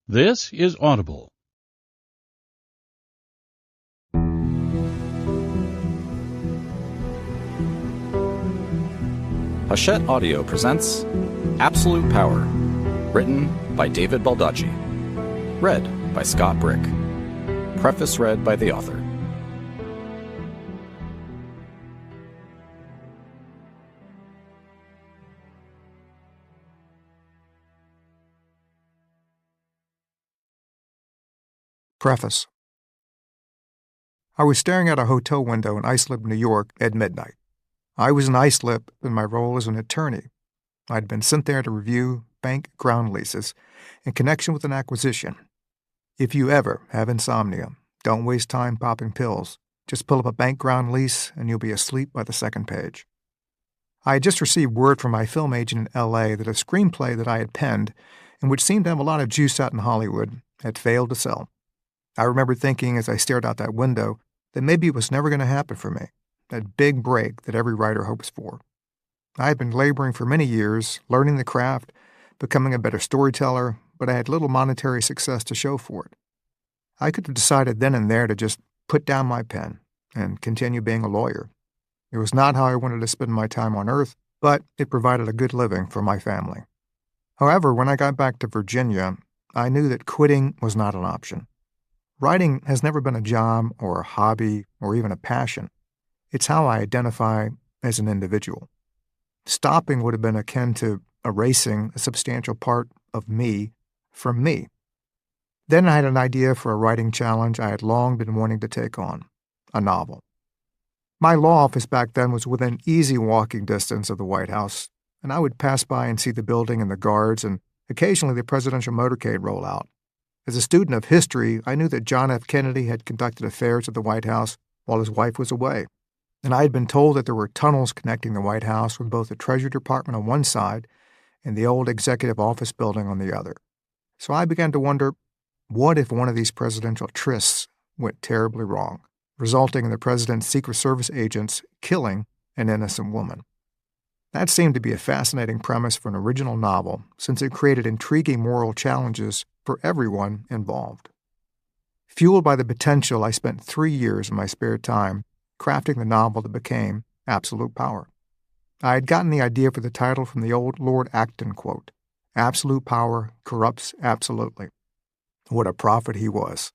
This is Audible. Hachette Audio presents Absolute Power, written by David Baldacci, read by Scott Brick, preface read by the author. Preface. I was staring out a hotel window in Islip, New York at midnight. I was in Islip in my role as an attorney. I'd been sent there to review bank ground leases in connection with an acquisition. If you ever have insomnia, don't waste time popping pills. Just pull up a bank ground lease and you'll be asleep by the second page. I had just received word from my film agent in L.A. that a screenplay that I had penned, and which seemed to have a lot of juice out in Hollywood, had failed to sell. I remember thinking as I stared out that window that maybe it was never going to happen for me, that big break that every writer hopes for. I had been laboring for many years, learning the craft, becoming a better storyteller, but I had little monetary success to show for it. I could have decided then and there to just put down my pen and continue being a lawyer. It was not how I wanted to spend my time on earth, but it provided a good living for my family. However, when I got back to Virginia, I knew that quitting was not an option. Writing has never been a job or a hobby or even a passion. It's how I identify as an individual. Stopping would have been akin to erasing a substantial part of me from me. Then I had an idea for a writing challenge I had long been wanting to take on, a novel. My law office back then was within easy walking distance of the White House, and I would pass by and see the building and the guards and occasionally the presidential motorcade roll out. As a student of history, I knew that John F. Kennedy had conducted affairs at the White House while his wife was away, and I had been told that there were tunnels connecting the White House with both the Treasury Department on one side and the old Executive Office building on the other. So I began to wonder, what if one of these presidential trysts went terribly wrong, resulting in the president's Secret Service agents killing an innocent woman? That seemed to be a fascinating premise for an original novel, since it created intriguing moral challenges for everyone involved. Fueled by the potential, I spent 3 years in my spare time crafting the novel that became Absolute Power. I had gotten the idea for the title from the old Lord Acton quote, "Absolute power corrupts absolutely." What a prophet he was.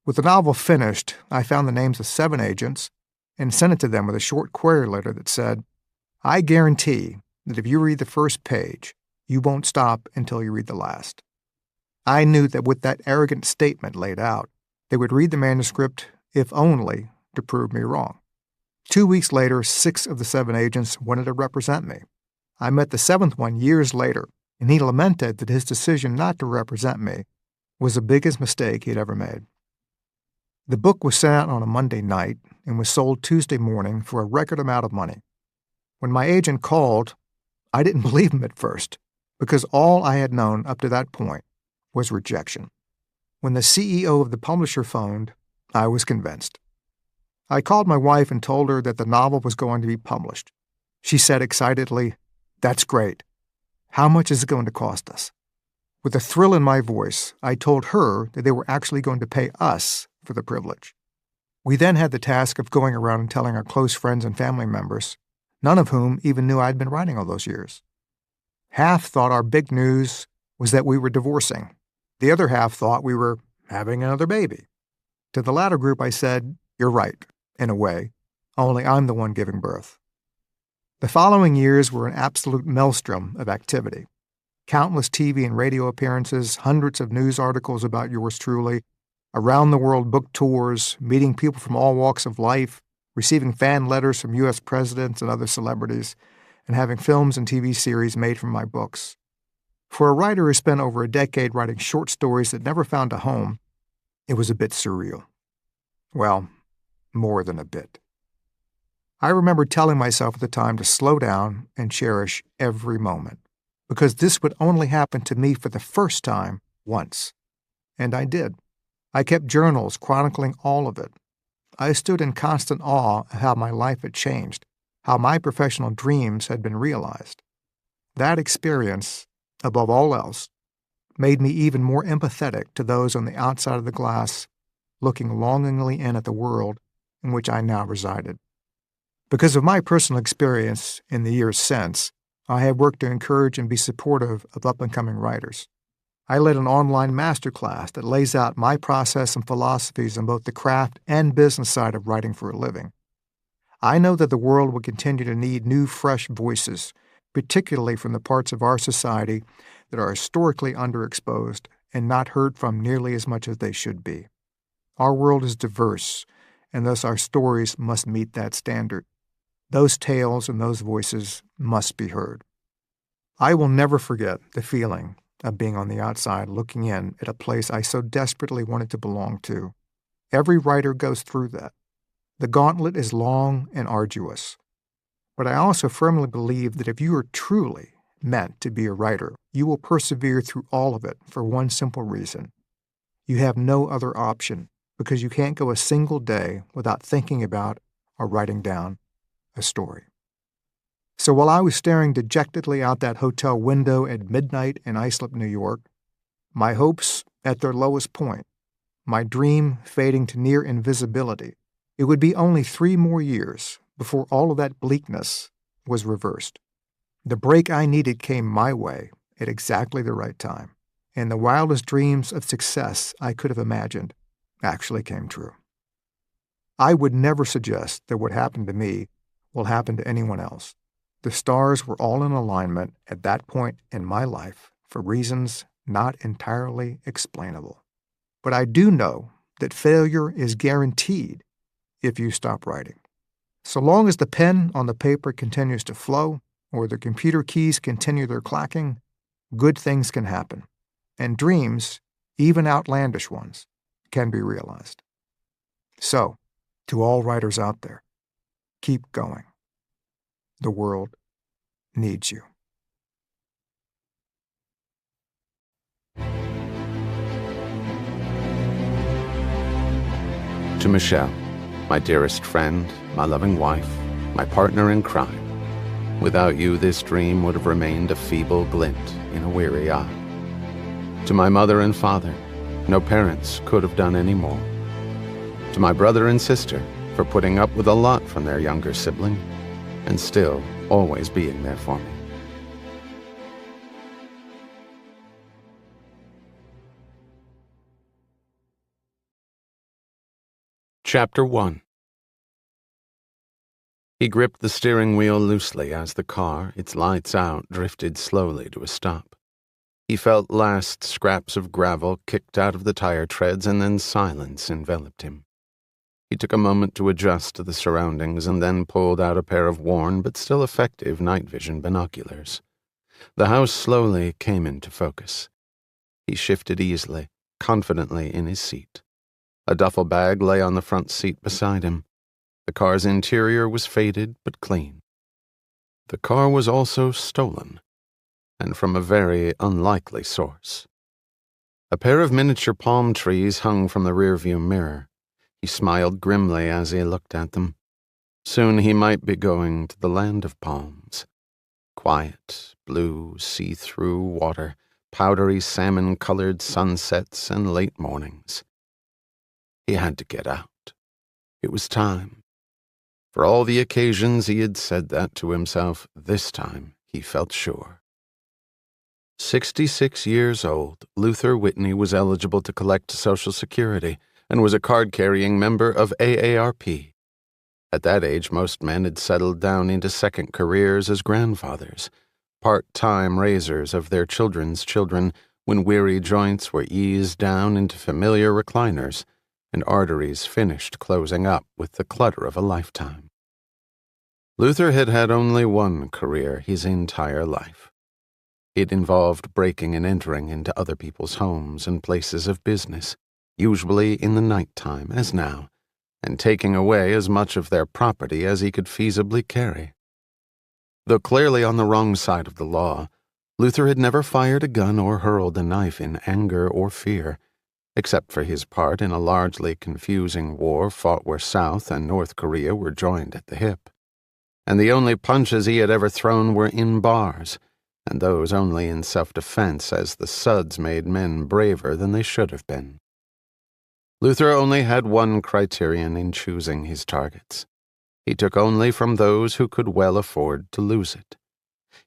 With the novel finished, I found the names of 7 agents and sent it to them with a short query letter that said, "I guarantee that if you read the first page, you won't stop until you read the last." I knew that with that arrogant statement laid out, they would read the manuscript, if only to prove me wrong. 2 weeks later, 6 of the 7 agents wanted to represent me. I met the 7th one years later, and he lamented that his decision not to represent me was the biggest mistake he'd ever made. The book was sent out on a Monday night and was sold Tuesday morning for a record amount of money. When my agent called, I didn't believe him at first, because all I had known up to that point was rejection. When the CEO of the publisher phoned, I was convinced. I called my wife and told her that the novel was going to be published. She said excitedly, "That's great. How much is it going to cost us?" With a thrill in my voice, I told her that they were actually going to pay us for the privilege. We then had the task of going around and telling our close friends and family members, none of whom even knew I'd been writing all those years. Half thought our big news was that we were divorcing. The other half thought we were having another baby. To the latter group, I said, "You're right, in a way, only I'm the one giving birth." The following years were an absolute maelstrom of activity. Countless TV and radio appearances, hundreds of news articles about yours truly, around-the-world book tours, meeting people from all walks of life, receiving fan letters from U.S. presidents and other celebrities, and having films and TV series made from my books. For a writer who spent over a decade writing short stories that never found a home, it was a bit surreal. Well, more than a bit. I remember telling myself at the time to slow down and cherish every moment, because this would only happen to me for the first time once. And I did. I kept journals chronicling all of it. I stood in constant awe of how my life had changed, how my professional dreams had been realized. That experience, above all else, made me even more empathetic to those on the outside of the glass, looking longingly in at the world in which I now resided. Because of my personal experience in the years since, I have worked to encourage and be supportive of up-and-coming writers. I led an online masterclass that lays out my process and philosophies on both the craft and business side of writing for a living. I know that the world will continue to need new, fresh voices, particularly from the parts of our society that are historically underexposed and not heard from nearly as much as they should be. Our world is diverse, and thus our stories must meet that standard. Those tales and those voices must be heard. I will never forget the feeling of being on the outside looking in at a place I so desperately wanted to belong to. Every writer goes through that. The gauntlet is long and arduous. But I also firmly believe that if you are truly meant to be a writer, you will persevere through all of it for one simple reason. You have no other option, because you can't go a single day without thinking about or writing down a story. So while I was staring dejectedly out that hotel window at midnight in Islip, New York, my hopes at their lowest point, my dream fading to near invisibility, it would be only 3 more years before all of that bleakness was reversed. The break I needed came my way at exactly the right time, and the wildest dreams of success I could have imagined actually came true. I would never suggest that what happened to me will happen to anyone else. The stars were all in alignment at that point in my life for reasons not entirely explainable. But I do know that failure is guaranteed if you stop writing. So long as the pen on the paper continues to flow or the computer keys continue their clacking, good things can happen, and dreams, even outlandish ones, can be realized. So, to all writers out there, keep going. The world needs you. To Michelle, my dearest friend, my loving wife, my partner in crime, without you this dream would have remained a feeble glint in a weary eye. To my mother and father, no parents could have done any more. To my brother and sister, for putting up with a lot from their younger sibling, and still always being there for me. Chapter 1. He gripped the steering wheel loosely as the car, its lights out, drifted slowly to a stop. He felt last scraps of gravel kicked out of the tire treads, and then silence enveloped him. He took a moment to adjust to the surroundings and then pulled out a pair of worn but still effective night vision binoculars. The house slowly came into focus. He shifted easily, confidently in his seat. A duffel bag lay on the front seat beside him. The car's interior was faded but clean. The car was also stolen, and from a very unlikely source. A pair of miniature palm trees hung from the rearview mirror. He smiled grimly as he looked at them. Soon he might be going to the land of palms. Quiet, blue, see-through water, powdery salmon-colored sunsets, and late mornings. He had to get out. It was time. For all the occasions he had said that to himself, this time he felt sure. 66 years old, Luther Whitney was eligible to collect Social Security and was a card-carrying member of AARP. At that age, most men had settled down into second careers as grandfathers, part-time raisers of their children's children when weary joints were eased down into familiar recliners and arteries finished closing up with the clutter of a lifetime. Luther had had only one career his entire life. It involved breaking and entering into other people's homes and places of business, usually in the nighttime, as now, and taking away as much of their property as he could feasibly carry. Though clearly on the wrong side of the law, Luther had never fired a gun or hurled a knife in anger or fear, except for his part in a largely confusing war fought where South and North Korea were joined at the hip. And the only punches he had ever thrown were in bars, and those only in self-defense, as the suds made men braver than they should have been. Luther only had one criterion in choosing his targets. He took only from those who could well afford to lose it.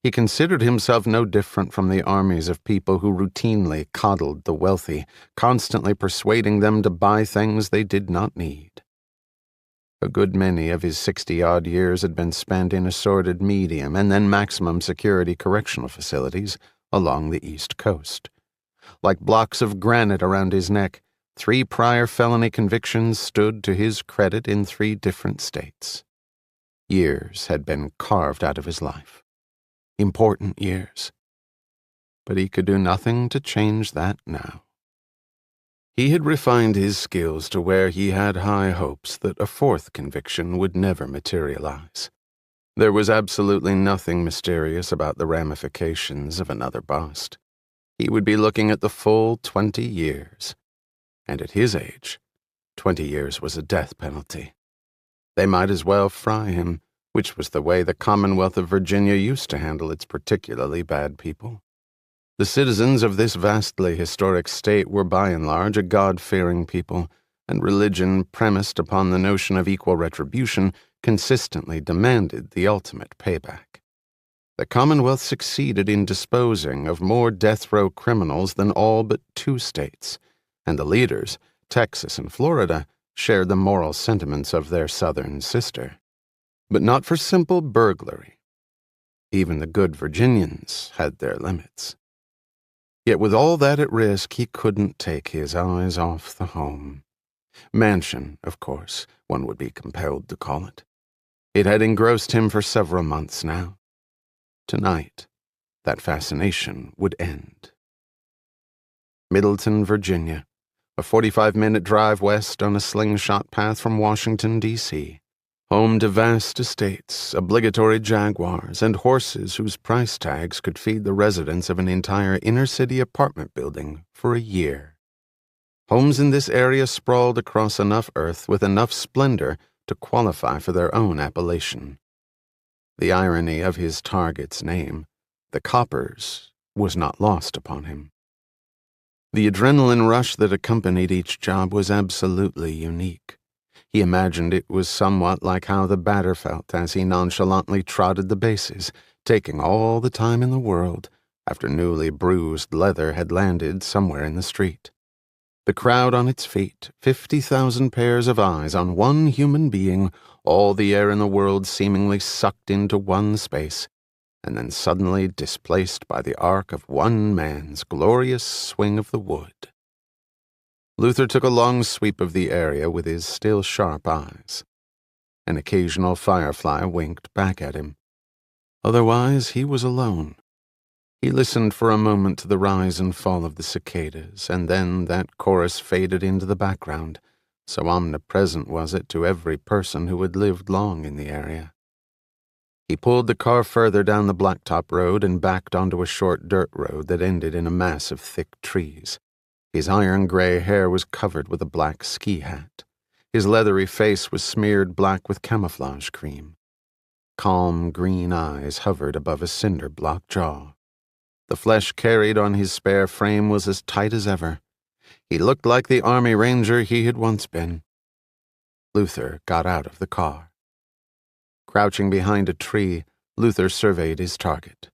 He considered himself no different from the armies of people who routinely coddled the wealthy, constantly persuading them to buy things they did not need. A good many of his 60-odd years had been spent in assorted medium and then maximum security correctional facilities along the East Coast. Like blocks of granite around his neck, 3 prior felony convictions stood to his credit in 3 different states. Years had been carved out of his life. Important years. But he could do nothing to change that now. He had refined his skills to where he had high hopes that a 4th conviction would never materialize. There was absolutely nothing mysterious about the ramifications of another bust. He would be looking at the full 20 years. And at his age, 20 years was a death penalty. They might as well fry him, which was the way the Commonwealth of Virginia used to handle its particularly bad people. The citizens of this vastly historic state were by and large a God-fearing people, and religion premised upon the notion of equal retribution consistently demanded the ultimate payback. The Commonwealth succeeded in disposing of more death row criminals than all but 2 states, and the leaders, Texas and Florida, shared the moral sentiments of their southern sister. But not for simple burglary. Even the good Virginians had their limits. Yet with all that at risk, he couldn't take his eyes off the home. Mansion, of course, one would be compelled to call it. It had engrossed him for several months now. Tonight, that fascination would end. Middleton, Virginia, a 45-minute drive west on a slingshot path from Washington, D.C., home to vast estates, obligatory jaguars, and horses whose price tags could feed the residents of an entire inner-city apartment building for a year. Homes in this area sprawled across enough earth with enough splendor to qualify for their own appellation. The irony of his target's name, the Coppers, was not lost upon him. The adrenaline rush that accompanied each job was absolutely unique. He imagined it was somewhat like how the batter felt as he nonchalantly trotted the bases, taking all the time in the world after newly bruised leather had landed somewhere in the street. The crowd on its feet, 50,000 pairs of eyes on one human being, all the air in the world seemingly sucked into one space, and then suddenly displaced by the arc of one man's glorious swing of the wood. Luther took a long sweep of the area with his still sharp eyes. An occasional firefly winked back at him. Otherwise, he was alone. He listened for a moment to the rise and fall of the cicadas, and then that chorus faded into the background, so omnipresent was it to every person who had lived long in the area. He pulled the car further down the blacktop road and backed onto a short dirt road that ended in a mass of thick trees. His iron-gray hair was covered with a black ski hat. His leathery face was smeared black with camouflage cream. Calm green eyes hovered above a cinder-block jaw. The flesh carried on his spare frame was as tight as ever. He looked like the Army Ranger he had once been. Luther got out of the car. Crouching behind a tree, Luther surveyed his target.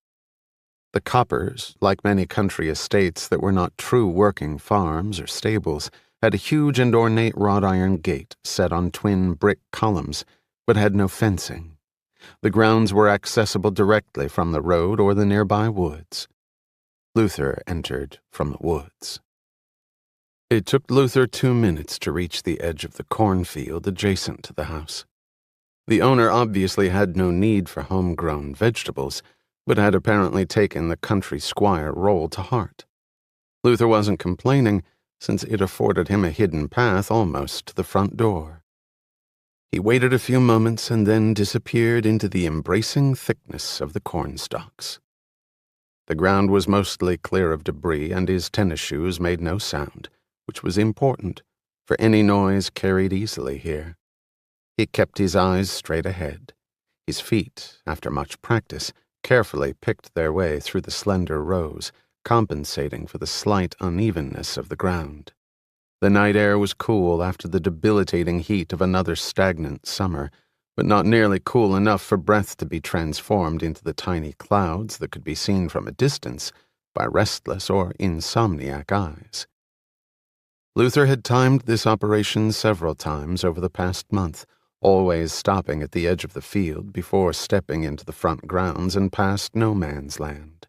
The Coppers, like many country estates that were not true working farms or stables, had a huge and ornate wrought iron gate set on twin brick columns, but had no fencing. The grounds were accessible directly from the road or the nearby woods. Luther entered from the woods. It took Luther 2 minutes to reach the edge of the cornfield adjacent to the house. The owner obviously had no need for homegrown vegetables, but had apparently taken the country squire role to heart. Luther wasn't complaining, since it afforded him a hidden path almost to the front door. He waited a few moments and then disappeared into the embracing thickness of the cornstalks. The ground was mostly clear of debris, and his tennis shoes made no sound, which was important, for any noise carried easily here. He kept his eyes straight ahead. His feet, after much practice, carefully picked their way through the slender rows, compensating for the slight unevenness of the ground. The night air was cool after the debilitating heat of another stagnant summer, but not nearly cool enough for breath to be transformed into the tiny clouds that could be seen from a distance by restless or insomniac eyes. Luther had timed this operation several times over the past month, always stopping at the edge of the field before stepping into the front grounds and past no man's land.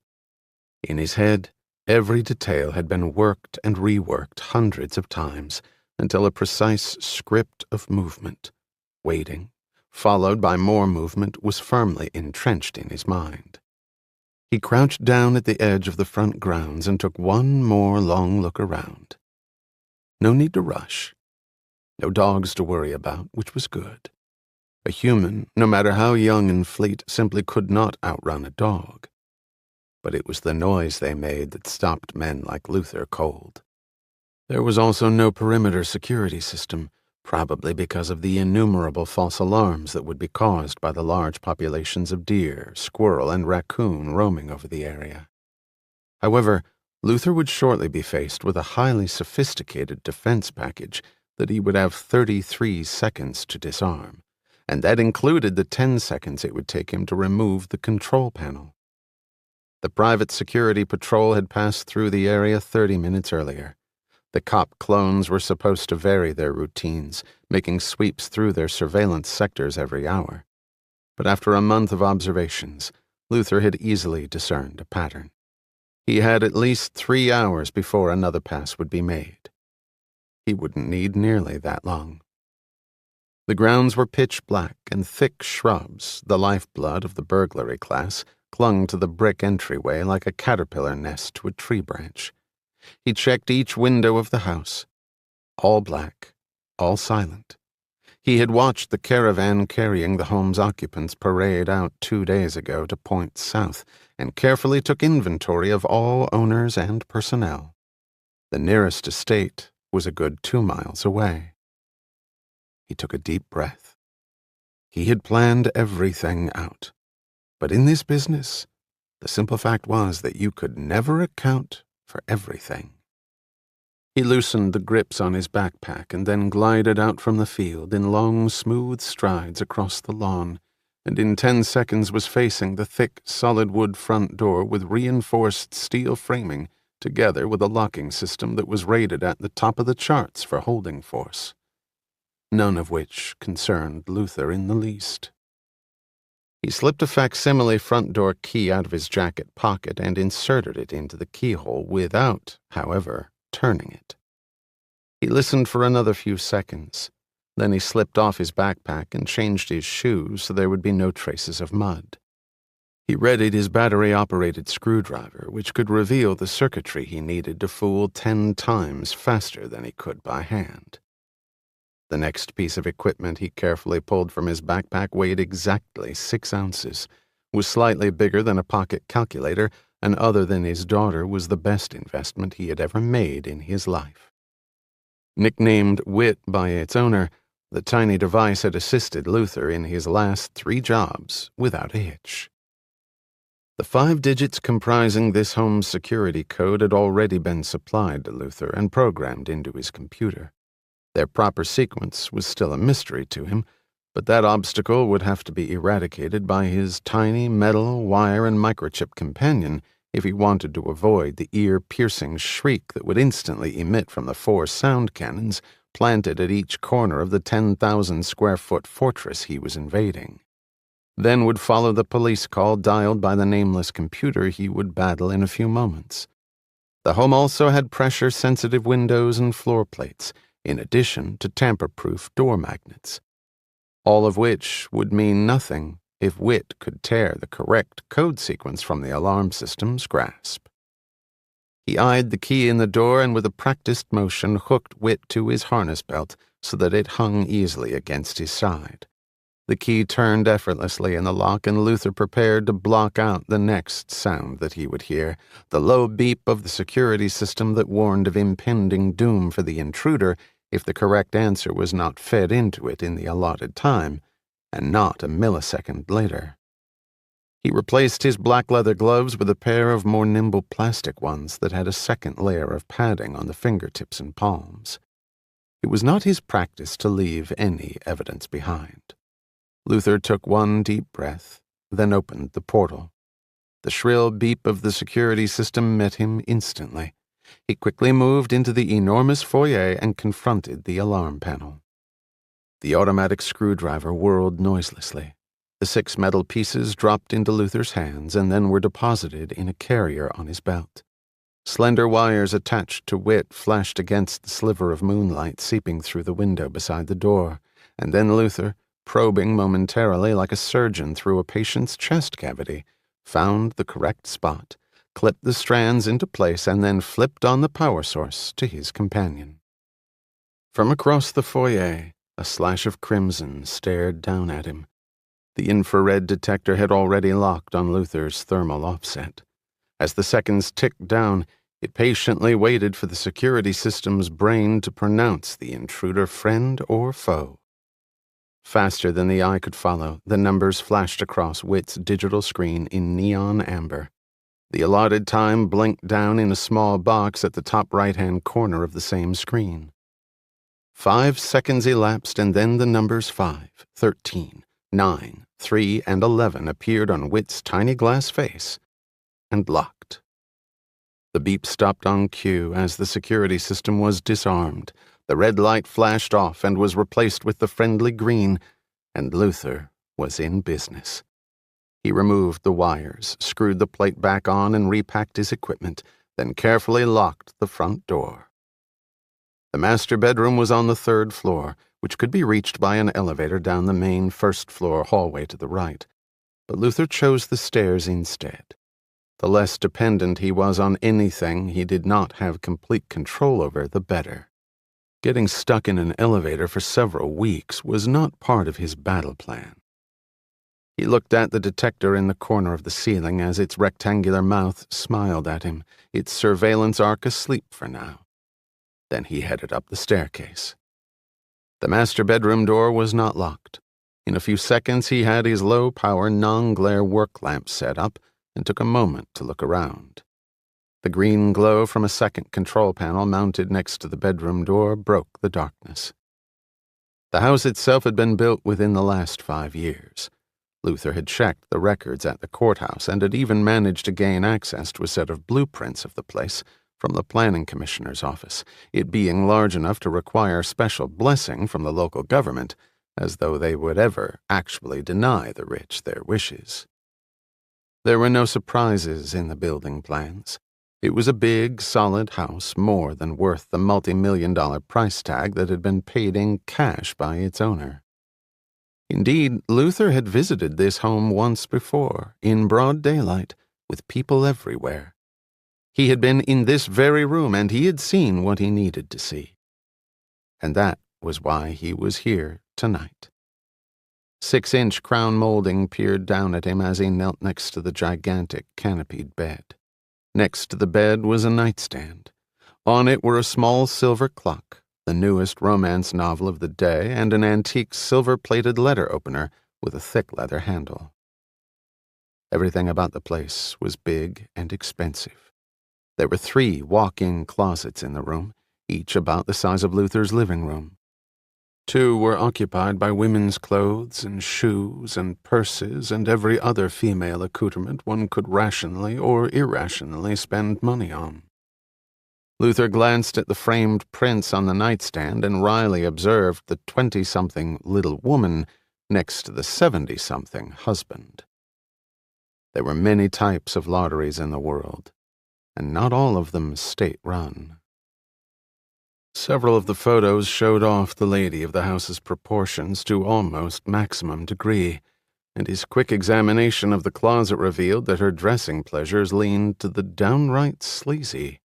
In his head, every detail had been worked and reworked hundreds of times until a precise script of movement, waiting, followed by more movement, was firmly entrenched in his mind. He crouched down at the edge of the front grounds and took one more long look around. No need to rush. No dogs to worry about, which was good. A human, no matter how young and fleet, simply could not outrun a dog. But it was the noise they made that stopped men like Luther cold. There was also no perimeter security system, probably because of the innumerable false alarms that would be caused by the large populations of deer, squirrel, and raccoon roaming over the area. However, Luther would shortly be faced with a highly sophisticated defense package that he would have 33 seconds to disarm, and that included the 10 seconds it would take him to remove the control panel. The private security patrol had passed through the area 30 minutes earlier. The cop clones were supposed to vary their routines, making sweeps through their surveillance sectors every hour. But after a month of observations, Luther had easily discerned a pattern. He had at least 3 hours before another pass would be made. He wouldn't need nearly that long. The grounds were pitch black, and thick shrubs, the lifeblood of the burglary class, clung to the brick entryway like a caterpillar nest to a tree branch. He checked each window of the house. All black, all silent. He had watched the caravan carrying the home's occupants parade out 2 days ago to point south, and carefully took inventory of all owners and personnel. The nearest estate was a good 2 miles away. He took a deep breath. He had planned everything out. But in this business, the simple fact was that you could never account for everything. He loosened the grips on his backpack and then glided out from the field in long, smooth strides across the lawn, and in 10 seconds was facing the thick, solid wood front door with reinforced steel framing, together with a locking system that was rated at the top of the charts for holding force. None of which concerned Luther in the least. He slipped a facsimile front door key out of his jacket pocket and inserted it into the keyhole without, however, turning it. He listened for another few seconds. Then he slipped off his backpack and changed his shoes so there would be no traces of mud. He readied his battery-operated screwdriver, which could reveal the circuitry he needed to fool 10 times faster than he could by hand. The next piece of equipment he carefully pulled from his backpack weighed exactly 6 ounces, was slightly bigger than a pocket calculator, and other than his daughter was the best investment he had ever made in his life. Nicknamed Wit by its owner, the tiny device had assisted Luther in his last 3 jobs without a hitch. The 5 digits comprising this home's security code had already been supplied to Luther and programmed into his computer. Their proper sequence was still a mystery to him, but that obstacle would have to be eradicated by his tiny metal, wire, and microchip companion if he wanted to avoid the ear-piercing shriek that would instantly emit from the 4 sound cannons planted at each corner of the 10,000-square-foot fortress he was invading. Then would follow the police call dialed by the nameless computer he would battle in a few moments. The home also had pressure-sensitive windows and floor plates, in addition to tamper-proof door magnets. All of which would mean nothing if Wit could tear the correct code sequence from the alarm system's grasp. He eyed the key in the door and with a practiced motion hooked Wit to his harness belt so that it hung easily against his side. The key turned effortlessly in the lock, and Luther prepared to block out the next sound that he would hear, the low beep of the security system that warned of impending doom for the intruder if the correct answer was not fed into it in the allotted time, and not a millisecond later. He replaced his black leather gloves with a pair of more nimble plastic ones that had a second layer of padding on the fingertips and palms. It was not his practice to leave any evidence behind. Luther took one deep breath, then opened the portal. The shrill beep of the security system met him instantly. He quickly moved into the enormous foyer and confronted the alarm panel. The automatic screwdriver whirled noiselessly. The 6 metal pieces dropped into Luther's hands and then were deposited in a carrier on his belt. Slender wires attached to wit flashed against the sliver of moonlight seeping through the window beside the door, and then Luther, probing momentarily like a surgeon through a patient's chest cavity, found the correct spot, clipped the strands into place, and then flipped on the power source to his companion. From across the foyer, a slash of crimson stared down at him. The infrared detector had already locked on Luther's thermal offset. As the seconds ticked down, it patiently waited for the security system's brain to pronounce the intruder friend or foe. Faster than the eye could follow, the numbers flashed across Wit's digital screen in neon amber. The allotted time blinked down in a small box at the top right-hand corner of the same screen. 5 seconds elapsed, and then the numbers 5, 13, 9, 3, and 11 appeared on Wit's tiny glass face, and locked. The beep stopped on cue as the security system was disarmed. The red light flashed off and was replaced with the friendly green, and Luther was in business. He removed the wires, screwed the plate back on, and repacked his equipment, then carefully locked the front door. The master bedroom was on the 3rd floor, which could be reached by an elevator down the main 1st-floor hallway to the right, but Luther chose the stairs instead. The less dependent he was on anything he did not have complete control over, the better. Getting stuck in an elevator for several weeks was not part of his battle plan. He looked at the detector in the corner of the ceiling as its rectangular mouth smiled at him, its surveillance arc asleep for now. Then he headed up the staircase. The master bedroom door was not locked. In a few seconds he had his low-power, non-glare work lamp set up and took a moment to look around. The green glow from a second control panel mounted next to the bedroom door broke the darkness. The house itself had been built within the last 5 years. Luther had checked the records at the courthouse and had even managed to gain access to a set of blueprints of the place from the planning commissioner's office, it being large enough to require special blessing from the local government, as though they would ever actually deny the rich their wishes. There were no surprises in the building plans. It was a big, solid house, more than worth the multi-million-dollar price tag that had been paid in cash by its owner. Indeed, Luther had visited this home once before, in broad daylight, with people everywhere. He had been in this very room, and he had seen what he needed to see. And that was why he was here tonight. 6-inch crown molding peered down at him as he knelt next to the gigantic canopied bed. Next to the bed was a nightstand. On it were a small silver clock, the newest romance novel of the day, and an antique silver-plated letter opener with a thick leather handle. Everything about the place was big and expensive. There were 3 walk-in closets in the room, each about the size of Luther's living room. 2 were occupied by women's clothes and shoes and purses and every other female accoutrement one could rationally or irrationally spend money on. Luther glanced at the framed prints on the nightstand and wryly observed the 20-something little woman next to the 70-something husband. There were many types of lotteries in the world, and not all of them state-run. Several of the photos showed off the lady of the house's proportions to almost maximum degree, and his quick examination of the closet revealed that her dressing pleasures leaned to the downright sleazy.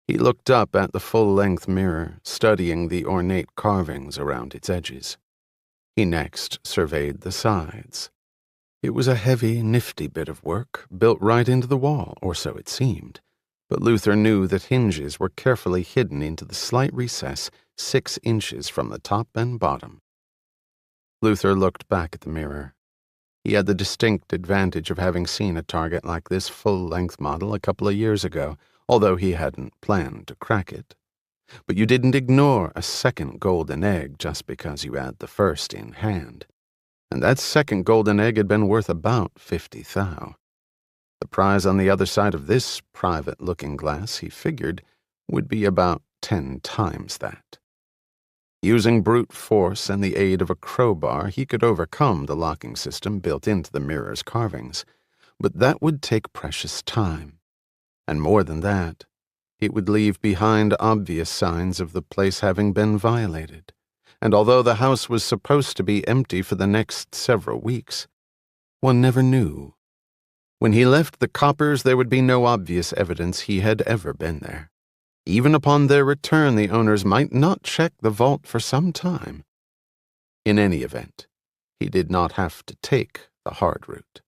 He looked up at the full-length mirror, studying the ornate carvings around its edges. He next surveyed the sides. It was a heavy, nifty bit of work, built right into the wall, or so it seemed, but Luther knew that hinges were carefully hidden into the slight recess 6 inches from the top and bottom. Luther looked back at the mirror. He had the distinct advantage of having seen a target like this full-length model a couple of years ago, although he hadn't planned to crack it. But you didn't ignore a second golden egg just because you had the first in hand. And that second golden egg had been worth about 50 thou. The prize on the other side of this private looking-glass, he figured, would be about 10 times that. Using brute force and the aid of a crowbar, he could overcome the locking system built into the mirror's carvings, but that would take precious time. And more than that, it would leave behind obvious signs of the place having been violated. And although the house was supposed to be empty for the next several weeks, one never knew. When he left the coppers, there would be no obvious evidence he had ever been there. Even upon their return, the owners might not check the vault for some time. In any event, he did not have to take the hard route.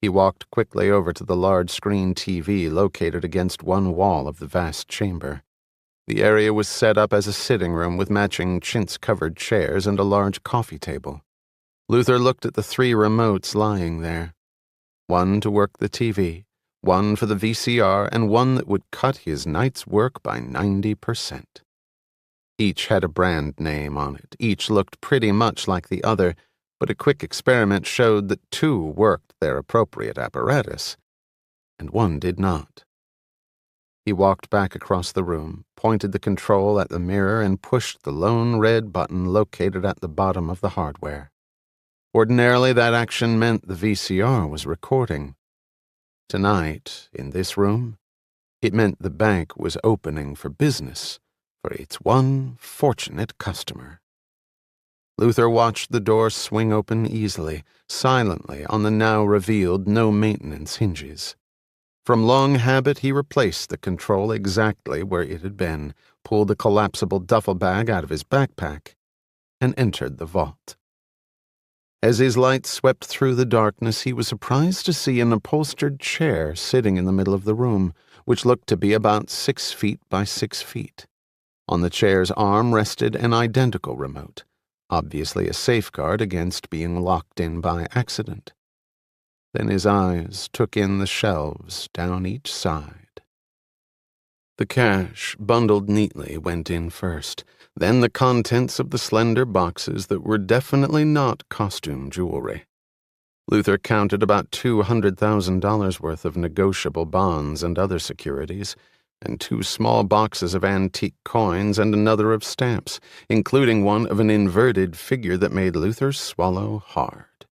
He walked quickly over to the large screen TV located against one wall of the vast chamber. The area was set up as a sitting room with matching chintz-covered chairs and a large coffee table. Luther looked at the 3 remotes lying there. One to work the TV, one for the VCR, and one that would cut his night's work by 90%. Each had a brand name on it. Each looked pretty much like the other, but a quick experiment showed that 2 worked their appropriate apparatus, and one did not. He walked back across the room, pointed the control at the mirror, and pushed the lone red button located at the bottom of the hardware. Ordinarily, that action meant the VCR was recording. Tonight, in this room, it meant the bank was opening for business for its one fortunate customer. Luther watched the door swing open easily, silently, on the now revealed no-maintenance hinges. From long habit, he replaced the control exactly where it had been, pulled a collapsible duffel bag out of his backpack, and entered the vault. As his light swept through the darkness, he was surprised to see an upholstered chair sitting in the middle of the room, which looked to be about 6 feet by 6 feet. On the chair's arm rested an identical remote, obviously a safeguard against being locked in by accident. Then his eyes took in the shelves down each side. The cash, bundled neatly, went in first, then the contents of the slender boxes that were definitely not costume jewelry. Luther counted about $200,000 worth of negotiable bonds and other securities, and 2 small boxes of antique coins and another of stamps, including one of an inverted figure that made Luther swallow hard.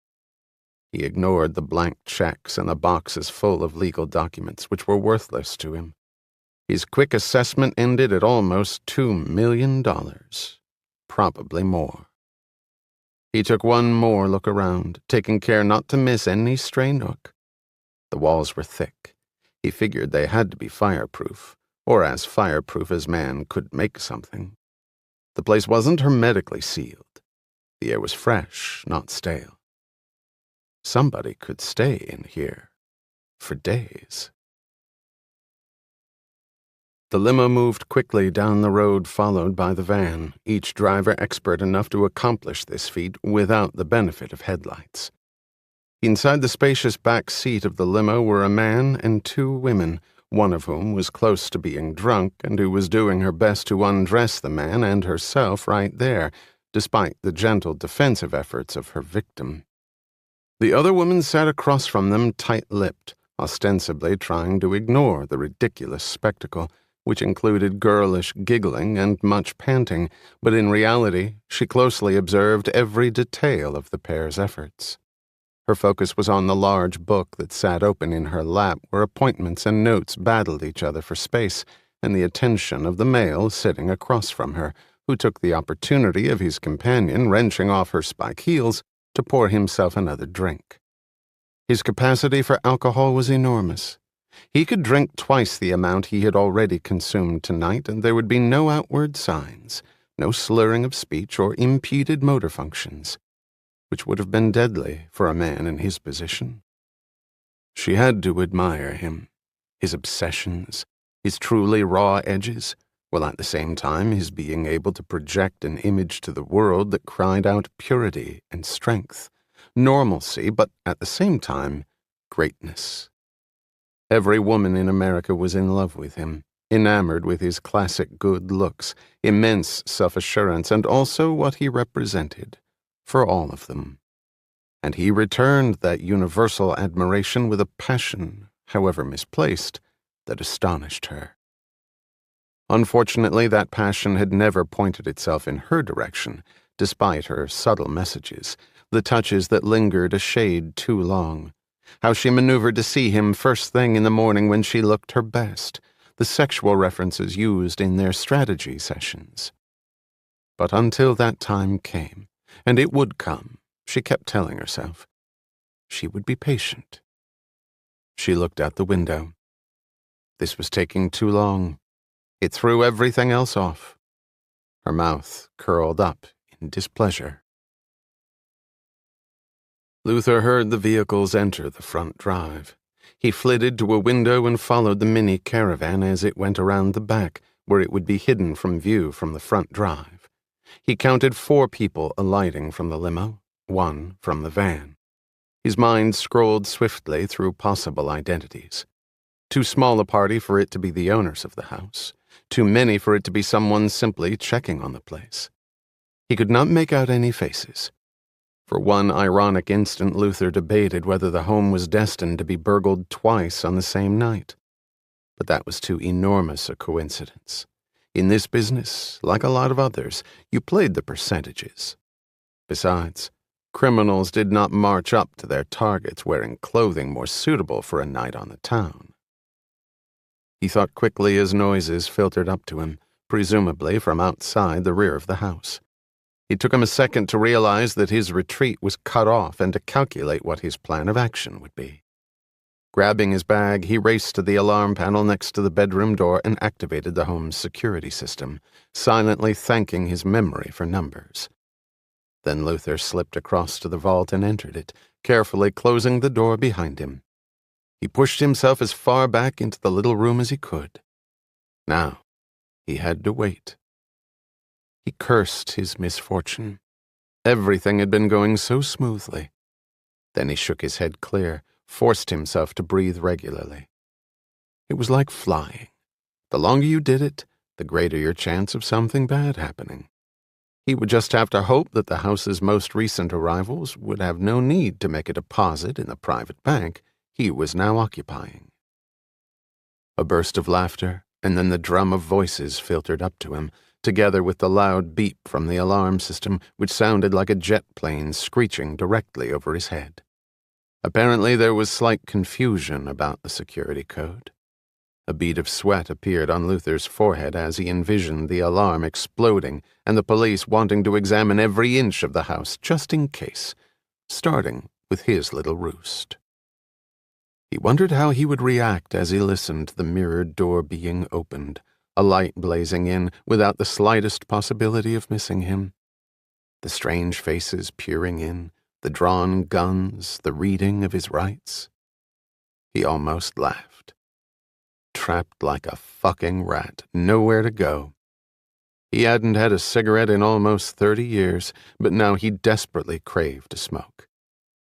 He ignored the blank checks and the boxes full of legal documents, which were worthless to him. His quick assessment ended at almost $2 million, probably more. He took one more look around, taking care not to miss any stray nook. The walls were thick. He figured they had to be fireproof, or as fireproof as man could make something. The place wasn't hermetically sealed. The air was fresh, not stale. Somebody could stay in here for days. The limo moved quickly down the road, followed by the van, each driver expert enough to accomplish this feat without the benefit of headlights. Inside the spacious back seat of the limo were a man and 2 women, one of whom was close to being drunk and who was doing her best to undress the man and herself right there, despite the gentle defensive efforts of her victim. The other woman sat across from them, tight-lipped, ostensibly trying to ignore the ridiculous spectacle, which included girlish giggling and much panting, but in reality she closely observed every detail of the pair's efforts. Her focus was on the large book that sat open in her lap, where appointments and notes battled each other for space, and the attention of the male sitting across from her, who took the opportunity of his companion wrenching off her spike heels to pour himself another drink. His capacity for alcohol was enormous. He could drink twice the amount he had already consumed tonight, and there would be no outward signs, no slurring of speech or impeded motor functions, which would have been deadly for a man in his position. She had to admire him, his obsessions, his truly raw edges, while at the same time his being able to project an image to the world that cried out purity and strength, normalcy, but at the same time, greatness. Every woman in America was in love with him, enamored with his classic good looks, immense self-assurance, and also what he represented, for all of them. And he returned that universal admiration with a passion, however misplaced, that astonished her. Unfortunately, that passion had never pointed itself in her direction, despite her subtle messages, the touches that lingered a shade too long, how she maneuvered to see him first thing in the morning when she looked her best, the sexual references used in their strategy sessions. But until that time came, and it would come, she kept telling herself, she would be patient. She looked out the window. This was taking too long. It threw everything else off. Her mouth curled up in displeasure. Luther heard the vehicles enter the front drive. He flitted to a window and followed the mini caravan as it went around the back, where it would be hidden from view from the front drive. He counted 4 people alighting from the limo, 1 from the van. His mind scrolled swiftly through possible identities. Too small a party for it to be the owners of the house. Too many for it to be someone simply checking on the place. He could not make out any faces. For one ironic instant, Luther debated whether the home was destined to be burgled twice on the same night. But that was too enormous a coincidence. In this business, like a lot of others, you played the percentages. Besides, criminals did not march up to their targets wearing clothing more suitable for a night on the town. He thought quickly as noises filtered up to him, presumably from outside the rear of the house. It took him a second to realize that his retreat was cut off and to calculate what his plan of action would be. Grabbing his bag, he raced to the alarm panel next to the bedroom door and activated the home's security system, silently thanking his memory for numbers. Then Luther slipped across to the vault and entered it, carefully closing the door behind him. He pushed himself as far back into the little room as he could. Now, he had to wait. He cursed his misfortune. Everything had been going so smoothly. Then he shook his head clear, forced himself to breathe regularly. It was like flying. The longer you did it, the greater your chance of something bad happening. He would just have to hope that the house's most recent arrivals would have no need to make a deposit in the private bank he was now occupying. A burst of laughter, and then the drum of voices filtered up to him, together with the loud beep from the alarm system, which sounded like a jet plane screeching directly over his head. Apparently there was slight confusion about the security code. A bead of sweat appeared on Luther's forehead as he envisioned the alarm exploding and the police wanting to examine every inch of the house just in case, starting with his little roost. He wondered how he would react as he listened to the mirrored door being opened, a light blazing in without the slightest possibility of missing him. The strange faces peering in, the drawn guns, the reading of his rights. He almost laughed. Trapped like a fucking rat, nowhere to go. He hadn't had a cigarette in almost 30 years, but now he desperately craved to smoke.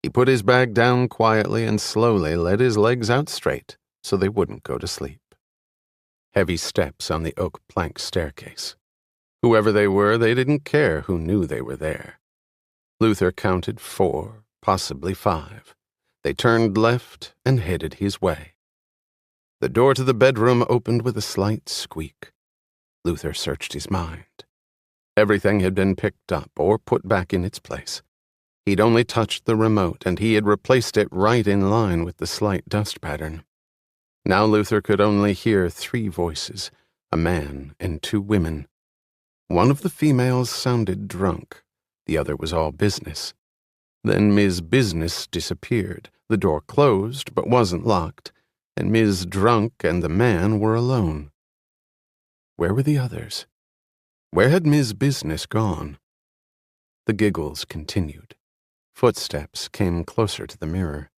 He put his bag down quietly and slowly led his legs out straight so they wouldn't go to sleep. Heavy steps on the oak plank staircase. Whoever they were, they didn't care who knew they were there. Luther counted 4, possibly 5. They turned left and headed his way. The door to the bedroom opened with a slight squeak. Luther searched his mind. Everything had been picked up or put back in its place. He'd only touched the remote, and he had replaced it right in line with the slight dust pattern. Now Luther could only hear 3 voices, a man and 2 women. One of the females sounded drunk. The other was all business. Then Ms. Business disappeared. The door closed, but wasn't locked, and Ms. Drunk and the man were alone. Where were the others? Where had Ms. Business gone? The giggles continued. Footsteps came closer to the mirror.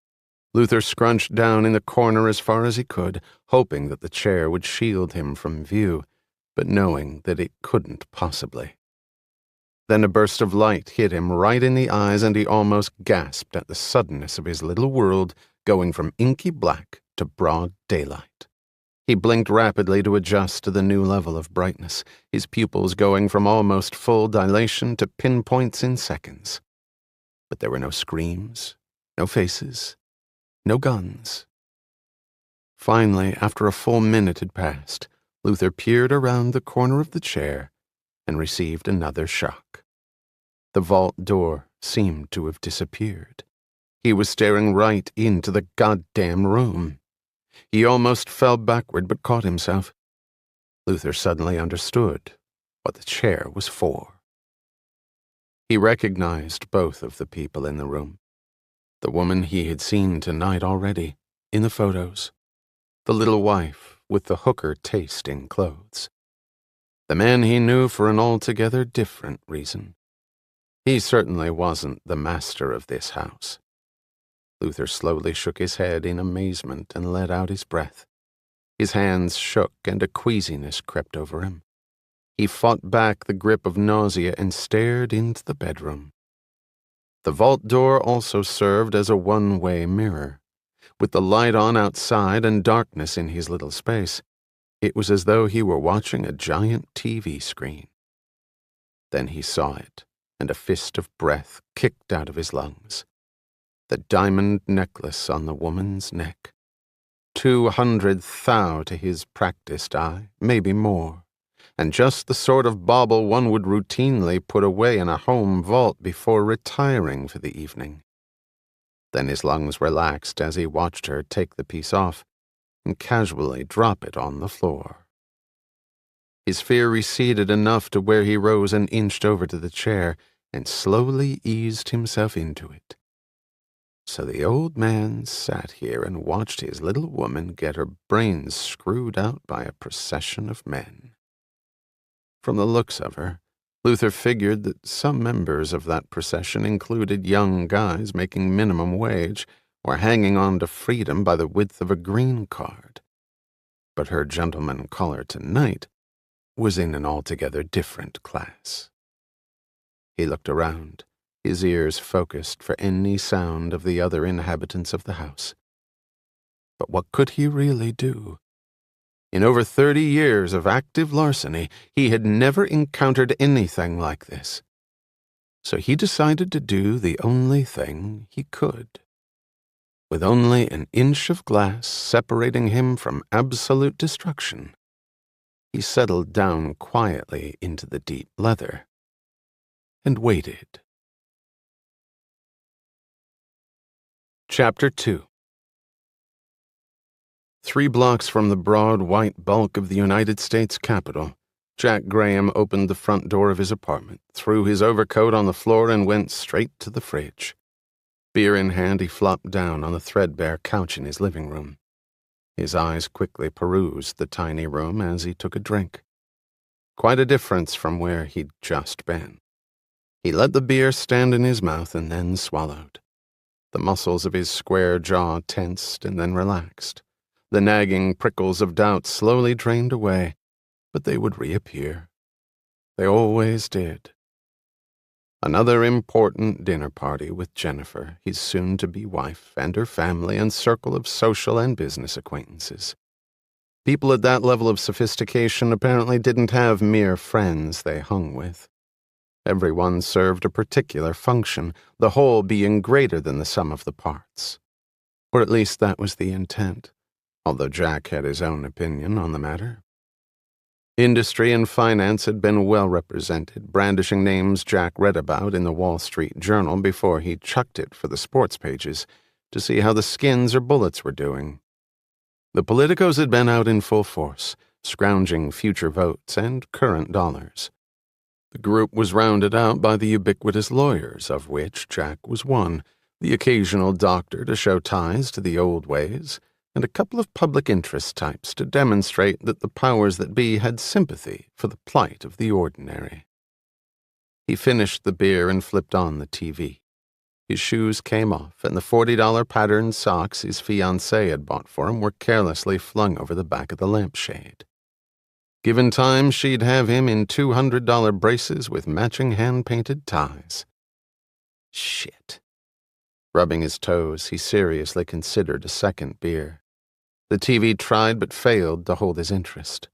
Luther scrunched down in the corner as far as he could, hoping that the chair would shield him from view, but knowing that it couldn't possibly. Then a burst of light hit him right in the eyes, and he almost gasped at the suddenness of his little world going from inky black to broad daylight. He blinked rapidly to adjust to the new level of brightness, his pupils going from almost full dilation to pinpoints in seconds. But there were no screams, no faces, no guns. Finally, after a full minute had passed, Luther peered around the corner of the chair and received another shock. The vault door seemed to have disappeared. He was staring right into the goddamn room. He almost fell backward but caught himself. Luther suddenly understood what the chair was for. He recognized both of the people in the room. The woman he had seen tonight already, in the photos. The little wife with the hooker-tasting clothes. The man he knew for an altogether different reason. He certainly wasn't the master of this house. Luther slowly shook his head in amazement and let out his breath. His hands shook and a queasiness crept over him. He fought back the grip of nausea and stared into the bedroom. The vault door also served as a one-way mirror. With the light on outside and darkness in his little space, it was as though he were watching a giant TV screen. Then he saw it, and a fist of breath kicked out of his lungs. The diamond necklace on the woman's neck. 200 thou to his practiced eye, maybe more, and just the sort of bauble one would routinely put away in a home vault before retiring for the evening. Then his lungs relaxed as he watched her take the piece off and casually drop it on the floor. His fear receded enough to where he rose and inched over to the chair and slowly eased himself into it. So the old man sat here and watched his little woman get her brains screwed out by a procession of men. From the looks of her, Luther figured that some members of that procession included young guys making minimum wage or hanging on to freedom by the width of a green card. But her gentleman caller tonight was in an altogether different class. He looked around, his ears focused for any sound of the other inhabitants of the house. But what could he really do? In over 30 years of active larceny, he had never encountered anything like this. So he decided to do the only thing he could. With only an inch of glass separating him from absolute destruction, he settled down quietly into the deep leather and waited. Chapter 2. 3 blocks from the broad white bulk of the United States Capitol, Jack Graham opened the front door of his apartment, threw his overcoat on the floor, and went straight to the fridge. Beer in hand, he flopped down on the threadbare couch in his living room. His eyes quickly perused the tiny room as he took a drink. Quite a difference from where he'd just been. He let the beer stand in his mouth and then swallowed. The muscles of his square jaw tensed and then relaxed. The nagging prickles of doubt slowly drained away, but they would reappear. They always did. Another important dinner party with Jennifer, his soon-to-be wife, and her family and circle of social and business acquaintances. People at that level of sophistication apparently didn't have mere friends they hung with. Everyone served a particular function, the whole being greater than the sum of the parts. Or at least that was the intent, although Jack had his own opinion on the matter. Industry and finance had been well represented, brandishing names Jack read about in the Wall Street Journal before he chucked it for the sports pages to see how the Skins or Bullets were doing. The politicos had been out in full force, scrounging future votes and current dollars. The group was rounded out by the ubiquitous lawyers, of which Jack was one, the occasional doctor to show ties to the old ways, and a couple of public interest types to demonstrate that the powers that be had sympathy for the plight of the ordinary. He finished the beer and flipped on the TV. His shoes came off, and the $40 patterned socks his fiancée had bought for him were carelessly flung over the back of the lampshade. Given time, she'd have him in $200 braces with matching hand-painted ties. Shit. Rubbing his toes, he seriously considered a second beer. The TV tried but failed to hold his interest.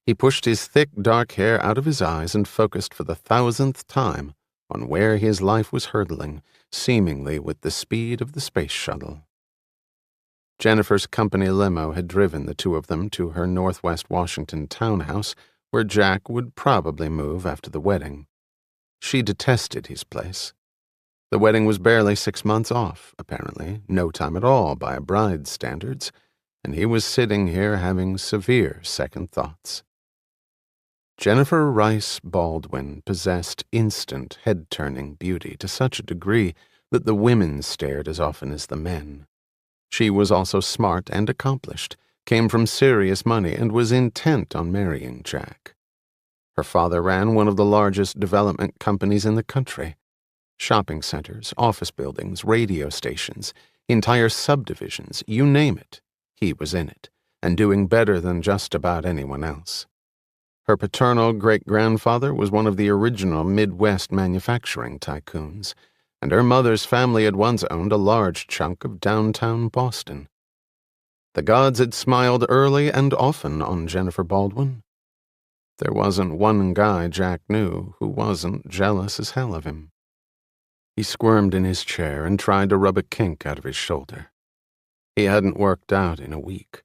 He pushed his thick, dark hair out of his eyes and focused for the 1,000th time on where his life was hurtling, seemingly with the speed of the space shuttle. Jennifer's company limo had driven the two of them to her Northwest Washington townhouse, where Jack would probably move after the wedding. She detested his place. The wedding was barely 6 months off, apparently, no time at all by a bride's standards, and he was sitting here having severe second thoughts. Jennifer Rice Baldwin possessed instant, head-turning beauty to such a degree that the women stared as often as the men. She was also smart and accomplished, came from serious money, and was intent on marrying Jack. Her father ran one of the largest development companies in the country. Shopping centers, office buildings, radio stations, entire subdivisions, you name it, he was in it, and doing better than just about anyone else. Her paternal great-grandfather was one of the original Midwest manufacturing tycoons, and her mother's family had once owned a large chunk of downtown Boston. The gods had smiled early and often on Jennifer Baldwin. There wasn't one guy Jack knew who wasn't jealous as hell of him. He squirmed in his chair and tried to rub a kink out of his shoulder. He hadn't worked out in a week.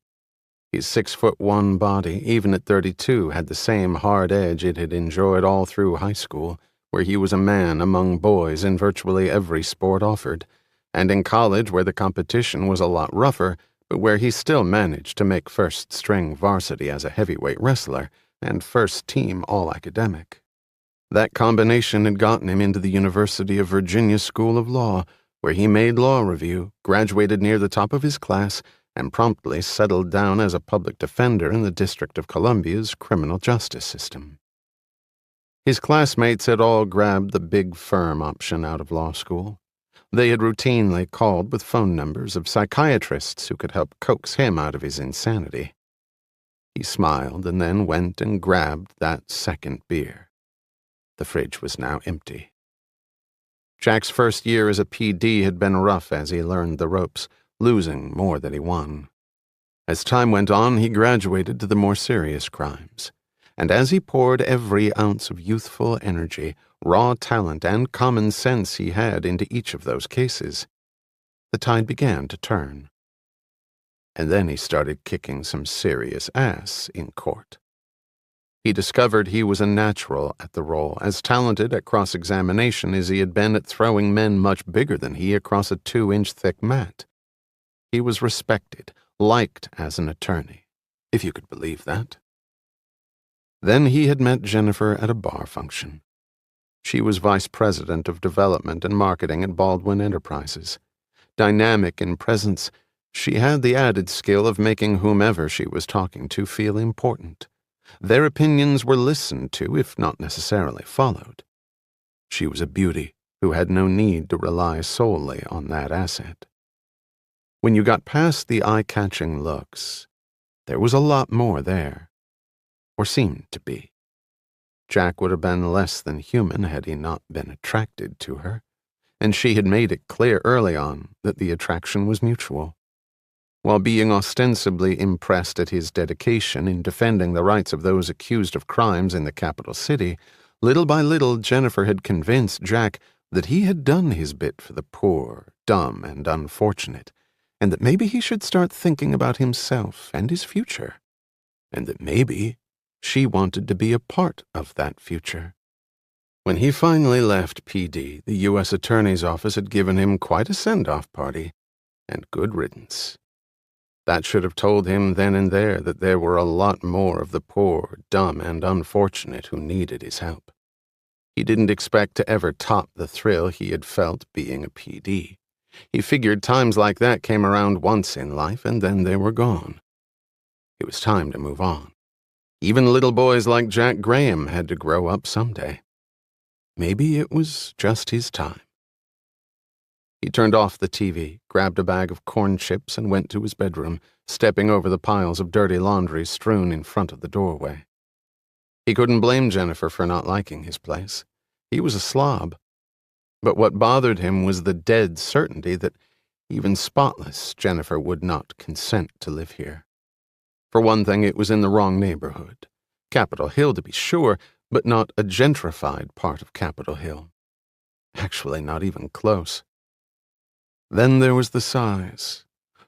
His 6'1" body, even at 32, had the same hard edge it had enjoyed all through high school, where he was a man among boys in virtually every sport offered, and in college where the competition was a lot rougher, but where he still managed to make first-string varsity as a heavyweight wrestler and first-team all-academic. That combination had gotten him into the University of Virginia School of Law, where he made law review, graduated near the top of his class, and promptly settled down as a public defender in the District of Columbia's criminal justice system. His classmates had all grabbed the big firm option out of law school. They had routinely called with phone numbers of psychiatrists who could help coax him out of his insanity. He smiled and then went and grabbed that second beer. The fridge was now empty. Jack's first year as a PD had been rough as he learned the ropes, losing more than he won. As time went on, he graduated to the more serious crimes, and as he poured every ounce of youthful energy, raw talent, and common sense he had into each of those cases, the tide began to turn. And then he started kicking some serious ass in court. He discovered he was a natural at the role, as talented at cross-examination as he had been at throwing men much bigger than he across a 2-inch thick mat. He was respected, liked as an attorney, if you could believe that. Then he had met Jennifer at a bar function. She was vice president of development and marketing at Baldwin Enterprises. Dynamic in presence, she had the added skill of making whomever she was talking to feel important. Their opinions were listened to, if not necessarily followed. She was a beauty who had no need to rely solely on that asset. When you got past the eye-catching looks, there was a lot more there, or seemed to be. Jack would have been less than human had he not been attracted to her, and she had made it clear early on that the attraction was mutual. While being ostensibly impressed at his dedication in defending the rights of those accused of crimes in the capital city, little by little Jennifer had convinced Jack that he had done his bit for the poor, dumb, and unfortunate, and that maybe he should start thinking about himself and his future, and that maybe she wanted to be a part of that future. When he finally left PD, the U.S. Attorney's Office had given him quite a send-off party, and good riddance. That should have told him then and there that there were a lot more of the poor, dumb, and unfortunate who needed his help. He didn't expect to ever top the thrill he had felt being a PD. He figured times like that came around once in life, and then they were gone. It was time to move on. Even little boys like Jack Graham had to grow up someday. Maybe it was just his time. He turned off the TV, grabbed a bag of corn chips, and went to his bedroom, stepping over the piles of dirty laundry strewn in front of the doorway. He couldn't blame Jennifer for not liking his place. He was a slob. But what bothered him was the dead certainty that, even spotless, Jennifer would not consent to live here. For one thing, it was in the wrong neighborhood. Capitol Hill, to be sure, but not a gentrified part of Capitol Hill. Actually, not even close. Then there was the size.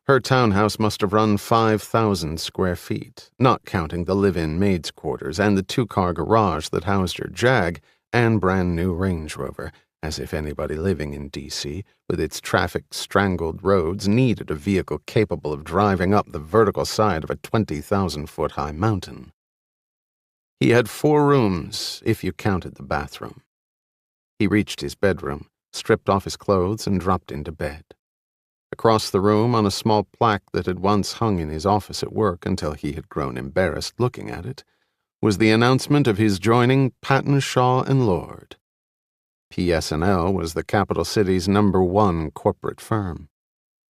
Her townhouse must have run 5,000 square feet, not counting the live-in maid's quarters and the two-car garage that housed her Jag and brand-new Range Rover, as if anybody living in D.C., with its traffic-strangled roads, needed a vehicle capable of driving up the vertical side of a 20,000-foot-high mountain. He had 4 rooms, if you counted the bathroom. He reached his bedroom, stripped off his clothes, and dropped into bed. Across the room, on a small plaque that had once hung in his office at work until he had grown embarrassed looking at it, was the announcement of his joining Patton, Shaw and Lord. PS&L was the capital city's #1 corporate firm,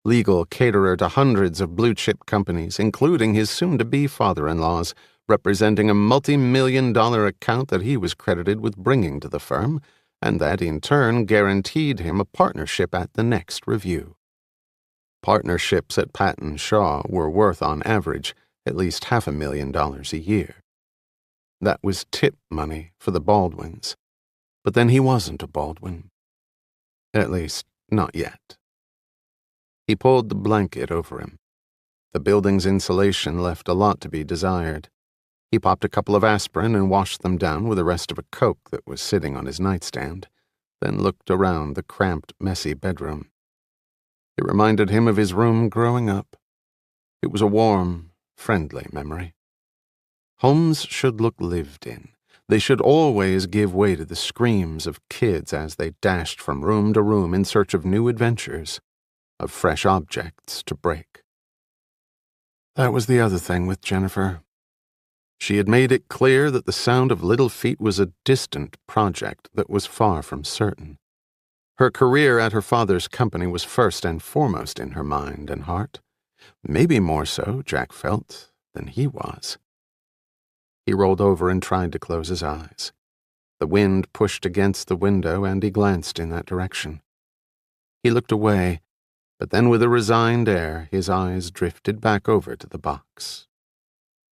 legal caterer to hundreds of blue-chip companies, including his soon-to-be father-in-law's, representing a multi-million-dollar account that he was credited with bringing to the firm, and that in turn guaranteed him a partnership at the next review. Partnerships at Patton Shaw were worth, on average, at least $500,000 a year. That was tip money for the Baldwins. But then he wasn't a Baldwin. At least, not yet. He pulled the blanket over him. The building's insulation left a lot to be desired. He popped a couple of aspirin and washed them down with the rest of a Coke that was sitting on his nightstand, then looked around the cramped, messy bedroom. It reminded him of his room growing up. It was a warm, friendly memory. Homes should look lived in. They should always give way to the screams of kids as they dashed from room to room in search of new adventures, of fresh objects to break. That was the other thing with Jennifer. She had made it clear that the sound of little feet was a distant project that was far from certain. Her career at her father's company was first and foremost in her mind and heart. Maybe more so, Jack felt, than he was. He rolled over and tried to close his eyes. The wind pushed against the window, and he glanced in that direction. He looked away, but then with a resigned air, his eyes drifted back over to the box.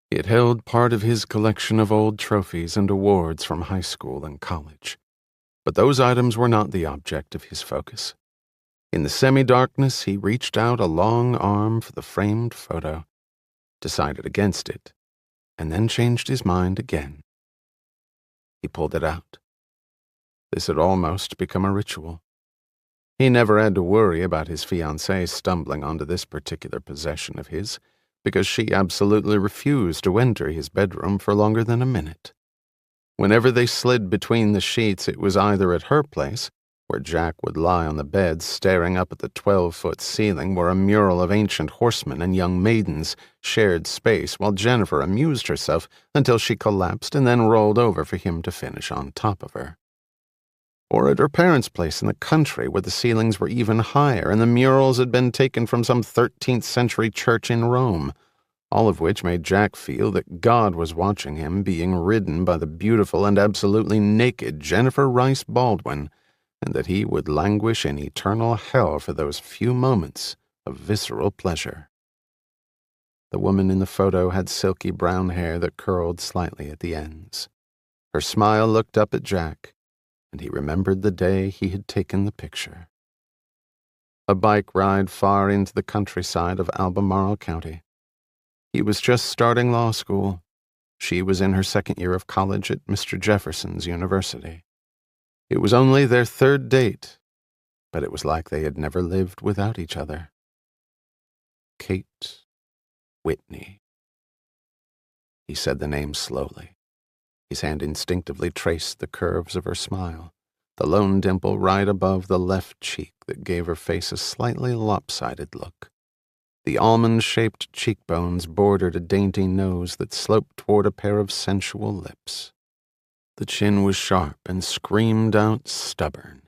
It held part of his collection of old trophies and awards from high school and college. But those items were not the object of his focus. In the semi-darkness, he reached out a long arm for the framed photo, decided against it, and then changed his mind again. He pulled it out. This had almost become a ritual. He never had to worry about his fiancée stumbling onto this particular possession of his, because she absolutely refused to enter his bedroom for longer than a minute. Whenever they slid between the sheets, it was either at her place, where Jack would lie on the bed staring up at the 12-foot ceiling where a mural of ancient horsemen and young maidens shared space while Jennifer amused herself until she collapsed and then rolled over for him to finish on top of her. Or at her parents' place in the country where the ceilings were even higher and the murals had been taken from some 13th century church in Rome, all of which made Jack feel that God was watching him being ridden by the beautiful and absolutely naked Jennifer Rice Baldwin, and that he would languish in eternal hell for those few moments of visceral pleasure. The woman in the photo had silky brown hair that curled slightly at the ends. Her smile looked up at Jack, and he remembered the day he had taken the picture. A bike ride far into the countryside of Albemarle County. He was just starting law school. She was in her second year of college at Mr. Jefferson's University. It was only their 3rd date, but it was like they had never lived without each other. Kate Whitney. He said the name slowly. His hand instinctively traced the curves of her smile, the lone dimple right above the left cheek that gave her face a slightly lopsided look. The almond-shaped cheekbones bordered a dainty nose that sloped toward a pair of sensual lips. The chin was sharp and screamed out stubborn.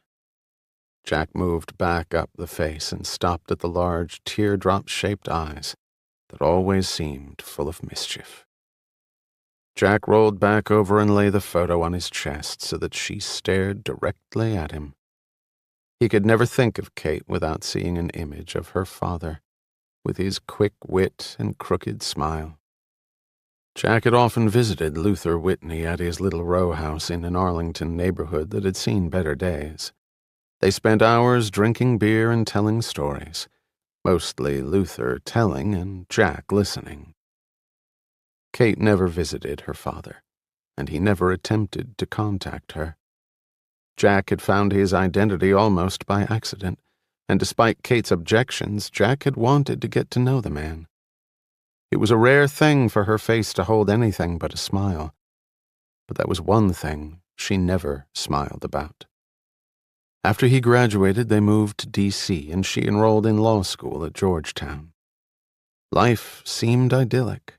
Jack moved back up the face and stopped at the large, teardrop-shaped eyes that always seemed full of mischief. Jack rolled back over and lay the photo on his chest so that she stared directly at him. He could never think of Kate without seeing an image of her father, with his quick wit and crooked smile. Jack had often visited Luther Whitney at his little row house in an Arlington neighborhood that had seen better days. They spent hours drinking beer and telling stories, mostly Luther telling and Jack listening. Kate never visited her father, and he never attempted to contact her. Jack had found his identity almost by accident, and despite Kate's objections, Jack had wanted to get to know the man. It was a rare thing for her face to hold anything but a smile, but that was one thing she never smiled about. After he graduated, they moved to D.C., and she enrolled in law school at Georgetown. Life seemed idyllic.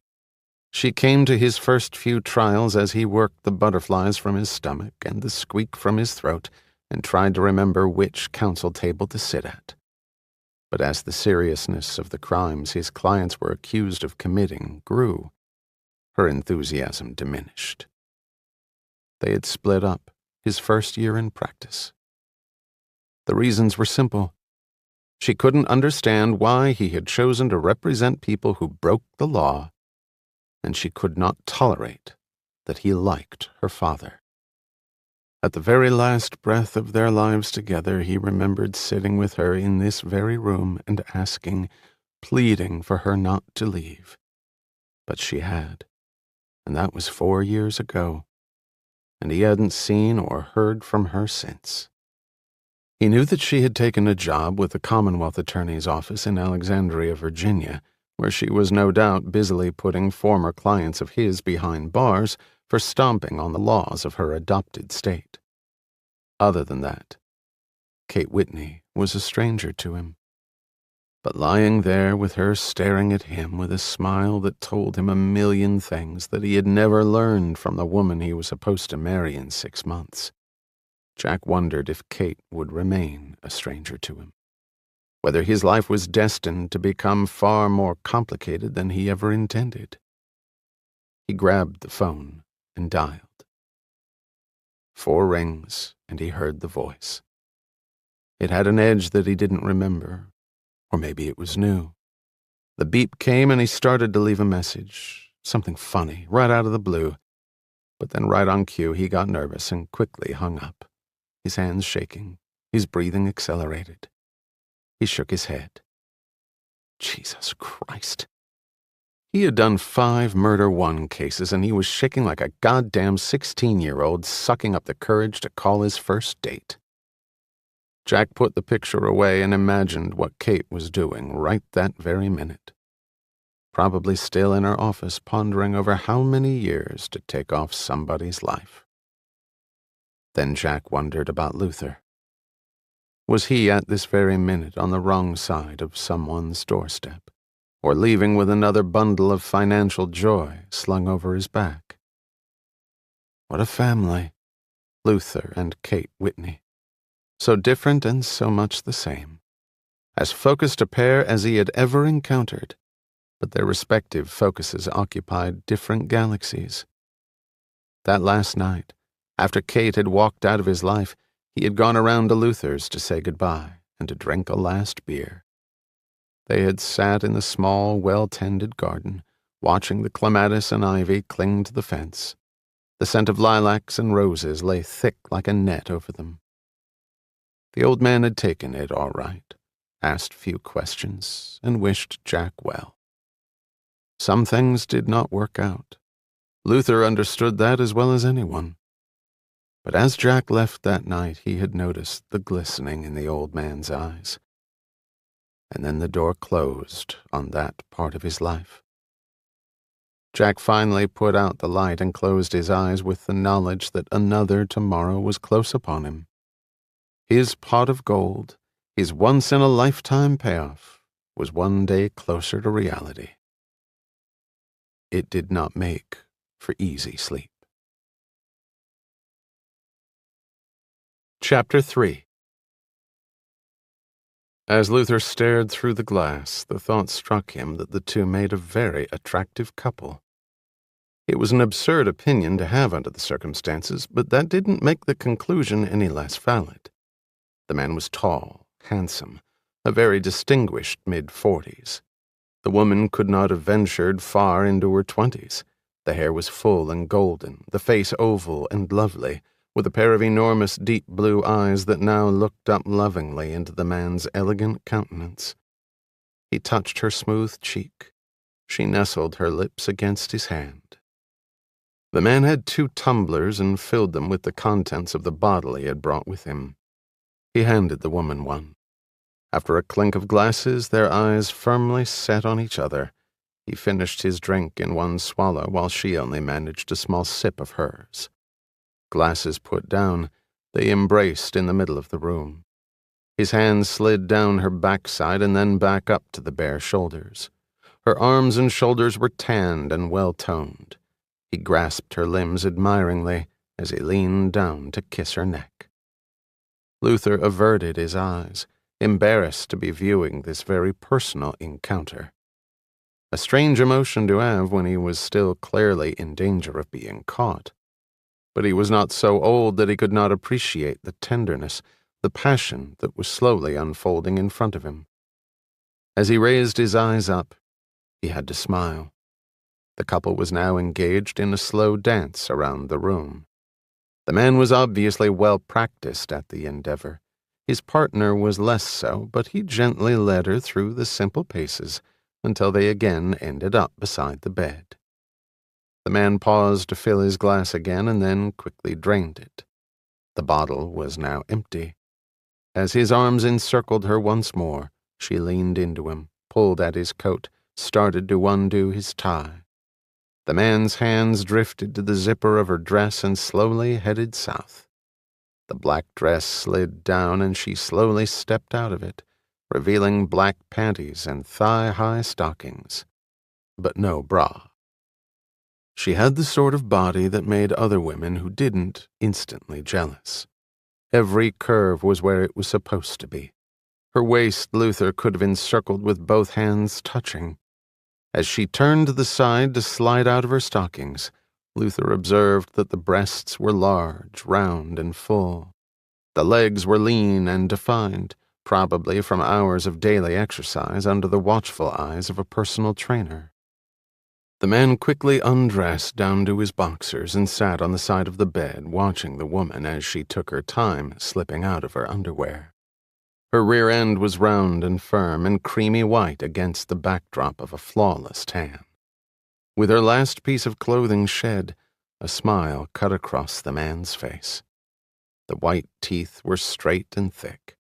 She came to his first few trials as he worked the butterflies from his stomach and the squeak from his throat and tried to remember which counsel table to sit at. But as the seriousness of the crimes his clients were accused of committing grew, her enthusiasm diminished. They had split up his first year in practice. The reasons were simple. She couldn't understand why he had chosen to represent people who broke the law, and she could not tolerate that he liked her father. At the very last breath of their lives together, he remembered sitting with her in this very room and asking, pleading for her not to leave. But she had, and that was 4 years ago, and he hadn't seen or heard from her since. He knew that she had taken a job with the Commonwealth Attorney's office in Alexandria, Virginia, where she was no doubt busily putting former clients of his behind bars for stomping on the laws of her adopted state. Other than that, Kate Whitney was a stranger to him. But lying there with her staring at him with a smile that told him a million things that he had never learned from the woman he was supposed to marry in 6 months, Jack wondered if Kate would remain a stranger to him, whether his life was destined to become far more complicated than he ever intended. He grabbed the phone and dialed. 4 rings, and he heard the voice. It had an edge that he didn't remember, or maybe it was new. The beep came and he started to leave a message, something funny, right out of the blue. But then right on cue, he got nervous and quickly hung up, his hands shaking, his breathing accelerated. He shook his head. Jesus Christ. He had done 5 Murder One cases, and he was shaking like a goddamn 16-year-old sucking up the courage to call his first date. Jack put the picture away and imagined what Kate was doing right that very minute. Probably still in her office pondering over how many years to take off somebody's life. Then Jack wondered about Luther. Was he at this very minute on the wrong side of someone's doorstep, or leaving with another bundle of financial joy slung over his back? What a family, Luther and Kate Whitney. So different and so much the same. As focused a pair as he had ever encountered, but their respective focuses occupied different galaxies. That last night, after Kate had walked out of his life, he had gone around to Luther's to say goodbye and to drink a last beer. They had sat in the small, well-tended garden, watching the clematis and ivy cling to the fence. The scent of lilacs and roses lay thick like a net over them. The old man had taken it all right, asked few questions, and wished Jack well. Some things did not work out. Luther understood that as well as anyone. But as Jack left that night, he had noticed the glistening in the old man's eyes. And then the door closed on that part of his life. Jack finally put out the light and closed his eyes with the knowledge that another tomorrow was close upon him. His pot of gold, his once-in-a-lifetime payoff, was one day closer to reality. It did not make for easy sleep. Chapter 3. As Luther stared through the glass, the thought struck him that the two made a very attractive couple. It was an absurd opinion to have under the circumstances, but that didn't make the conclusion any less valid. The man was tall, handsome, a very distinguished mid-40s. The woman could not have ventured far into her 20s. The hair was full and golden, the face oval and lovely, with a pair of enormous deep blue eyes that now looked up lovingly into the man's elegant countenance. He touched her smooth cheek. She nestled her lips against his hand. The man had 2 tumblers and filled them with the contents of the bottle he had brought with him. He handed the woman one. After a clink of glasses, their eyes firmly set on each other. He finished his drink in one swallow while she only managed a small sip of hers. Glasses put down, they embraced in the middle of the room. His hand slid down her backside and then back up to the bare shoulders. Her arms and shoulders were tanned and well-toned. He grasped her limbs admiringly as he leaned down to kiss her neck. Luther averted his eyes, embarrassed to be viewing this very personal encounter. A strange emotion to have when he was still clearly in danger of being caught. But he was not so old that he could not appreciate the tenderness, the passion that was slowly unfolding in front of him. As he raised his eyes up, he had to smile. The couple was now engaged in a slow dance around the room. The man was obviously well practiced at the endeavor. His partner was less so, but he gently led her through the simple paces until they again ended up beside the bed. The man paused to fill his glass again and then quickly drained it. The bottle was now empty. As his arms encircled her once more, she leaned into him, pulled at his coat, started to undo his tie. The man's hands drifted to the zipper of her dress and slowly headed south. The black dress slid down and she slowly stepped out of it, revealing black panties and thigh-high stockings, but no bra. She had the sort of body that made other women who didn't instantly jealous. Every curve was where it was supposed to be. Her waist Luther could have encircled with both hands touching. As she turned to the side to slide out of her stockings, Luther observed that the breasts were large, round, and full. The legs were lean and defined, probably from hours of daily exercise under the watchful eyes of a personal trainer. The man quickly undressed down to his boxers and sat on the side of the bed watching the woman as she took her time slipping out of her underwear. Her rear end was round and firm and creamy white against the backdrop of a flawless tan. With her last piece of clothing shed, a smile cut across the man's face. The white teeth were straight and thick.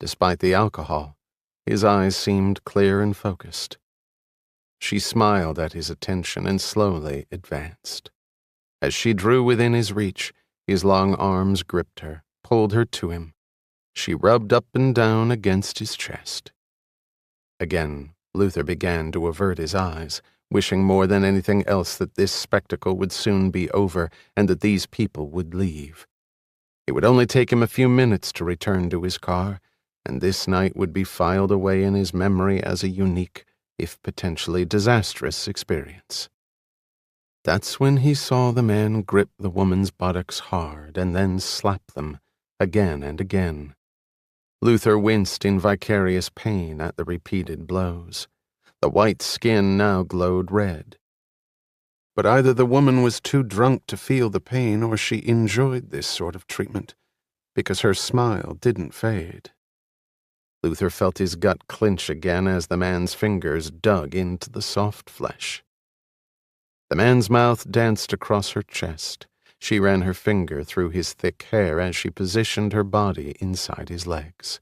Despite the alcohol, his eyes seemed clear and focused. She smiled at his attention and slowly advanced. As she drew within his reach, his long arms gripped her, pulled her to him. She rubbed up and down against his chest. Again, Luther began to avert his eyes, wishing more than anything else that this spectacle would soon be over and that these people would leave. It would only take him a few minutes to return to his car, and this night would be filed away in his memory as a unique, if potentially disastrous, experience. That's when he saw the man grip the woman's buttocks hard and then slap them, again and again. Luther winced in vicarious pain at the repeated blows. The white skin now glowed red. But either the woman was too drunk to feel the pain or she enjoyed this sort of treatment, because her smile didn't fade. Luther felt his gut clench again as the man's fingers dug into the soft flesh. The man's mouth danced across her chest. She ran her finger through his thick hair as she positioned her body inside his legs.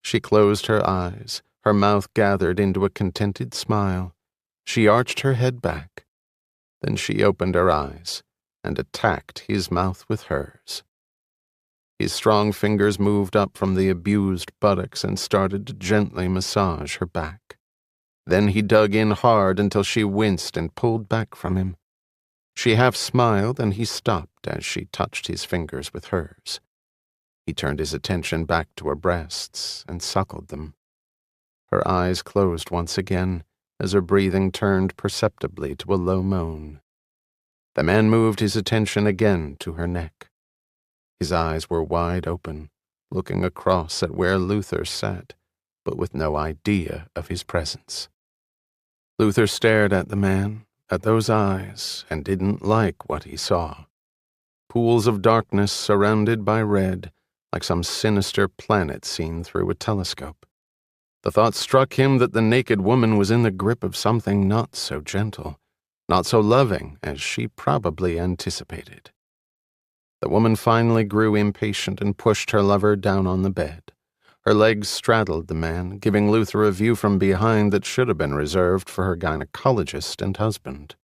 She closed her eyes, her mouth gathered into a contented smile. She arched her head back. Then she opened her eyes and attacked his mouth with hers. His strong fingers moved up from the abused buttocks and started to gently massage her back. Then he dug in hard until she winced and pulled back from him. She half smiled, and he stopped as she touched his fingers with hers. He turned his attention back to her breasts and suckled them. Her eyes closed once again as her breathing turned perceptibly to a low moan. The man moved his attention again to her neck. His eyes were wide open, looking across at where Luther sat, but with no idea of his presence. Luther stared at the man, at those eyes, and didn't like what he saw. Pools of darkness surrounded by red, like some sinister planet seen through a telescope. The thought struck him that the naked woman was in the grip of something not so gentle, not so loving as she probably anticipated. The woman finally grew impatient and pushed her lover down on the bed. Her legs straddled the man, giving Luther a view from behind that should have been reserved for her gynecologist and husband.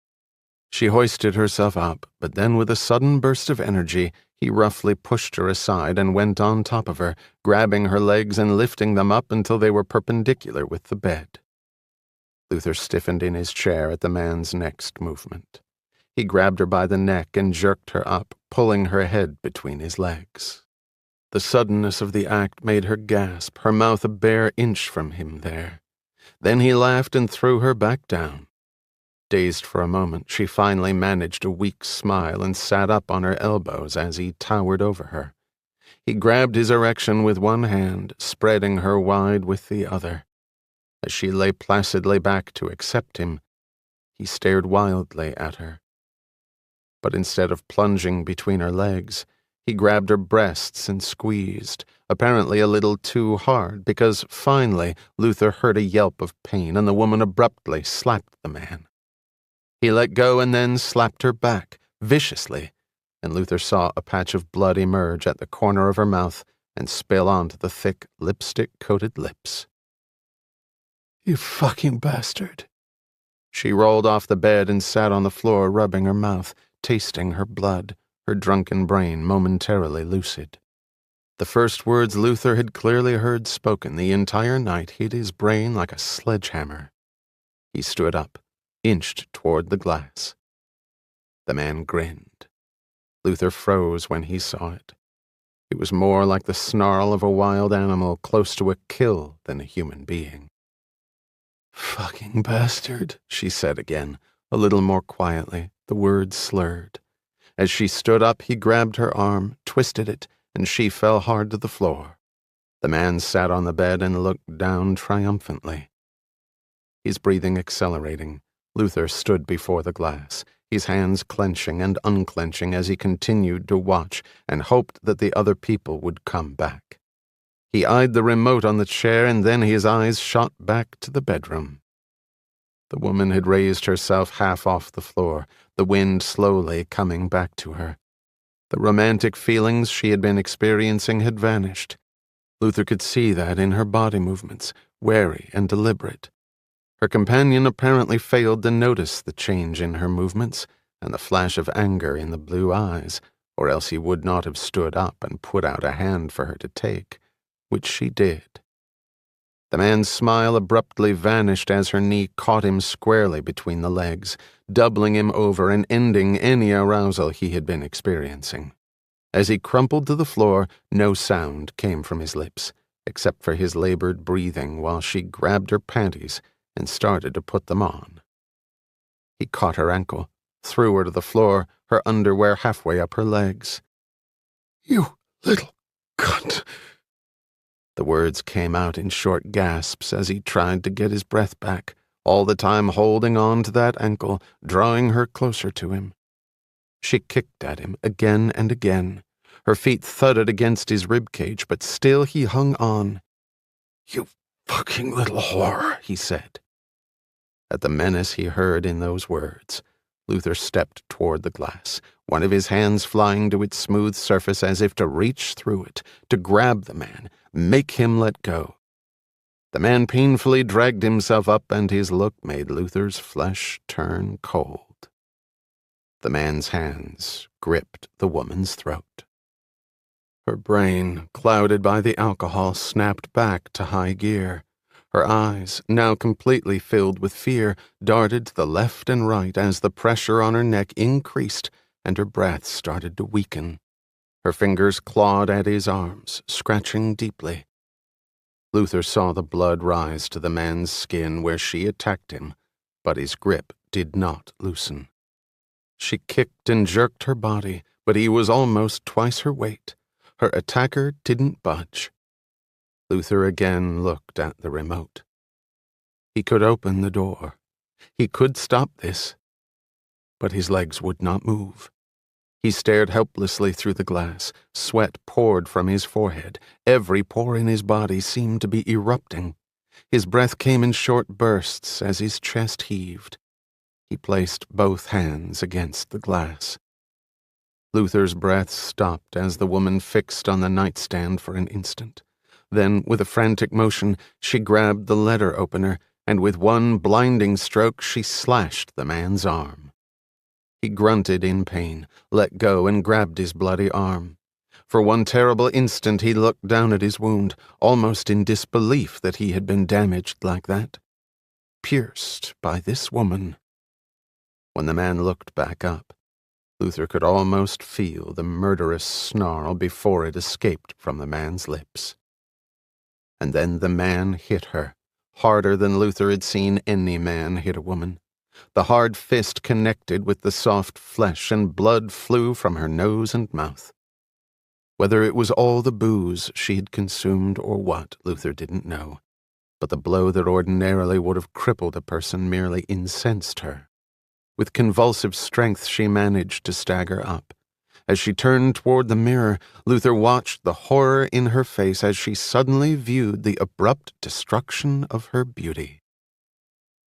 She hoisted herself up, but then with a sudden burst of energy, he roughly pushed her aside and went on top of her, grabbing her legs and lifting them up until they were perpendicular with the bed. Luther stiffened in his chair at the man's next movement. He grabbed her by the neck and jerked her up, pulling her head between his legs. The suddenness of the act made her gasp, her mouth a bare inch from him there. Then he laughed and threw her back down. Dazed for a moment, she finally managed a weak smile and sat up on her elbows as he towered over her. He grabbed his erection with one hand, spreading her wide with the other. As she lay placidly back to accept him, he stared wildly at her. But instead of plunging between her legs, he grabbed her breasts and squeezed, apparently a little too hard, because finally Luther heard a yelp of pain and the woman abruptly slapped the man. He let go and then slapped her back, viciously, and Luther saw a patch of blood emerge at the corner of her mouth and spill onto the thick, lipstick-coated lips. "You fucking bastard." She rolled off the bed and sat on the floor, rubbing her mouth, tasting her blood, her drunken brain momentarily lucid. The first words Luther had clearly heard spoken the entire night hit his brain like a sledgehammer. He stood up, inched toward the glass. The man grinned. Luther froze when he saw it. It was more like the snarl of a wild animal close to a kill than a human being. "Fucking bastard," she said again, a little more quietly, the words slurred. As she stood up, he grabbed her arm, twisted it, and she fell hard to the floor. The man sat on the bed and looked down triumphantly. His breathing accelerating, Luther stood before the glass, his hands clenching and unclenching as he continued to watch and hoped that the other people would come back. He eyed the remote on the chair, and then his eyes shot back to the bedroom. The woman had raised herself half off the floor, the wind slowly coming back to her. The romantic feelings she had been experiencing had vanished. Luther could see that in her body movements, wary and deliberate. Her companion apparently failed to notice the change in her movements and the flash of anger in the blue eyes, or else he would not have stood up and put out a hand for her to take, which she did. The man's smile abruptly vanished as her knee caught him squarely between the legs, doubling him over and ending any arousal he had been experiencing. As he crumpled to the floor, no sound came from his lips, except for his labored breathing while she grabbed her panties and started to put them on. He caught her ankle, threw her to the floor, her underwear halfway up her legs. "You little cunt." The words came out in short gasps as he tried to get his breath back, all the time holding on to that ankle, drawing her closer to him. She kicked at him again and again. Her feet thudded against his ribcage, but still he hung on. "You fucking little whore," he said. At the menace he heard in those words, Luther stepped toward the glass, one of his hands flying to its smooth surface as if to reach through it, to grab the man, make him let go. The man painfully dragged himself up, and his look made Luther's flesh turn cold. The man's hands gripped the woman's throat. Her brain, clouded by the alcohol, snapped back to high gear. Her eyes, now completely filled with fear, darted to the left and right as the pressure on her neck increased and her breath started to weaken. Her fingers clawed at his arms, scratching deeply. Luther saw the blood rise to the man's skin where she attacked him, but his grip did not loosen. She kicked and jerked her body, but he was almost twice her weight. Her attacker didn't budge. Luther again looked at the remote. He could open the door. He could stop this. But his legs would not move. He stared helplessly through the glass. Sweat poured from his forehead. Every pore in his body seemed to be erupting. His breath came in short bursts as his chest heaved. He placed both hands against the glass. Luther's breath stopped as the woman fixed on the nightstand for an instant. Then, with a frantic motion, she grabbed the letter opener, and with one blinding stroke she slashed the man's arm. He grunted in pain, let go, and grabbed his bloody arm. For one terrible instant he looked down at his wound, almost in disbelief that he had been damaged like that. Pierced by this woman. When the man looked back up, Luther could almost feel the murderous snarl before it escaped from the man's lips. And then the man hit her, harder than Luther had seen any man hit a woman. The hard fist connected with the soft flesh, and blood flew from her nose and mouth. Whether it was all the booze she had consumed or what, Luther didn't know, but the blow that ordinarily would have crippled a person merely incensed her. With convulsive strength she managed to stagger up. As she turned toward the mirror, Luther watched the horror in her face as she suddenly viewed the abrupt destruction of her beauty.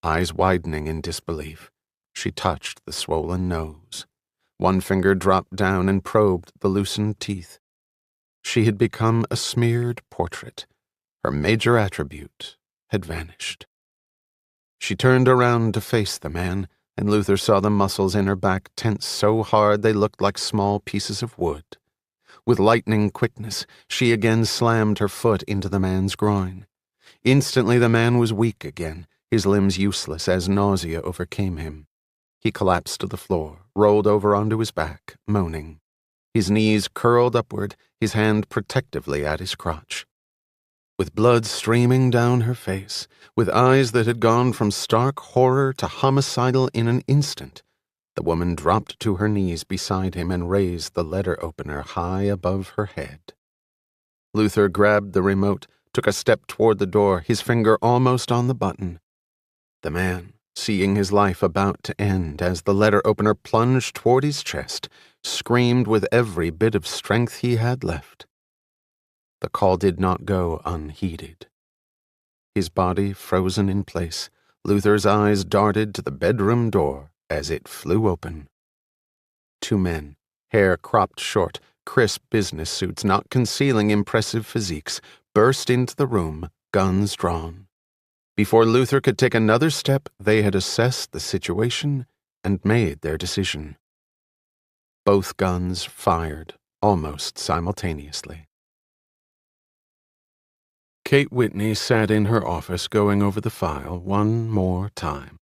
Eyes widening in disbelief, she touched the swollen nose. One finger dropped down and probed the loosened teeth. She had become a smeared portrait. Her major attribute had vanished. She turned around to face the man, and Luther saw the muscles in her back tense so hard they looked like small pieces of wood. With lightning quickness, she again slammed her foot into the man's groin. Instantly the man was weak again, his limbs useless as nausea overcame him. He collapsed to the floor, rolled over onto his back, moaning. His knees curled upward, his hand protectively at his crotch. With blood streaming down her face, with eyes that had gone from stark horror to homicidal in an instant, the woman dropped to her knees beside him and raised the letter opener high above her head. Luther grabbed the remote, took a step toward the door, his finger almost on the button. The man, seeing his life about to end as the letter opener plunged toward his chest, screamed with every bit of strength he had left. The call did not go unheeded. His body frozen in place, Luther's eyes darted to the bedroom door as it flew open. Two men, hair cropped short, crisp business suits not concealing impressive physiques, burst into the room, guns drawn. Before Luther could take another step, they had assessed the situation and made their decision. Both guns fired almost simultaneously. Kate Whitney sat in her office going over the file one more time.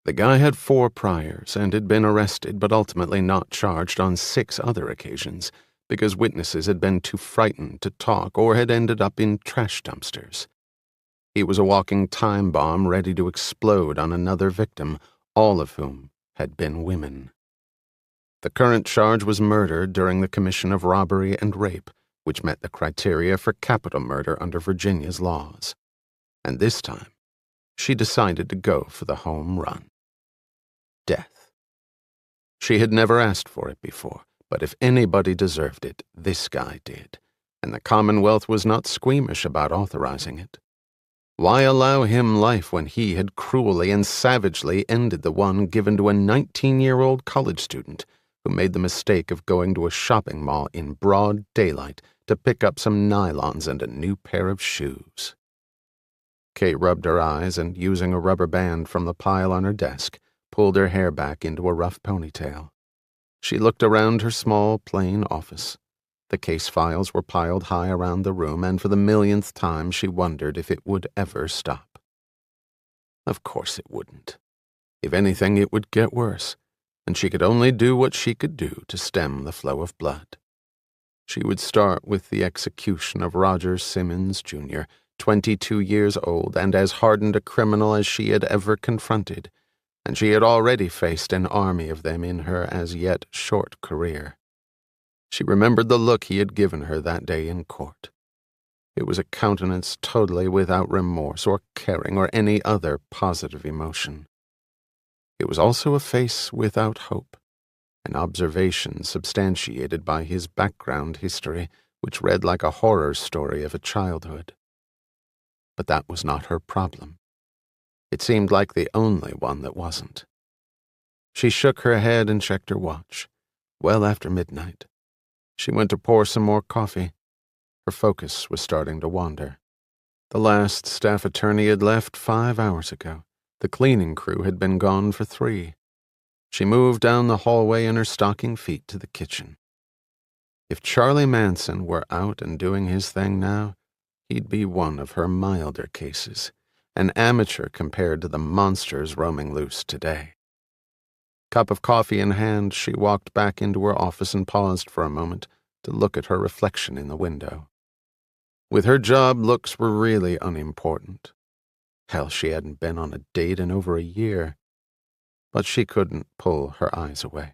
The guy had 4 priors and had been arrested but ultimately not charged on 6 other occasions because witnesses had been too frightened to talk or had ended up in trash dumpsters. He was a walking time bomb ready to explode on another victim, all of whom had been women. The current charge was murder during the commission of robbery and rape, which met the criteria for capital murder under Virginia's laws. And this time, she decided to go for the home run. Death. She had never asked for it before, but if anybody deserved it, this guy did, and the Commonwealth was not squeamish about authorizing it. Why allow him life when he had cruelly and savagely ended the one given to a 19-year-old college student who made the mistake of going to a shopping mall in broad daylight to pick up some nylons and a new pair of shoes? Kate rubbed her eyes and, using a rubber band from the pile on her desk, pulled her hair back into a rough ponytail. She looked around her small, plain office. The case files were piled high around the room, and for the millionth time she wondered if it would ever stop. Of course it wouldn't. If anything, it would get worse, and she could only do what she could do to stem the flow of blood. She would start with the execution of Roger Simmons, Jr., 22 years old and as hardened a criminal as she had ever confronted, and she had already faced an army of them in her as yet short career. She remembered the look he had given her that day in court. It was a countenance totally without remorse or caring or any other positive emotion. It was also a face without hope, an observation substantiated by his background history, which read like a horror story of a childhood. But that was not her problem. It seemed like the only one that wasn't. She shook her head and checked her watch. Well after midnight. She went to pour some more coffee. Her focus was starting to wander. The last staff attorney had left 5 hours ago. The cleaning crew had been gone for 3. She moved down the hallway in her stocking feet to the kitchen. If Charlie Manson were out and doing his thing now, he'd be one of her milder cases, an amateur compared to the monsters roaming loose today. Cup of coffee in hand, she walked back into her office and paused for a moment to look at her reflection in the window. With her job, looks were really unimportant. Hell, she hadn't been on a date in over a year. But she couldn't pull her eyes away.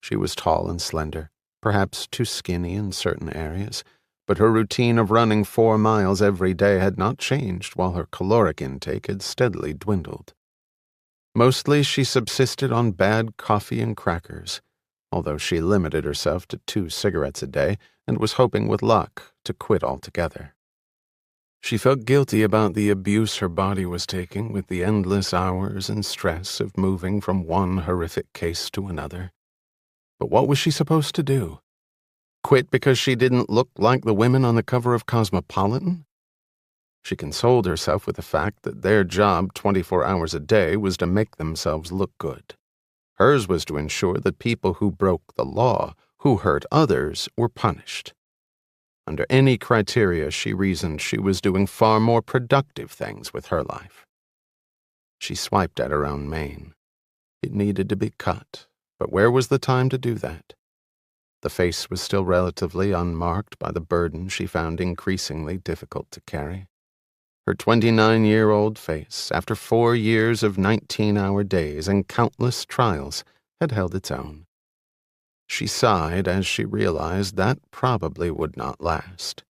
She was tall and slender, perhaps too skinny in certain areas, but her routine of running 4 miles every day had not changed while her caloric intake had steadily dwindled. Mostly she subsisted on bad coffee and crackers, although she limited herself to 2 cigarettes a day and was hoping with luck to quit altogether. She felt guilty about the abuse her body was taking with the endless hours and stress of moving from one horrific case to another. But what was she supposed to do? Quit because she didn't look like the women on the cover of Cosmopolitan? She consoled herself with the fact that their job 24 hours a day was to make themselves look good. Hers was to ensure that people who broke the law, who hurt others, were punished. Under any criteria, she reasoned she was doing far more productive things with her life. She swiped at her own mane. It needed to be cut, but where was the time to do that? The face was still relatively unmarked by the burden she found increasingly difficult to carry. Her 29-year-old face, after 4 years of 19-hour days and countless trials, had held its own. She sighed as she realized that probably would not last.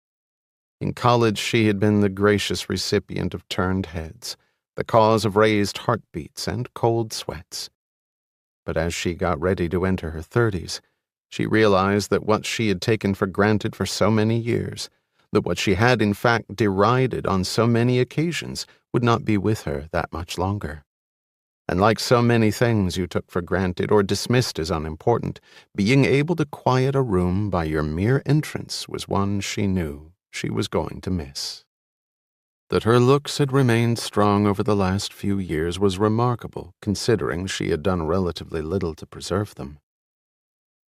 In college, she had been the gracious recipient of turned heads, the cause of raised heartbeats and cold sweats. But as she got ready to enter her 30s, she realized that what she had taken for granted for so many years, that what she had in fact derided on so many occasions, would not be with her that much longer. And like so many things you took for granted or dismissed as unimportant, being able to quiet a room by your mere entrance was one she knew she was going to miss. That her looks had remained strong over the last few years was remarkable, considering she had done relatively little to preserve them.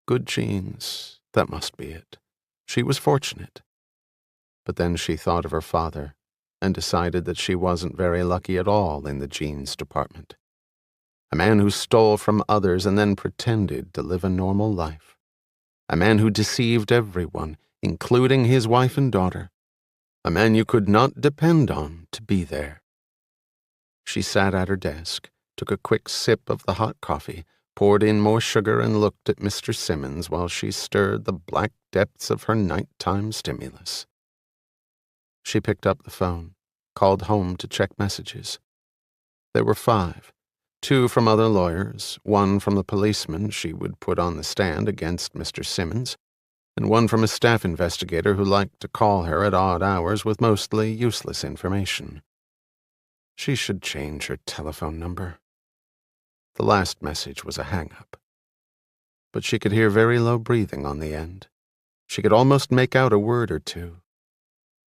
Good genes, that must be it. She was fortunate. But then she thought of her father, and decided that she wasn't very lucky at all in the genes department. A man who stole from others and then pretended to live a normal life. A man who deceived everyone, including his wife and daughter. A man you could not depend on to be there. She sat at her desk, took a quick sip of the hot coffee, poured in more sugar and looked at Mr. Simmons while she stirred the black depths of her nighttime stimulus. She picked up the phone, called home to check messages. There were 5. 2 from other lawyers, 1 from the policeman she would put on the stand against Mr. Simmons, and 1 from a staff investigator who liked to call her at odd hours with mostly useless information. She should change her telephone number. The last message was a hang-up. But she could hear very low breathing on the end. She could almost make out a word or two.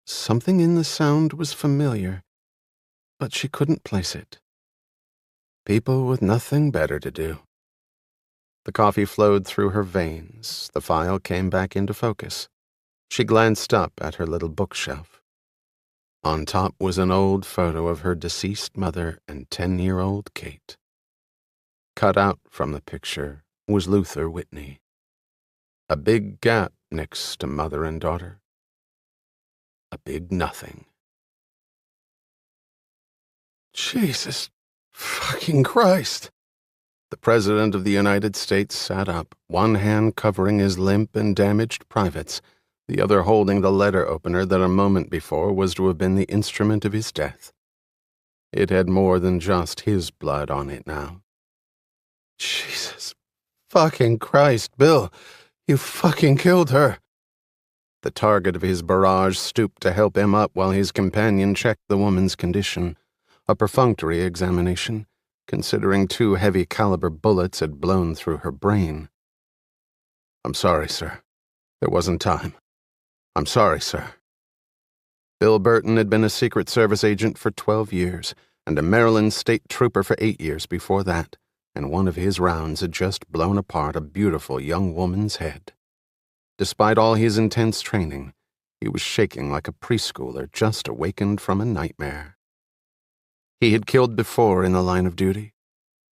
Something in the sound was familiar, but she couldn't place it. People with nothing better to do. The coffee flowed through her veins. The file came back into focus. She glanced up at her little bookshelf. On top was an old photo of her deceased mother and 10-year-old Kate. Cut out from the picture was Luther Whitney. A big gap next to mother and daughter. A big nothing. Jesus Fucking Christ! The President of the United States sat up, one hand covering his limp and damaged privates, the other holding the letter opener that a moment before was to have been the instrument of his death. It had more than just his blood on it now. Jesus fucking Christ, Bill, you fucking killed her. The target of his barrage stooped to help him up while his companion checked the woman's condition, a perfunctory examination, considering 2 heavy-caliber bullets had blown through her brain. I'm sorry, sir. There wasn't time. I'm sorry, sir. Bill Burton had been a Secret Service agent for 12 years, and a Maryland state trooper for 8 years before that, and one of his rounds had just blown apart a beautiful young woman's head. Despite all his intense training, he was shaking like a preschooler just awakened from a nightmare. He had killed before in the line of duty,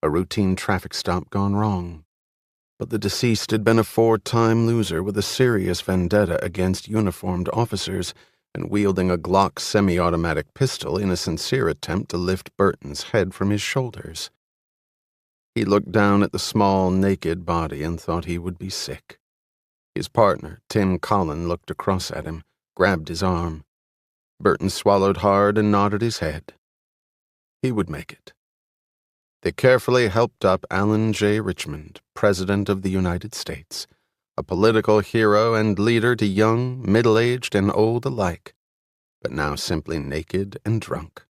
a routine traffic stop gone wrong. But the deceased had been a 4-time loser with a serious vendetta against uniformed officers and wielding a Glock semi-automatic pistol in a sincere attempt to lift Burton's head from his shoulders. He looked down at the small, naked body and thought he would be sick. His partner, Tim Collin, looked across at him, grabbed his arm. Burton swallowed hard and nodded his head. He would make it. They carefully helped up Alan J. Richmond, President of the United States, a political hero and leader to young, middle-aged, and old alike, but now simply naked and drunk.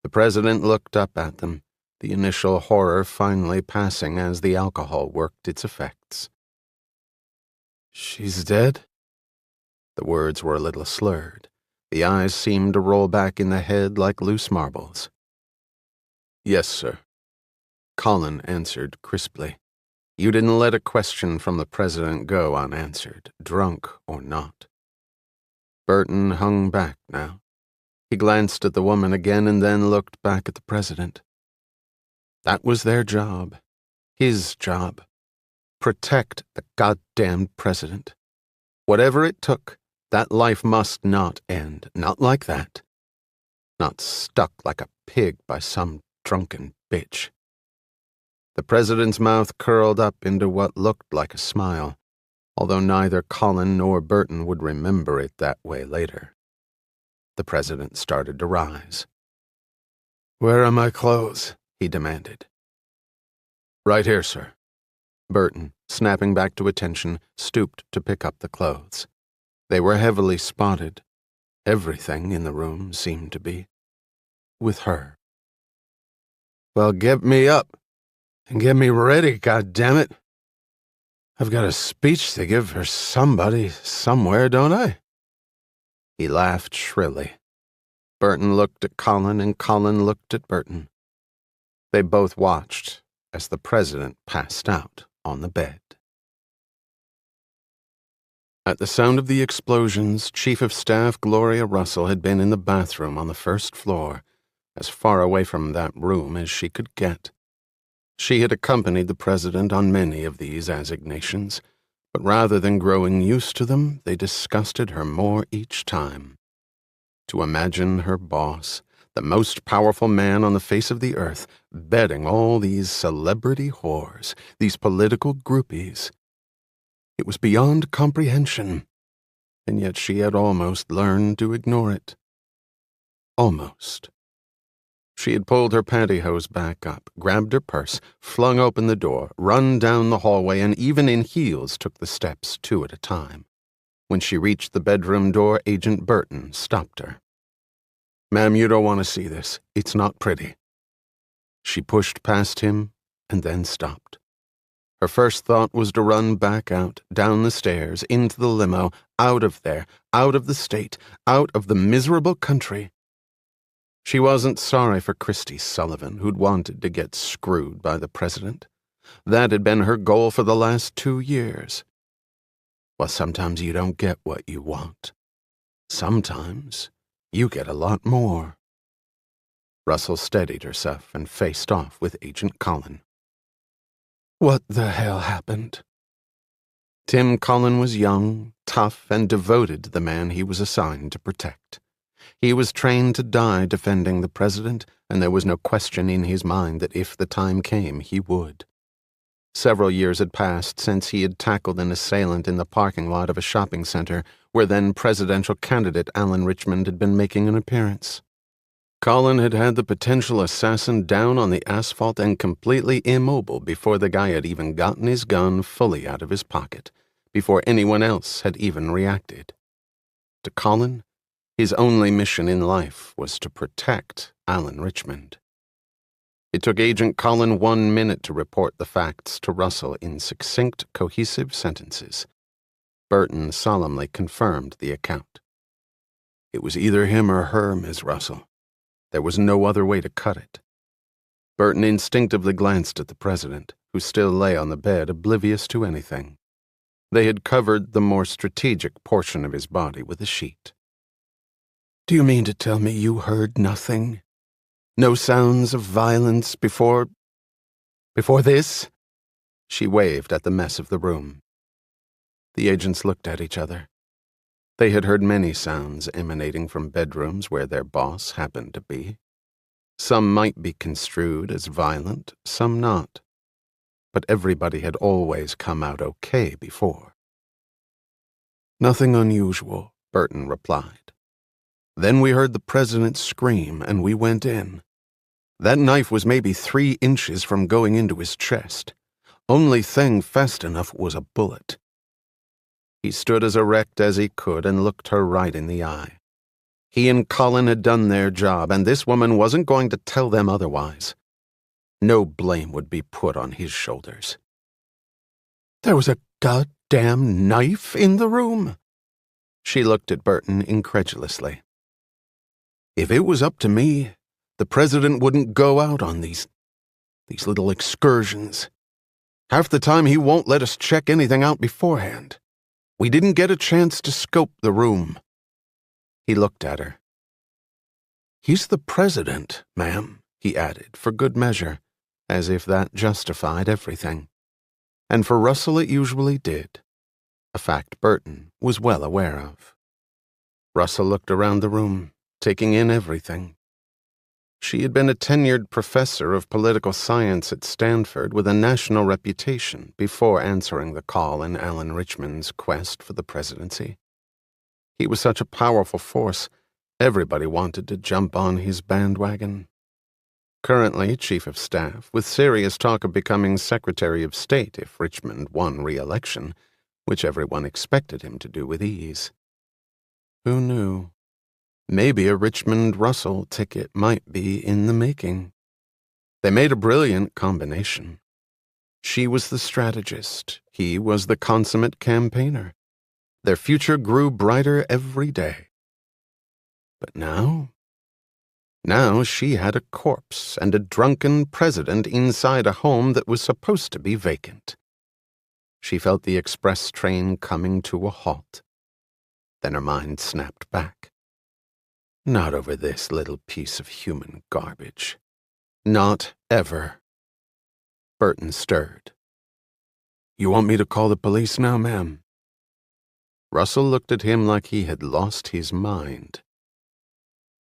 The President looked up at them, the initial horror finally passing as the alcohol worked its effects. She's dead? The words were a little slurred. The eyes seemed to roll back in the head like loose marbles. Yes, sir. Collin answered crisply. You didn't let a question from the President go unanswered, drunk or not. Burton hung back now. He glanced at the woman again and then looked back at the President. That was their job. His job. Protect the goddamned President. Whatever it took, that life must not end. Not like that. Not stuck like a pig by some drunken bitch. The President's mouth curled up into what looked like a smile, although neither Collin nor Burton would remember it that way later. The President started to rise. Where are my clothes? He demanded. Right here, sir. Burton, snapping back to attention, stooped to pick up the clothes. They were heavily spotted. Everything in the room seemed to be. With her. Well, get me up. And get me ready, goddammit. I've got a speech to give for somebody somewhere, don't I? He laughed shrilly. Burton looked at Collin and Collin looked at Burton. They both watched as the President passed out on the bed. At the sound of the explosions, Chief of Staff Gloria Russell had been in the bathroom on the first floor, as far away from that room as she could get. She had accompanied the President on many of these assignations, but rather than growing used to them, they disgusted her more each time. To imagine her boss, the most powerful man on the face of the earth, bedding all these celebrity whores, these political groupies. It was beyond comprehension, and yet she had almost learned to ignore it. Almost. She had pulled her pantyhose back up, grabbed her purse, flung open the door, run down the hallway, and even in heels took the steps 2 at a time. When she reached the bedroom door, Agent Burton stopped her. Ma'am, you don't want to see this. It's not pretty. She pushed past him and then stopped. Her first thought was to run back out, down the stairs, into the limo, out of there, out of the state, out of the miserable country. She wasn't sorry for Christy Sullivan, who'd wanted to get screwed by the President. That had been her goal for the last 2 years. Well, sometimes you don't get what you want. Sometimes you get a lot more. Russell steadied herself and faced off with Agent Collin. What the hell happened? Tim Collin was young, tough, and devoted to the man he was assigned to protect. He was trained to die defending the president, and there was no question in his mind that if the time came, he would. Several years had passed since he had tackled an assailant in the parking lot of a shopping center where then presidential candidate Alan Richmond had been making an appearance. Colin had had the potential assassin down on the asphalt and completely immobile before the guy had even gotten his gun fully out of his pocket, before anyone else had even reacted. To Colin, his only mission in life was to protect Alan Richmond. It took Agent Colin 1 minute to report the facts to Russell in succinct, cohesive sentences. Burton solemnly confirmed the account. It was either him or her, Ms. Russell. There was no other way to cut it. Burton instinctively glanced at the president, who still lay on the bed, oblivious to anything. They had covered the more strategic portion of his body with a sheet. "Do you mean to tell me you heard nothing? No sounds of violence before this?" She waved at the mess of the room. The agents looked at each other. They had heard many sounds emanating from bedrooms where their boss happened to be. Some might be construed as violent, some not. But everybody had always come out okay before. "Nothing unusual," Burton replied. "Then we heard the president scream, and we went in. That knife was maybe 3 inches from going into his chest. Only thing fast enough was a bullet." He stood as erect as he could and looked her right in the eye. He and Colin had done their job, and this woman wasn't going to tell them otherwise. No blame would be put on his shoulders. "There was a goddamn knife in the room?" She looked at Burton incredulously. "If it was up to me, the president wouldn't go out on these little excursions. Half the time he won't let us check anything out beforehand. We didn't get a chance to scope the room." He looked at her. "He's the president, ma'am," he added, for good measure, as if that justified everything. And for Russell it usually did, a fact Burton was well aware of. Russell looked around the room, taking in everything. She had been a tenured professor of political science at Stanford with a national reputation before answering the call in Alan Richmond's quest for the presidency. He was such a powerful force, everybody wanted to jump on his bandwagon. Currently Chief of Staff, with serious talk of becoming Secretary of State if Richmond won re-election, which everyone expected him to do with ease. Who knew? Maybe a Richmond-Russell ticket might be in the making. They made a brilliant combination. She was the strategist, he was the consummate campaigner. Their future grew brighter every day. But now she had a corpse and a drunken president inside a home that was supposed to be vacant. She felt the express train coming to a halt. Then her mind snapped back. Not over this little piece of human garbage. Not ever. Burton stirred. "You want me to call the police now, ma'am?" Russell looked at him like he had lost his mind.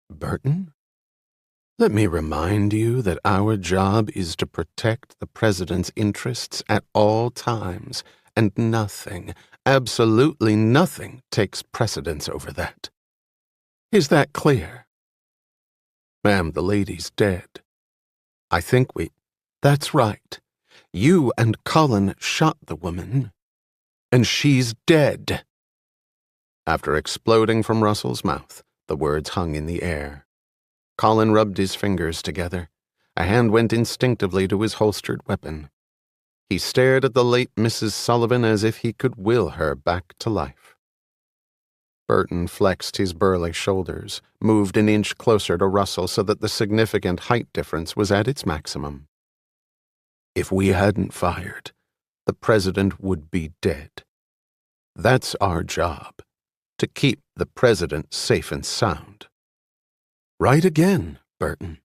"Burton? Let me remind you that our job is to protect the president's interests at all times, and nothing, absolutely nothing, takes precedence over that. Is that clear?" "Ma'am, the lady's dead." "I think That's right. You and Colin shot the woman, and she's dead." After exploding from Russell's mouth, the words hung in the air. Colin rubbed his fingers together. A hand went instinctively to his holstered weapon. He stared at the late Mrs. Sullivan as if he could will her back to life. Burton flexed his burly shoulders, moved an inch closer to Russell so that the significant height difference was at its maximum. "If we hadn't fired, the president would be dead. That's our job, to keep the president safe and sound." "Right again, Burton.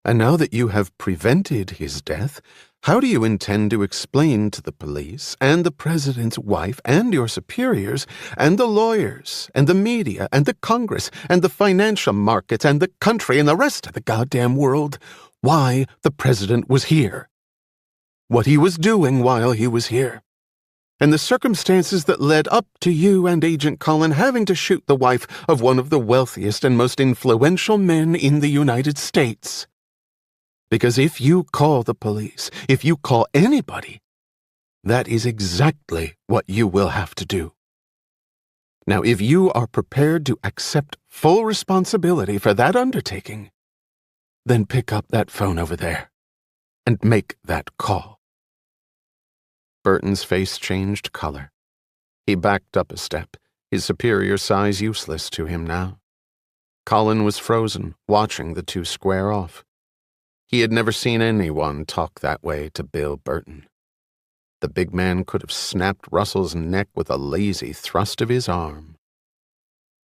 And now that you have prevented his death, How do you intend to explain to the police and the president's wife and your superiors and the lawyers and the media and the Congress and the financial markets and the country and the rest of the goddamn world why the president was here? What he was doing while he was here? And the circumstances that led up to you and Agent Cullen having to shoot the wife of one of the wealthiest and most influential men in the United States? Because if you call the police, if you call anybody, that is exactly what you will have to do. Now, if you are prepared to accept full responsibility for that undertaking, then pick up that phone over there and make that call. Burton's face changed color. He backed up a step, his superior size useless to him now. Cullen was frozen, watching the two square off. He had never seen anyone talk that way to Bill Burton. The big man could have snapped Russell's neck with a lazy thrust of his arm.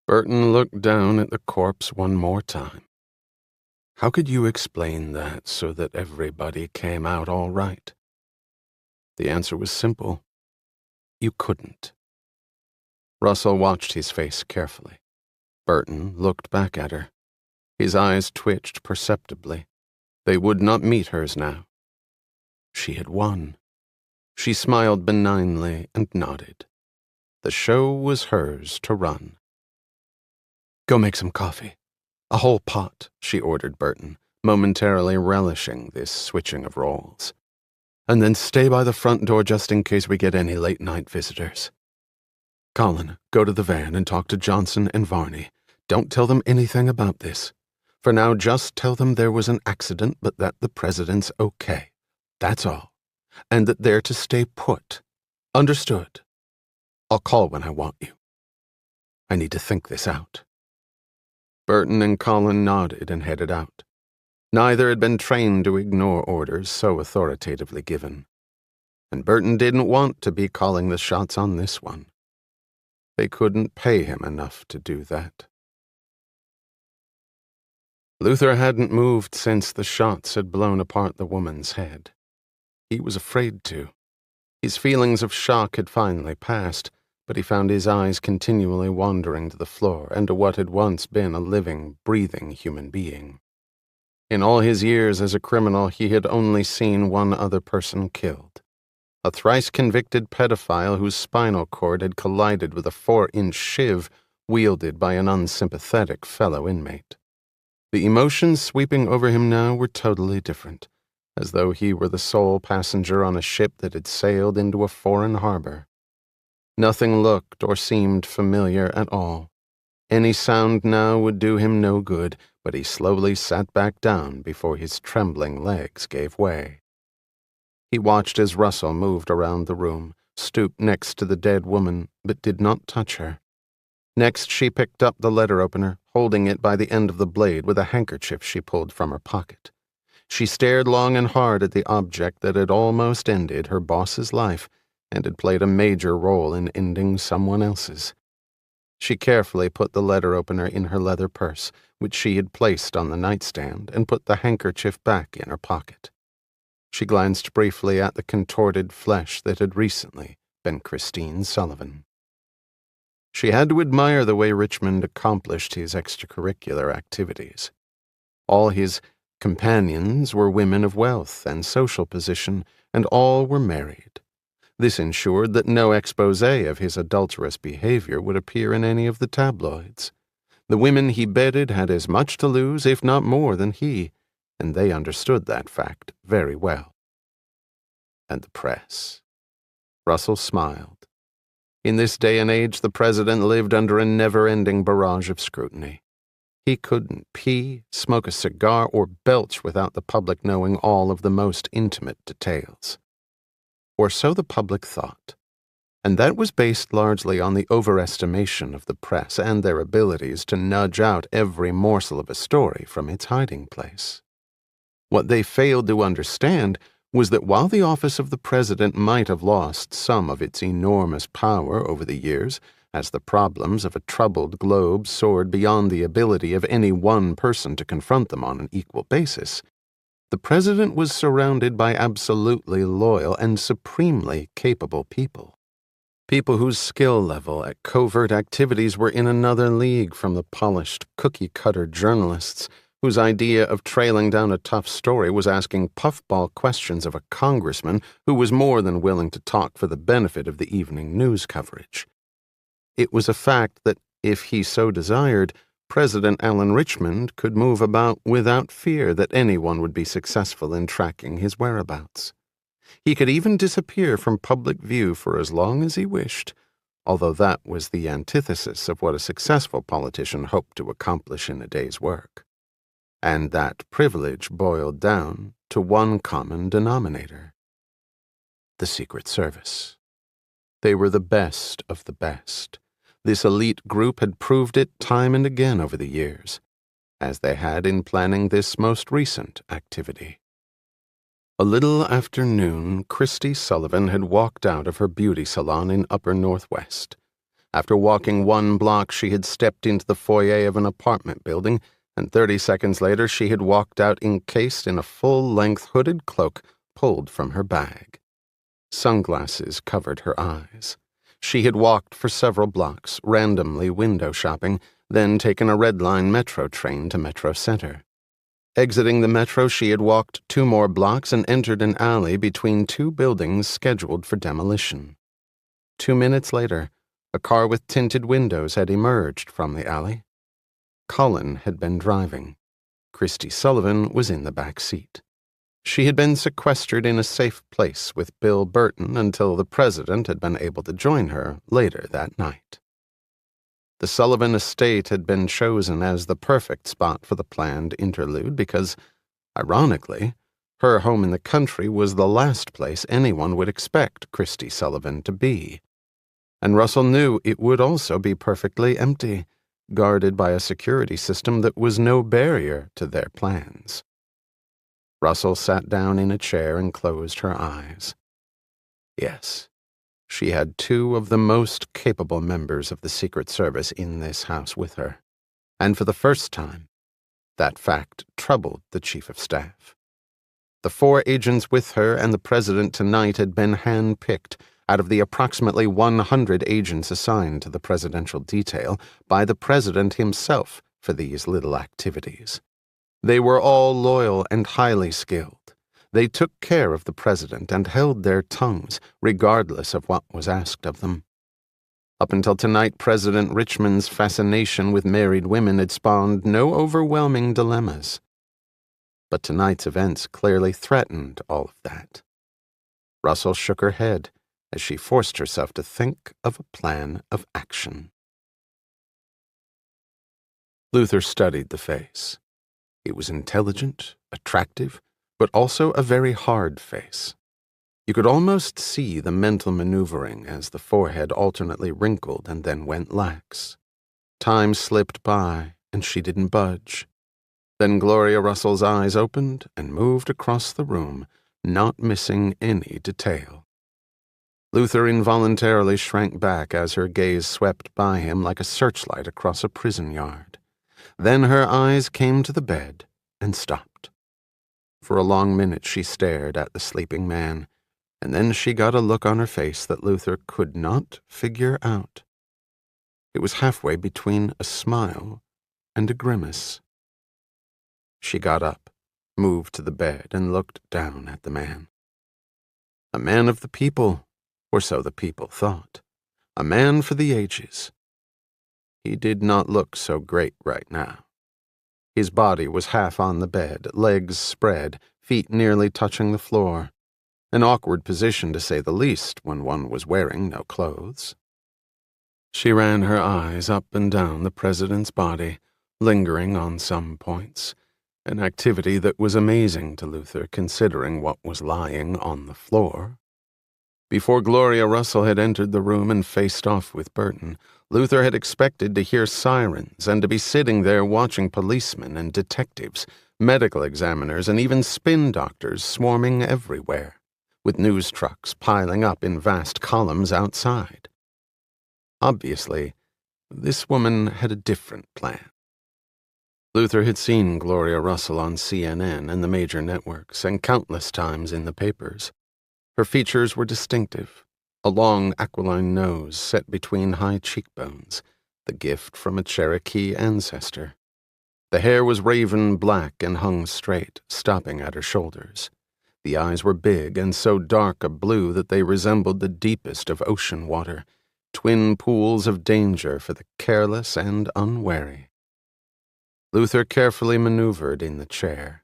Burton looked down at the corpse one more time. How could you explain that so that everybody came out all right? The answer was simple. You couldn't. Russell watched his face carefully. Burton looked back at her. His eyes twitched perceptibly. They would not meet hers now. She had won. She smiled benignly and nodded. The show was hers to run. Go make some coffee. A whole pot, she ordered Burton, momentarily relishing this switching of roles. And then stay by the front door just in case we get any late-night visitors. Colin, go to the van and talk to Johnson and Varney. Don't tell them anything about this. For now, just tell them there was an accident, but that the president's okay. That's all. And that they're to stay put. Understood? I'll call when I want you. I need to think this out. Burton and Colin nodded and headed out. Neither had been trained to ignore orders so authoritatively given. And Burton didn't want to be calling the shots on this one. They couldn't pay him enough to do that. Luther hadn't moved since the shots had blown apart the woman's head. He was afraid to. His feelings of shock had finally passed, but he found his eyes continually wandering to the floor and to what had once been a living, breathing human being. In all his years as a criminal, he had only seen one other person killed. A thrice-convicted pedophile whose spinal cord had collided with a 4-inch shiv wielded by an unsympathetic fellow inmate. The emotions sweeping over him now were totally different, as though he were the sole passenger on a ship that had sailed into a foreign harbor. Nothing looked or seemed familiar at all. Any sound now would do him no good, but he slowly sat back down before his trembling legs gave way. He watched as Russell moved around the room, stooped next to the dead woman, but did not touch her. Next, she picked up the letter opener, holding it by the end of the blade with a handkerchief she pulled from her pocket. She stared long and hard at the object that had almost ended her boss's life and had played a major role in ending someone else's. She carefully put the letter opener in her leather purse, which she had placed on the nightstand, and put the handkerchief back in her pocket. She glanced briefly at the contorted flesh that had recently been Christine Sullivan. She had to admire the way Richmond accomplished his extracurricular activities. All his companions were women of wealth and social position, and all were married. This ensured that no exposé of his adulterous behavior would appear in any of the tabloids. The women he bedded had as much to lose, if not more, than he, and they understood that fact very well. And the press. Russell smiled. In this day and age, the president lived under a never-ending barrage of scrutiny. He couldn't pee, smoke a cigar, or belch without the public knowing all of the most intimate details. Or so the public thought. And that was based largely on the overestimation of the press and their abilities to nudge out every morsel of a story from its hiding place. What they failed to understand was that while the office of the president might have lost some of its enormous power over the years, as the problems of a troubled globe soared beyond the ability of any one person to confront them on an equal basis, The president was surrounded by absolutely loyal and supremely capable people. People whose skill level at covert activities were in another league from the polished, cookie-cutter journalists whose idea of trailing down a tough story was asking puffball questions of a congressman who was more than willing to talk for the benefit of the evening news coverage. It was a fact that, if he so desired, President Alan Richmond could move about without fear that anyone would be successful in tracking his whereabouts. He could even disappear from public view for as long as he wished, although that was the antithesis of what a successful politician hoped to accomplish in a day's work. And that privilege boiled down to one common denominator: the Secret Service. They were the best of the best. This elite group had proved it time and again over the years, as they had in planning this most recent activity. A little after noon, Christy Sullivan had walked out of her beauty salon in Upper Northwest. After walking 1 block, she had stepped into the foyer of an apartment building, and 30 seconds later she had walked out encased in a full-length hooded cloak pulled from her bag. Sunglasses covered her eyes. She had walked for several blocks, randomly window shopping, then taken a Red Line metro train to Metro Center. Exiting the metro, she had walked 2 more blocks and entered an alley between 2 buildings scheduled for demolition. 2 minutes later, a car with tinted windows had emerged from the alley. Colin had been driving. Christy Sullivan was in the back seat. She had been sequestered in a safe place with Bill Burton until the president had been able to join her later that night. The Sullivan estate had been chosen as the perfect spot for the planned interlude because, ironically, her home in the country was the last place anyone would expect Christy Sullivan to be. And Russell knew it would also be perfectly empty, guarded by a security system that was no barrier to their plans. Russell sat down in a chair and closed her eyes. Yes, she had 2 of the most capable members of the Secret Service in this house with her, and for the first time, that fact troubled the Chief of Staff. The 4 agents with her and the President tonight had been hand-picked out of the approximately 100 agents assigned to the presidential detail by the President himself for these little activities. They were all loyal and highly skilled. They took care of the president and held their tongues, regardless of what was asked of them. Up until tonight, President Richmond's fascination with married women had spawned no overwhelming dilemmas. But tonight's events clearly threatened all of that. Russell shook her head as she forced herself to think of a plan of action. Luther studied the face. It was intelligent, attractive, but also a very hard face. You could almost see the mental maneuvering as the forehead alternately wrinkled and then went lax. Time slipped by, and she didn't budge. Then Gloria Russell's eyes opened and moved across the room, not missing any detail. Luther involuntarily shrank back as her gaze swept by him like a searchlight across a prison yard. Then her eyes came to the bed and stopped. For a long minute she stared at the sleeping man, and then she got a look on her face that Luther could not figure out. It was halfway between a smile and a grimace. She got up, moved to the bed, and looked down at the man. A man of the people, or so the people thought. A man for the ages. He did not look so great right now. His body was half on the bed, legs spread, feet nearly touching the floor. An awkward position, to say the least, when one was wearing no clothes. She ran her eyes up and down the president's body, lingering on some points, an activity that was amazing to Luther considering what was lying on the floor. Before Gloria Russell had entered the room and faced off with Burton, Luther had expected to hear sirens and to be sitting there watching policemen and detectives, medical examiners, and even spin doctors swarming everywhere, with news trucks piling up in vast columns outside. Obviously, this woman had a different plan. Luther had seen Gloria Russell on CNN and the major networks, and countless times in the papers. Her features were distinctive, a long aquiline nose set between high cheekbones, the gift from a Cherokee ancestor. The hair was raven black and hung straight, stopping at her shoulders. The eyes were big and so dark a blue that they resembled the deepest of ocean water, twin pools of danger for the careless and unwary. Luther carefully maneuvered in the chair.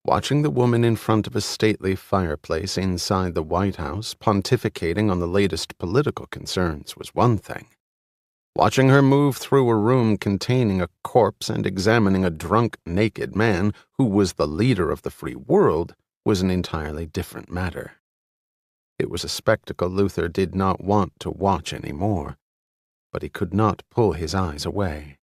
Watching the woman in front of a stately fireplace inside the White House pontificating on the latest political concerns was one thing. Watching her move through a room containing a corpse and examining a drunk, naked man who was the leader of the free world was an entirely different matter. It was a spectacle Luther did not want to watch any more, but he could not pull his eyes away.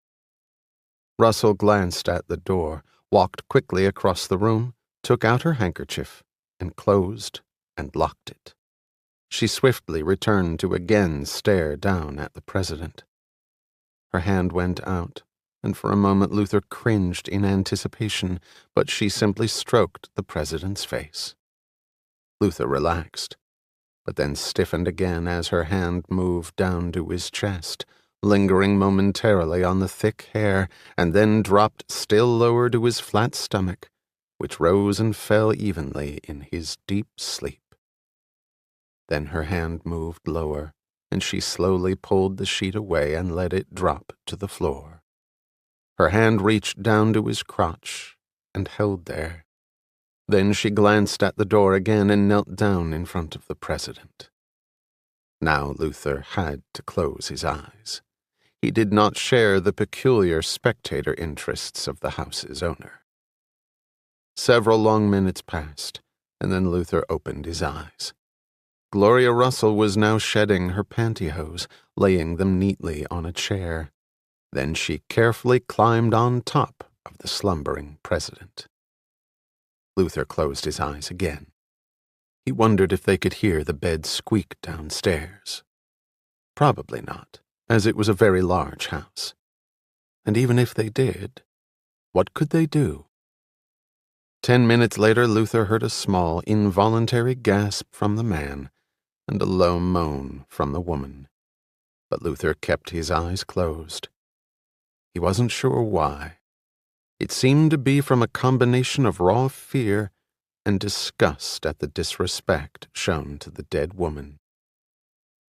Russell glanced at the door, walked quickly across the room, took out her handkerchief, and closed and locked it. She swiftly returned to again stare down at the president. Her hand went out, and for a moment Luther cringed in anticipation, but she simply stroked the president's face. Luther relaxed, but then stiffened again as her hand moved down to his chest, lingering momentarily on the thick hair, and then dropped still lower to his flat stomach, which rose and fell evenly in his deep sleep. Then her hand moved lower, and she slowly pulled the sheet away and let it drop to the floor. Her hand reached down to his crotch and held there. Then she glanced at the door again and knelt down in front of the president. Now Luther had to close his eyes. He did not share the peculiar spectator interests of the house's owner. Several long minutes passed, and then Luther opened his eyes. Gloria Russell was now shedding her pantyhose, laying them neatly on a chair. Then she carefully climbed on top of the slumbering president. Luther closed his eyes again. He wondered if they could hear the bed squeak downstairs. Probably not, as it was a very large house. And even if they did, what could they do? 10 minutes later, Luther heard a small, involuntary gasp from the man and a low moan from the woman. But Luther kept his eyes closed. He wasn't sure why. It seemed to be from a combination of raw fear and disgust at the disrespect shown to the dead woman.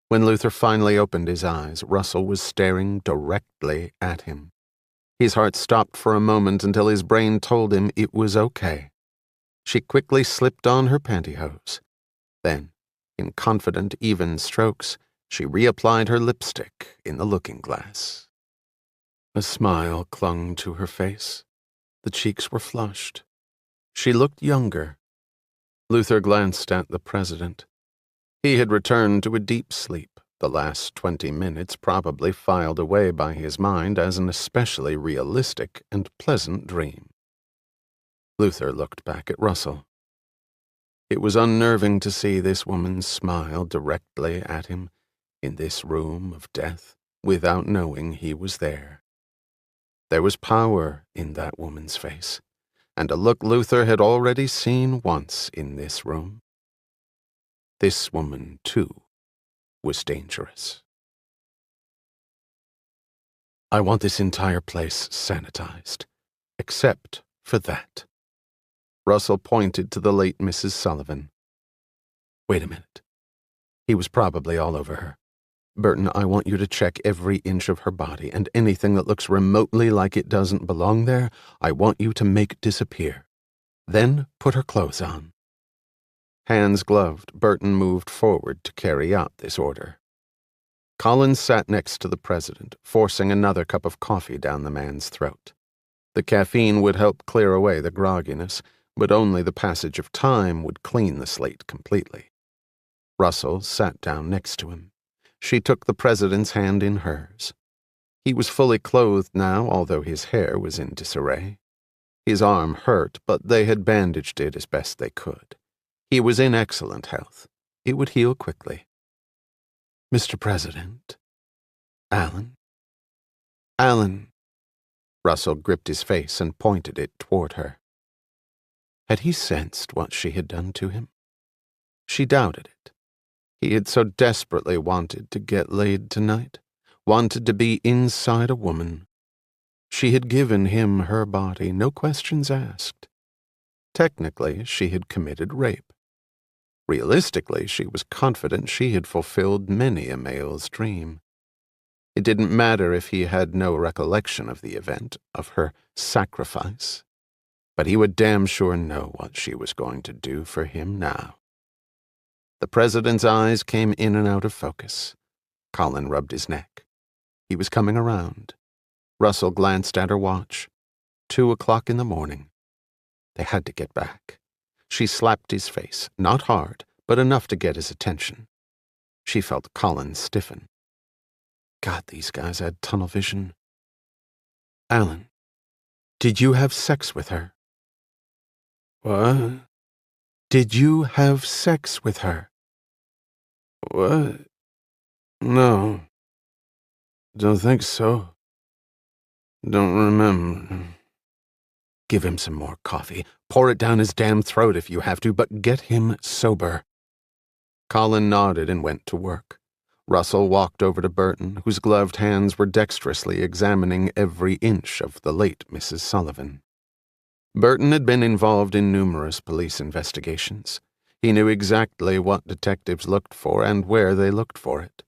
When Luther finally opened his eyes, Russell was staring directly at him. His heart stopped for a moment until his brain told him it was okay. She quickly slipped on her pantyhose. Then, in confident, even strokes, she reapplied her lipstick in the looking-glass. A smile clung to her face. The cheeks were flushed. She looked younger. Luther glanced at the president. He had returned to a deep sleep, the last 20 minutes probably filed away by his mind as an especially realistic and pleasant dream. Luther looked back at Russell. It was unnerving to see this woman smile directly at him in this room of death without knowing he was there. There was power in that woman's face, and a look Luther had already seen once in this room. This woman, too, was dangerous. I want this entire place sanitized, except for that. Russell pointed to the late Mrs. Sullivan. Wait a minute. He was probably all over her. Burton, I want you to check every inch of her body, and anything that looks remotely like it doesn't belong there, I want you to make disappear. Then put her clothes on. Hands gloved, Burton moved forward to carry out this order. Collins sat next to the president, forcing another cup of coffee down the man's throat. The caffeine would help clear away the grogginess, but only the passage of time would clean the slate completely. Russell sat down next to him. She took the president's hand in hers. He was fully clothed now, although his hair was in disarray. His arm hurt, but they had bandaged it as best they could. He was in excellent health. It would heal quickly. Mr. President. Alan. Russell gripped his face and pointed it toward her. Had he sensed what she had done to him? She doubted it. He had so desperately wanted to get laid tonight, wanted to be inside a woman. She had given him her body, no questions asked. Technically, she had committed rape. Realistically, she was confident she had fulfilled many a male's dream. It didn't matter if he had no recollection of the event, of her sacrifice, but he would damn sure know what she was going to do for him now. The president's eyes came in and out of focus. Colin rubbed his neck. He was coming around. Russell glanced at her watch. 2:00 in the morning. They had to get back. She slapped his face, not hard, but enough to get his attention. She felt Colin stiffen. God, these guys had tunnel vision. Alan, did you have sex with her? What? Did you have sex with her? What? No. Don't think so. Don't remember. Give him some more coffee. Pour it down his damn throat if you have to, but get him sober. Colin nodded and went to work. Russell walked over to Burton, whose gloved hands were dexterously examining every inch of the late Mrs. Sullivan. Burton had been involved in numerous police investigations. He knew exactly what detectives looked for and where they looked for it.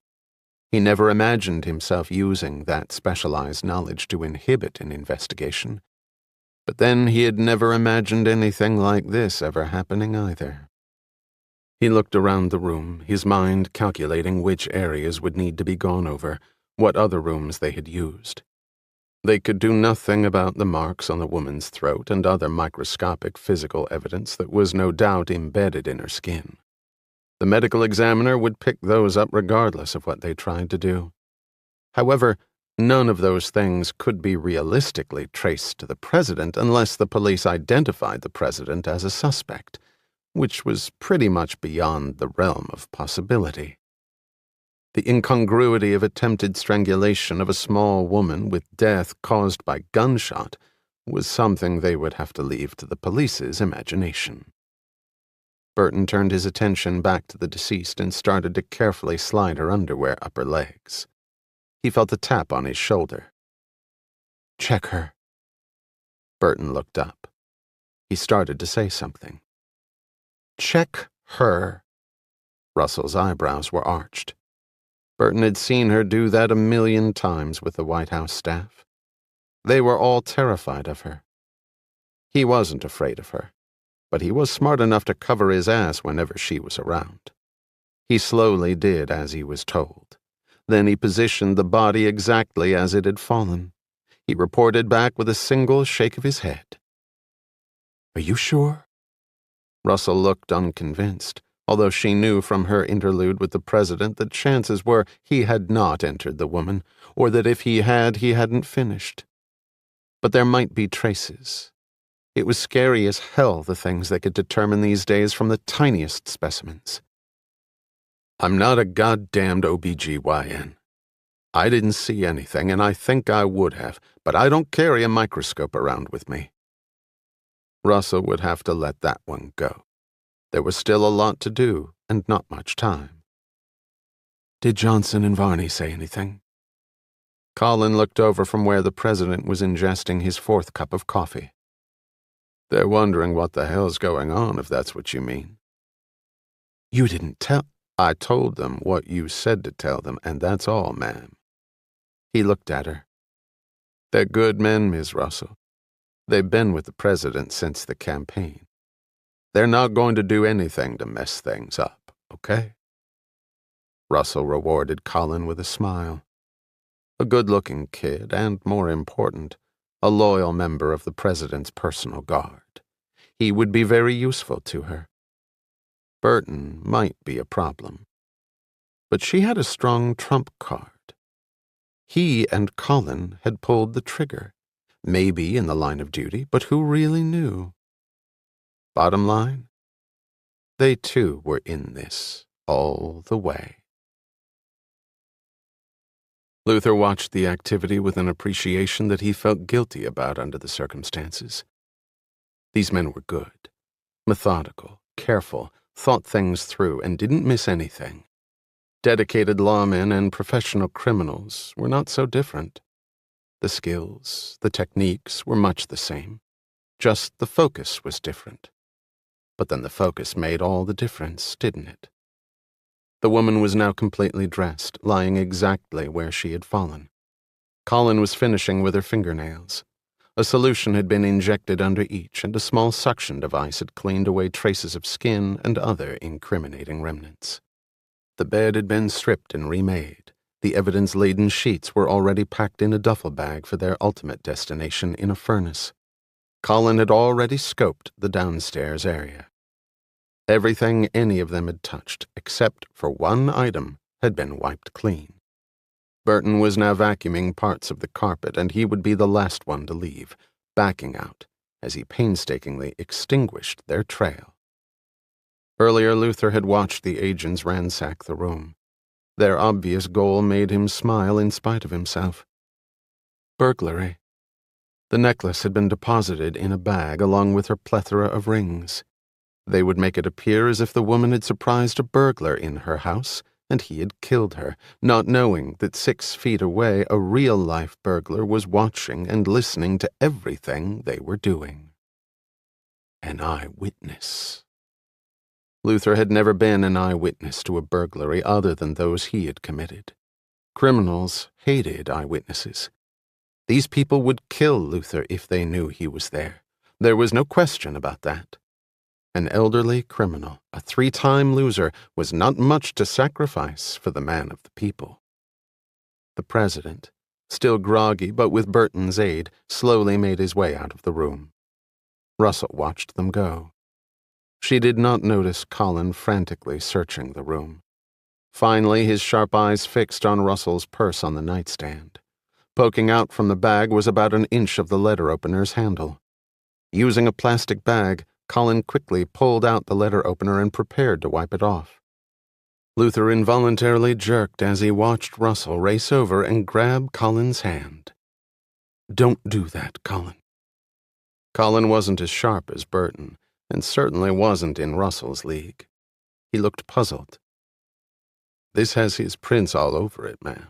He never imagined himself using that specialized knowledge to inhibit an investigation. But then he had never imagined anything like this ever happening either. He looked around the room, his mind calculating which areas would need to be gone over, what other rooms they had used. They could do nothing about the marks on the woman's throat and other microscopic physical evidence that was no doubt embedded in her skin. The medical examiner would pick those up regardless of what they tried to do. However, none of those things could be realistically traced to the president unless the police identified the president as a suspect, which was pretty much beyond the realm of possibility. The incongruity of attempted strangulation of a small woman with death caused by gunshot was something they would have to leave to the police's imagination. Burton turned his attention back to the deceased and started to carefully slide her underwear up her legs. He felt a tap on his shoulder. Check her. Burton looked up. He started to say something. Check her. Russell's eyebrows were arched. Burton had seen her do that 1,000,000 times with the White House staff. They were all terrified of her. He wasn't afraid of her, but he was smart enough to cover his ass whenever she was around. He slowly did as he was told. Then he positioned the body exactly as it had fallen. He reported back with a single shake of his head. Are you sure? Russell looked unconvinced, although she knew from her interlude with the president that chances were he had not entered the woman, or that if he had, he hadn't finished. But there might be traces. It was scary as hell, the things they could determine these days from the tiniest specimens. I'm not a goddamned OBGYN. I didn't see anything, and I think I would have, but I don't carry a microscope around with me. Russell would have to let that one go. There was still a lot to do, and not much time. Did Johnson and Varney say anything? Colin looked over from where the president was ingesting his 4th cup of coffee. They're wondering what the hell's going on, if that's what you mean. You didn't tell... I told them what you said to tell them, and that's all, ma'am. He looked at her. They're good men, Ms. Russell. They've been with the president since the campaign. They're not going to do anything to mess things up, okay? Russell rewarded Colin with a smile. A good-looking kid, and more important, a loyal member of the president's personal guard. He would be very useful to her. Burton might be a problem. But she had a strong trump card. He and Colin had pulled the trigger. Maybe in the line of duty, but who really knew? Bottom line, they too were in this all the way. Luther watched the activity with an appreciation that he felt guilty about under the circumstances. These men were good, methodical, careful, thought things through, and didn't miss anything. Dedicated lawmen and professional criminals were not so different. The skills, the techniques were much the same. Just the focus was different. But then the focus made all the difference, didn't it? The woman was now completely dressed, lying exactly where she had fallen. Colin was finishing with her fingernails. A solution had been injected under each, and a small suction device had cleaned away traces of skin and other incriminating remnants. The bed had been stripped and remade. The evidence-laden sheets were already packed in a duffel bag for their ultimate destination in a furnace. Colin had already scoped the downstairs area. Everything any of them had touched, except for one item, had been wiped clean. Burton was now vacuuming parts of the carpet, and he would be the last one to leave, backing out, as he painstakingly extinguished their trail. Earlier, Luther had watched the agents ransack the room. Their obvious goal made him smile in spite of himself. Burglary. The necklace had been deposited in a bag along with her plethora of rings. They would make it appear as if the woman had surprised a burglar in her house, and he had killed her, not knowing that 6 feet away a real-life burglar was watching and listening to everything they were doing. An eyewitness. Luther had never been an eyewitness to a burglary other than those he had committed. Criminals hated eyewitnesses. These people would kill Luther if they knew he was there. There was no question about that. An elderly criminal, a 3-time loser, was not much to sacrifice for the man of the people. The president, still groggy but with Burton's aid, slowly made his way out of the room. Russell watched them go. She did not notice Colin frantically searching the room. Finally, his sharp eyes fixed on Russell's purse on the nightstand. Poking out from the bag was about an inch of the letter opener's handle. Using a plastic bag, Colin quickly pulled out the letter opener and prepared to wipe it off. Luther involuntarily jerked as he watched Russell race over and grab Colin's hand. "Don't do that, Colin." Colin wasn't as sharp as Burton, and certainly wasn't in Russell's league. He looked puzzled. "This has his prints all over it, ma'am.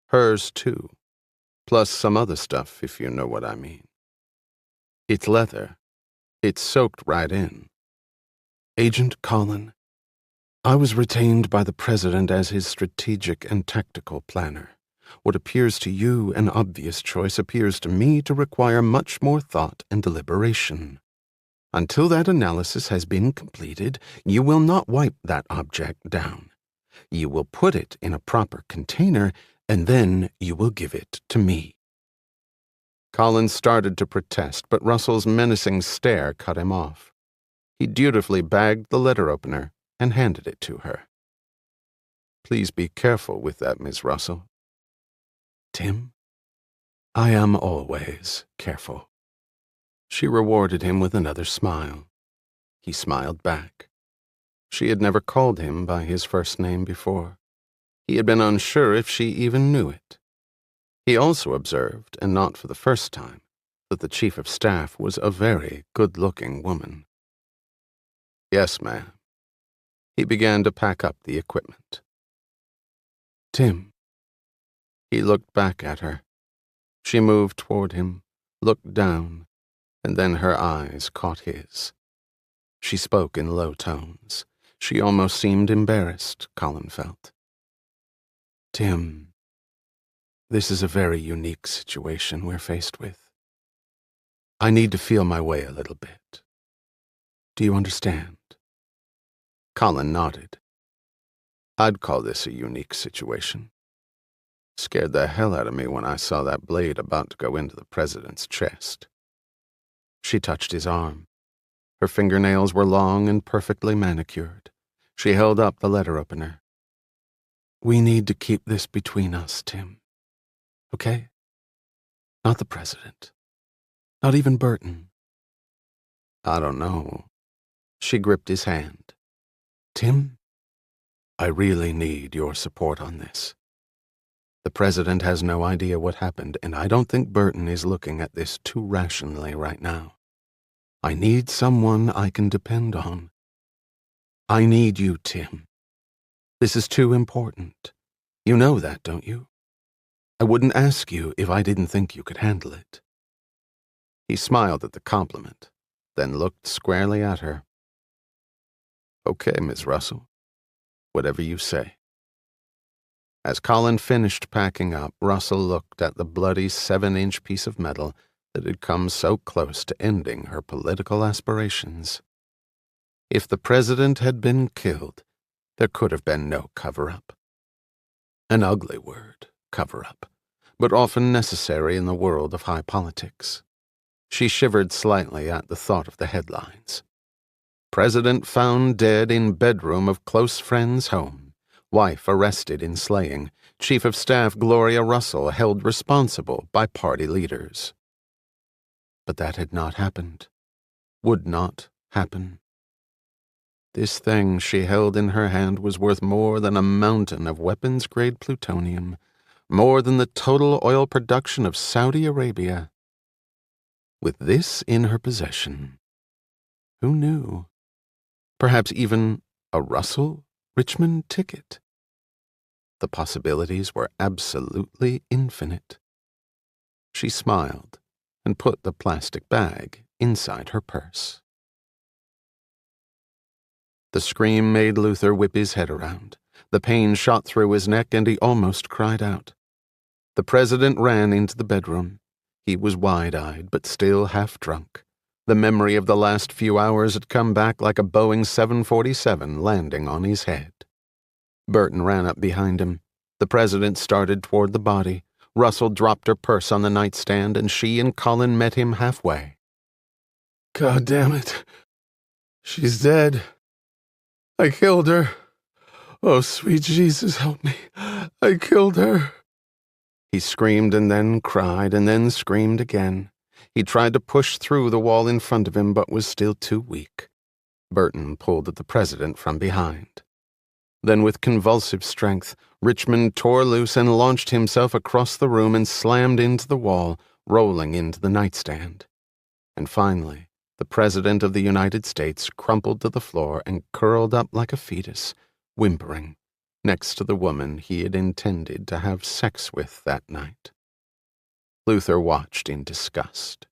Hers, too. Plus some other stuff, if you know what I mean. It's leather. It's soaked right in. Agent Colin, I was retained by the President as his strategic and tactical planner. What appears to you an obvious choice appears to me to require much more thought and deliberation. Until that analysis has been completed, you will not wipe that object down. You will put it in a proper container, and then you will give it to me." Colin started to protest, but Russell's menacing stare cut him off. He dutifully bagged the letter opener and handed it to her. "Please be careful with that, Miss Russell." "Tim, I am always careful." She rewarded him with another smile. He smiled back. She had never called him by his first name before. He had been unsure if she even knew it. He also observed, and not for the first time, that the chief of staff was a very good-looking woman. "Yes, ma'am." He began to pack up the equipment. "Tim." He looked back at her. She moved toward him, looked down, and then her eyes caught his. She spoke in low tones. She almost seemed embarrassed, Colin felt. "Tim, this is a very unique situation we're faced with. I need to feel my way a little bit. Do you understand?" Colin nodded. "I'd call this a unique situation. Scared the hell out of me when I saw that blade about to go into the president's chest." She touched his arm. Her fingernails were long and perfectly manicured. She held up the letter opener. "We need to keep this between us, Tim. Okay? Not the president. Not even Burton." "I don't know." She gripped his hand. "Tim, I really need your support on this. The president has no idea what happened, and I don't think Burton is looking at this too rationally right now. I need someone I can depend on. I need you, Tim. This is too important. You know that, don't you? I wouldn't ask you if I didn't think you could handle it." He smiled at the compliment, then looked squarely at her. "Okay, Miss Russell. Whatever you say." As Colin finished packing up, Russell looked at the bloody 7-inch piece of metal that had come so close to ending her political aspirations. If the president had been killed, there could have been no cover-up. An ugly word, cover-up, but often necessary in the world of high politics. She shivered slightly at the thought of the headlines. President found dead in bedroom of close friend's home. Wife arrested in slaying. Chief of Staff Gloria Russell held responsible by party leaders. But that had not happened. Would not happen. This thing she held in her hand was worth more than a mountain of weapons-grade plutonium, more than the total oil production of Saudi Arabia. With this in her possession, who knew? Perhaps even a Russell Richmond ticket. The possibilities were absolutely infinite. She smiled and put the plastic bag inside her purse. The scream made Luther whip his head around. The pain shot through his neck and he almost cried out. The president ran into the bedroom. He was wide-eyed but still half-drunk. The memory of the last few hours had come back like a Boeing 747 landing on his head. Burton ran up behind him. The president started toward the body. Russell dropped her purse on the nightstand, and she and Colin met him halfway. "God damn it. She's dead. I killed her. Oh, sweet Jesus, help me. I killed her." He screamed and then cried and then screamed again. He tried to push through the wall in front of him but was still too weak. Burton pulled at the president from behind. Then with convulsive strength, Richmond tore loose and launched himself across the room and slammed into the wall, rolling into the nightstand. And finally, the President of the United States crumpled to the floor and curled up like a fetus, whimpering, next to the woman he had intended to have sex with that night. Luther watched in disgust.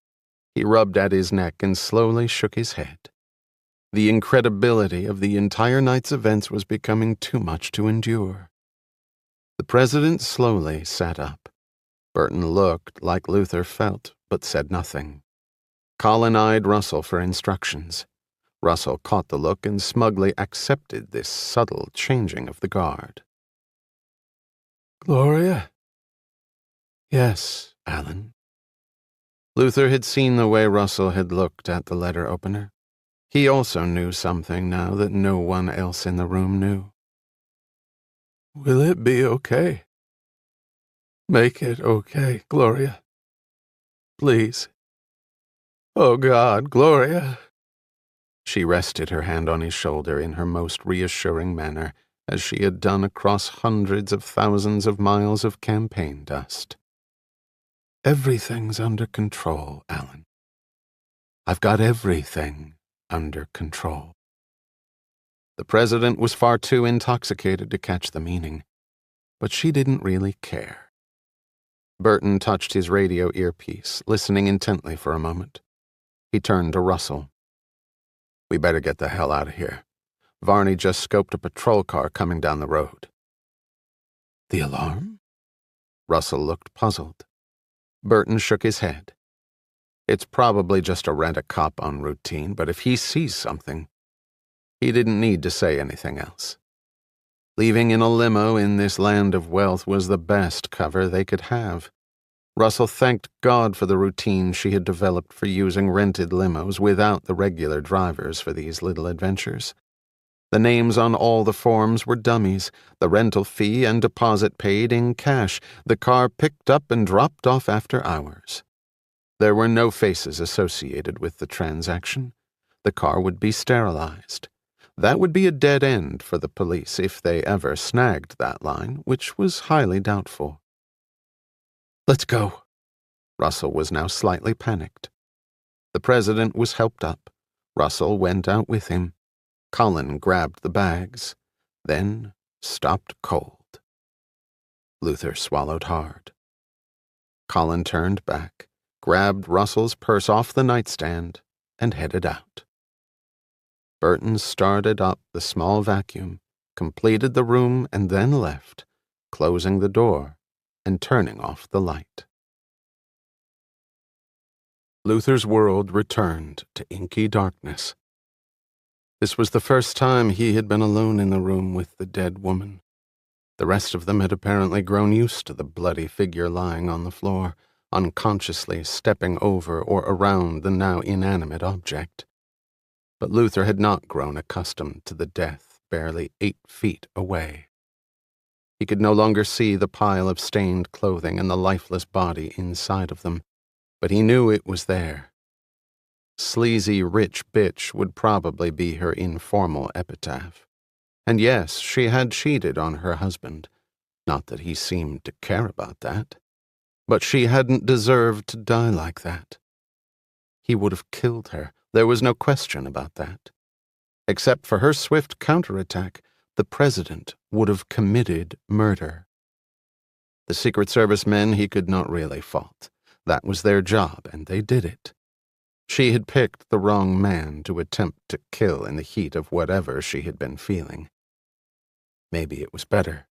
He rubbed at his neck and slowly shook his head. The incredibility of the entire night's events was becoming too much to endure. The president slowly sat up. Burton looked like Luther felt, but said nothing. Colin eyed Russell for instructions. Russell caught the look and smugly accepted this subtle changing of the guard. "Gloria?" "Yes, Alan." Luther had seen the way Russell had looked at the letter opener. He also knew something now that no one else in the room knew. "Will it be okay? Make it okay, Gloria. Please. Oh, God, Gloria." She rested her hand on his shoulder in her most reassuring manner, as she had done across hundreds of thousands of miles of campaign dust. "Everything's under control, Alan. I've got everything under control." The president was far too intoxicated to catch the meaning, but she didn't really care. Burton touched his radio earpiece, listening intently for a moment. He turned to Russell. "We better get the hell out of here. Varney just scoped a patrol car coming down the road." "The alarm?" Russell looked puzzled. Burton shook his head. "It's probably just a rent-a-cop on routine, but if he sees something..." He didn't need to say anything else. Leaving in a limo in this land of wealth was the best cover they could have. Russell thanked God for the routine she had developed for using rented limos without the regular drivers for these little adventures. The names on all the forms were dummies, the rental fee and deposit paid in cash, the car picked up and dropped off after hours. There were no faces associated with the transaction. The car would be sterilized. That would be a dead end for the police if they ever snagged that line, which was highly doubtful. Let's go." Russell was now slightly panicked. The president was helped up. Russell went out with him. Colin grabbed the bags, then stopped cold. Luther swallowed hard. Colin turned back, grabbed Russell's purse off the nightstand, and headed out. Burton started up the small vacuum, completed the room, and then left, closing the door and turning off the light. Luther's world returned to inky darkness. This was the first time he had been alone in the room with the dead woman. The rest of them had apparently grown used to the bloody figure lying on the floor, unconsciously stepping over or around the now inanimate object. But Luther had not grown accustomed to the death barely 8 feet away. He could no longer see the pile of stained clothing and the lifeless body inside of them, but he knew it was there. Sleazy rich bitch would probably be her informal epitaph. And yes, she had cheated on her husband. Not that he seemed to care about that. But she hadn't deserved to die like that. He would have killed her. There was no question about that. Except for her swift counterattack, the president would have committed murder. The Secret Service men he could not really fault. That was their job, and they did it. She had picked the wrong man to attempt to kill in the heat of whatever she had been feeling. Maybe it was better.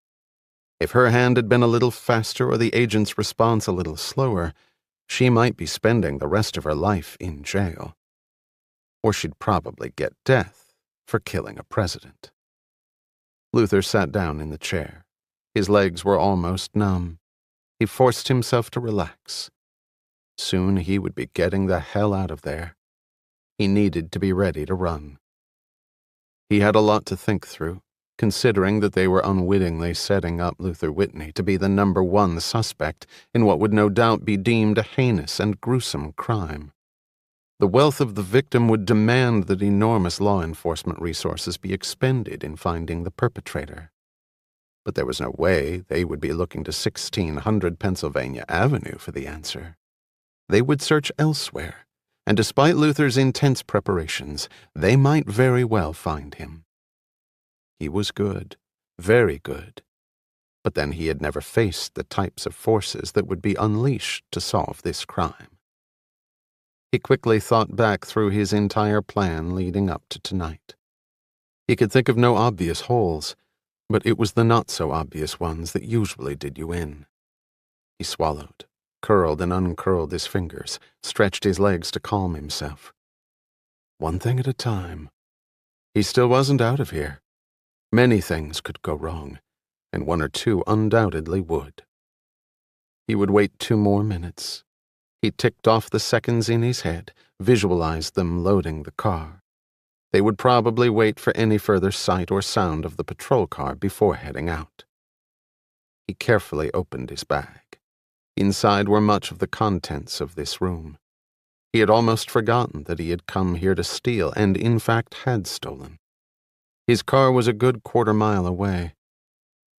If her hand had been a little faster or the agent's response a little slower, she might be spending the rest of her life in jail. Or she'd probably get death for killing a president. Luther sat down in the chair. His legs were almost numb. He forced himself to relax. Soon he would be getting the hell out of there. He needed to be ready to run. He had a lot to think through, considering that they were unwittingly setting up Luther Whitney to be the #1 suspect in what would no doubt be deemed a heinous and gruesome crime. The wealth of the victim would demand that enormous law enforcement resources be expended in finding the perpetrator. But there was no way they would be looking to 1600 Pennsylvania Avenue for the answer. They would search elsewhere, and despite Luther's intense preparations, they might very well find him. He was good, very good, but then he had never faced the types of forces that would be unleashed to solve this crime. He quickly thought back through his entire plan leading up to tonight. He could think of no obvious holes, but it was the not-so-obvious ones that usually did you in. He swallowed, curled and uncurled his fingers, stretched his legs to calm himself. One thing at a time. He still wasn't out of here. Many things could go wrong, and 1 or 2 undoubtedly would. He would wait 2 more minutes. He ticked off the seconds in his head, visualized them loading the car. They would probably wait for any further sight or sound of the patrol car before heading out. He carefully opened his bag. Inside were much of the contents of this room. He had almost forgotten that he had come here to steal, and in fact had stolen. His car was a good 1/4 mile away.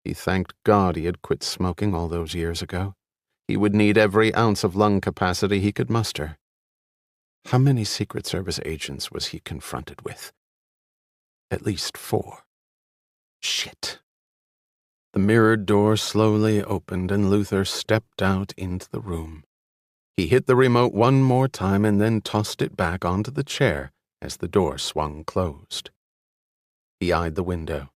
He thanked God he had quit smoking all those years ago. He would need every ounce of lung capacity he could muster. How many Secret Service agents was he confronted with? At least 4. Shit. The mirrored door slowly opened and Luther stepped out into the room. He hit the remote 1 more time and then tossed it back onto the chair as the door swung closed. He eyed the window.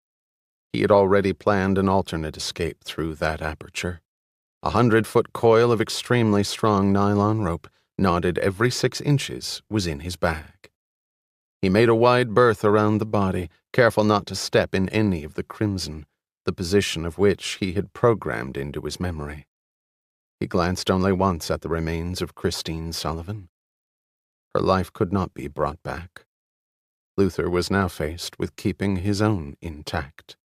He had already planned an alternate escape through that aperture. A 100-foot coil of extremely strong nylon rope, knotted every 6 inches, was in his bag. He made a wide berth around the body, careful not to step in any of the crimson, the position of which he had programmed into his memory. He glanced only once at the remains of Christine Sullivan. Her life could not be brought back. Luther was now faced with keeping his own intact.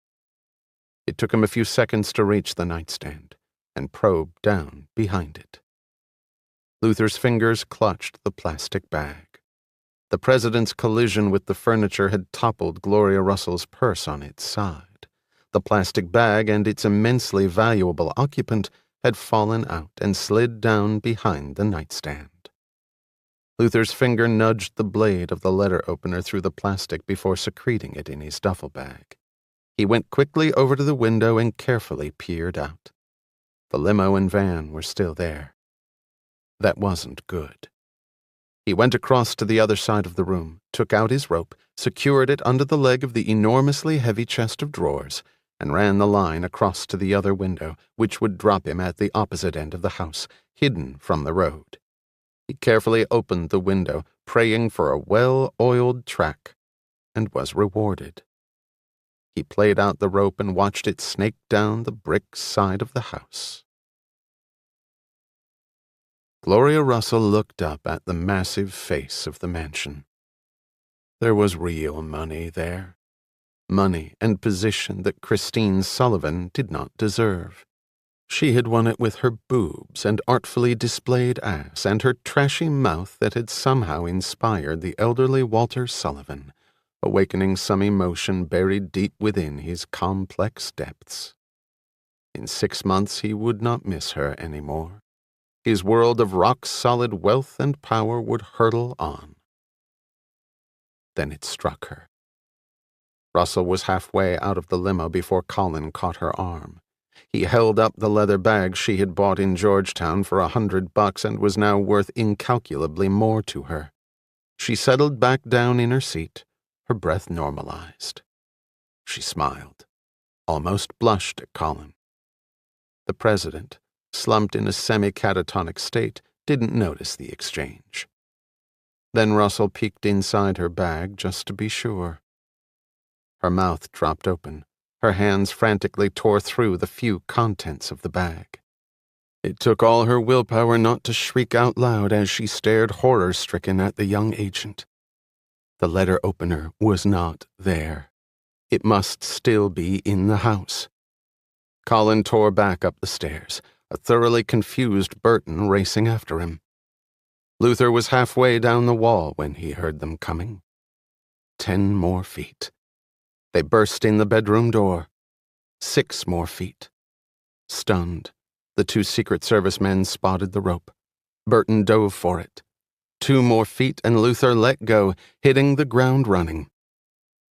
It took him a few seconds to reach the nightstand and probe down behind it. Luther's fingers clutched the plastic bag. The president's collision with the furniture had toppled Gloria Russell's purse on its side. The plastic bag and its immensely valuable occupant had fallen out and slid down behind the nightstand. Luther's finger nudged the blade of the letter opener through the plastic before secreting it in his duffel bag. He went quickly over to the window and carefully peered out. The limo and van were still there. That wasn't good. He went across to the other side of the room, took out his rope, secured it under the leg of the enormously heavy chest of drawers, and ran the line across to the other window, which would drop him at the opposite end of the house, hidden from the road. He carefully opened the window, praying for a well-oiled track, and was rewarded. He played out the rope and watched it snake down the brick side of the house. Gloria Russell looked up at the massive face of the mansion. There was real money there. Money and position that Christine Sullivan did not deserve. She had won it with her boobs and artfully displayed ass and her trashy mouth that had somehow inspired the elderly Walter Sullivan, awakening some emotion buried deep within his complex depths. In 6 months he would not miss her any more. His world of rock-solid wealth and power would hurtle on. Then it struck her. Russell was halfway out of the limo before Colin caught her arm. He held up the leather bag she had bought in Georgetown for $100 and was now worth incalculably more to her. She settled back down in her seat, her breath normalized. She smiled, almost blushed at Colin. The president, slumped in a semi-catatonic state, didn't notice the exchange. Then Russell peeked inside her bag just to be sure. Her mouth dropped open. Her hands frantically tore through the few contents of the bag. It took all her willpower not to shriek out loud as she stared horror-stricken at the young agent. The letter opener was not there. It must still be in the house. Colin tore back up the stairs, a thoroughly confused Burton racing after him. Luther was halfway down the wall when he heard them coming. 10 more feet. They burst in the bedroom door. 6 more feet. Stunned, the 2 Secret Service men spotted the rope. Burton dove for it. 2 more feet and Luther let go, hitting the ground running.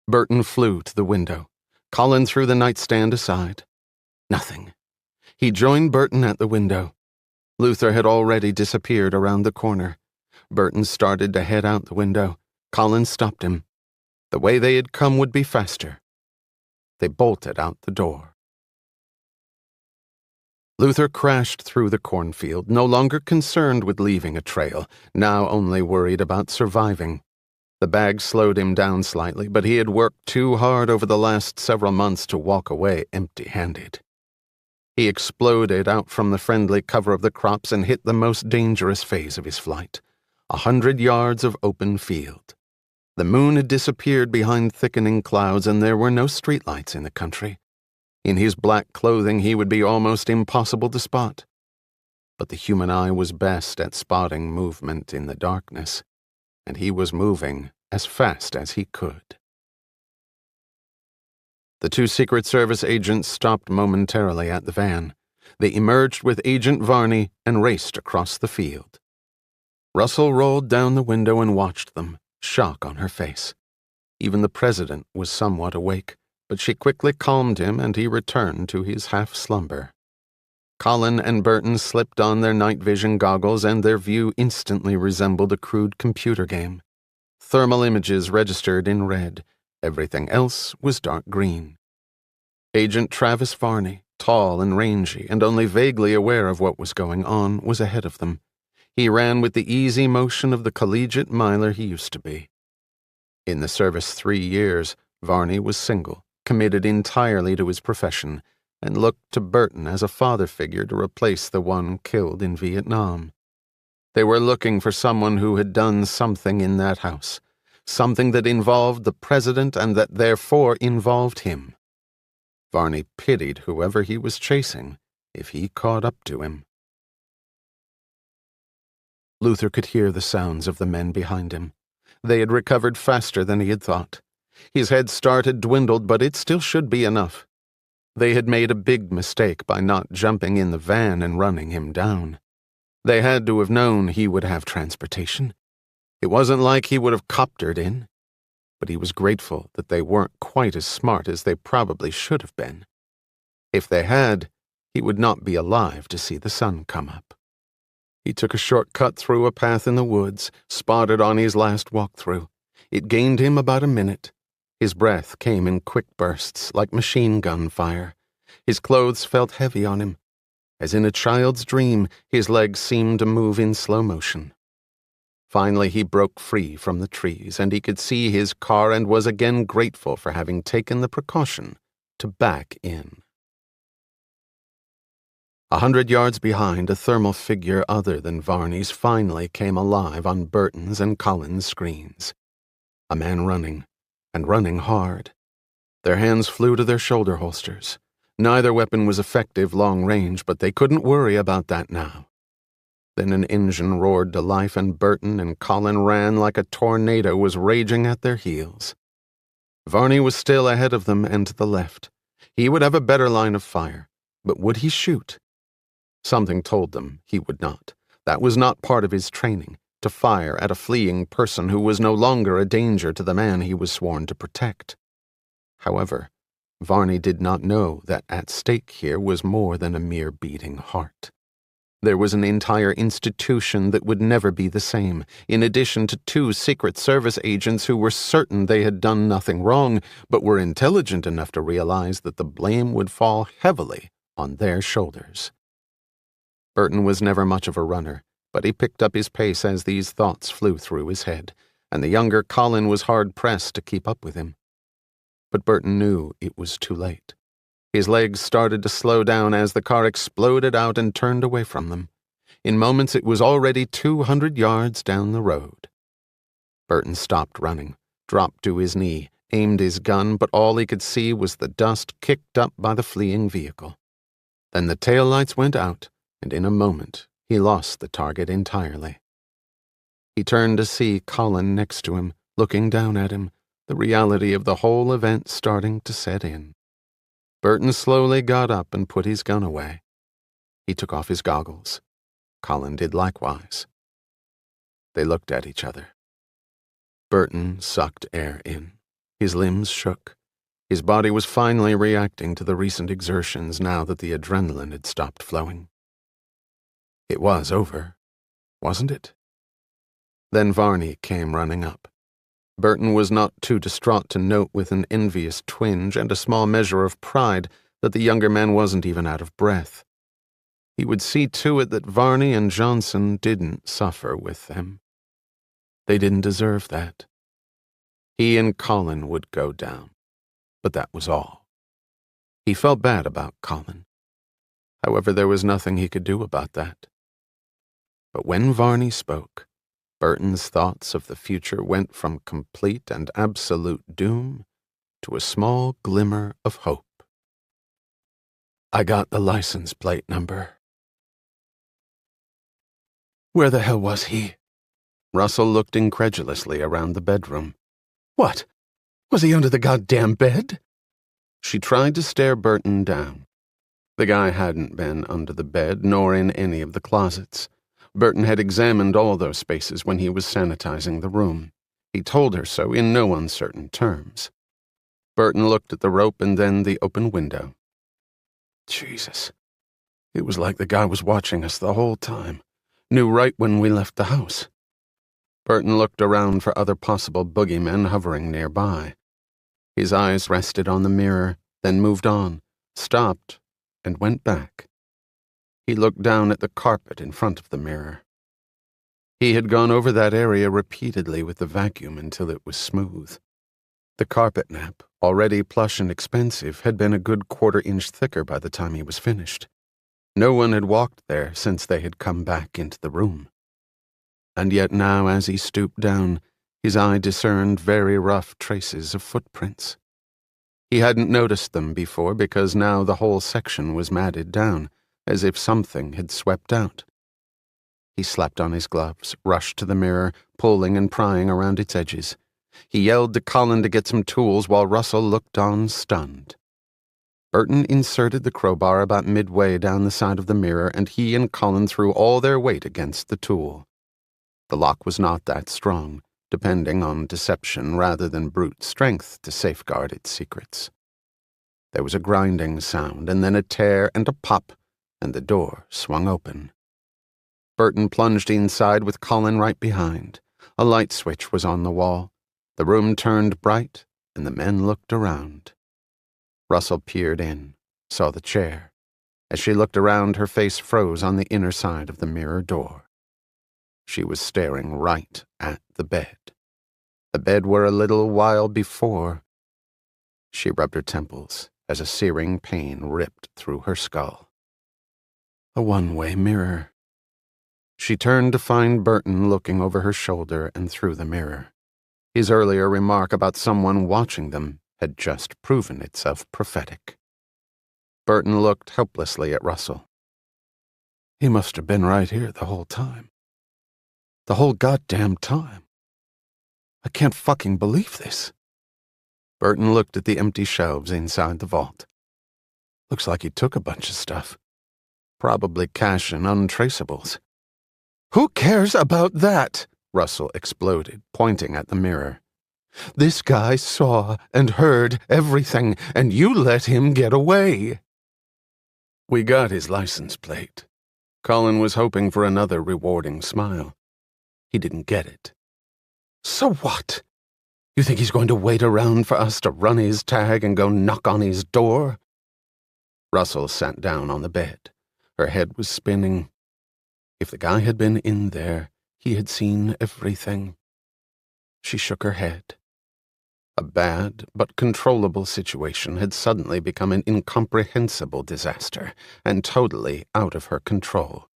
Burton flew to the window. Colin threw the nightstand aside. Nothing. He joined Burton at the window. Luther had already disappeared around the corner. Burton started to head out the window. Colin stopped him. The way they had come would be faster. They bolted out the door. Luther crashed through the cornfield, no longer concerned with leaving a trail, now only worried about surviving. The bag slowed him down slightly, but he had worked too hard over the last several months to walk away empty-handed. He exploded out from the friendly cover of the crops and hit the most dangerous phase of his flight, 100 yards of open field. The moon had disappeared behind thickening clouds, and there were no streetlights in the country. In his black clothing, he would be almost impossible to spot. But the human eye was best at spotting movement in the darkness, and he was moving as fast as he could. The 2 Secret Service agents stopped momentarily at the van. They emerged with Agent Varney and raced across the field. Russell rolled down the window and watched them, shock on her face. Even the president was somewhat awake, but she quickly calmed him and he returned to his half-slumber. Colin and Burton slipped on their night vision goggles and their view instantly resembled a crude computer game. Thermal images registered in red. Everything else was dark green. Agent Travis Varney, tall and rangy and only vaguely aware of what was going on, was ahead of them. He ran with the easy motion of the collegiate miler he used to be. In the service 3 years, Varney was single, committed entirely to his profession, and looked to Burton as a father figure to replace the one killed in Vietnam. They were looking for someone who had done something in that house, something that involved the president and that therefore involved him. Varney pitied whoever he was chasing if he caught up to him. Luther could hear the sounds of the men behind him. They had recovered faster than he had thought. His head start had dwindled, but it still should be enough. They had made a big mistake by not jumping in the van and running him down. They had to have known he would have transportation. It wasn't like he would have coptered in, but he was grateful that they weren't quite as smart as they probably should have been. If they had, he would not be alive to see the sun come up. He took a shortcut through a path in the woods, spotted on his last walk-through. It gained him about a minute. His breath came in quick bursts, like machine gun fire. His clothes felt heavy on him. As in a child's dream, his legs seemed to move in slow motion. Finally, he broke free from the trees, and he could see his car and was again grateful for having taken the precaution to back in. 100 yards behind, a thermal figure other than Varney's finally came alive on Burton's and Colin's screens. A man running, and running hard. Their hands flew to their shoulder holsters. Neither weapon was effective long range, but they couldn't worry about that now. Then an engine roared to life, and Burton and Colin ran like a tornado was raging at their heels. Varney was still ahead of them and to the left. He would have a better line of fire, but would he shoot? Something told them he would not. That was not part of his training, to fire at a fleeing person who was no longer a danger to the man he was sworn to protect. However, Varney did not know that at stake here was more than a mere beating heart. There was an entire institution that would never be the same, in addition to 2 Secret Service agents who were certain they had done nothing wrong, but were intelligent enough to realize that the blame would fall heavily on their shoulders. Burton was never much of a runner, but he picked up his pace as these thoughts flew through his head, and the younger Colin was hard-pressed to keep up with him. But Burton knew it was too late. His legs started to slow down as the car exploded out and turned away from them. In moments it was already 200 yards down the road. Burton stopped running, dropped to his knee, aimed his gun, but all he could see was the dust kicked up by the fleeing vehicle. Then the taillights went out, and in a moment he lost the target entirely. He turned to see Colin next to him, looking down at him, the reality of the whole event starting to set in. Burton slowly got up and put his gun away. He took off his goggles. Colin did likewise. They looked at each other. Burton sucked air in. His limbs shook. His body was finally reacting to the recent exertions now that the adrenaline had stopped flowing. It was over, wasn't it? Then Varney came running up. Burton was not too distraught to note with an envious twinge and a small measure of pride that the younger man wasn't even out of breath. He would see to it that Varney and Johnson didn't suffer with them. They didn't deserve that. He and Colin would go down, but that was all. He felt bad about Colin. However, there was nothing he could do about that. But when Varney spoke, Burton's thoughts of the future went from complete and absolute doom to a small glimmer of hope. I got the license plate number. Where the hell was he? Russell looked incredulously around the bedroom. What? Was he under the goddamn bed? She tried to stare Burton down. The guy hadn't been under the bed nor in any of the closets. Burton had examined all those spaces when he was sanitizing the room. He told her so in no uncertain terms. Burton looked at the rope and then the open window. Jesus. It was like the guy was watching us the whole time. Knew right when we left the house. Burton looked around for other possible boogeymen hovering nearby. His eyes rested on the mirror, then moved on, stopped, and went back. He looked down at the carpet in front of the mirror. He had gone over that area repeatedly with the vacuum until it was smooth. The carpet nap, already plush and expensive, had been a good quarter-inch thicker by the time he was finished. No one had walked there since they had come back into the room. And yet now, as he stooped down, his eye discerned very rough traces of footprints. He hadn't noticed them before because now the whole section was matted down, as if something had swept out. He slapped on his gloves, rushed to the mirror, pulling and prying around its edges. He yelled to Colin to get some tools while Russell looked on stunned. Burton inserted the crowbar about midway down the side of the mirror, and he and Colin threw all their weight against the tool. The lock was not that strong, depending on deception rather than brute strength to safeguard its secrets. There was a grinding sound, and then a tear and a pop, and the door swung open. Burton plunged inside with Colin right behind. A light switch was on the wall. The room turned bright, and the men looked around. Russell peered in, saw the chair. As she looked around, her face froze on the inner side of the mirror door. She was staring right at the bed. The bed where a little while before. She rubbed her temples as a searing pain ripped through her skull. A one-way mirror. She turned to find Burton looking over her shoulder and through the mirror. His earlier remark about someone watching them had just proven itself prophetic. Burton looked helplessly at Russell. He must have been right here the whole time. The whole goddamn time. I can't fucking believe this. Burton looked at the empty shelves inside the vault. Looks like he took a bunch of stuff. Probably cash and untraceables. Who cares about that? Russell exploded, pointing at the mirror. This guy saw and heard everything, and you let him get away. We got his license plate. Colin was hoping for another rewarding smile. He didn't get it. So what? You think he's going to wait around for us to run his tag and go knock on his door? Russell sat down on the bed. Her head was spinning. If the guy had been in there, he had seen everything. She shook her head. A bad but controllable situation had suddenly become an incomprehensible disaster and totally out of her control,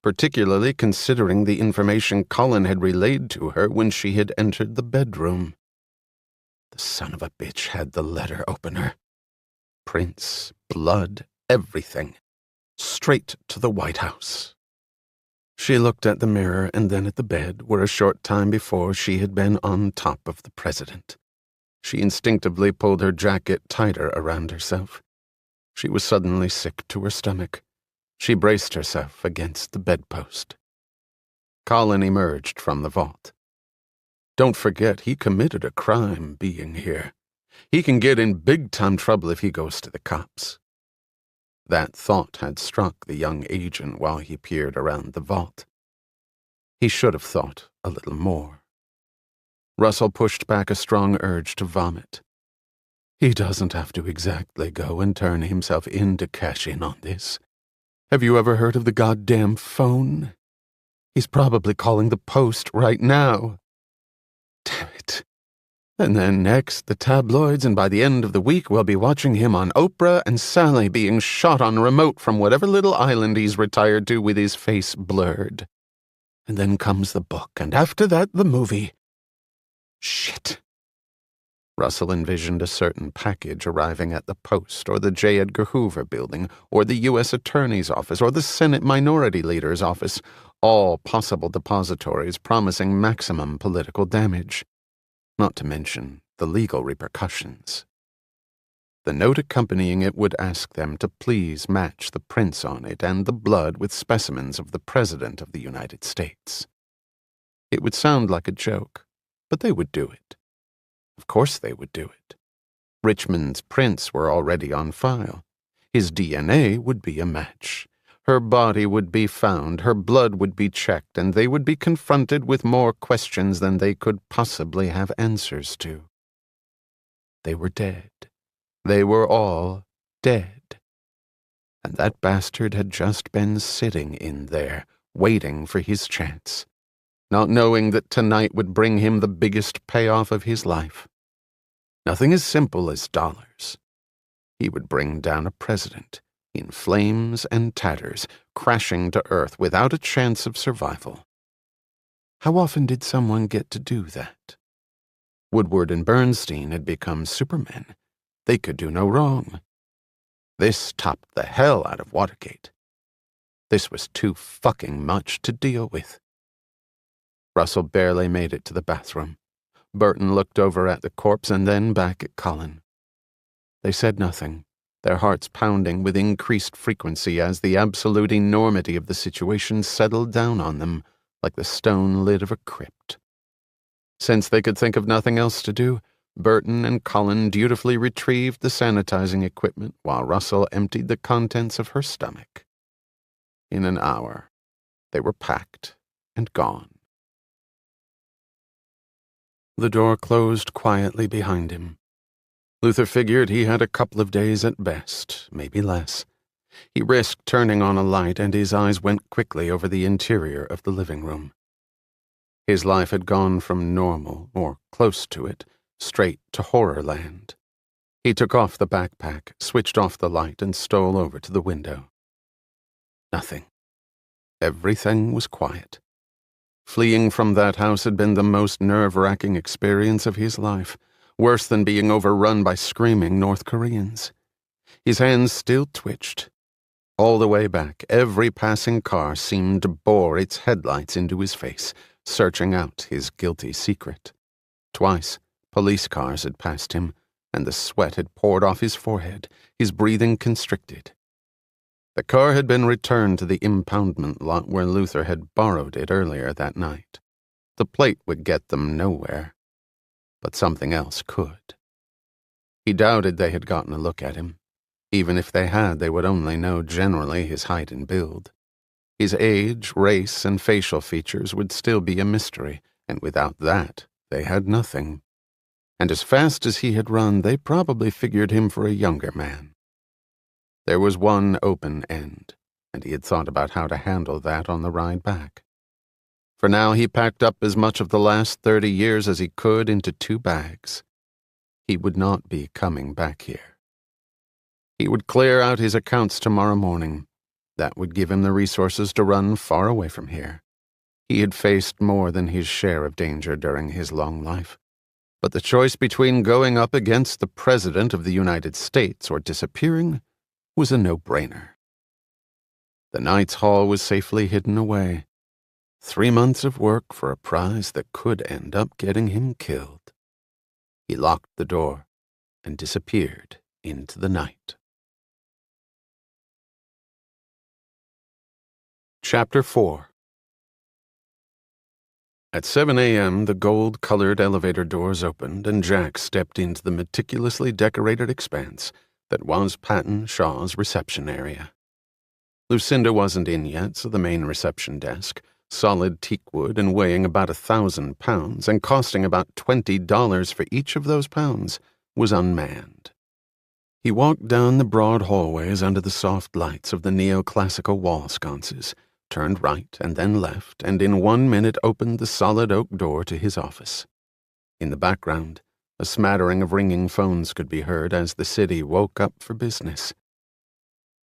particularly considering the information Colin had relayed to her when she had entered the bedroom. The son of a bitch had the letter opener. Prints, blood, everything. Straight to the White House. She looked at the mirror and then at the bed where a short time before she had been on top of the president. She instinctively pulled her jacket tighter around herself. She was suddenly sick to her stomach. She braced herself against the bedpost. Colin emerged from the vault. Don't forget, he committed a crime being here. He can get in big-time trouble if he goes to the cops. That thought had struck the young agent while he peered around the vault. He should have thought a little more. Russell pushed back a strong urge to vomit. He doesn't have to exactly go and turn himself in to cash in on this. Have you ever heard of the goddamn phone? He's probably calling the post right now. Damn it. And then next, the tabloids, and by the end of the week, we'll be watching him on Oprah and Sally being shot on remote from whatever little island he's retired to with his face blurred. And then comes the book, and after that, the movie. Shit. Russell envisioned a certain package arriving at the Post or the J. Edgar Hoover building or the U.S. Attorney's office or the Senate Minority Leader's office, all possible depositories promising maximum political damage. Not to mention the legal repercussions. The note accompanying it would ask them to please match the prints on it and the blood with specimens of the President of the United States. It would sound like a joke, but they would do it. Of course they would do it. Richmond's prints were already on file. His DNA would be a match. Her body would be found, her blood would be checked, and they would be confronted with more questions than they could possibly have answers to. They were dead. They were all dead. And that bastard had just been sitting in there, waiting for his chance, not knowing that tonight would bring him the biggest payoff of his life. Nothing as simple as dollars. He would bring down a president, in flames and tatters, crashing to earth without a chance of survival. How often did someone get to do that? Woodward and Bernstein had become supermen. They could do no wrong. This topped the hell out of Watergate. This was too fucking much to deal with. Russell barely made it to the bathroom. Burton looked over at the corpse and then back at Colin. They said nothing, their hearts pounding with increased frequency as the absolute enormity of the situation settled down on them like the stone lid of a crypt. Since they could think of nothing else to do, Burton and Cullen dutifully retrieved the sanitizing equipment while Russell emptied the contents of her stomach. In an hour, they were packed and gone. The door closed quietly behind him. Luther figured he had a couple of days at best, maybe less. He risked turning on a light, and his eyes went quickly over the interior of the living room. His life had gone from normal, or close to it, straight to horrorland. He took off the backpack, switched off the light, and stole over to the window. Nothing. Everything was quiet. Fleeing from that house had been the most nerve-wracking experience of his life, worse than being overrun by screaming North Koreans. His hands still twitched. All the way back, every passing car seemed to bore its headlights into his face, searching out his guilty secret. Twice, police cars had passed him, and the sweat had poured off his forehead, his breathing constricted. The car had been returned to the impoundment lot where Luther had borrowed it earlier that night. The plate would get them nowhere, but something else could. He doubted they had gotten a look at him. Even if they had, they would only know generally his height and build. His age, race, and facial features would still be a mystery, and without that, they had nothing. And as fast as he had run, they probably figured him for a younger man. There was one open end, and he had thought about how to handle that on the ride back. For now, he packed up as much of the last 30 years as he could into 2 bags. He would not be coming back here. He would clear out his accounts tomorrow morning. That would give him the resources to run far away from here. He had faced more than his share of danger during his long life. But the choice between going up against the President of the United States or disappearing was a no-brainer. The night's haul was safely hidden away. 3 months of work for a prize that could end up getting him killed. He locked the door and disappeared into the night. Chapter 4. At 7 a.m., the gold-colored elevator doors opened and Jack stepped into the meticulously decorated expanse that was Patton Shaw's reception area. Lucinda wasn't in yet, so the main reception desk, solid teakwood and weighing about 1,000 pounds and costing about $20 for each of those pounds, was unmanned. He walked down the broad hallways under the soft lights of the neoclassical wall sconces, turned right and then left, and in 1 minute opened the solid oak door to his office. In the background, a smattering of ringing phones could be heard as the city woke up for business.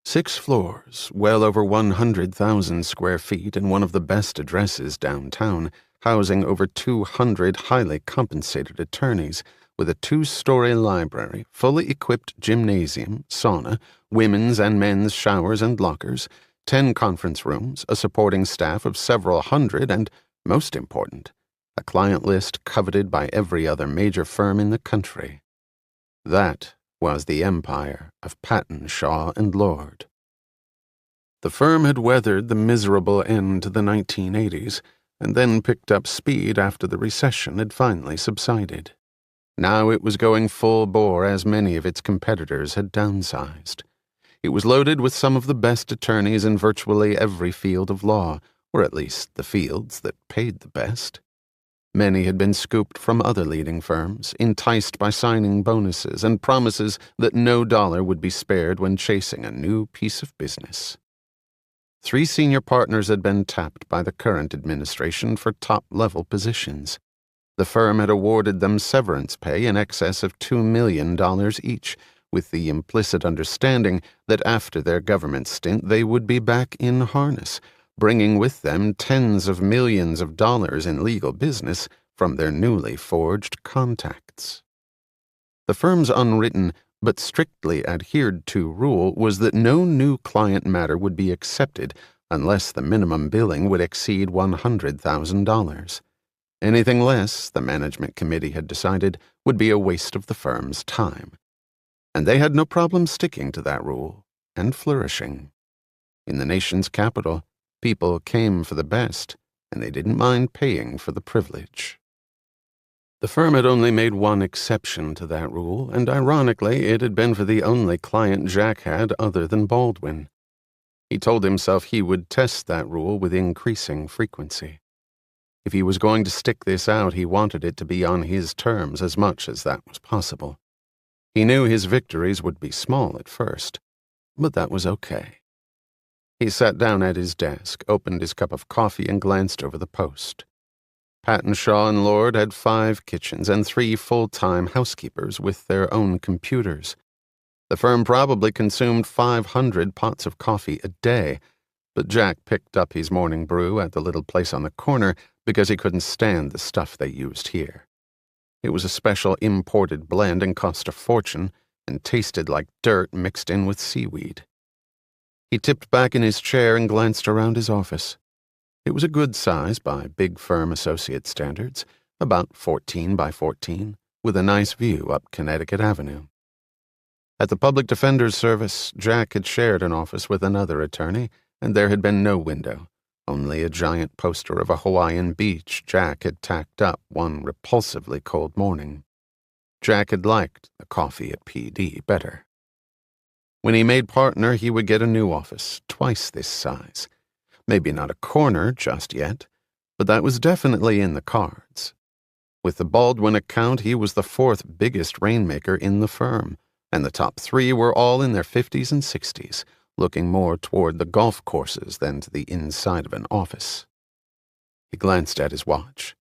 6 floors, well over 100,000 square feet, and one of the best addresses downtown, housing over 200 highly compensated attorneys, with a 2-story library, fully equipped gymnasium, sauna, women's and men's showers and lockers, 10 conference rooms, a supporting staff of several hundred, and, most important, a client list coveted by every other major firm in the country. That was the empire of Patton, Shaw, and Lord. The firm had weathered the miserable end to the 1980s, and then picked up speed after the recession had finally subsided. Now it was going full bore as many of its competitors had downsized. It was loaded with some of the best attorneys in virtually every field of law, or at least the fields that paid the best. Many had been scooped from other leading firms, enticed by signing bonuses and promises that no dollar would be spared when chasing a new piece of business. 3 senior partners had been tapped by the current administration for top-level positions. The firm had awarded them severance pay in excess of $2 million each, with the implicit understanding that after their government stint they would be back in harness, bringing with them tens of millions of dollars in legal business from their newly forged contacts. The firm's unwritten but strictly adhered to rule was that no new client matter would be accepted unless the minimum billing would exceed $100,000. Anything less, the management committee had decided, would be a waste of the firm's time. And they had no problem sticking to that rule and flourishing. In the nation's capital, people came for the best, and they didn't mind paying for the privilege. The firm had only made one exception to that rule, and ironically, it had been for the only client Jack had other than Baldwin. He told himself he would test that rule with increasing frequency. If he was going to stick this out, he wanted it to be on his terms as much as that was possible. He knew his victories would be small at first, but that was okay. He sat down at his desk, opened his cup of coffee, and glanced over the Post. Patton, Shaw, and Lord had 5 kitchens and 3 full-time housekeepers with their own computers. The firm probably consumed 500 pots of coffee a day, but Jack picked up his morning brew at the little place on the corner because he couldn't stand the stuff they used here. It was a special imported blend and cost a fortune and tasted like dirt mixed in with seaweed. He tipped back in his chair and glanced around his office. It was a good size by big firm associate standards, about 14 by 14, with a nice view up Connecticut Avenue. At the Public Defender's Service, Jack had shared an office with another attorney, and there had been no window, only a giant poster of a Hawaiian beach Jack had tacked up one repulsively cold morning. Jack had liked the coffee at PD better. When he made partner, he would get a new office, twice this size. Maybe not a corner just yet, but that was definitely in the cards. With the Baldwin account, he was the 4th biggest rainmaker in the firm, and the top 3 were all in their 50s and 60s, looking more toward the golf courses than to the inside of an office. He glanced at his watch.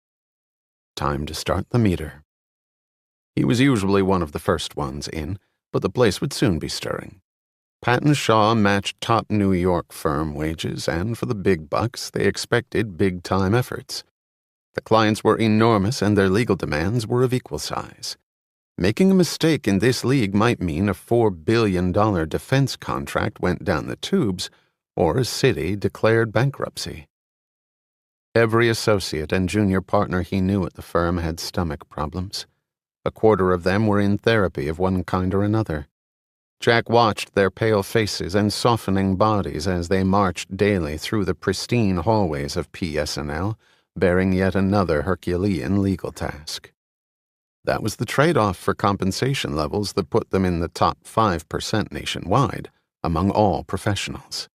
Time to start the meter. He was usually one of the first ones in, but the place would soon be stirring. Patton Shaw matched top New York firm wages, and for the big bucks, they expected big-time efforts. The clients were enormous, and their legal demands were of equal size. Making a mistake in this league might mean a $4 billion defense contract went down the tubes, or a city declared bankruptcy. Every associate and junior partner he knew at the firm had stomach problems. A quarter of them were in therapy of one kind or another. Jack watched their pale faces and softening bodies as they marched daily through the pristine hallways of PS&L, bearing yet another Herculean legal task. That was the trade-off for compensation levels that put them in the top 5% nationwide, among all professionals.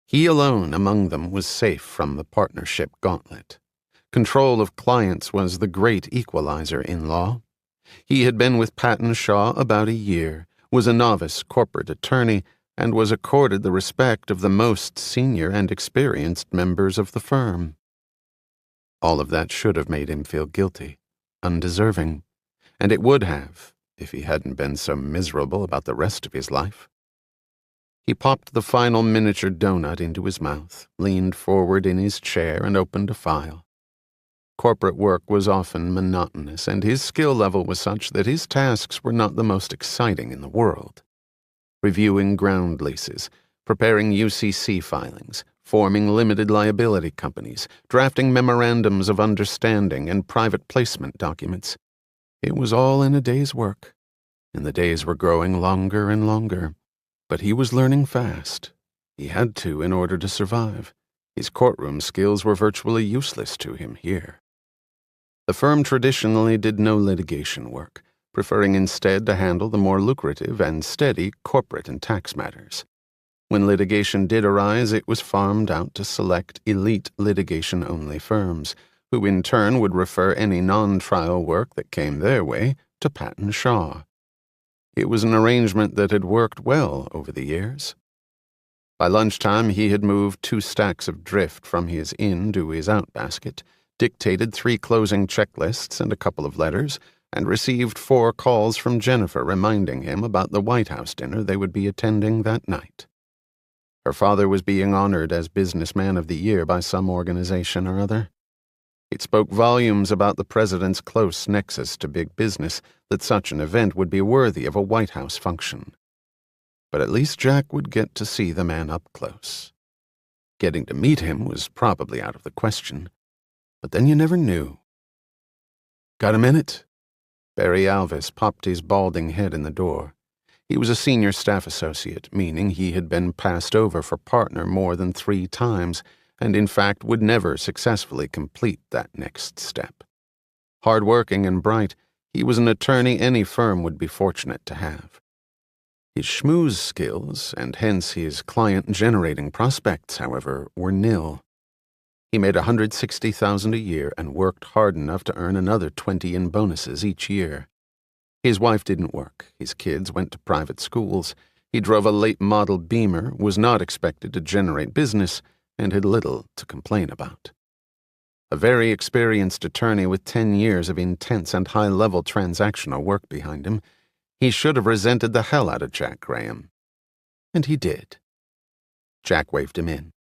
He alone among them was safe from the partnership gauntlet. Control of clients was the great equalizer in law. He had been with Patton Shaw about a year, was a novice corporate attorney, and was accorded the respect of the most senior and experienced members of the firm. All of that should have made him feel guilty, undeserving, and it would have if he hadn't been so miserable about the rest of his life. He popped the final miniature donut into his mouth, leaned forward in his chair, and opened a file. Corporate work was often monotonous, and his skill level was such that his tasks were not the most exciting in the world. Reviewing ground leases, preparing UCC filings, forming limited liability companies, drafting memorandums of understanding and private placement documents. It was all in a day's work, and the days were growing longer and longer. But he was learning fast. He had to in order to survive. His courtroom skills were virtually useless to him here. The firm traditionally did no litigation work, preferring instead to handle the more lucrative and steady corporate and tax matters. When litigation did arise, it was farmed out to select elite litigation-only firms, who in turn would refer any non-trial work that came their way to Patton Shaw. It was an arrangement that had worked well over the years. By lunchtime, he had moved 2 stacks of drift from his in to his out basket, dictated 3 closing checklists and a couple of letters, and received 4 calls from Jennifer reminding him about the White House dinner they would be attending that night. Her father was being honored as Businessman of the Year by some organization or other. It spoke volumes about the president's close nexus to big business that such an event would be worthy of a White House function. But at least Jack would get to see the man up close. Getting to meet him was probably out of the question, but then you never knew. "Got a minute?" Barry Alvis popped his balding head in the door. He was a senior staff associate, meaning he had been passed over for partner more than 3 times, and in fact would never successfully complete that next step. Hard-working and bright, he was an attorney any firm would be fortunate to have. His schmooze skills, and hence his client-generating prospects, however, were nil. He made $160,000 a year and worked hard enough to earn another 20 in bonuses each year. His wife didn't work, his kids went to private schools, he drove a late-model Beamer, was not expected to generate business, and had little to complain about. A very experienced attorney with 10 years of intense and high-level transactional work behind him, he should have resented the hell out of Jack Graham. And he did. Jack waved him in.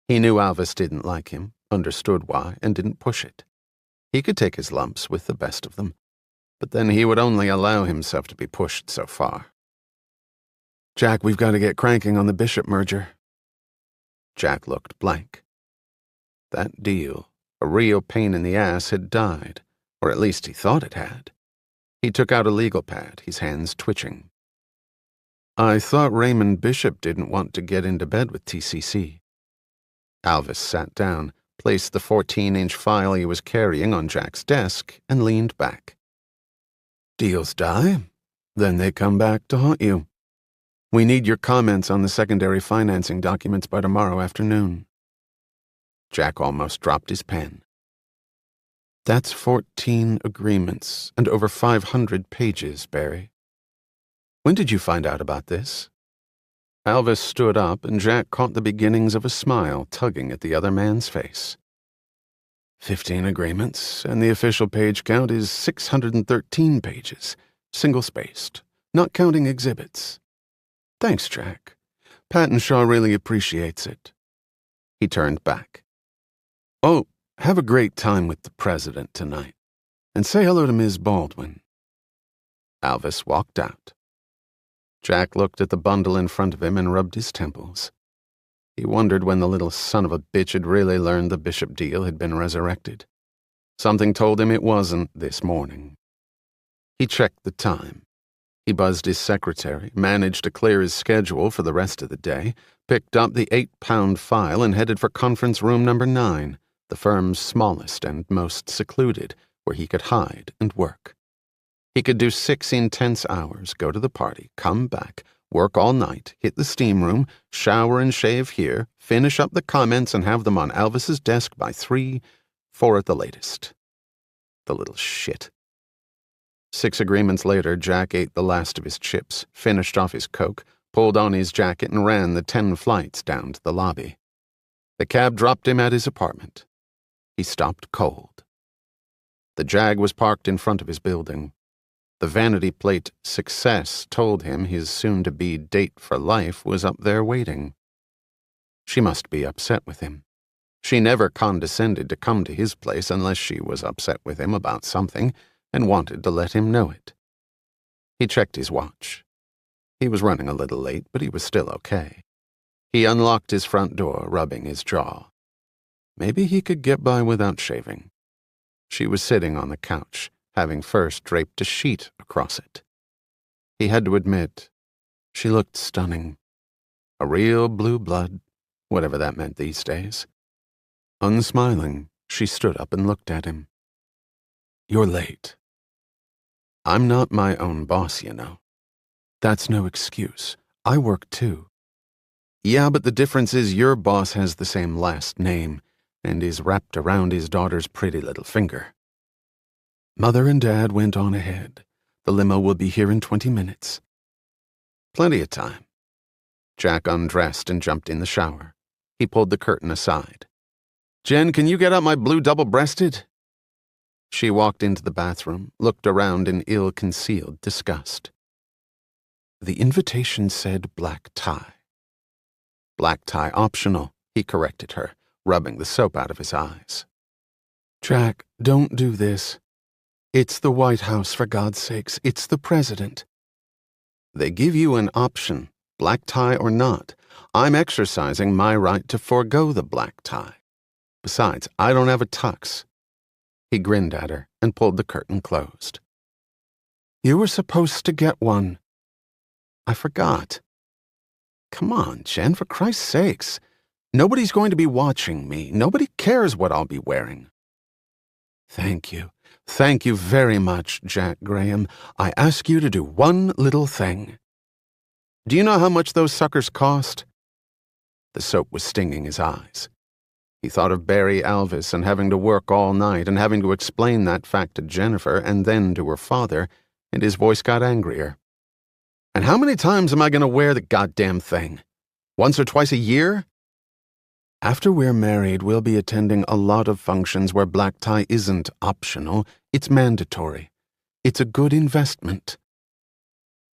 He knew Alvis didn't like him, understood why, and didn't push it. He could take his lumps with the best of them, but then he would only allow himself to be pushed so far. "Jack, we've got to get cranking on the Bishop merger." Jack looked blank. That deal, a real pain in the ass, had died, or at least he thought it had. He took out a legal pad, his hands twitching. "I thought Raymond Bishop didn't want to get into bed with TCC. Alvis sat down, placed the 14-inch file he was carrying on Jack's desk, and leaned back. "Deals die, then they come back to haunt you. We need your comments on the secondary financing documents by tomorrow afternoon." Jack almost dropped his pen. "That's 14 agreements and over 500 pages, Barry. When did you find out about this?" Alvis stood up, and Jack caught the beginnings of a smile tugging at the other man's face. 15 agreements, and the official page count is 613 pages, single-spaced, not counting exhibits. Thanks, Jack. Pat and Shaw really appreciates it." He turned back. "Oh, have a great time with the president tonight, and say hello to Ms. Baldwin." Alvis walked out. Jack looked at the bundle in front of him and rubbed his temples. He wondered when the little son of a bitch had really learned the Bishop deal had been resurrected. Something told him it wasn't this morning. He checked the time. He buzzed his secretary, managed to clear his schedule for the rest of the day, picked up the 8-pound file and headed for conference room number 9, the firm's smallest and most secluded, where he could hide and work. He could do 6 intense hours, go to the party, come back, work all night, hit the steam room, shower and shave here, finish up the comments and have them on Alvis's desk by 3, 4 at the latest. The little shit. 6 agreements later, Jack ate the last of his chips, finished off his Coke, pulled on his jacket and ran the 10 flights down to the lobby. The cab dropped him at his apartment. He stopped cold. The Jag was parked in front of his building. The vanity plate Success told him his soon-to-be date for life was up there waiting. She must be upset with him. She never condescended to come to his place unless she was upset with him about something and wanted to let him know it. He checked his watch. He was running a little late, but he was still okay. He unlocked his front door, rubbing his jaw. Maybe he could get by without shaving. She was sitting on the couch, having first draped a sheet across it. He had to admit, she looked stunning. A real blue blood, whatever that meant these days. Unsmiling, she stood up and looked at him. "You're late." "I'm not my own boss, you know." "That's no excuse. I work too." "Yeah, but the difference is your boss has the same last name and is wrapped around his daughter's pretty little finger." Mother and Dad went on ahead. The limo will be here in 20 minutes. Plenty of time. Jack undressed and jumped in the shower. He pulled the curtain aside. "Jen, can you get out my blue double-breasted?" She walked into the bathroom, looked around in ill-concealed disgust. The invitation said black tie. "Black tie optional," he corrected her, rubbing the soap out of his eyes. "Jack, don't do this. It's the White House, for God's sakes. It's the president." "They give you an option, black tie or not. I'm exercising my right to forego the black tie. Besides, I don't have a tux." He grinned at her and pulled the curtain closed. "You were supposed to get one." I forgot. Come on, Jen, for Christ's sakes. Nobody's going to be watching me. Nobody cares what I'll be wearing. Thank you. Thank you very much, Jack Graham. I ask you to do one little thing. Do you know how much those suckers cost? The soap was stinging his eyes. He thought of Barry Alvis and having to work all night and having to explain that fact to Jennifer and then to her father, and his voice got angrier. And how many times am I going to wear the goddamn thing? Once or twice a year? After we're married, we'll be attending a lot of functions where black tie isn't optional, it's mandatory. It's a good investment.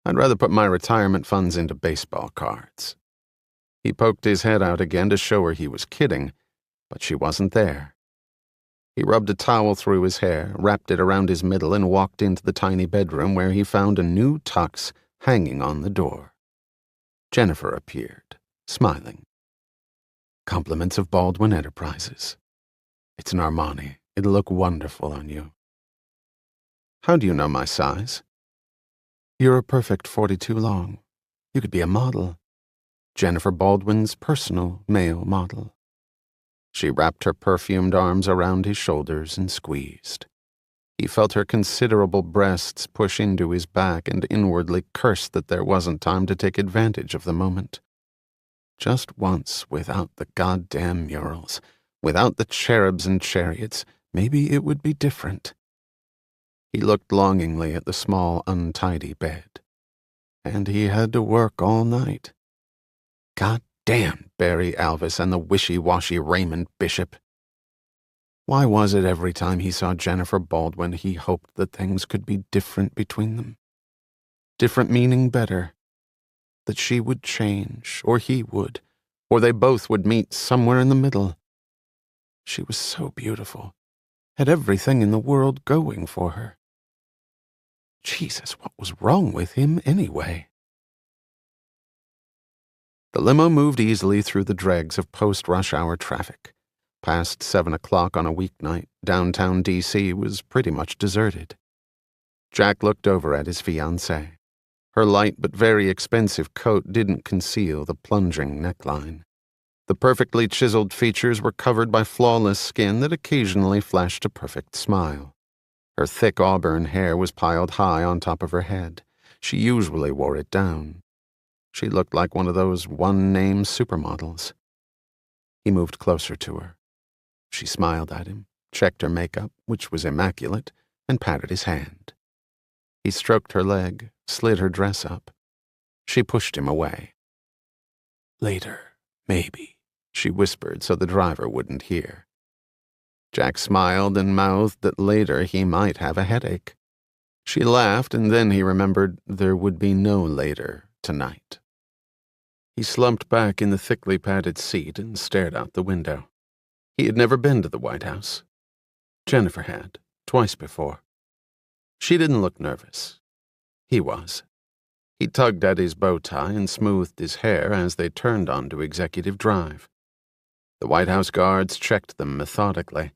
I'd rather put my retirement funds into baseball cards. He poked his head out again to show her he was kidding, but she wasn't there. He rubbed a towel through his hair, wrapped it around his middle, and walked into the tiny bedroom where he found a new tux hanging on the door. Jennifer appeared, smiling. Compliments of Baldwin Enterprises. It's an Armani. It'll look wonderful on you. How do you know my size? You're a perfect 42 long. You could be a model. Jennifer Baldwin's personal male model. She wrapped her perfumed arms around his shoulders and squeezed. He felt her considerable breasts push into his back and inwardly cursed that there wasn't time to take advantage of the moment. Just once, without the goddamn murals, without the cherubs and chariots, maybe it would be different. He looked longingly at the small, untidy bed. And he had to work all night. Goddamn Barry Alvis and the wishy-washy Raymond Bishop. Why was it every time he saw Jennifer Baldwin he hoped that things could be different between them? Different meaning better. That she would change, or he would, or they both would meet somewhere in the middle. She was so beautiful, had everything in the world going for her. Jesus, what was wrong with him anyway? The limo moved easily through the dregs of post-rush hour traffic. Past 7 o'clock on a weeknight, downtown D.C. was pretty much deserted. Jack looked over at his fiancée. Her light but very expensive coat didn't conceal the plunging neckline. The perfectly chiseled features were covered by flawless skin that occasionally flashed a perfect smile. Her thick auburn hair was piled high on top of her head. She usually wore it down. She looked like one of those one-name supermodels. He moved closer to her. She smiled at him, checked her makeup, which was immaculate, and patted his hand. He stroked her leg, slid her dress up. She pushed him away. Later, maybe, she whispered so the driver wouldn't hear. Jack smiled and mouthed that later he might have a headache. She laughed, and then he remembered there would be no later tonight. He slumped back in the thickly padded seat and stared out the window. He had never been to the White House. Jennifer had, twice before. She didn't look nervous. He was. He tugged at his bow tie and smoothed his hair as they turned onto Executive Drive. The White House guards checked them methodically.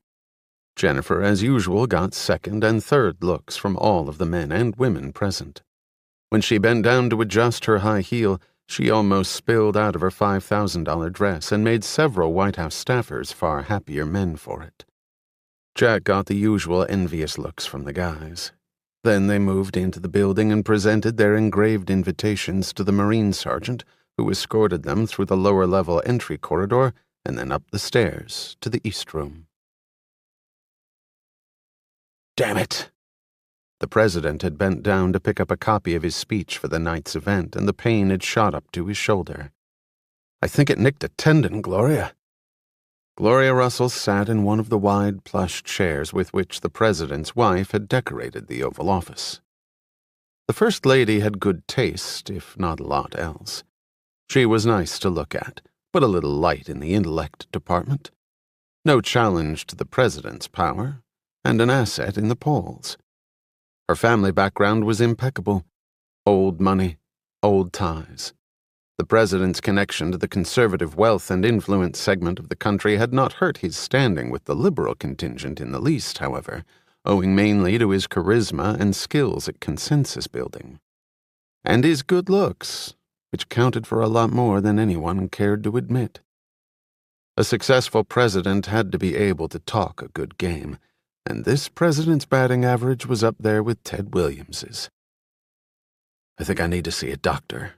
Jennifer, as usual, got second and third looks from all of the men and women present. When she bent down to adjust her high heel, she almost spilled out of her $5,000 dress and made several White House staffers far happier men for it. Jack got the usual envious looks from the guys. Then they moved into the building and presented their engraved invitations to the Marine sergeant, who escorted them through the lower-level entry corridor and then up the stairs to the East Room. Damn it! The president had bent down to pick up a copy of his speech for the night's event, and the pain had shot up to his shoulder. I think it nicked a tendon, Gloria. Gloria Russell sat in one of the wide plush chairs with which the president's wife had decorated the Oval Office. The First Lady had good taste, if not a lot else. She was nice to look at, but a little light in the intellect department. No challenge to the president's power, and an asset in the polls. Her family background was impeccable. Old money, old ties. The president's connection to the conservative wealth and influence segment of the country had not hurt his standing with the liberal contingent in the least, however, owing mainly to his charisma and skills at consensus building. And his good looks, which counted for a lot more than anyone cared to admit. A successful president had to be able to talk a good game, and this president's batting average was up there with Ted Williams's. I think I need to see a doctor.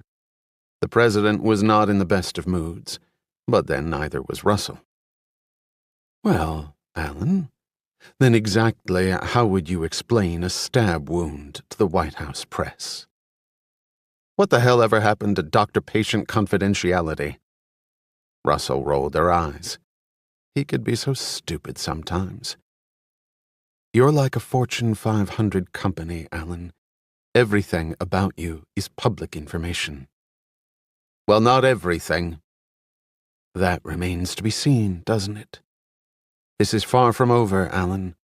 The president was not in the best of moods, but then neither was Russell. Well, Alan, then exactly how would you explain a stab wound to the White House press? What the hell ever happened to doctor-patient confidentiality? Russell rolled her eyes. He could be so stupid sometimes. You're like a Fortune 500 company, Alan. Everything about you is public information. Well, not everything. That remains to be seen, doesn't it? This is far from over, Alan.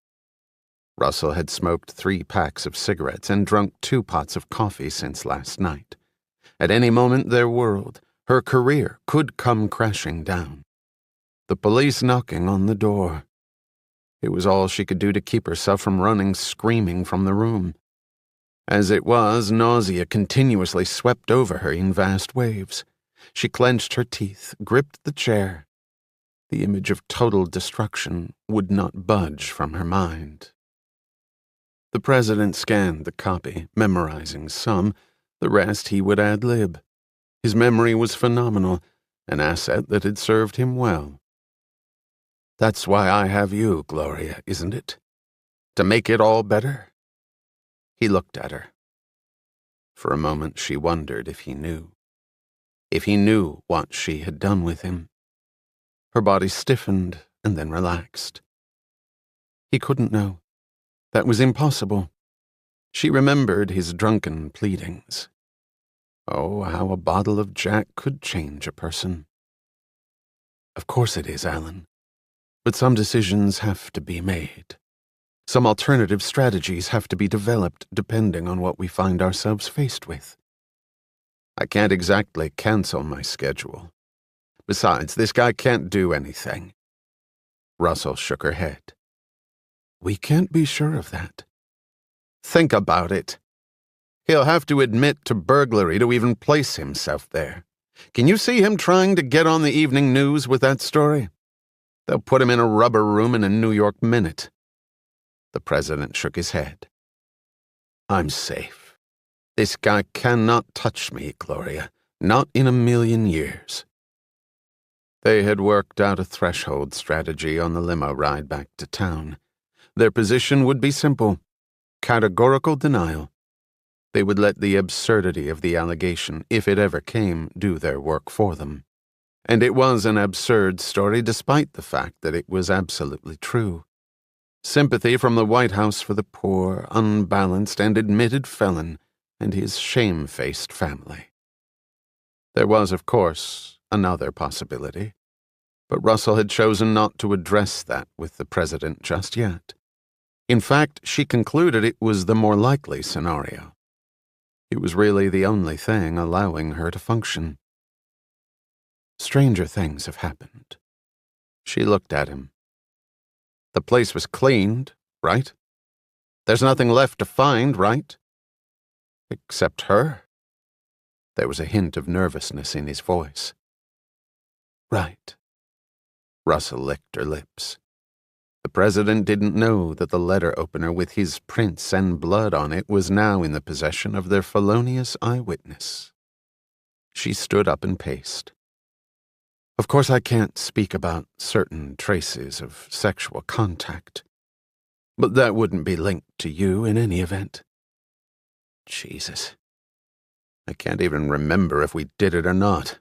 Russell had smoked 3 packs of cigarettes and drunk 2 pots of coffee since last night. At any moment, their world, her career, could come crashing down. The police knocking on the door. It was all she could do to keep herself from running screaming from the room. As it was, nausea continuously swept over her in vast waves. She clenched her teeth, gripped the chair. The image of total destruction would not budge from her mind. The president scanned the copy, memorizing some. The rest he would ad-lib. His memory was phenomenal, an asset that had served him well. That's why I have you, Gloria, isn't it? To make it all better? He looked at her. For a moment she wondered if he knew. If he knew what she had done with him. Her body stiffened and then relaxed. He couldn't know. That was impossible. She remembered his drunken pleadings. Oh, how a bottle of Jack could change a person. Of course it is, Alan. But some decisions have to be made. Some alternative strategies have to be developed depending on what we find ourselves faced with. I can't exactly cancel my schedule. Besides, this guy can't do anything. Russell shook her head. We can't be sure of that. Think about it. He'll have to admit to burglary to even place himself there. Can you see him trying to get on the evening news with that story? They'll put him in a rubber room in a New York minute. The president shook his head. I'm safe. This guy cannot touch me, Gloria. Not in a million years. They had worked out a threshold strategy on the limo ride back to town. Their position would be simple. Categorical denial. They would let the absurdity of the allegation, if it ever came, do their work for them. And it was an absurd story despite the fact that it was absolutely true. Sympathy from the White House for the poor, unbalanced, and admitted felon and his shame-faced family. There was, of course, another possibility, but Russell had chosen not to address that with the president just yet. In fact, she concluded it was the more likely scenario. It was really the only thing allowing her to function. Stranger things have happened. She looked at him. The place was cleaned, right? There's nothing left to find, right? Except her. There was a hint of nervousness in his voice. Right. Russell licked her lips. The president didn't know that the letter opener with his prints and blood on it was now in the possession of their felonious eyewitness. She stood up and paced. Of course, I can't speak about certain traces of sexual contact, but that wouldn't be linked to you in any event. Jesus. I can't even remember if we did it or not.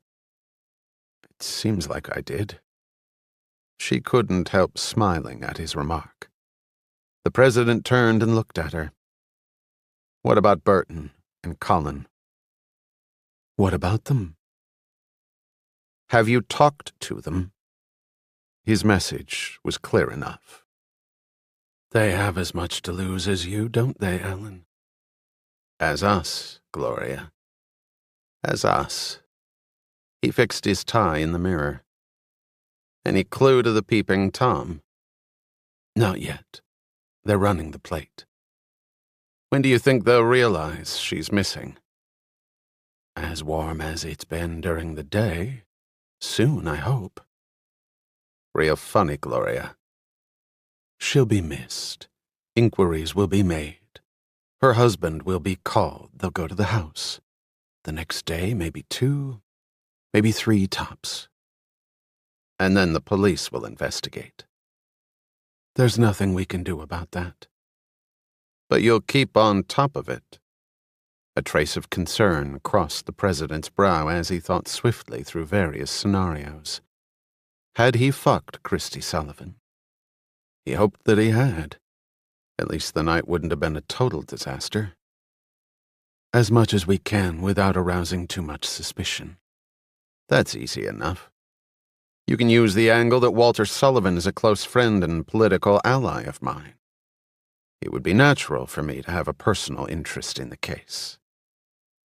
It seems like I did. She couldn't help smiling at his remark. The president turned and looked at her. What about Burton and Colin? What about them? Have you talked to them? His message was clear enough. They have as much to lose as you, don't they, Alan? As us, Gloria. As us. He fixed his tie in the mirror. Any clue to the peeping Tom? Not yet. They're running the plate. When do you think they'll realize she's missing? as warm as it's been during the day. Soon, I hope. Real funny, Gloria. She'll be missed. Inquiries will be made. Her husband will be called. They'll go to the house. The next day, maybe 2, maybe 3 tops. And then the police will investigate. There's nothing we can do about that. But you'll keep on top of it. A trace of concern crossed the president's brow as he thought swiftly through various scenarios. Had he fucked Christy Sullivan? He hoped that he had. At least the night wouldn't have been a total disaster. As much as we can without arousing too much suspicion. That's easy enough. You can use the angle that Walter Sullivan is a close friend and political ally of mine. It would be natural for me to have a personal interest in the case.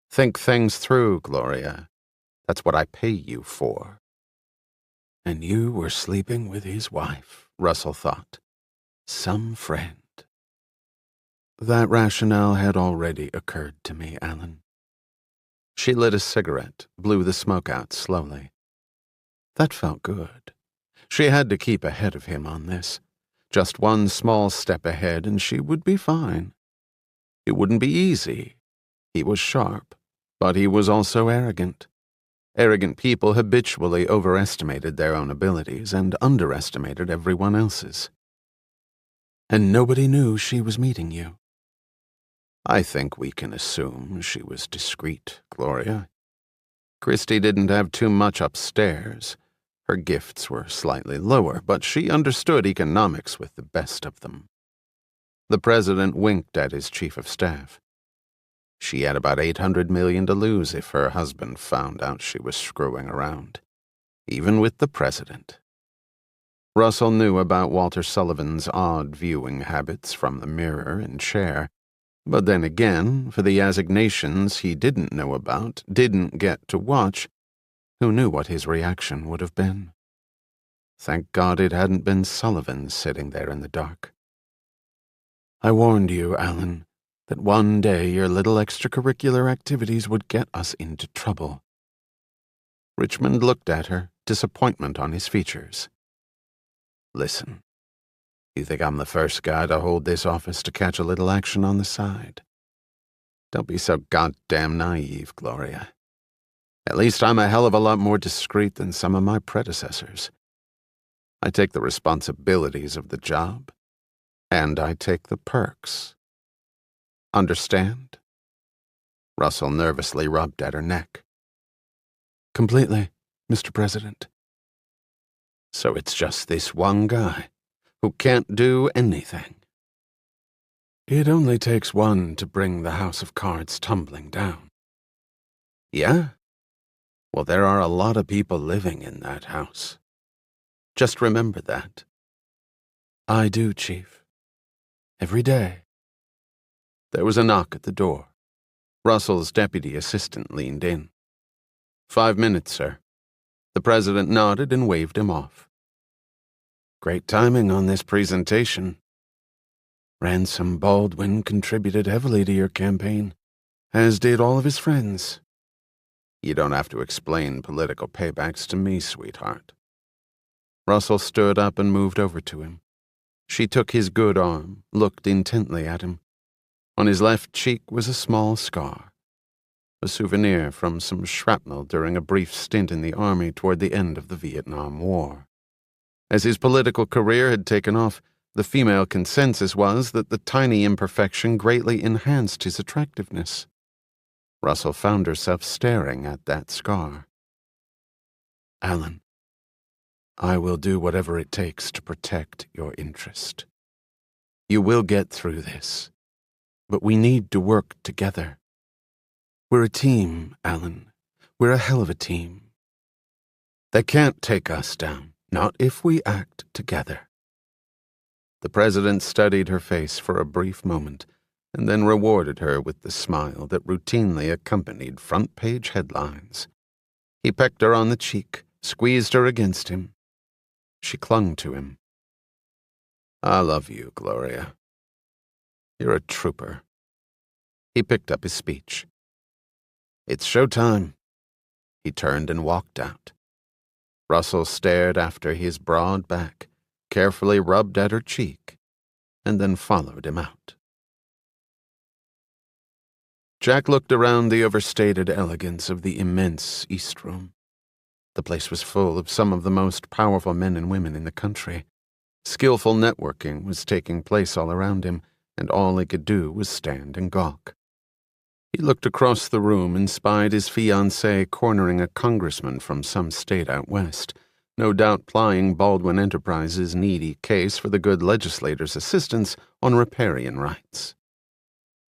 Think things through, Gloria. That's what I pay you for. And you were sleeping with his wife, Russell thought. Some friend. That rationale had already occurred to me, Alan. She lit a cigarette, blew the smoke out slowly. That felt good. She had to keep ahead of him on this. Just one small step ahead and she would be fine. It wouldn't be easy. He was sharp, but he was also arrogant. Arrogant people habitually overestimated their own abilities and underestimated everyone else's. And nobody knew she was meeting you. I think we can assume she was discreet, Gloria. Christy didn't have too much upstairs. Her gifts were slightly lower, but she understood economics with the best of them. The president winked at his chief of staff. She had about $800 million to lose if her husband found out she was screwing around, even with the president. Russell knew about Walter Sullivan's odd viewing habits from the mirror and chair, but then again, for the assignations he didn't know about, didn't get to watch, who knew what his reaction would have been? Thank God it hadn't been Sullivan sitting there in the dark. I warned you, Alan, that one day your little extracurricular activities would get us into trouble. Richmond looked at her, disappointment on his features. Listen, you think I'm the first guy to hold this office to catch a little action on the side? Don't be so goddamn naive, Gloria. At least I'm a hell of a lot more discreet than some of my predecessors. I take the responsibilities of the job, and I take the perks. Understand? Russell nervously rubbed at her neck. Completely, Mr. President. So it's just this one guy who can't do anything. It only takes one to bring the house of cards tumbling down. Yeah? Well, there are a lot of people living in that house. Just remember that. I do, Chief. Every day. There was a knock at the door. Russell's deputy assistant leaned in. 5 minutes, sir. The president nodded and waved him off. Great timing on this presentation. Ransom Baldwin contributed heavily to your campaign, as did all of his friends. You don't have to explain political paybacks to me, sweetheart. Russell stood up and moved over to him. She took his good arm, looked intently at him. On his left cheek was a small scar, a souvenir from some shrapnel during a brief stint in the army toward the end of the Vietnam War. As his political career had taken off, the female consensus was that the tiny imperfection greatly enhanced his attractiveness. Russell found herself staring at that scar. Alan, I will do whatever it takes to protect your interest. You will get through this, but we need to work together. We're a team, Alan. We're a hell of a team. They can't take us down, not if we act together. The president studied her face for a brief moment, and then rewarded her with the smile that routinely accompanied front-page headlines. He pecked her on the cheek, squeezed her against him. She clung to him. I love you, Gloria. You're a trooper. He picked up his speech. It's showtime." He turned and walked out. Russell stared after his broad back, carefully rubbed at her cheek, and then followed him out. Jack looked around the overstated elegance of the immense East Room. The place was full of some of the most powerful men and women in the country. Skillful networking was taking place all around him, and all he could do was stand and gawk. He looked across the room and spied his fiancée cornering a congressman from some state out west, no doubt plying Baldwin Enterprises' needy case for the good legislator's assistance on riparian rights.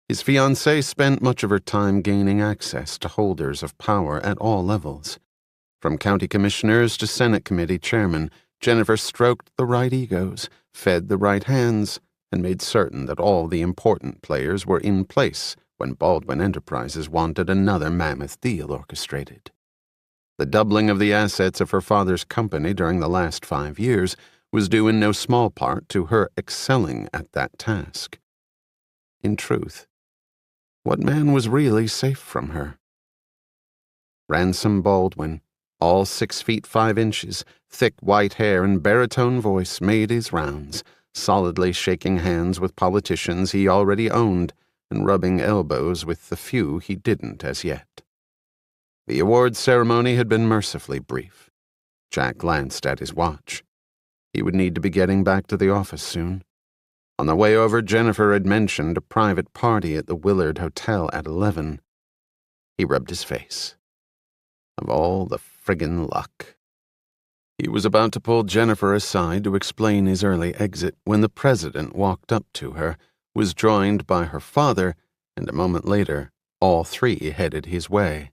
His fiancée spent much of her time gaining access to holders of power at all levels. From county commissioners to Senate committee chairmen, Jennifer stroked the right egos, fed the right hands, and made certain that all the important players were in place when Baldwin Enterprises wanted another mammoth deal orchestrated. The doubling of the assets of her father's company during the last 5 years was due in no small part to her excelling at that task. In truth, what man was really safe from her? Ransom Baldwin, all 6 feet 5 inches, thick white hair and baritone voice, made his rounds, solidly shaking hands with politicians he already owned and rubbing elbows with the few he didn't as yet. The awards ceremony had been mercifully brief. Jack glanced at his watch. He would need to be getting back to the office soon. On the way over, Jennifer had mentioned a private party at the Willard Hotel at 11. He rubbed his face. Of all the friggin' luck. He was about to pull Jennifer aside to explain his early exit when the president walked up to her, was joined by her father, and a moment later, all 3 headed his way.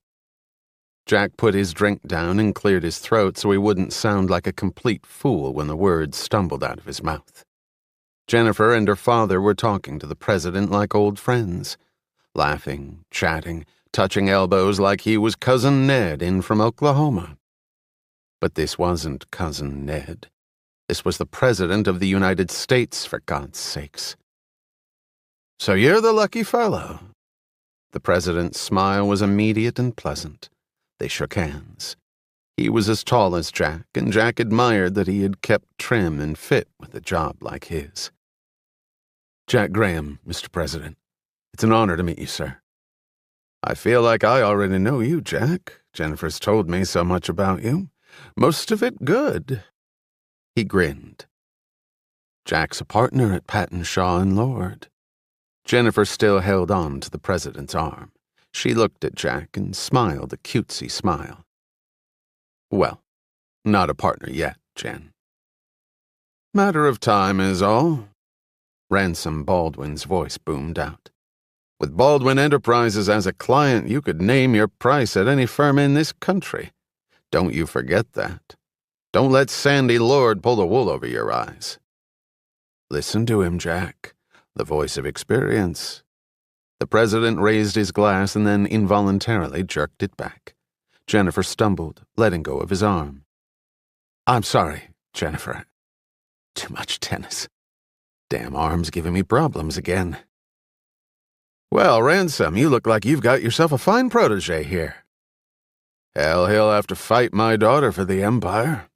Jack put his drink down and cleared his throat so he wouldn't sound like a complete fool when the words stumbled out of his mouth. Jennifer and her father were talking to the president like old friends, laughing, chatting, touching elbows like he was Cousin Ned in from Oklahoma. But this wasn't Cousin Ned. This was the President of the United States, for God's sakes. "So you're the lucky fellow." The president's smile was immediate and pleasant. They shook hands. He was as tall as Jack, and Jack admired that he had kept trim and fit with a job like his. "Jack Graham, Mr. President. It's an honor to meet you, sir." "I feel like I already know you, Jack. Jennifer's told me so much about you. Most of it good." He grinned. "Jack's a partner at Patton, Shaw & Lord." Jennifer still held on to the president's arm. She looked at Jack and smiled a cutesy smile. "Well, not a partner yet, Jen." "Matter of time is all." Ransom Baldwin's voice boomed out. "With Baldwin Enterprises as a client, you could name your price at any firm in this country. Don't you forget that. Don't let Sandy Lord pull the wool over your eyes." "Listen to him, Jack. The voice of experience." The president raised his glass and then involuntarily jerked it back. Jennifer stumbled, letting go of his arm. "I'm sorry, Jennifer. Too much tennis. Damn arm's giving me problems again." "Well, Ransom, you look like you've got yourself a fine protege here." "Hell, he'll have to fight my daughter for the empire.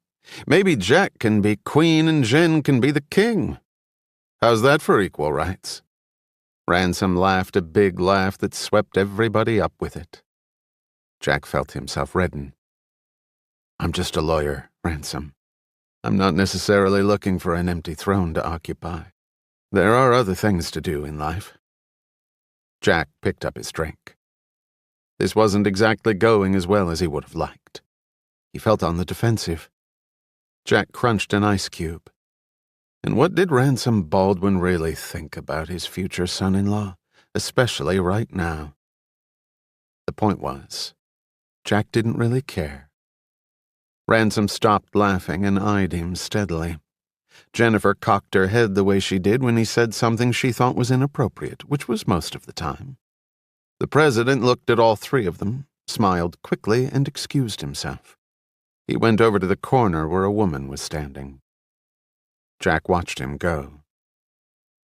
Maybe Jack can be queen and Jen can be the king. How's that for equal rights?" Ransom laughed a big laugh that swept everybody up with it. Jack felt himself redden. "I'm just a lawyer, Ransom. I'm not necessarily looking for an empty throne to occupy. There are other things to do in life." Jack picked up his drink. This wasn't exactly going as well as he would have liked. He felt on the defensive. Jack crunched an ice cube. And what did Ransom Baldwin really think about his future son-in-law, especially right now? The point was, Jack didn't really care. Ransom stopped laughing and eyed him steadily. Jennifer cocked her head the way she did when he said something she thought was inappropriate, which was most of the time. The president looked at all 3 of them, smiled quickly, and excused himself. He went over to the corner where a woman was standing. Jack watched him go.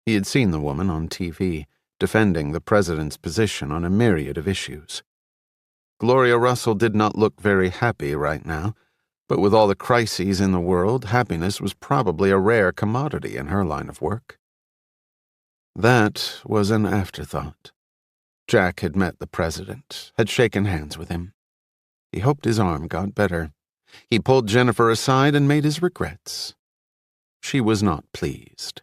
He had seen the woman on TV, defending the president's position on a myriad of issues. Gloria Russell did not look very happy right now, but with all the crises in the world, happiness was probably a rare commodity in her line of work. That was an afterthought. Jack had met the president, had shaken hands with him. He hoped his arm got better. He pulled Jennifer aside and made his regrets. She was not pleased.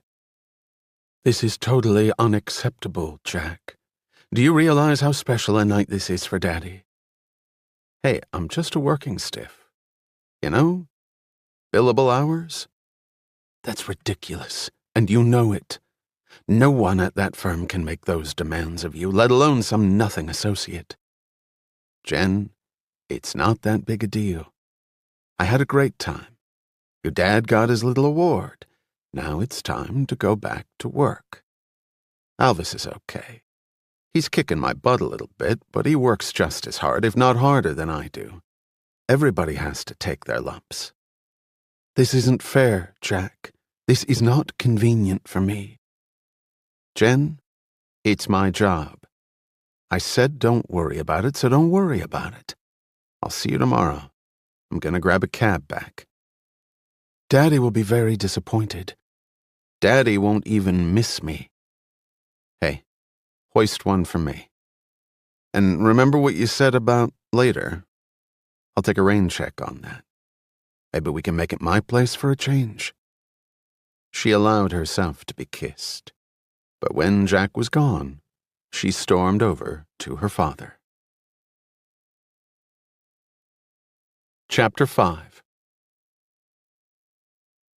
"This is totally unacceptable, Jack. Do you realize how special a night this is for Daddy?" "Hey, I'm just a working stiff. You know, billable hours?" "That's ridiculous, and you know it. No one at that firm can make those demands of you, let alone some nothing associate." "Jen, it's not that big a deal. I had a great time. Your dad got his little award. Now it's time to go back to work. Alvis is okay. He's kicking my butt a little bit, but he works just as hard, if not harder, than I do. Everybody has to take their lumps." "This isn't fair, Jack. This is not convenient for me." "Jen, it's my job. I said don't worry about it, so don't worry about it. I'll see you tomorrow. I'm gonna grab a cab back." "Daddy will be very disappointed." "Daddy won't even miss me. Hey, hoist one for me. And remember what you said about later? I'll take a rain check on that. Maybe we can make it my place for a change." She allowed herself to be kissed. But when Jack was gone, she stormed over to her father. Chapter 5.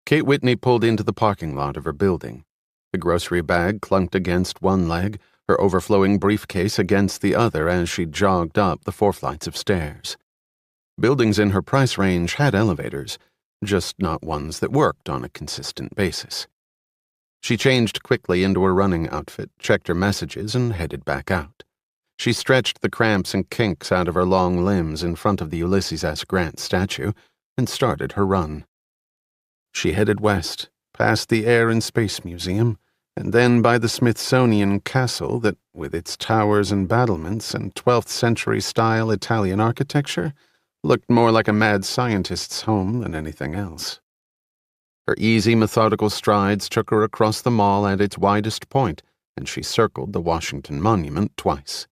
Kate Whitney pulled into the parking lot of her building. The grocery bag clunked against one leg, her overflowing briefcase against the other as she jogged up the 4 flights of stairs. Buildings in her price range had elevators, just not ones that worked on a consistent basis. She changed quickly into her running outfit, checked her messages, and headed back out. She stretched the cramps and kinks out of her long limbs in front of the Ulysses S. Grant statue and started her run. She headed west, past the Air and Space Museum, and then by the Smithsonian Castle that, with its towers and battlements and 12th century-style Italian architecture, looked more like a mad scientist's home than anything else. Her easy, methodical strides took her across the mall at its widest point, and she circled the Washington Monument twice.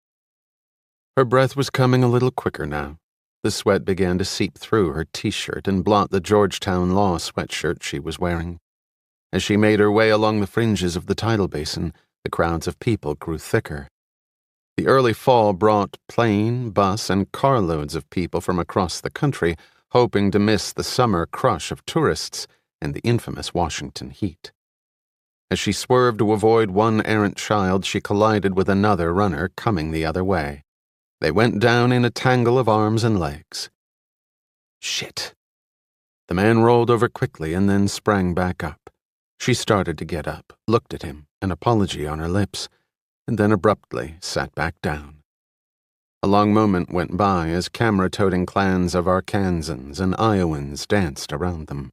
Her breath was coming a little quicker now. The sweat began to seep through her t-shirt and blot the Georgetown Law sweatshirt she was wearing. As she made her way along the fringes of the tidal basin, the crowds of people grew thicker. The early fall brought plane, bus, and carloads of people from across the country, hoping to miss the summer crush of tourists and the infamous Washington heat. As she swerved to avoid one errant child, she collided with another runner coming the other way. They went down in a tangle of arms and legs. Shit. The man rolled over quickly and then sprang back up. She started to get up, looked at him, an apology on her lips, and then abruptly sat back down. A long moment went by as camera-toting clans of Arkansans and Iowans danced around them.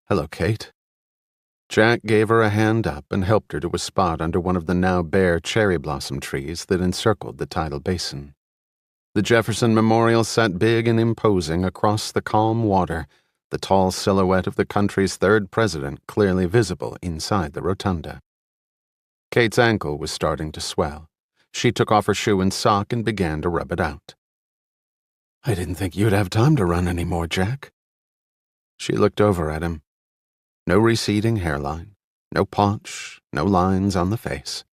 "Hello, Kate." Jack gave her a hand up and helped her to a spot under one of the now bare cherry blossom trees that encircled the tidal basin. The Jefferson Memorial sat big and imposing across the calm water, the tall silhouette of the country's 3rd president clearly visible inside the rotunda. Kate's ankle was starting to swell. She took off her shoe and sock and began to rub it out. "I didn't think you'd have time to run anymore, Jack." She looked over at him. No receding hairline, no paunch, no lines on the face.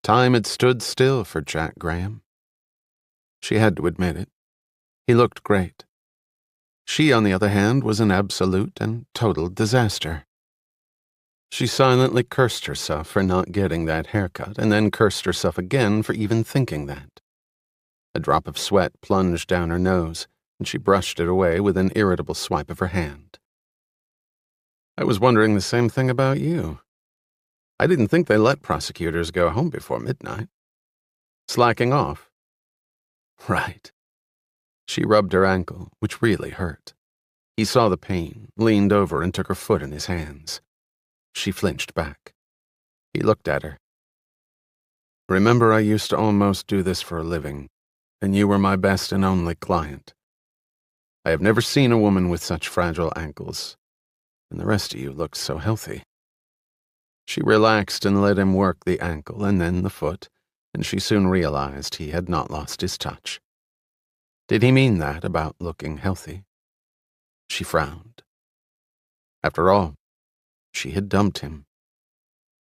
Time had stood still for Jack Graham. She had to admit it. He looked great. She, on the other hand, was an absolute and total disaster. She silently cursed herself for not getting that haircut, and then cursed herself again for even thinking that. A drop of sweat plunged down her nose, and she brushed it away with an irritable swipe of her hand. "I was wondering the same thing about you. I didn't think they let prosecutors go home before midnight. Slacking off?" "Right." She rubbed her ankle, which really hurt. He saw the pain, leaned over, and took her foot in his hands. She flinched back. He looked at her. "Remember, I used to almost do this for a living. and you were my best and only client. I have never seen a woman with such fragile ankles, and the rest of you looks so healthy." She relaxed and let him work the ankle and then the foot, and she soon realized he had not lost his touch. Did he mean that about looking healthy? She frowned. After all, she had dumped him,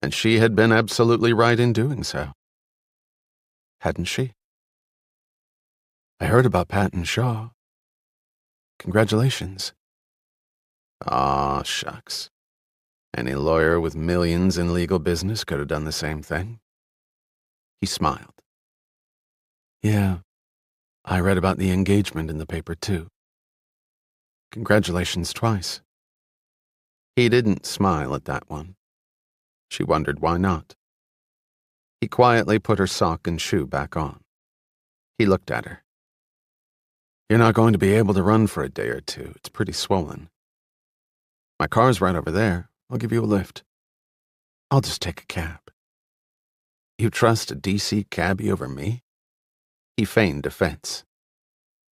and she had been absolutely right in doing so. Hadn't she? "I heard about Patton Shaw. Congratulations." Aw, shucks. Any lawyer with millions in legal business could have done the same thing. He smiled. "Yeah, I read about the engagement in the paper, too. Congratulations twice." He didn't smile at that one. She wondered why not. He quietly put her sock and shoe back on. He looked at her. "You're not going to be able to run for a day or two. It's pretty swollen. My car's right over there. I'll give you a lift. I'll just take a cab." "You trust a D.C. cabbie over me?" He feigned offense.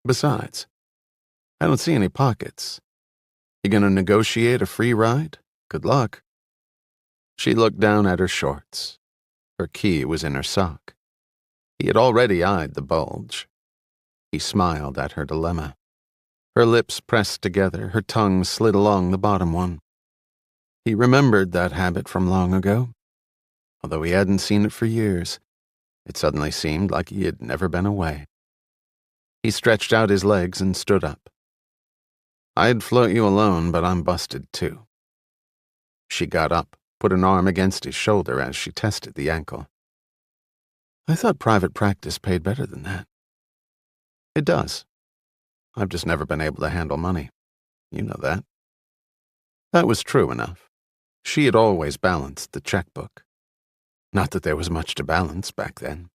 "Besides, I don't see any pockets. You gonna negotiate a free ride? Good luck." She looked down at her shorts. Her key was in her sock. He had already eyed the bulge. He smiled at her dilemma. Her lips pressed together, her tongue slid along the bottom one. He remembered that habit from long ago. Although he hadn't seen it for years, it suddenly seemed like he had never been away. He stretched out his legs and stood up. "I'd float you alone, but I'm busted too." She got up, put an arm against his shoulder as she tested the ankle. "I thought private practice paid better than that." "It does. I've just never been able to handle money. You know that." That was true enough. She had always balanced the checkbook. Not that there was much to balance back then.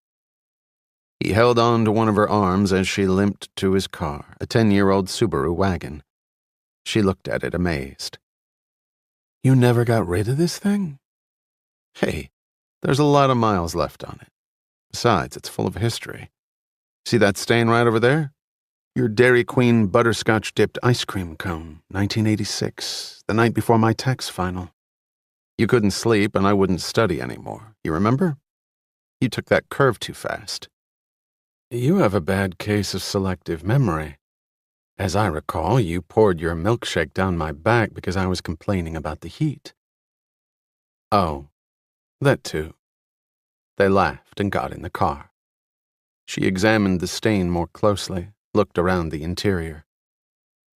He held on to one of her arms as she limped to his car, a 10-year-old Subaru wagon. She looked at it amazed. "You never got rid of this thing?" "Hey, there's a lot of miles left on it. Besides, it's full of history. See that stain right over there? Your Dairy Queen butterscotch-dipped ice cream cone, 1986, the night before my tax final. You couldn't sleep and I wouldn't study anymore. You remember? You took that curve too fast." "You have a bad case of selective memory. As I recall, you poured your milkshake down my back because I was complaining about the heat." "Oh, that too." They laughed and got in the car. She examined the stain more closely, looked around the interior.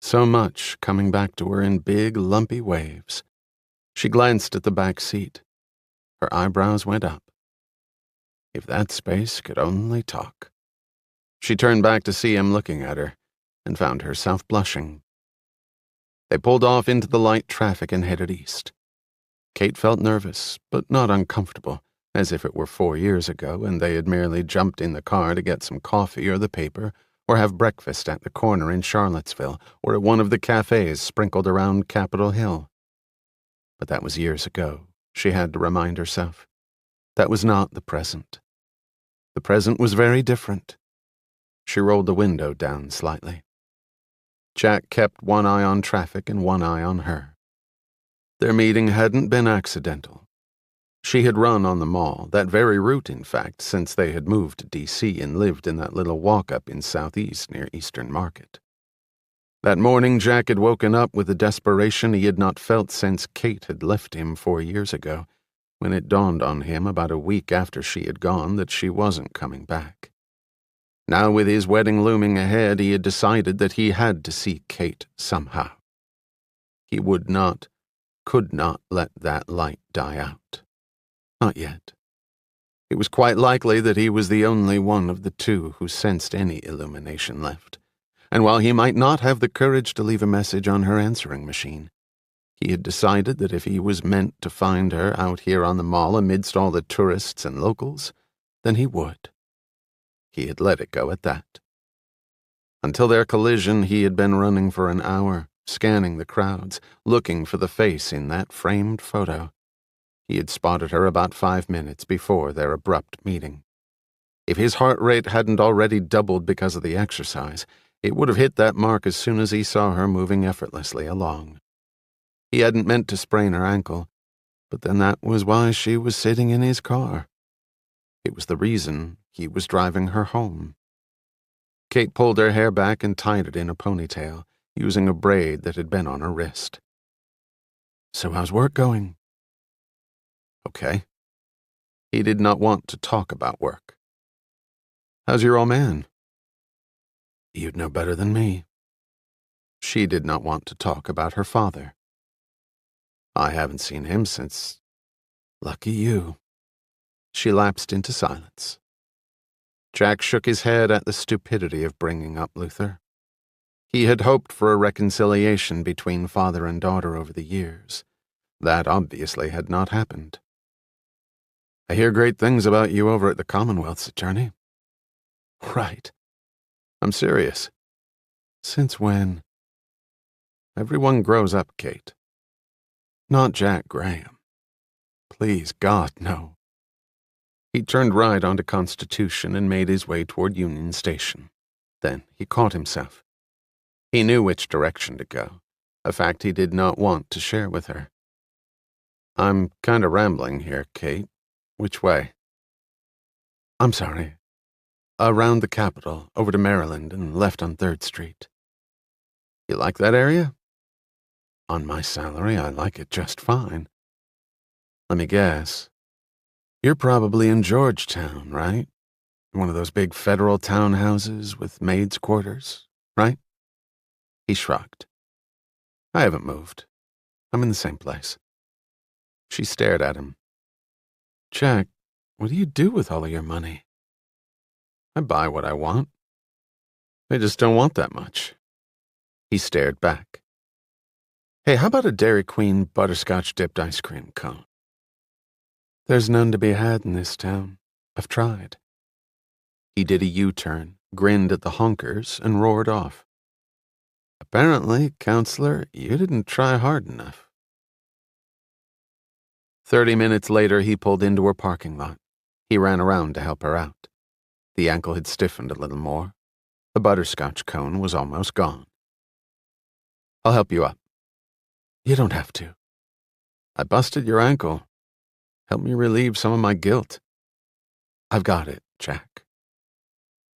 So much coming back to her in big, lumpy waves. She glanced at the back seat. Her eyebrows went up. If that space could only talk. She turned back to see him looking at her, and found herself blushing. They pulled off into the light traffic and headed east. Kate felt nervous, but not uncomfortable, as if it were 4 years ago and they had merely jumped in the car to get some coffee or the paper, or have breakfast at the corner in Charlottesville, or at one of the cafes sprinkled around Capitol Hill. But that was years ago, she had to remind herself. That was not the present. The present was very different. She rolled the window down slightly. Jack kept one eye on traffic and one eye on her. Their meeting hadn't been accidental. She had run on the mall, that very route, in fact, since they had moved to D.C. and lived in that little walk-up in Southeast near Eastern Market. That morning, Jack had woken up with a desperation he had not felt since Kate had left him 4 years ago, when it dawned on him about a week after she had gone that she wasn't coming back. Now, with his wedding looming ahead, he had decided that he had to see Kate somehow. He would not, could not let that light die out. Not yet. It was quite likely that he was the only one of the two who sensed any illumination left, and while he might not have the courage to leave a message on her answering machine, he had decided that if he was meant to find her out here on the mall amidst all the tourists and locals, then he would. He had let it go at that. Until their collision, he had been running for an hour, scanning the crowds, looking for the face in that framed photo. He had spotted her about 5 minutes before their abrupt meeting. If his heart rate hadn't already doubled because of the exercise, it would have hit that mark as soon as he saw her moving effortlessly along. He hadn't meant to sprain her ankle, but then that was why she was sitting in his car. It was the reason he was driving her home. Kate pulled her hair back and tied it in a ponytail, using a braid that had been on her wrist. "So how's work going?" "Okay." He did not want to talk about work. "How's your old man?" "You'd know better than me." She did not want to talk about her father. "I haven't seen him since—" "Lucky you." She lapsed into silence. Jack shook his head at the stupidity of bringing up Luther. He had hoped for a reconciliation between father and daughter over the years. That obviously had not happened. "I hear great things about you over at the Commonwealth's attorney." "Right. I'm serious." "Since when?" "Everyone grows up, Kate." "Not Jack Graham." "Please, God, no." He turned right onto Constitution and made his way toward Union Station. Then he caught himself. He knew which direction to go, a fact he did not want to share with her. "I'm kind of rambling here, Kate. Which way?" "I'm sorry. Around the Capitol, over to Maryland, and left on 3rd Street. "You like that area?" "On my salary, I like it just fine." "Let me guess. You're probably in Georgetown, right? One of those big federal townhouses with maids' quarters, right?" He shrugged. "I haven't moved. I'm in the same place." She stared at him. "Jack, what do you do with all of your money?" "I buy what I want. I just don't want that much." He stared back. "Hey, how about a Dairy Queen butterscotch-dipped ice cream cone?" "There's none to be had in this town. I've tried." He did a U-turn, grinned at the honkers, and roared off. "Apparently, counselor, you didn't try hard enough." 30 minutes later, he pulled into her parking lot. He ran around to help her out. The ankle had stiffened a little more. The butterscotch cone was almost gone. "I'll help you up." "You don't have to." "I busted your ankle. Help me relieve some of my guilt." "I've got it, Jack."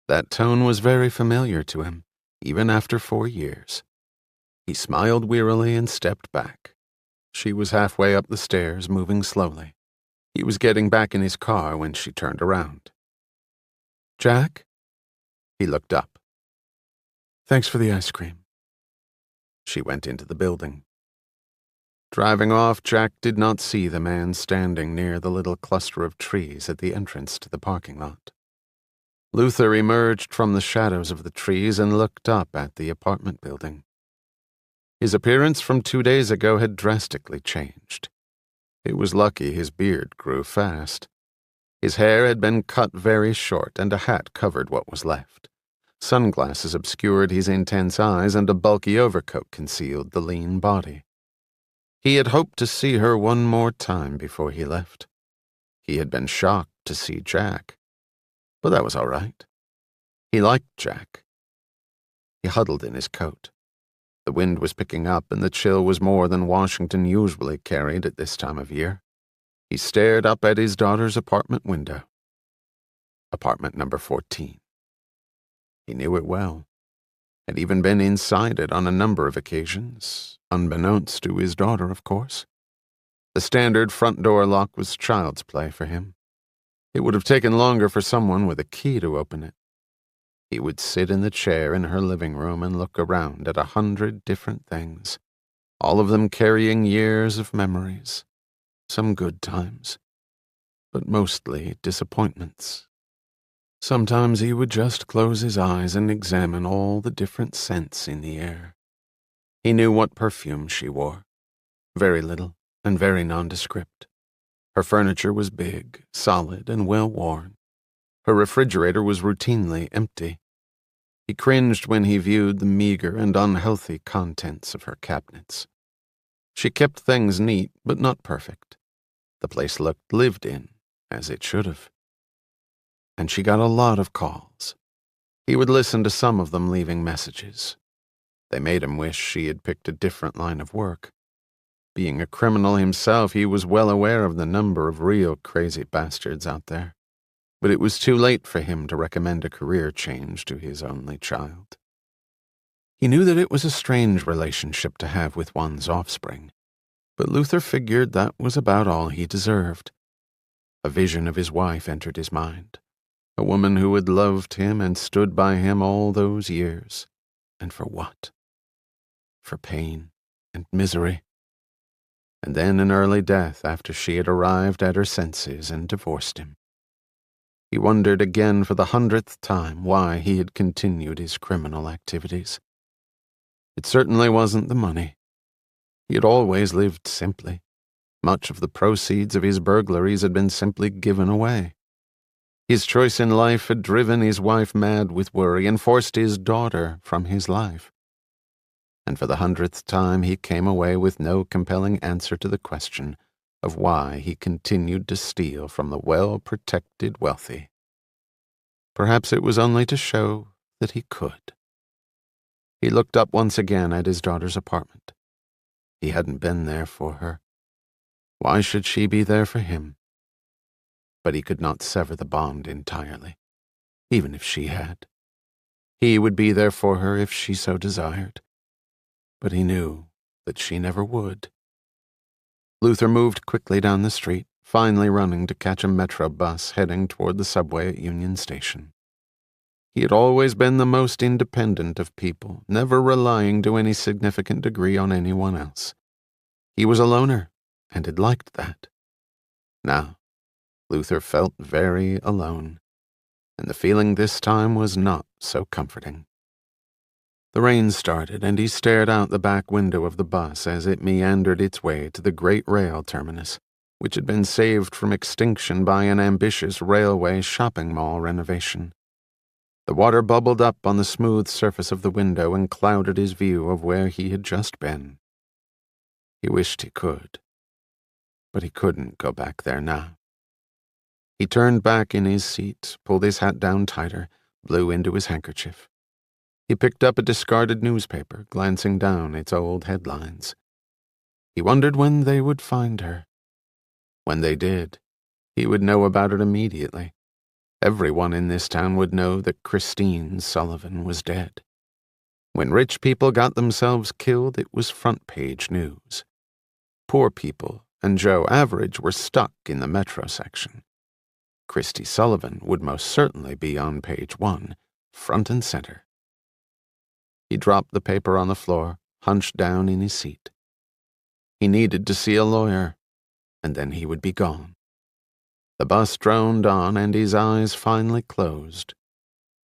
That tone was very familiar to him, even after 4 years. He smiled wearily and stepped back. She was halfway up the stairs, moving slowly. He was getting back in his car when she turned around. "Jack?" He looked up. "Thanks for the ice cream." She went into the building. Driving off, Jack did not see the man standing near the little cluster of trees at the entrance to the parking lot. Luther emerged from the shadows of the trees and looked up at the apartment building. His appearance from 2 days ago had drastically changed. It was lucky his beard grew fast. His hair had been cut very short, and a hat covered what was left. Sunglasses obscured his intense eyes, and a bulky overcoat concealed the lean body. He had hoped to see her one more time before he left. He had been shocked to see Jack, but that was all right. He liked Jack. He huddled in his coat. The wind was picking up, and the chill was more than Washington usually carried at this time of year. He stared up at his daughter's apartment window. Apartment number 14. He knew it well. Had even been inside it on a number of occasions, unbeknownst to his daughter, of course. The standard front door lock was child's play for him. It would have taken longer for someone with a key to open it. He would sit in the chair in her living room and look around at 100 different things, all of them carrying years of memories, some good times, but mostly disappointments. Sometimes he would just close his eyes and examine all the different scents in the air. He knew what perfume she wore, very little and very nondescript. Her furniture was big, solid, and well-worn. Her refrigerator was routinely empty. He cringed when he viewed the meager and unhealthy contents of her cabinets. She kept things neat, but not perfect. The place looked lived in, as it should have. and she got a lot of calls. He would listen to some of them, leaving messages. They made him wish she had picked a different line of work. Being a criminal himself, he was well aware of the number of real crazy bastards out there. But it was too late for him to recommend a career change to his only child. He knew that it was a strange relationship to have with one's offspring, but Luther figured that was about all he deserved. A vision of his wife entered his mind, a woman who had loved him and stood by him all those years. And for what? For pain and misery. And then an early death after she had arrived at her senses and divorced him. He wondered again for the 100th time why he had continued his criminal activities. It certainly wasn't the money. He had always lived simply. Much of the proceeds of his burglaries had been simply given away. His choice in life had driven his wife mad with worry and forced his daughter from his life. And for the 100th time he came away with no compelling answer to the question of why he continued to steal from the well-protected wealthy. Perhaps it was only to show that he could. He looked up once again at his daughter's apartment. He hadn't been there for her. Why should she be there for him? But he could not sever the bond entirely, even if she had. He would be there for her if she so desired. But he knew that she never would. Luther moved quickly down the street, finally running to catch a metro bus heading toward the subway at Union Station. He had always been the most independent of people, never relying to any significant degree on anyone else. He was a loner, and had liked that. Now, Luther felt very alone, and the feeling this time was not so comforting. The rain started, and he stared out the back window of the bus as it meandered its way to the great rail terminus, which had been saved from extinction by an ambitious railway shopping mall renovation. The water bubbled up on the smooth surface of the window and clouded his view of where he had just been. He wished he could, but he couldn't go back there now. He turned back in his seat, pulled his hat down tighter, blew into his handkerchief. He picked up a discarded newspaper, glancing down its old headlines. He wondered when they would find her. When they did, he would know about it immediately. Everyone in this town would know that Christine Sullivan was dead. When rich people got themselves killed, it was front-page news. Poor people and Joe Average were stuck in the metro section. Christy Sullivan would most certainly be on page 1, front and center. He dropped the paper on the floor, hunched down in his seat. He needed to see a lawyer, and then he would be gone. The bus droned on, and his eyes finally closed,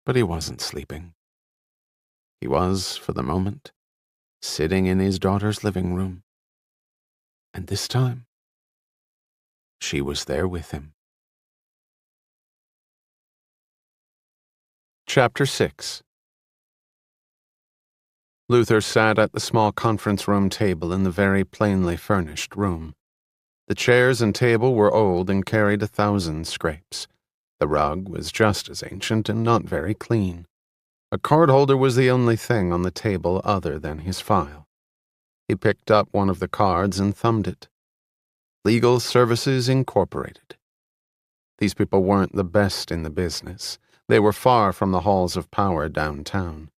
but he wasn't sleeping. He was, for the moment, sitting in his daughter's living room. And this time, she was there with him. Chapter 6. Luther sat at the small conference room table in the very plainly furnished room. The chairs and table were old and carried 1,000 scrapes. The rug was just as ancient and not very clean. A card holder was the only thing on the table other than his file. He picked up one of the cards and thumbed it. Legal Services Incorporated. These people weren't the best in the business. They were far from the halls of power downtown.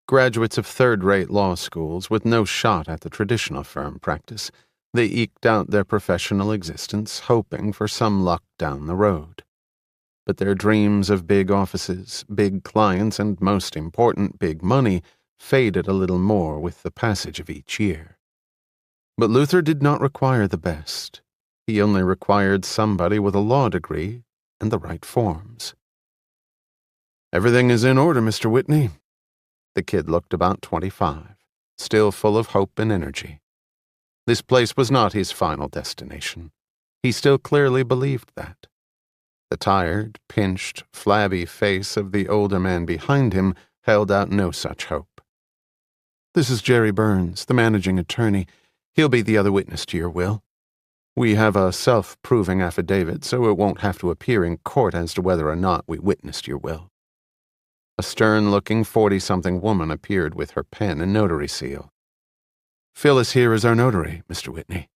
Graduates of third-rate law schools with no shot at the traditional firm practice, they eked out their professional existence, hoping for some luck down the road. But their dreams of big offices, big clients, and most important, big money faded a little more with the passage of each year. But Luther did not require the best. He only required somebody with a law degree and the right forms. "Everything is in order, Mr. Whitney." The kid looked about 25, still full of hope and energy. This place was not his final destination. He still clearly believed that. The tired, pinched, flabby face of the older man behind him held out no such hope. "This is Jerry Burns, the managing attorney. He'll be the other witness to your will." We have a self-proving affidavit, so it won't have to appear in court as to whether or not we witnessed your will." A stern-looking 40-something woman appeared with her pen and notary seal. "Phyllis here is our notary, Mr. Whitney."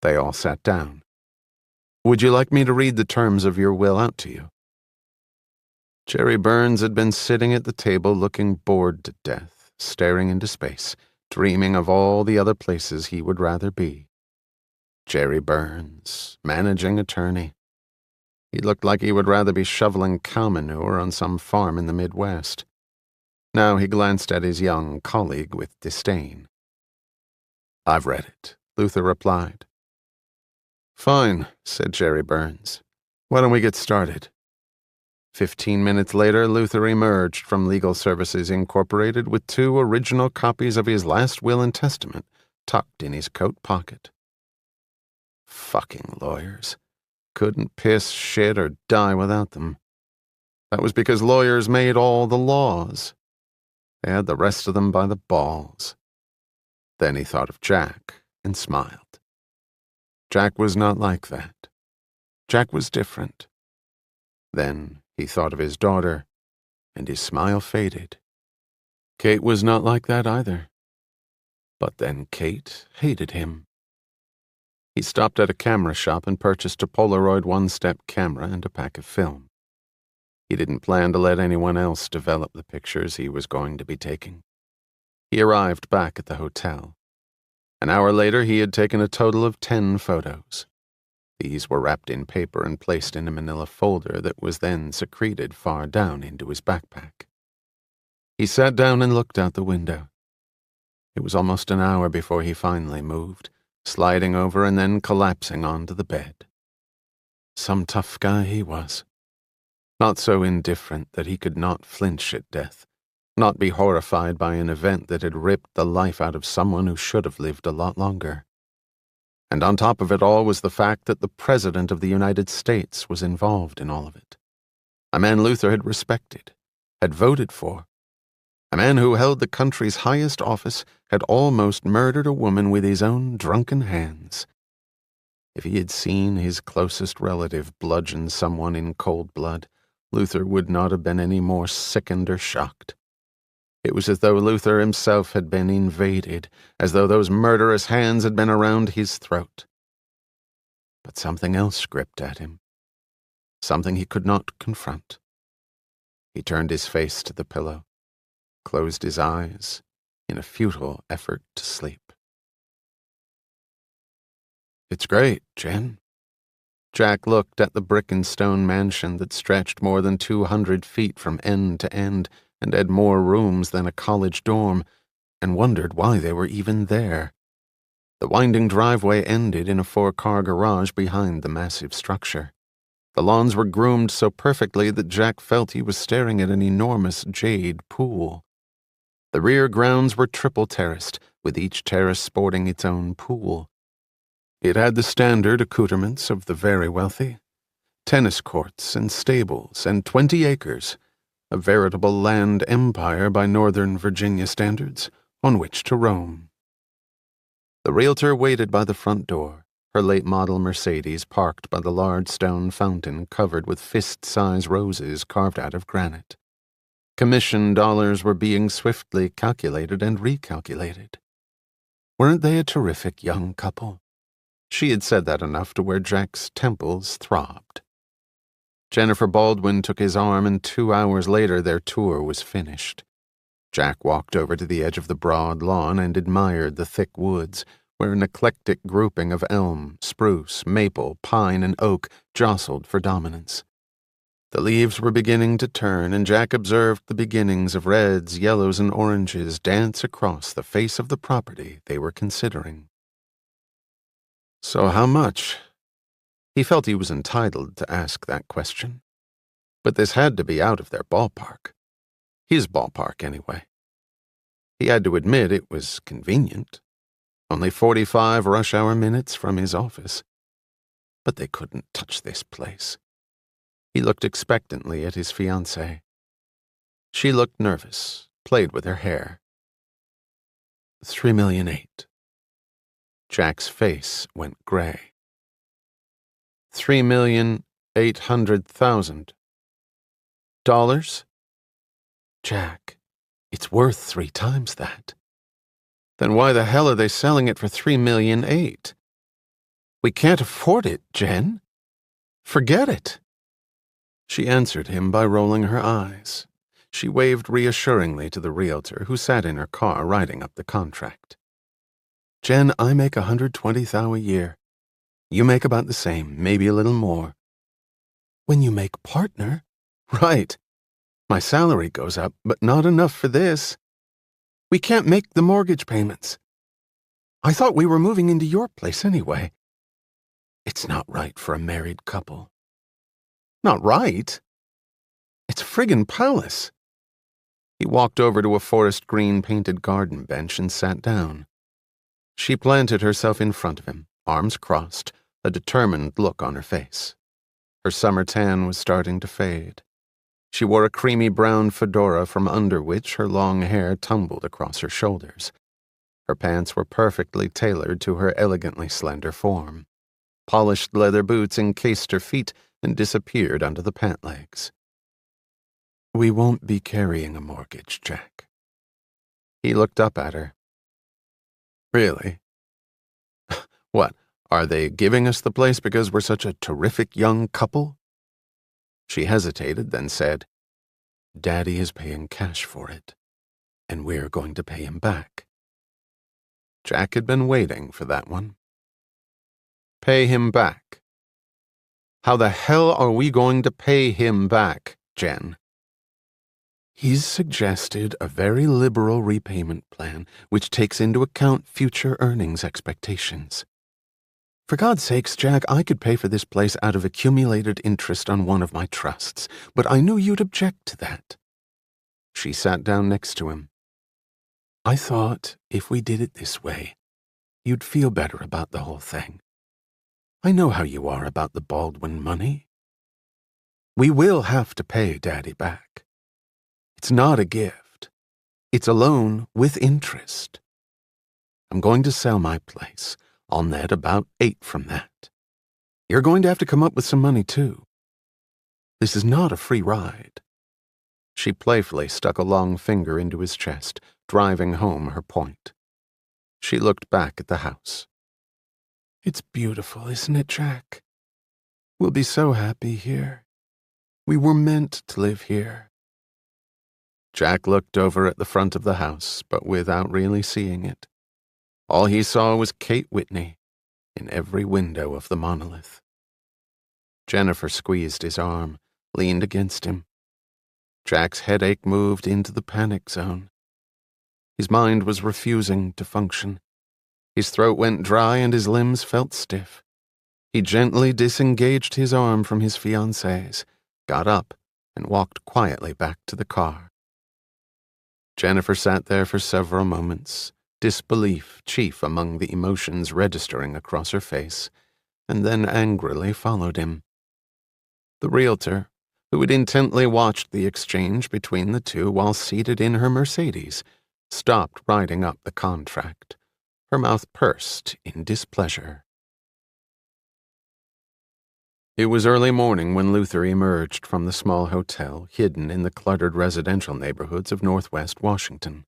They all sat down. "Would you like me to read the terms of your will out to you?" Jerry Burns had been sitting at the table looking bored to death, staring into space, dreaming of all the other places he would rather be. Jerry Burns, managing attorney. He looked like he would rather be shoveling cow manure on some farm in the Midwest. Now he glanced at his young colleague with disdain. "I've read it," Luther replied. "Fine," said Jerry Burns. "Why don't we get started?" 15 minutes later, Luther emerged from Legal Services Incorporated with 2 original copies of his last will and testament tucked in his coat pocket. Fucking lawyers. Couldn't piss, shit, or die without them. That was because lawyers made all the laws. They had the rest of them by the balls. Then he thought of Jack and smiled. Jack was not like that. Jack was different. Then he thought of his daughter, and his smile faded. Kate was not like that either. But then Kate hated him. He stopped at a camera shop and purchased a Polaroid one-step camera and a pack of film. He didn't plan to let anyone else develop the pictures he was going to be taking. He arrived back at the hotel. An hour later, he had taken a total of 10 photos. These were wrapped in paper and placed in a manila folder that was then secreted far down into his backpack. He sat down and looked out the window. It was almost an hour before he finally moved, sliding over and then collapsing onto the bed. Some tough guy he was. Not so indifferent that he could not flinch at death, not be horrified by an event that had ripped the life out of someone who should have lived a lot longer. And on top of it all was the fact that the President of the United States was involved in all of it. A man Luther had respected, had voted for. A man who held the country's highest office had almost murdered a woman with his own drunken hands. If he had seen his closest relative bludgeon someone in cold blood, Luther would not have been any more sickened or shocked. It was as though Luther himself had been invaded, as though those murderous hands had been around his throat. But something else gripped at him. Something he could not confront. He turned his face to the pillow, closed his eyes in a futile effort to sleep. "It's great, Jen." Jack looked at the brick and stone mansion that stretched more than 200 feet from end to end and had more rooms than a college dorm, and wondered why they were even there. The winding driveway ended in a 4-car garage behind the massive structure. The lawns were groomed so perfectly that Jack felt he was staring at an enormous jade pool. The rear grounds were triple-terraced, with each terrace sporting its own pool. It had the standard accoutrements of the very wealthy: tennis courts and stables and 20 acres, a veritable land empire by Northern Virginia standards, on which to roam. The realtor waited by the front door, her late-model Mercedes parked by the large stone fountain covered with fist-size roses carved out of granite. Commission dollars were being swiftly calculated and recalculated. Weren't they a terrific young couple? She had said that enough to where Jack's temples throbbed. Jennifer Baldwin took his arm, and 2 hours later their tour was finished. Jack walked over to the edge of the broad lawn and admired the thick woods, where an eclectic grouping of elm, spruce, maple, pine, and oak jostled for dominance. The leaves were beginning to turn, and Jack observed the beginnings of reds, yellows, and oranges dance across the face of the property they were considering. "So how much?" He felt he was entitled to ask that question. But this had to be out of their ballpark. His ballpark, anyway. He had to admit it was convenient. Only 45 rush-hour minutes from his office. But they couldn't touch this place. He looked expectantly at his fiancée. She looked nervous, played with her hair. $3.8 million. Jack's face went gray. $3,800,000. Dollars? Jack, it's worth 3 times that. Then why the hell are they selling it for $3,800,000? We can't afford it, Jen. Forget it. She answered him by rolling her eyes. She waved reassuringly to the realtor who sat in her car writing up the contract. Jen, I make $120,000 a year. You make about the same, maybe a little more. When you make partner? Right. My salary goes up, but not enough for this. We can't make the mortgage payments. I thought we were moving into your place anyway. It's not right for a married couple. Not right? It's a friggin' palace. He walked over to a forest green painted garden bench and sat down. She planted herself in front of him, arms crossed, a determined look on her face. Her summer tan was starting to fade. She wore a creamy brown fedora from under which her long hair tumbled across her shoulders. Her pants were perfectly tailored to her elegantly slender form. Polished leather boots encased her feet and disappeared under the pant legs. We won't be carrying a mortgage, Jack. He looked up at her. Really? What, are they giving us the place because we're such a terrific young couple? She hesitated, then said, Daddy is paying cash for it, and we're going to pay him back. Jack had been waiting for that one. Pay him back. How the hell are we going to pay him back, Jen? He's suggested a very liberal repayment plan which takes into account future earnings expectations. For God's sakes, Jack, I could pay for this place out of accumulated interest on one of my trusts, but I knew you'd object to that. She sat down next to him. I thought if we did it this way, you'd feel better about the whole thing. I know how you are about the Baldwin money. We will have to pay Daddy back. It's not a gift. It's a loan with interest. I'm going to sell my place. I'll net about 8 from that. You're going to have to come up with some money, too. This is not a free ride. She playfully stuck a long finger into his chest, driving home her point. She looked back at the house. It's beautiful, isn't it, Jack? We'll be so happy here. We were meant to live here. Jack looked over at the front of the house, but without really seeing it. All he saw was Kate Whitney in every window of the monolith. Jennifer squeezed his arm, leaned against him. Jack's headache moved into the panic zone. His mind was refusing to function. His throat went dry and his limbs felt stiff. He gently disengaged his arm from his fiancée's, got up, and walked quietly back to the car. Jennifer sat there for several moments, disbelief chief among the emotions registering across her face, and then angrily followed him. The realtor, who had intently watched the exchange between the two while seated in her Mercedes, stopped writing up the contract, her mouth pursed in displeasure. It was early morning when Luther emerged from the small hotel hidden in the cluttered residential neighborhoods of Northwest Washington.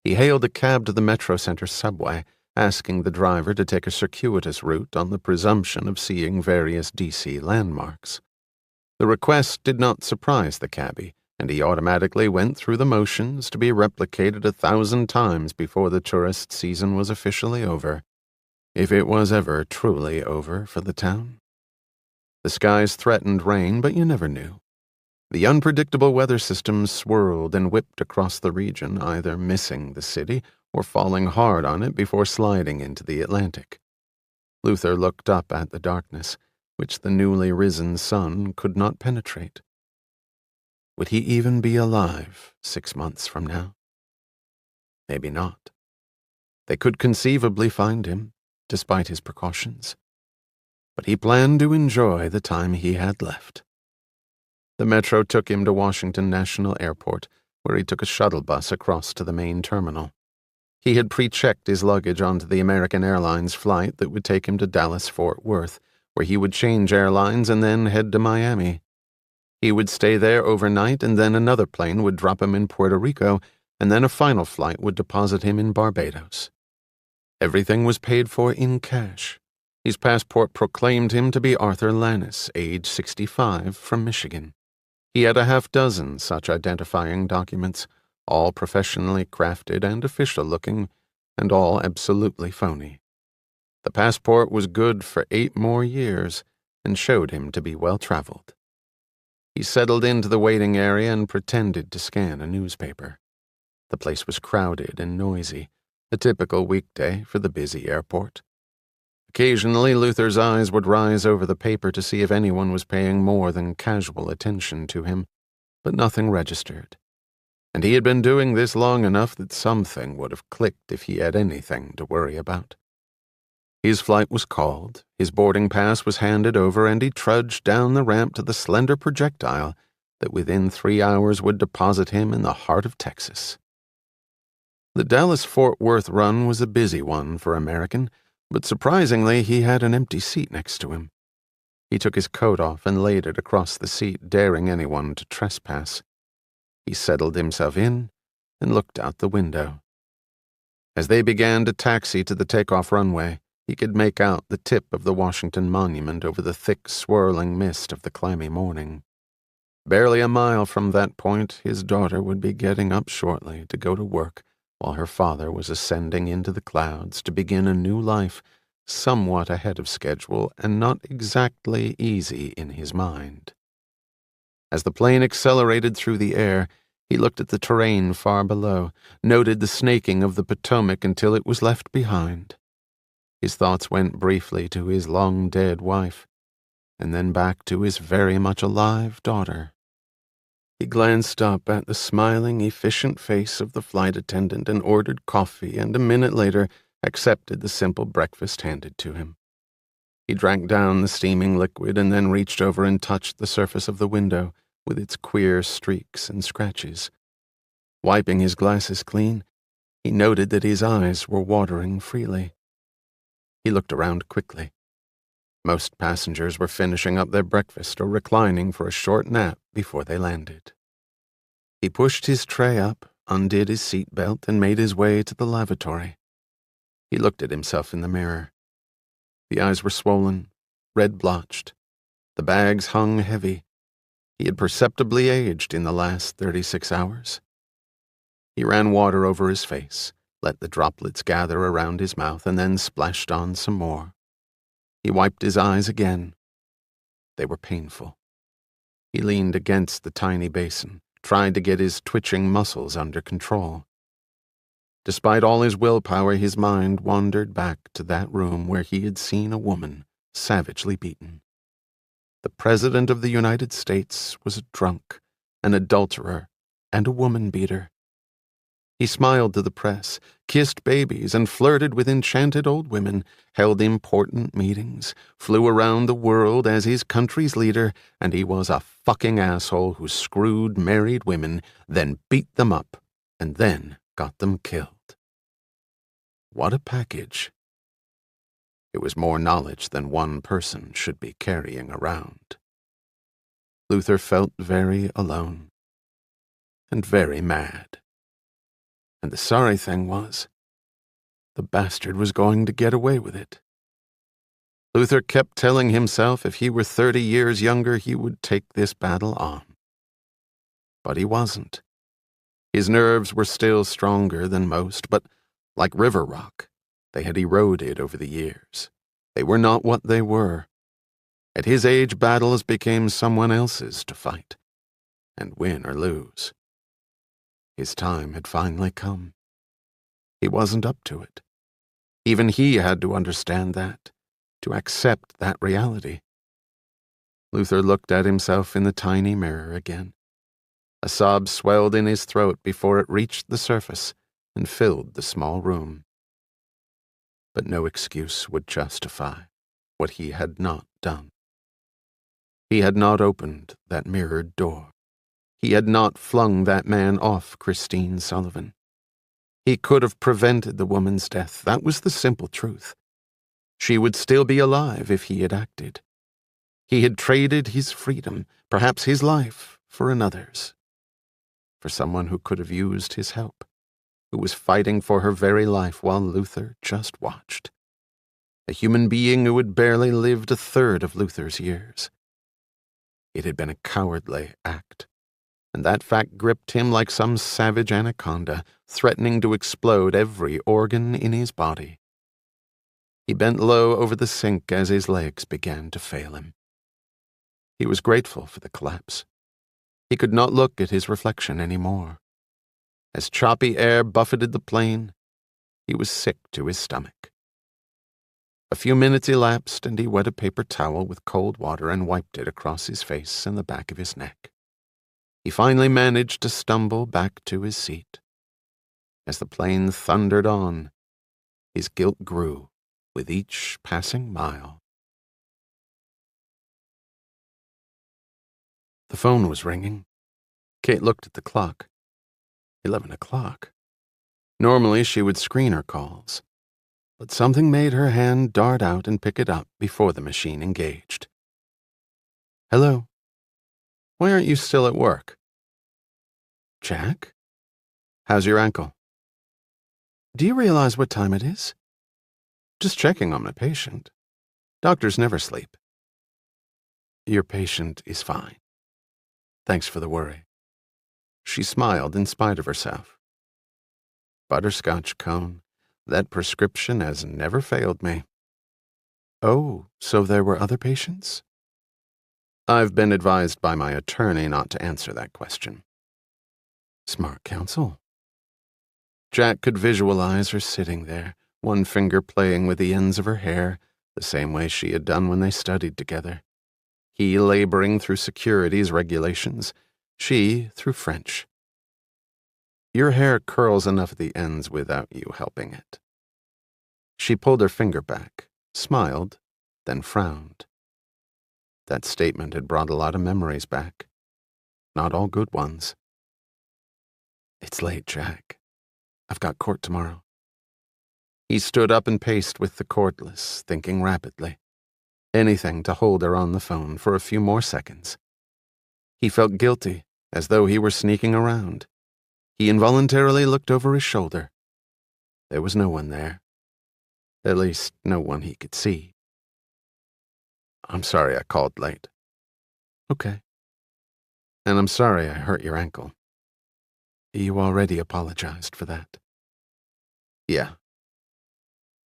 He hailed a cab to the Metro Center subway, asking the driver to take a circuitous route on the presumption of seeing various D.C. landmarks. The request did not surprise the cabbie, and he automatically went through the motions to be replicated 1,000 times before the tourist season was officially over, if it was ever truly over for the town. The skies threatened rain, but you never knew. The unpredictable weather systems swirled and whipped across the region, either missing the city or falling hard on it before sliding into the Atlantic. Luther looked up at the darkness, which the newly risen sun could not penetrate. Would he even be alive 6 months from now? Maybe not. They could conceivably find him, despite his precautions. But he planned to enjoy the time he had left. The metro took him to Washington National Airport, where he took a shuttle bus across to the main terminal. He had pre-checked his luggage onto the American Airlines flight that would take him to Dallas-Fort Worth, where he would change airlines and then head to Miami. He would stay there overnight, and then another plane would drop him in Puerto Rico, and then a final flight would deposit him in Barbados. Everything was paid for in cash. His passport proclaimed him to be Arthur Lannis, age 65, from Michigan. He had a half-dozen such identifying documents, all professionally crafted and official-looking, and all absolutely phony. The passport was good for 8 more years and showed him to be well-traveled. He settled into the waiting area and pretended to scan a newspaper. The place was crowded and noisy, a typical weekday for the busy airport. Occasionally, Luther's eyes would rise over the paper to see if anyone was paying more than casual attention to him, but nothing registered. And he had been doing this long enough that something would have clicked if he had anything to worry about. His flight was called, his boarding pass was handed over, and he trudged down the ramp to the slender projectile that within 3 hours would deposit him in the heart of Texas. The Dallas-Fort Worth run was a busy one for American, but surprisingly he had an empty seat next to him. He took his coat off and laid it across the seat, daring anyone to trespass. He settled himself in and looked out the window. As they began to taxi to the takeoff runway, he could make out the tip of the Washington Monument over the thick, swirling mist of the clammy morning. Barely a mile from that point, his daughter would be getting up shortly to go to work, while her father was ascending into the clouds to begin a new life, somewhat ahead of schedule and not exactly easy in his mind. As the plane accelerated through the air, he looked at the terrain far below, noted the snaking of the Potomac until it was left behind. His thoughts went briefly to his long-dead wife, and then back to his very much alive daughter. He glanced up at the smiling, efficient face of the flight attendant and ordered coffee, and a minute later accepted the simple breakfast handed to him. He drank down the steaming liquid and then reached over and touched the surface of the window with its queer streaks and scratches. Wiping his glasses clean, he noted that his eyes were watering freely. He looked around quickly. Most passengers were finishing up their breakfast or reclining for a short nap before they landed. He pushed his tray up, undid his seat belt, and made his way to the lavatory. He looked at himself in the mirror. The eyes were swollen, red-blotched. The bags hung heavy. He had perceptibly aged in the last 36 hours. He ran water over his face, let the droplets gather around his mouth, and then splashed on some more. He wiped his eyes again. They were painful. He leaned against the tiny basin, tried to get his twitching muscles under control. Despite all his willpower, his mind wandered back to that room where he had seen a woman savagely beaten. The President of the United States was a drunk, an adulterer, and a woman-beater. He smiled to the press, kissed babies, and flirted with enchanted old women, held important meetings, flew around the world as his country's leader, and he was a fucking asshole who screwed married women, then beat them up, and then got them killed. What a package. It was more knowledge than one person should be carrying around. Luther felt very alone, and very mad. And the sorry thing was, the bastard was going to get away with it. Luther kept telling himself if he were 30 years younger, he would take this battle on. But he wasn't. His nerves were still stronger than most, but like river rock, they had eroded over the years. They were not what they were. At his age, battles became someone else's to fight, and win or lose. His time had finally come. He wasn't up to it. Even he had to understand that, to accept that reality. Luther looked at himself in the tiny mirror again. A sob swelled in his throat before it reached the surface and filled the small room. But no excuse would justify what he had not done. He had not opened that mirrored door. He had not flung that man off Christine Sullivan. He could have prevented the woman's death. That was the simple truth. She would still be alive if he had acted. He had traded his freedom, perhaps his life, for another's. For someone who could have used his help, who was fighting for her very life while Luther just watched. A human being who had barely lived a third of Luther's years. It had been a cowardly act, and that fact gripped him like some savage anaconda, threatening to explode every organ in his body. He bent low over the sink as his legs began to fail him. He was grateful for the collapse. He could not look at his reflection any more. As choppy air buffeted the plane, he was sick to his stomach. A few minutes elapsed, and he wet a paper towel with cold water and wiped it across his face and the back of his neck. He finally managed to stumble back to his seat. As the plane thundered on, his guilt grew with each passing mile. The phone was ringing. Kate looked at the clock. 11 o'clock. Normally she would screen her calls, but something made her hand dart out and pick it up before the machine engaged. Hello? Why aren't you still at work? Jack? How's your ankle? Do you realize what time it is? Just checking on my patient. Doctors never sleep. Your patient is fine. Thanks for the worry. She smiled in spite of herself. Butterscotch cone. That prescription has never failed me. Oh, so there were other patients? I've been advised by my attorney not to answer that question. Smart counsel. Jack could visualize her sitting there, one finger playing with the ends of her hair, the same way she had done when they studied together. He laboring through securities regulations, she through French. Your hair curls enough at the ends without you helping it. She pulled her finger back, smiled, then frowned. That statement had brought a lot of memories back. Not all good ones. It's late, Jack. I've got court tomorrow. He stood up and paced with the cordless, thinking rapidly. Anything to hold her on the phone for a few more seconds. He felt guilty, as though he were sneaking around. He involuntarily looked over his shoulder. There was no one there. At least, no one he could see. I'm sorry I called late. Okay. And I'm sorry I hurt your ankle. You already apologized for that. Yeah.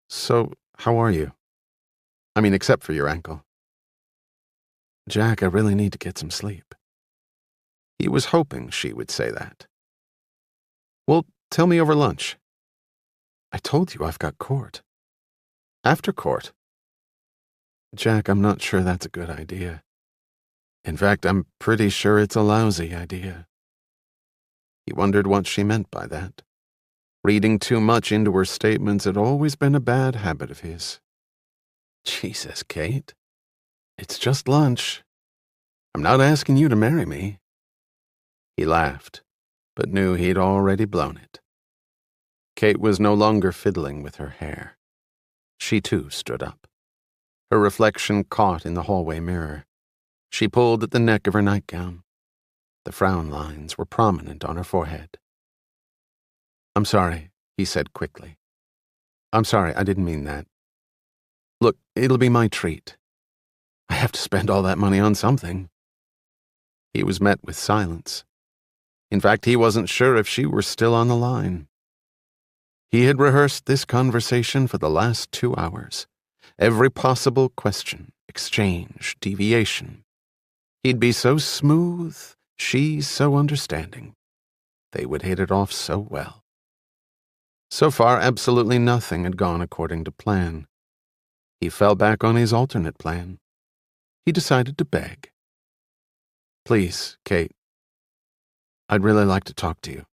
So, how are you? I mean, except for your ankle. Jack, I really need to get some sleep. He was hoping she would say that. Well, tell me over lunch. I told you I've got court. After court? Jack, I'm not sure that's a good idea. In fact, I'm pretty sure it's a lousy idea. He wondered what she meant by that. Reading too much into her statements had always been a bad habit of his. Jesus, Kate. It's just lunch. I'm not asking you to marry me. He laughed, but knew he'd already blown it. Kate was no longer fiddling with her hair. She too stood up. Her reflection caught in the hallway mirror. She pulled at the neck of her nightgown. The frown lines were prominent on her forehead. I'm sorry, he said quickly. I'm sorry, I didn't mean that. Look, it'll be my treat. I have to spend all that money on something. He was met with silence. In fact, he wasn't sure if she were still on the line. He had rehearsed this conversation for the last 2 hours. Every possible question, exchange, deviation. He'd be so smooth, she so understanding. They would hit it off so well. So far, absolutely nothing had gone according to plan. He fell back on his alternate plan. He decided to beg. Please, Kate. I'd really like to talk to you.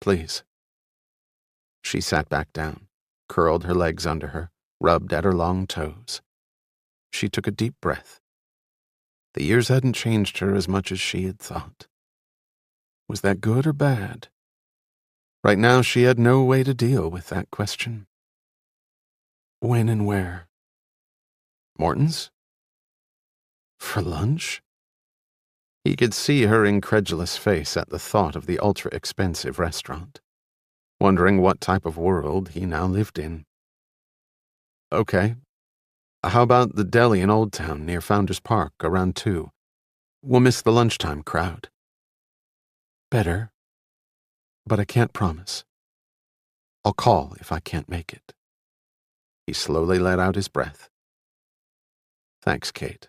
Please. She sat back down, curled her legs under her, rubbed at her long toes. She took a deep breath. The years hadn't changed her as much as she had thought. Was that good or bad? Right now she had no way to deal with that question. When and where? Morton's? For lunch? He could see her incredulous face at the thought of the ultra-expensive restaurant, wondering what type of world he now lived in. Okay. How about the deli in Old Town near Founders Park around 2? We'll miss the lunchtime crowd. Better, but I can't promise. I'll call if I can't make it. He slowly let out his breath. Thanks, Kate.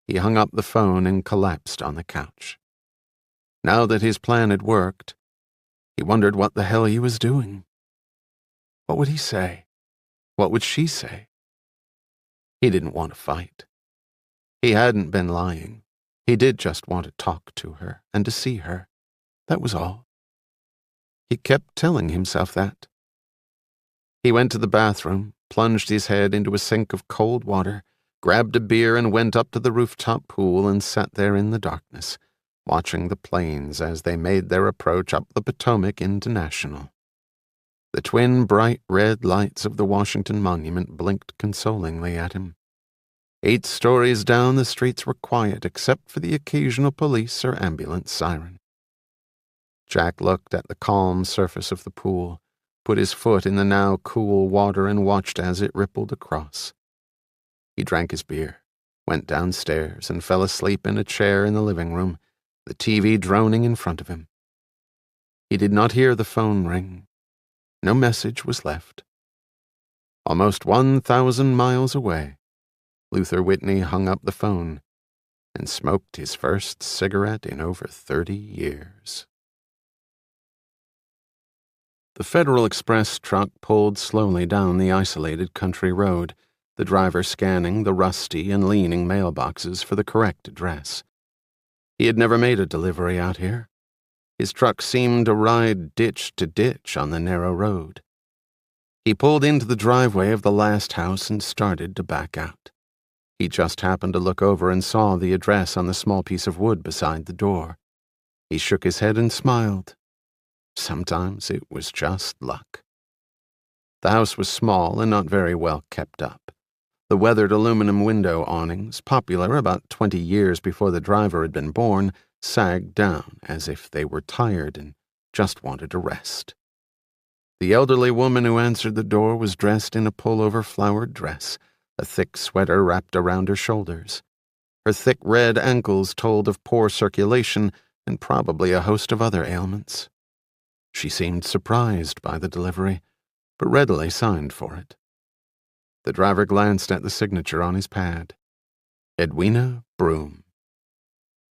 He hung up the phone and collapsed on the couch. Now that his plan had worked, he wondered what the hell he was doing. What would he say? What would she say? He didn't want to fight. He hadn't been lying. He did just want to talk to her and to see her. That was all. He kept telling himself that. He went to the bathroom, plunged his head into a sink of cold water, grabbed a beer and went up to the rooftop pool and sat there in the darkness, watching the planes as they made their approach up the Potomac into National. The twin bright red lights of the Washington Monument blinked consolingly at him. 8 stories down, the streets were quiet except for the occasional police or ambulance siren. Jack looked at the calm surface of the pool, put his foot in the now cool water and watched as it rippled across. He drank his beer, went downstairs, and fell asleep in a chair in the living room, the TV droning in front of him. He did not hear the phone ring. No message was left. Almost 1,000 miles away, Luther Whitney hung up the phone and smoked his first cigarette in over 30 years. The Federal Express truck pulled slowly down the isolated country road, the driver scanning the rusty and leaning mailboxes for the correct address. He had never made a delivery out here. His truck seemed to ride ditch to ditch on the narrow road. He pulled into the driveway of the last house and started to back out. He just happened to look over and saw the address on the small piece of wood beside the door. He shook his head and smiled. Sometimes it was just luck. The house was small and not very well kept up. The weathered aluminum window awnings, popular about 20 years before the driver had been born, sagged down as if they were tired and just wanted a rest. The elderly woman who answered the door was dressed in a pullover flowered dress, a thick sweater wrapped around her shoulders. Her thick red ankles told of poor circulation and probably a host of other ailments. She seemed surprised by the delivery, but readily signed for it. The driver glanced at the signature on his pad. Edwina Broom.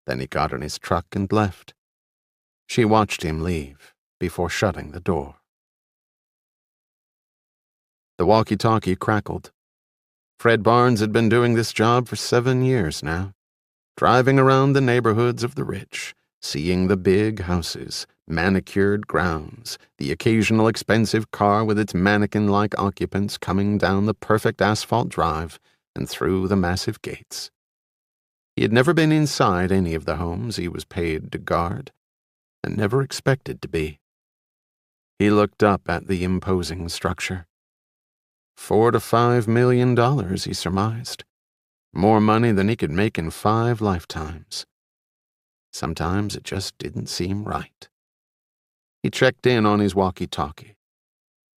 Then he got in his truck and left. She watched him leave before shutting the door. The walkie-talkie crackled. Fred Barnes had been doing this job for 7 years now, driving around the neighborhoods of the rich, seeing the big houses, manicured grounds, the occasional expensive car with its mannequin-like occupants coming down the perfect asphalt drive and through the massive gates. He had never been inside any of the homes he was paid to guard, and never expected to be. He looked up at the imposing structure. $4 to $5 million, he surmised. More money than he could make in 5 lifetimes. Sometimes it just didn't seem right. He checked in on his walkie-talkie.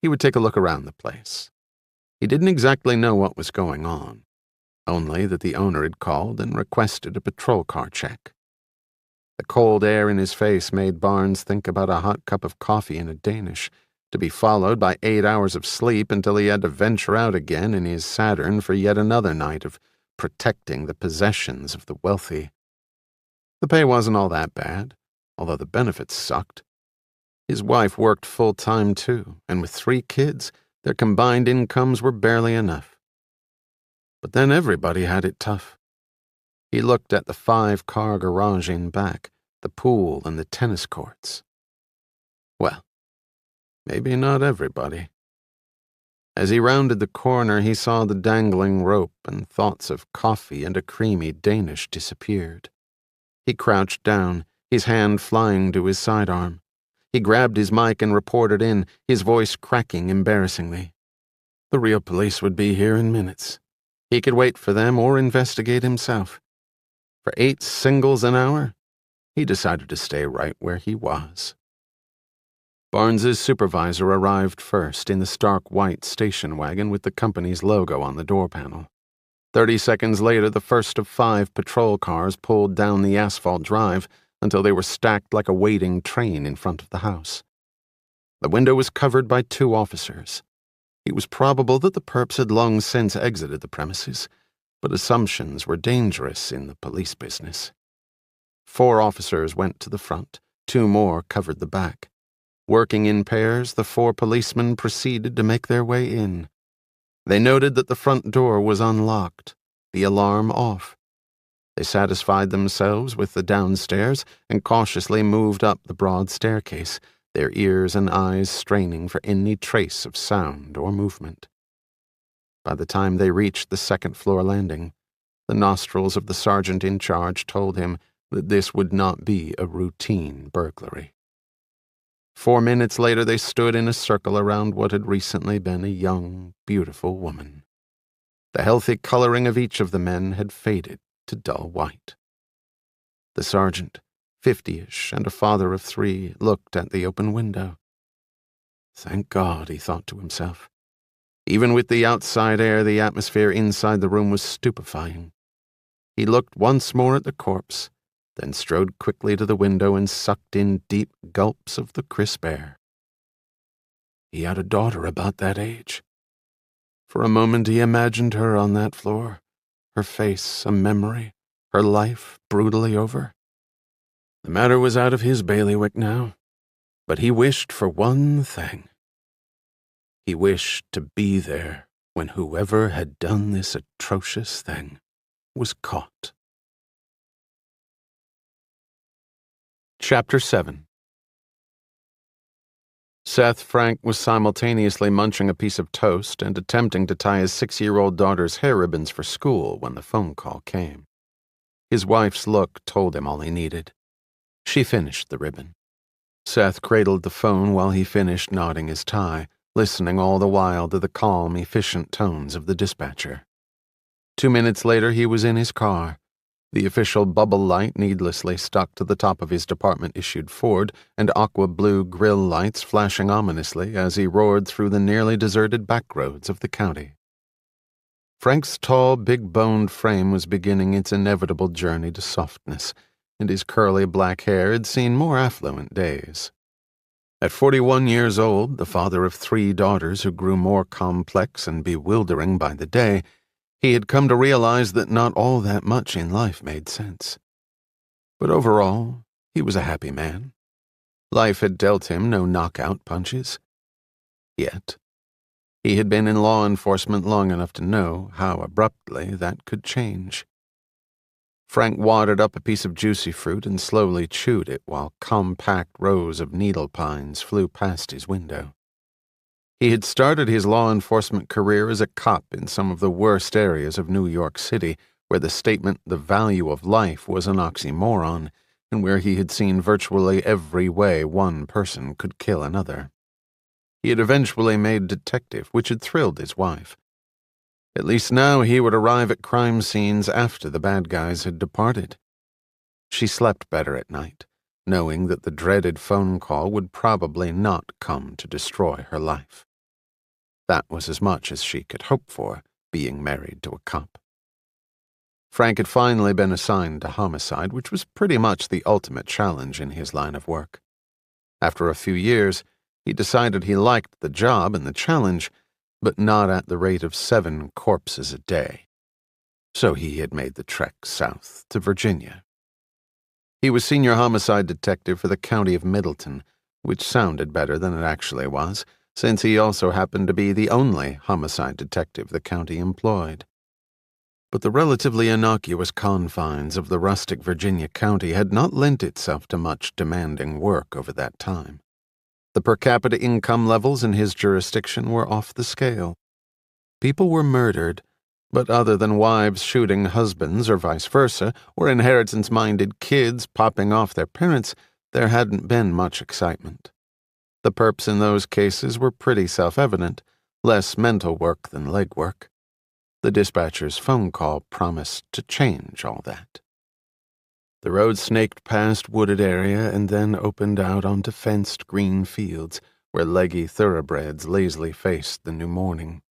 He would take a look around the place. He didn't exactly know what was going on, only that the owner had called and requested a patrol car check. The cold air in his face made Barnes think about a hot cup of coffee in a Danish, to be followed by 8 hours of sleep until he had to venture out again in his Saturn for yet another night of protecting the possessions of the wealthy. The pay wasn't all that bad, although the benefits sucked. His wife worked full-time too, and with 3 kids, their combined incomes were barely enough. But then everybody had it tough. He looked at the 5-car garage in back, the pool and the tennis courts. Well, maybe not everybody. As he rounded the corner, he saw the dangling rope, and thoughts of coffee and a creamy Danish disappeared. He crouched down, his hand flying to his sidearm. He grabbed his mic and reported in, his voice cracking embarrassingly. The real police would be here in minutes. He could wait for them or investigate himself. For 8 singles an hour, he decided to stay right where he was. Barnes's supervisor arrived first in the stark white station wagon with the company's logo on the door panel. 30 seconds later, the first of 5 patrol cars pulled down the asphalt drive until they were stacked like a waiting train in front of the house. The window was covered by 2 officers. It was probable that the perps had long since exited the premises, but assumptions were dangerous in the police business. 4 officers went to the front, 2 more covered the back. Working in pairs, the 4 policemen proceeded to make their way in. They noted that the front door was unlocked, the alarm off. They satisfied themselves with the downstairs and cautiously moved up the broad staircase, their ears and eyes straining for any trace of sound or movement. By the time they reached the second-floor landing, the nostrils of the sergeant in charge told him that this would not be a routine burglary. 4 minutes later, they stood in a circle around what had recently been a young, beautiful woman. The healthy coloring of each of the men had faded to dull white. The sergeant, 50-ish and a father of 3, looked at the open window. Thank God, he thought to himself. Even with the outside air, the atmosphere inside the room was stupefying. He looked once more at the corpse, then strode quickly to the window and sucked in deep gulps of the crisp air. He had a daughter about that age. For a moment he imagined her on that floor, her face a memory, her life brutally over. The matter was out of his bailiwick now, but he wished for one thing. He wished to be there when whoever had done this atrocious thing was caught. Chapter 7. Seth Frank was simultaneously munching a piece of toast and attempting to tie his 6-year-old daughter's hair ribbons for school when the phone call came. His wife's look told him all he needed. She finished the ribbon. Seth cradled the phone while he finished knotting his tie, listening all the while to the calm, efficient tones of the dispatcher. 2 minutes later, he was in his car, the official bubble light needlessly stuck to the top of his department-issued Ford, and aqua-blue grille lights flashing ominously as he roared through the nearly deserted backroads of the county. Frank's tall, big-boned frame was beginning its inevitable journey to softness, and his curly black hair had seen more affluent days. At 41 years old, the father of 3 daughters who grew more complex and bewildering by the day, he had come to realize that not all that much in life made sense. But overall, he was a happy man. Life had dealt him no knockout punches. Yet, he had been in law enforcement long enough to know how abruptly that could change. Frank wadded up a piece of juicy fruit and slowly chewed it while compact rows of needle pines flew past his window. He had started his law enforcement career as a cop in some of the worst areas of New York City, where the statement "the value of life" was an oxymoron, and where he had seen virtually every way one person could kill another. He had eventually made detective, which had thrilled his wife. At least now he would arrive at crime scenes after the bad guys had departed. She slept better at night, knowing that the dreaded phone call would probably not come to destroy her life. That was as much as she could hope for, being married to a cop. Frank had finally been assigned to homicide, which was pretty much the ultimate challenge in his line of work. After a few years, he decided he liked the job and the challenge, but not at the rate of 7 corpses a day. So he had made the trek south to Virginia. He was senior homicide detective for the county of Middleton, which sounded better than it actually was, since he also happened to be the only homicide detective the county employed. But the relatively innocuous confines of the rustic Virginia county had not lent itself to much demanding work over that time. The per capita income levels in his jurisdiction were off the scale. People were murdered, but other than wives shooting husbands or vice versa, or inheritance-minded kids popping off their parents, there hadn't been much excitement. The perps in those cases were pretty self-evident, less mental work than legwork. The dispatcher's phone call promised to change all that. The road snaked past wooded area and then opened out onto fenced green fields where leggy thoroughbreds lazily faced the new morning.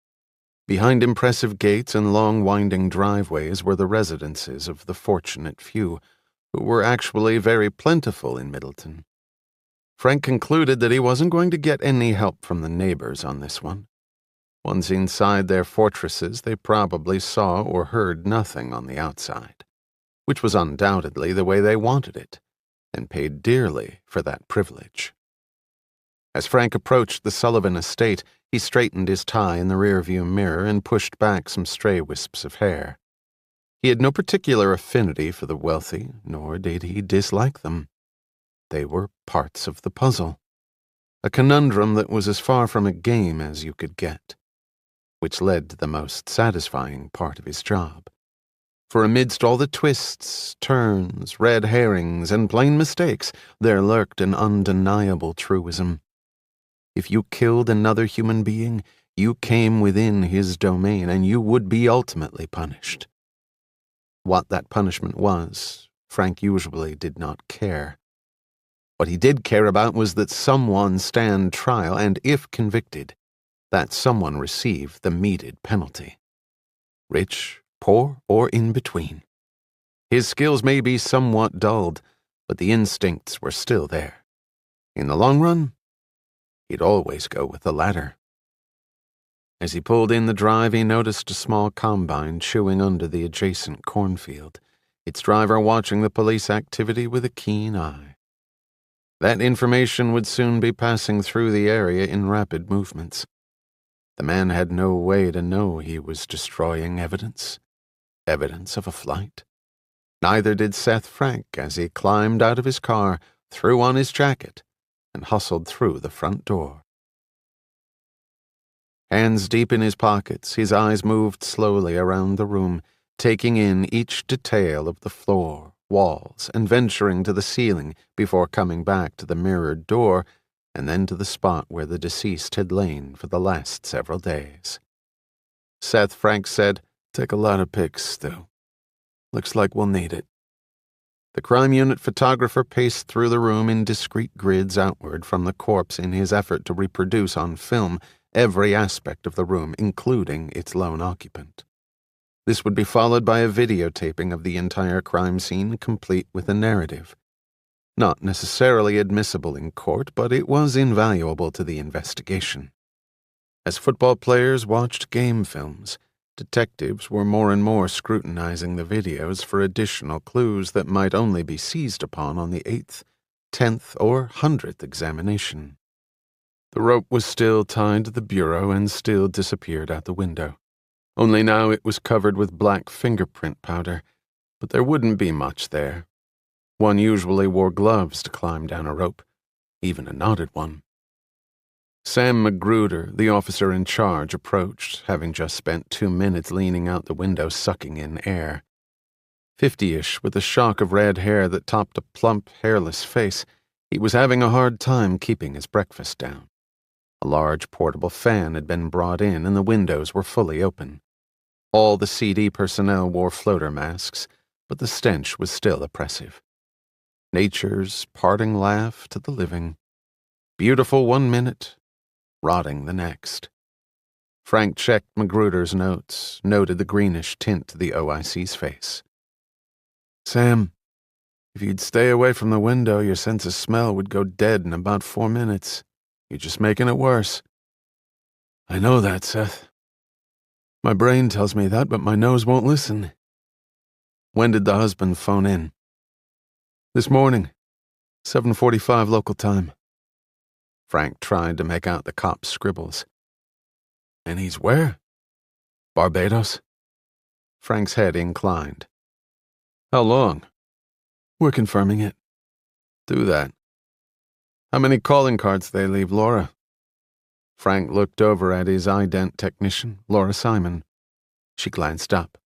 Behind impressive gates and long winding driveways were the residences of the fortunate few, who were actually very plentiful in Middleton. Frank concluded that he wasn't going to get any help from the neighbors on this one. Once inside their fortresses, they probably saw or heard nothing on the outside, which was undoubtedly the way they wanted it, and paid dearly for that privilege. As Frank approached the Sullivan estate, he straightened his tie in the rearview mirror and pushed back some stray wisps of hair. He had no particular affinity for the wealthy, nor did he dislike them. They were parts of the puzzle, a conundrum that was as far from a game as you could get, which led to the most satisfying part of his job. For amidst all the twists, turns, red herrings, and plain mistakes, there lurked an undeniable truism. If you killed another human being, you came within his domain, and you would be ultimately punished. What that punishment was, Frank usually did not care. What he did care about was that someone stand trial, and if convicted, that someone receive the meted penalty. Rich, poor, or in between. His skills may be somewhat dulled, but the instincts were still there. In the long run, he'd always go with the latter. As he pulled in the drive, he noticed a small combine chewing under the adjacent cornfield, its driver watching the police activity with a keen eye. That information would soon be passing through the area in rapid movements. The man had no way to know he was destroying evidence of a flight. Neither did Seth Frank as he climbed out of his car, threw on his jacket, and hustled through the front door. Hands deep in his pockets, his eyes moved slowly around the room, taking in each detail of the floor, walls, and venturing to the ceiling before coming back to the mirrored door and then to the spot where the deceased had lain for the last several days. Seth Frank said, "Take a lot of pics, Stu. Looks like we'll need it." The crime unit photographer paced through the room in discreet grids outward from the corpse in his effort to reproduce on film every aspect of the room, including its lone occupant. This would be followed by a videotaping of the entire crime scene, complete with a narrative. Not necessarily admissible in court, but it was invaluable to the investigation. As football players watched game films, detectives were more and more scrutinizing the videos for additional clues that might only be seized upon on the 8th, 10th, or 100th examination. The rope was still tied to the bureau and still disappeared out the window. Only now it was covered with black fingerprint powder, but there wouldn't be much there. One usually wore gloves to climb down a rope, even a knotted one. Sam Magruder, the officer in charge, approached, having just spent 2 minutes leaning out the window sucking in air. 50-ish, with a shock of red hair that topped a plump, hairless face, he was having a hard time keeping his breakfast down. A large portable fan had been brought in and the windows were fully open. All the CD personnel wore floater masks, but the stench was still oppressive. Nature's parting laugh to the living. Beautiful 1 minute, rotting the next. Frank checked Magruder's notes, noted the greenish tint to the OIC's face. "Sam, if you'd stay away from the window, your sense of smell would go dead in about 4 minutes. You're just making it worse." "I know that, Seth. My brain tells me that, but my nose won't listen." "When did the husband phone in?" "This morning, 7:45 local time." Frank tried to make out the cop's scribbles. "And he's where?" "Barbados." Frank's head inclined. "How long?" "We're confirming it." "Do that. How many calling cards they leave, Laura?" Frank looked over at his ident technician, Laura Simon. She glanced up.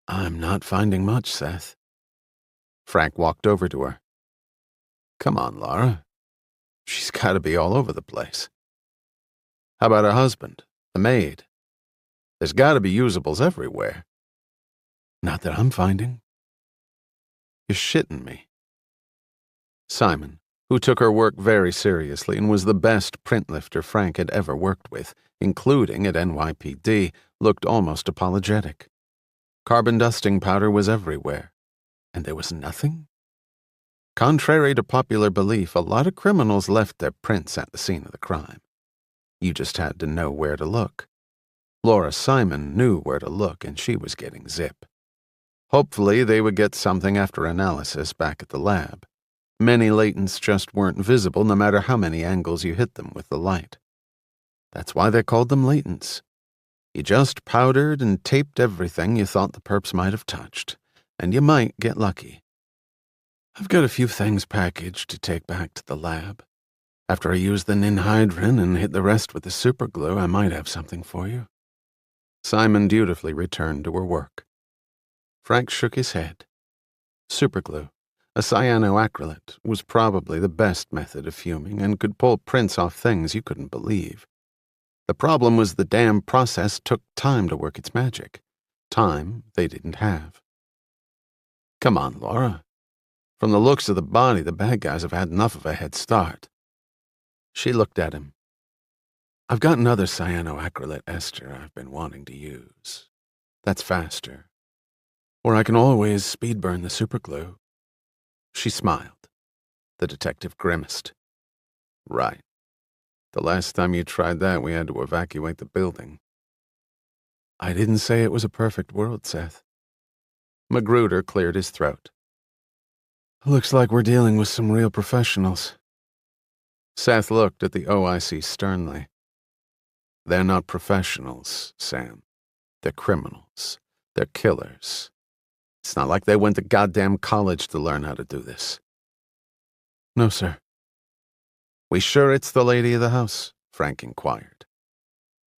"I'm not finding much, Seth." Frank walked over to her. "Come on, Laura. She's got to be all over the place." "How about her husband, the maid?" There's got to be usables everywhere. Not that I'm finding. You're shitting me. Simon, who took her work very seriously and was the best print lifter Frank had ever worked with, including at NYPD, looked almost apologetic. Carbon dusting powder was everywhere, and there was nothing? Contrary to popular belief, a lot of criminals left their prints at the scene of the crime. You just had to know where to look. Laura Simon knew where to look, and she was getting zip. Hopefully, they would get something after analysis back at the lab. Many latents just weren't visible no matter how many angles you hit them with the light. That's why they called them latents. You just powdered and taped everything you thought the perps might have touched, and you might get lucky. I've got a few things packaged to take back to the lab. After I use the ninhydrin and hit the rest with the superglue, I might have something for you. Simon dutifully returned to her work. Frank shook his head. Superglue, a cyanoacrylate, was probably the best method of fuming and could pull prints off things you couldn't believe. The problem was the damn process took time to work its magic. Time they didn't have. Come on, Laura. From the looks of the body, the bad guys have had enough of a head start. She looked at him. I've got another cyanoacrylate ester I've been wanting to use. That's faster. Or I can always speed burn the superglue. She smiled. The detective grimaced. Right. The last time you tried that, we had to evacuate the building. I didn't say it was a perfect world, Seth. Magruder cleared his throat. Looks like we're dealing with some real professionals. Seth looked at the OIC sternly. They're not professionals, Sam. They're criminals. They're killers. It's not like they went to goddamn college to learn how to do this. No, sir. We sure it's the lady of the house? Frank inquired.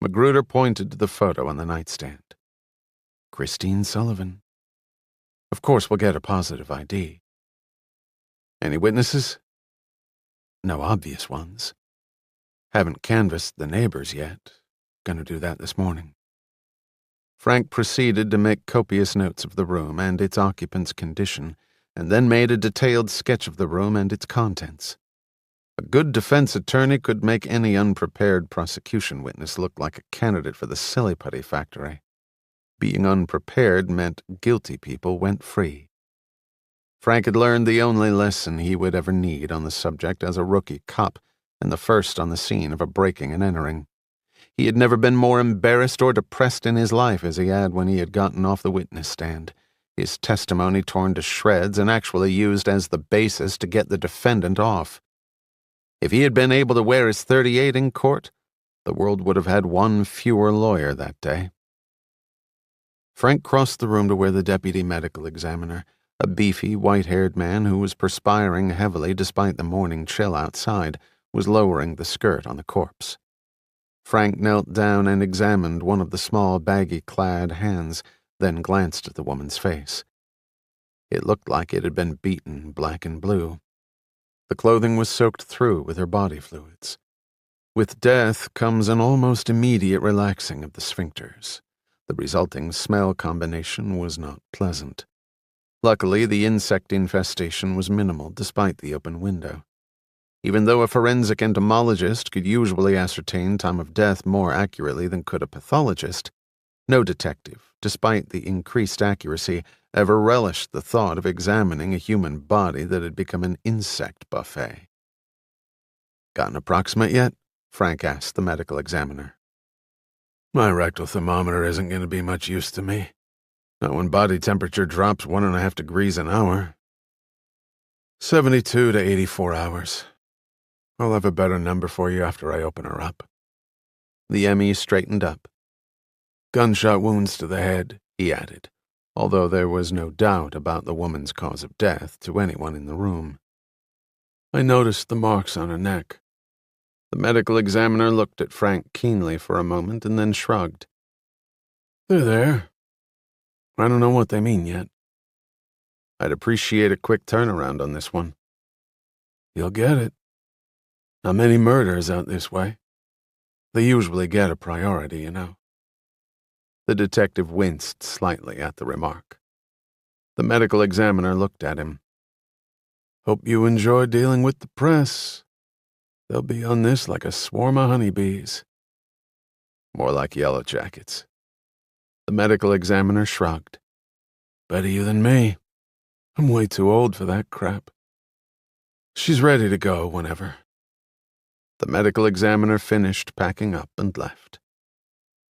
Magruder pointed to the photo on the nightstand. Christine Sullivan. Of course, we'll get a positive ID. Any witnesses? No obvious ones. Haven't canvassed the neighbors yet. Gonna do that this morning. Frank proceeded to make copious notes of the room and its occupant's condition, and then made a detailed sketch of the room and its contents. A good defense attorney could make any unprepared prosecution witness look like a candidate for the silly putty factory. Being unprepared meant guilty people went free. Frank had learned the only lesson he would ever need on the subject as a rookie cop and the first on the scene of a breaking and entering. He had never been more embarrassed or depressed in his life as he had when he had gotten off the witness stand, his testimony torn to shreds and actually used as the basis to get the defendant off. If he had been able to wear his .38 in court, the world would have had one fewer lawyer that day. Frank crossed the room to where the deputy medical examiner, a beefy, white-haired man who was perspiring heavily despite the morning chill outside, was lowering the skirt on the corpse. Frank knelt down and examined one of the small, baggy-clad hands, then glanced at the woman's face. It looked like it had been beaten black and blue. The clothing was soaked through with her body fluids. With death comes an almost immediate relaxing of the sphincters. The resulting smell combination was not pleasant. Luckily, the insect infestation was minimal despite the open window. Even though a forensic entomologist could usually ascertain time of death more accurately than could a pathologist, no detective, despite the increased accuracy, ever relished the thought of examining a human body that had become an insect buffet. "Got an approximate yet?" Frank asked the medical examiner. My rectal thermometer isn't going to be much use to me. Not when body temperature drops 1.5 degrees an hour. 72 to 84 hours. I'll have a better number for you after I open her up. The ME straightened up. Gunshot wounds to the head, he added, although there was no doubt about the woman's cause of death to anyone in the room. I noticed the marks on her neck. The medical examiner looked at Frank keenly for a moment and then shrugged. They're there. I don't know what they mean yet. I'd appreciate a quick turnaround on this one. You'll get it. Not many murders out this way. They usually get a priority, you know. The detective winced slightly at the remark. The medical examiner looked at him. "Hope you enjoy dealing with the press. They'll be on this like a swarm of honeybees." "More like yellow jackets." The medical examiner shrugged. "Better you than me. I'm way too old for that crap. She's ready to go whenever." The medical examiner finished packing up and left.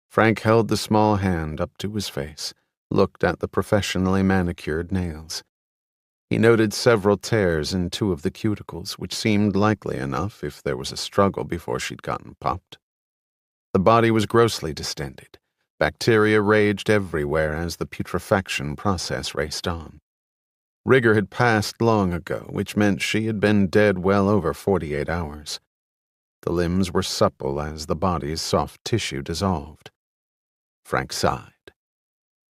Frank held the small hand up to his face, looked at the professionally manicured nails. He noted several tears in 2 of the cuticles, which seemed likely enough if there was a struggle before she'd gotten popped. The body was grossly distended. Bacteria raged everywhere as the putrefaction process raced on. Rigor had passed long ago, which meant she had been dead well over 48 hours. The limbs were supple as the body's soft tissue dissolved. Frank sighed.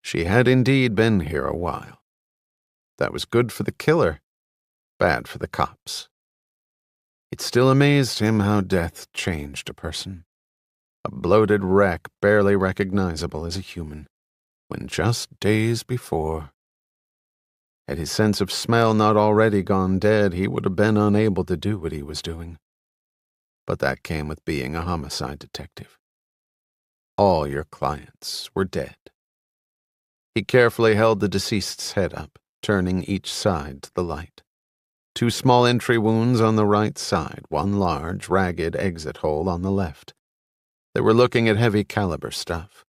She had indeed been here a while. That was good for the killer, bad for the cops. It still amazed him how death changed a person. A bloated wreck barely recognizable as a human, when just days before. Had his sense of smell not already gone dead, he would have been unable to do what he was doing. But that came with being a homicide detective. All your clients were dead. He carefully held the deceased's head up, turning each side to the light. 2 small entry wounds on the right side, 1 large, ragged exit hole on the left. They were looking at heavy caliber stuff.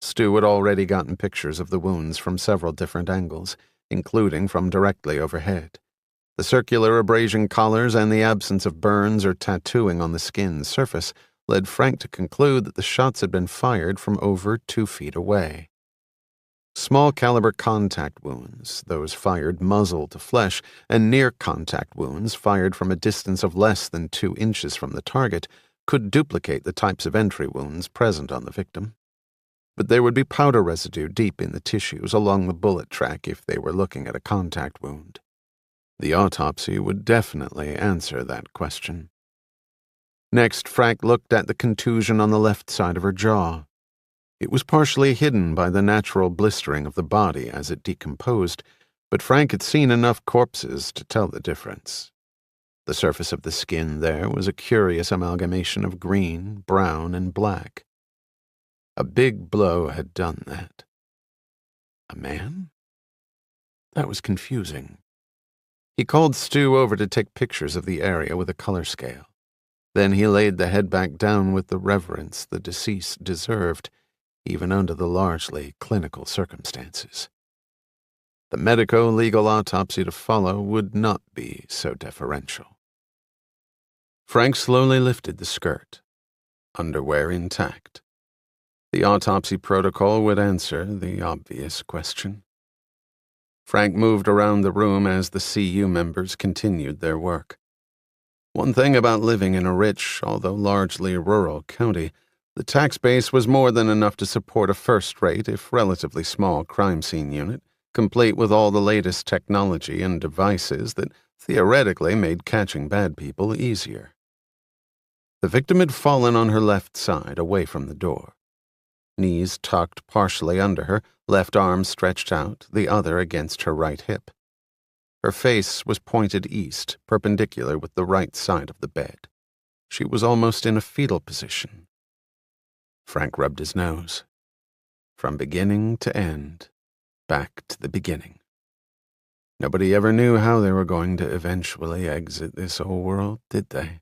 Stu had already gotten pictures of the wounds from several different angles, including from directly overhead. The circular abrasion collars and the absence of burns or tattooing on the skin's surface led Frank to conclude that the shots had been fired from over 2 feet away. Small-caliber contact wounds, those fired muzzle to flesh, and near-contact wounds fired from a distance of less than 2 inches from the target could duplicate the types of entry wounds present on the victim. But there would be powder residue deep in the tissues along the bullet track if they were looking at a contact wound. The autopsy would definitely answer that question. Next, Frank looked at the contusion on the left side of her jaw. It was partially hidden by the natural blistering of the body as it decomposed, but Frank had seen enough corpses to tell the difference. The surface of the skin there was a curious amalgamation of green, brown, and black. A big blow had done that. A man? That was confusing. He called Stu over to take pictures of the area with a color scale. Then he laid the head back down with the reverence the deceased deserved, even under the largely clinical circumstances. The medico-legal autopsy to follow would not be so deferential. Frank slowly lifted the skirt, underwear intact. The autopsy protocol would answer the obvious question. Frank moved around the room as the CU members continued their work. One thing about living in a rich, although largely rural county, the tax base was more than enough to support a first-rate, if relatively small, crime scene unit, complete with all the latest technology and devices that theoretically made catching bad people easier. The victim had fallen on her left side, away from the door. Knees tucked partially under her, left arm stretched out, the other against her right hip. Her face was pointed east, perpendicular with the right side of the bed. She was almost in a fetal position. Frank rubbed his nose. From beginning to end, back to the beginning. Nobody ever knew how they were going to eventually exit this old world, did they?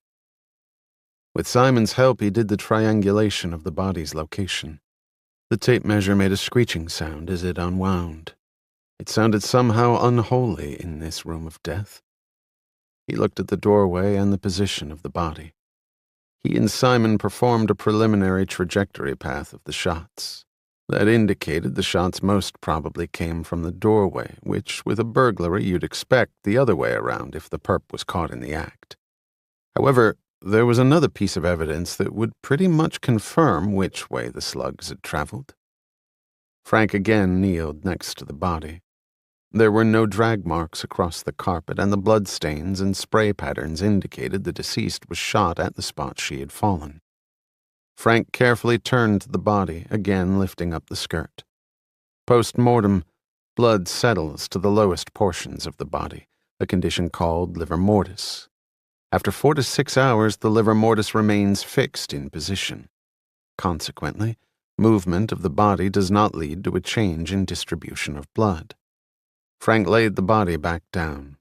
With Simon's help, he did the triangulation of the body's location. The tape measure made a screeching sound as it unwound. It sounded somehow unholy in this room of death. He looked at the doorway and the position of the body. He and Simon performed a preliminary trajectory path of the shots. That indicated the shots most probably came from the doorway, which, with a burglary, you'd expect the other way around if the perp was caught in the act. However, there was another piece of evidence that would pretty much confirm which way the slugs had traveled. Frank again kneeled next to the body. There were no drag marks across the carpet, and the bloodstains and spray patterns indicated the deceased was shot at the spot she had fallen. Frank carefully turned to the body, again lifting up the skirt. Post-mortem, blood settles to the lowest portions of the body, a condition called livor mortis. After 4 to 6 hours, the livor mortis remains fixed in position. Consequently, movement of the body does not lead to a change in distribution of blood. Frank laid the body back down.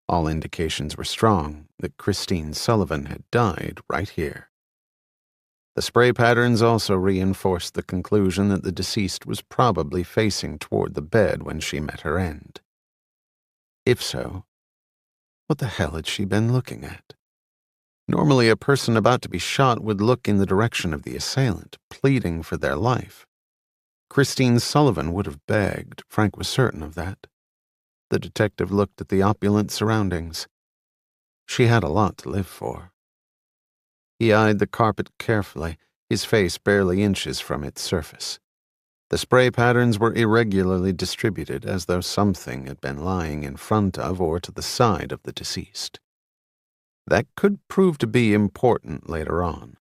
All indications were strong that Christine Sullivan had died right here. The spray patterns also reinforced the conclusion that the deceased was probably facing toward the bed when she met her end. If so, what the hell had she been looking at? Normally, a person about to be shot would look in the direction of the assailant, pleading for their life. Christine Sullivan would have begged, Frank was certain of that. The detective looked at the opulent surroundings. She had a lot to live for. He eyed the carpet carefully, his face barely inches from its surface. The spray patterns were irregularly distributed, as though something had been lying in front of or to the side of the deceased. That could prove to be important later on.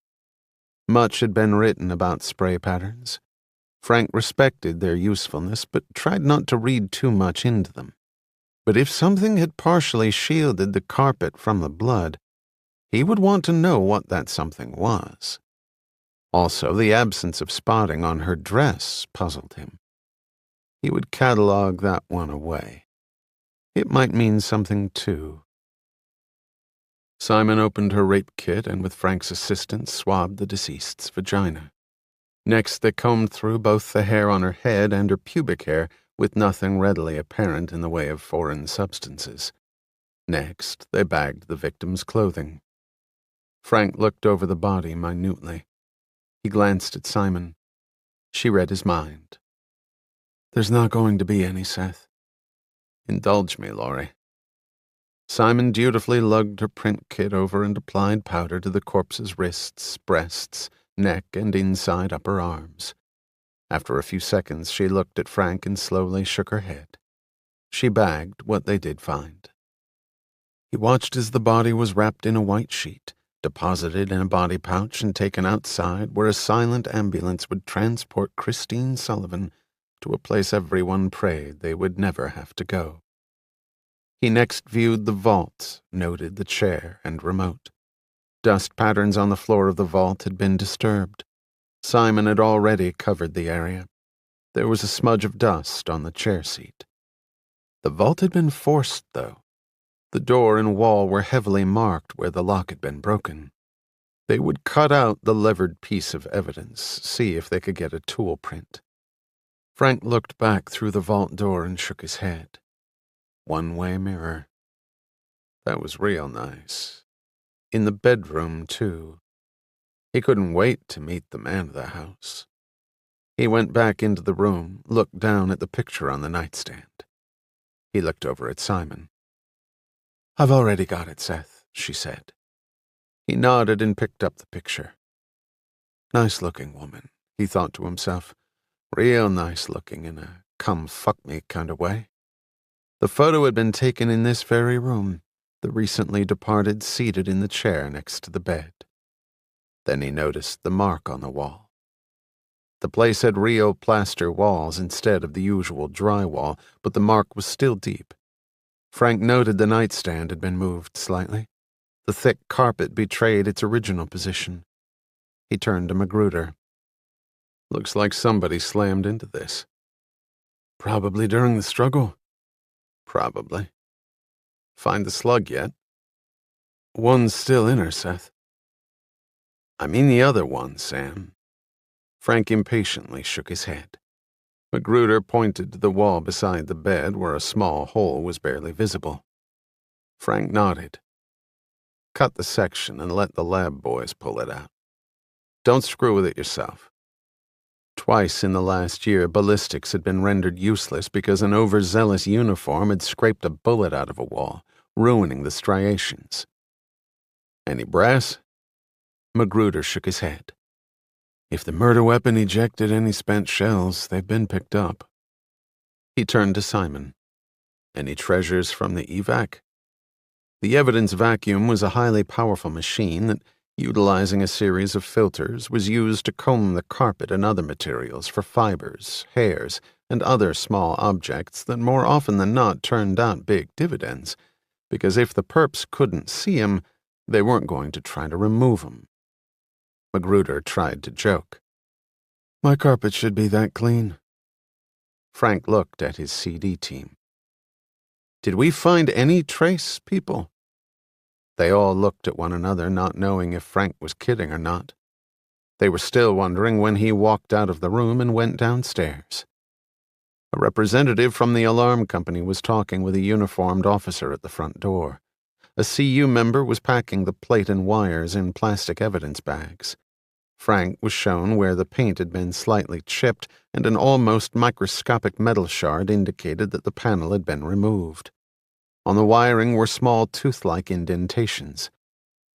Much had been written about spray patterns. Frank respected their usefulness, but tried not to read too much into them. But if something had partially shielded the carpet from the blood, he would want to know what that something was. Also, the absence of spotting on her dress puzzled him. He would catalog that one away. It might mean something, too. Simon opened her rape kit and, with Frank's assistance, swabbed the deceased's vagina. Next, they combed through both the hair on her head and her pubic hair, with nothing readily apparent in the way of foreign substances. Next, they bagged the victim's clothing. Frank looked over the body minutely. He glanced at Simon. She read his mind. "There's not going to be any, Seth. Indulge me, Laurie." Simon dutifully lugged her print kit over and applied powder to the corpse's wrists, breasts, neck, and inside upper arms. After a few seconds, she looked at Frank and slowly shook her head. She bagged what they did find. He watched as the body was wrapped in a white sheet, deposited in a body pouch, and taken outside where a silent ambulance would transport Christine Sullivan to a place everyone prayed they would never have to go. He next viewed the vault, noted the chair and remote. Dust patterns on the floor of the vault had been disturbed. Simon had already covered the area. There was a smudge of dust on the chair seat. The vault had been forced, though. The door and wall were heavily marked where the lock had been broken. They would cut out the levered piece of evidence, see if they could get a tool print. Frank looked back through the vault door and shook his head. One-way mirror. That was real nice. In the bedroom, too. He couldn't wait to meet the man of the house. He went back into the room, looked down at the picture on the nightstand. He looked over at Simon. "I've already got it, Seth," she said. He nodded and picked up the picture. Nice-looking woman, he thought to himself. Real nice-looking in a come-fuck-me kind of way. The photo had been taken in this very room, the recently departed seated in the chair next to the bed. Then he noticed the mark on the wall. The place had real plaster walls instead of the usual drywall, but the mark was still deep. Frank noted the nightstand had been moved slightly. The thick carpet betrayed its original position. He turned to Magruder. "Looks like somebody slammed into this." "Probably during the struggle." "Probably. Find the slug yet?" "One's still in her, Seth." "I mean the other one, Sam." Frank impatiently shook his head. Magruder pointed to the wall beside the bed where a small hole was barely visible. Frank nodded. "Cut the section and let the lab boys pull it out. Don't screw with it yourself." Twice in the last year, ballistics had been rendered useless because an overzealous uniform had scraped a bullet out of a wall, ruining the striations. "Any brass?" Magruder shook his head. "If the murder weapon ejected any spent shells, they've been picked up." He turned to Simon. "Any treasures from the evac?" The evidence vacuum was a highly powerful machine that Utilizing a series of filters was used to comb the carpet and other materials for fibers, hairs, and other small objects that more often than not turned out big dividends, because if the perps couldn't see 'em, they weren't going to try to remove 'em. Magruder tried to joke. "My carpet should be that clean." Frank looked at his CD team. "Did we find any trace, people?" They all looked at one another, not knowing if Frank was kidding or not. They were still wondering when he walked out of the room and went downstairs. A representative from the alarm company was talking with a uniformed officer at the front door. A CU member was packing the plate and wires in plastic evidence bags. Frank was shown where the paint had been slightly chipped, and an almost microscopic metal shard indicated that the panel had been removed. On the wiring were small tooth-like indentations.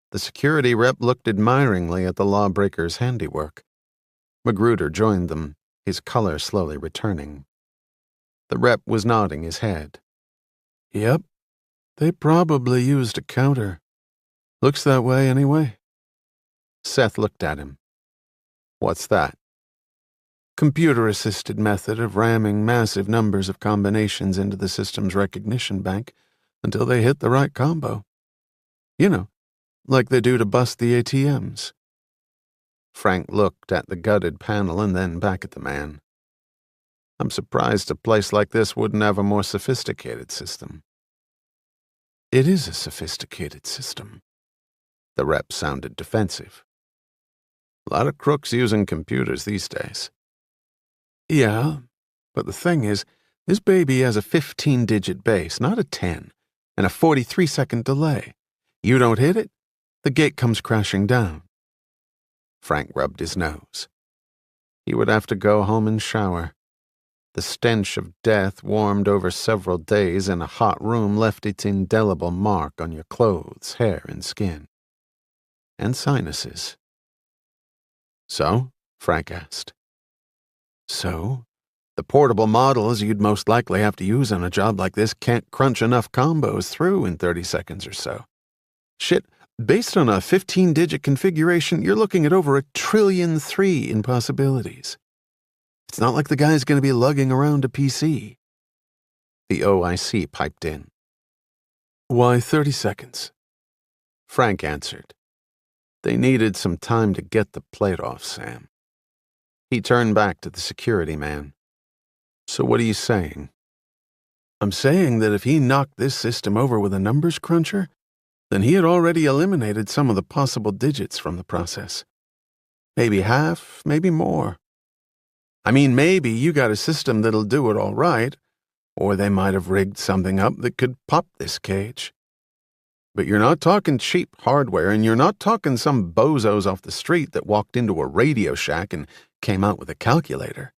The security rep looked admiringly at the lawbreaker's handiwork. Magruder joined them, his color slowly returning. The rep was nodding his head. "Yep, they probably used a counter. Looks that way anyway." Seth looked at him. "What's that?" "Computer-assisted method of ramming massive numbers of combinations into the system's recognition bank until they hit the right combo. You know, like they do to bust the ATMs. Frank looked at the gutted panel and then back at the man. "I'm surprised a place like this wouldn't have a more sophisticated system." "It is a sophisticated system." The rep sounded defensive. "A lot of crooks using computers these days." "Yeah, but the thing is, this baby has a 15-digit base, not a 10, and a 43-second delay. You don't hit it, the gate comes crashing down." Frank rubbed his nose. He would have to go home and shower. The stench of death, warmed over several days in a hot room, left its indelible mark on your clothes, hair, and skin. And sinuses. "So?" Frank asked. "So? The portable models you'd most likely have to use on a job like this can't crunch enough combos through in 30 seconds or so. Shit, based on a 15-digit configuration, you're looking at over 1.3 trillion in possibilities. It's not like the guy's going to be lugging around a PC." The OIC piped in. "Why 30 seconds? Frank answered. "They needed some time to get the plate off, Sam." He turned back to the security man. "So what are you saying?" "I'm saying that if he knocked this system over with a numbers cruncher, then he had already eliminated some of the possible digits from the process. Maybe half, maybe more. I mean, maybe you got a system that'll do it all right, or they might have rigged something up that could pop this cage. But you're not talking cheap hardware, and you're not talking some bozos off the street that walked into a Radio Shack and came out with a calculator.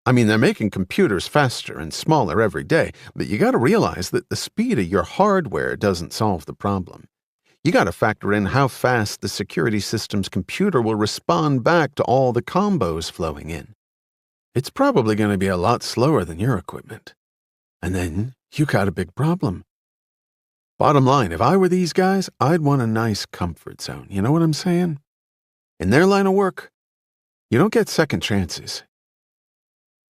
I mean, they're making computers faster and smaller every day, but you gotta realize that the speed of your hardware doesn't solve the problem. You gotta factor in how fast the security system's computer will respond back to all the combos flowing in. It's probably gonna be a lot slower than your equipment. And then you got a big problem. Bottom line, if I were these guys, I'd want a nice comfort zone. You know what I'm saying? In their line of work, you don't get second chances."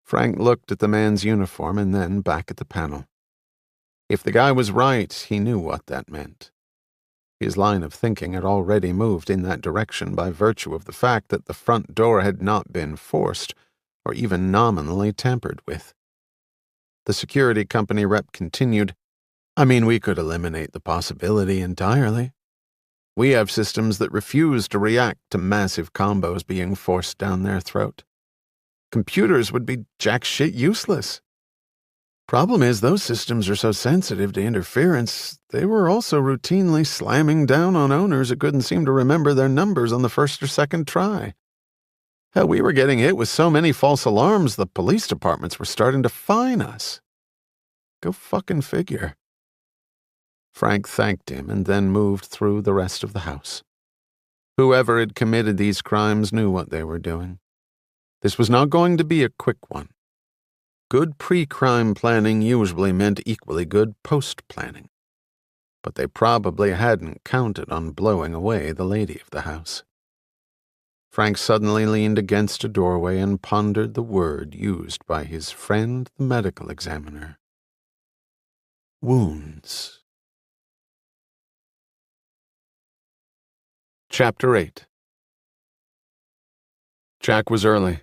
Frank looked at the man's uniform and then back at the panel. If the guy was right, he knew what that meant. His line of thinking had already moved in that direction by virtue of the fact that the front door had not been forced or even nominally tampered with. The security company rep continued, "I mean, we could eliminate the possibility entirely. We have systems that refuse to react to massive combos being forced down their throat. Computers would be jack shit useless. Problem is, those systems are so sensitive to interference, they were also routinely slamming down on owners who couldn't seem to remember their numbers on the first or second try. Hell, we were getting hit with so many false alarms the police departments were starting to fine us. Go fucking figure." Frank thanked him and then moved through the rest of the house. Whoever had committed these crimes knew what they were doing. This was not going to be a quick one. Good pre-crime planning usually meant equally good post-planning. but they probably hadn't counted on blowing away the lady of the house. Frank suddenly leaned against a doorway and pondered the word used by his friend the medical examiner. Wounds. Chapter 8. Jack was early.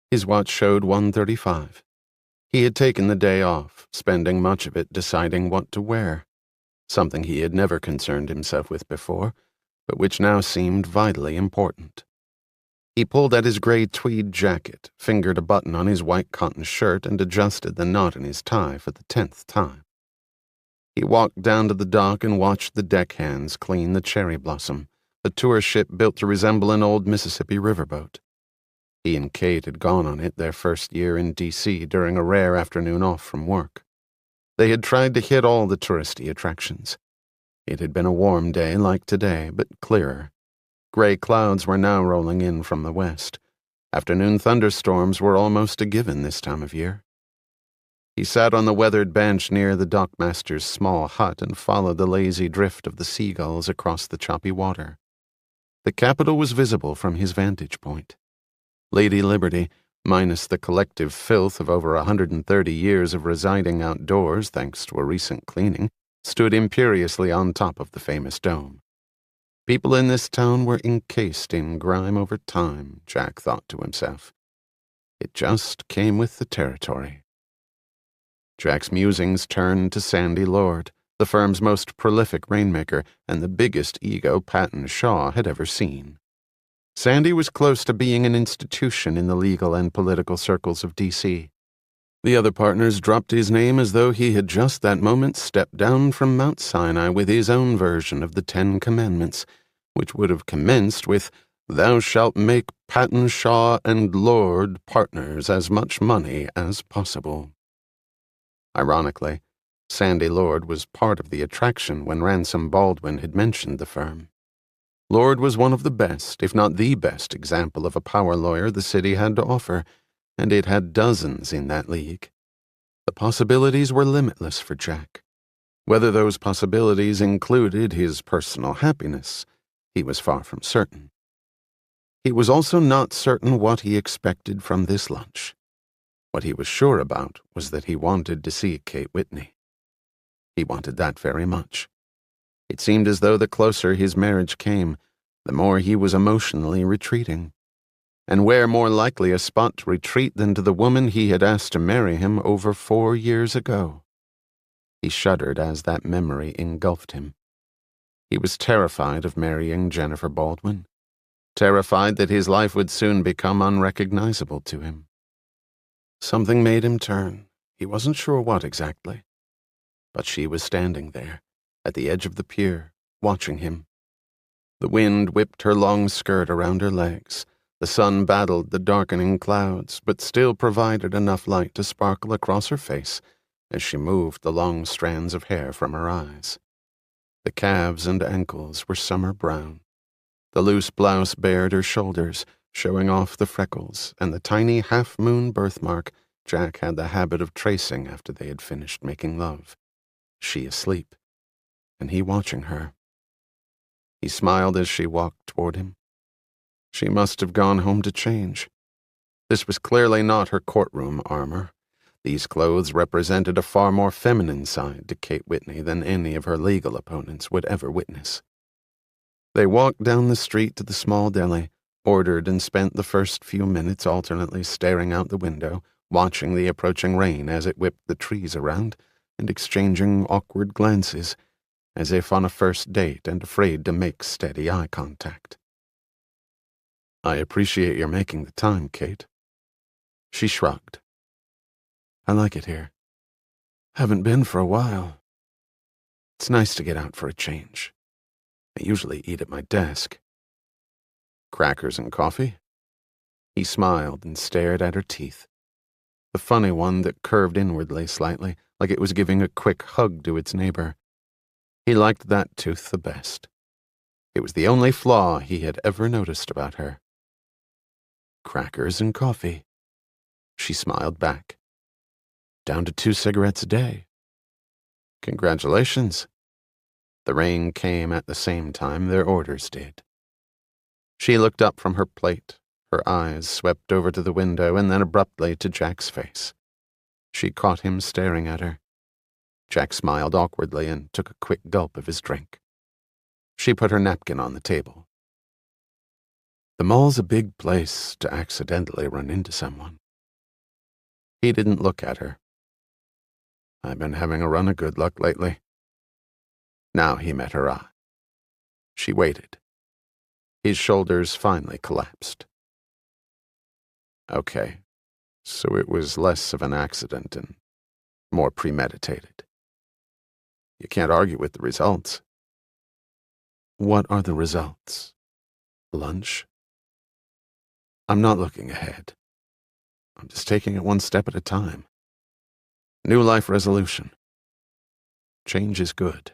His watch showed 1:35. He had taken the day off, spending much of it deciding what to wear, something he had never concerned himself with before, but which now seemed vitally important. He pulled at his gray tweed jacket, fingered a button on his white cotton shirt, and adjusted the knot in his tie for the 10th time. He walked down to the dock and watched the deckhands clean the Cherry Blossom, a tour ship built to resemble an old Mississippi riverboat. He and Kate had gone on it their first year in D.C. during a rare afternoon off from work. They had tried to hit all the touristy attractions. It had been a warm day like today, but clearer. Gray clouds were now rolling in from the west. Afternoon thunderstorms were almost a given this time of year. He sat on the weathered bench near the dockmaster's small hut and followed the lazy drift of the seagulls across the choppy water. The capital was visible from his vantage point. Lady Liberty, minus the collective filth of over 130 years of residing outdoors thanks to a recent cleaning, stood imperiously on top of the famous dome. People in this town were encased in grime over time, Jack thought to himself. It just came with the territory. Jack's musings turned to Sandy Lord, the firm's most prolific rainmaker and the biggest ego Patton Shaw had ever seen. Sandy was close to being an institution in the legal and political circles of D.C. The other partners dropped his name as though he had just that moment stepped down from Mount Sinai with his own version of the 10 Commandments, which would have commenced with, "Thou shalt make Patton Shaw and Lord partners as much money as possible." Ironically, Sandy Lord was part of the attraction when Ransom Baldwin had mentioned the firm. Lord was one of the best, if not the best, example of a power lawyer the city had to offer, and it had dozens in that league. The possibilities were limitless for Jack. Whether those possibilities included his personal happiness, he was far from certain. He was also not certain what he expected from this lunch. What he was sure about was that he wanted to see Kate Whitney. He wanted that very much. It seemed as though the closer his marriage came, the more he was emotionally retreating. And where more likely a spot to retreat than to the woman he had asked to marry him over 4 years ago? He shuddered as that memory engulfed him. He was terrified of marrying Jennifer Baldwin, terrified that his life would soon become unrecognizable to him. Something made him turn. He wasn't sure what exactly. But she was standing there, at the edge of the pier, watching him. The wind whipped her long skirt around her legs. The sun battled the darkening clouds, but still provided enough light to sparkle across her face as she moved the long strands of hair from her eyes. The calves and ankles were summer brown. The loose blouse bared her shoulders, showing off the freckles and the tiny half-moon birthmark Jack had the habit of tracing after they had finished making love. She asleep, and he watching her. He smiled as she walked toward him. She must have gone home to change. This was clearly not her courtroom armor. These clothes represented a far more feminine side to Kate Whitney than any of her legal opponents would ever witness. They walked down the street to the small deli, ordered and spent the first few minutes alternately staring out the window, watching the approaching rain as it whipped the trees around, and exchanging awkward glances, as if on a first date and afraid to make steady eye contact. "I appreciate your making the time, Kate." She shrugged. "I like it here. Haven't been for a while. It's nice to get out for a change. I usually eat at my desk." "Crackers and coffee?" He smiled and stared at her teeth. The funny one that curved inwardly slightly, like it was giving a quick hug to its neighbor. He liked that tooth the best. It was the only flaw he had ever noticed about her. "Crackers and coffee." She smiled back. "Down to 2 cigarettes a day." "Congratulations." The rain came at the same time their orders did. She looked up from her plate, her eyes swept over to the window and then abruptly to Jack's face. She caught him staring at her. Jack smiled awkwardly and took a quick gulp of his drink. She put her napkin on the table. The mall's a big place to accidentally run into someone. He didn't look at her. I've been having a run of good luck lately. Now he met her eye. She waited. His shoulders finally collapsed. Okay, so it was less of an accident and more premeditated. You can't argue with the results. What are the results? Lunch? I'm not looking ahead. I'm just taking it one step at a time. New life resolution. Change is good.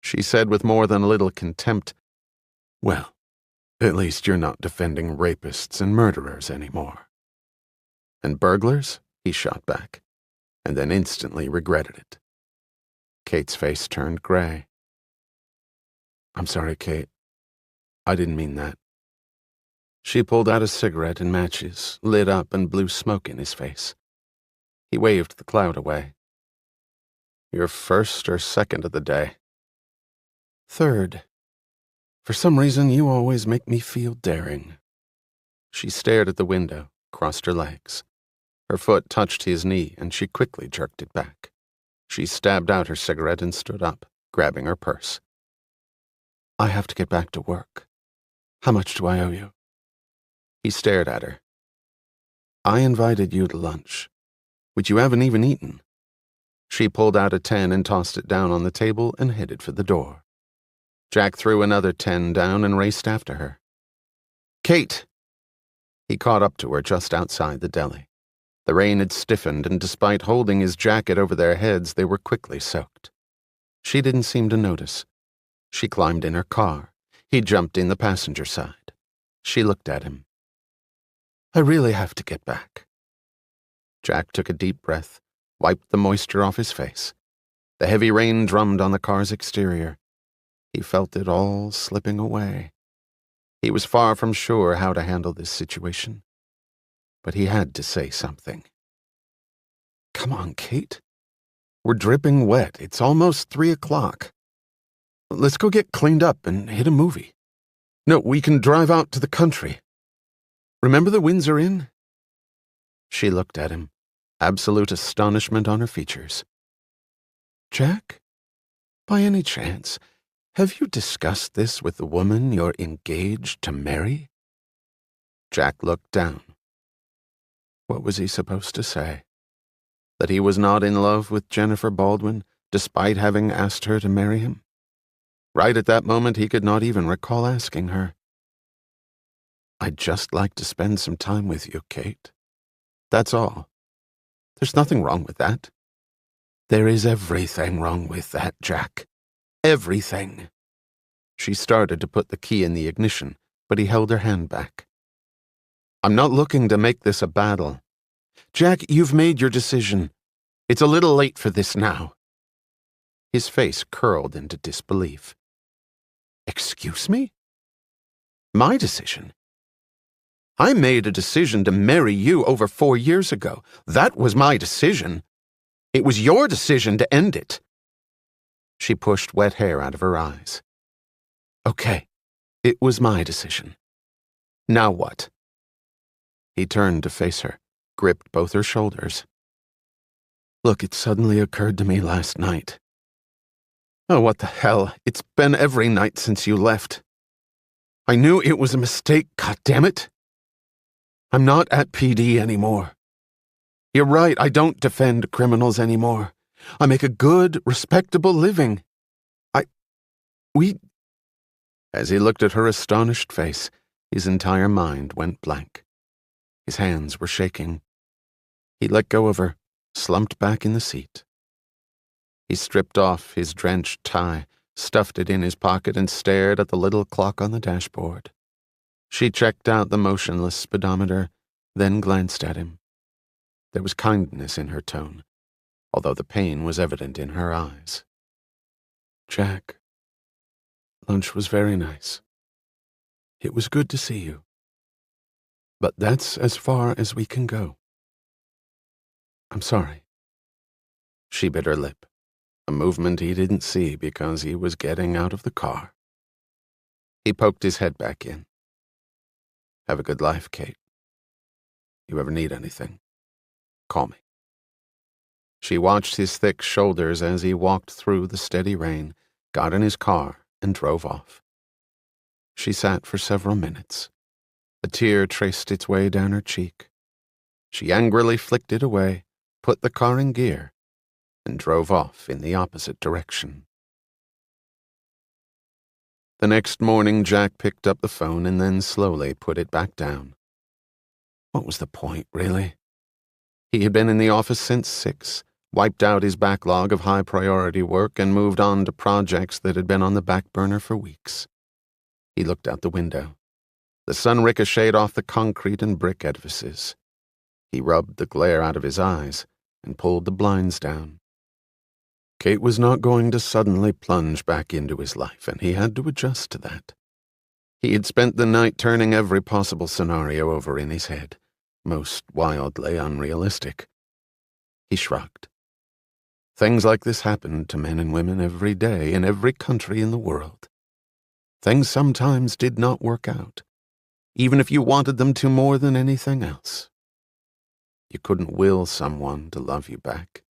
She said with more than a little contempt, well, at least you're not defending rapists and murderers anymore. And burglars? He shot back, and then instantly regretted it. Kate's face turned gray. I'm sorry, Kate. I didn't mean that. She pulled out a cigarette and matches, lit up and blew smoke in his face. He waved the cloud away. You're first or second of the day? Third. For some reason, you always make me feel daring. She stared at the window, crossed her legs. Her foot touched his knee, and she quickly jerked it back. She stabbed out her cigarette and stood up, grabbing her purse. I have to get back to work. How much do I owe you? He stared at her. I invited you to lunch, which you haven't even eaten. She pulled out a 10 and tossed it down on the table and headed for the door. Jack threw another 10 down and raced after her. Kate! He caught up to her just outside the deli. The rain had stiffened, and despite holding his jacket over their heads, they were quickly soaked. She didn't seem to notice. She climbed in her car. He jumped in the passenger side. She looked at him. I really have to get back. Jack took a deep breath, wiped the moisture off his face. The heavy rain drummed on the car's exterior. He felt it all slipping away. He was far from sure how to handle this situation. But he had to say something. Come on, Kate. We're dripping wet. It's almost 3 o'clock. Let's go get cleaned up and hit a movie. No, we can drive out to the country. Remember the Windsor Inn? She looked at him, absolute astonishment on her features. Jack, by any chance, have you discussed this with the woman you're engaged to marry? Jack looked down. What was he supposed to say? That he was not in love with Jennifer Baldwin, despite having asked her to marry him? Right at that moment, he could not even recall asking her. I'd just like to spend some time with you, Kate. That's all. There's nothing wrong with that. There is everything wrong with that, Jack. Everything. She started to put the key in the ignition, but he held her hand back. I'm not looking to make this a battle. Jack, you've made your decision. It's a little late for this now. His face curled into disbelief. Excuse me? My decision? I made a decision to marry you over 4 years ago. That was my decision. It was your decision to end it. She pushed wet hair out of her eyes. Okay, it was my decision. Now what? He turned to face her, gripped both her shoulders. Look, it suddenly occurred to me last night. Oh, what the hell? It's been every night since you left. I knew it was a mistake, goddammit. I'm not at PD anymore. You're right, I don't defend criminals anymore. I make a good, respectable living. As he looked at her astonished face, his entire mind went blank. His hands were shaking. He let go of her, slumped back in the seat. He stripped off his drenched tie, stuffed it in his pocket, and stared at the little clock on the dashboard. She checked out the motionless speedometer, then glanced at him. There was kindness in her tone, although the pain was evident in her eyes. Jack, lunch was very nice. It was good to see you. But that's as far as we can go. I'm sorry. She bit her lip, a movement he didn't see because he was getting out of the car. He poked his head back in. Have a good life, Kate. You ever need anything, call me. She watched his thick shoulders as he walked through the steady rain, got in his car, and drove off. She sat for several minutes. A tear traced its way down her cheek. She angrily flicked it away, put the car in gear, and drove off in the opposite direction. The next morning, Jack picked up the phone and then slowly put it back down. What was the point, really? He had been in the office since 6, wiped out his backlog of high-priority work, and moved on to projects that had been on the back burner for weeks. He looked out the window. The sun ricocheted off the concrete and brick edifices. He rubbed the glare out of his eyes and pulled the blinds down. Kate was not going to suddenly plunge back into his life, and he had to adjust to that. He had spent the night turning every possible scenario over in his head, most wildly unrealistic. He shrugged. Things like this happened to men and women every day in every country in the world. Things sometimes did not work out, even if you wanted them to more than anything else. You couldn't will someone to love you back.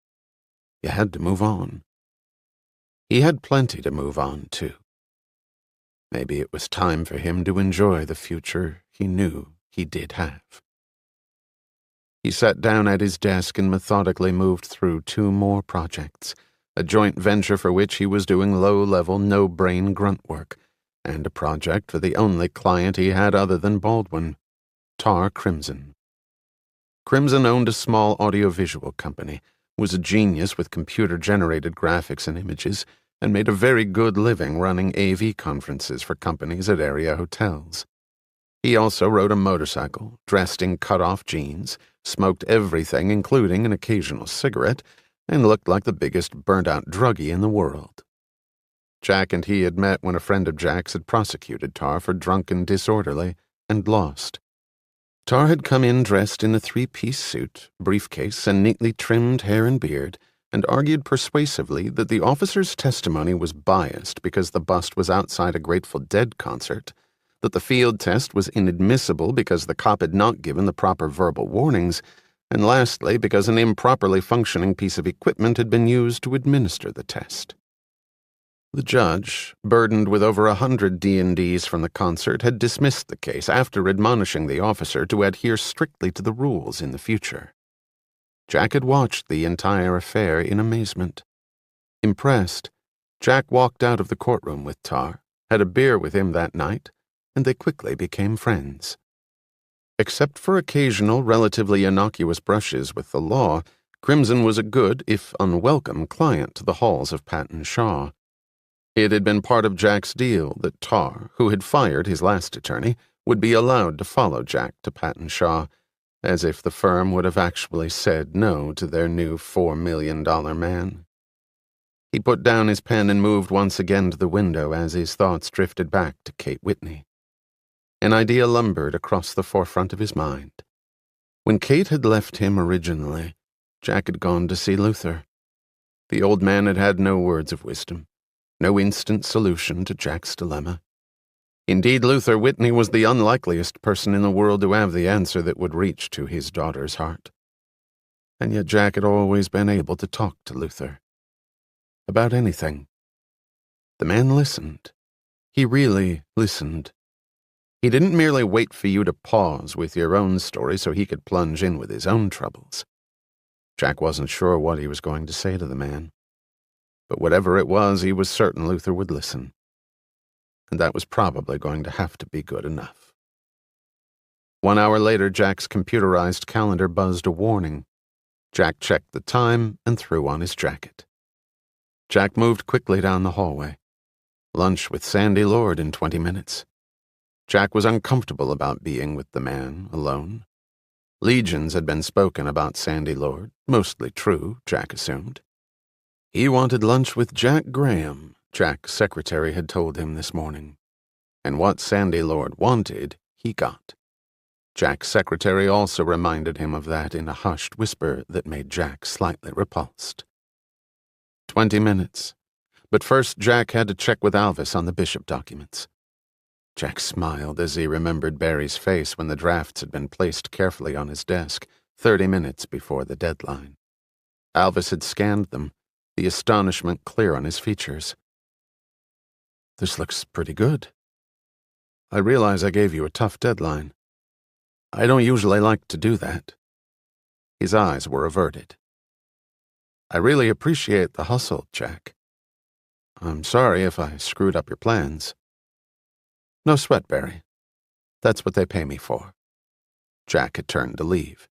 You had to move on. He had plenty to move on to. Maybe it was time for him to enjoy the future he knew he did have. He sat down at his desk and methodically moved through 2 more projects, a joint venture for which he was doing low-level, no-brain grunt work, and a project for the only client he had other than Baldwin, Tar Crimson. Crimson owned a small audiovisual company, was a genius with computer-generated graphics and images, and made a very good living running AV conferences for companies at area hotels. He also rode a motorcycle, dressed in cut-off jeans, smoked everything including an occasional cigarette, and looked like the biggest burnt-out druggie in the world. Jack and he had met when a friend of Jack's had prosecuted Tar for drunken disorderly, and lost. Tar had come in dressed in a 3-piece suit, briefcase, and neatly trimmed hair and beard, and argued persuasively that the officer's testimony was biased because the bust was outside a Grateful Dead concert, that the field test was inadmissible because the cop had not given the proper verbal warnings, and lastly because an improperly functioning piece of equipment had been used to administer the test. The judge, burdened with over 100 D&Ds from the concert, had dismissed the case after admonishing the officer to adhere strictly to the rules in the future. Jack had watched the entire affair in amazement. Impressed, Jack walked out of the courtroom with Tar, had a beer with him that night, and they quickly became friends. Except for occasional, relatively innocuous brushes with the law, Crimson was a good, if unwelcome, client to the halls of Patton Shaw. It had been part of Jack's deal that Tar, who had fired his last attorney, would be allowed to follow Jack to Patton Shaw, as if the firm would have actually said no to their new $4 million man. He put down his pen and moved once again to the window as his thoughts drifted back to Kate Whitney. An idea lumbered across the forefront of his mind. When Kate had left him originally, Jack had gone to see Luther. The old man had had no words of wisdom, no instant solution to Jack's dilemma. Indeed, Luther Whitney was the unlikeliest person in the world to have the answer that would reach to his daughter's heart. And yet Jack had always been able to talk to Luther. About anything. The man listened. He really listened. He didn't merely wait for you to pause with your own story so he could plunge in with his own troubles. Jack wasn't sure what he was going to say to the man. But whatever it was, he was certain Luther would listen. And that was probably going to have to be good enough. 1 hour later, Jack's computerized calendar buzzed a warning. Jack checked the time and threw on his jacket. Jack moved quickly down the hallway. Lunch with Sandy Lord in 20 minutes. Jack was uncomfortable about being with the man alone. Legions had been spoken about Sandy Lord, mostly true, Jack assumed. He wanted lunch with Jack Graham, Jack's secretary had told him this morning. And what Sandy Lord wanted, he got. Jack's secretary also reminded him of that in a hushed whisper that made Jack slightly repulsed. 20 minutes. But first Jack had to check with Alvis on the Bishop documents. Jack smiled as he remembered Barry's face when the drafts had been placed carefully on his desk, 30 minutes before the deadline. Alvis had scanned them, the astonishment clear on his features. "This looks pretty good. I realize I gave you a tough deadline. I don't usually like to do that." His eyes were averted. "I really appreciate the hustle, Jack. I'm sorry if I screwed up your plans." "No sweat, Barry. That's what they pay me for." Jack had turned to leave.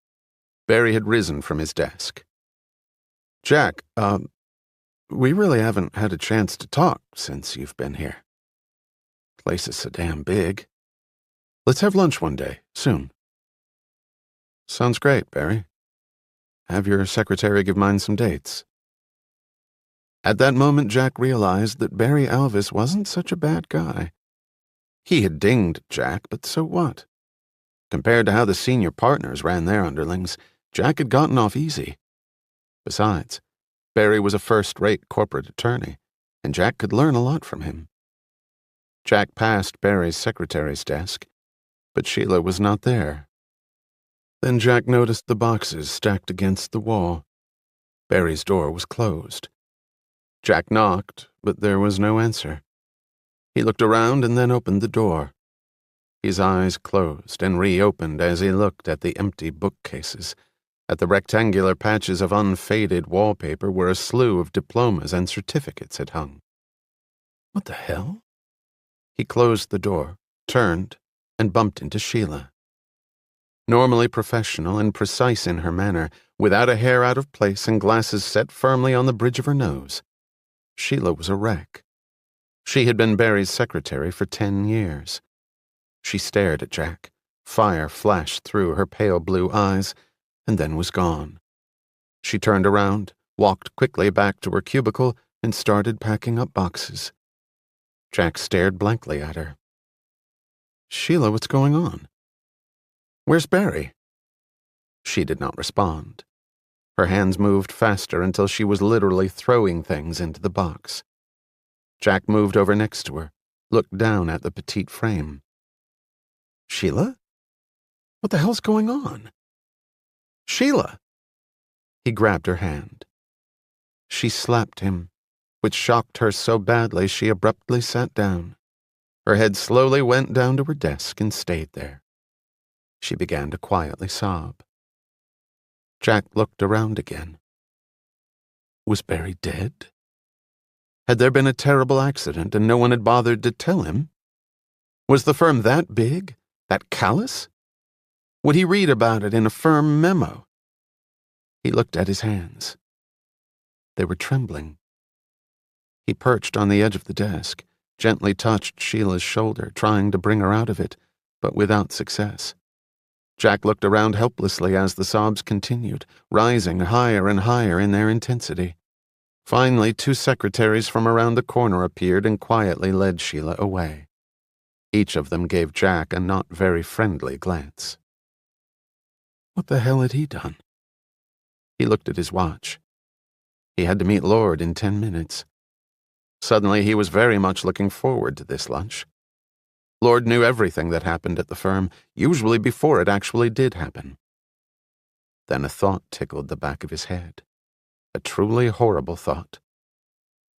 Barry had risen from his desk. "Jack, we really haven't had a chance to talk since you've been here. Place is so damn big. Let's have lunch one day, soon." "Sounds great, Barry. Have your secretary give mine some dates." At that moment, Jack realized that Barry Alvis wasn't such a bad guy. He had dinged Jack, but so what? Compared to how the senior partners ran their underlings, Jack had gotten off easy. Besides, Barry was a first-rate corporate attorney, and Jack could learn a lot from him. Jack passed Barry's secretary's desk, but Sheila was not there. Then Jack noticed the boxes stacked against the wall. Barry's door was closed. Jack knocked, but there was no answer. He looked around and then opened the door. His eyes closed and reopened as he looked at the empty bookcases, at the rectangular patches of unfaded wallpaper where a slew of diplomas and certificates had hung. What the hell? He closed the door, turned, and bumped into Sheila. Normally professional and precise in her manner, without a hair out of place and glasses set firmly on the bridge of her nose, Sheila was a wreck. She had been Barry's secretary for 10 years. She stared at Jack. Fire flashed through her pale blue eyes, and then was gone. She turned around, walked quickly back to her cubicle, and started packing up boxes. Jack stared blankly at her. "Sheila, what's going on? Where's Barry?" She did not respond. Her hands moved faster until she was literally throwing things into the box. Jack moved over next to her, looked down at the petite frame. "Sheila? What the hell's going on? Sheila!" He grabbed her hand. She slapped him, which shocked her so badly she abruptly sat down. Her head slowly went down to her desk and stayed there. She began to quietly sob. Jack looked around again. Was Barry dead? Had there been a terrible accident and no one had bothered to tell him? Was the firm that big, that callous? Would he read about it in a firm memo? He looked at his hands. They were trembling. He perched on the edge of the desk, gently touched Sheila's shoulder, trying to bring her out of it, but without success. Jack looked around helplessly as the sobs continued, rising higher and higher in their intensity. Finally, 2 secretaries from around the corner appeared and quietly led Sheila away. Each of them gave Jack a not very friendly glance. What the hell had he done? He looked at his watch. He had to meet Lord in 10 minutes. Suddenly, he was very much looking forward to this lunch. Lord knew everything that happened at the firm, usually before it actually did happen. Then a thought tickled the back of his head. A truly horrible thought.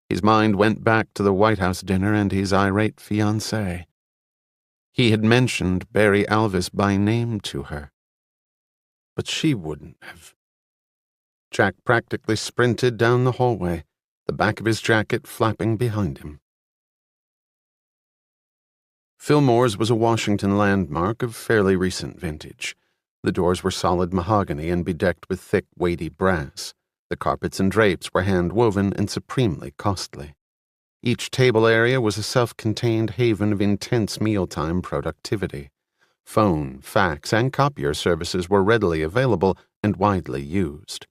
His mind went back to the White House dinner and his irate fiancée. He had mentioned Barry Alvis by name to her. But she wouldn't have. Jack practically sprinted down the hallway, the back of his jacket flapping behind him. Fillmore's was a Washington landmark of fairly recent vintage. The doors were solid mahogany and bedecked with thick, weighty brass. The carpets and drapes were hand-woven and supremely costly. Each table area was a self-contained haven of intense mealtime productivity. Phone, fax, and copier services were readily available and widely used.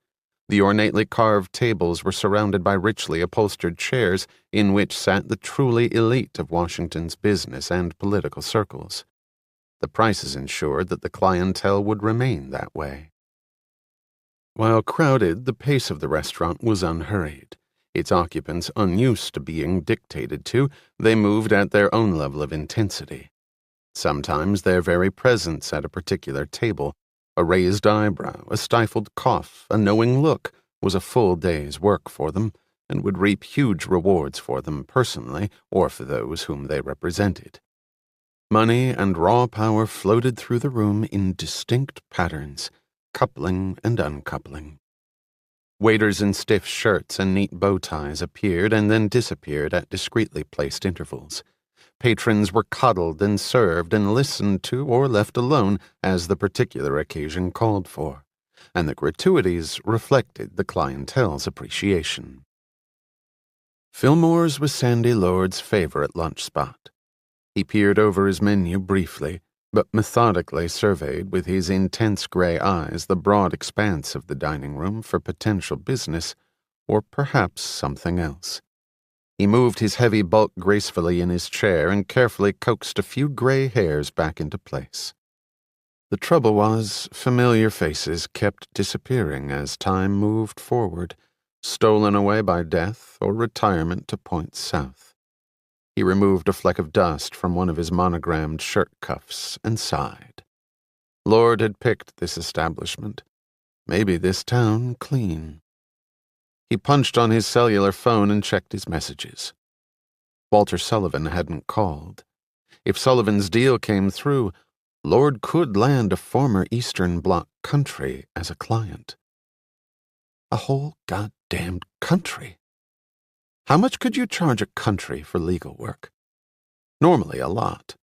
The ornately carved tables were surrounded by richly upholstered chairs in which sat the truly elite of Washington's business and political circles. The prices ensured that the clientele would remain that way. While crowded, the pace of the restaurant was unhurried. Its occupants unused to being dictated to, they moved at their own level of intensity. Sometimes their very presence at a particular table, a raised eyebrow, a stifled cough, a knowing look, was a full day's work for them, and would reap huge rewards for them personally or for those whom they represented. Money and raw power floated through the room in distinct patterns, coupling and uncoupling. Waiters in stiff shirts and neat bow ties appeared and then disappeared at discreetly placed intervals. Patrons were coddled and served and listened to or left alone as the particular occasion called for, and the gratuities reflected the clientele's appreciation. Fillmore's was Sandy Lord's favorite lunch spot. He peered over his menu briefly, but methodically surveyed with his intense gray eyes the broad expanse of the dining room for potential business, or perhaps something else. He moved his heavy bulk gracefully in his chair and carefully coaxed a few gray hairs back into place. The trouble was, familiar faces kept disappearing as time moved forward, stolen away by death or retirement to points south. He removed a fleck of dust from one of his monogrammed shirt cuffs and sighed. Lord had picked this establishment, maybe this town, clean. He punched on his cellular phone and checked his messages. Walter Sullivan hadn't called. If Sullivan's deal came through, Lord could land a former Eastern Bloc country as a client. A whole goddamned country. How much could you charge a country for legal work? Normally a lot.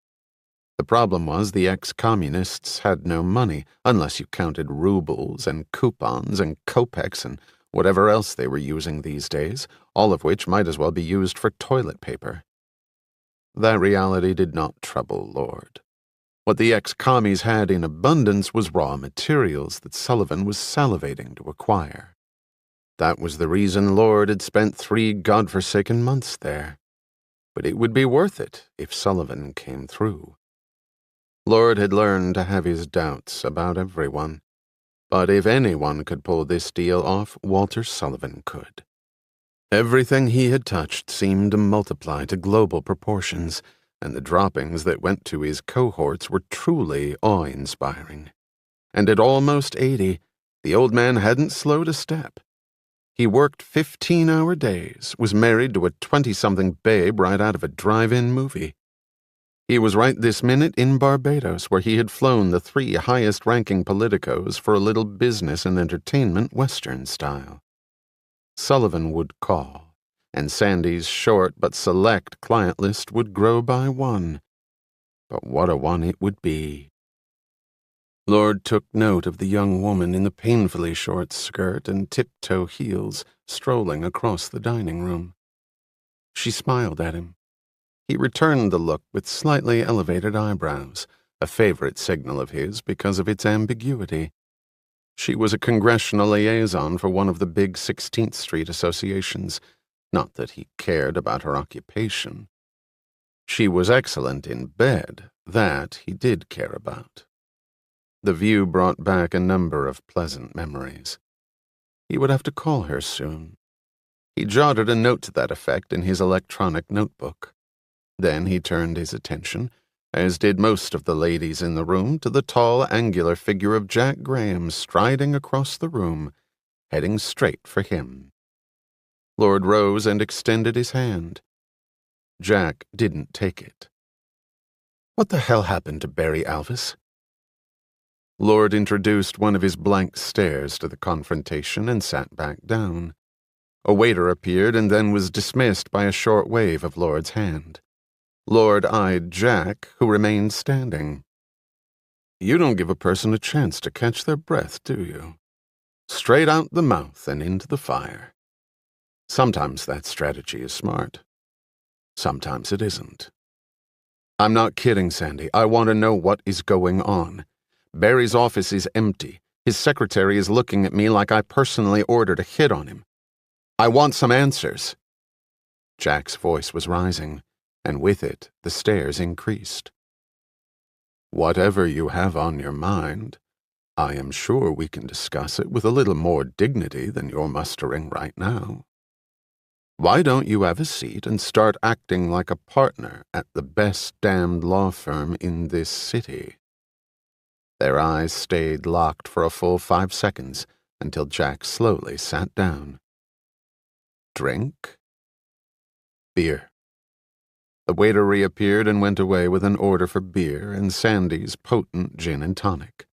The problem was the ex-communists had no money, unless you counted rubles and coupons and kopecks and whatever else they were using these days, all of which might as well be used for toilet paper. That reality did not trouble Lord. What the ex-commies had in abundance was raw materials that Sullivan was salivating to acquire. That was the reason Lord had spent 3 godforsaken months there. But it would be worth it if Sullivan came through. Lord had learned to have his doubts about everyone. But if anyone could pull this deal off, Walter Sullivan could. Everything he had touched seemed to multiply to global proportions, and the droppings that went to his cohorts were truly awe-inspiring. And at almost 80, the old man hadn't slowed a step. He worked 15-hour days, was married to a 20-something babe right out of a drive-in movie. He was right this minute in Barbados, where he had flown the 3 highest-ranking politicos for a little business and entertainment Western style. Sullivan would call, and Sandy's short but select client list would grow by 1. But what a one it would be. Lord took note of the young woman in the painfully short skirt and tiptoe heels strolling across the dining room. She smiled at him. He returned the look with slightly elevated eyebrows, a favorite signal of his because of its ambiguity. She was a congressional liaison for one of the big 16th Street associations, not that he cared about her occupation. She was excellent in bed, that he did care about. The view brought back a number of pleasant memories. He would have to call her soon. He jotted a note to that effect in his electronic notebook. Then he turned his attention, as did most of the ladies in the room, to the tall, angular figure of Jack Graham striding across the room, heading straight for him. Lord rose and extended his hand. Jack didn't take it. What the hell happened to Barry Alvis? Lord introduced one of his blank stares to the confrontation and sat back down. A waiter appeared and then was dismissed by a short wave of Lord's hand. Lord eyed Jack, who remained standing. You don't give a person a chance to catch their breath, do you? Straight out the mouth and into the fire. Sometimes that strategy is smart. Sometimes it isn't. I'm not kidding, Sandy. I want to know what is going on. Barry's office is empty. His secretary is looking at me like I personally ordered a hit on him. I want some answers." Jack's voice was rising, and with it, the stares increased. "Whatever you have on your mind, I am sure we can discuss it with a little more dignity than you're mustering right now. Why don't you have a seat and start acting like a partner at the best damned law firm in this city?" Their eyes stayed locked for a full 5 seconds until Jack slowly sat down. "Drink?" "Beer." The waiter reappeared and went away with an order for beer and Sandy's potent gin and tonic.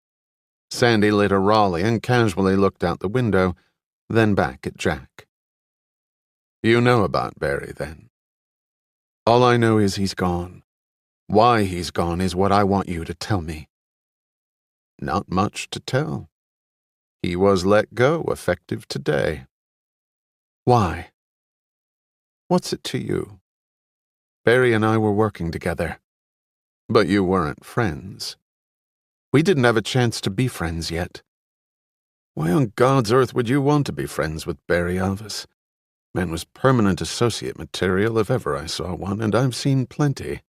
Sandy lit a Raleigh and casually looked out the window, then back at Jack. "You know about Barry, then?" "All I know is he's gone. Why he's gone is what I want you to tell me." "Not much to tell. He was let go effective today." "Why?" "What's it to you? Barry and I were working together." "But you weren't friends." "We didn't have a chance to be friends yet." "Why on God's earth would you want to be friends with Barry Alvis? Man was permanent associate material if ever I saw one, and I've seen plenty."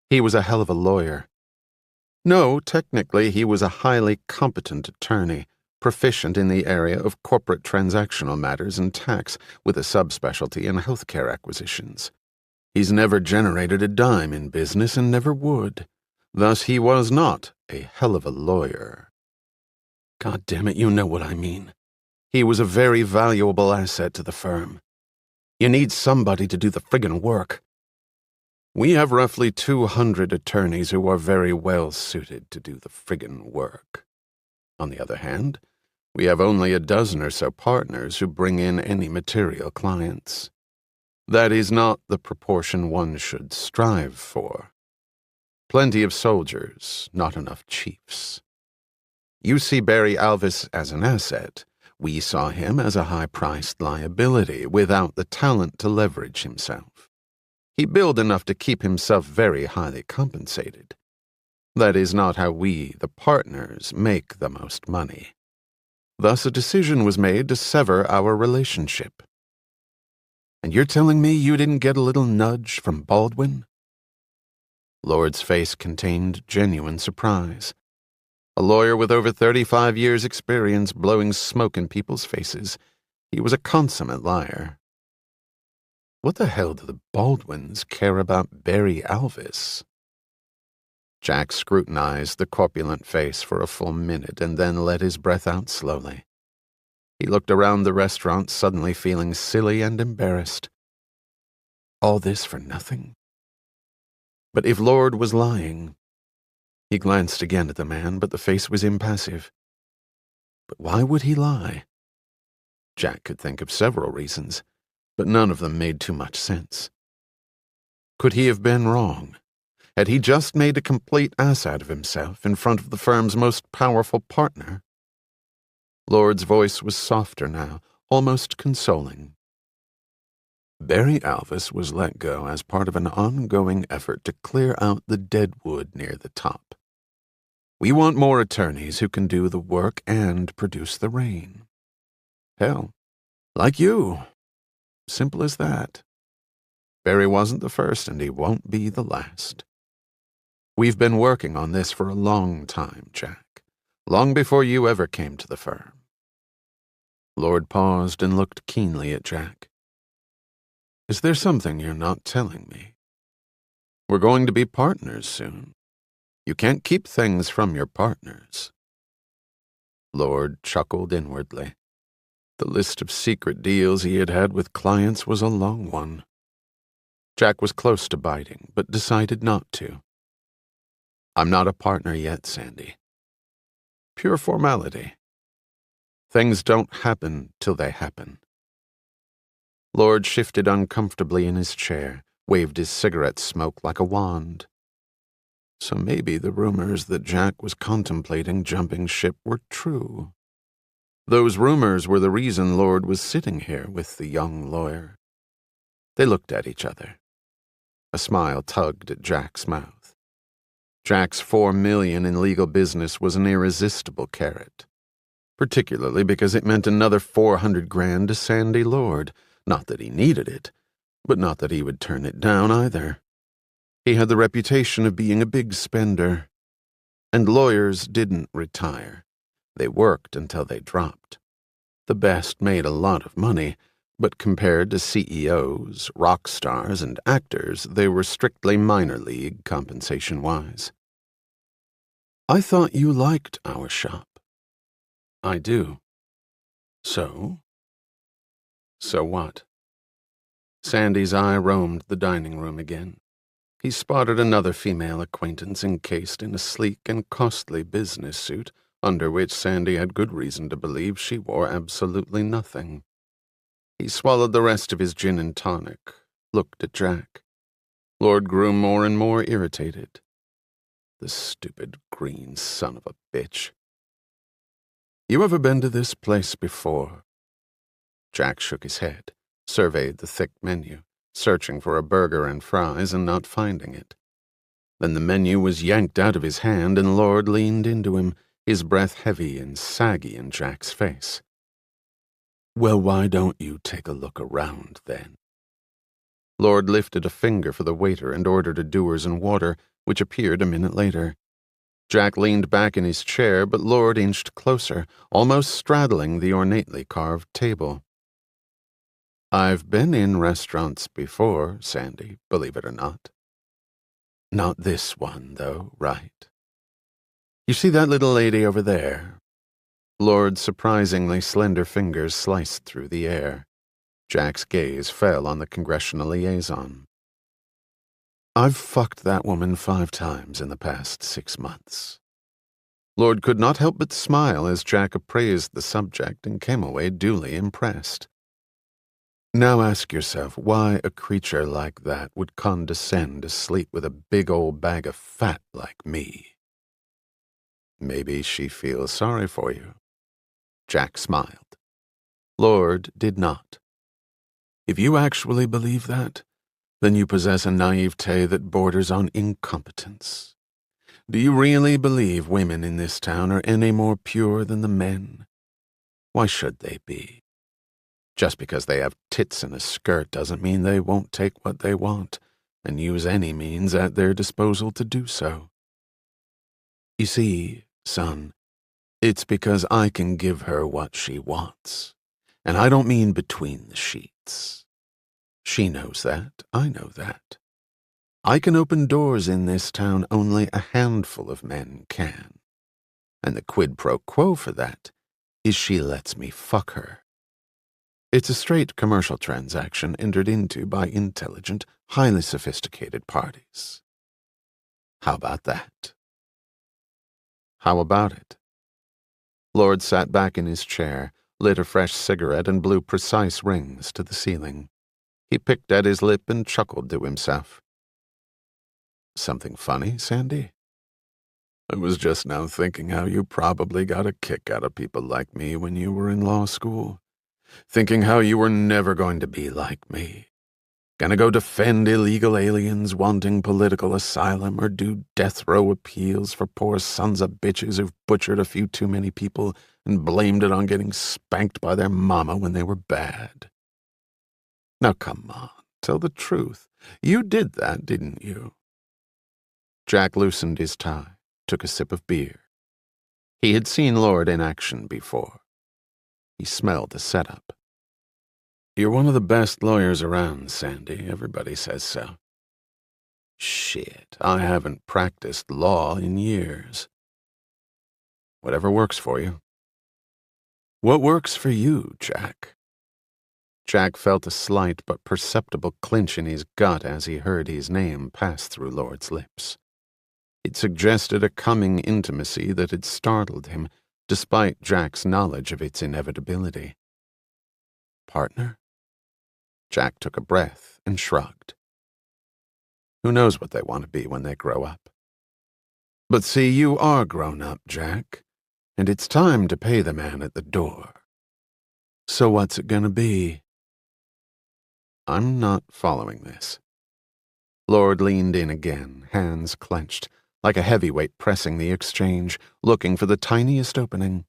"He was a hell of a lawyer." "No, technically he was a highly competent attorney, proficient in the area of corporate transactional matters and tax, with a subspecialty in healthcare acquisitions. He's never generated a dime in business and never would. Thus he was not a hell of a lawyer." "God damn it, you know what I mean. He was a very valuable asset to the firm. You need somebody to do the friggin' work. We have roughly 200 attorneys who are very well suited to do the friggin' work. On the other hand, we have only a dozen or so partners who bring in any material clients. That is not the proportion one should strive for. Plenty of soldiers, not enough chiefs. You see Barry Alvis as an asset. We saw him as a high-priced liability without the talent to leverage himself. He billed enough to keep himself very highly compensated. That is not how we, the partners, make the most money. Thus a decision was made to sever our relationship." "And you're telling me you didn't get a little nudge from Baldwin?" Lord's face contained genuine surprise. A lawyer with over 35 years' experience blowing smoke in people's faces, he was a consummate liar. What the hell do the Baldwins care about Barry Alvis? Jack scrutinized the corpulent face for a full minute and then let his breath out slowly. He looked around the restaurant, suddenly feeling silly and embarrassed. All this for nothing? But if Lord was lying... He glanced again at the man, but the face was impassive. But why would he lie? Jack could think of several reasons, but none of them made too much sense. Could he have been wrong? Had he just made a complete ass out of himself in front of the firm's most powerful partner? Lord's voice was softer now, almost consoling. Barry Alvis was let go as part of an ongoing effort to clear out the dead wood near the top. We want more attorneys who can do the work and produce the rain. Hell, like you. Simple as that. Barry wasn't the first, and he won't be the last. We've been working on this for a long time, Jack. Long before you ever came to the firm. Lord paused and looked keenly at Jack. Is there something you're not telling me? We're going to be partners soon. You can't keep things from your partners. Lord chuckled inwardly. The list of secret deals he had had with clients was a long one. Jack was close to biting, but decided not to. I'm not a partner yet, Sandy. Pure formality. Things don't happen till they happen. Lord shifted uncomfortably in his chair, waved his cigarette smoke like a wand. So maybe the rumors that Jack was contemplating jumping ship were true. Those rumors were the reason Lord was sitting here with the young lawyer. They looked at each other. A smile tugged at Jack's mouth. Jack's $4 million in legal business was an irresistible carrot. particularly because it meant another 400 grand to Sandy Lord. Not that he needed it, but not that he would turn it down either. He had the reputation of being a big spender. And lawyers didn't retire. They worked until they dropped. The best made a lot of money, but compared to CEOs, rock stars, and actors, they were strictly minor league compensation-wise. I thought you liked our shop. I do. So? So what? Sandy's eye roamed the dining room again. He spotted another female acquaintance encased in a sleek and costly business suit, under which Sandy had good reason to believe she wore absolutely nothing. He swallowed the rest of his gin and tonic, looked at Jack. Lord grew more and more irritated. The stupid green son of a bitch. You ever been to this place before? Jack shook his head, surveyed the thick menu, searching for a burger and fries and not finding it. Then the menu was yanked out of his hand and Lord leaned into him, his breath heavy and saggy in Jack's face. Well, why don't you take a look around, then? Lord lifted a finger for the waiter and ordered a Dewar's and water, which appeared a minute later. Jack leaned back in his chair, but Lord inched closer, almost straddling the ornately carved table. I've been in restaurants before, Sandy, believe it or not. Not this one, though, right? You see that little lady over there? Lord's surprisingly slender fingers sliced through the air. Jack's gaze fell on the congressional liaison. I've fucked that woman 5 times in the past 6 months. Lord could not help but smile as Jack appraised the subject and came away duly impressed. Now ask yourself why a creature like that would condescend to sleep with a big old bag of fat like me. Maybe she feels sorry for you. Jack smiled. Lord did not. If you actually believe that, then you possess a naivete that borders on incompetence. Do you really believe women in this town are any more pure than the men? Why should they be? Just because they have tits and a skirt doesn't mean they won't take what they want and use any means at their disposal to do so. You see, son, it's because I can give her what she wants, and I don't mean between the sheets. She knows that, I know that. I can open doors in this town only a handful of men can, and the quid pro quo for that is she lets me fuck her. It's a straight commercial transaction entered into by intelligent, highly sophisticated parties. How about that? How about it? Lord sat back in his chair, lit a fresh cigarette, and blew precise rings to the ceiling. He picked at his lip and chuckled to himself. Something funny, Sandy? I was just now thinking how you probably got a kick out of people like me when you were in law school. Thinking how you were never going to be like me. Gonna go defend illegal aliens wanting political asylum or do death row appeals for poor sons of bitches who've butchered a few too many people and blamed it on getting spanked by their mama when they were bad. Now come on, tell the truth. You did that, didn't you? Jack loosened his tie, took a sip of beer. He had seen Lord in action before. He smelled the setup. You're one of the best lawyers around, Sandy. Everybody says so. Shit, I haven't practiced law in years. Whatever works for you. What works for you, Jack? Jack felt a slight but perceptible clinch in his gut as he heard his name pass through Lord's lips. It suggested a coming intimacy that had startled him, despite Jack's knowledge of its inevitability. Partner? Jack took a breath and shrugged. Who knows what they want to be when they grow up? But see, you are grown up, Jack, and it's time to pay the man at the door. So what's it gonna be? I'm not following this. Lord leaned in again, hands clenched, like a heavyweight pressing the exchange, looking for the tiniest opening.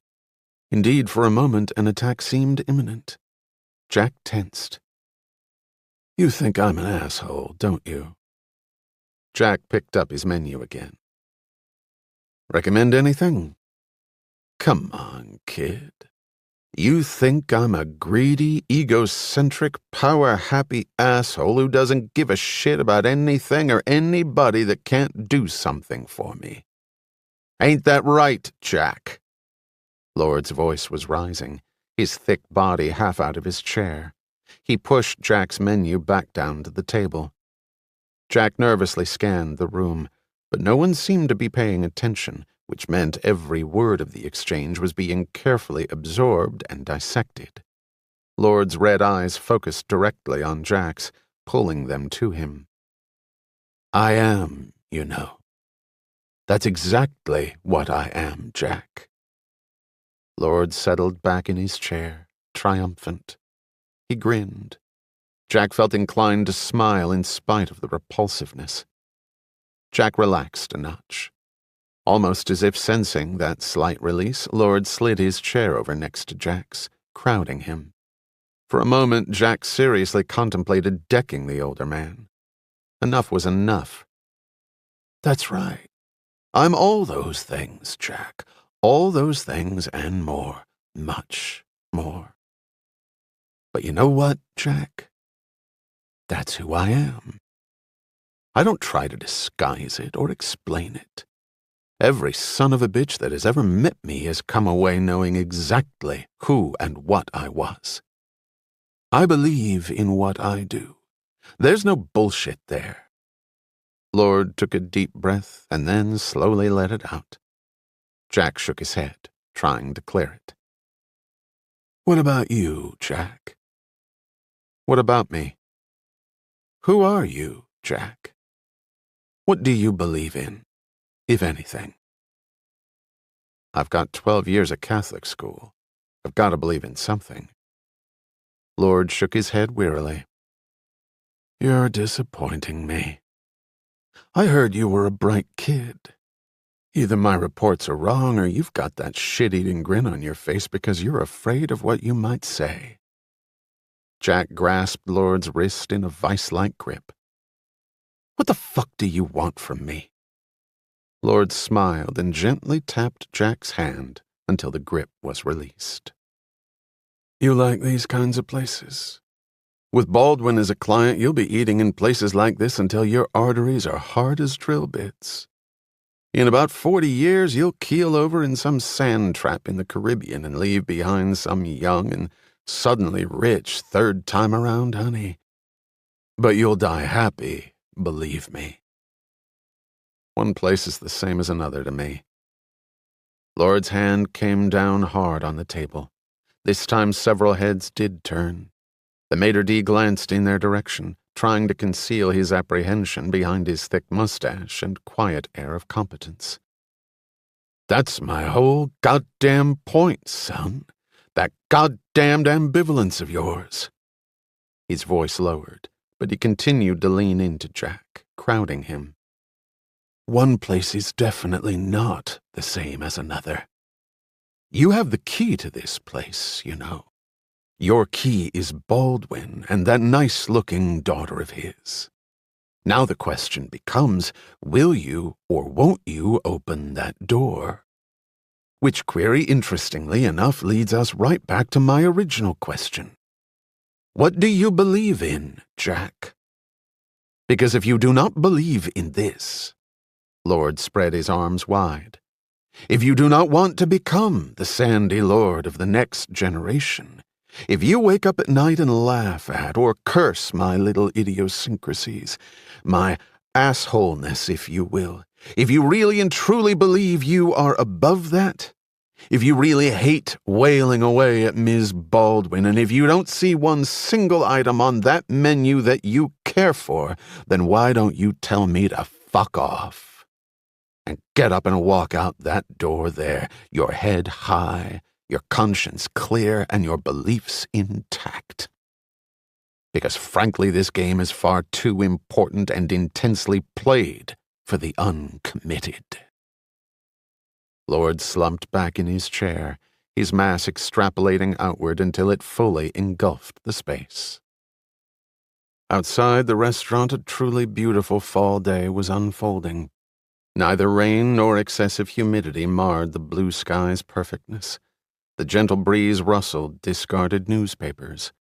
Indeed, for a moment, an attack seemed imminent. Jack tensed. "You think I'm an asshole, don't you?" Jack picked up his menu again. "Recommend anything?" "Come on, kid. You think I'm a greedy, egocentric, power-happy asshole who doesn't give a shit about anything or anybody that can't do something for me. Ain't that right, Jack?" Lord's voice was rising, his thick body half out of his chair. He pushed Jack's menu back down to the table. Jack nervously scanned the room, but no one seemed to be paying attention, which meant every word of the exchange was being carefully absorbed and dissected. Lord's red eyes focused directly on Jack's, pulling them to him. "I am, you know. That's exactly what I am, Jack." Lord settled back in his chair, triumphant. He grinned. Jack felt inclined to smile in spite of the repulsiveness. Jack relaxed a notch. Almost as if sensing that slight release, Lord slid his chair over next to Jack's, crowding him. For a moment, Jack seriously contemplated decking the older man. Enough was enough. "That's right. I'm all those things, Jack. All those things and more. Much more. But you know what, Jack? That's who I am. I don't try to disguise it or explain it. Every son of a bitch that has ever met me has come away knowing exactly who and what I was. I believe in what I do. There's no bullshit there." Lord took a deep breath and then slowly let it out. Jack shook his head, trying to clear it. "What about you, Jack?" "What about me?" "Who are you, Jack? What do you believe in, if anything?" "I've got 12 years at Catholic school. I've got to believe in something." Lord shook his head wearily. "You're disappointing me. I heard you were a bright kid. Either my reports are wrong or you've got that shit-eating grin on your face because you're afraid of what you might say." Jack grasped Lord's wrist in a vice-like grip. "What the fuck do you want from me?" Lord smiled and gently tapped Jack's hand until the grip was released. "You like these kinds of places? With Baldwin as a client, you'll be eating in places like this until your arteries are hard as drill bits. In about 40 years, you'll keel over in some sand trap in the Caribbean and leave behind some young and suddenly rich third time around honey. But you'll die happy, believe me. One place is the same as another to me." Lord's hand came down hard on the table. This time several heads did turn. The maitre d' glanced in their direction, trying to conceal his apprehension behind his thick mustache and quiet air of competence. "That's my whole goddamn point, son. That goddamned ambivalence of yours." His voice lowered, but he continued to lean into Jack, crowding him. "One place is definitely not the same as another. You have the key to this place, you know. Your key is Baldwin and that nice-looking daughter of his. Now the question becomes, will you or won't you open that door? Which query, interestingly enough, leads us right back to my original question. What do you believe in, Jack? Because if you do not believe in this," Lord spread his arms wide, "if you do not want to become the Sandy Lord of the next generation, if you wake up at night and laugh at or curse my little idiosyncrasies, my assholeness, if you will, if you really and truly believe you are above that, if you really hate wailing away at Ms. Baldwin, and if you don't see one single item on that menu that you care for, then why don't you tell me to fuck off? And get up and walk out that door there, your head high, your conscience clear, and your beliefs intact. Because frankly, this game is far too important and intensely played for the uncommitted." Lord slumped back in his chair, his mass extrapolating outward until it fully engulfed the space. Outside the restaurant, a truly beautiful fall day was unfolding. Neither rain nor excessive humidity marred the blue sky's perfectness. The gentle breeze rustled discarded newspapers.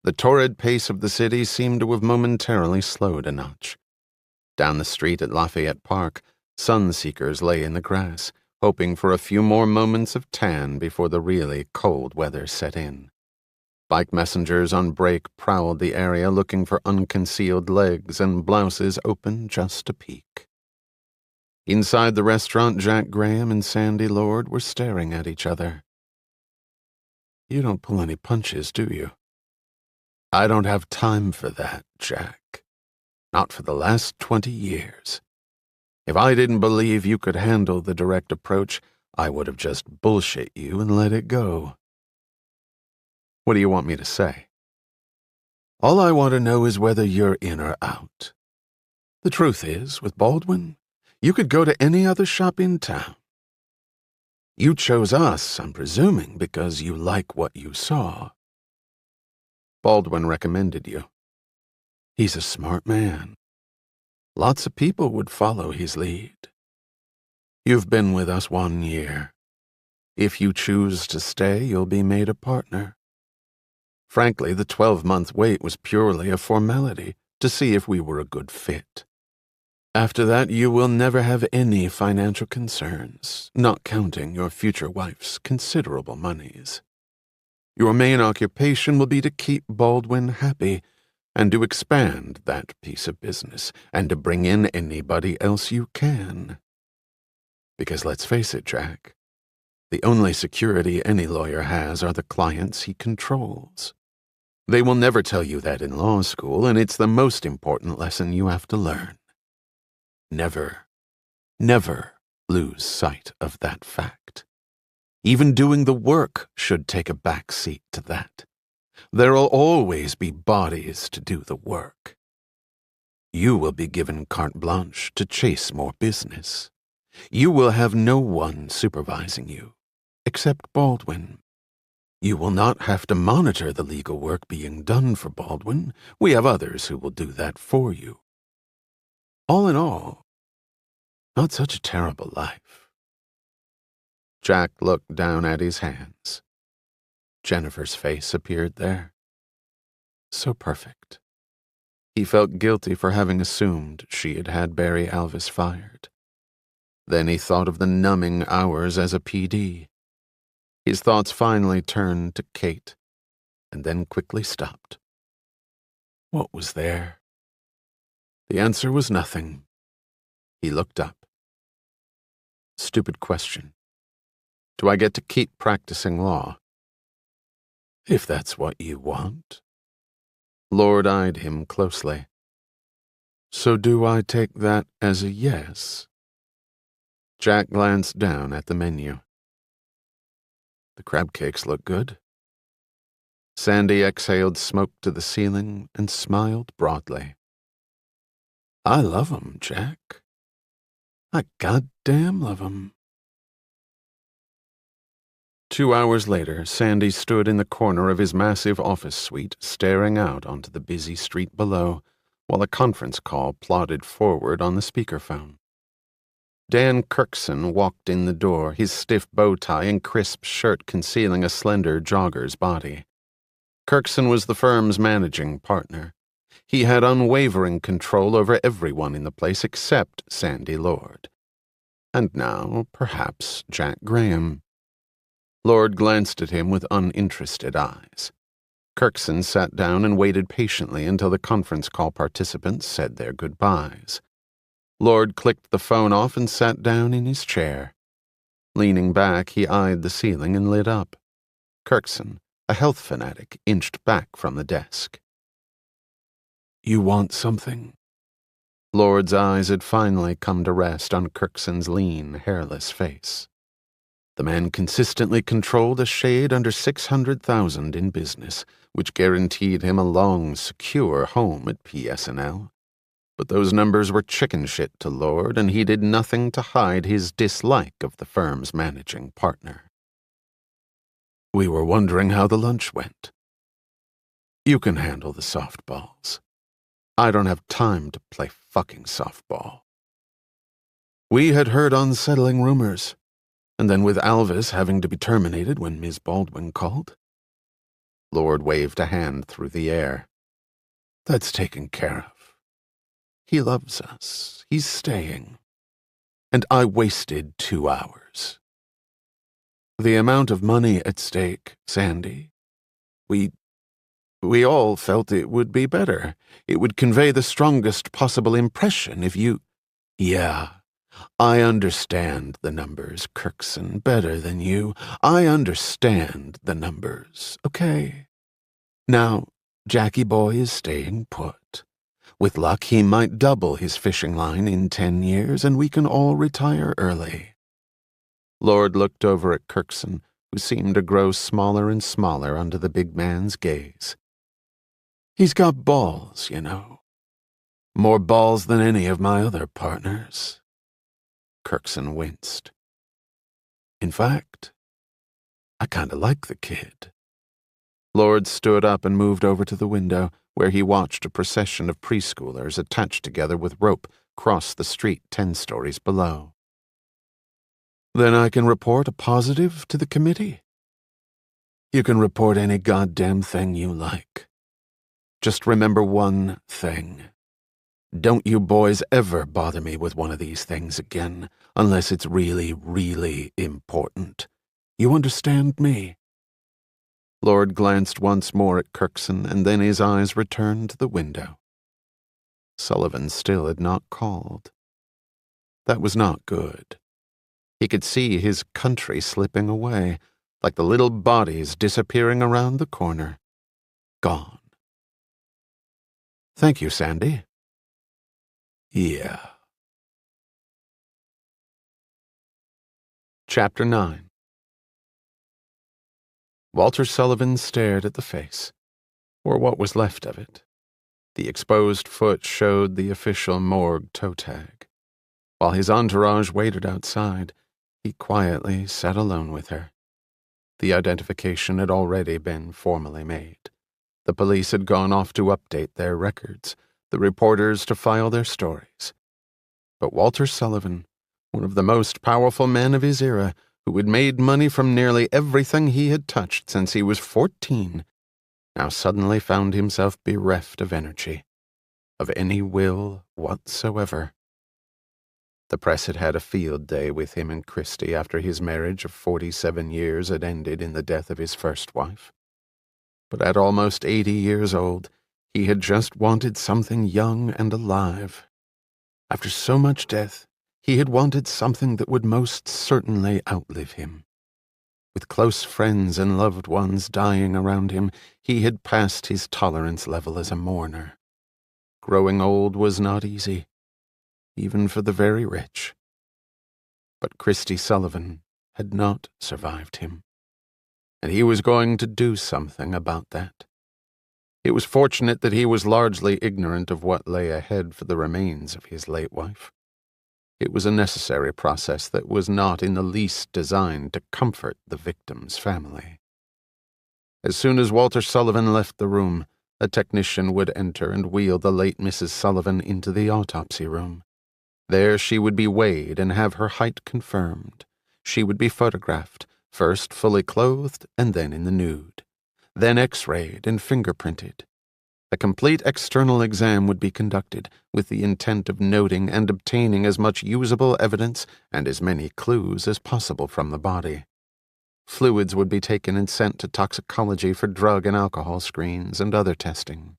The torrid pace of the city seemed to have momentarily slowed a notch. Down the street at Lafayette Park, sun-seekers lay in the grass, hoping for a few more moments of tan before the really cold weather set in. Bike messengers on break prowled the area looking for unconcealed legs and blouses open just to peek. Inside the restaurant, Jack Graham and Sandy Lord were staring at each other. "You don't pull any punches, do you?" "I don't have time for that, Jack. Not for the last 20 years. If I didn't believe you could handle the direct approach, I would have just bullshit you and let it go." "What do you want me to say?" "All I want to know is whether you're in or out. The truth is, with Baldwin, you could go to any other shop in town. You chose us, I'm presuming, because you like what you saw." "Baldwin recommended you." "He's a smart man. Lots of people would follow his lead. You've been with us 1 year. If you choose to stay, you'll be made a partner. Frankly, the 12-month wait was purely a formality to see if we were a good fit. After that, you will never have any financial concerns, not counting your future wife's considerable moneys. Your main occupation will be to keep Baldwin happy and to expand that piece of business and to bring in anybody else you can. Because let's face it, Jack, the only security any lawyer has are the clients he controls. They will never tell you that in law school, and it's the most important lesson you have to learn. Never, never lose sight of that fact. Even doing the work should take a back seat to that. There'll always be bodies to do the work. You will be given carte blanche to chase more business. You will have no one supervising you, except Baldwin. You will not have to monitor the legal work being done for Baldwin. We have others who will do that for you. All in all, not such a terrible life." Jack looked down at his hands. Jennifer's face appeared there. So perfect. He felt guilty for having assumed she had had Barry Alvis fired. Then he thought of the numbing hours as a PD. His thoughts finally turned to Kate, and then quickly stopped. What was there? The answer was nothing. He looked up. Stupid question. Do I get to keep practicing law? If that's what you want. Lord eyed him closely. So do I take that as a yes? Jack glanced down at the menu. The crab cakes look good. Sandy exhaled smoke to the ceiling and smiled broadly. I love 'em, Jack. I goddamn love 'em. 2 hours later, Sandy stood in the corner of his massive office suite, staring out onto the busy street below, while a conference call plodded forward on the speakerphone. Dan Kirkson walked in the door, his stiff bow tie and crisp shirt concealing a slender jogger's body. Kirkson was the firm's managing partner. He had unwavering control over everyone in the place except Sandy Lord. And now, perhaps, Jack Graham. Lord glanced at him with uninterested eyes. Kirkson sat down and waited patiently until the conference call participants said their goodbyes. Lord clicked the phone off and sat down in his chair. Leaning back, he eyed the ceiling and lit up. Kirkson, a health fanatic, inched back from the desk. You want something? Lord's eyes had finally come to rest on Kirkson's lean, hairless face. The man consistently controlled a shade under $600,000 in business, which guaranteed him a long, secure home at PSNL. But those numbers were chicken shit to Lord, and he did nothing to hide his dislike of the firm's managing partner. We were wondering how the lunch went. You can handle the softballs. I don't have time to play fucking softball. We had heard unsettling rumors, and then with Alvis having to be terminated when Ms. Baldwin called. Lord waved a hand through the air. That's taken care of. He loves us. He's staying. And I wasted 2 hours. The amount of money at stake, Sandy. We all felt it would be better. It would convey the strongest possible impression if you... Yeah, I understand the numbers, Kirkson, better than you. I understand the numbers, okay? Now, Jackie Boy is staying put. With luck, he might double his fishing line in 10 years, and we can all retire early. Lord looked over at Kirkson, who seemed to grow smaller and smaller under the big man's gaze. He's got balls, you know. More balls than any of my other partners. Kirkson winced. In fact, I kinda like the kid. Lord stood up and moved over to the window, where he watched a procession of preschoolers attached together with rope cross the street 10 stories below. Then I can report a positive to the committee? You can report any goddamn thing you like. Just remember one thing. Don't you boys ever bother me with one of these things again, unless it's really, really important. You understand me? Lord glanced once more at Kirkson, and then his eyes returned to the window. Sullivan still had not called. That was not good. He could see his country slipping away, like the little bodies disappearing around the corner. Gone. Thank you, Sandy. Yeah. Chapter 9. Walter Sullivan stared at the face, or what was left of it. The exposed foot showed the official morgue toe tag. While his entourage waited outside, he quietly sat alone with her. The identification had already been formally made. The police had gone off to update their records, the reporters to file their stories. But Walter Sullivan, one of the most powerful men of his era, who had made money from nearly everything he had touched since he was 14, now suddenly found himself bereft of energy, of any will whatsoever. The press had had a field day with him and Christie after his marriage of 47 years had ended in the death of his first wife. But at almost 80 years old, he had just wanted something young and alive. After so much death, he had wanted something that would most certainly outlive him. With close friends and loved ones dying around him, he had passed his tolerance level as a mourner. Growing old was not easy, even for the very rich. But Christie Sullivan had not survived him, and he was going to do something about that. It was fortunate that he was largely ignorant of what lay ahead for the remains of his late wife. It was a necessary process that was not in the least designed to comfort the victim's family. As soon as Walter Sullivan left the room, a technician would enter and wheel the late Mrs. Sullivan into the autopsy room. There she would be weighed and have her height confirmed. She would be photographed, first fully clothed and then in the nude, then X-rayed and fingerprinted. A complete external exam would be conducted with the intent of noting and obtaining as much usable evidence and as many clues as possible from the body. Fluids would be taken and sent to toxicology for drug and alcohol screens and other testing.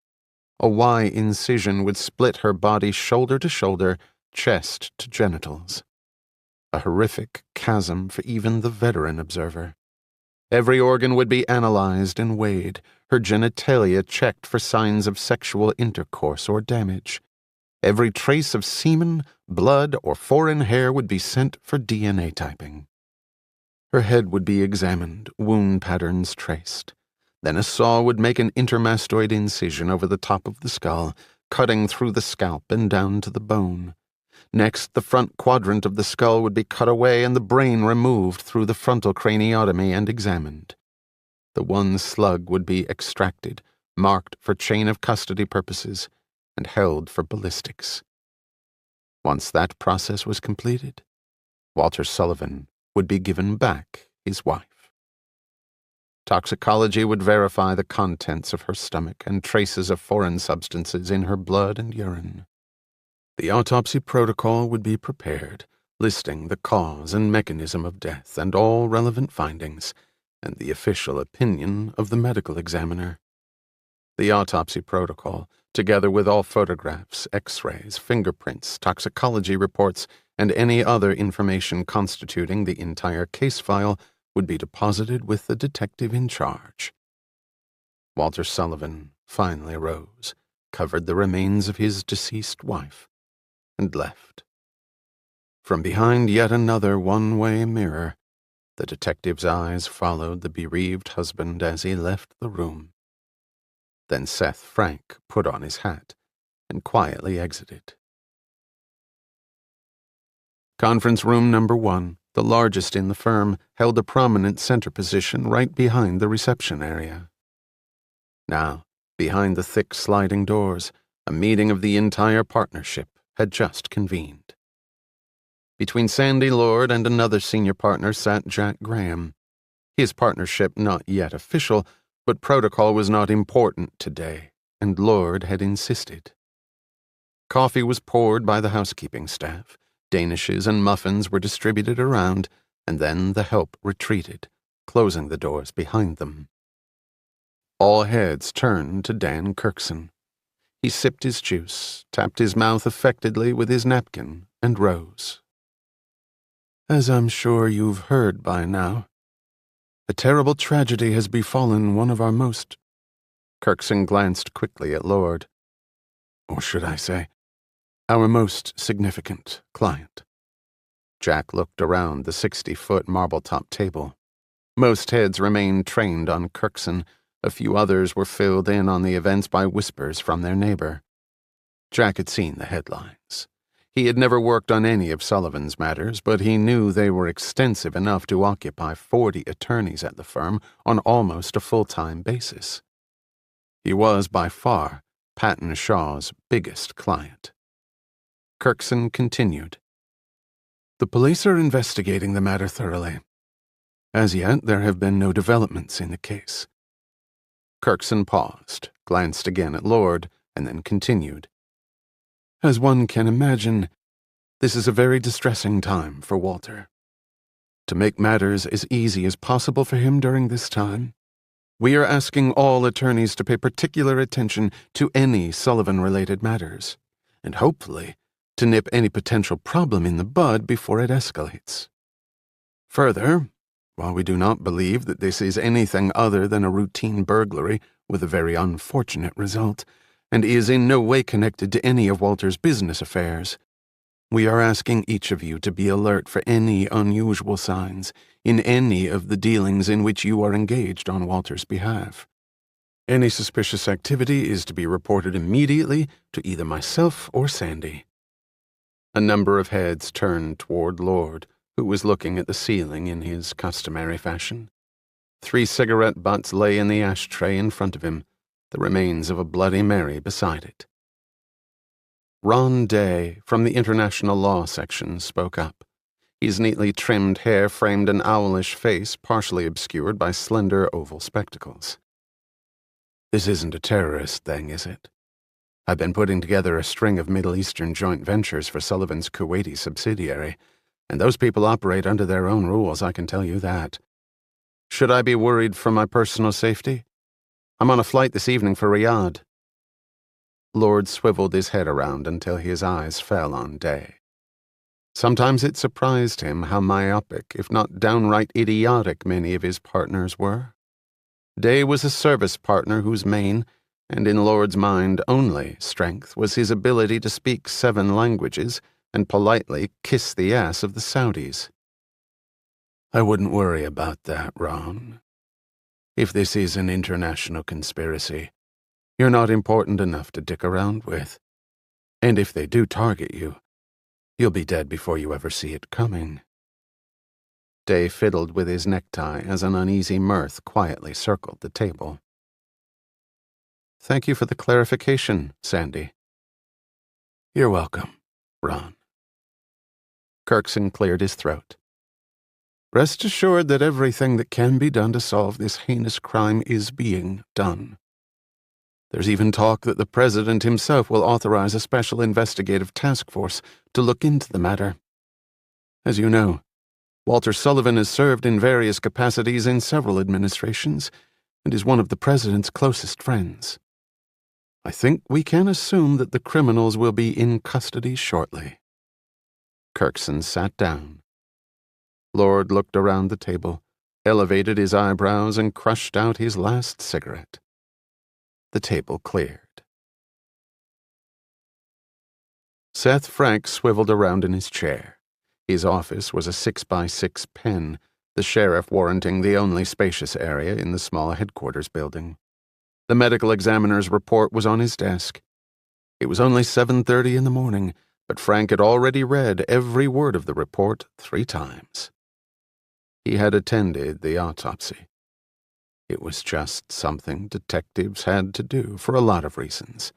A Y incision would split her body shoulder to shoulder, chest to genitals. A horrific chasm for even the veteran observer. Every organ would be analyzed and weighed, her genitalia checked for signs of sexual intercourse or damage. Every trace of semen, blood, or foreign hair would be sent for DNA typing. Her head would be examined, wound patterns traced. Then a saw would make an intermastoid incision over the top of the skull, cutting through the scalp and down to the bone. Next, the front quadrant of the skull would be cut away and the brain removed through the frontal craniotomy and examined. the one slug would be extracted, marked for chain of custody purposes, and held for ballistics. Once that process was completed, Walter Sullivan would be given back his wife. Toxicology would verify the contents of her stomach and traces of foreign substances in her blood and urine. The autopsy protocol would be prepared, listing the cause and mechanism of death and all relevant findings, and the official opinion of the medical examiner. The autopsy protocol, together with all photographs, x-rays, fingerprints, toxicology reports, and any other information constituting the entire case file, would be deposited with the detective in charge. Walter Sullivan finally rose, covered the remains of his deceased wife, and left. From behind yet another one-way mirror, the detective's eyes followed the bereaved husband as he left the room. Then Seth Frank put on his hat and quietly exited. Conference room number 1, the largest in the firm, held a prominent center position right behind the reception area. Now, behind the thick sliding doors, a meeting of the entire partnership had just convened. Between Sandy Lord and another senior partner sat Jack Graham. His partnership not yet official, but protocol was not important today, and Lord had insisted. Coffee was poured by the housekeeping staff, danishes and muffins were distributed around, and then the help retreated, closing the doors behind them. All heads turned to Dan Kirkson. He sipped his juice, tapped his mouth affectedly with his napkin, and rose. As I'm sure you've heard by now, a terrible tragedy has befallen one of our most... Kirkson glanced quickly at Lord. Or should I say, our most significant client. Jack looked around the 60-foot marble-top table. Most heads remained trained on Kirkson. A few others were filled in on the events by whispers from their neighbor. Jack had seen the headlines. He had never worked on any of Sullivan's matters, but he knew they were extensive enough to occupy 40 attorneys at the firm on almost a full-time basis. He was, by far, Patton Shaw's biggest client. Kirkson continued. The police are investigating the matter thoroughly. As yet, there have been no developments in the case. Kirkson paused, glanced again at Lord, and then continued. As one can imagine, this is a very distressing time for Walter. To make matters as easy as possible for him during this time, we are asking all attorneys to pay particular attention to any Sullivan-related matters, and hopefully to nip any potential problem in the bud before it escalates. Further, while we do not believe that this is anything other than a routine burglary with a very unfortunate result, and is in no way connected to any of Walter's business affairs, we are asking each of you to be alert for any unusual signs in any of the dealings in which you are engaged on Walter's behalf. Any suspicious activity is to be reported immediately to either myself or Sandy. A number of heads turned toward Lord, who was looking at the ceiling in his customary fashion. 3 cigarette butts lay in the ashtray in front of him, the remains of a Bloody Mary beside it. Ron Day, from the International Law section, spoke up. His neatly trimmed hair framed an owlish face partially obscured by slender oval spectacles. This isn't a terrorist thing, is it? I've been putting together a string of Middle Eastern joint ventures for Sullivan's Kuwaiti subsidiary, and those people operate under their own rules, I can tell you that. Should I be worried for my personal safety? I'm on a flight this evening for Riyadh. Lord swiveled his head around until his eyes fell on Day. Sometimes it surprised him how myopic, if not downright idiotic, many of his partners were. Day was a service partner whose main, and in Lord's mind only, strength was his ability to speak 7 languages and politely kiss the ass of the Saudis. I wouldn't worry about that, Ron. If this is an international conspiracy, you're not important enough to dick around with. And if they do target you, you'll be dead before you ever see it coming. Day fiddled with his necktie as an uneasy mirth quietly circled the table. "Thank you for the clarification, Sandy." "You're welcome, Ron." Kirkson cleared his throat. "Rest assured that everything that can be done to solve this heinous crime is being done. There's even talk that the President himself will authorize a special investigative task force to look into the matter. As you know, Walter Sullivan has served in various capacities in several administrations and is one of the President's closest friends. I think we can assume that the criminals will be in custody shortly." Kirkson sat down. Lord looked around the table, elevated his eyebrows, and crushed out his last cigarette. The table cleared. Seth Frank swiveled around in his chair. His office was a 6x6 pen, the sheriff warranting the only spacious area in the small headquarters building. The medical examiner's report was on his desk. It was only 7:30 in the morning, but Frank had already read every word of the report 3 times. He had attended the autopsy. It was just something detectives had to do for a lot of reasons.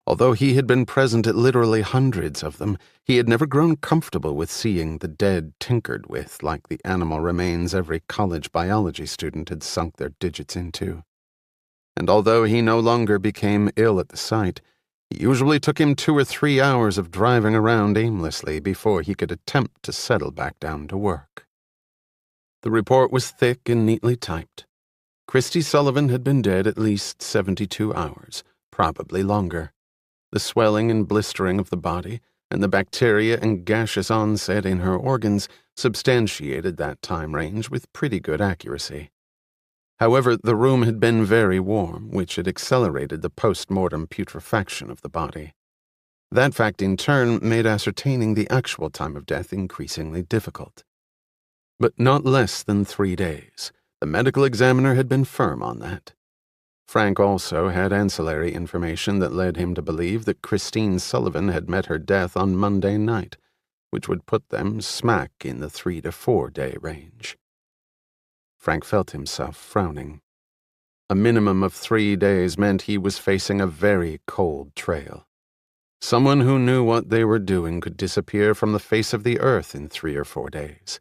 Although he had been present at literally hundreds of them, he had never grown comfortable with seeing the dead tinkered with like the animal remains every college biology student had sunk their digits into. And although he no longer became ill at the sight, it usually took him 2 or 3 hours of driving around aimlessly before he could attempt to settle back down to work. The report was thick and neatly typed. Christy Sullivan had been dead at least 72 hours, probably longer. The swelling and blistering of the body, and the bacteria and gaseous onset in her organs substantiated that time range with pretty good accuracy. However, the room had been very warm, which had accelerated the post-mortem putrefaction of the body. That fact in turn made ascertaining the actual time of death increasingly difficult. But not less than 3 days. The medical examiner had been firm on that. Frank also had ancillary information that led him to believe that Christine Sullivan had met her death on Monday night, which would put them smack in the 3 to 4 day range. Frank felt himself frowning. A minimum of 3 days meant he was facing a very cold trail. Someone who knew what they were doing could disappear from the face of the earth in 3 or 4 days.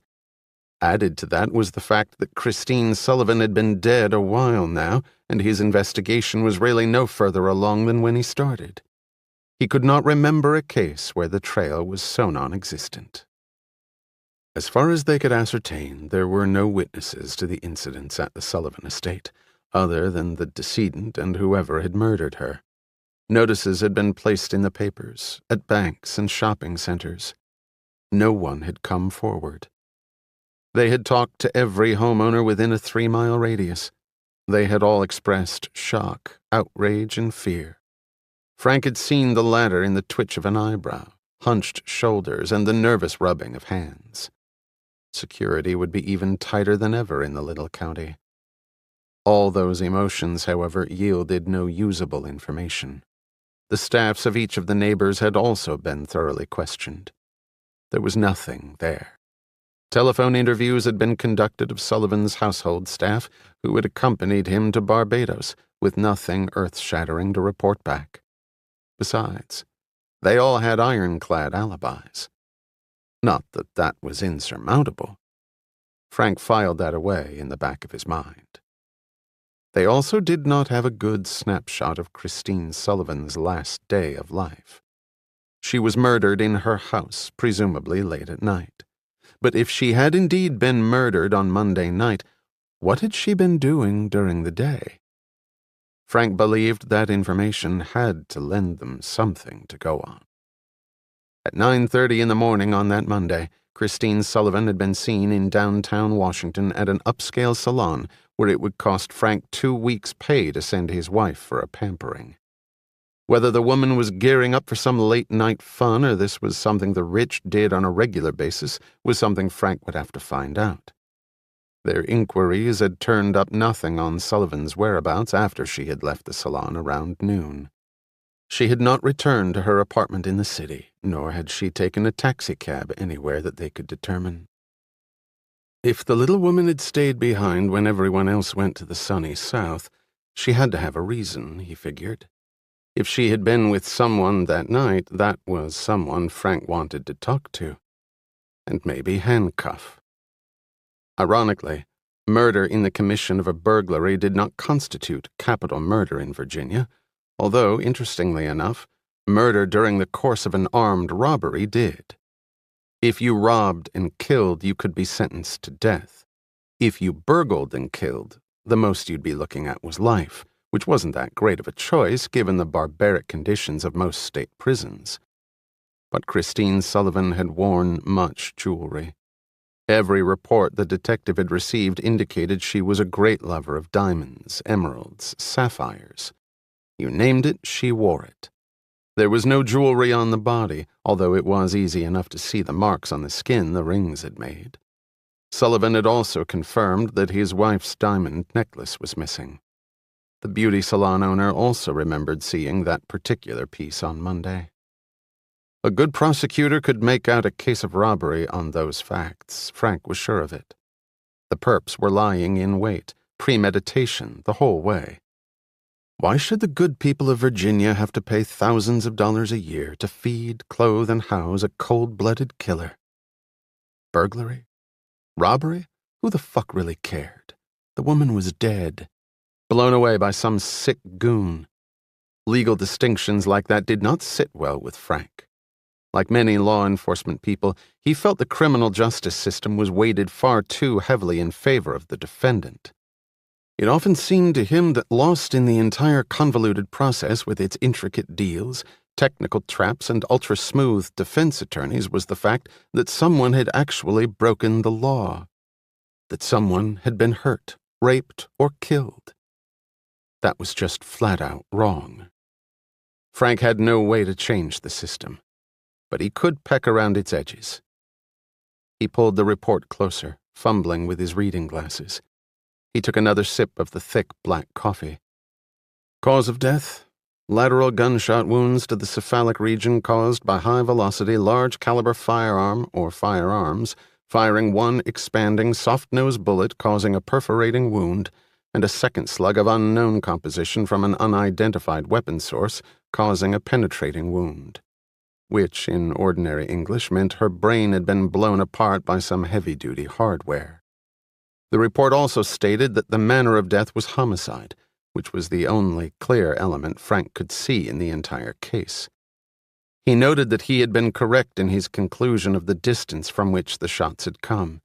Added to that was the fact that Christine Sullivan had been dead a while now, and his investigation was really no further along than when he started. He could not remember a case where the trail was so non-existent. As far as they could ascertain, there were no witnesses to the incidents at the Sullivan estate, other than the decedent and whoever had murdered her. Notices had been placed in the papers, at banks and shopping centers. No one had come forward. They had talked to every homeowner within a 3-mile radius. They had all expressed shock, outrage, and fear. Frank had seen the latter in the twitch of an eyebrow, hunched shoulders, and the nervous rubbing of hands. Security would be even tighter than ever in the little county. All those emotions, however, yielded no usable information. The staffs of each of the neighbors had also been thoroughly questioned. There was nothing there. Telephone interviews had been conducted of Sullivan's household staff who had accompanied him to Barbados, with nothing earth-shattering to report back. Besides, they all had ironclad alibis. Not that that was insurmountable. Frank filed that away in the back of his mind. They also did not have a good snapshot of Christine Sullivan's last day of life. She was murdered in her house, presumably late at night. But if she had indeed been murdered on Monday night, what had she been doing during the day? Frank believed that information had to lend them something to go on. At 9:30 in the morning on that Monday, Christine Sullivan had been seen in downtown Washington at an upscale salon where it would cost Frank 2 weeks' pay to send his wife for a pampering. Whether the woman was gearing up for some late-night fun or this was something the rich did on a regular basis was something Frank would have to find out. Their inquiries had turned up nothing on Sullivan's whereabouts after she had left the salon around noon. She had not returned to her apartment in the city, nor had she taken a taxicab anywhere that they could determine. If the little woman had stayed behind when everyone else went to the sunny south, she had to have a reason, he figured. If she had been with someone that night, that was someone Frank wanted to talk to. And maybe handcuff. Ironically, murder in the commission of a burglary did not constitute capital murder in Virginia, although, interestingly enough, murder during the course of an armed robbery did. If you robbed and killed, you could be sentenced to death. If you burgled and killed, the most you'd be looking at was life, which wasn't that great of a choice given the barbaric conditions of most state prisons. But Christine Sullivan had worn much jewelry. Every report the detective had received indicated she was a great lover of diamonds, emeralds, sapphires. You named it, she wore it. There was no jewelry on the body, although it was easy enough to see the marks on the skin the rings had made. Sullivan had also confirmed that his wife's diamond necklace was missing. The beauty salon owner also remembered seeing that particular piece on Monday. A good prosecutor could make out a case of robbery on those facts. Frank was sure of it. The perps were lying in wait, premeditation the whole way. Why should the good people of Virginia have to pay thousands of dollars a year to feed, clothe, and house a cold-blooded killer? Burglary? Robbery? Who the fuck really cared? The woman was dead, blown away by some sick goon. Legal distinctions like that did not sit well with Frank. Like many law enforcement people, he felt the criminal justice system was weighted far too heavily in favor of the defendant. It often seemed to him that lost in the entire convoluted process with its intricate deals, technical traps, and ultra-smooth defense attorneys was the fact that someone had actually broken the law. That someone had been hurt, raped, or killed. That was just flat-out wrong. Frank had no way to change the system, but he could peck around its edges. He pulled the report closer, fumbling with his reading glasses. He took another sip of the thick black coffee. Cause of death? Lateral gunshot wounds to the cephalic region caused by high-velocity, large-caliber firearm or firearms, firing one expanding, soft-nosed bullet causing a perforating wound, and a second slug of unknown composition from an unidentified weapon source causing a penetrating wound. Which, in ordinary English, meant her brain had been blown apart by some heavy-duty hardware. The report also stated that the manner of death was homicide, which was the only clear element Frank could see in the entire case. He noted that he had been correct in his conclusion of the distance from which the shots had come.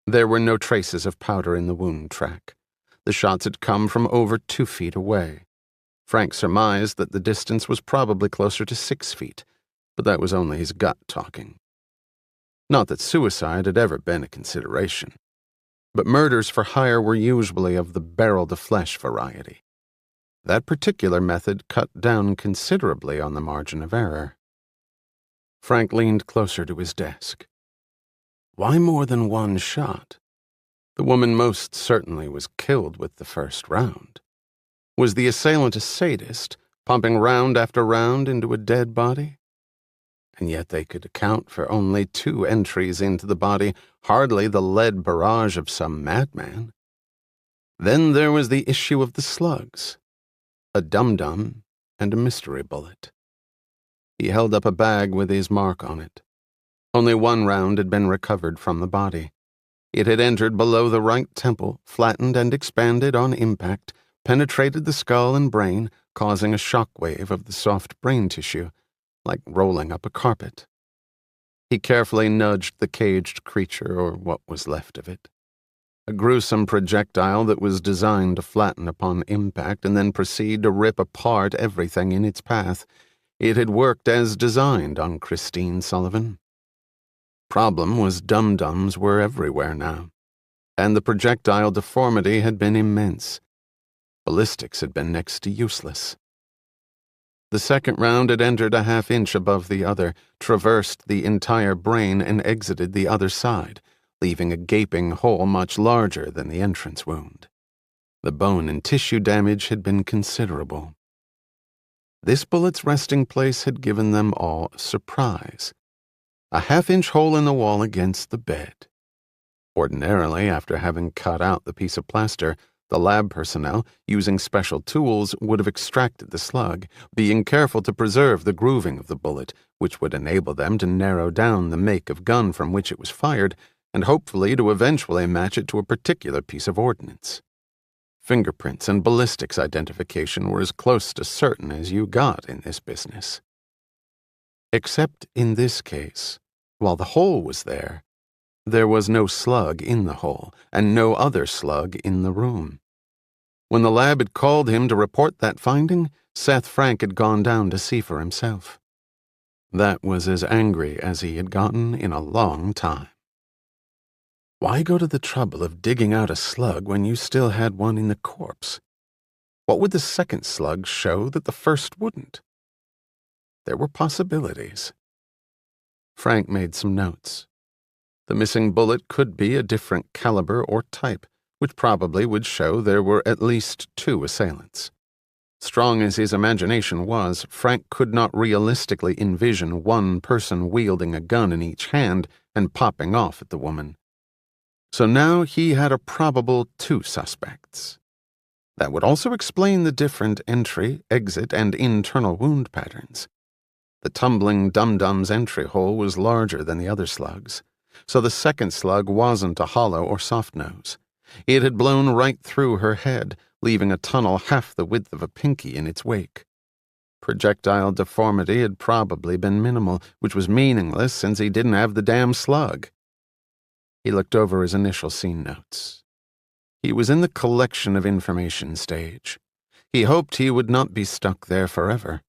There were no traces of powder in the wound track. The shots had come from over 2 feet away. Frank surmised that the distance was probably closer to 6 feet, but that was only his gut talking. Not that suicide had ever been a consideration. But murders for hire were usually of the barrel-to-flesh variety. That particular method cut down considerably on the margin of error. Frank leaned closer to his desk. Why more than one shot? The woman most certainly was killed with the first round. Was the assailant a sadist, pumping round after round into a dead body? And yet they could account for only 2 entries into the body, hardly the lead barrage of some madman. Then there was the issue of the slugs. A dum-dum and a mystery bullet. He held up a bag with his mark on it. Only 1 round had been recovered from the body. It had entered below the right temple, flattened and expanded on impact, penetrated the skull and brain, causing a shock wave of the soft brain tissue, like rolling up a carpet. He carefully nudged the caged creature, or what was left of it. A gruesome projectile that was designed to flatten upon impact and then proceed to rip apart everything in its path. It had worked as designed on Christine Sullivan. Problem was dum-dums were everywhere now, and the projectile deformity had been immense. Ballistics had been next to useless. The second round had entered a half-inch above the other, traversed the entire brain, and exited the other side, leaving a gaping hole much larger than the entrance wound. The bone and tissue damage had been considerable. This bullet's resting place had given them all a surprise. A half-inch hole in the wall against the bed. Ordinarily, after having cut out the piece of plaster, the lab personnel, using special tools, would have extracted the slug, being careful to preserve the grooving of the bullet, which would enable them to narrow down the make of gun from which it was fired, and hopefully to eventually match it to a particular piece of ordnance. Fingerprints and ballistics identification were as close to certain as you got in this business. Except in this case, while the hole was there was no slug in the hole, and no other slug in the room. When the lab had called him to report that finding, Seth Frank had gone down to see for himself. That was as angry as he had gotten in a long time. Why go to the trouble of digging out a slug when you still had one in the corpse? What would the second slug show that the first wouldn't? There were possibilities. Frank made some notes. The missing bullet could be a different caliber or type, which probably would show there were at least 2 assailants. Strong as his imagination was, Frank could not realistically envision one person wielding a gun in each hand and popping off at the woman. So now he had a probable 2 suspects. That would also explain the different entry, exit, and internal wound patterns. The tumbling dum-dum's entry hole was larger than the other slugs, so the second slug wasn't a hollow or soft nose. It had blown right through her head, leaving a tunnel half the width of a pinky in its wake. Projectile deformity had probably been minimal, which was meaningless since he didn't have the damn slug. He looked over his initial scene notes. He was in the collection of information stage. He hoped he would not be stuck there forever.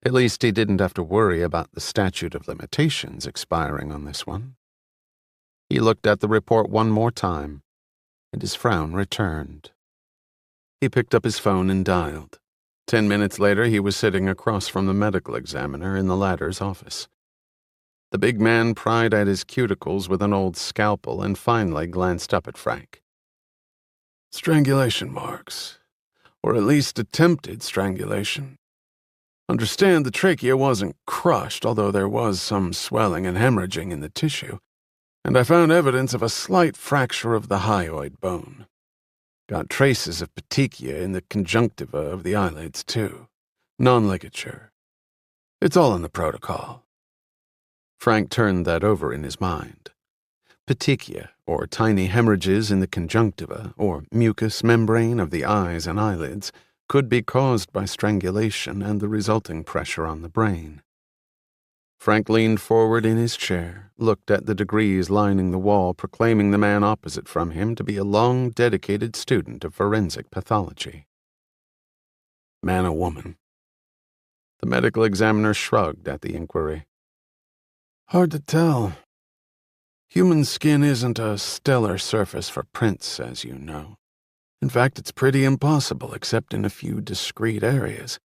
At least he didn't have to worry about the statute of limitations expiring on this one. He looked at the report one more time, and his frown returned. He picked up his phone and dialed. 10 minutes later, he was sitting across from the medical examiner in the latter's office. The big man pried at his cuticles with an old scalpel and finally glanced up at Frank. Strangulation marks, or at least attempted strangulation. Understand the trachea wasn't crushed, although there was some swelling and hemorrhaging in the tissue, and I found evidence of a slight fracture of the hyoid bone. Got traces of petechia in the conjunctiva of the eyelids, too. Non-ligature. It's all in the protocol. Frank turned that over in his mind. Petechia, or tiny hemorrhages in the conjunctiva, or mucous membrane of the eyes and eyelids, could be caused by strangulation and the resulting pressure on the brain. Frank leaned forward in his chair, looked at the degrees lining the wall, proclaiming the man opposite from him to be a long, dedicated student of forensic pathology. Man or woman? The medical examiner shrugged at the inquiry. Hard to tell. Human skin isn't a stellar surface for prints, as you know. In fact, it's pretty impossible except in a few discrete areas.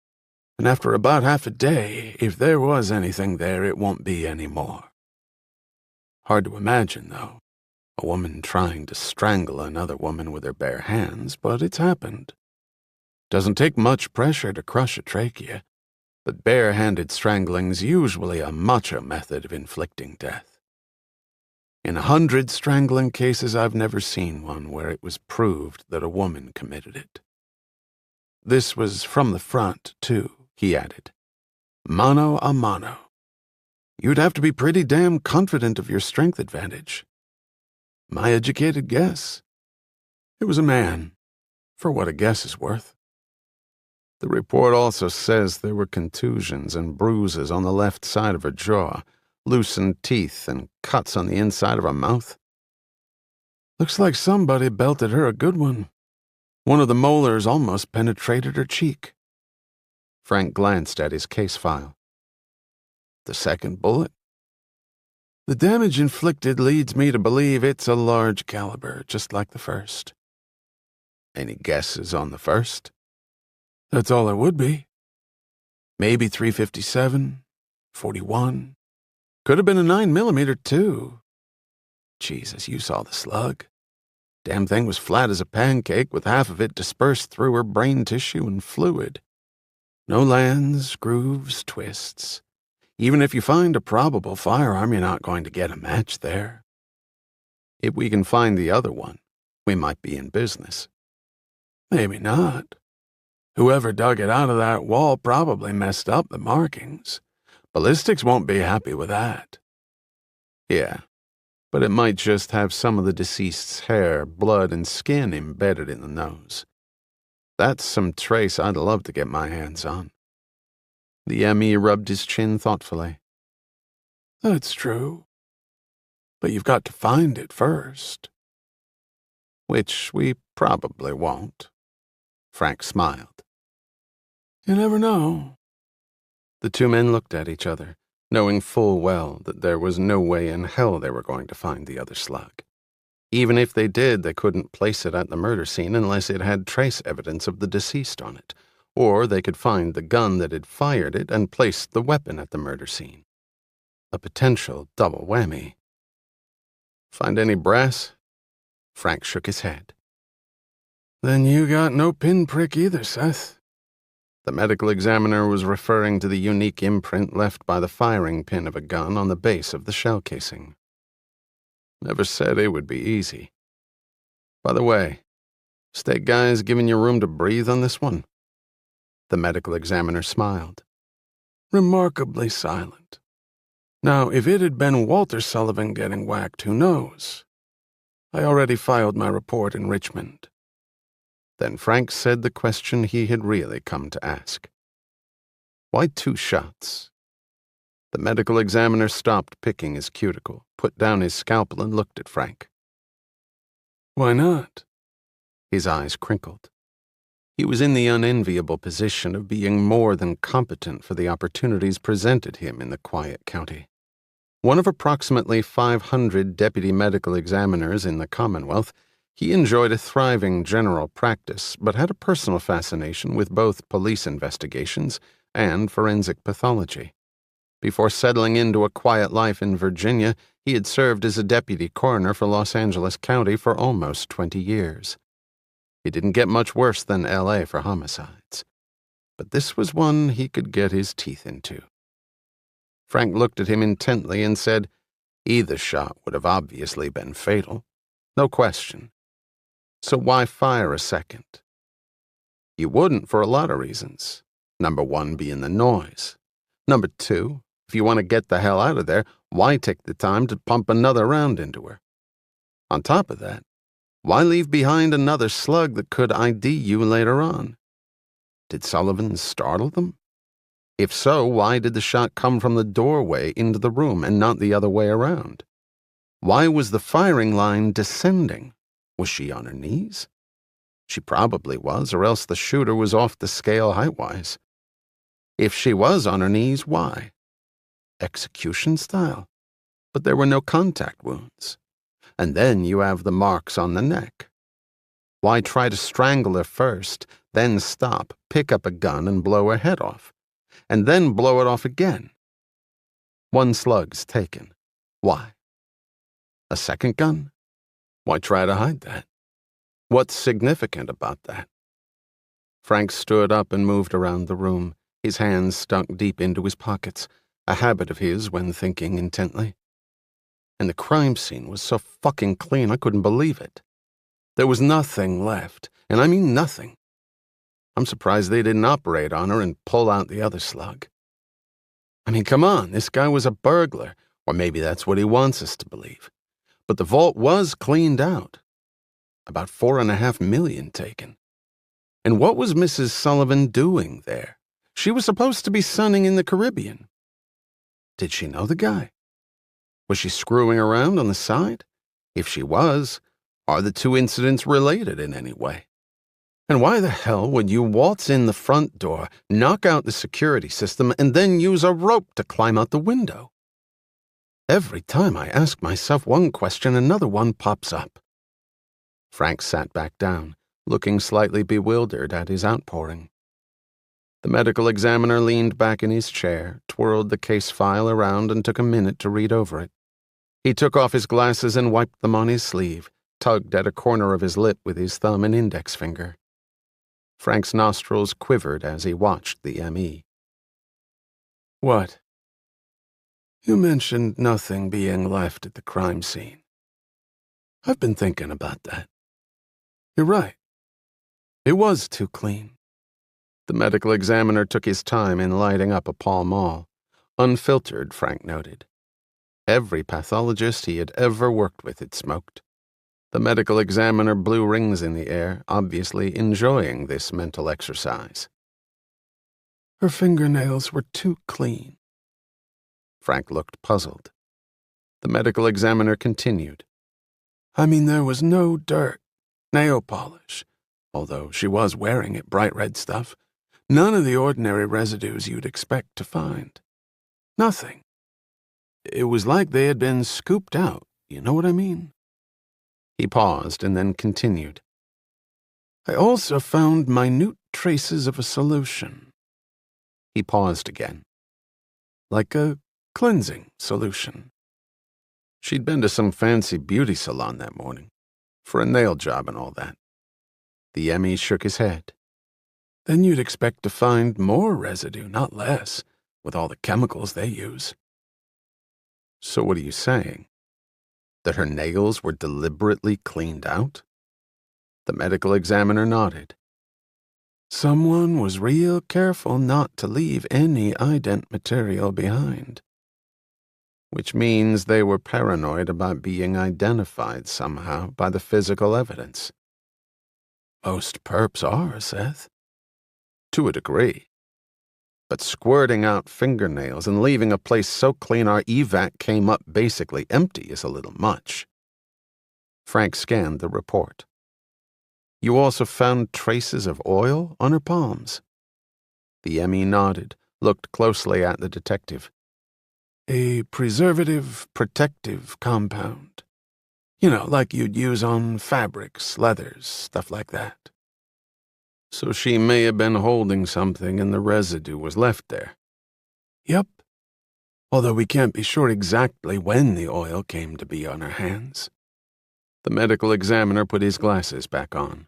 And after about half a day, if there was anything there, it won't be any more. Hard to imagine, though, a woman trying to strangle another woman with her bare hands, but it's happened. Doesn't take much pressure to crush a trachea, but bare-handed strangling's usually a macho method of inflicting death. In 100 strangling cases, I've never seen one where it was proved that a woman committed it. This was from the front, too, he added. Mano a mano. You'd have to be pretty damn confident of your strength advantage. My educated guess? It was a man, for what a guess is worth. The report also says there were contusions and bruises on the left side of her jaw, loosened teeth, and cuts on the inside of her mouth. Looks like somebody belted her a good one. One of the molars almost penetrated her cheek. Frank glanced at his case file. The second bullet? The damage inflicted leads me to believe it's a large caliber, just like the first. Any guesses on the first? That's all it would be. Maybe .357, .41. Could have been a 9mm, too. Jesus, you saw the slug. Damn thing was flat as a pancake with half of it dispersed through her brain tissue and fluid. No lands, grooves, twists. Even if you find a probable firearm, you're not going to get a match there. If we can find the other one, we might be in business. Maybe not. Whoever dug it out of that wall probably messed up the markings. Ballistics won't be happy with that. Yeah, but it might just have some of the deceased's hair, blood, and skin embedded in the nose. That's some trace I'd love to get my hands on. The M.E. rubbed his chin thoughtfully. That's true. But you've got to find it first. Which we probably won't. Frank smiled. You never know. The two men looked at each other, knowing full well that there was no way in hell they were going to find the other slug. Even if they did, they couldn't place it at the murder scene unless it had trace evidence of the deceased on it, or they could find the gun that had fired it and placed the weapon at the murder scene. A potential double whammy. Find any brass? Frank shook his head. Then you got no pinprick either, Seth. The medical examiner was referring to the unique imprint left by the firing pin of a gun on the base of the shell casing. Never said it would be easy. By the way, state guys giving you room to breathe on this one? The medical examiner smiled. Remarkably silent. Now, if it had been Walter Sullivan getting whacked, who knows? I already filed my report in Richmond. Then Frank said the question he had really come to ask. Why 2 shots? The medical examiner stopped picking his cuticle, put down his scalpel, and looked at Frank. Why not? His eyes crinkled. He was in the unenviable position of being more than competent for the opportunities presented him in the quiet county. One of approximately 500 deputy medical examiners in the Commonwealth, he enjoyed a thriving general practice, but had a personal fascination with both police investigations and forensic pathology. Before settling into a quiet life in Virginia, he had served as a deputy coroner for Los Angeles County for almost 20 years. He didn't get much worse than L.A. for homicides, but this was one he could get his teeth into. Frank looked at him intently and said, either shot would have obviously been fatal. No question. So why fire a second? You wouldn't for a lot of reasons. Number 1 being the noise. Number 2, if you want to get the hell out of there, why take the time to pump another round into her? On top of that, why leave behind another slug that could ID you later on? Did Sullivan startle them? If so, why did the shot come from the doorway into the room and not the other way around? Why was the firing line descending? Was she on her knees? She probably was, or else the shooter was off the scale height-wise. If she was on her knees, why? Execution style. But there were no contact wounds. And then you have the marks on the neck. Why try to strangle her first, then stop, pick up a gun and blow her head off, and then blow it off again? 1 slug's taken. Why? A second gun? Why try to hide that? What's significant about that? Frank stood up and moved around the room, his hands stuck deep into his pockets, a habit of his when thinking intently. And the crime scene was so fucking clean I couldn't believe it. There was nothing left, and I mean nothing. I'm surprised they didn't operate on her and pull out the other slug. I mean, come on, this guy was a burglar, or maybe that's what he wants us to believe. But the vault was cleaned out. About $4.5 million taken. And what was Mrs. Sullivan doing there? She was supposed to be sunning in the Caribbean. Did she know the guy? Was she screwing around on the side? If she was, are the 2 incidents related in any way? And why the hell would you waltz in the front door, knock out the security system, and then use a rope to climb out the window? Every time I ask myself one question, another one pops up. Frank sat back down, looking slightly bewildered at his outpouring. The medical examiner leaned back in his chair, twirled the case file around, and took a minute to read over it. He took off his glasses and wiped them on his sleeve, tugged at a corner of his lip with his thumb and index finger. Frank's nostrils quivered as he watched the M.E. What? You mentioned nothing being left at the crime scene. I've been thinking about that. You're right. It was too clean. The medical examiner took his time in lighting up a Pall Mall. Unfiltered, Frank noted. Every pathologist he had ever worked with had smoked. The medical examiner blew rings in the air, obviously enjoying this mental exercise. Her fingernails were too clean. Frank looked puzzled. The medical examiner continued. I mean, there was no dirt, nail polish, although she was wearing it, bright red stuff. None of the ordinary residues you'd expect to find. Nothing. It was like they had been scooped out, you know what I mean? He paused and then continued. I also found minute traces of a solution. He paused again. Like a cleansing solution. She'd been to some fancy beauty salon that morning, for a nail job and all that. The M.E. shook his head. Then you'd expect to find more residue, not less, with all the chemicals they use. So what are you saying? That her nails were deliberately cleaned out? The medical examiner nodded. Someone was real careful not to leave any ident material behind. Which means they were paranoid about being identified somehow by the physical evidence. Most perps are, Seth. To a degree. But squirting out fingernails and leaving a place so clean our evac came up basically empty is a little much. Frank scanned the report. You also found traces of oil on her palms? The M.E. nodded, looked closely at the detective. A preservative protective compound. You know, like you'd use on fabrics, leathers, stuff like that. So she may have been holding something and the residue was left there. Yep. Although we can't be sure exactly when the oil came to be on her hands. The medical examiner put his glasses back on.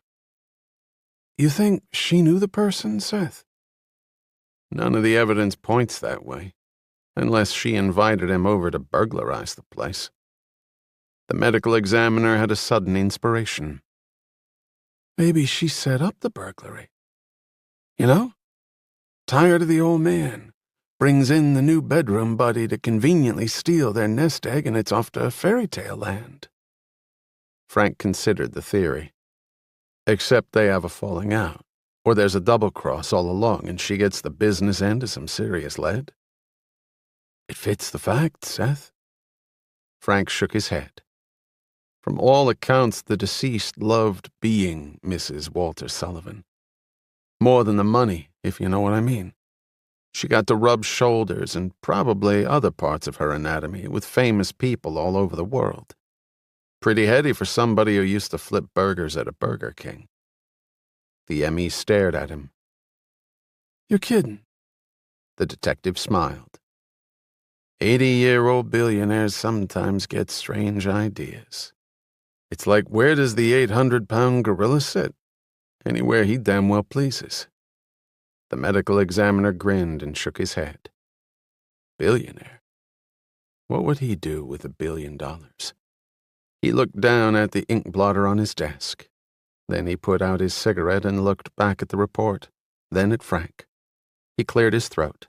You think she knew the person, Seth? None of the evidence points that way, unless she invited him over to burglarize the place. The medical examiner had a sudden inspiration. Maybe she set up the burglary. You know? Tired of the old man. Brings in the new bedroom buddy to conveniently steal their nest egg and it's off to fairy tale land. Frank considered the theory. Except they have a falling out, or there's a double cross all along and she gets the business end of some serious lead. It fits the facts, Seth. Frank shook his head. From all accounts, the deceased loved being Mrs. Walter Sullivan. More than the money, if you know what I mean. She got to rub shoulders and probably other parts of her anatomy with famous people all over the world. Pretty heady for somebody who used to flip burgers at a Burger King. The M.E. stared at him. You're kidding. The detective smiled. 80-year-old billionaires sometimes get strange ideas. It's like, where does the 800-pound gorilla sit? Anywhere he damn well pleases. The medical examiner grinned and shook his head. Billionaire? What would he do with $1 billion? He looked down at the ink blotter on his desk. Then he put out his cigarette and looked back at the report, then at Frank. He cleared his throat.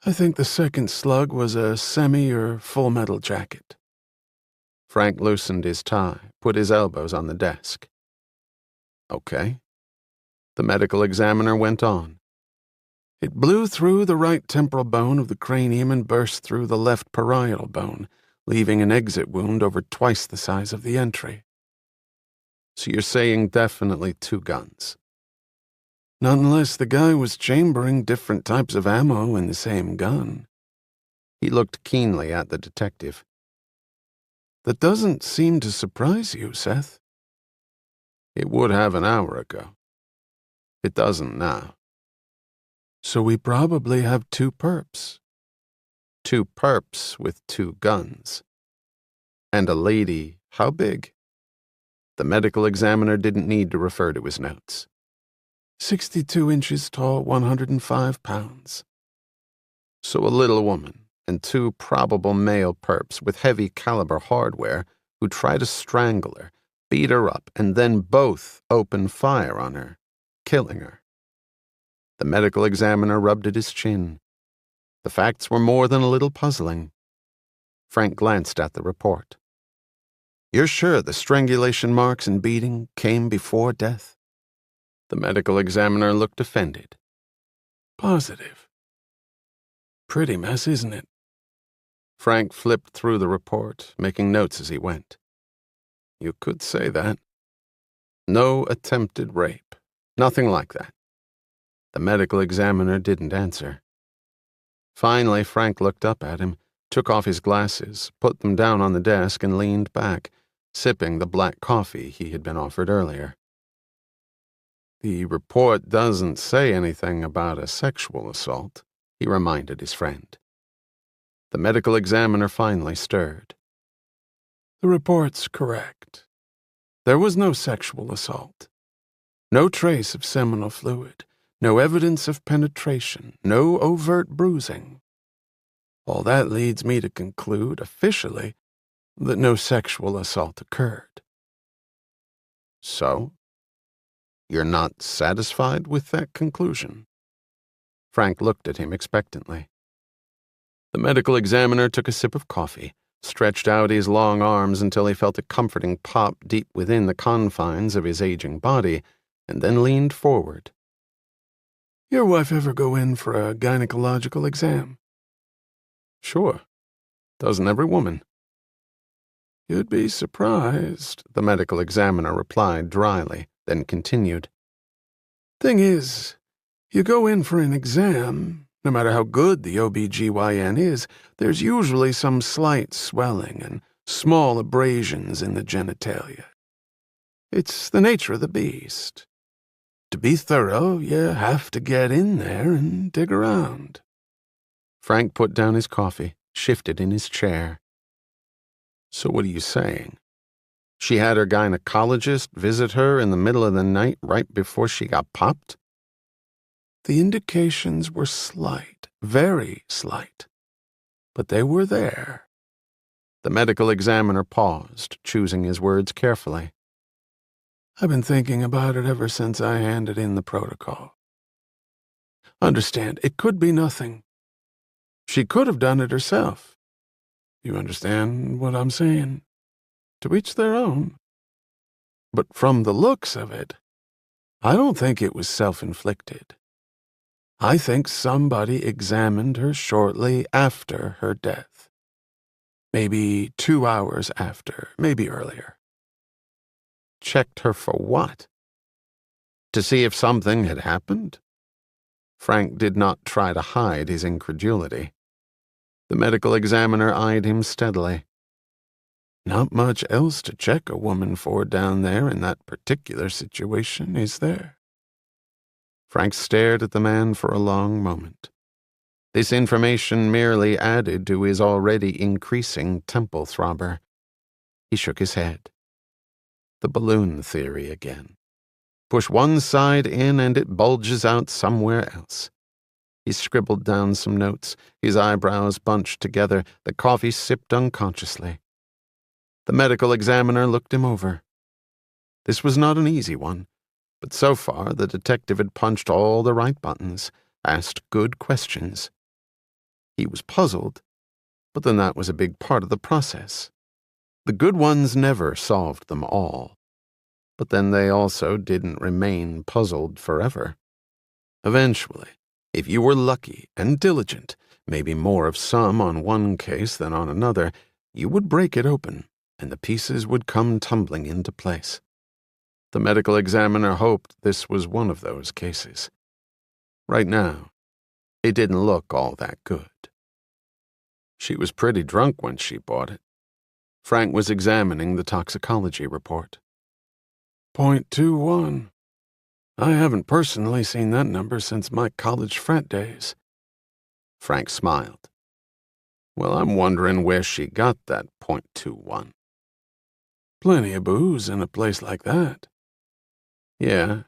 I think the second slug was a semi or full metal jacket. Frank loosened his tie, put his elbows on the desk. Okay. The medical examiner went on. It blew through the right temporal bone of the cranium and burst through the left parietal bone, leaving an exit wound over twice the size of the entry. So you're saying definitely 2 guns? Not unless the guy was chambering different types of ammo in the same gun. He looked keenly at the detective. That doesn't seem to surprise you, Seth. It would have an hour ago. It doesn't now. So we probably have 2 perps. 2 perps with 2 guns. And a lady, how big? The medical examiner didn't need to refer to his notes. 62 inches tall, 105 pounds. So a little woman and 2 probable male perps with heavy caliber hardware who try to strangle her, beat her up, and then both open fire on her, killing her. The medical examiner rubbed at his chin. The facts were more than a little puzzling. Frank glanced at the report. "You're sure the strangulation marks and beating came before death?" The medical examiner looked offended. "Positive. Pretty mess, isn't it?" Frank flipped through the report, making notes as he went. "You could say that. No attempted rape. Nothing like that." The medical examiner didn't answer. Finally, Frank looked up at him, took off his glasses, put them down on the desk, and leaned back, sipping the black coffee he had been offered earlier. "The report doesn't say anything about a sexual assault," he reminded his friend. The medical examiner finally stirred. "The report's correct. There was no sexual assault. No trace of seminal fluid. No evidence of penetration. No overt bruising. All that leads me to conclude, officially, that no sexual assault occurred." "So? You're not satisfied with that conclusion?" Frank looked at him expectantly. The medical examiner took a sip of coffee, stretched out his long arms until he felt a comforting pop deep within the confines of his aging body, and then leaned forward. "Your wife ever go in for a gynecological exam?" "Sure. Doesn't every woman?" "You'd be surprised," the medical examiner replied dryly, then continued. "Thing is, you go in for an exam, no matter how good the OB/GYN is, there's usually some slight swelling and small abrasions in the genitalia. It's the nature of the beast. To be thorough, you have to get in there and dig around." Frank put down his coffee, shifted in his chair. "So what are you saying? She had her gynecologist visit her in the middle of the night right before she got popped?" "The indications were slight, very slight, but they were there." The medical examiner paused, choosing his words carefully. "I've been thinking about it ever since I handed in the protocol. Understand, it could be nothing. She could have done it herself. You understand what I'm saying? To each their own. But from the looks of it, I don't think it was self-inflicted. I think somebody examined her shortly after her death. Maybe 2 hours after, maybe earlier." "Checked her for what? To see if something had happened?" Frank did not try to hide his incredulity. The medical examiner eyed him steadily. "Not much else to check a woman for down there in that particular situation, is there?" Frank stared at the man for a long moment. This information merely added to his already increasing temple throbber. He shook his head. The balloon theory again. Push one side in and it bulges out somewhere else. He scribbled down some notes, his eyebrows bunched together, the coffee sipped unconsciously. The medical examiner looked him over. This was not an easy one, but so far the detective had punched all the right buttons, asked good questions. He was puzzled, but then that was a big part of the process. The good ones never solved them all, but then they also didn't remain puzzled forever. Eventually, if you were lucky and diligent, maybe more of some on one case than on another, you would break it open, and the pieces would come tumbling into place. The medical examiner hoped this was one of those cases. Right now, it didn't look all that good. She was pretty drunk when she bought it. Frank was examining the toxicology report. .21. I haven't personally seen that number since my college frat days. Frank smiled. Well, I'm wondering where she got that .21. Plenty of booze in a place like that. Yeah,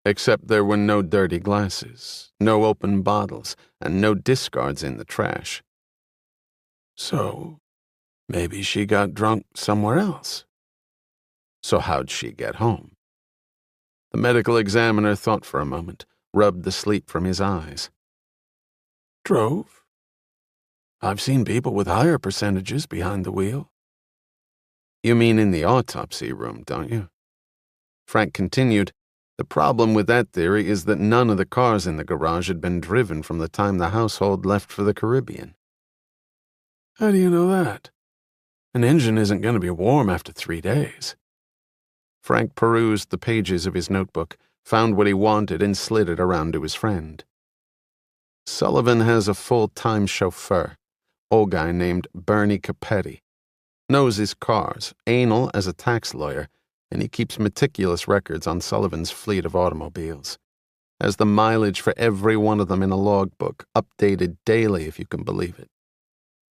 except there were no dirty glasses, no open bottles, and no discards in the trash. So, Maybe she got drunk somewhere else. So how'd she get home? The medical examiner thought for a moment, rubbed the sleep from his eyes. Drove. I've seen people with higher percentages behind the wheel. You mean in the autopsy room, don't you? Frank continued, the problem with that theory is that none of the cars in the garage had been driven from the time the household left for the Caribbean. How do you know that? An engine isn't going to be warm after 3 days. Frank perused the pages of his notebook, found what he wanted, and slid it around to his friend. Sullivan has a full-time chauffeur, old guy named Bernie Capetti. Knows his cars, anal as a tax lawyer, and he keeps meticulous records on Sullivan's fleet of automobiles. Has the mileage for every one of them in a logbook, updated daily if you can believe it.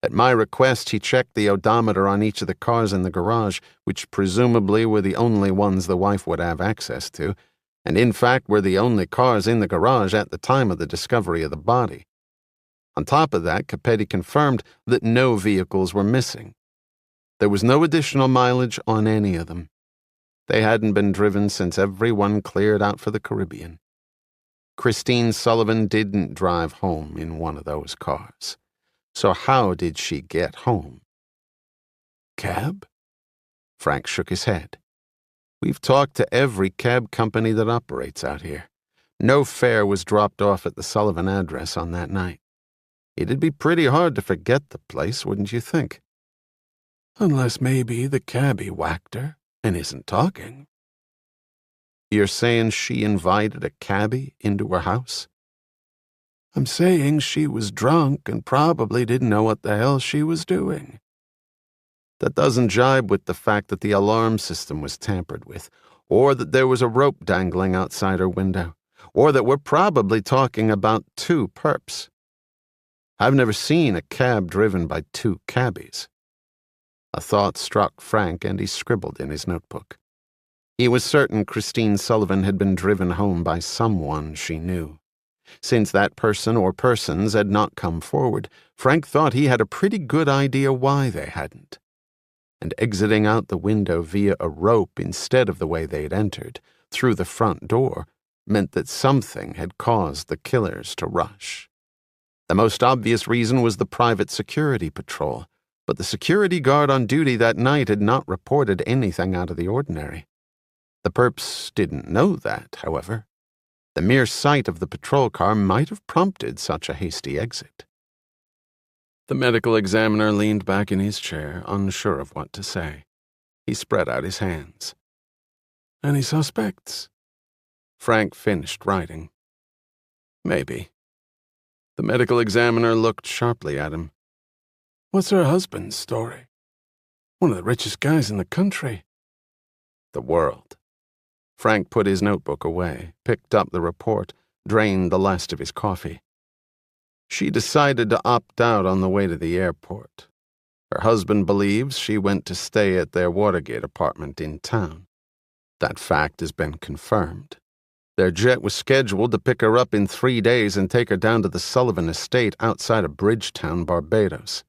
At my request, he checked the odometer on each of the cars in the garage, which presumably were the only ones the wife would have access to, and in fact were the only cars in the garage at the time of the discovery of the body. On top of that, Capetti confirmed that no vehicles were missing. There was no additional mileage on any of them. They hadn't been driven since everyone cleared out for the Caribbean. Christine Sullivan didn't drive home in one of those cars. So how did she get home? Cab? Frank shook his head. We've talked to every cab company that operates out here. No fare was dropped off at the Sullivan address on that night. It'd be pretty hard to forget the place, wouldn't you think? Unless maybe the cabbie whacked her and isn't talking. You're saying she invited a cabbie into her house? I'm saying she was drunk and probably didn't know what the hell she was doing. That doesn't jibe with the fact that the alarm system was tampered with, or that there was a rope dangling outside her window, or that we're probably talking about 2 perps. I've never seen a cab driven by 2 cabbies. A thought struck Frank, and he scribbled in his notebook. He was certain Christine Sullivan had been driven home by someone she knew. Since that person or persons had not come forward, Frank thought he had a pretty good idea why they hadn't. And exiting out the window via a rope instead of the way they'd entered, through the front door, meant that something had caused the killers to rush. The most obvious reason was the private security patrol, but the security guard on duty that night had not reported anything out of the ordinary. The perps didn't know that, however. The mere sight of the patrol car might have prompted such a hasty exit. The medical examiner leaned back in his chair, unsure of what to say. He spread out his hands. Any suspects? Frank finished writing. Maybe. The medical examiner looked sharply at him. What's her husband's story? One of the richest guys in the country. The world. Frank put his notebook away, picked up the report, drained the last of his coffee. She decided to opt out on the way to the airport. Her husband believes she went to stay at their Watergate apartment in town. That fact has been confirmed. Their jet was scheduled to pick her up in 3 days and take her down to the Sullivan estate outside of Bridgetown, Barbados.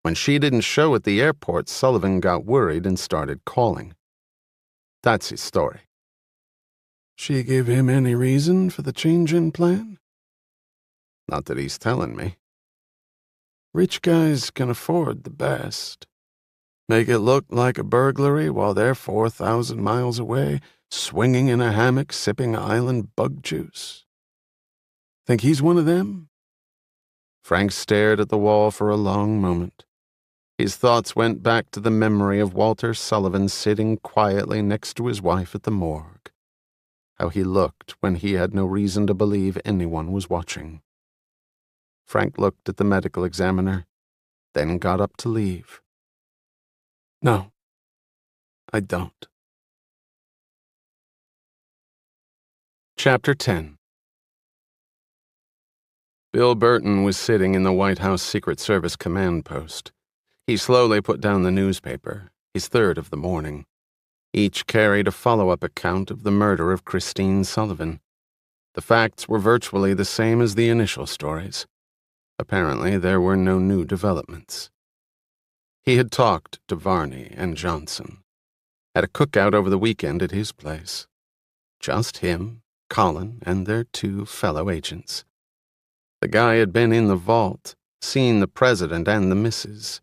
When she didn't show at the airport, Sullivan got worried and started calling. That's his story. She give him any reason for the change in plan? Not that he's telling me. Rich guys can afford the best. Make it look like a burglary while they're 4,000 miles away, swinging in a hammock, sipping island bug juice. Think he's one of them? Frank stared at the wall for a long moment. His thoughts went back to the memory of Walter Sullivan sitting quietly next to his wife at the morgue. How he looked when he had no reason to believe anyone was watching. Frank looked at the medical examiner, then got up to leave. No, I don't. Chapter 10. Bill Burton was sitting in the White House Secret Service command post. He slowly put down the newspaper, his third of the morning. Each carried a follow-up account of the murder of Christine Sullivan. The facts were virtually the same as the initial stories. Apparently, there were no new developments. He had talked to Varney and Johnson. Had a cookout over the weekend at his place. Just him, Colin, and their 2 fellow agents. The guy had been in the vault, seen the president and the missus.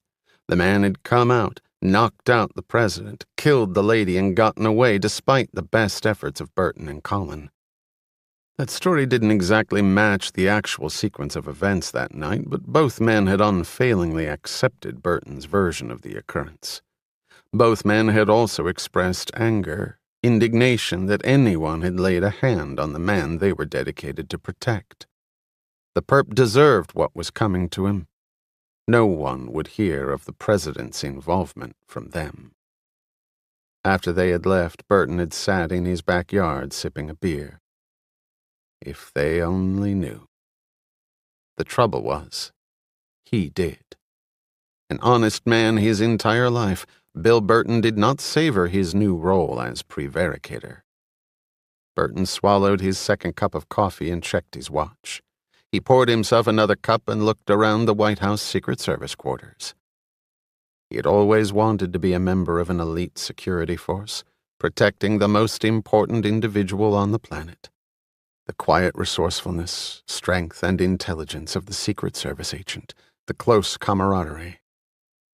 The man had come out, knocked out the president, killed the lady, and gotten away despite the best efforts of Burton and Colin. That story didn't exactly match the actual sequence of events that night, but both men had unfailingly accepted Burton's version of the occurrence. Both men had also expressed anger, indignation that anyone had laid a hand on the man they were dedicated to protect. The perp deserved what was coming to him. No one would hear of the president's involvement from them. After they had left, Burton had sat in his backyard sipping a beer. If they only knew. The trouble was, he did. An honest man his entire life, Bill Burton did not savor his new role as prevaricator. Burton swallowed his second cup of coffee and checked his watch. He poured himself another cup and looked around the White House Secret Service quarters. He had always wanted to be a member of an elite security force, protecting the most important individual on the planet. The quiet resourcefulness, strength, and intelligence of the Secret Service agent, the close camaraderie.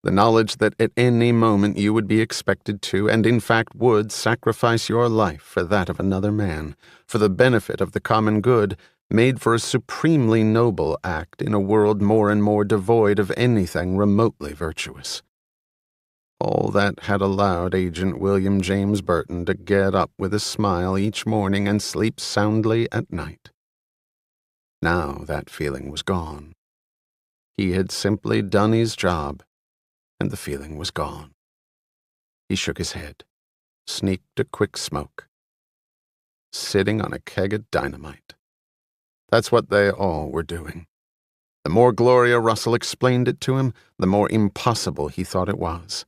The knowledge that at any moment you would be expected to, and in fact would, sacrifice your life for that of another man, for the benefit of the common good, made for a supremely noble act in a world more and more devoid of anything remotely virtuous. All that had allowed Agent William James Burton to get up with a smile each morning and sleep soundly at night. Now that feeling was gone. He had simply done his job, and the feeling was gone. He shook his head, sneaked a quick smoke. Sitting on a keg of dynamite. That's what they all were doing. The more Gloria Russell explained it to him, the more impossible he thought it was.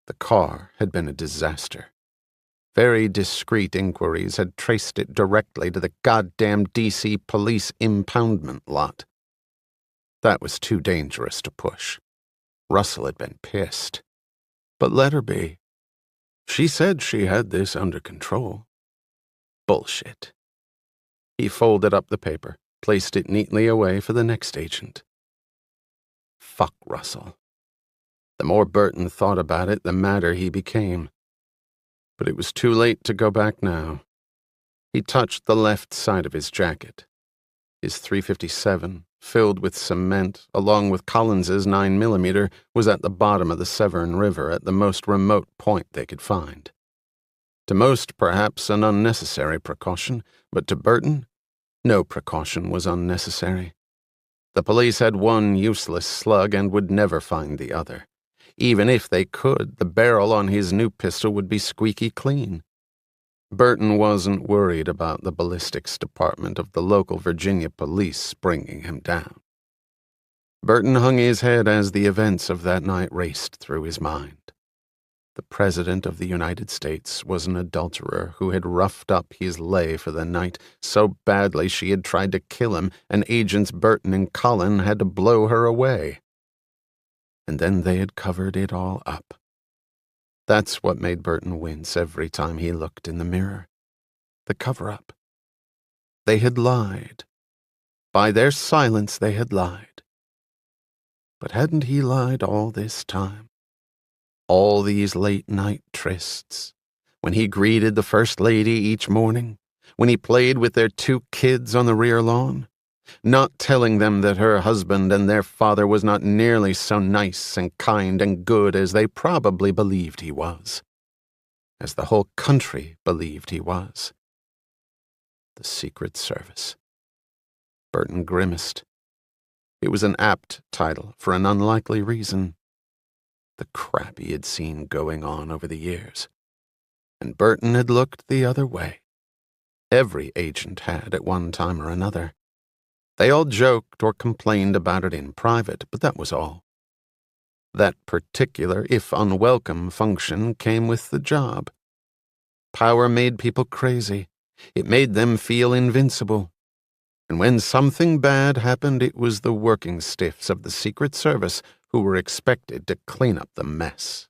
The car had been a disaster. Very discreet inquiries had traced it directly to the goddamn D.C. police impoundment lot. That was too dangerous to push. Russell had been pissed. But let her be. She said she had this under control. Bullshit. He folded up the paper, placed it neatly away for the next agent. Fuck Russell. The more Burton thought about it, the madder he became. But it was too late to go back now. He touched the left side of his jacket. His .357, filled with cement, along with Collins's 9mm, was at the bottom of the Severn River at the most remote point they could find. To most, perhaps, an unnecessary precaution, but to Burton, no precaution was unnecessary. The police had one useless slug and would never find the other. Even if they could, the barrel on his new pistol would be squeaky clean. Burton wasn't worried about the ballistics department of the local Virginia police bringing him down. Burton hung his head as the events of that night raced through his mind. The President of the United States was an adulterer who had roughed up his lay for the night so badly she had tried to kill him, and Agents Burton and Colin had to blow her away. And then they had covered it all up. That's what made Burton wince every time he looked in the mirror. The cover-up. They had lied. By their silence they had lied. But hadn't he lied all this time? All these late-night trysts, when he greeted the First Lady each morning, when he played with their 2 kids on the rear lawn, not telling them that her husband and their father was not nearly so nice and kind and good as they probably believed he was, as the whole country believed he was. The Secret Service. Burton grimaced. It was an apt title for an unlikely reason. The crap he had seen going on over the years. And Burton had looked the other way. Every agent had at one time or another. They all joked or complained about it in private, but that was all. That particular, if unwelcome, function came with the job. Power made people crazy. It made them feel invincible. And when something bad happened, it was the working stiffs of the Secret Service who were expected to clean up the mess.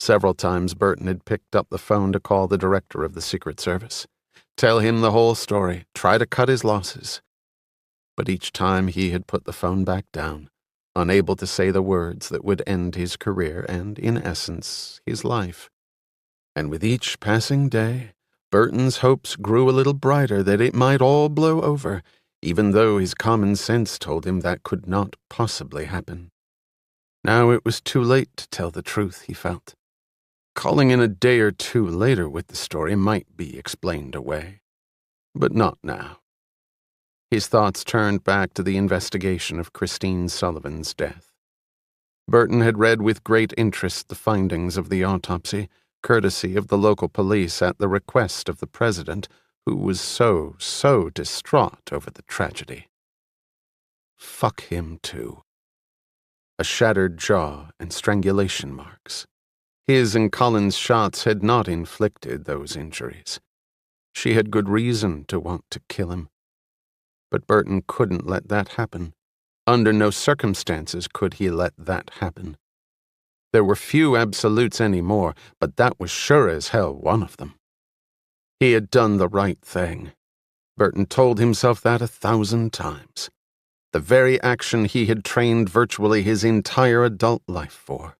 Several times Burton had picked up the phone to call the director of the Secret Service, tell him the whole story, try to cut his losses. But each time he had put the phone back down, unable to say the words that would end his career and, in essence, his life. And with each passing day, Burton's hopes grew a little brighter that it might all blow over, even though his common sense told him that could not possibly happen. Now it was too late to tell the truth, he felt. Calling in a day or two later with the story might be explained away. But not now. His thoughts turned back to the investigation of Christine Sullivan's death. Burton had read with great interest the findings of the autopsy, courtesy of the local police at the request of the president, who was so distraught over the tragedy. Fuck him, too. A shattered jaw and strangulation marks. His and Colin's shots had not inflicted those injuries. She had good reason to want to kill him. But Burton couldn't let that happen. Under no circumstances could he let that happen. There were few absolutes anymore, but that was sure as hell one of them. He had done the right thing. Burton told himself that 1,000 times. The very action he had trained virtually his entire adult life for.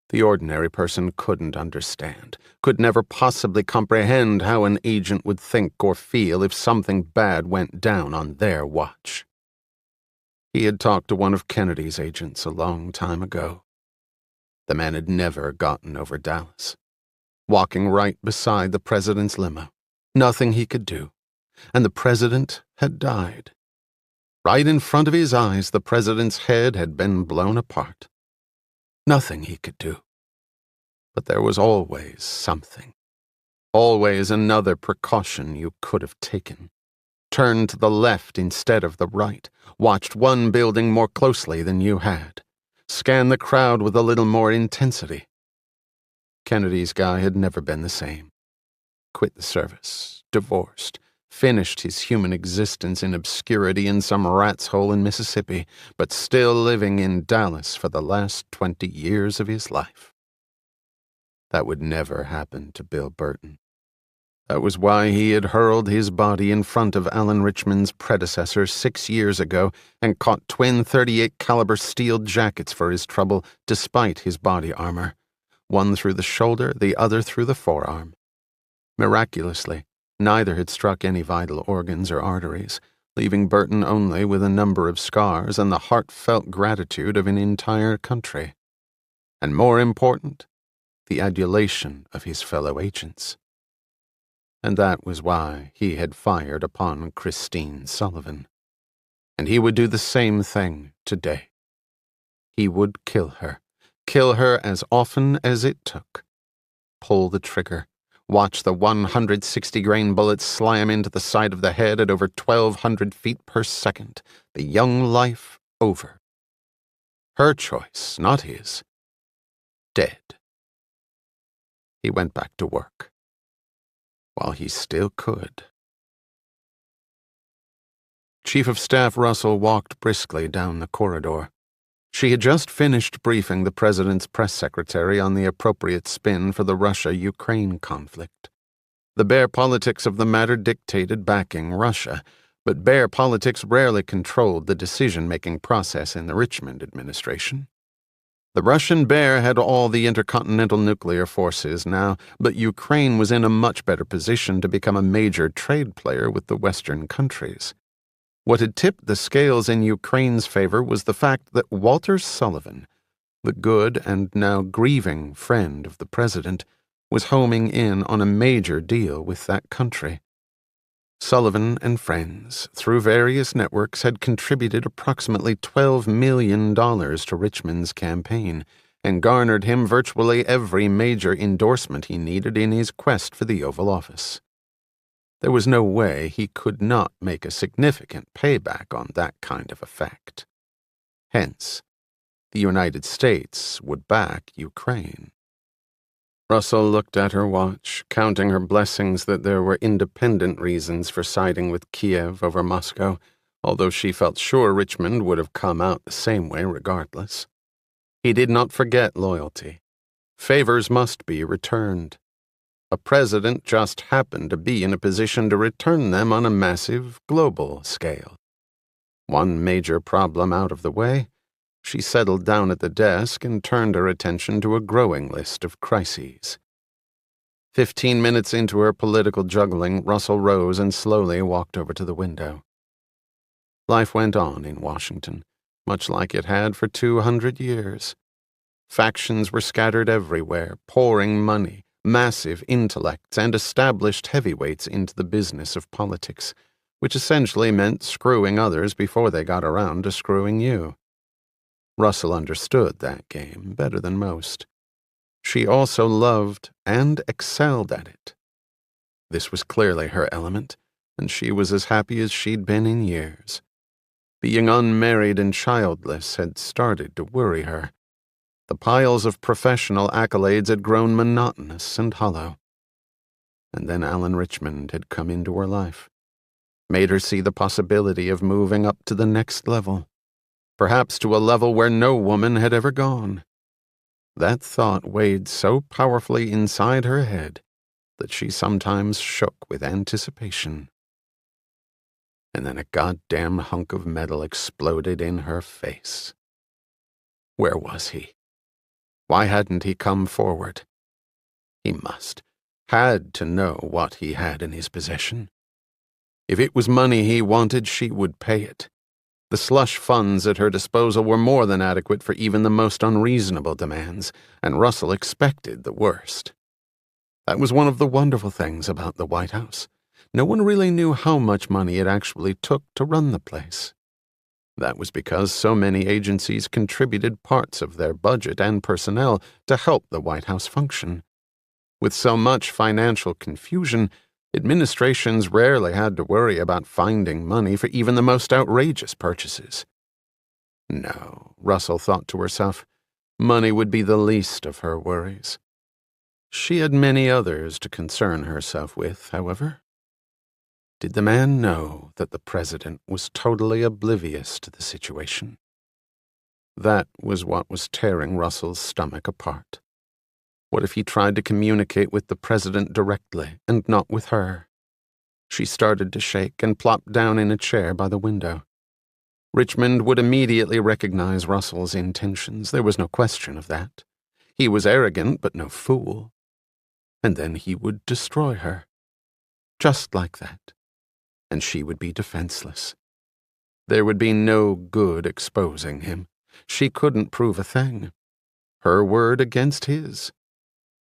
The ordinary person couldn't understand, could never possibly comprehend how an agent would think or feel if something bad went down on their watch. He had talked to one of Kennedy's agents a long time ago. The man had never gotten over Dallas. Walking right beside the president's limo, nothing he could do, and the president had died. Right in front of his eyes, the president's head had been blown apart. Nothing he could do. But there was always something. Always another precaution you could have taken. Turned to the left instead of the right. Watched one building more closely than you had. Scanned the crowd with a little more intensity. Kennedy's guy had never been the same. Quit the service. Divorced. Finished his human existence in obscurity in some rat's hole in Mississippi, but still living in Dallas for the last 20 years of his life. That would never happen to Bill Burton. That was why he had hurled his body in front of Alan Richmond's predecessor 6 years ago and caught twin .38 caliber steel jackets for his trouble despite his body armor, one through the shoulder, the other through the forearm. Miraculously, neither had struck any vital organs or arteries, leaving Burton only with a number of scars and the heartfelt gratitude of an entire country. And more important, the adulation of his fellow agents. And that was why he had fired upon Christine Sullivan. And he would do the same thing today. He would kill her as often as it took. Pull the trigger. Watch the 160-grain bullets slam into the side of the head at over 1,200 feet per second. The young life over. Her choice, not his. Dead. He went back to work. While he still could. Chief of Staff Russell walked briskly down the corridor. She had just finished briefing the president's press secretary on the appropriate spin for the Russia-Ukraine conflict. The bare politics of the matter dictated backing Russia, but bare politics rarely controlled the decision-making process in the Richmond administration. The Russian bear had all the intercontinental nuclear forces now, but Ukraine was in a much better position to become a major trade player with the Western countries. What had tipped the scales in Ukraine's favor was the fact that Walter Sullivan, the good and now grieving friend of the president, was homing in on a major deal with that country. Sullivan and friends, through various networks, had contributed approximately $12 million to Richmond's campaign and garnered him virtually every major endorsement he needed in his quest for the Oval Office. There was no way he could not make a significant payback on that kind of effect. Hence, the United States would back Ukraine. Russell looked at her watch, counting her blessings that there were independent reasons for siding with Kiev over Moscow, although she felt sure Richmond would have come out the same way regardless. He did not forget loyalty. Favors must be returned. A president just happened to be in a position to return them on a massive, global scale. One major problem out of the way, she settled down at the desk and turned her attention to a growing list of crises. 15 minutes into her political juggling, Russell rose and slowly walked over to the window. Life went on in Washington, much like it had for 200 years. Factions were scattered everywhere, pouring money, massive intellects, and established heavyweights into the business of politics, which essentially meant screwing others before they got around to screwing you. Russell understood that game better than most. She also loved and excelled at it. This was clearly her element, and she was as happy as she'd been in years. Being unmarried and childless had started to worry her. The piles of professional accolades had grown monotonous and hollow. And then Alan Richmond had come into her life, made her see the possibility of moving up to the next level, perhaps to a level where no woman had ever gone. That thought weighed so powerfully inside her head that she sometimes shook with anticipation. And then a goddamn hunk of metal exploded in her face. Where was he? Why hadn't he come forward? He had to know what he had in his possession. If it was money he wanted, she would pay it. The slush funds at her disposal were more than adequate for even the most unreasonable demands, and Russell expected the worst. That was one of the wonderful things about the White House. No one really knew how much money it actually took to run the place. That was because so many agencies contributed parts of their budget and personnel to help the White House function. With so much financial confusion, administrations rarely had to worry about finding money for even the most outrageous purchases. No, Russell thought to herself, money would be the least of her worries. She had many others to concern herself with, however. Did the man know that the president was totally oblivious to the situation? That was what was tearing Russell's stomach apart. What if he tried to communicate with the president directly and not with her? She started to shake and plopped down in a chair by the window. Richmond would immediately recognize Russell's intentions. There was no question of that. He was arrogant, but no fool. And then he would destroy her. Just like that. And she would be defenseless. There would be no good exposing him. She couldn't prove a thing. Her word against his.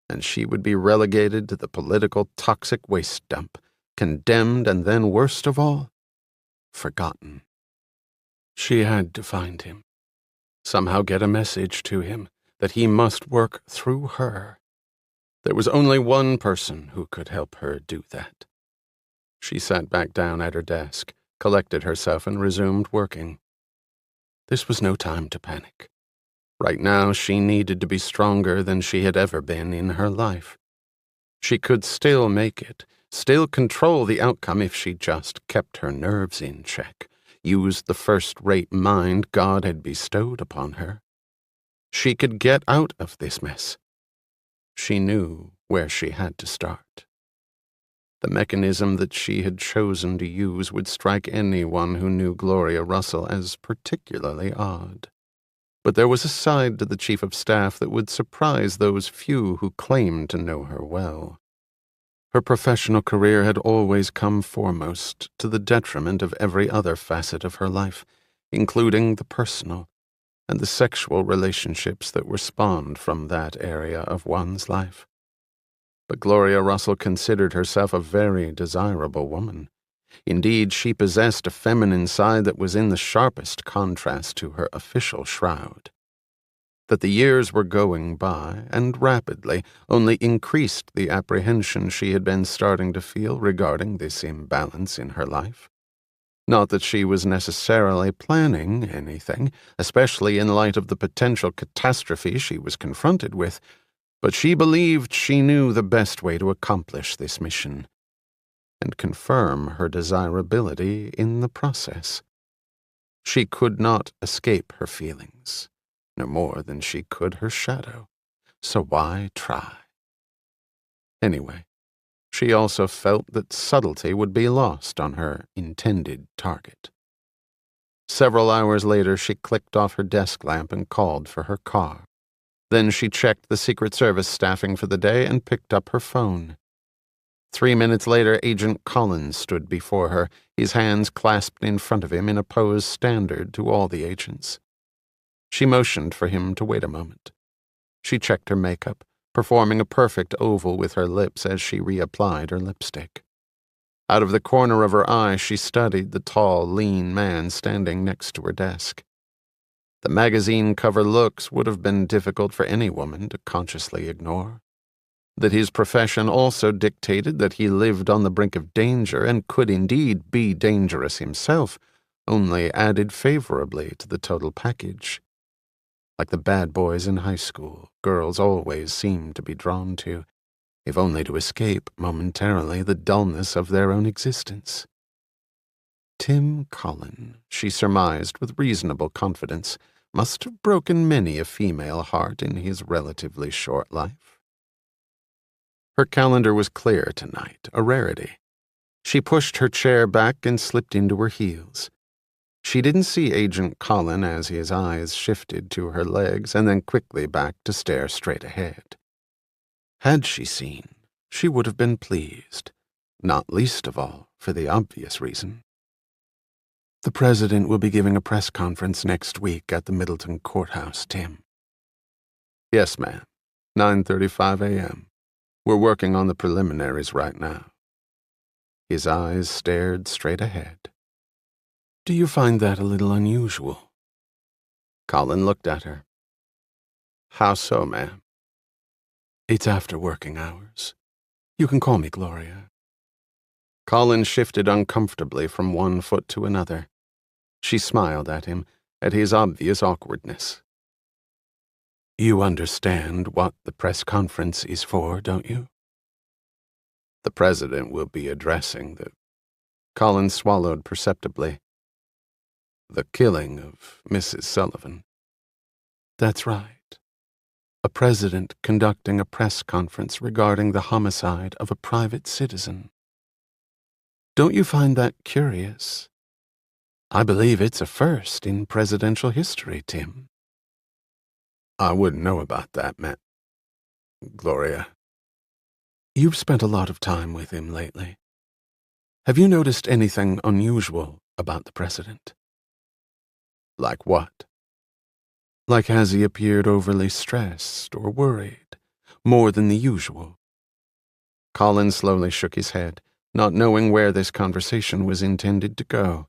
And she would be relegated to the political toxic waste dump, condemned and then, worst of all, forgotten. She had to find him. Somehow get a message to him that he must work through her. There was only one person who could help her do that. She sat back down at her desk, collected herself, and resumed working. This was no time to panic. Right now, she needed to be stronger than she had ever been in her life. She could still make it, still control the outcome if she just kept her nerves in check, used the first-rate mind God had bestowed upon her. She could get out of this mess. She knew where she had to start. The mechanism that she had chosen to use would strike anyone who knew Gloria Russell as particularly odd. But there was a side to the Chief of Staff that would surprise those few who claimed to know her well. Her professional career had always come foremost, to the detriment of every other facet of her life, including the personal and the sexual relationships that were spawned from that area of one's life. But Gloria Russell considered herself a very desirable woman. Indeed, she possessed a feminine side that was in the sharpest contrast to her official shroud. That the years were going by, and rapidly, only increased the apprehension she had been starting to feel regarding this imbalance in her life. Not that she was necessarily planning anything, especially in light of the potential catastrophe she was confronted with, but she believed she knew the best way to accomplish this mission, and confirm her desirability in the process. She could not escape her feelings, no more than she could her shadow, so why try? Anyway, she also felt that subtlety would be lost on her intended target. Several hours later, she clicked off her desk lamp and called for her car. Then she checked the Secret Service staffing for the day and picked up her phone. 3 minutes later, Agent Collins stood before her, his hands clasped in front of him in a pose standard to all the agents. She motioned for him to wait a moment. She checked her makeup, performing a perfect oval with her lips as she reapplied her lipstick. Out of the corner of her eye, she studied the tall, lean man standing next to her desk. The magazine cover looks would have been difficult for any woman to consciously ignore. That his profession also dictated that he lived on the brink of danger and could indeed be dangerous himself only added favorably to the total package. Like the bad boys in high school, girls always seemed to be drawn to, if only to escape momentarily the dullness of their own existence. Tim Collin, she surmised with reasonable confidence, must have broken many a female heart in his relatively short life. Her calendar was clear tonight, a rarity. She pushed her chair back and slipped into her heels. She didn't see Agent Collin as his eyes shifted to her legs and then quickly back to stare straight ahead. Had she seen, she would have been pleased, not least of all for the obvious reason. The President will be giving a press conference next week at the Middleton Courthouse, Tim. Yes, ma'am. 9:35 a.m. We're working on the preliminaries right now. His eyes stared straight ahead. Do you find that a little unusual? Collin looked at her. How so, ma'am? It's after working hours. You can call me Gloria. Collin shifted uncomfortably from one foot to another. She smiled at him, at his obvious awkwardness. You understand what the press conference is for, don't you? The President will be addressing the... Collin swallowed perceptibly. The killing of Mrs. Sullivan. That's right. A president conducting a press conference regarding the homicide of a private citizen. Don't you find that curious? I believe it's a first in presidential history, Tim. I wouldn't know about that, Gloria. You've spent a lot of time with him lately. Have you noticed anything unusual about the president? Like what? Like has he appeared overly stressed or worried, more than the usual? Collin slowly shook his head, not knowing where this conversation was intended to go.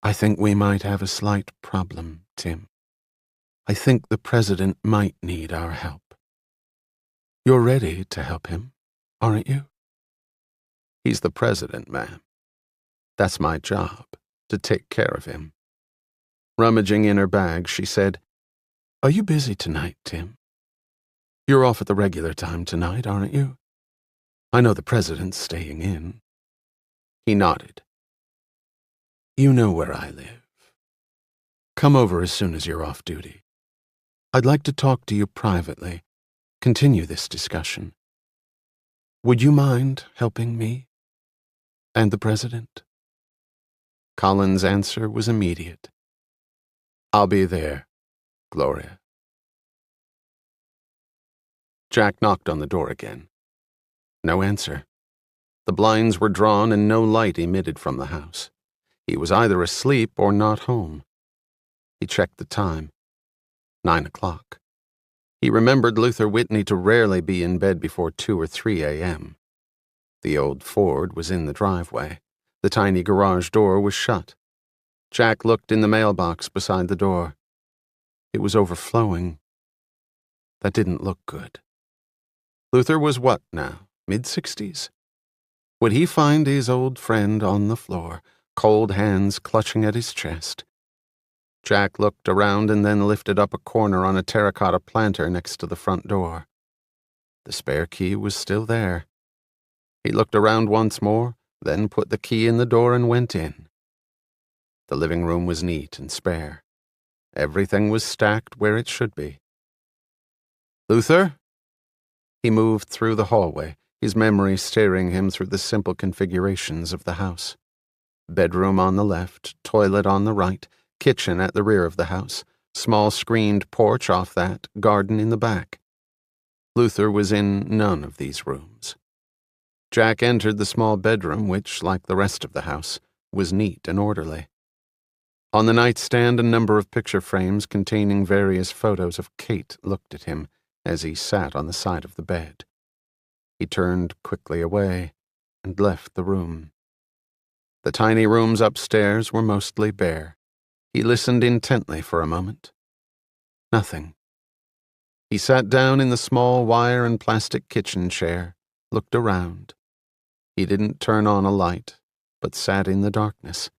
I think we might have a slight problem, Tim. I think the President might need our help. You're ready to help him, aren't you? He's the President, ma'am. That's my job, to take care of him. Rummaging in her bag, she said, Are you busy tonight, Tim? You're off at the regular time tonight, aren't you? I know the President's staying in. He nodded. You know where I live. Come over as soon as you're off duty. I'd like to talk to you privately, continue this discussion. Would you mind helping me and the President? Collin's answer was immediate. I'll be there, Gloria. Jack knocked on the door again. No answer. The blinds were drawn and no light emitted from the house. He was either asleep or not home. He checked the time. 9 o'clock. He remembered Luther Whitney to rarely be in bed before 2 or 3 a.m. The old Ford was in the driveway. The tiny garage door was shut. Jack looked in the mailbox beside the door. It was overflowing. That didn't look good. Luther was what now, mid-60s? Would he find his old friend on the floor, cold hands clutching at his chest? Jack looked around and then lifted up a corner on a terracotta planter next to the front door. The spare key was still there. He looked around once more, then put the key in the door and went in. The living room was neat and spare. Everything was stacked where it should be. "Luther?" He moved through the hallway, his memory steering him through the simple configurations of the house. Bedroom on the left, toilet on the right, kitchen at the rear of the house, small screened porch off that, garden in the back. Luther was in none of these rooms. Jack entered the small bedroom, which, like the rest of the house, was neat and orderly. On the nightstand, a number of picture frames containing various photos of Kate looked at him as he sat on the side of the bed. He turned quickly away and left the room. The tiny rooms upstairs were mostly bare. He listened intently for a moment. Nothing. He sat down in the small wire and plastic kitchen chair, looked around. He didn't turn on a light, but sat in the darkness.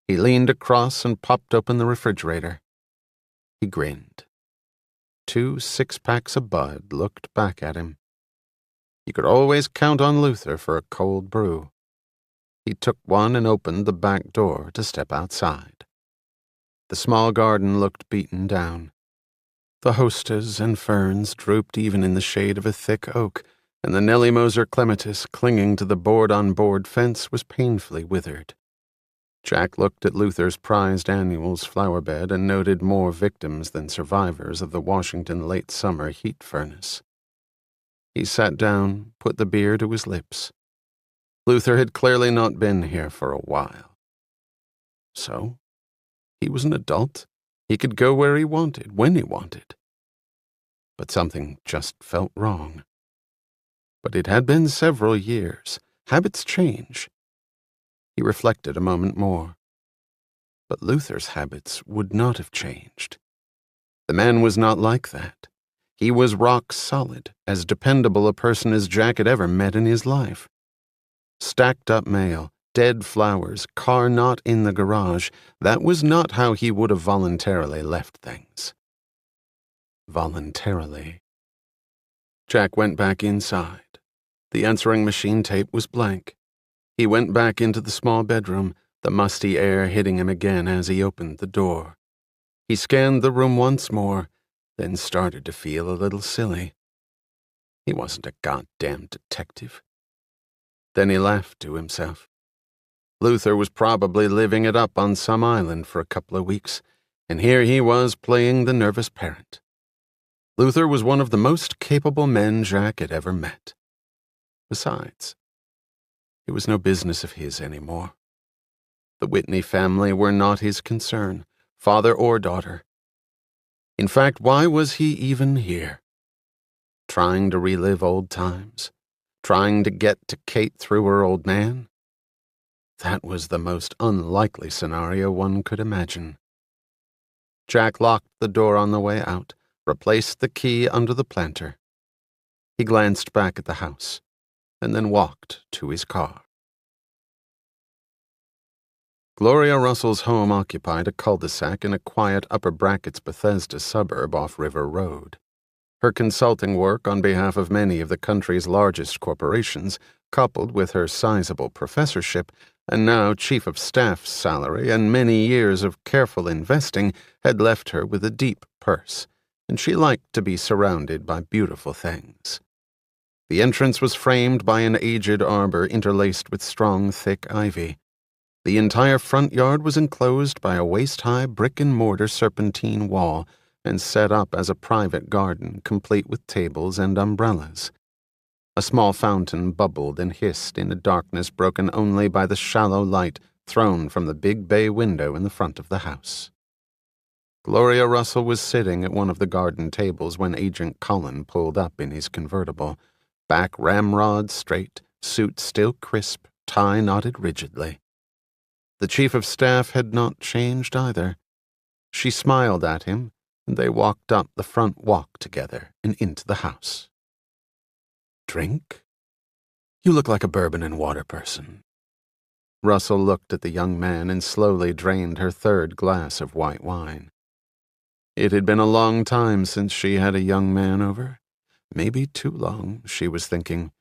He leaned across and popped open the refrigerator. He grinned. 2 6-packs of Bud looked back at him. You could always count on Luther for a cold brew. He took one and opened the back door to step outside. The small garden looked beaten down. The hostas and ferns drooped even in the shade of a thick oak, and the Nellie Moser clematis clinging to the board-on-board fence was painfully withered. Jack looked at Luther's prized annuals flower bed and noted more victims than survivors of the Washington late summer heat furnace. He sat down, put the beer to his lips. Luther had clearly not been here for a while. So, he was an adult. He could go where he wanted, when he wanted. But something just felt wrong. But it had been several years. Habits change. He reflected a moment more. But Luther's habits would not have changed. The man was not like that. He was rock solid, as dependable a person as Jack had ever met in his life. Stacked up mail, dead flowers, car not in the garage, that was not how he would have voluntarily left things. Voluntarily. Jack went back inside. The answering machine tape was blank. He went back into the small bedroom, the musty air hitting him again as he opened the door. He scanned the room once more, then started to feel a little silly. He wasn't a goddamn detective. Then he laughed to himself. Luther was probably living it up on some island for a couple of weeks, and here he was playing the nervous parent. Luther was one of the most capable men Jack had ever met. Besides, it was no business of his anymore. The Whitney family were not his concern, father or daughter. In fact, why was he even here? Trying to relive old times? Trying to get to Kate through her old man? That was the most unlikely scenario one could imagine. Jack locked the door on the way out, replaced the key under the planter. He glanced back at the house, and then walked to his car. Gloria Russell's home occupied a cul-de-sac in a quiet Upper Brackets Bethesda suburb off River Road. Her consulting work on behalf of many of the country's largest corporations, coupled with her sizable professorship, and now chief of staff's salary and many years of careful investing, had left her with a deep purse, and she liked to be surrounded by beautiful things. The entrance was framed by an aged arbor interlaced with strong, thick ivy. The entire front yard was enclosed by a waist-high brick-and-mortar serpentine wall and set up as a private garden complete with tables and umbrellas. A small fountain bubbled and hissed in a darkness broken only by the shallow light thrown from the big bay window in the front of the house. Gloria Russell was sitting at one of the garden tables when Agent Cullen pulled up in his convertible, back ramrod straight, suit still crisp, tie knotted rigidly. The chief of staff had not changed either. She smiled at him, and they walked up the front walk together and into the house. "Drink? You look like a bourbon and water person." Russell looked at the young man and slowly drained her third glass of white wine. It had been a long time since she had a young man over. Maybe too long, she was thinking,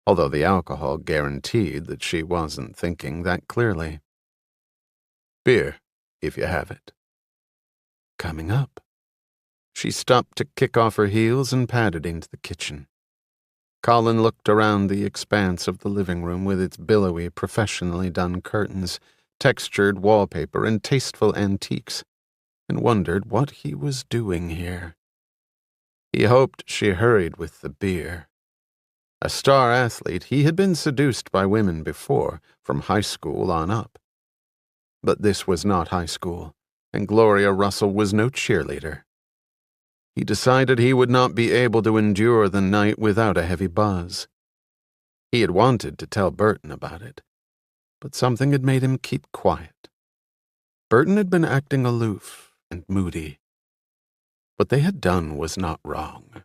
although the alcohol guaranteed that she wasn't thinking that clearly. "Beer," if you have it. Coming up. She stopped to kick off her heels and padded into the kitchen. Colin looked around the expanse of the living room with its billowy, professionally done curtains, textured wallpaper, and tasteful antiques, and wondered what he was doing here. He hoped she hurried with the beer. A star athlete, he had been seduced by women before, from high school on up. But this was not high school, and Gloria Russell was no cheerleader. He decided he would not be able to endure the night without a heavy buzz. He had wanted to tell Burton about it, but something had made him keep quiet. Burton had been acting aloof and moody. What they had done was not wrong.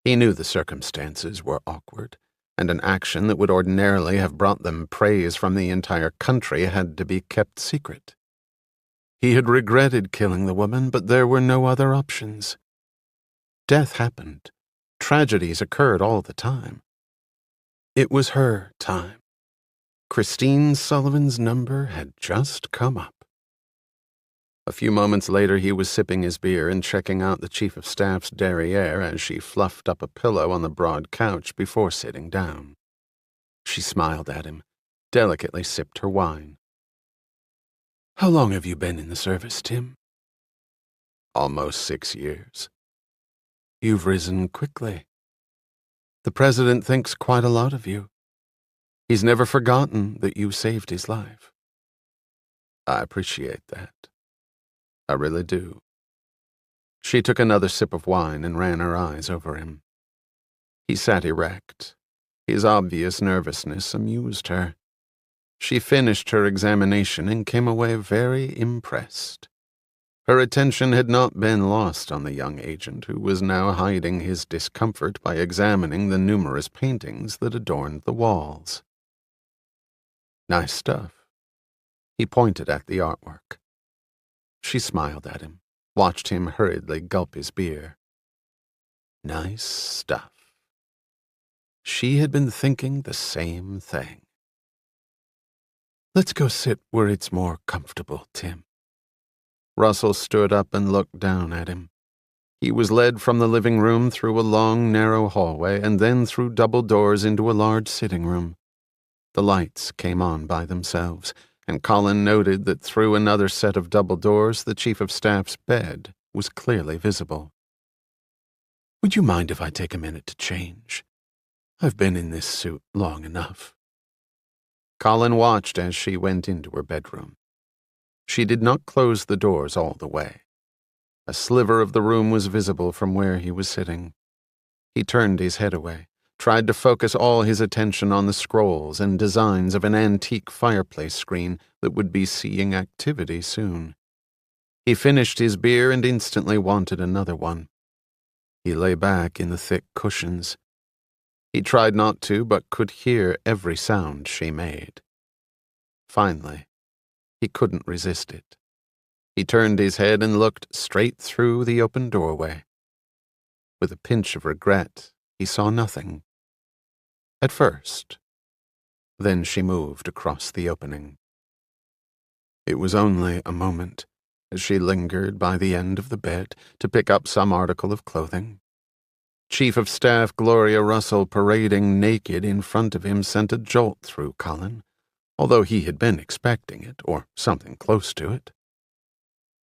He knew the circumstances were awkward, and an action that would ordinarily have brought them praise from the entire country had to be kept secret. He had regretted killing the woman, but there were no other options. Death happened. Tragedies occurred all the time. It was her time. Christine Sullivan's number had just come up. A few moments later, he was sipping his beer and checking out the Chief of Staff's derriere as she fluffed up a pillow on the broad couch before sitting down. She smiled at him, delicately sipped her wine. "How long have you been in the service, Tim?" "Almost 6 years." "You've risen quickly. The President thinks quite a lot of you. He's never forgotten that you saved his life." "I appreciate that. I really do." She took another sip of wine and ran her eyes over him. He sat erect. His obvious nervousness amused her. She finished her examination and came away very impressed. Her attention had not been lost on the young agent, who was now hiding his discomfort by examining the numerous paintings that adorned the walls. "Nice stuff." He pointed at the artwork. She smiled at him, watched him hurriedly gulp his beer. Nice stuff. She had been thinking the same thing. "Let's go sit where it's more comfortable, Tim." Russell stood up and looked down at him. He was led from the living room through a long, narrow hallway and then through double doors into a large sitting room. The lights came on by themselves, and Colin noted that through another set of double doors the Chief of Staff's bed was clearly visible. "Would you mind if I take a minute to change? I've been in this suit long enough." Colin watched as she went into her bedroom. She did not close the doors all the way. A sliver of the room was visible from where he was sitting. He turned his head away, tried to focus all his attention on the scrolls and designs of an antique fireplace screen that would be seeing activity soon. He finished his beer and instantly wanted another one. He lay back in the thick cushions. He tried not to, but could hear every sound she made. Finally, he couldn't resist it. He turned his head and looked straight through the open doorway. With a pinch of regret, he saw nothing. At first. Then she moved across the opening. It was only a moment, as she lingered by the end of the bed to pick up some article of clothing. Chief of Staff Gloria Russell parading naked in front of him sent a jolt through Colin, although he had been expecting it, or something close to it.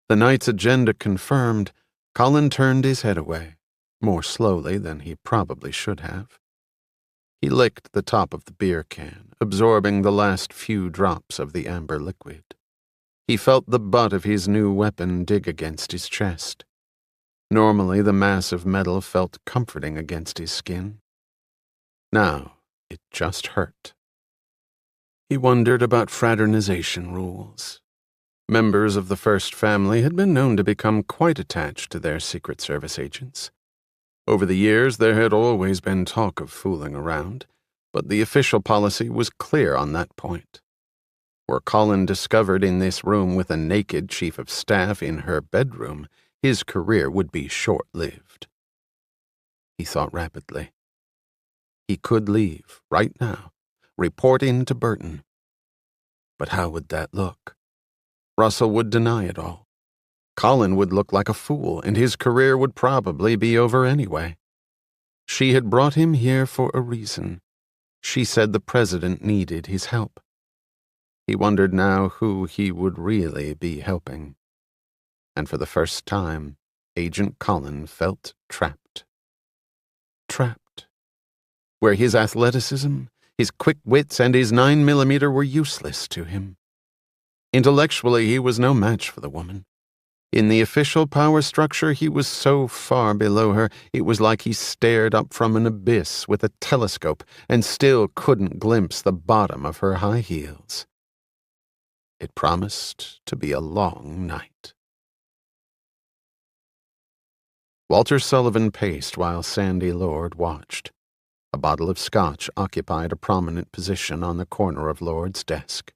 The night's agenda confirmed, Colin turned his head away, more slowly than he probably should have. He licked the top of the beer can, absorbing the last few drops of the amber liquid. He felt the butt of his new weapon dig against his chest. Normally, the mass of metal felt comforting against his skin. Now, it just hurt. He wondered about fraternization rules. Members of the First Family had been known to become quite attached to their Secret Service agents. Over the years, there had always been talk of fooling around, but the official policy was clear on that point. Were Colin discovered in this room with a naked Chief of Staff in her bedroom, his career would be short-lived. He thought rapidly. He could leave, right now, report in to Burton. But how would that look? Russell would deny it all. Colin would look like a fool, and his career would probably be over anyway. She had brought him here for a reason. She said the president needed his help. He wondered now who he would really be helping. And for the first time, Agent Colin felt trapped. Trapped. Where his athleticism, his quick wits, and his 9mm were useless to him. Intellectually, he was no match for the woman. In the official power structure, he was so far below her, it was like he stared up from an abyss with a telescope and still couldn't glimpse the bottom of her high heels. It promised to be a long night. Walter Sullivan paced while Sandy Lord watched. A bottle of scotch occupied a prominent position on the corner of Lord's desk.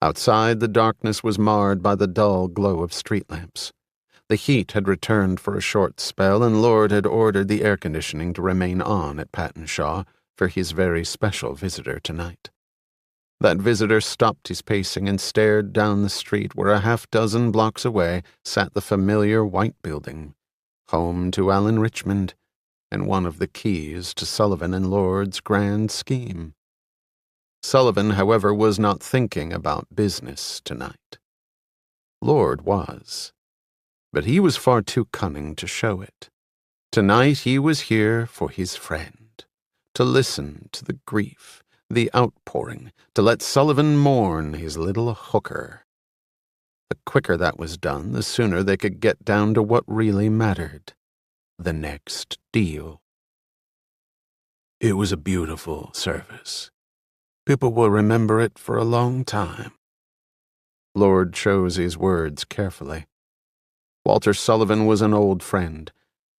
Outside, the darkness was marred by the dull glow of street lamps. The heat had returned for a short spell, and Lord had ordered the air conditioning to remain on at Patton Shaw for his very special visitor tonight. That visitor stopped his pacing and stared down the street where a half-dozen blocks away sat the familiar white building, home to Alan Richmond, and one of the keys to Sullivan and Lord's grand scheme. Sullivan, however, was not thinking about business tonight. Lord was, but he was far too cunning to show it. Tonight he was here for his friend, to listen to the grief, the outpouring, to let Sullivan mourn his little hooker. The quicker that was done, the sooner they could get down to what really mattered, the next deal. It was a beautiful service. People will remember it for a long time. Lord chose his words carefully. Walter Sullivan was an old friend,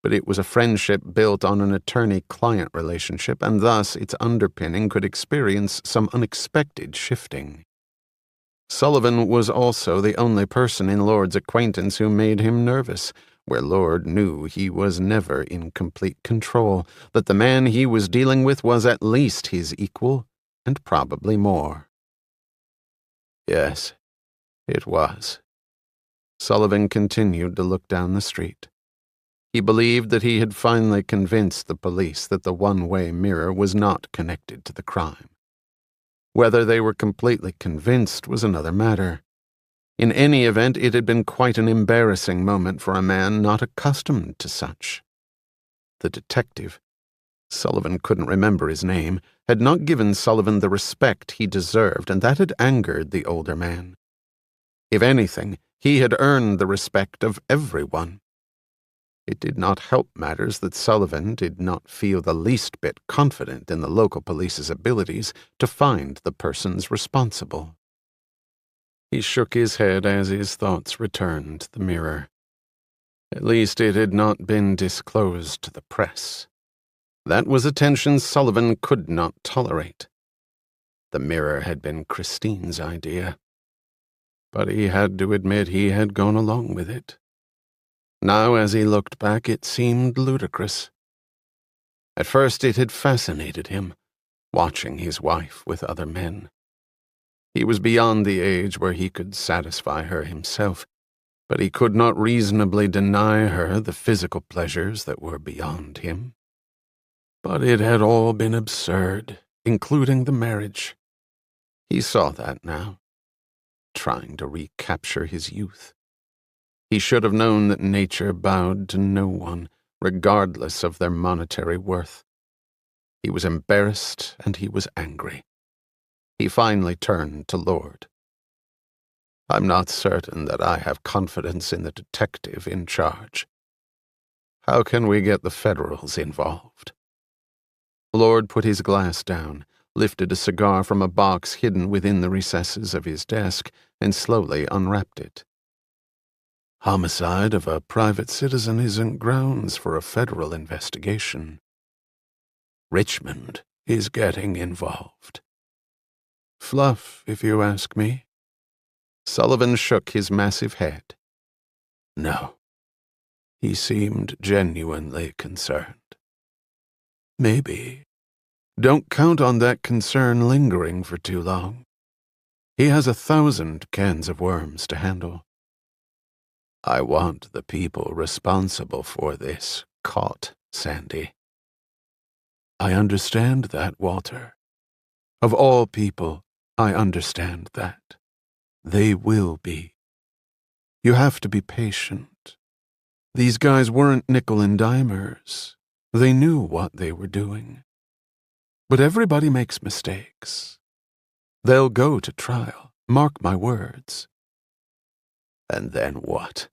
but it was a friendship built on an attorney-client relationship, and thus its underpinning could experience some unexpected shifting. Sullivan was also the only person in Lord's acquaintance who made him nervous, where Lord knew he was never in complete control, that the man he was dealing with was at least his equal, and probably more. Yes, it was. Sullivan continued to look down the street. He believed that he had finally convinced the police that the one-way mirror was not connected to the crime. Whether they were completely convinced was another matter. In any event, it had been quite an embarrassing moment for a man not accustomed to such. The detective, Sullivan couldn't remember his name, had not given Sullivan the respect he deserved, and that had angered the older man. If anything, he had earned the respect of everyone. It did not help matters that Sullivan did not feel the least bit confident in the local police's abilities to find the persons responsible. He shook his head as his thoughts returned to the mirror. At least it had not been disclosed to the press. That was attention Sullivan could not tolerate. The mirror had been Christine's idea, but he had to admit he had gone along with it. Now, as he looked back, it seemed ludicrous. At first it had fascinated him, watching his wife with other men. He was beyond the age where he could satisfy her himself, but he could not reasonably deny her the physical pleasures that were beyond him. But it had all been absurd, including the marriage. He saw that now, trying to recapture his youth. He should have known that nature bowed to no one, regardless of their monetary worth. He was embarrassed and he was angry. He finally turned to Lord. I'm not certain that I have confidence in the detective in charge. How can we get the Federals involved? Lord put his glass down, lifted a cigar from a box hidden within the recesses of his desk, and slowly unwrapped it. Homicide of a private citizen isn't grounds for a federal investigation. Richmond is getting involved. Fluff, if you ask me. Sullivan shook his massive head. No. He seemed genuinely concerned. Maybe. Don't count on that concern lingering for too long. He has 1,000 cans of worms to handle. I want the people responsible for this caught, Sandy. I understand that, Walter. Of all people, I understand that. They will be. You have to be patient. These guys weren't nickel and dimers. They knew what they were doing. But everybody makes mistakes. They'll go to trial, mark my words. And then what?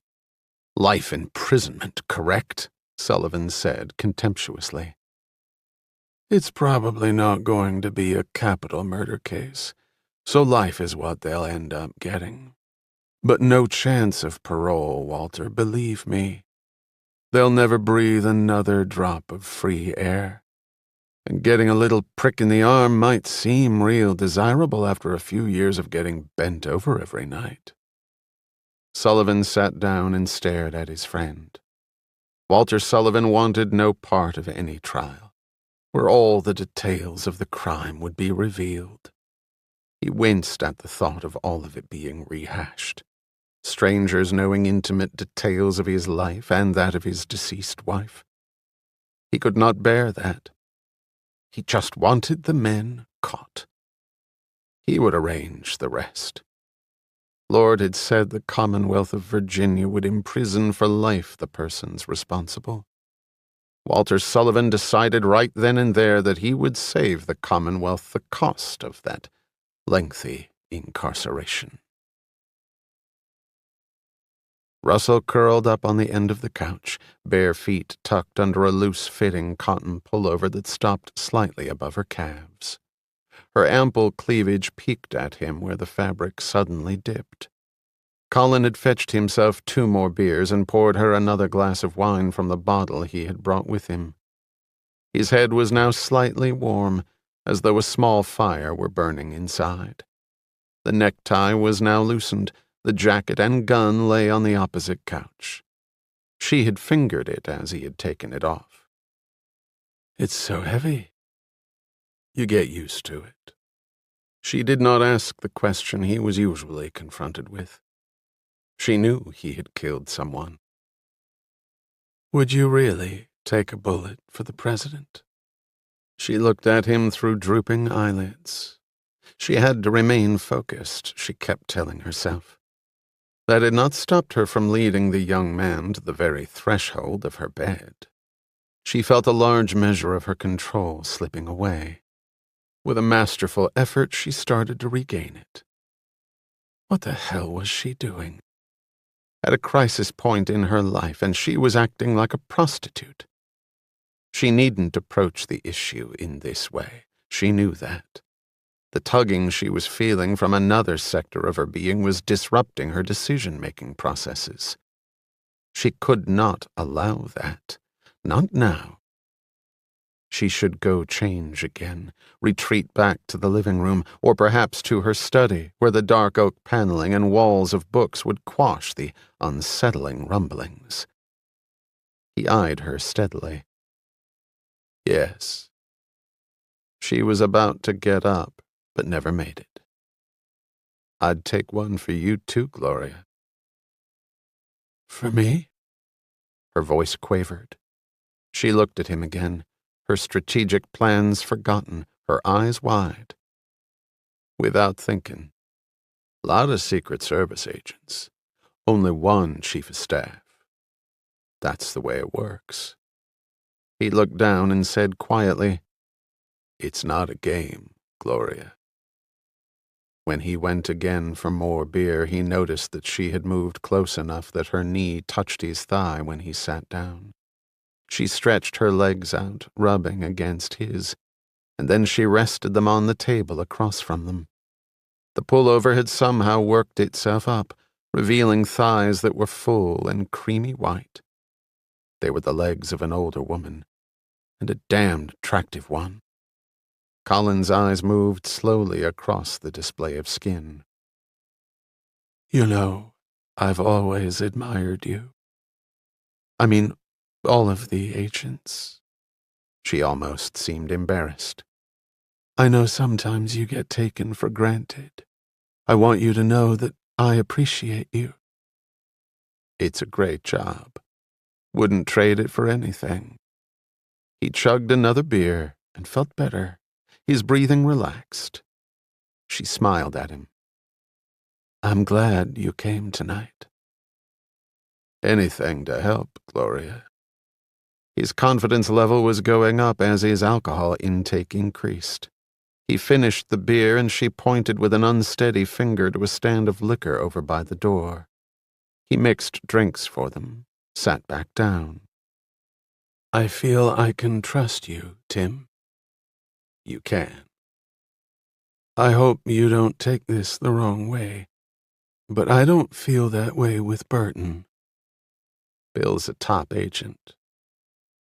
Life imprisonment, correct? Sullivan said contemptuously. It's probably not going to be a capital murder case, so life is what they'll end up getting. But no chance of parole, Walter, believe me. They'll never breathe another drop of free air. And getting a little prick in the arm might seem real desirable after a few years of getting bent over every night. Sullivan sat down and stared at his friend. Walter Sullivan wanted no part of any trial, where all the details of the crime would be revealed. He winced at the thought of all of it being rehashed. Strangers knowing intimate details of his life and that of his deceased wife. He could not bear that. He just wanted the men caught. He would arrange the rest. Lord had said the Commonwealth of Virginia would imprison for life the persons responsible. Walter Sullivan decided right then and there that he would save the Commonwealth the cost of that lengthy incarceration. Russell curled up on the end of the couch, bare feet tucked under a loose-fitting cotton pullover that stopped slightly above her calves. Her ample cleavage peeked at him where the fabric suddenly dipped. Colin had fetched himself 2 more beers and poured her another glass of wine from the bottle he had brought with him. His head was now slightly warm, as though a small fire were burning inside. The necktie was now loosened. The jacket and gun lay on the opposite couch. She had fingered it as he had taken it off. It's so heavy. You get used to it. She did not ask the question he was usually confronted with. She knew he had killed someone. Would you really take a bullet for the president? She looked at him through drooping eyelids. She had to remain focused, she kept telling herself. That had not stopped her from leading the young man to the very threshold of her bed. She felt a large measure of her control slipping away. With a masterful effort, she started to regain it. What the hell was she doing? At a crisis point in her life, and she was acting like a prostitute. She needn't approach the issue in this way. She knew that. The tugging she was feeling from another sector of her being was disrupting her decision-making processes. She could not allow that. Not now. She should go change again, retreat back to the living room, or perhaps to her study, where the dark oak paneling and walls of books would quash the unsettling rumblings. He eyed her steadily. Yes. She was about to get up, but never made it. I'd take one for you too, Gloria. For me? Her voice quavered. She looked at him again, her strategic plans forgotten, her eyes wide. Without thinking. Lot of Secret Service agents. Only one chief of staff. That's the way it works. He looked down and said quietly, It's not a game, Gloria. When he went again for more beer, he noticed that she had moved close enough that her knee touched his thigh when he sat down. She stretched her legs out, rubbing against his, and then she rested them on the table across from them. The pullover had somehow worked itself up, revealing thighs that were full and creamy white. They were the legs of an older woman, and a damned attractive one. Colin's eyes moved slowly across the display of skin. You know, I've always admired you. I mean, all of the agents. She almost seemed embarrassed. I know sometimes you get taken for granted. I want you to know that I appreciate you. It's a great job. Wouldn't trade it for anything. He chugged another beer and felt better, his breathing relaxed. She smiled at him. I'm glad you came tonight. Anything to help, Gloria. His confidence level was going up as his alcohol intake increased. He finished the beer and she pointed with an unsteady finger to a stand of liquor over by the door. He mixed drinks for them, sat back down. I feel I can trust you, Tim. You can. I hope you don't take this the wrong way, but I don't feel that way with Burton. Bill's a top agent.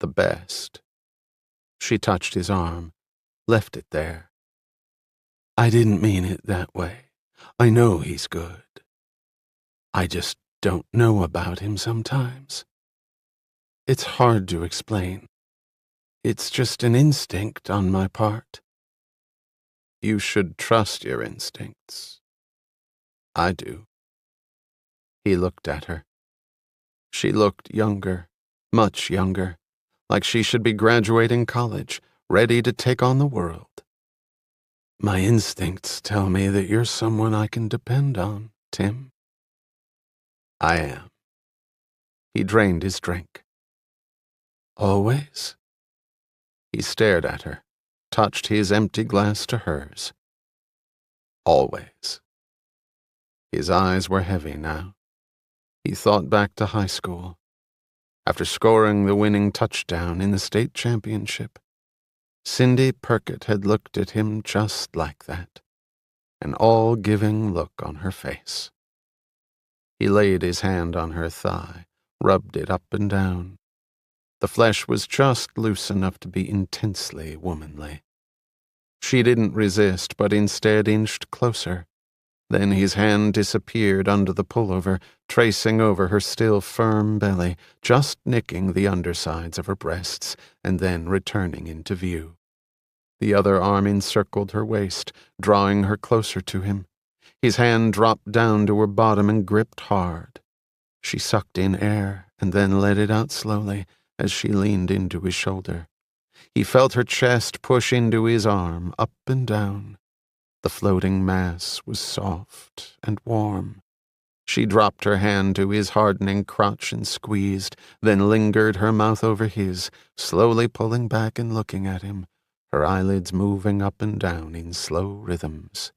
The best. She touched his arm, left it there. I didn't mean it that way. I know he's good. I just don't know about him sometimes. It's hard to explain. It's just an instinct on my part. You should trust your instincts. I do. He looked at her. She looked younger, much younger, like she should be graduating college, ready to take on the world. My instincts tell me that you're someone I can depend on, Tim. I am. He drained his drink. Always? He stared at her, touched his empty glass to hers. Always. His eyes were heavy now. He thought back to high school. After scoring the winning touchdown in the state championship, Cindy Perkett had looked at him just like that, an all-giving look on her face. He laid his hand on her thigh, rubbed it up and down. The flesh was just loose enough to be intensely womanly. She didn't resist, but instead inched closer. Then his hand disappeared under the pullover, tracing over her still firm belly, just nicking the undersides of her breasts, and then returning into view. The other arm encircled her waist, drawing her closer to him. His hand dropped down to her bottom and gripped hard. She sucked in air and then let it out slowly as she leaned into his shoulder. He felt her chest push into his arm, up and down. The floating mass was soft and warm. She dropped her hand to his hardening crotch and squeezed, then lingered her mouth over his, slowly pulling back and looking at him, her eyelids moving up and down in slow rhythms.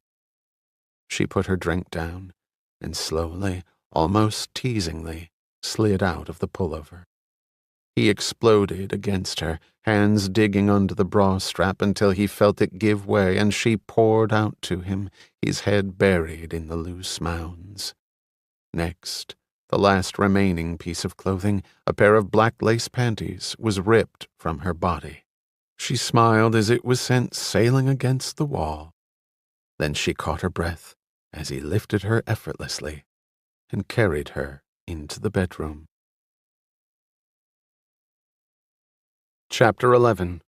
She put her drink down and slowly, almost teasingly, slid out of the pullover. He exploded against her, hands digging under the bra strap until he felt it give way, and she poured out to him, his head buried in the loose mounds. Next, the last remaining piece of clothing, a pair of black lace panties, was ripped from her body. She smiled as it was sent sailing against the wall. Then she caught her breath as he lifted her effortlessly and carried her into the bedroom. Chapter 11.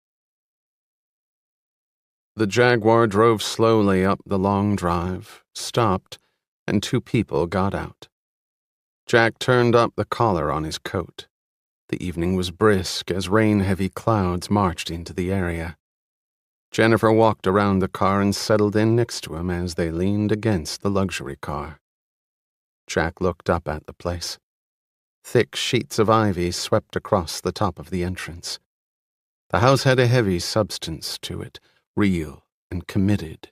The Jaguar drove slowly up the long drive, stopped, and two people got out. Jack turned up the collar on his coat. The evening was brisk as rain-heavy clouds marched into the area. Jennifer walked around the car and settled in next to him as they leaned against the luxury car. Jack looked up at the place. Thick sheets of ivy swept across the top of the entrance. The house had a heavy substance to it, real and committed.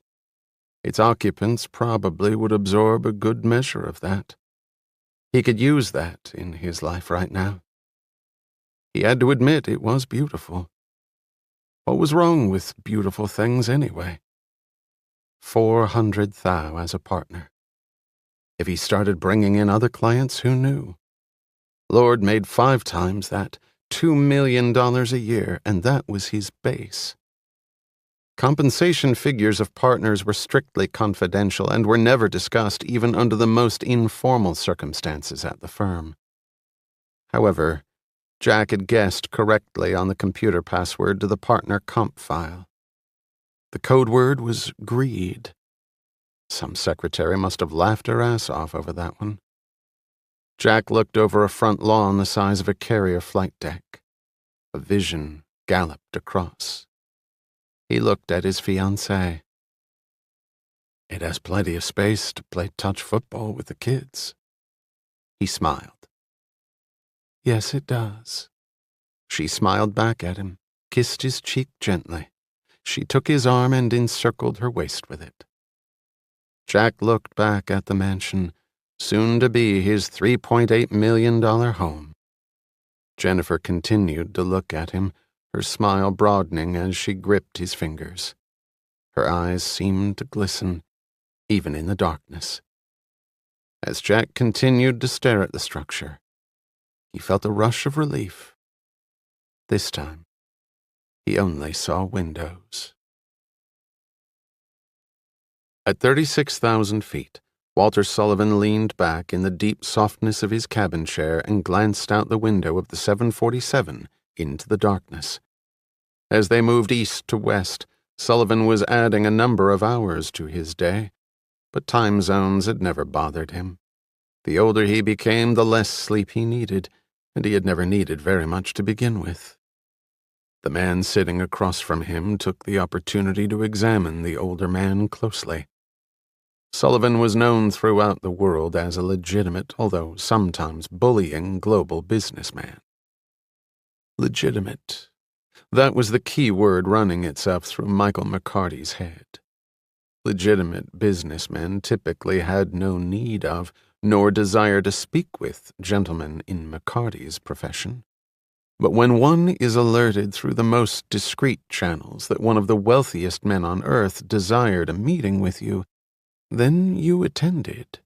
Its occupants probably would absorb a good measure of that. He could use that in his life right now. He had to admit it was beautiful. What was wrong with beautiful things anyway? 400 thou as a partner. If he started bringing in other clients, who knew? Lord made 5 times that, $2 million a year, and that was his base. Compensation figures of partners were strictly confidential and were never discussed even under the most informal circumstances at the firm. However, Jack had guessed correctly on the computer password to the partner comp file. The code word was greed. Some secretary must have laughed her ass off over that one. Jack looked over a front lawn the size of a carrier flight deck. A vision galloped across. He looked at his fiancée. It has plenty of space to play touch football with the kids. He smiled. Yes, it does. She smiled back at him, kissed his cheek gently. She took his arm and encircled her waist with it. Jack looked back at the mansion, soon to be his $3.8 million home. Jennifer continued to look at him, her smile broadening as she gripped his fingers. Her eyes seemed to glisten, even in the darkness. As Jack continued to stare at the structure, he felt a rush of relief. This time, he only saw windows. At 36,000 feet, Walter Sullivan leaned back in the deep softness of his cabin chair and glanced out the window of the 747 into the darkness. As they moved east to west, Sullivan was adding a number of hours to his day, but time zones had never bothered him. The older he became, the less sleep he needed, and he had never needed very much to begin with. The man sitting across from him took the opportunity to examine the older man closely. Sullivan was known throughout the world as a legitimate, although sometimes bullying, global businessman. Legitimate. That was the key word running itself through Michael McCarty's head. Legitimate businessmen typically had no need of, nor desire to speak with, gentlemen in McCarty's profession. But when one is alerted through the most discreet channels that one of the wealthiest men on earth desired a meeting with you, then you attended.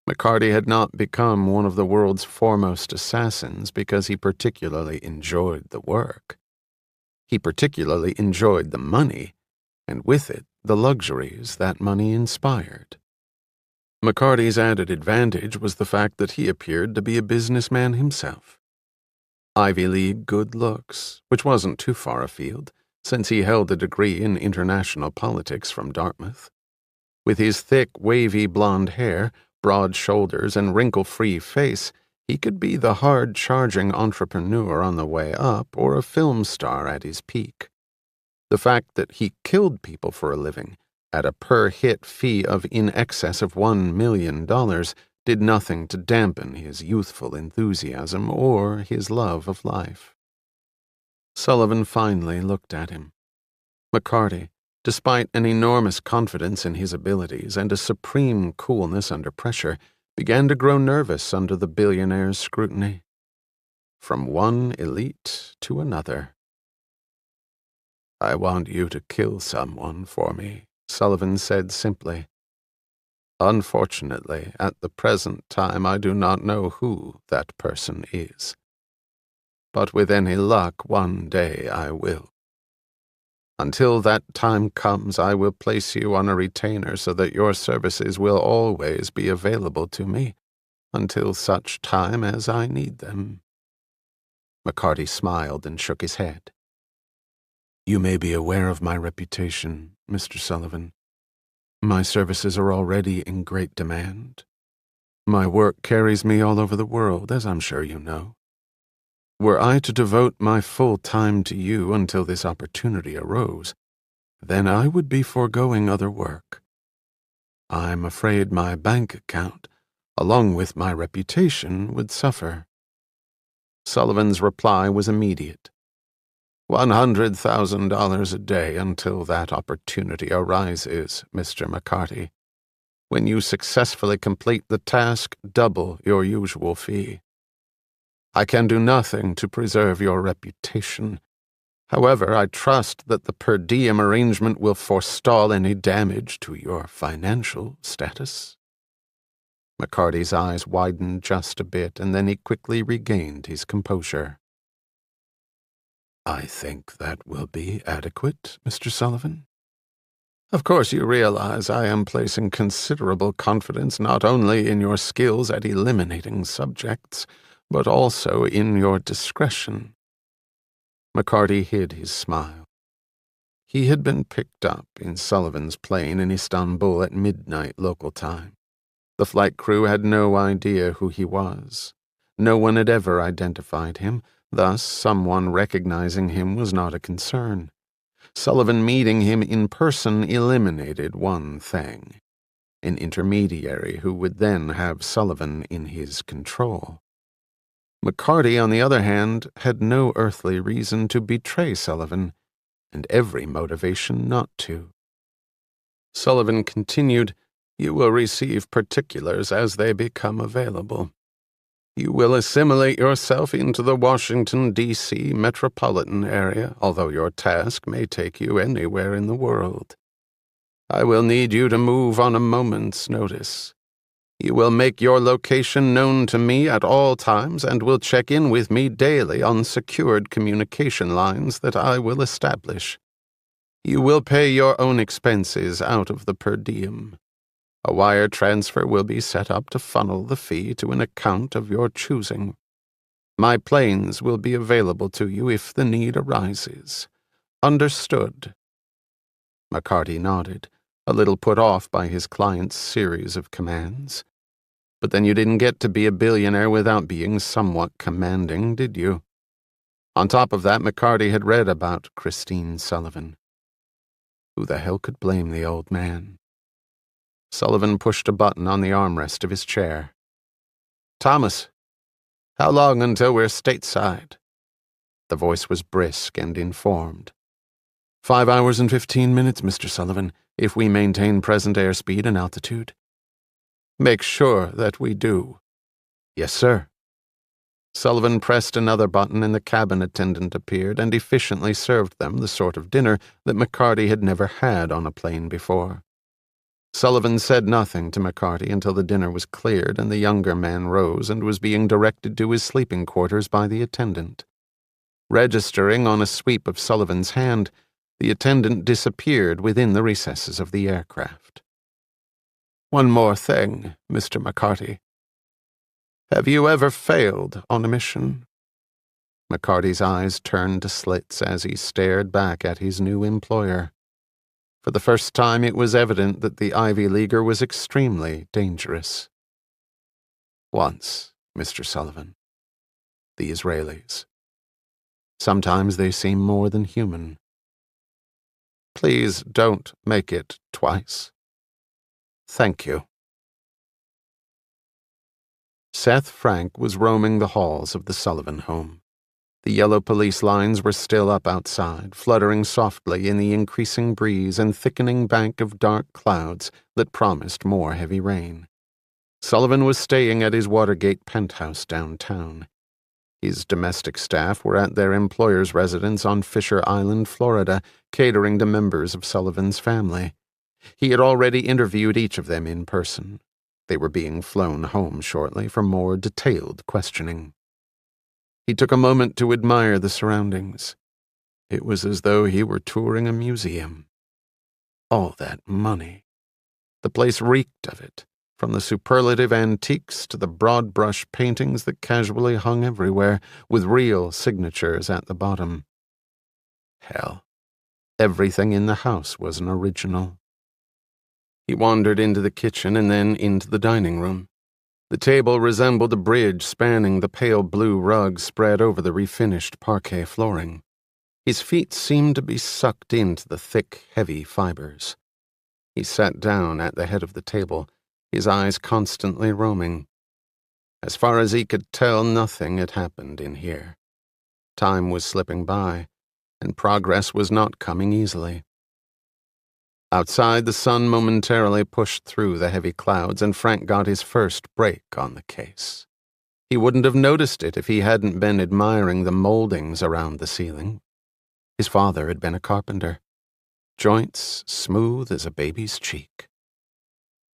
McCarty had not become one of the world's foremost assassins because he particularly enjoyed the work. He particularly enjoyed the money, and with it, the luxuries that money inspired. McCarty's added advantage was the fact that he appeared to be a businessman himself. Ivy League good looks, which wasn't too far afield, since he held a degree in international politics from Dartmouth. With his thick, wavy blonde hair, broad shoulders, and wrinkle-free face, he could be the hard-charging entrepreneur on the way up or a film star at his peak. The fact that he killed people for a living, at a per-hit fee of in excess of $1 million, did nothing to dampen his youthful enthusiasm or his love of life. Sullivan finally looked at him. McCarty, despite an enormous confidence in his abilities and a supreme coolness under pressure, began to grow nervous under the billionaire's scrutiny. From one elite to another. I want you to kill someone for me, Sullivan said simply. Unfortunately, at the present time I do not know who that person is. But with any luck, one day I will. Until that time comes, I will place you on a retainer so that your services will always be available to me, until such time as I need them. McCarty smiled and shook his head. You may be aware of my reputation, Mr. Sullivan. My services are already in great demand. My work carries me all over the world, as I'm sure you know. Were I to devote my full time to you until this opportunity arose, then I would be foregoing other work. I'm afraid my bank account, along with my reputation, would suffer. Sullivan's reply was immediate. $100,000 a day until that opportunity arises, Mr. McCarty. When you successfully complete the task, double your usual fee. I can do nothing to preserve your reputation. However, I trust that the per diem arrangement will forestall any damage to your financial status. McCarty's eyes widened just a bit, and then he quickly regained his composure. I think that will be adequate, Mr. Sullivan. Of course you realize I am placing considerable confidence not only in your skills at eliminating subjects, but also in your discretion. McCarty hid his smile. He had been picked up in Sullivan's plane in Istanbul at midnight local time. The flight crew had no idea who he was. No one had ever identified him, thus someone recognizing him was not a concern. Sullivan meeting him in person eliminated one thing: an intermediary who would then have Sullivan in his control. McCarty, on the other hand, had no earthly reason to betray Sullivan, and every motivation not to. Sullivan continued, "You will receive particulars as they become available. You will assimilate yourself into the Washington, D.C. metropolitan area, although your task may take you anywhere in the world. I will need you to move on a moment's notice. You will make your location known to me at all times and will check in with me daily on secured communication lines that I will establish. You will pay your own expenses out of the per diem. A wire transfer will be set up to funnel the fee to an account of your choosing. My planes will be available to you if the need arises. Understood?" McCarty nodded, a little put off by his client's series of commands. But then you didn't get to be a billionaire without being somewhat commanding, did you? On top of that, McCarty had read about Christine Sullivan. Who the hell could blame the old man? Sullivan pushed a button on the armrest of his chair. "Thomas, how long until we're stateside?" The voice was brisk and informed. 5 hours and 15 minutes, Mr. Sullivan, if we maintain present airspeed and altitude. Make sure that we do." "Yes, sir." Sullivan pressed another button and the cabin attendant appeared and efficiently served them the sort of dinner that McCarty had never had on a plane before. Sullivan said nothing to McCarty until the dinner was cleared and the younger man rose and was being directed to his sleeping quarters by the attendant. Registering on a sweep of Sullivan's hand, the attendant disappeared within the recesses of the aircraft. "One more thing, Mr. McCarty. Have you ever failed on a mission?" McCarty's eyes turned to slits as he stared back at his new employer. For the first time it was evident that the Ivy Leaguer was extremely dangerous. "Once, Mr. Sullivan. The Israelis. Sometimes they seem more than human. Please don't make it twice. Thank you." Seth Frank was roaming the halls of the Sullivan home. The yellow police lines were still up outside, fluttering softly in the increasing breeze and thickening bank of dark clouds that promised more heavy rain. Sullivan was staying at his Watergate penthouse downtown. His domestic staff were at their employer's residence on Fisher Island, Florida, catering to members of Sullivan's family. He had already interviewed each of them in person. They were being flown home shortly for more detailed questioning. He took a moment to admire the surroundings. It was as though he were touring a museum. All that money. The place reeked of it, from the superlative antiques to the broad-brush paintings that casually hung everywhere, with real signatures at the bottom. Hell, everything in the house was an original. He wandered into the kitchen and then into the dining room. The table resembled a bridge spanning the pale blue rug spread over the refinished parquet flooring. His feet seemed to be sucked into the thick, heavy fibers. He sat down at the head of the table, his eyes constantly roaming. As far as he could tell, nothing had happened in here. Time was slipping by, and progress was not coming easily. Outside, the sun momentarily pushed through the heavy clouds, and Frank got his first break on the case. He wouldn't have noticed it if he hadn't been admiring the moldings around the ceiling. His father had been a carpenter. Joints smooth as a baby's cheek.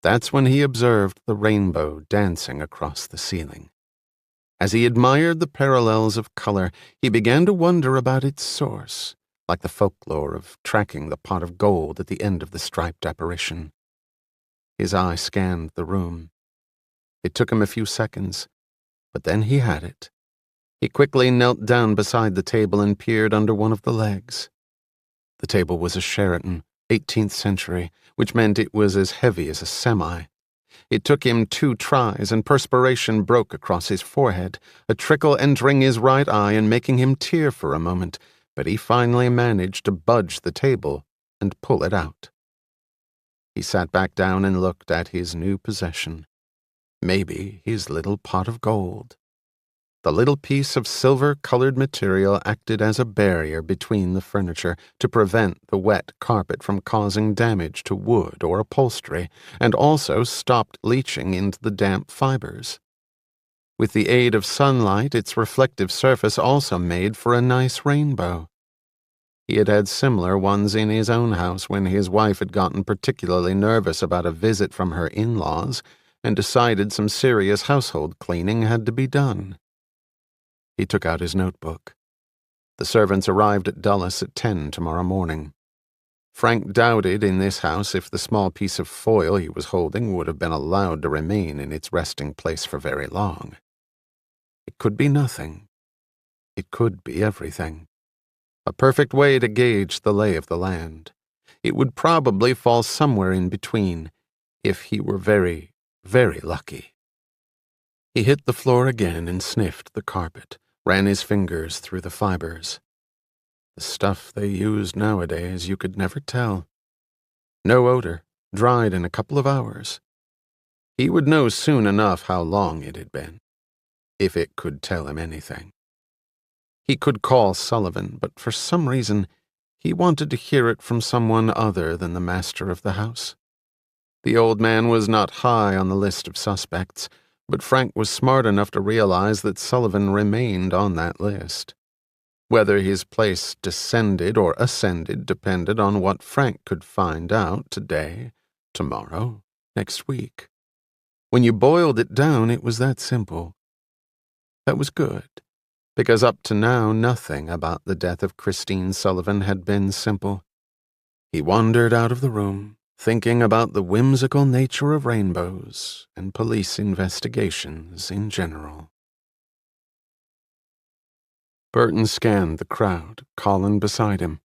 That's when he observed the rainbow dancing across the ceiling. As he admired the parallels of color, he began to wonder about its source, like the folklore of tracking the pot of gold at the end of the striped apparition. His eye scanned the room. It took him a few seconds, but then he had it. He quickly knelt down beside the table and peered under one of the legs. The table was a Sheraton, 18th century, which meant it was as heavy as a semi. It took him 2 tries, and perspiration broke across his forehead, a trickle entering his right eye and making him tear for a moment, but he finally managed to budge the table and pull it out. He sat back down and looked at his new possession. Maybe his little pot of gold. The little piece of silver-colored material acted as a barrier between the furniture to prevent the wet carpet from causing damage to wood or upholstery, and also stopped leaching into the damp fibers. With the aid of sunlight, its reflective surface also made for a nice rainbow. He had had similar ones in his own house when his wife had gotten particularly nervous about a visit from her in-laws and decided some serious household cleaning had to be done. He took out his notebook. The servants arrived at Dulles at 10 tomorrow morning. Frank doubted in this house if the small piece of foil he was holding would have been allowed to remain in its resting place for very long. It could be nothing. It could be everything. A perfect way to gauge the lay of the land. It would probably fall somewhere in between, if he were very, very lucky. He hit the floor again and sniffed the carpet, ran his fingers through the fibers. The stuff they used nowadays, you could never tell. No odor, dried in a couple of hours. He would know soon enough how long it had been, if it could tell him anything. He could call Sullivan, but for some reason he wanted to hear it from someone other than the master of the house. The old man was not high on the list of suspects, but Frank was smart enough to realize that Sullivan remained on that list. Whether his place descended or ascended depended on what Frank could find out today, tomorrow, next week. When you boiled it down, it was that simple. That was good, because up to now nothing about the death of Christine Sullivan had been simple. He wandered out of the room, thinking about the whimsical nature of rainbows and police investigations in general. Burton scanned the crowd, Colin beside him.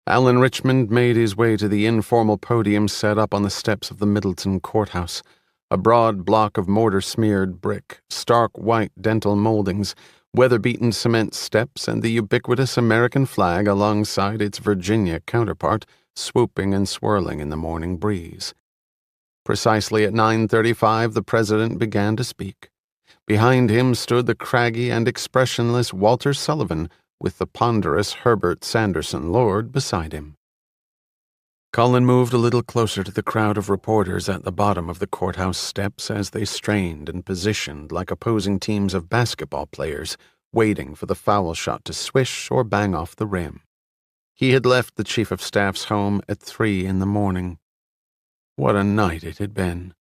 Alan Richmond made his way to the informal podium set up on the steps of the Middleton courthouse, a broad block of mortar-smeared brick, stark white dental moldings, weather-beaten cement steps, and the ubiquitous American flag alongside its Virginia counterpart, swooping and swirling in the morning breeze. Precisely at 9:35, the president began to speak. Behind him stood the craggy and expressionless Walter Sullivan, with the ponderous Herbert Sanderson Lord beside him. Colin moved a little closer to the crowd of reporters at the bottom of the courthouse steps as they strained and positioned like opposing teams of basketball players, waiting for the foul shot to swish or bang off the rim. He had left the chief of staff's home at 3 in the morning. What a night it had been.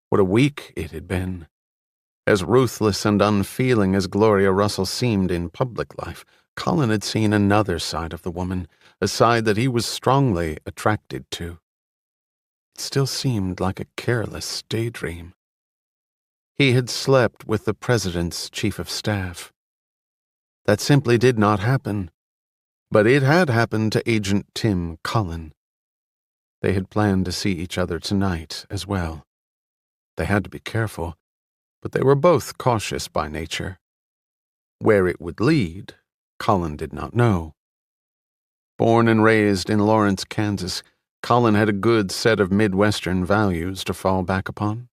What a week it had been. As ruthless and unfeeling as Gloria Russell seemed in public life, Colin had seen another side of the woman, a side that he was strongly attracted to. It still seemed like a careless daydream. He had slept with the president's chief of staff. That simply did not happen. But it had happened to Agent Tim Cullen. They had planned to see each other tonight as well. They had to be careful, but they were both cautious by nature. Where it would lead, Colin did not know. Born and raised in Lawrence, Kansas, Colin had a good set of Midwestern values to fall back upon.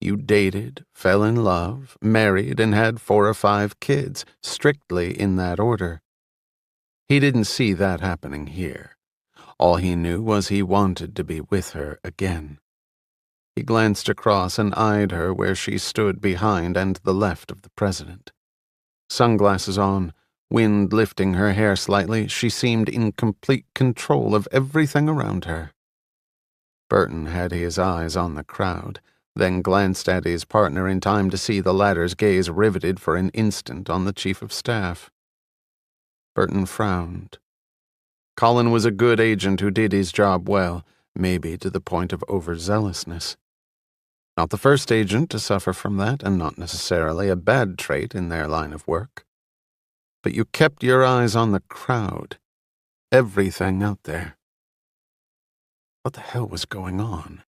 You dated, fell in love, married, and had 4 or 5 kids, strictly in that order. He didn't see that happening here. All he knew was he wanted to be with her again. He glanced across and eyed her where she stood behind and to the left of the president. Sunglasses on, wind lifting her hair slightly, she seemed in complete control of everything around her. Burton had his eyes on the crowd, then glanced at his partner in time to see the latter's gaze riveted for an instant on the chief of staff. Burton frowned. Colin was a good agent who did his job well, maybe to the point of overzealousness. Not the first agent to suffer from that, and not necessarily a bad trait in their line of work. But you kept your eyes on the crowd. everything out there. What the hell was going on?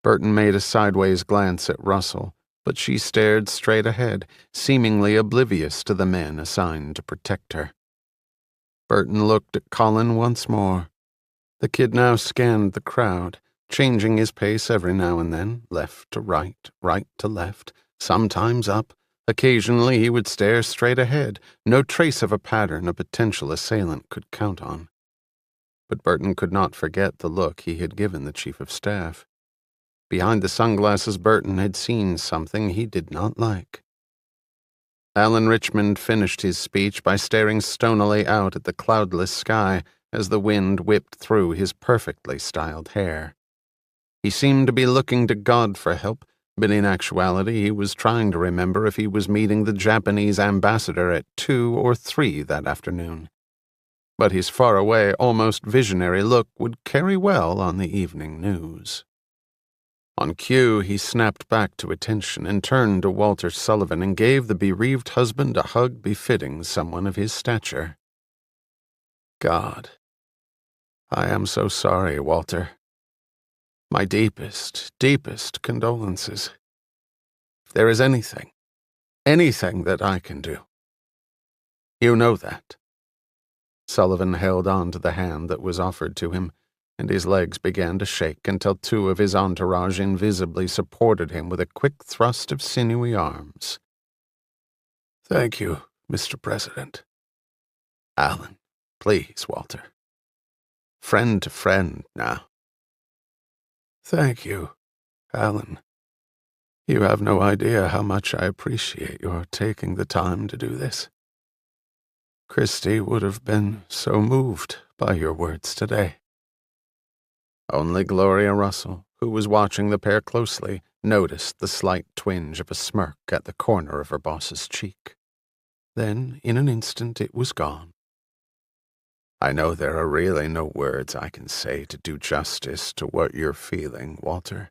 Burton made a sideways glance at Russell, but she stared straight ahead, seemingly oblivious to the men assigned to protect her. Burton looked at Colin once more. The kid now scanned the crowd, changing his pace every now and then, left to right, right to left, sometimes up. Occasionally he would stare straight ahead, no trace of a pattern a potential assailant could count on. But Burton could not forget the look he had given the chief of staff. Behind the sunglasses, Burton had seen something he did not like. Alan Richmond finished his speech by staring stonily out at the cloudless sky as the wind whipped through his perfectly styled hair. He seemed to be looking to God for help, but in actuality he was trying to remember if he was meeting the Japanese ambassador at 2 or 3 that afternoon. But his faraway, almost visionary look would carry well on the evening news. On cue, he snapped back to attention and turned to Walter Sullivan and gave the bereaved husband a hug befitting someone of his stature. God, I am so sorry, Walter. My deepest, deepest condolences. If there is anything that I can do. You know that. Sullivan held on to the hand that was offered to him, and his legs began to shake until 2 of his entourage invisibly supported him with a quick thrust of sinewy arms. Thank you, Mr. President. Alan, please, Walter. Friend to friend now. Thank you, Alan. You have no idea how much I appreciate your taking the time to do this. Christy would have been so moved by your words today. Only Gloria Russell, who was watching the pair closely, noticed the slight twinge of a smirk at the corner of her boss's cheek. Then, in an instant, it was gone. I know there are really no words I can say to do justice to what you're feeling, Walter.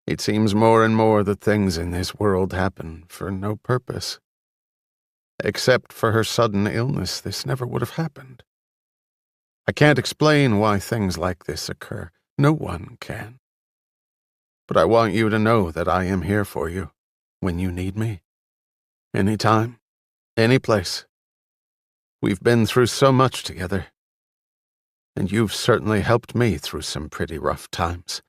It seems more and more that things in this world happen for no purpose. Except for her sudden illness, this never would have happened. I can't explain why things like this occur. No one can. But I want you to know that I am here for you when you need me. Anytime, any place. We've been through so much together, and you've certainly helped me through some pretty rough times.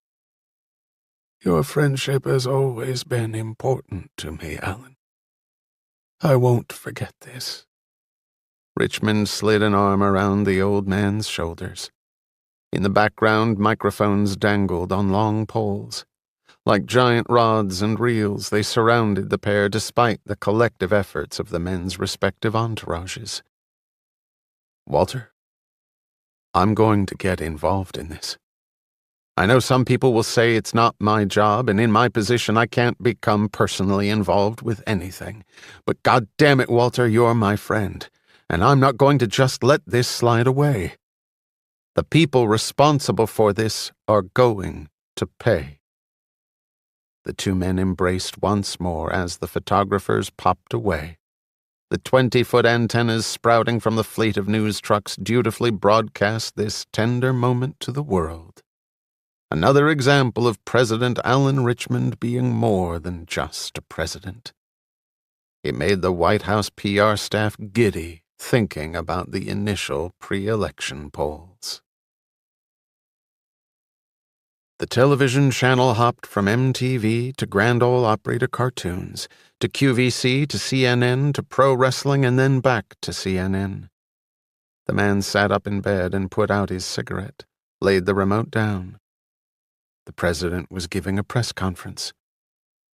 Your friendship has always been important to me, Alan. I won't forget this. Richmond slid an arm around the old man's shoulders. In the background, microphones dangled on long poles. Like giant rods and reels, they surrounded the pair despite the collective efforts of the men's respective entourages. Walter, I'm going to get involved in this. I know some people will say it's not my job, and in my position I can't become personally involved with anything. But God damn it, Walter, you're my friend, and I'm not going to just let this slide away. The people responsible for this are going to pay. The 2 men embraced once more as the photographers popped away. The 20-foot antennas sprouting from the fleet of news trucks dutifully broadcast this tender moment to the world. Another example of President Alan Richmond being more than just a president. It made the White House PR staff giddy thinking about the initial pre-election polls. The television channel hopped from MTV to Grand Ole Opry to cartoons, to QVC to CNN to pro wrestling and then back to CNN. The man sat up in bed and put out his cigarette, laid the remote down. The president was giving a press conference.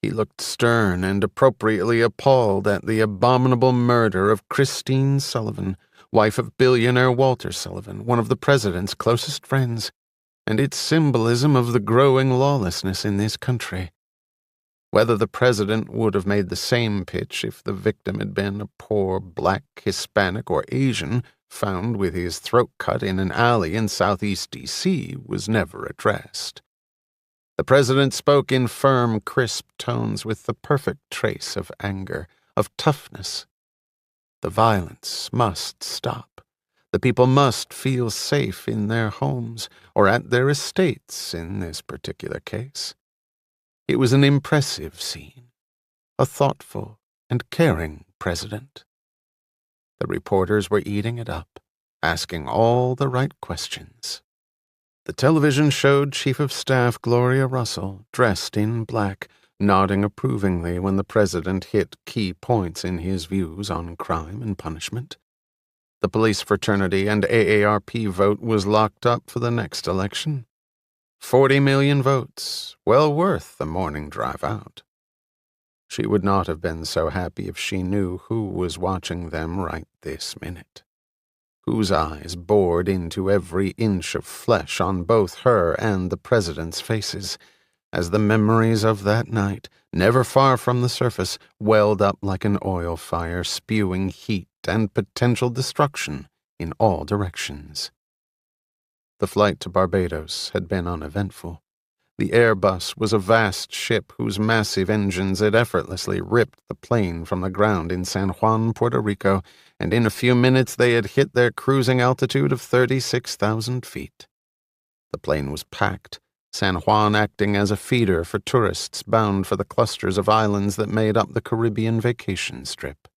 He looked stern and appropriately appalled at the abominable murder of Christine Sullivan, wife of billionaire Walter Sullivan, one of the president's closest friends, and its symbolism of the growing lawlessness in this country. Whether the president would have made the same pitch if the victim had been a poor black, Hispanic, or Asian found with his throat cut in an alley in southeast D.C. was never addressed. The president spoke in firm, crisp tones with the perfect trace of anger, of toughness. The violence must stop. The people must feel safe in their homes, or at their estates in this particular case. It was an impressive scene, a thoughtful and caring president. The reporters were eating it up, asking all the right questions. The television showed Chief of Staff Gloria Russell, dressed in black, nodding approvingly when the president hit key points in his views on crime and punishment. The police fraternity and AARP vote was locked up for the next election. 40 million votes, well worth the morning drive out. She would not have been so happy if she knew who was watching them right this minute, whose eyes bored into every inch of flesh on both her and the president's faces, as the memories of that night, never far from the surface, welled up like an oil fire, spewing heat and potential destruction in all directions. The flight to Barbados had been uneventful. The Airbus was a vast ship whose massive engines had effortlessly ripped the plane from the ground in San Juan, Puerto Rico, and in a few minutes they had hit their cruising altitude of 36,000 feet. The plane was packed, San Juan acting as a feeder for tourists bound for the clusters of islands that made up the Caribbean vacation strip.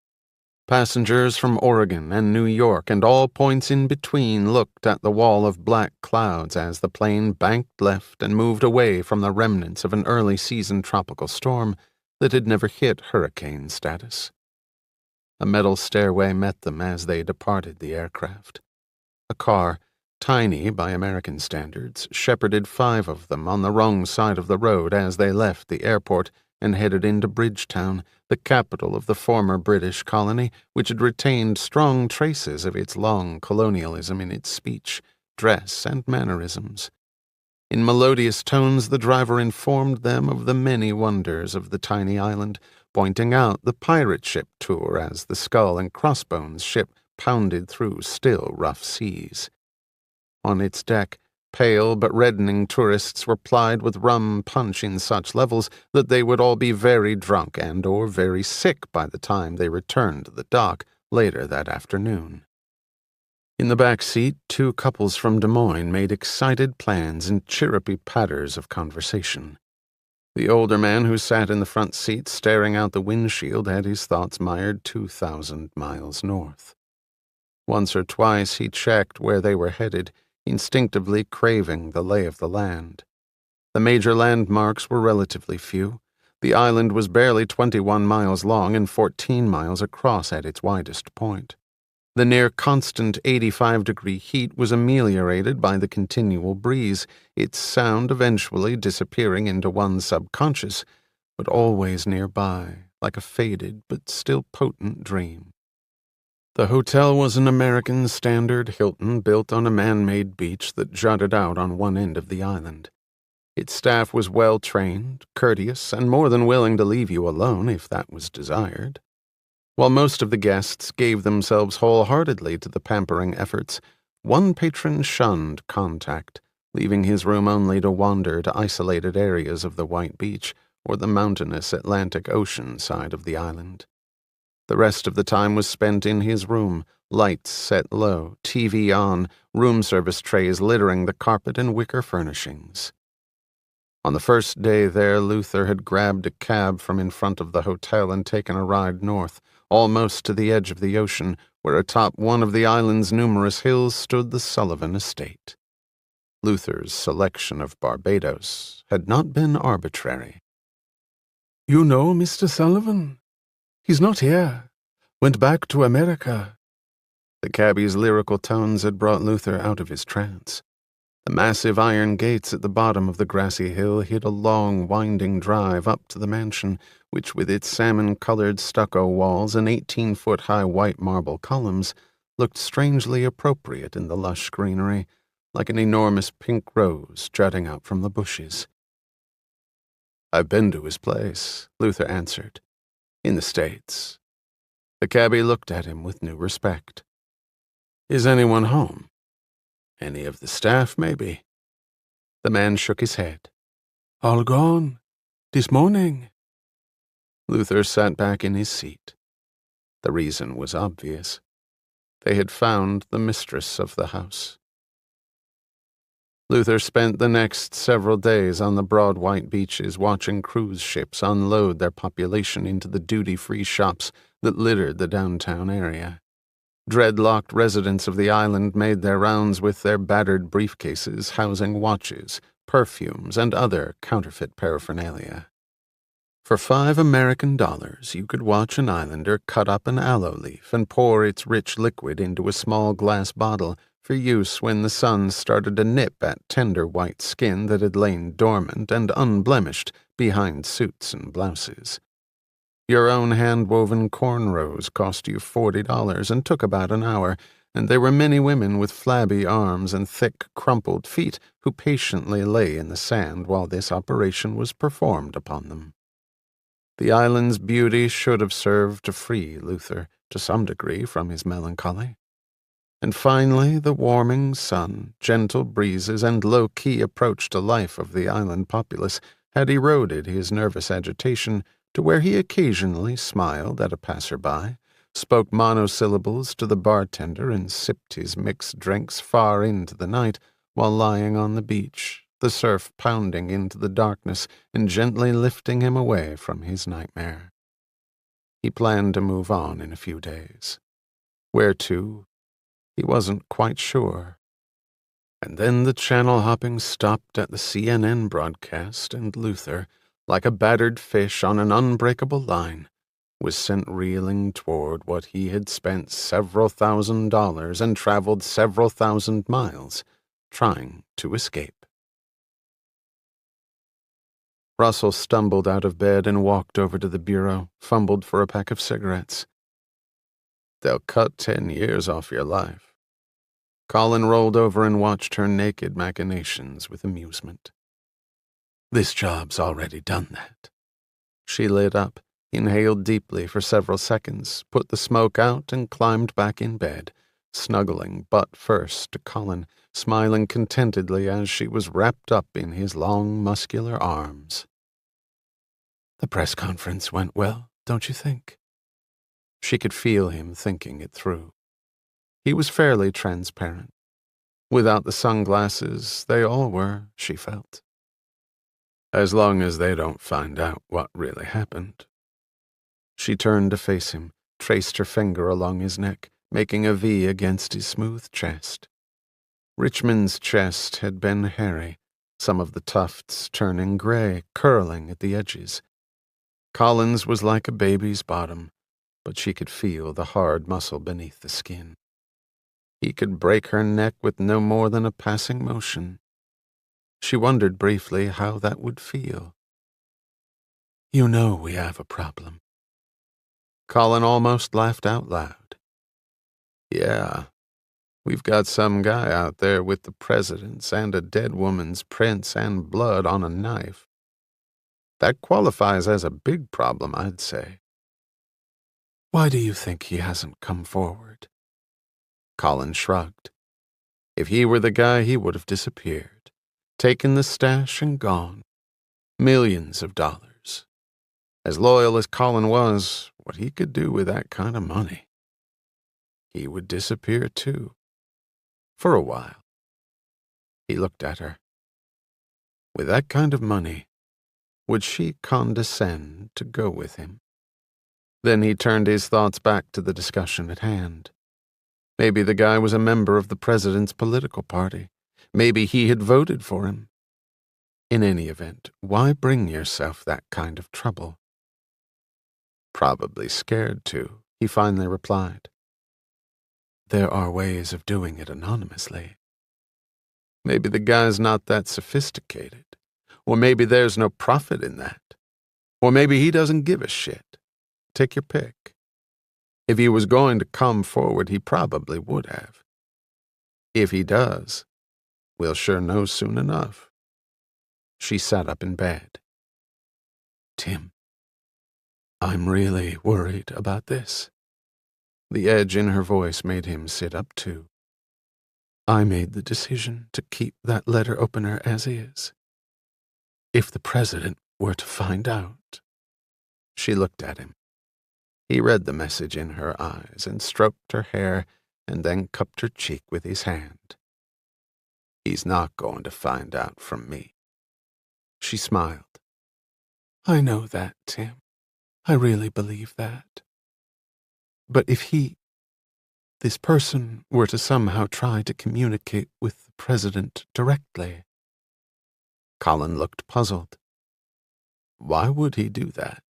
Passengers from Oregon and New York and all points in between looked at the wall of black clouds as the plane banked left and moved away from the remnants of an early-season tropical storm that had never hit hurricane status. A metal stairway met them as they departed the aircraft. A car, tiny by American standards, shepherded 5 of them on the wrong side of the road as they left the airport and headed into Bridgetown, the capital of the former British colony, which had retained strong traces of its long colonialism in its speech, dress, and mannerisms. In melodious tones the driver informed them of the many wonders of the tiny island, pointing out the pirate ship tour as the Skull and Crossbones ship pounded through still rough seas. On its deck, pale but reddening tourists were plied with rum punch in such levels that they would all be very drunk and or very sick by the time they returned to the dock later that afternoon. In the back seat, 2 couples from Des Moines made excited plans and chirrupy patters of conversation. The older man who sat in the front seat staring out the windshield had his thoughts mired 2,000 miles north. Once or twice he checked where they were headed, instinctively craving the lay of the land. The major landmarks were relatively few. The island was barely 21 miles long and 14 miles across at its widest point. The near-constant 85-degree heat was ameliorated by the continual breeze, its sound eventually disappearing into one's subconscious, but always nearby, like a faded but still potent dream. The hotel was an American standard Hilton built on a man-made beach that jutted out on one end of the island. Its staff was well-trained, courteous, and more than willing to leave you alone if that was desired. While most of the guests gave themselves wholeheartedly to the pampering efforts, one patron shunned contact, leaving his room only to wander to isolated areas of the white beach or the mountainous Atlantic Ocean side of the island. The rest of the time was spent in his room, lights set low, TV on, room service trays littering the carpet and wicker furnishings. On the first day there, Luther had grabbed a cab from in front of the hotel and taken a ride north, almost to the edge of the ocean, where atop one of the island's numerous hills stood the Sullivan estate. Luther's selection of Barbados had not been arbitrary. "You know Mr. Sullivan? He's not here. Went back to America." The cabbie's lyrical tones had brought Luther out of his trance. The massive iron gates at the bottom of the grassy hill hid a long, winding drive up to the mansion, which with its salmon-colored stucco walls and 18-foot-high white marble columns looked strangely appropriate in the lush greenery, like an enormous pink rose jutting out from the bushes. "I've been to his place," Luther answered. "In the States." The cabbie looked at him with new respect. "Is anyone home? Any of the staff, maybe?" The man shook his head. "All gone. This morning." Luther sat back in his seat. The reason was obvious. They had found the mistress of the house. Luther spent the next several days on the broad white beaches watching cruise ships unload their population into the duty-free shops that littered the downtown area. Dreadlocked residents of the island made their rounds with their battered briefcases housing watches, perfumes, and other counterfeit paraphernalia. For $5 you could watch an islander cut up an aloe leaf and pour its rich liquid into a small glass bottle for use when the sun started to nip at tender white skin that had lain dormant and unblemished behind suits and blouses. Your own hand-woven cornrows cost you $40 and took about an hour, and there were many women with flabby arms and thick, crumpled feet who patiently lay in the sand while this operation was performed upon them. The island's beauty should have served to free Luther, to some degree, from his melancholy. And finally, the warming sun, gentle breezes, and low-key approach to life of the island populace had eroded his nervous agitation to where he occasionally smiled at a passerby, spoke monosyllables to the bartender, and sipped his mixed drinks far into the night while lying on the beach, the surf pounding into the darkness and gently lifting him away from his nightmare. He planned to move on in a few days. Where to? He wasn't quite sure. And then the channel hopping stopped at the CNN broadcast, and Luther, like a battered fish on an unbreakable line, was sent reeling toward what he had spent several $1,000s and traveled several thousand miles trying to escape. Russell stumbled out of bed and walked over to the bureau, fumbled for a pack of cigarettes. They'll cut 10 years off your life. Colin rolled over and watched her naked machinations with amusement. This job's already done that. She lit up, inhaled deeply for several seconds, put the smoke out, and climbed back in bed, snuggling butt first to Colin, smiling contentedly as she was wrapped up in his long, muscular arms. The press conference went well, don't you think? She could feel him thinking it through. He was fairly transparent. Without the sunglasses, they all were, she felt. As long as they don't find out what really happened. She turned to face him, traced her finger along his neck, making a V against his smooth chest. Richmond's chest had been hairy, some of the tufts turning gray, curling at the edges. Colin's was like a baby's bottom, but she could feel the hard muscle beneath the skin. He could break her neck with no more than a passing motion. She wondered briefly how that would feel. You know we have a problem. Colin almost laughed out loud. Yeah, we've got some guy out there with the president's and a dead woman's prints and blood on a knife. That qualifies as a big problem, I'd say. Why do you think he hasn't come forward? Colin shrugged. If he were the guy, he would have disappeared, taken the stash and gone. Millions of dollars. As loyal as Colin was, what he could do with that kind of money. He would disappear too. For a while. He looked at her. With that kind of money, would she condescend to go with him? Then he turned his thoughts back to the discussion at hand. Maybe the guy was a member of the president's political party. Maybe he had voted for him. In any event, why bring yourself that kind of trouble? Probably scared to, he finally replied. There are ways of doing it anonymously. Maybe the guy's not that sophisticated. Or maybe there's no profit in that. Or maybe he doesn't give a shit. Take your pick. If he was going to come forward, he probably would have. If he does, we'll sure know soon enough. She sat up in bed. Tim, I'm really worried about this. The edge in her voice made him sit up too. I made the decision to keep that letter opener as is. If the president were to find out. She looked at him. He read the message in her eyes and stroked her hair and then cupped her cheek with his hand. "He's not going to find out from me." She smiled. "I know that, Tim. I really believe that. But if this person were to somehow try to communicate with the president directly..." Colin looked puzzled. "Why would he do that?"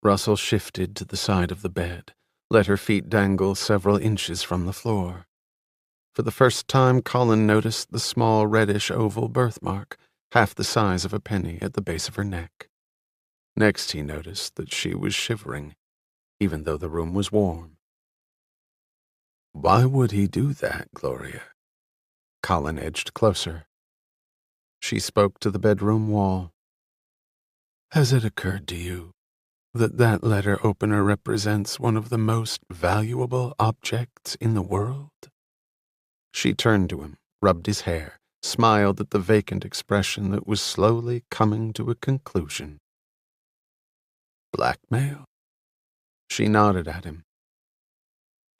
Russell shifted to the side of the bed, let her feet dangle several inches from the floor. For the first time, Colin noticed the small reddish oval birthmark, half the size of a penny, at the base of her neck. Next he noticed that she was shivering, even though the room was warm. "Why would he do that, Gloria?" Colin edged closer. She spoke to the bedroom wall. "Has it occurred to you that letter opener represents one of the most valuable objects in the world?" She turned to him, rubbed his hair, smiled at the vacant expression that was slowly coming to a conclusion. "Blackmail?" She nodded at him.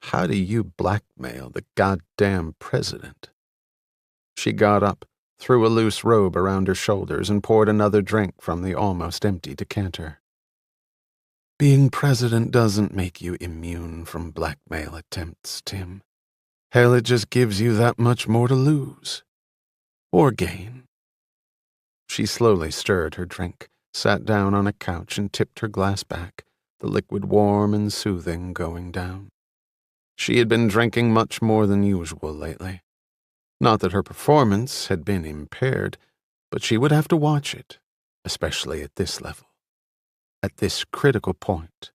"How do you blackmail the goddamn president?" She got up, threw a loose robe around her shoulders, and poured another drink from the almost empty decanter. "Being president doesn't make you immune from blackmail attempts, Tim. Hell, it just gives you that much more to lose. Or gain." She slowly stirred her drink, sat down on a couch, and tipped her glass back, the liquid warm and soothing going down. She had been drinking much more than usual lately. Not that her performance had been impaired, but she would have to watch it, especially at this level, at this critical point.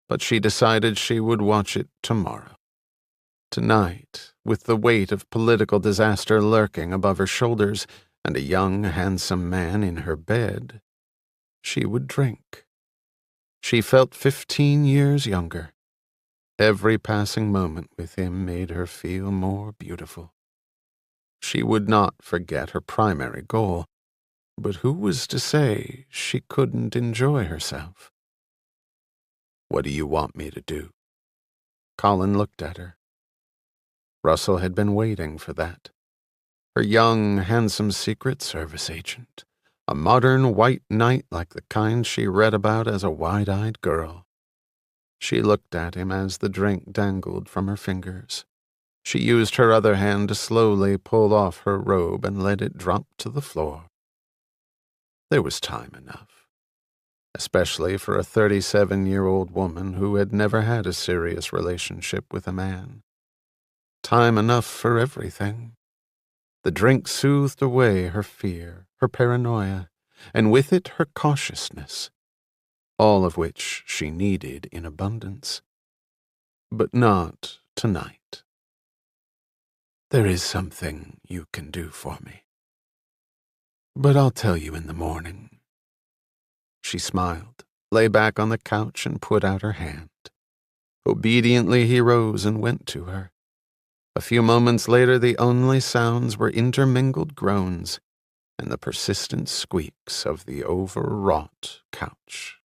But she decided she would watch it tomorrow. Tonight, with the weight of political disaster lurking above her shoulders and a young, handsome man in her bed, she would drink. She felt 15 years younger. Every passing moment with him made her feel more beautiful. She would not forget her primary goal, but who was to say she couldn't enjoy herself? "What do you want me to do?" Colin looked at her. Russell had been waiting for that. Her young, handsome Secret Service agent, a modern white knight like the kind she read about as a wide-eyed girl. She looked at him as the drink dangled from her fingers. She used her other hand to slowly pull off her robe and let it drop to the floor. There was time enough, especially for a 37-year-old woman who had never had a serious relationship with a man. Time enough for everything. The drink soothed away her fear, her paranoia, and with it her cautiousness, all of which she needed in abundance. But not tonight. "There is something you can do for me. But I'll tell you in the morning." She smiled, lay back on the couch, and put out her hand. Obediently he rose and went to her. A few moments later, the only sounds were intermingled groans and the persistent squeaks of the overwrought couch.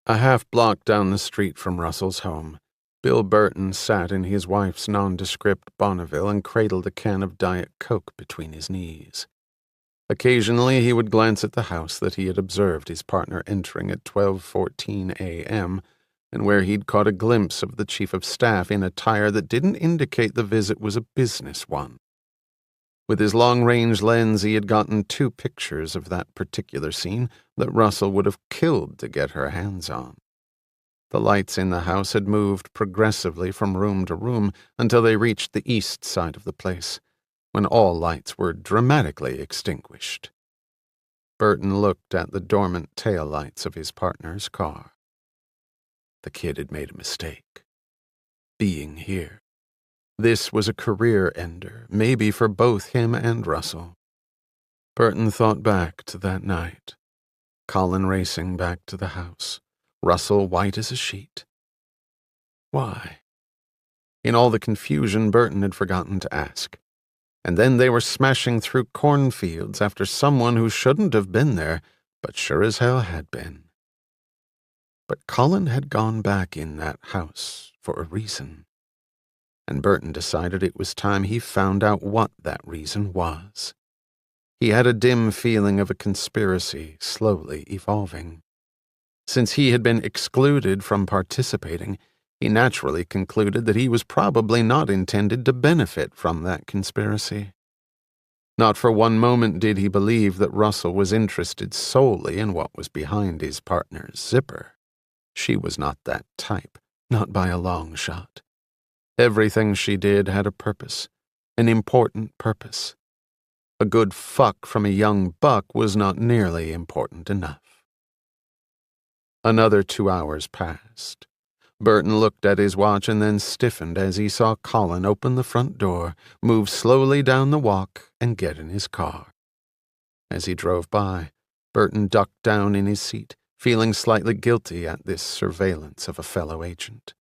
A half block down the street from Russell's home, Bill Burton sat in his wife's nondescript Bonneville and cradled a can of Diet Coke between his knees. Occasionally he would glance at the house that he had observed his partner entering at 12:14 a.m., and where he'd caught a glimpse of the chief of staff in attire that didn't indicate the visit was a business one. With his long-range lens, he had gotten 2 pictures of that particular scene that Russell would have killed to get her hands on. The lights in the house had moved progressively from room to room until they reached the east side of the place, when all lights were dramatically extinguished. Burton looked at the dormant tail lights of his partner's car. The kid had made a mistake. Being here. This was a career ender, maybe for both him and Russell. Burton thought back to that night. Colin racing back to the house. Russell white as a sheet. Why? In all the confusion, Burton had forgotten to ask. And then they were smashing through cornfields after someone who shouldn't have been there, but sure as hell had been. But Colin had gone back in that house for a reason, and Burton decided it was time he found out what that reason was. He had a dim feeling of a conspiracy slowly evolving. Since he had been excluded from participating, he naturally concluded that he was probably not intended to benefit from that conspiracy. Not for one moment did he believe that Russell was interested solely in what was behind his partner's zipper. She was not that type, not by a long shot. Everything she did had a purpose, an important purpose. A good fuck from a young buck was not nearly important enough. Another 2 hours passed. Burton looked at his watch and then stiffened as he saw Colin open the front door, move slowly down the walk, and get in his car. As he drove by, Burton ducked down in his seat, feeling slightly guilty at this surveillance of a fellow agent.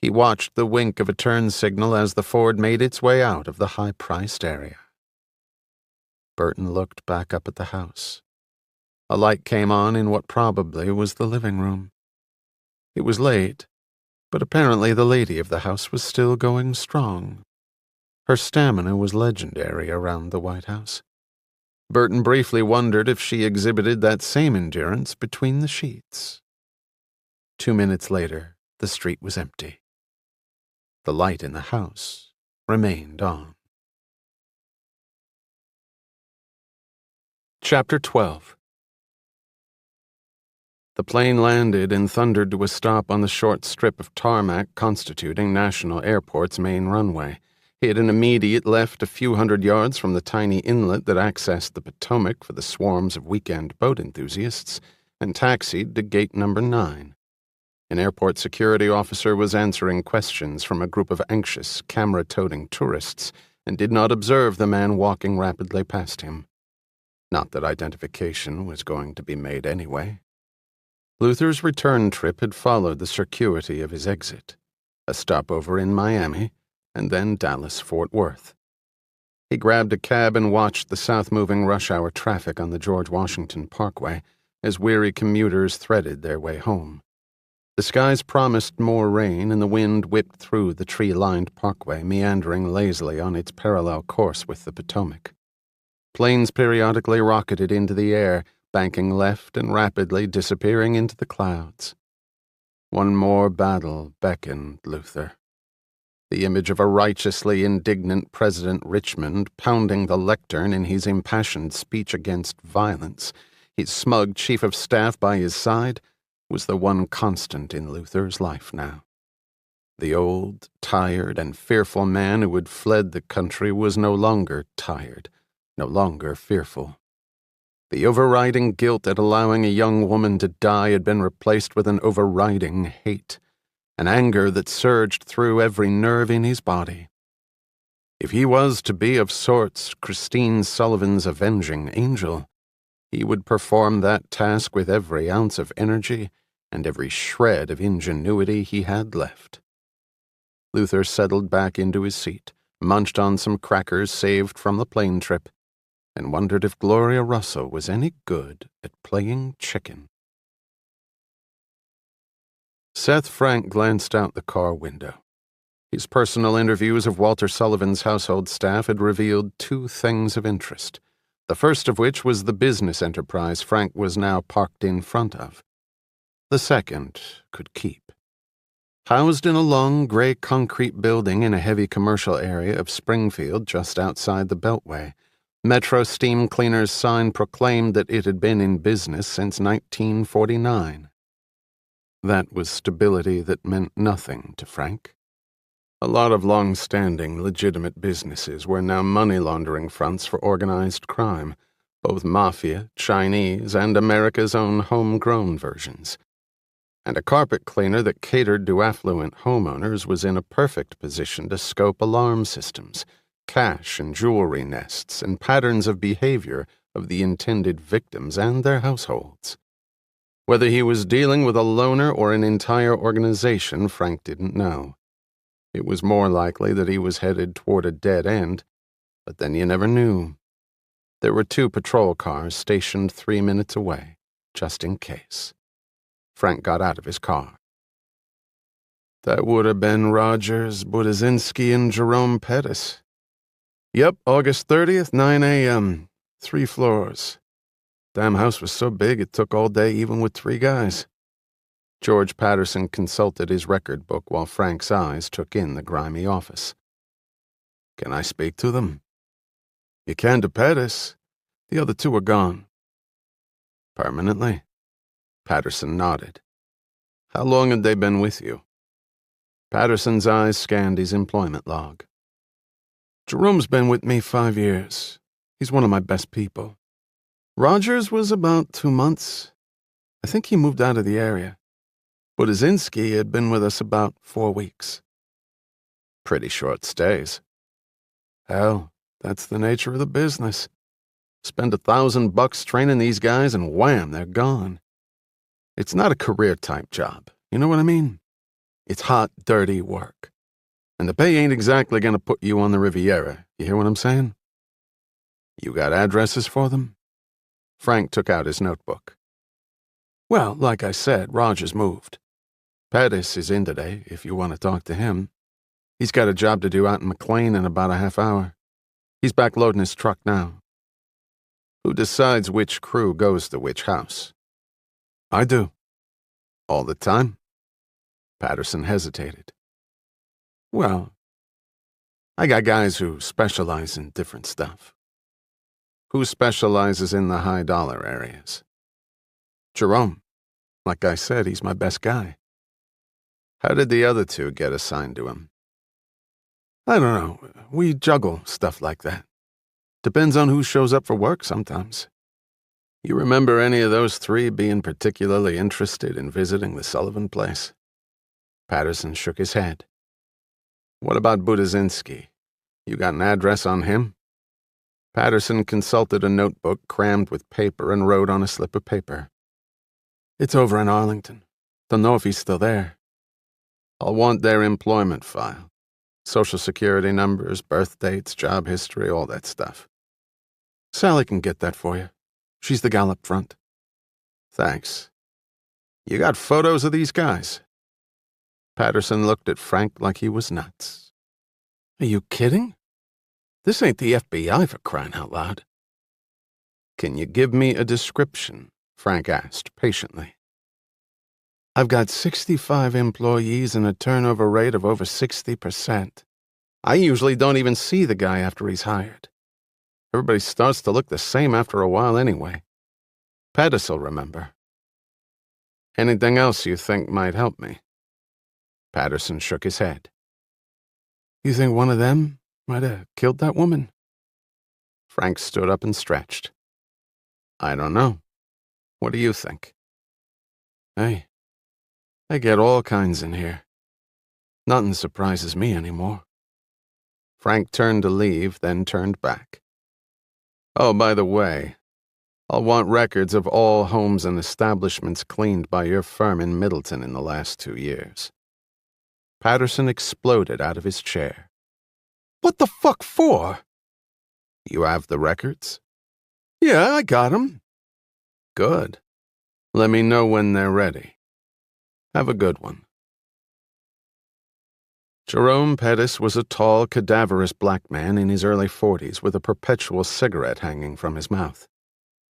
He watched the wink of a turn signal as the Ford made its way out of the high-priced area. Burton looked back up at the house. A light came on in what probably was the living room. It was late, but apparently the lady of the house was still going strong. Her stamina was legendary around the White House. Burton briefly wondered if she exhibited that same endurance between the sheets. 2 minutes later, the street was empty. The light in the house remained on. Chapter 12. The plane landed and thundered to a stop on the short strip of tarmac constituting National Airport's main runway, hit an immediate left a few hundred yards from the tiny inlet that accessed the Potomac for the swarms of weekend boat enthusiasts, and taxied to gate number 9. An airport security officer was answering questions from a group of anxious, camera-toting tourists and did not observe the man walking rapidly past him. Not that identification was going to be made anyway. Luther's return trip had followed the circuity of his exit, a stopover in Miami, and then Dallas-Fort Worth. He grabbed a cab and watched the south-moving rush-hour traffic on the George Washington Parkway as weary commuters threaded their way home. The skies promised more rain, and the wind whipped through the tree-lined parkway, meandering lazily on its parallel course with the Potomac. Planes periodically rocketed into the air, banking left and rapidly disappearing into the clouds. One more battle beckoned Luther. The image of a righteously indignant President Richmond pounding the lectern in his impassioned speech against violence, his smug chief of staff by his side, was the one constant in Luther's life now. The old, tired, and fearful man who had fled the country was no longer tired, no longer fearful. The overriding guilt at allowing a young woman to die had been replaced with an overriding hate, an anger that surged through every nerve in his body. If he was to be of sorts Christine Sullivan's avenging angel, he would perform that task with every ounce of energy and every shred of ingenuity he had left. Luther settled back into his seat, munched on some crackers saved from the plane trip, and wondered if Gloria Russell was any good at playing chicken. Seth Frank glanced out the car window. His personal interviews of Walter Sullivan's household staff had revealed 2 things of interest, the first of which was the business enterprise Frank was now parked in front of. The second could keep. Housed in a long, gray concrete building in a heavy commercial area of Springfield just outside the Beltway, Metro Steam Cleaner's sign proclaimed that it had been in business since 1949. That was stability that meant nothing to Frank. A lot of long-standing, legitimate businesses were now money-laundering fronts for organized crime, both mafia, Chinese, and America's own homegrown versions. And a carpet cleaner that catered to affluent homeowners was in a perfect position to scope alarm systems, cash and jewelry nests, and patterns of behavior of the intended victims and their households. Whether he was dealing with a loner or an entire organization, Frank didn't know. It was more likely that he was headed toward a dead end, but then you never knew. There were 2 patrol cars stationed 3 minutes away, just in case. Frank got out of his car. That would have been Rogers, Budazinski, and Jerome Pettis. Yep, August 30th, 9 a.m., 3 floors. Damn house was so big it took all day even with 3 guys. George Patterson consulted his record book while Frank's eyes took in the grimy office. Can I speak to them? You can to Pettis. The other 2 are gone. Permanently? Patterson nodded. How long had they been with you? Patterson's eyes scanned his employment log. Jerome's been with me 5 years. He's one of my best people. Rogers was about 2 months. I think he moved out of the area. Budazinski had been with us about 4 weeks. Pretty short stays. Hell, that's the nature of the business. Spend $1,000 training these guys and wham, they're gone. It's not a career-type job, you know what I mean? It's hot, dirty work. And the pay ain't exactly gonna put you on the Riviera, you hear what I'm saying? You got addresses for them? Frank took out his notebook. Well, like I said, Rogers moved. Pettis is in today, if you want to talk to him. He's got a job to do out in McLean in about a half hour. He's back loading his truck now. Who decides which crew goes to which house? I do. All the time? Patterson hesitated. Well, I got guys who specialize in different stuff. Who specializes in the high-dollar areas? Jerome. Like I said, he's my best guy. How did the other 2 get assigned to him? I don't know. We juggle stuff like that. Depends on who shows up for work sometimes. You remember any of those 3 being particularly interested in visiting the Sullivan place? Patterson shook his head. What about Budazinski? You got an address on him? Patterson consulted a notebook crammed with paper and wrote on a slip of paper. It's over in Arlington. Don't know if he's still there. I'll want their employment file. Social security numbers, birth dates, job history, all that stuff. Sally can get that for you. She's the gal up front. Thanks. You got photos of these guys? Patterson looked at Frank like he was nuts. Are you kidding? This ain't the FBI for crying out loud. Can you give me a description? Frank asked patiently. I've got 65 employees and a turnover rate of over 60%. I usually don't even see the guy after he's hired. Everybody starts to look the same after a while anyway. Pettis will remember. Anything else you think might help me? Patterson shook his head. You think one of them might have killed that woman? Frank stood up and stretched. I don't know. What do you think? Hey, I get all kinds in here. Nothing surprises me anymore. Frank turned to leave, then turned back. Oh, by the way, I'll want records of all homes and establishments cleaned by your firm in Middleton in the last 2 years. Patterson exploded out of his chair. What the fuck for? You have the records? Yeah, I got 'em. Good. Let me know when they're ready. Have a good one. Jerome Pettis was a tall, cadaverous black man in his early 40s with a perpetual cigarette hanging from his mouth.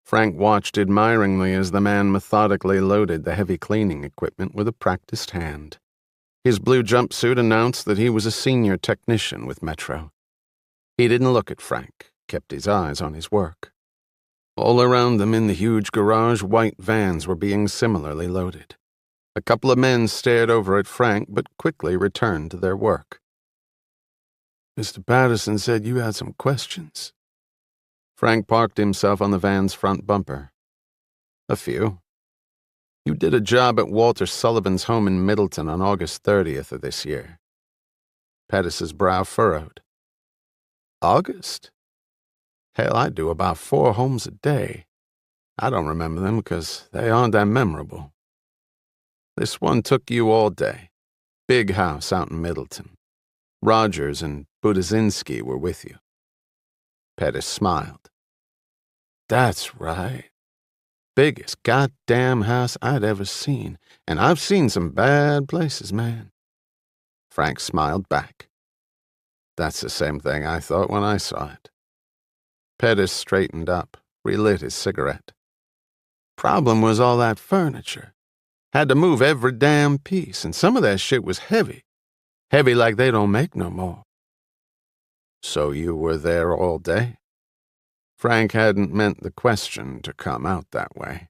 Frank watched admiringly as the man methodically loaded the heavy cleaning equipment with a practiced hand. His blue jumpsuit announced that he was a senior technician with Metro. He didn't look at Frank, kept his eyes on his work. All around them in the huge garage, white vans were being similarly loaded. A couple of men stared over at Frank, but quickly returned to their work. Mr. Patterson said you had some questions. Frank parked himself on the van's front bumper. A few. You did a job at Walter Sullivan's home in Middleton on August 30th of this year. Pettis's brow furrowed. August? Hell, I do about 4 homes a day. I don't remember them because they aren't that memorable. This one took you all day. Big house out in Middleton. Rogers and Budazinski were with you. Pettis smiled. That's right. Biggest goddamn house I'd ever seen, and I've seen some bad places, man. Frank smiled back. That's the same thing I thought when I saw it. Pettis straightened up, relit his cigarette. Problem was all that furniture. Had to move every damn piece, and some of that shit was heavy. Heavy like they don't make no more. So you were there all day? Frank hadn't meant the question to come out that way.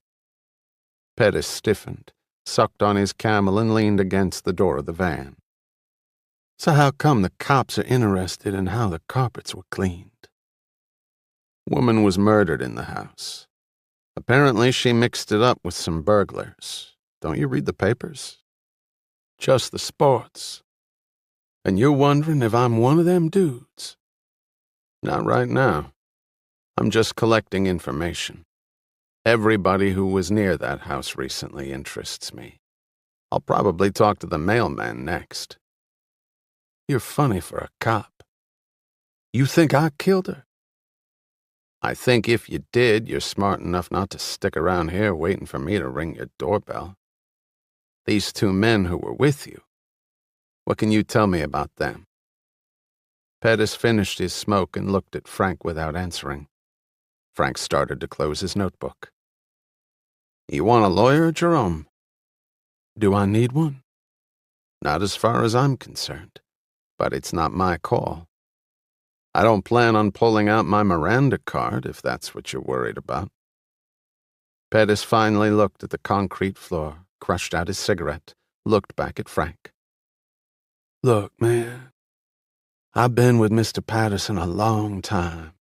Pettis stiffened, sucked on his Camel, and leaned against the door of the van. So how come the cops are interested in how the carpets were cleaned? Woman was murdered in the house. Apparently she mixed it up with some burglars. Don't you read the papers? Just the sports. And you're wondering if I'm one of them dudes? Not right now. I'm just collecting information. Everybody who was near that house recently interests me. I'll probably talk to the mailman next. You're funny for a cop. You think I killed her? I think if you did, you're smart enough not to stick around here waiting for me to ring your doorbell. These two men who were with you, what can you tell me about them? Pettis finished his smoke and looked at Frank without answering. Frank started to close his notebook. You want a lawyer, Jerome? Do I need one? Not as far as I'm concerned, but it's not my call. I don't plan on pulling out my Miranda card if that's what you're worried about. Pettis finally looked at the concrete floor, crushed out his cigarette, looked back at Frank. Look, man, I've been with Mr. Patterson a long time.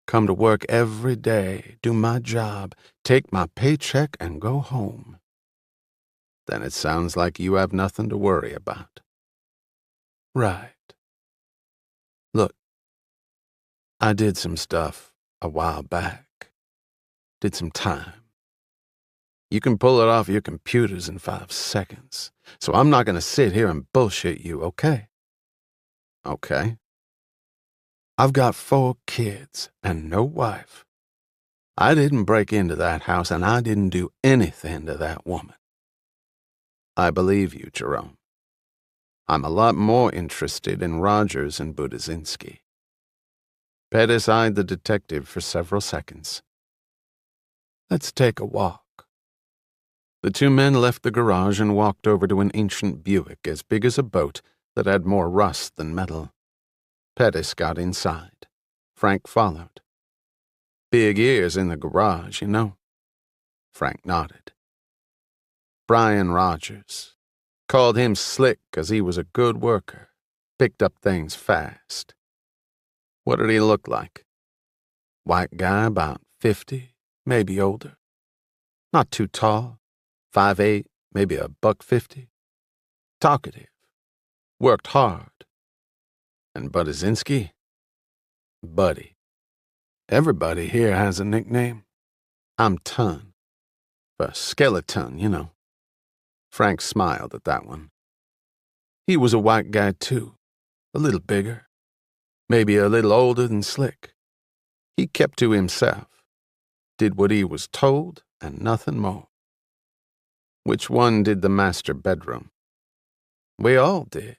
Come to work every day, do my job, take my paycheck, and go home. Then it sounds like you have nothing to worry about. Right. Look, I did some stuff a while back. Did some time. You can pull it off your computers in 5 seconds, so I'm not going to sit here and bullshit you, okay? Okay. I've got 4 kids and no wife. I didn't break into that house, and I didn't do anything to that woman. I believe you, Jerome. I'm a lot more interested in Rogers and Budzinski. Pettis eyed the detective for several seconds. Let's take a walk. The 2 men left the garage and walked over to an ancient Buick as big as a boat that had more rust than metal. Pettis got inside. Frank followed. Big ears in the garage, you know. Frank nodded. Brian Rogers. Called him slick 'cause he was a good worker. Picked up things fast. What did he look like? White guy, about 50, maybe older. Not too tall, 5'8", maybe a $150. Talkative. Worked hard. And Budzinski? Buddy. Everybody here has a nickname. I'm Ton. For skeleton, you know. Frank smiled at that one. He was a white guy, too. A little bigger. Maybe a little older than Slick. He kept to himself. Did what he was told and nothing more. Which one did the master bedroom? We all did.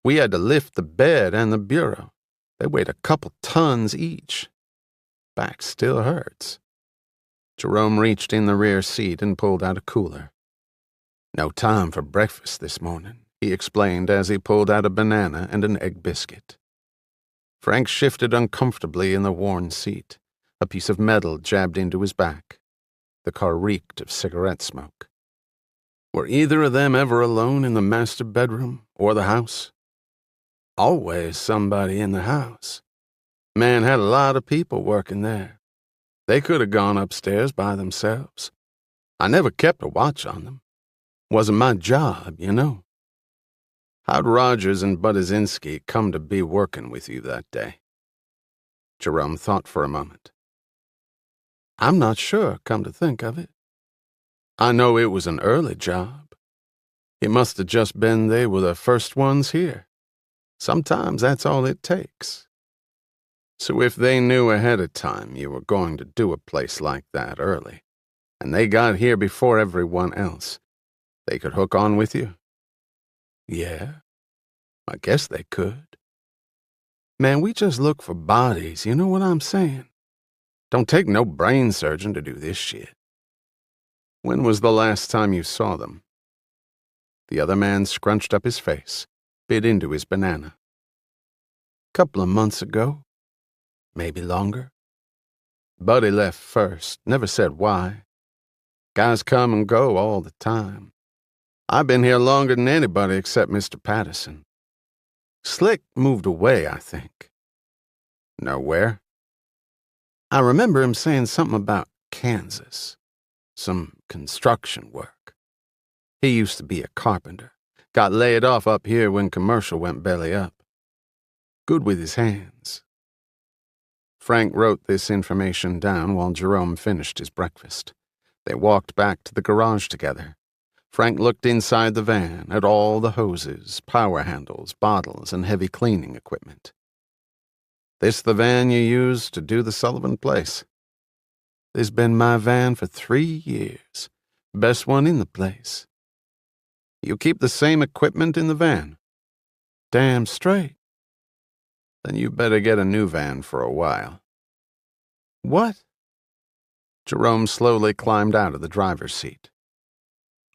We had to lift the bed and the bureau. They weighed a couple tons each. Back still hurts. Jerome reached in the rear seat and pulled out a cooler. No time for breakfast this morning, he explained as he pulled out a banana and an egg biscuit. Frank shifted uncomfortably in the worn seat. A piece of metal jabbed into his back. The car reeked of cigarette smoke. Were either of them ever alone in the master bedroom or the house? Always somebody in the house. Man had a lot of people working there. They could have gone upstairs by themselves. I never kept a watch on them. Wasn't my job, you know. How'd Rogers and Budzinski come to be working with you that day? Jerome thought for a moment. I'm not sure, come to think of it. I know it was an early job. It must have just been they were the first ones here. Sometimes that's all it takes. So if they knew ahead of time you were going to do a place like that early, And they got here before everyone else. They could hook on with you? Yeah, I guess they could. Man, we just look for bodies, you know what I'm saying? Don't take no brain surgeon to do this shit. When was the last time you saw them? The other man scrunched up his face, bit into his banana. Couple of months ago. Maybe longer. Buddy left first, never said why. Guys come and go all the time. I've been here longer than anybody except Mr. Patterson. Slick moved away, I think. Nowhere. I remember him saying something about Kansas. Some construction work. He used to be a carpenter. Got laid off up here when commercial went belly up. Good with his hands. Frank wrote this information down while Jerome finished his breakfast. They walked back to the garage together. Frank looked inside the van at all the hoses, power handles, bottles, and heavy cleaning equipment. This the van you used to do the Sullivan place? This been my van for 3 years. Best one in the place. You keep the same equipment in the van? Damn straight. Then you better get a new van for a while. What? Jerome slowly climbed out of the driver's seat.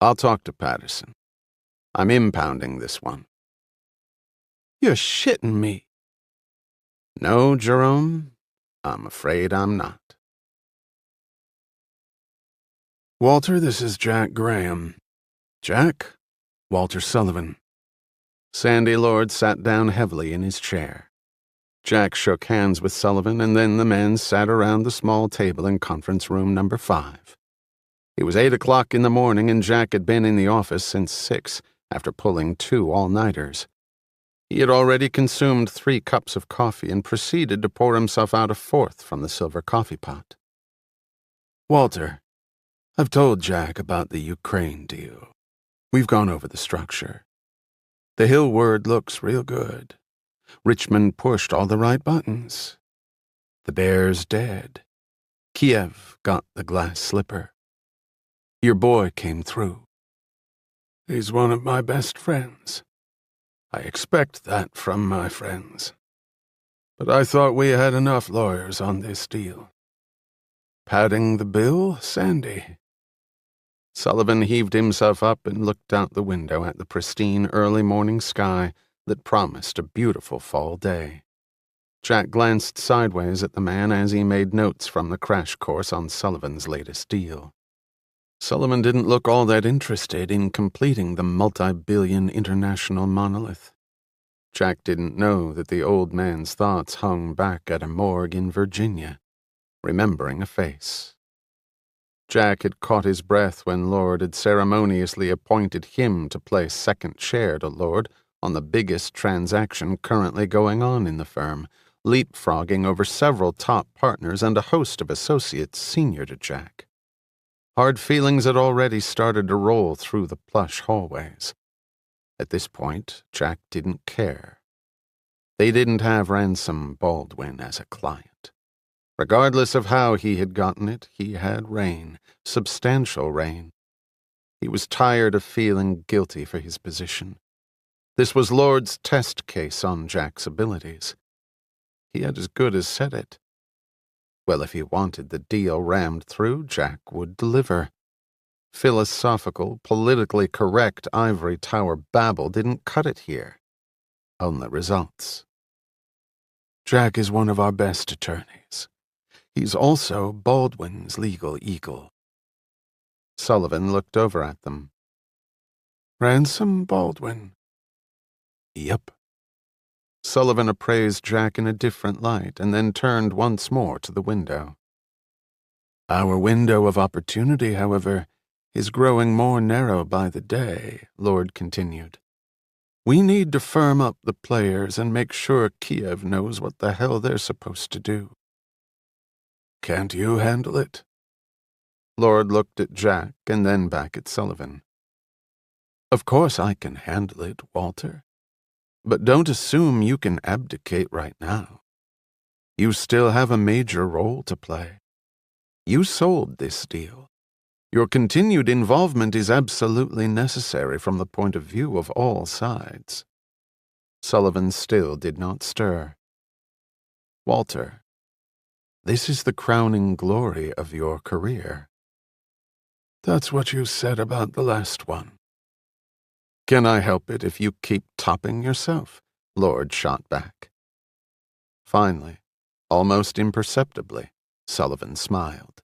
I'll talk to Patterson. I'm impounding this one. You're shitting me. No, Jerome, I'm afraid I'm not. Walter, this is Jack Graham. Jack? Walter Sullivan. Sandy Lord sat down heavily in his chair. Jack shook hands with Sullivan, and then the men sat around the small table in conference room number 5. It was 8 o'clock in the morning, and Jack had been in the office since 6, after pulling 2 all-nighters. He had already consumed 3 cups of coffee and proceeded to pour himself out a 4th from the silver coffee pot. Walter, I've told Jack about the Ukraine deal. We've gone over the structure. The Hill word looks real good. Richmond pushed all the right buttons. The bear's dead. Kiev got the glass slipper. Your boy came through. He's one of my best friends. I expect that from my friends. But I thought we had enough lawyers on this deal. Padding the bill, Sandy? Sullivan heaved himself up and looked out the window at the pristine early morning sky that promised a beautiful fall day. Jack glanced sideways at the man as he made notes from the crash course on Sullivan's latest deal. Sullivan didn't look all that interested in completing the multi-billion international monolith. Jack didn't know that the old man's thoughts hung back at a morgue in Virginia, remembering a face. Jack had caught his breath when Lord had ceremoniously appointed him to play second chair to Lord on the biggest transaction currently going on in the firm, leapfrogging over several top partners and a host of associates senior to Jack. Hard feelings had already started to roll through the plush hallways. At this point, Jack didn't care. They didn't have Ransom Baldwin as a client. Regardless of how he had gotten it, he had reign, substantial reign. He was tired of feeling guilty for his position. This was Lord's test case on Jack's abilities. He had as good as said it. Well, if he wanted the deal rammed through, Jack would deliver. Philosophical, politically correct ivory tower babble didn't cut it here. Only results. Jack is one of our best attorneys. He's also Baldwin's legal eagle. Sullivan looked over at them. Ransom Baldwin. Yep. Sullivan appraised Jack in a different light and then turned once more to the window. Our window of opportunity, however, is growing more narrow by the day, Lord continued. We need to firm up the players and make sure Kiev knows what the hell they're supposed to do. Can't you handle it? Lord looked at Jack and then back at Sullivan. Of course I can handle it, Walter. But don't assume you can abdicate right now. You still have a major role to play. You sold this deal. Your continued involvement is absolutely necessary from the point of view of all sides." Sullivan still did not stir. "Walter, this is the crowning glory of your career." "That's what you said about the last one." "Can I help it if you keep topping yourself?" Lord shot back. Finally, almost imperceptibly, Sullivan smiled.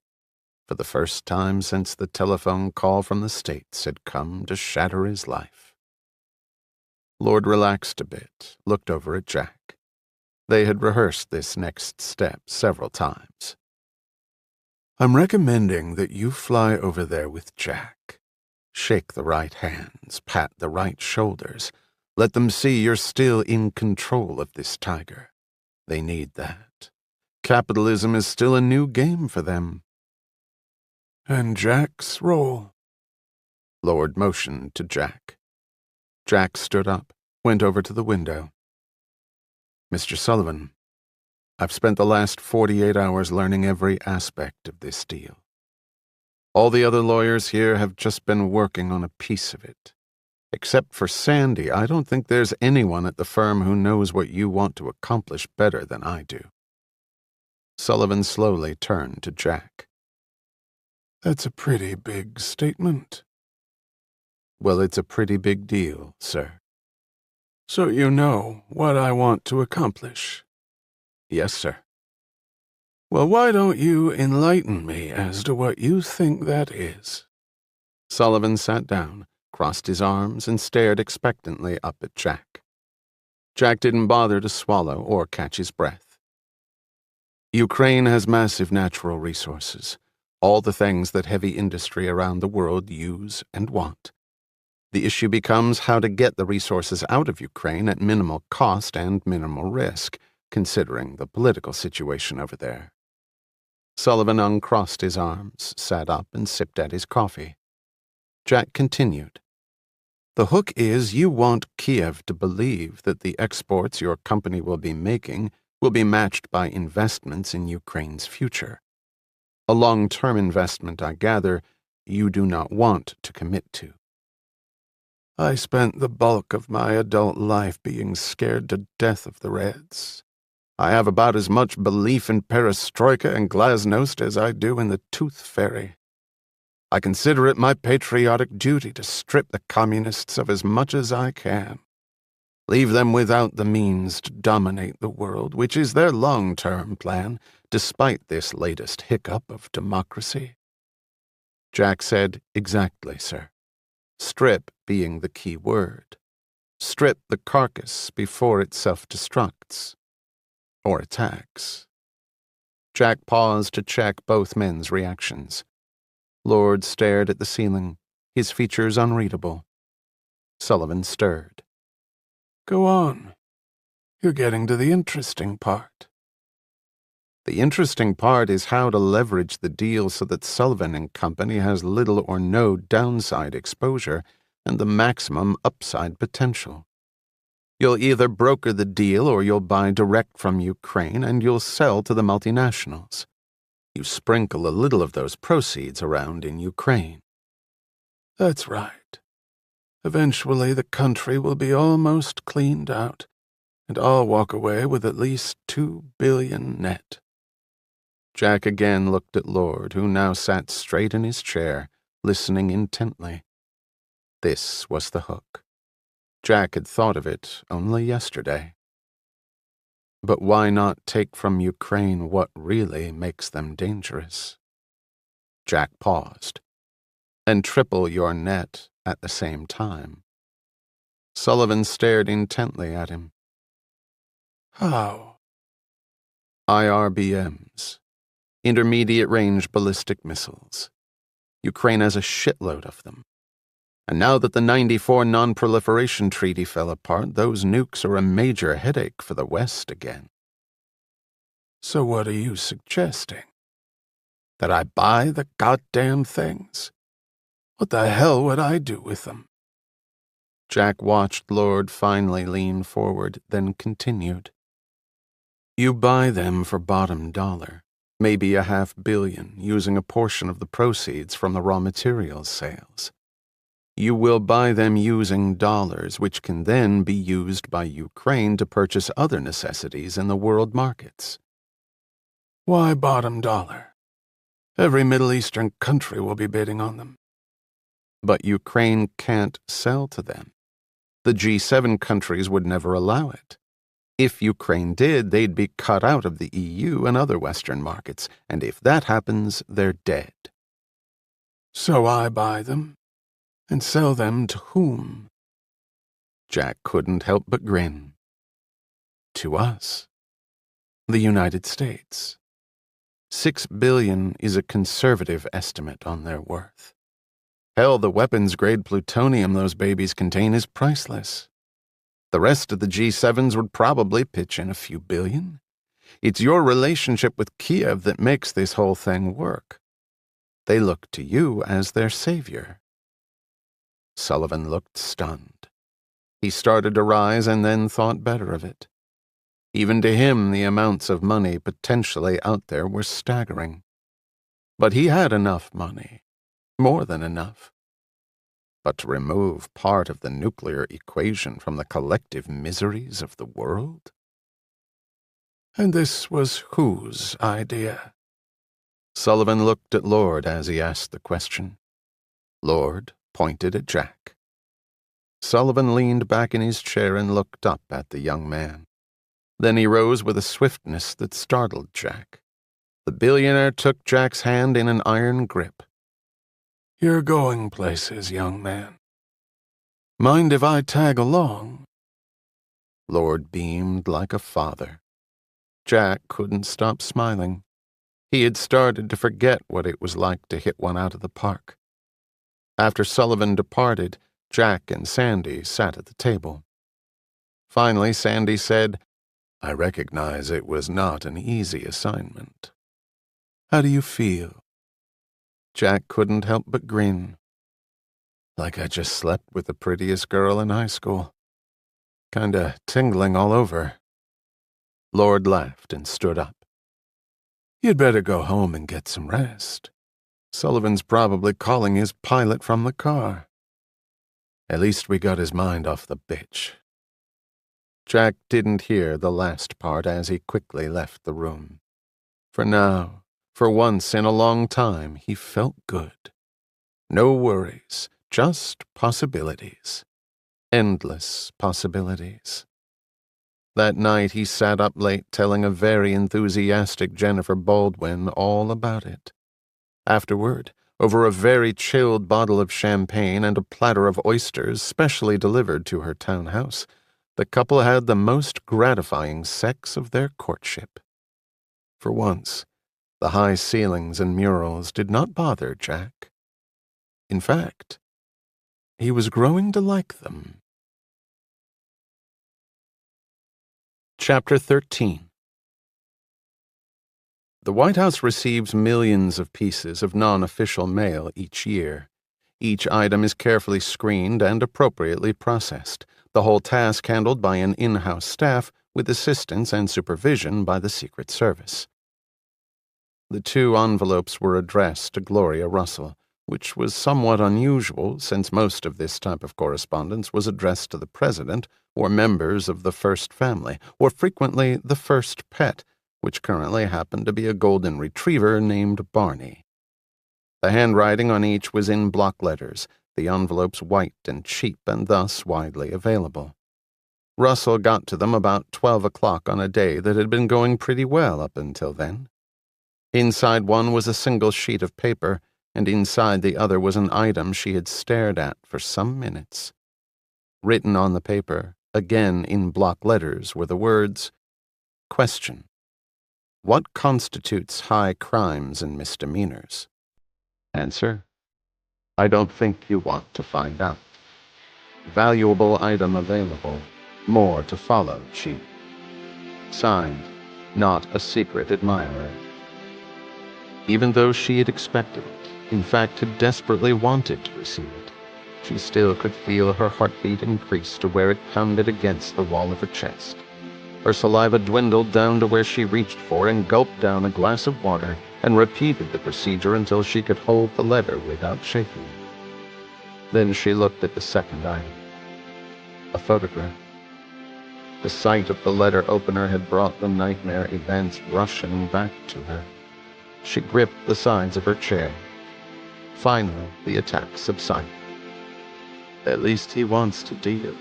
For the first time since the telephone call from the States had come to shatter his life. Lord relaxed a bit, looked over at Jack. They had rehearsed this next step several times. "I'm recommending that you fly over there with Jack. Shake the right hands, pat the right shoulders. Let them see you're still in control of this tiger. They need that. Capitalism is still a new game for them." "And Jack's role?" Lord motioned to Jack. Jack stood up, went over to the window. "Mr. Sullivan, I've spent the last 48 hours learning every aspect of this deal. All the other lawyers here have just been working on a piece of it. Except for Sandy, I don't think there's anyone at the firm who knows what you want to accomplish better than I do." Sullivan slowly turned to Jack. "That's a pretty big statement." "Well, it's a pretty big deal, sir." "So you know what I want to accomplish?" "Yes, sir." "Well, why don't you enlighten me as to what you think that is?" Sullivan sat down, crossed his arms, and stared expectantly up at Jack. Jack didn't bother to swallow or catch his breath. "Ukraine has massive natural resources, all the things that heavy industry around the world use and want. The issue becomes how to get the resources out of Ukraine at minimal cost and minimal risk, considering the political situation over there." Sullivan uncrossed his arms, sat up, and sipped at his coffee. Jack continued. "The hook is you want Kiev to believe that the exports your company will be making will be matched by investments in Ukraine's future. A long-term investment, I gather, you do not want to commit to." "I spent the bulk of my adult life being scared to death of the Reds. I have about as much belief in perestroika and glasnost as I do in the tooth fairy. I consider it my patriotic duty to strip the communists of as much as I can. Leave them without the means to dominate the world, which is their long-term plan, despite this latest hiccup of democracy." Jack said, "Exactly, sir. Strip being the key word. Strip the carcass before it self-destructs. Or attacks." Jack paused to check both men's reactions. Lord stared at the ceiling, his features unreadable. Sullivan stirred. "Go on. You're getting to the interesting part." "The interesting part is how to leverage the deal so that Sullivan and Company has little or no downside exposure and the maximum upside potential. You'll either broker the deal or you'll buy direct from Ukraine and you'll sell to the multinationals. You sprinkle a little of those proceeds around in Ukraine." "That's right. Eventually the country will be almost cleaned out, and I'll walk away with at least $2 billion net." Jack again looked at Lord, who now sat straight in his chair, listening intently. This was the hook. Jack had thought of it only yesterday. But why not take from Ukraine what really makes them dangerous? Jack paused. "And triple your net at the same time." Sullivan stared intently at him. "How?" "IRBMs. Intermediate-range ballistic missiles. Ukraine has a shitload of them. And now that the '94 Non-Proliferation Treaty fell apart, those nukes are a major headache for the West again." "So what are you suggesting? That I buy the goddamn things? What the hell would I do with them?" Jack watched Lord finally lean forward, then continued. "You buy them for bottom dollar. Maybe $500 million, using a portion of the proceeds from the raw materials sales. You will buy them using dollars, which can then be used by Ukraine to purchase other necessities in the world markets. Why bottom dollar? Every Middle Eastern country will be bidding on them. But Ukraine can't sell to them. The G7 countries would never allow it. If Ukraine did, they'd be cut out of the EU and other Western markets, and if that happens, they're dead. So I buy them, and sell them to whom? Jack couldn't help but grin. To us. The United States. $6 billion is a conservative estimate on their worth. Hell, the weapons-grade plutonium those babies contain is priceless. The rest of the G7s would probably pitch in a few billion. It's your relationship with Kiev that makes this whole thing work. They look to you as their savior. Sullivan looked stunned. He started to rise and then thought better of it. Even to him, the amounts of money potentially out there were staggering. But he had enough money. More than enough. But to remove part of the nuclear equation from the collective miseries of the world? And this was whose idea? Sullivan looked at Lord as he asked the question. Lord pointed at Jack. Sullivan leaned back in his chair and looked up at the young man. Then he rose with a swiftness that startled Jack. The billionaire took Jack's hand in an iron grip. You're going places, young man. Mind if I tag along? Lord beamed like a father. Jack couldn't stop smiling. He had started to forget what it was like to hit one out of the park. After Sullivan departed, Jack and Sandy sat at the table. Finally, Sandy said, I recognize it was not an easy assignment. How do you feel? Jack couldn't help but grin. Like I just slept with the prettiest girl in high school. Kinda tingling all over. Lord laughed and stood up. You'd better go home and get some rest. Sullivan's probably calling his pilot from the car. At least we got his mind off the bitch. Jack didn't hear the last part as he quickly left the room. For now, for once in a long time, he felt good. No worries, just possibilities. Endless possibilities. That night he sat up late telling a very enthusiastic Jennifer Baldwin all about it. Afterward, over a very chilled bottle of champagne and a platter of oysters specially delivered to her townhouse, the couple had the most gratifying sex of their courtship. For once, the high ceilings and murals did not bother Jack. In fact, he was growing to like them. Chapter 13. The White House receives millions of pieces of non-official mail each year. Each item is carefully screened and appropriately processed, the whole task handled by an in-house staff with assistance and supervision by the Secret Service. The 2 envelopes were addressed to Gloria Russell, which was somewhat unusual since most of this type of correspondence was addressed to the President or members of the First Family, or frequently the First Pet, which currently happened to be a golden retriever named Barney. The handwriting on each was in block letters, the envelopes white and cheap and thus widely available. Russell got to them about 12 o'clock on a day that had been going pretty well up until then. Inside one was a single sheet of paper, and inside the other was an item she had stared at for some minutes. Written on the paper, again in block letters, were the words, Question. What constitutes high crimes and misdemeanors? Answer. I don't think you want to find out. Valuable item available. More to follow, Chief. Signed, Not a Secret Admirer. Even though she had expected it, in fact had desperately wanted to receive it, she still could feel her heartbeat increase to where it pounded against the wall of her chest. Her saliva dwindled down to where she reached for and gulped down a glass of water and repeated the procedure until she could hold the letter without shaking. Then she looked at the second item. A photograph. The sight of the letter opener had brought the nightmare events rushing back to her. She gripped the sides of her chair. Finally, the attack subsided. At least he wants to deal.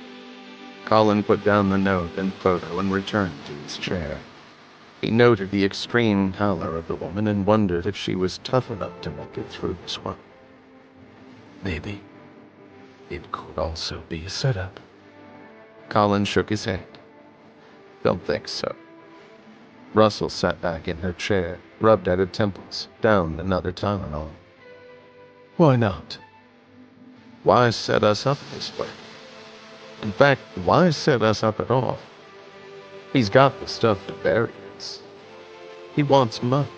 Colin put down the note and photo and returned to his chair. He noted the extreme pallor of the woman and wondered if she was tough enough to make it through this one. Maybe it could also be a setup. Colin shook his head. Don't think so. Russell sat back in her chair, rubbed at her temples, downed another Tylenol. Why not? Why set us up this way? In fact, why set us up at all? He's got the stuff to bury us. He wants money.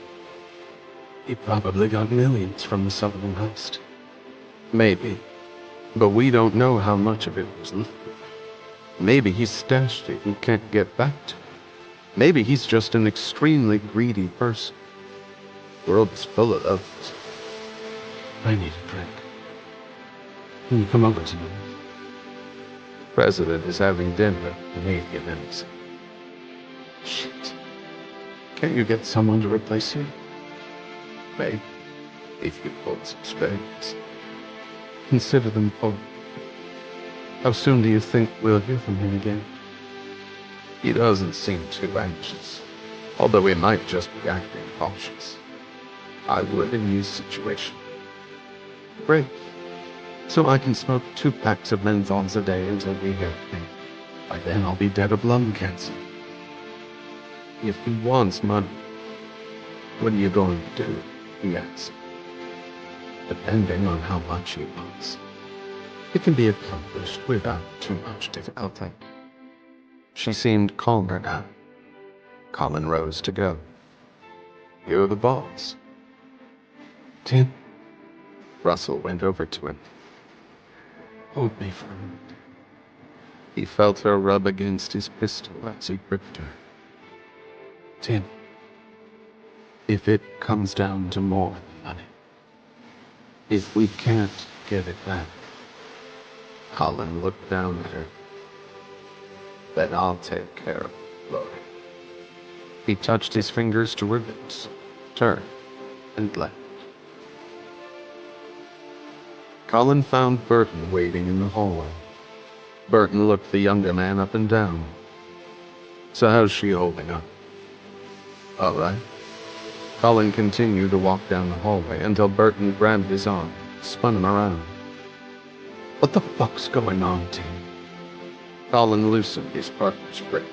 He probably got millions from the Sutherland heist. Maybe. But we don't know how much of it was left. Maybe he's stashed it and can't get back to it. Maybe he's just an extremely greedy person. The world is full of those. I need a drink. Can you come over to me? The president is having dinner at Canadian Embassy. Shit. Can't you get someone to replace you? Maybe. If you pull some strings. Consider them full. How soon do you think we'll hear from him again? He doesn't seem too anxious, although he might just be acting cautious. I would in his situation. Great. So I can smoke 2 packs of menthols a day until we hear from him. By then I'll be dead of lung cancer. If he wants money, what are you going to do? He asked. Depending on how much he wants. It can be accomplished without too much difficulty. She seemed calmer now. Colin rose to go. You're the boss. Tim. Russell went over to him. Hold me for a minute. He felt her rub against his pistol as he gripped her. Tim, if it comes down to more than money, if we can't get it back, Colin looked down at her. Then I'll take care of it, Lord. He touched his fingers to her lips, turned, and left. Colin found Burton waiting in the hallway. Burton looked the younger man up and down. So how's she holding up? All right. Colin continued to walk down the hallway until Burton grabbed his arm, spun him around. What the fuck's going on, Tim? Colin loosened his partner's grip.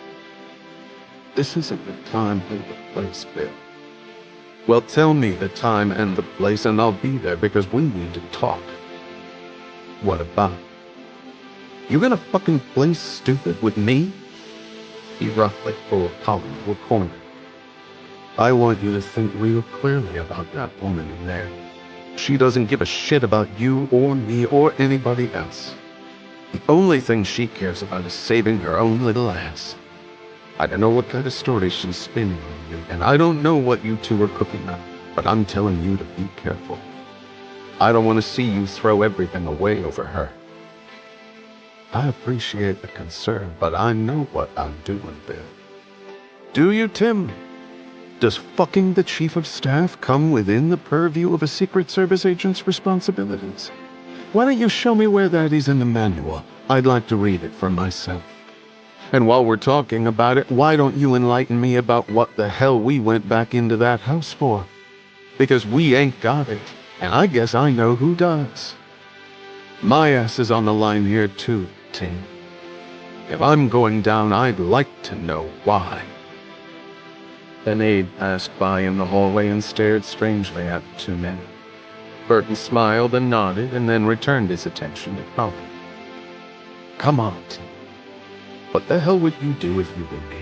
This isn't the time or the place, Bill. Well, tell me the time and the place and I'll be there because we need to talk. What about? You gonna fucking play stupid with me? He roughly pulled Colin to a corner. I want you to think real clearly about that woman in there. She doesn't give a shit about you or me or anybody else. The only thing she cares about is saving her own little ass. I don't know what kind of story she's spinning on you, and I don't know what you two are cooking up, but I'm telling you to be careful. I don't want to see you throw everything away over her. I appreciate the concern, but I know what I'm doing, Bill. Do you, Tim? Does fucking the chief of staff come within the purview of a Secret Service agent's responsibilities? Why don't you show me where that is in the manual? I'd like to read it for myself. And while we're talking about it, why don't you enlighten me about what the hell we went back into that house for? Because we ain't got it, and I guess I know who does. My ass is on the line here too, Tim. If I'm going down, I'd like to know why. An aide passed by in the hallway and stared strangely at the two men. Burton smiled and nodded and then returned his attention to Colin. Come on, Tim. What the hell would you do if you were me?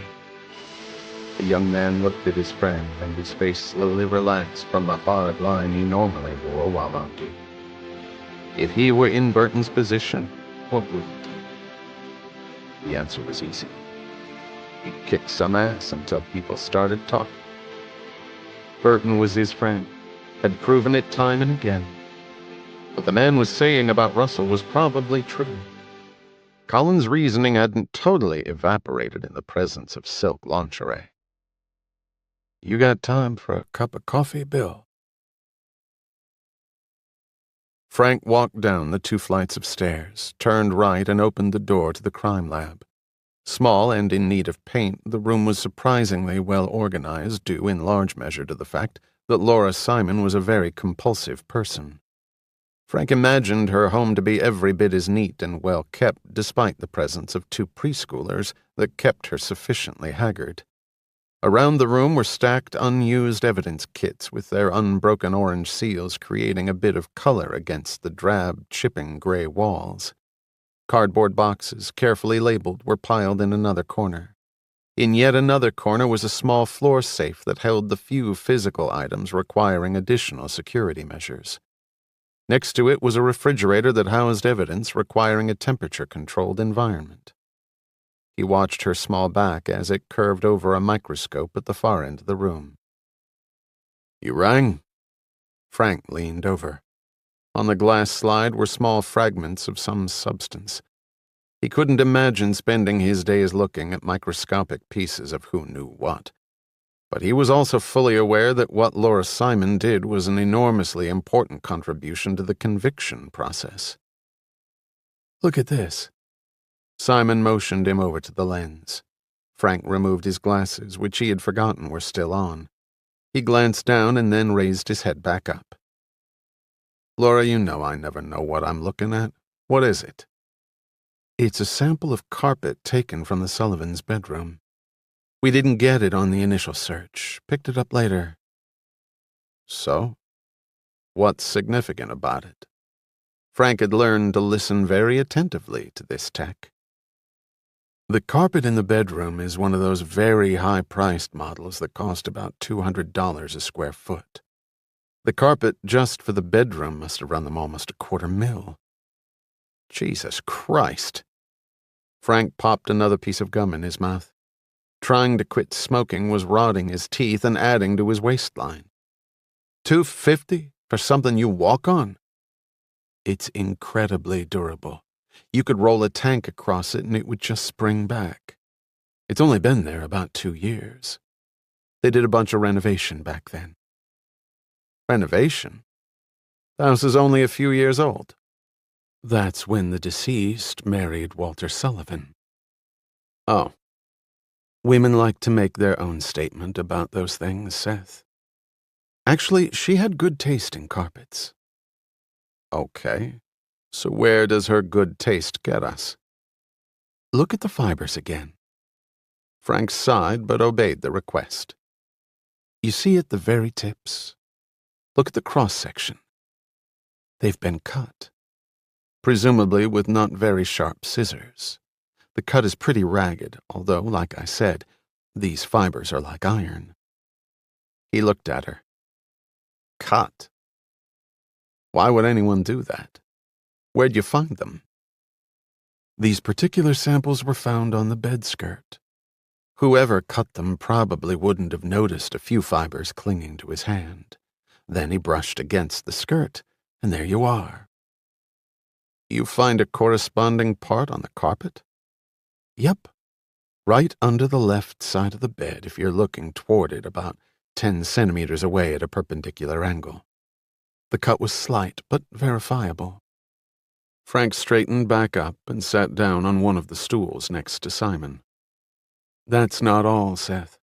The young man looked at his friend and his face slowly relaxed from the hard line he normally wore while on duty. If he were in Burton's position, what would he do? The answer was easy. He'd kick some ass until people started talking. Burton was his friend, had proven it time and again. What the man was saying about Russell was probably true. Colin's reasoning hadn't totally evaporated in the presence of silk lingerie. "You got time for a cup of coffee, Bill?" Frank walked down the 2 flights of stairs, turned right, and opened the door to the crime lab. Small and in need of paint, the room was surprisingly well organized, due in large measure to the fact that Laura Simon was a very compulsive person. Frank imagined her home to be every bit as neat and well kept, despite the presence of 2 preschoolers that kept her sufficiently haggard. Around the room were stacked unused evidence kits with their unbroken orange seals creating a bit of color against the drab, chipping gray walls. Cardboard boxes, carefully labeled, were piled in another corner. In yet another corner was a small floor safe that held the few physical items requiring additional security measures. Next to it was a refrigerator that housed evidence requiring a temperature-controlled environment. He watched her small back as it curved over a microscope at the far end of the room. "You rang?" Frank leaned over. On the glass slide were small fragments of some substance. He couldn't imagine spending his days looking at microscopic pieces of who knew what. But he was also fully aware that what Laura Simon did was an enormously important contribution to the conviction process. "Look at this." Simon motioned him over to the lens. Frank removed his glasses, which he had forgotten were still on. He glanced down and then raised his head back up. "Laura, you know I never know what I'm looking at. What is it?" "It's a sample of carpet taken from the Sullivans' bedroom. We didn't get it on the initial search. Picked it up later." "So? What's significant about it?" Frank had learned to listen very attentively to this tech. "The carpet in the bedroom is one of those very high-priced models that cost about $200 a square foot. The carpet just for the bedroom must have run them almost $250,000. Jesus Christ!" Frank popped another piece of gum in his mouth. Trying to quit smoking was rotting his teeth and adding to his waistline. $250 for something you walk on? It's incredibly durable. You could roll a tank across it and it would just spring back. It's only been there about 2 years. They did a bunch of renovation back then." "Renovation? The house is only a few years old." "That's when the deceased married Walter Sullivan." "Oh. Women like to make their own statement about those things, Seth. Actually, she had good taste in carpets." "Okay. So where does her good taste get us?" "Look at the fibers again." Frank sighed but obeyed the request. "You see at the very tips? Look at the cross-section. They've been cut. Presumably with not very sharp scissors. The cut is pretty ragged, although, like I said, these fibers are like iron." He looked at her. "Cut? Why would anyone do that? Where'd you find them?" "These particular samples were found on the bed skirt. Whoever cut them probably wouldn't have noticed a few fibers clinging to his hand. Then he brushed against the skirt, and there you are." "You find a corresponding part on the carpet?" "Yep. Right under the left side of the bed if you're looking toward it about 10 centimeters away at a perpendicular angle. The cut was slight, but verifiable." Frank straightened back up and sat down on one of the stools next to Simon. "That's not all, Seth.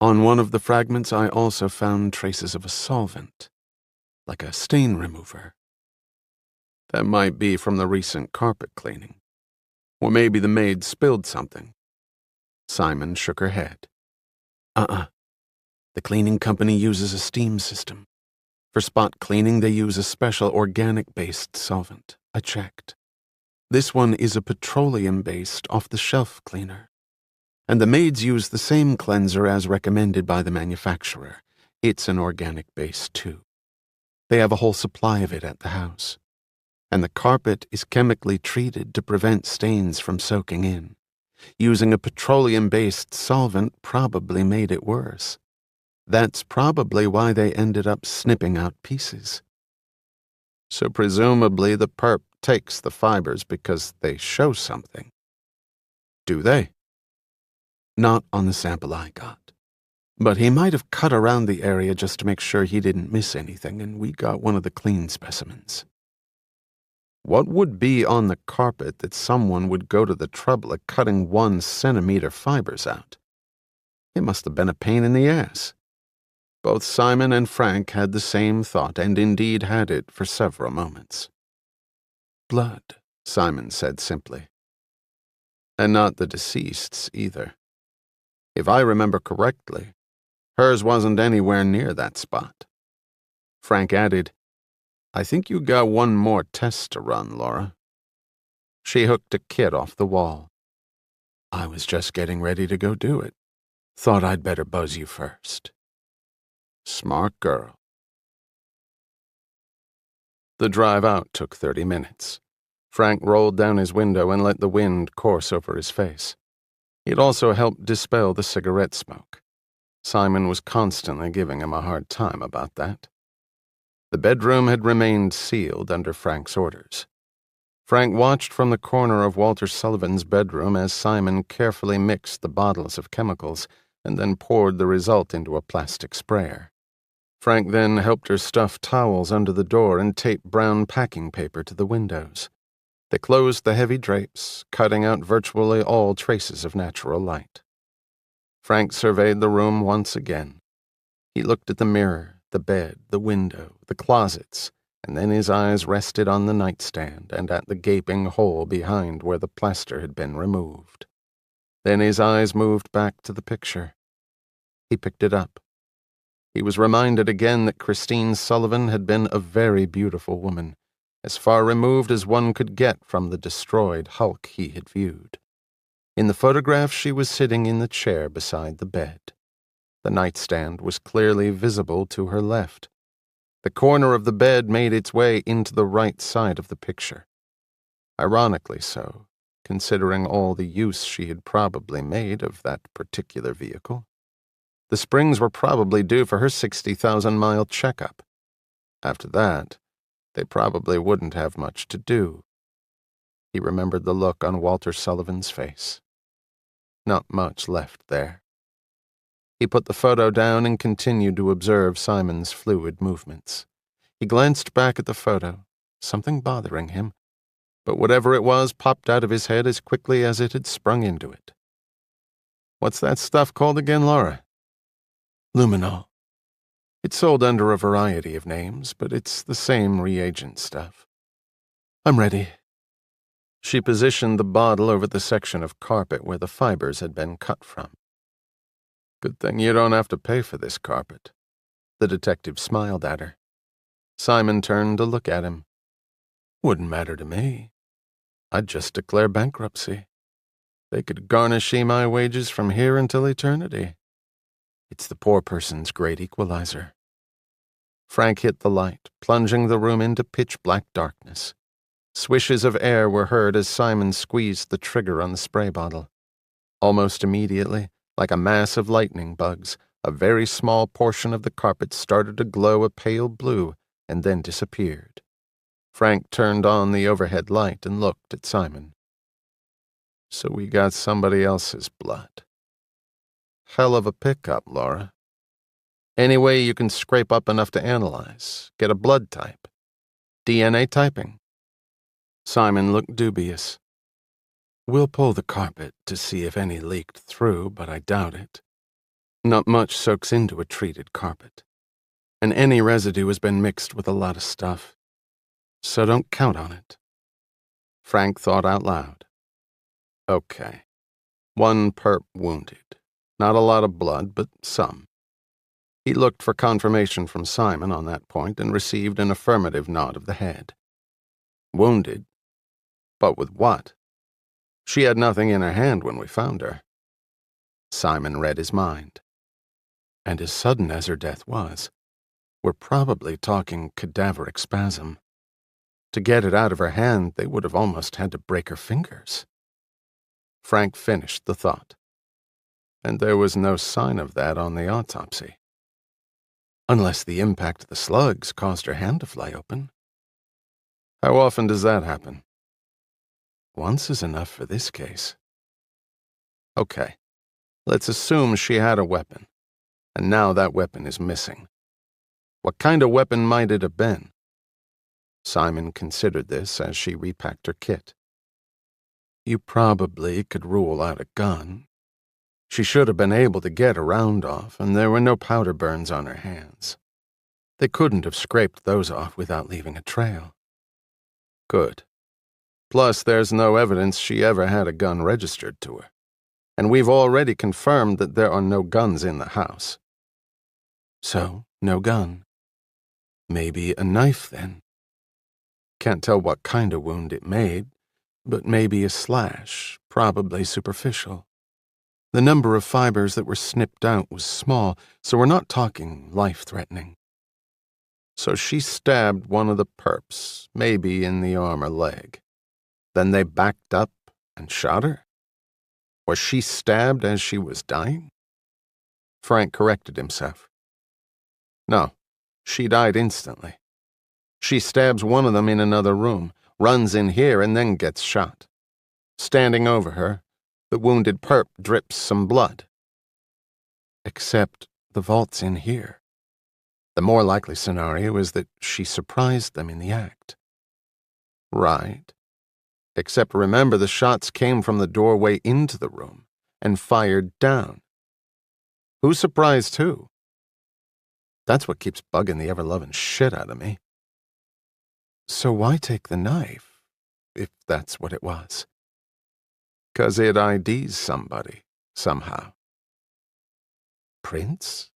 On one of the fragments I also found traces of a solvent, like a stain remover. That might be from the recent carpet cleaning. Or maybe the maid spilled something." Simon shook her head. The cleaning company uses a steam system. For spot cleaning, they use a special organic-based solvent. I checked. This one is a petroleum-based off-the-shelf cleaner. And the maids use the same cleanser as recommended by the manufacturer. It's an organic base, too. They have a whole supply of it at the house. And the carpet is chemically treated to prevent stains from soaking in. Using a petroleum-based solvent probably made it worse. That's probably why they ended up snipping out pieces. So presumably the perp takes the fibers because they show something. Do they? Not on the sample I got. But he might have cut around the area just to make sure he didn't miss anything, and we got one of the clean specimens. What would be on the carpet that someone would go to the trouble of cutting 1 centimeter fibers out? It must have been a pain in the ass. Both Simon and Frank had the same thought, and indeed had it for several moments. Blood, Simon said simply. And not the deceased's either. If I remember correctly, hers wasn't anywhere near that spot. Frank added, I think you got one more test to run, Laura. She hooked a kit off the wall. I was just getting ready to go do it. Thought I'd better buzz you first. Smart girl. The drive out took 30 minutes. Frank rolled down his window and let the wind course over his face. It also helped dispel the cigarette smoke. Simon was constantly giving him a hard time about that. The bedroom had remained sealed under Frank's orders. Frank watched from the corner of Walter Sullivan's bedroom as Simon carefully mixed the bottles of chemicals and then poured the result into a plastic sprayer. Frank then helped her stuff towels under the door and tape brown packing paper to the windows. They closed the heavy drapes, cutting out virtually all traces of natural light. Frank surveyed the room once again. He looked at the mirror, the bed, the window, the closets, and then his eyes rested on the nightstand and at the gaping hole behind where the plaster had been removed. Then his eyes moved back to the picture. He picked it up. He was reminded again that Christine Sullivan had been a very beautiful woman, as far removed as one could get from the destroyed hulk he had viewed. In the photograph, she was sitting in the chair beside the bed. The nightstand was clearly visible to her left. The corner of the bed made its way into the right side of the picture. Ironically so, considering all the use she had probably made of that particular vehicle. The springs were probably due for her 60,000-mile checkup. After that, they probably wouldn't have much to do. He remembered the look on Walter Sullivan's face. Not much left there. He put the photo down and continued to observe Simon's fluid movements. He glanced back at the photo, something bothering him, but whatever it was popped out of his head as quickly as it had sprung into it. What's that stuff called again, Laura? Luminol. It's sold under a variety of names, but it's the same reagent stuff. I'm ready. She positioned the bottle over the section of carpet where the fibers had been cut from. Good thing you don't have to pay for this carpet. The detective smiled at her. Simon turned to look at him. Wouldn't matter to me. I'd just declare bankruptcy. They could garnish my wages from here until eternity. It's the poor person's great equalizer. Frank hit the light, plunging the room into pitch-black darkness. Swishes of air were heard as Simon squeezed the trigger on the spray bottle. Almost immediately, like a mass of lightning bugs, a very small portion of the carpet started to glow a pale blue and then disappeared. Frank turned on the overhead light and looked at Simon. So we got somebody else's blood. Hell of a pickup, Laura. Any way you can scrape up enough to analyze, get a blood type. DNA typing. Simon looked dubious. We'll pull the carpet to see if any leaked through, but I doubt it. Not much soaks into a treated carpet. And any residue has been mixed with a lot of stuff. So don't count on it. Frank thought out loud. Okay. 1 perp wounded. Not a lot of blood, but some. He looked for confirmation from Simon on that point and received an affirmative nod of the head. Wounded? But with what? She had nothing in her hand when we found her. Simon read his mind. And as sudden as her death was, we're probably talking cadaveric spasm. To get it out of her hand, they would have almost had to break her fingers. Frank finished the thought. And there was no sign of that on the autopsy. Unless the impact of the slugs caused her hand to fly open. How often does that happen? Once is enough for this case. Okay, let's assume she had a weapon, and now that weapon is missing. What kind of weapon might it have been? Simon considered this as she repacked her kit. You probably could rule out a gun. She should have been able to get a round off, and there were no powder burns on her hands. They couldn't have scraped those off without leaving a trail. Good. Plus, there's no evidence she ever had a gun registered to her, and we've already confirmed that there are no guns in the house. So, no gun. Maybe a knife, then. Can't tell what kind of wound it made, but maybe a slash, probably superficial. The number of fibers that were snipped out was small, so we're not talking life-threatening. So she stabbed one of the perps, maybe in the arm or leg. Then they backed up and shot her? Was she stabbed as she was dying? Frank corrected himself. No, she died instantly. She stabs one of them in another room, runs in here, and then gets shot. Standing over her, the wounded perp drips some blood. Except the vault's in here. The more likely scenario is that she surprised them in the act. Right. Except remember the shots came from the doorway into the room and fired down. Who surprised who? That's what keeps bugging the ever-loving shit out of me. So why take the knife, if that's what it was? 'Cause it IDs somebody, somehow. Prince?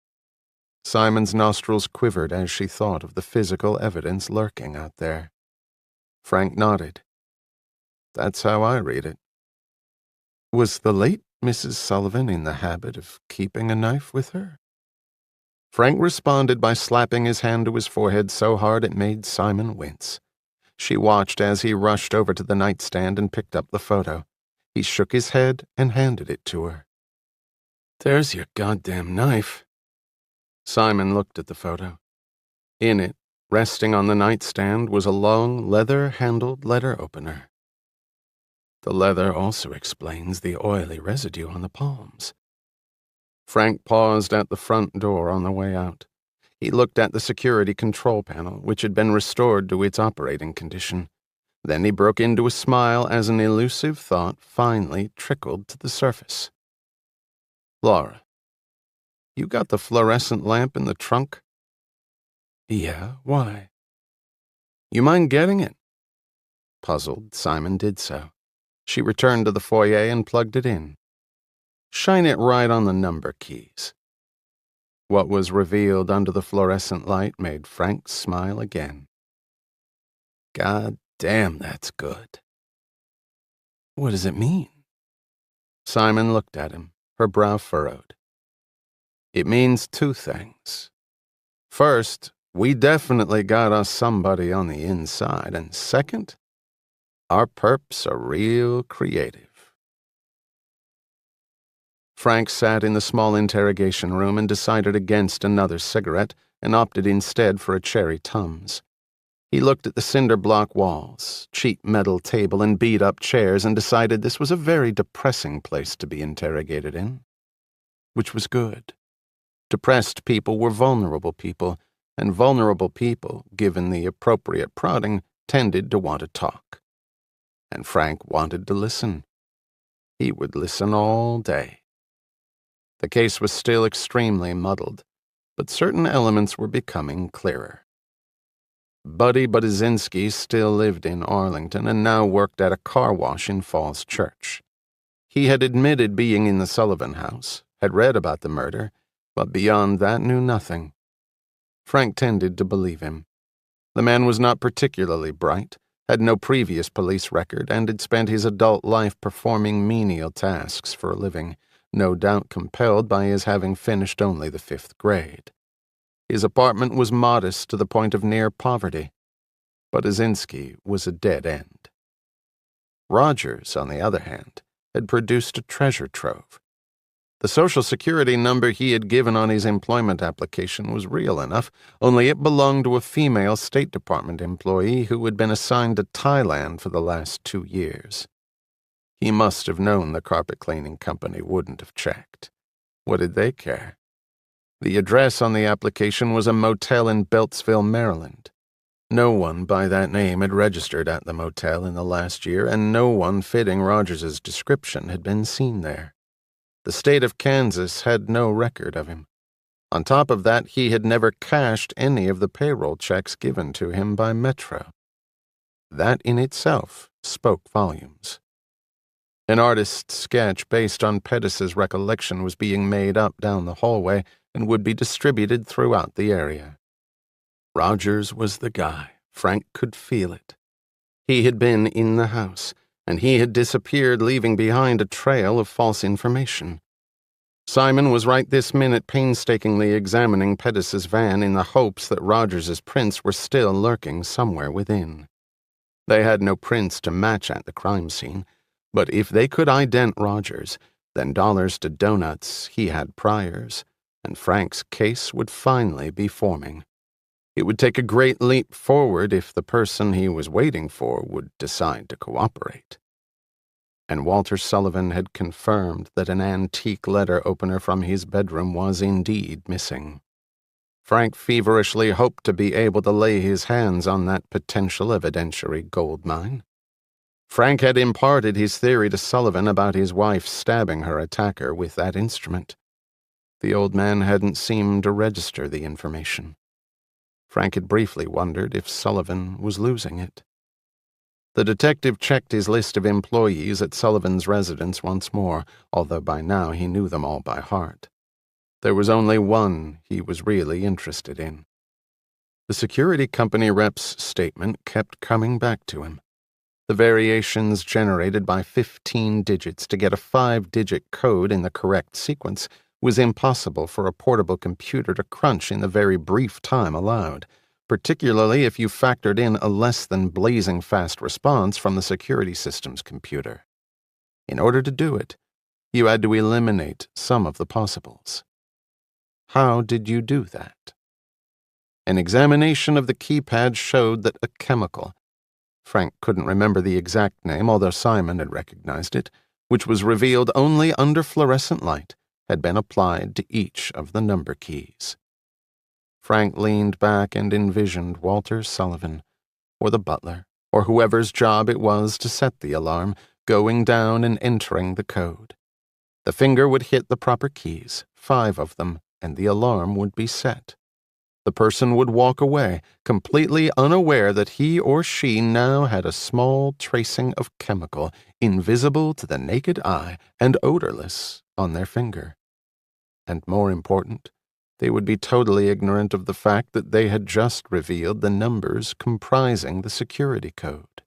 Simon's nostrils quivered as she thought of the physical evidence lurking out there. Frank nodded. That's how I read it. Was the late Mrs. Sullivan in the habit of keeping a knife with her? Frank responded by slapping his hand to his forehead so hard it made Simon wince. She watched as he rushed over to the nightstand and picked up the photo. He shook his head and handed it to her. There's your goddamn knife. Simon looked at the photo. In it, resting on the nightstand, was a long, leather-handled letter opener. The leather also explains the oily residue on the palms. Frank paused at the front door on the way out. He looked at the security control panel, which had been restored to its operating condition. Then he broke into a smile as an elusive thought finally trickled to the surface. Laura, you got the fluorescent lamp in the trunk? Yeah, why? You mind getting it? Puzzled, Simon did so. She returned to the foyer and plugged it in. Shine it right on the number keys. What was revealed under the fluorescent light made Frank smile again. God damn, that's good. What does it mean? Simon looked at him, her brow furrowed. It means two things. First, we definitely got us somebody on the inside, and second, our perps are real creative. Frank sat in the small interrogation room and decided against another cigarette and opted instead for a cherry Tums. He looked at the cinder block walls, cheap metal table, and beat-up chairs and decided this was a very depressing place to be interrogated in. Which was good. Depressed people were vulnerable people, and vulnerable people, given the appropriate prodding, tended to want to talk. And Frank wanted to listen. He would listen all day. The case was still extremely muddled, but certain elements were becoming clearer. Buddy Budizinski still lived in Arlington and now worked at a car wash in Falls Church. He had admitted being in the Sullivan house, had read about the murder, but beyond that knew nothing. Frank tended to believe him. The man was not particularly bright, had no previous police record, and had spent his adult life performing menial tasks for a living, no doubt compelled by his having finished only the 5th grade. His apartment was modest to the point of near poverty, but Budizinski was a dead end. Rogers, on the other hand, had produced a treasure trove. The Social Security number he had given on his employment application was real enough, only it belonged to a female State Department employee who had been assigned to Thailand for the last 2 years. He must have known the carpet cleaning company wouldn't have checked. What did they care? The address on the application was a motel in Beltsville, Maryland. No one by that name had registered at the motel in the last year, and no one fitting Rogers's description had been seen there. The state of Kansas had no record of him. On top of that, he had never cashed any of the payroll checks given to him by Metro. That in itself spoke volumes. An artist's sketch based on Pettis's recollection was being made up down the hallway and would be distributed throughout the area. Rogers was the guy. Frank could feel it. He had been in the house, and he had disappeared, leaving behind a trail of false information. Simon was right this minute painstakingly examining Pettis's van in the hopes that Rogers's prints were still lurking somewhere within. They had no prints to match at the crime scene, but if they could ident Rogers, then dollars to donuts he had priors, and Frank's case would finally be forming. It would take a great leap forward if the person he was waiting for would decide to cooperate. And Walter Sullivan had confirmed that an antique letter opener from his bedroom was indeed missing. Frank feverishly hoped to be able to lay his hands on that potential evidentiary gold mine. Frank had imparted his theory to Sullivan about his wife stabbing her attacker with that instrument. The old man hadn't seemed to register the information. Frank had briefly wondered if Sullivan was losing it. The detective checked his list of employees at Sullivan's residence once more, although by now he knew them all by heart. There was only one he was really interested in. The security company rep's statement kept coming back to him. The variations generated by 15 digits to get a 5-digit code in the correct sequence was impossible for a portable computer to crunch in the very brief time allowed, particularly if you factored in a less than blazing fast response from the security system's computer. In order to do it, you had to eliminate some of the possibles. How did you do that? An examination of the keypad showed that a chemical, Frank couldn't remember the exact name, although Simon had recognized it, which was revealed only under fluorescent light, had been applied to each of the number keys. Frank leaned back and envisioned Walter Sullivan, or the butler, or whoever's job it was to set the alarm, going down and entering the code. The finger would hit the proper keys, 5 of them, and the alarm would be set. The person would walk away, completely unaware that he or she now had a small tracing of chemical, invisible to the naked eye and odorless, on their finger. And more important, they would be totally ignorant of the fact that they had just revealed the numbers comprising the security code.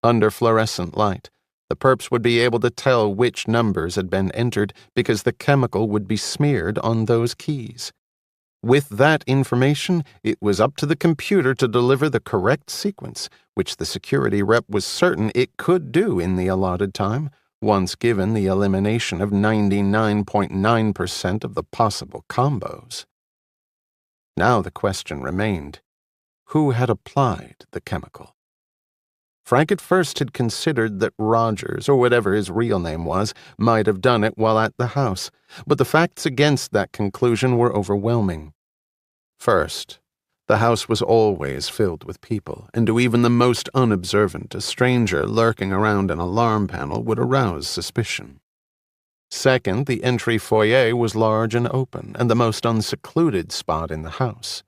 Under fluorescent light, the perps would be able to tell which numbers had been entered because the chemical would be smeared on those keys. With that information, it was up to the computer to deliver the correct sequence, which the security rep was certain it could do in the allotted time, once given the elimination of 99.9% of the possible combos. Now the question remained, who had applied the chemical? Frank at first had considered that Rogers, or whatever his real name was, might have done it while at the house, but the facts against that conclusion were overwhelming. First, the house was always filled with people, and to even the most unobservant, a stranger lurking around an alarm panel would arouse suspicion. Second, the entry foyer was large and open, and the most unsecluded spot in the house.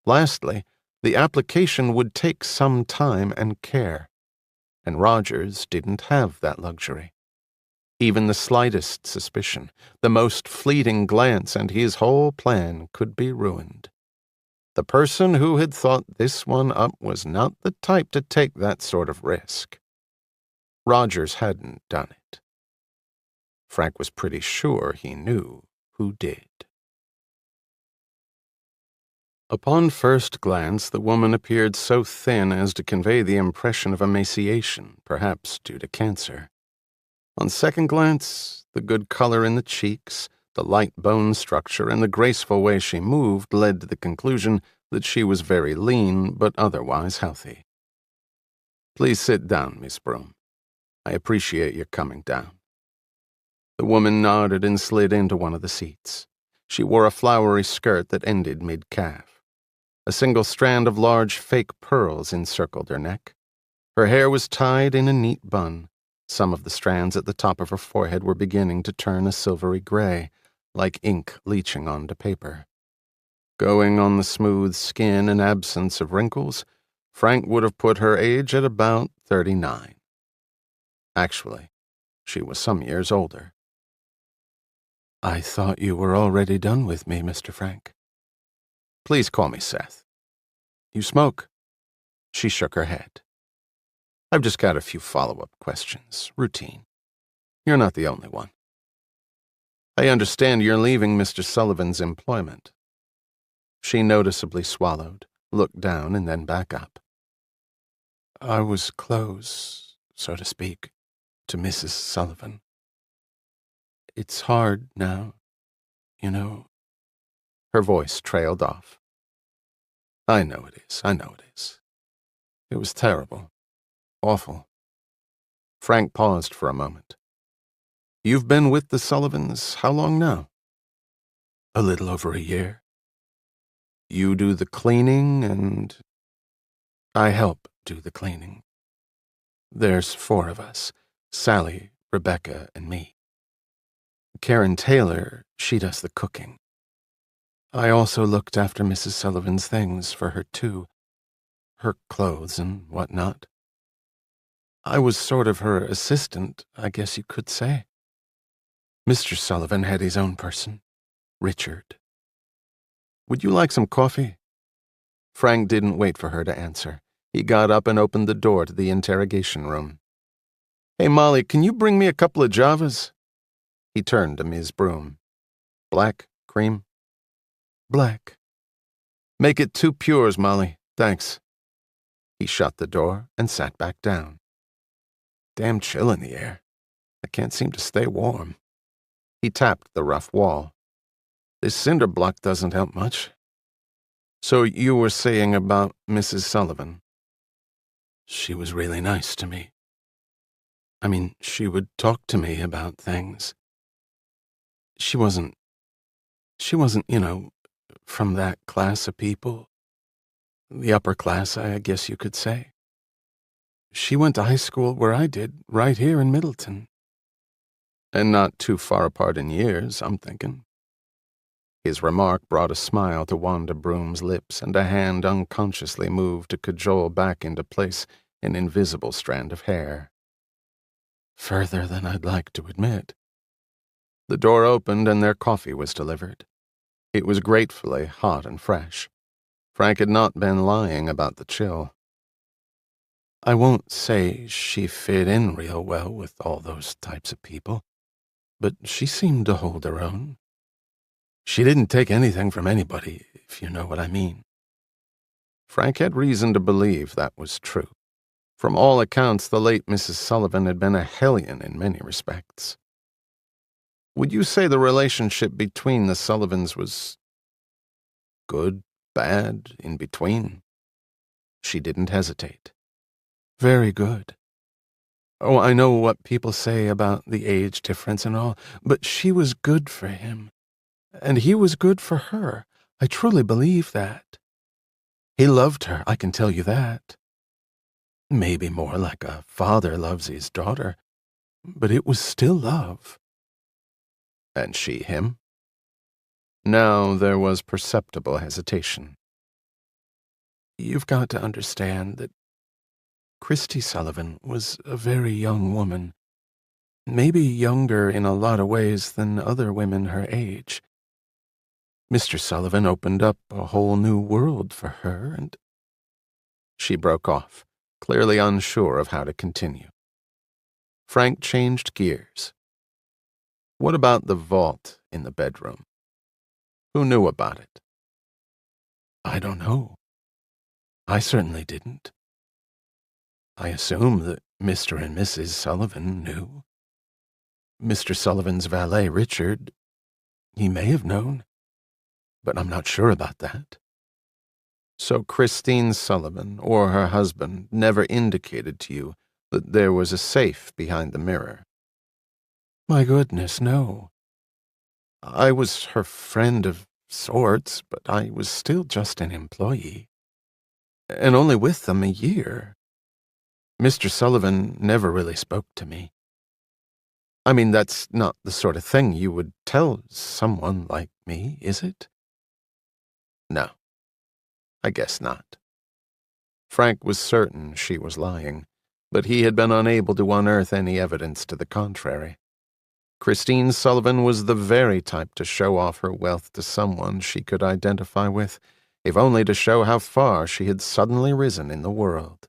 Lastly, the application would take some time and care, and Rogers didn't have that luxury. Even the slightest suspicion, the most fleeting glance, and his whole plan could be ruined. The person who had thought this one up was not the type to take that sort of risk. Rogers hadn't done it. Frank was pretty sure he knew who did. Upon first glance, the woman appeared so thin as to convey the impression of emaciation, perhaps due to cancer. On second glance, the good color in the cheeks, the light bone structure, and the graceful way she moved led to the conclusion that she was very lean but otherwise healthy. "Please sit down, Miss Broom. I appreciate your coming down." The woman nodded and slid into one of the seats. She wore a flowery skirt that ended mid-calf. A single strand of large fake pearls encircled her neck. Her hair was tied in a neat bun. Some of the strands at the top of her forehead were beginning to turn a silvery gray, like ink leaching onto paper. Going on the smooth skin and absence of wrinkles, Frank would have put her age at about 39. Actually, she was some years older. "I thought you were already done with me, Mr. Frank." "Please call me Seth." "You smoke?" She shook her head. "I've just got a few follow-up questions. Routine. You're not the only one. I understand you're leaving Mr. Sullivan's employment." She noticeably swallowed, looked down, and then back up. "I was close, so to speak, to Mrs. Sullivan. It's hard now, you know." Her voice trailed off. I know it is. It was terrible. Awful." Frank paused for a moment. "You've been with the Sullivans how long now?" "A little over a year." "You do the cleaning and—" "I help do the cleaning. There's 4 of us, Sally, Rebecca, and me. Karen Taylor, she does the cooking. I also looked after Mrs. Sullivan's things for her, too. Her clothes and whatnot. I was sort of her assistant, I guess you could say. Mr. Sullivan had his own person, Richard." "Would you like some coffee?" Frank didn't wait for her to answer. He got up and opened the door to the interrogation room. "Hey, Molly, can you bring me a couple of Javas?" He turned to Ms. Broom. "Black? Cream?" "Black." "Make it 2 pures, Molly. Thanks." He shut the door and sat back down. Damn chill in the air. I can't seem to stay warm. He tapped the rough wall. This cinder block doesn't help much. "So you were saying about Mrs. Sullivan?" "She was really nice to me. I mean, she would talk to me about things. She wasn't, from that class of people. The upper class, I guess you could say. She went to high school where I did, right here in Middleton. And not too far apart in years, I'm thinking." His remark brought a smile to Wanda Broom's lips, and a hand unconsciously moved to cajole back into place an invisible strand of hair. "Further than I'd like to admit." The door opened and their coffee was delivered. It was gratefully hot and fresh. Frank had not been lying about the chill. "I won't say she fit in real well with all those types of people, but she seemed to hold her own. She didn't take anything from anybody, if you know what I mean." Frank had reason to believe that was true. From all accounts, the late Mrs. Sullivan had been a hellion in many respects. "Would you say the relationship between the Sullivans was good, bad, in between?" She didn't hesitate. "Very good. Oh, I know what people say about the age difference and all, but she was good for him. And he was good for her. I truly believe that. He loved her, I can tell you that. Maybe more like a father loves his daughter, but it was still love." "And she him?" Now there was perceptible hesitation. "You've got to understand that Christy Sullivan was a very young woman, maybe younger in a lot of ways than other women her age. Mr. Sullivan opened up a whole new world for her, and—" She broke off, clearly unsure of how to continue. Frank changed gears. "What about the vault in the bedroom? Who knew about it?" "I don't know. I certainly didn't. I assume that Mr. and Mrs. Sullivan knew. Mr. Sullivan's valet, Richard, he may have known, but I'm not sure about that. So Christine Sullivan or her husband never indicated to you that there was a safe behind the mirror? My goodness, no. I was her friend of sorts, but I was still just an employee. And only with them a year. Mr. Sullivan never really spoke to me. I mean, that's not the sort of thing you would tell someone like me, is it? No, I guess not. Frank was certain she was lying, but he had been unable to unearth any evidence to the contrary. Christine Sullivan was the very type to show off her wealth to someone she could identify with, if only to show how far she had suddenly risen in the world.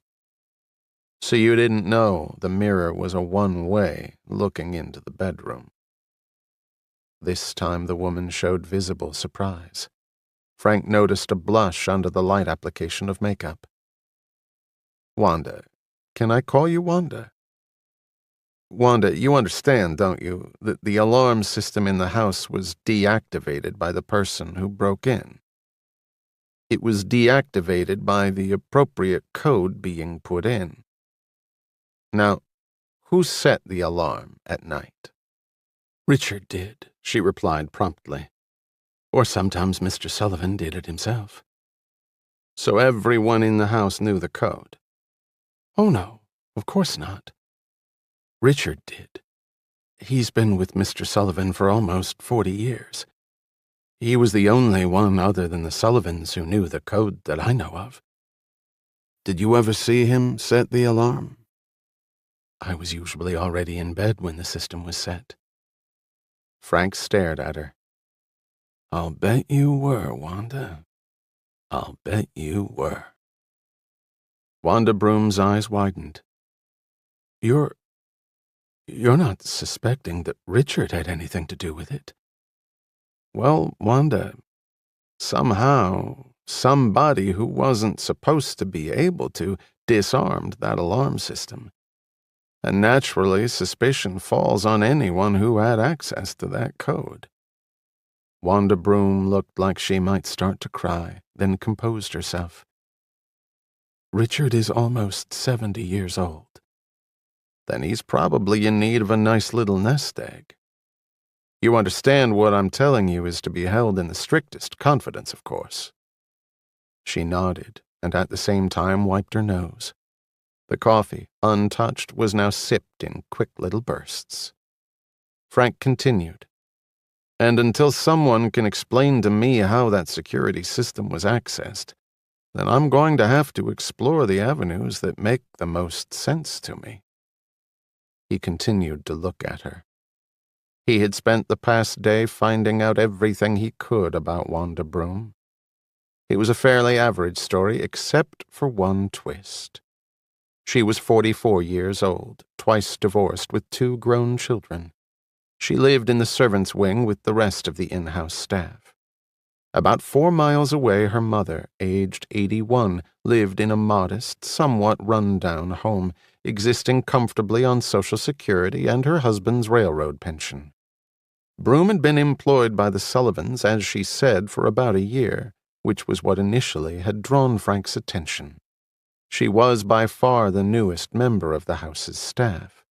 So you didn't know the mirror was a one-way looking into the bedroom. This time the woman showed visible surprise. Frank noticed a blush under the light application of makeup. Wanda, can I call you Wanda? Wanda, you understand, don't you, that the alarm system in the house was deactivated by the person who broke in? It was deactivated by the appropriate code being put in. Now, who set the alarm at night? Richard did, she replied promptly. Or sometimes Mr. Sullivan did it himself. So everyone in the house knew the code? Oh, no, of course not. Richard did. He's been with Mr. Sullivan for almost 40 years. He was the only one other than the Sullivans who knew the code that I know of. Did you ever see him set the alarm? I was usually already in bed when the system was set. Frank stared at her. I'll bet you were, Wanda. I'll bet you were. Wanda Broom's eyes widened. You're not suspecting that Richard had anything to do with it? Well, Wanda, somehow, somebody who wasn't supposed to be able to disarmed that alarm system. And naturally, suspicion falls on anyone who had access to that code. Wanda Broom looked like she might start to cry, then composed herself. Richard is almost 70 years old. Then he's probably in need of a nice little nest egg. You understand what I'm telling you is to be held in the strictest confidence, of course. She nodded, and at the same time wiped her nose. The coffee, untouched, was now sipped in quick little bursts. Frank continued. And until someone can explain to me how that security system was accessed, then I'm going to have to explore the avenues that make the most sense to me. He continued to look at her. He had spent the past day finding out everything he could about Wanda Broom. It was a fairly average story, except for one twist. She was 44 years old, twice divorced, with 2 grown children. She lived in the servants' wing with the rest of the in-house staff. About 4 miles away, her mother, aged 81, lived in a modest, somewhat run-down home, existing comfortably on Social Security and her husband's railroad pension. Broom had been employed by the Sullivans, as she said, for about a year, which was what initially had drawn Frank's attention. She was by far the newest member of the house's staff.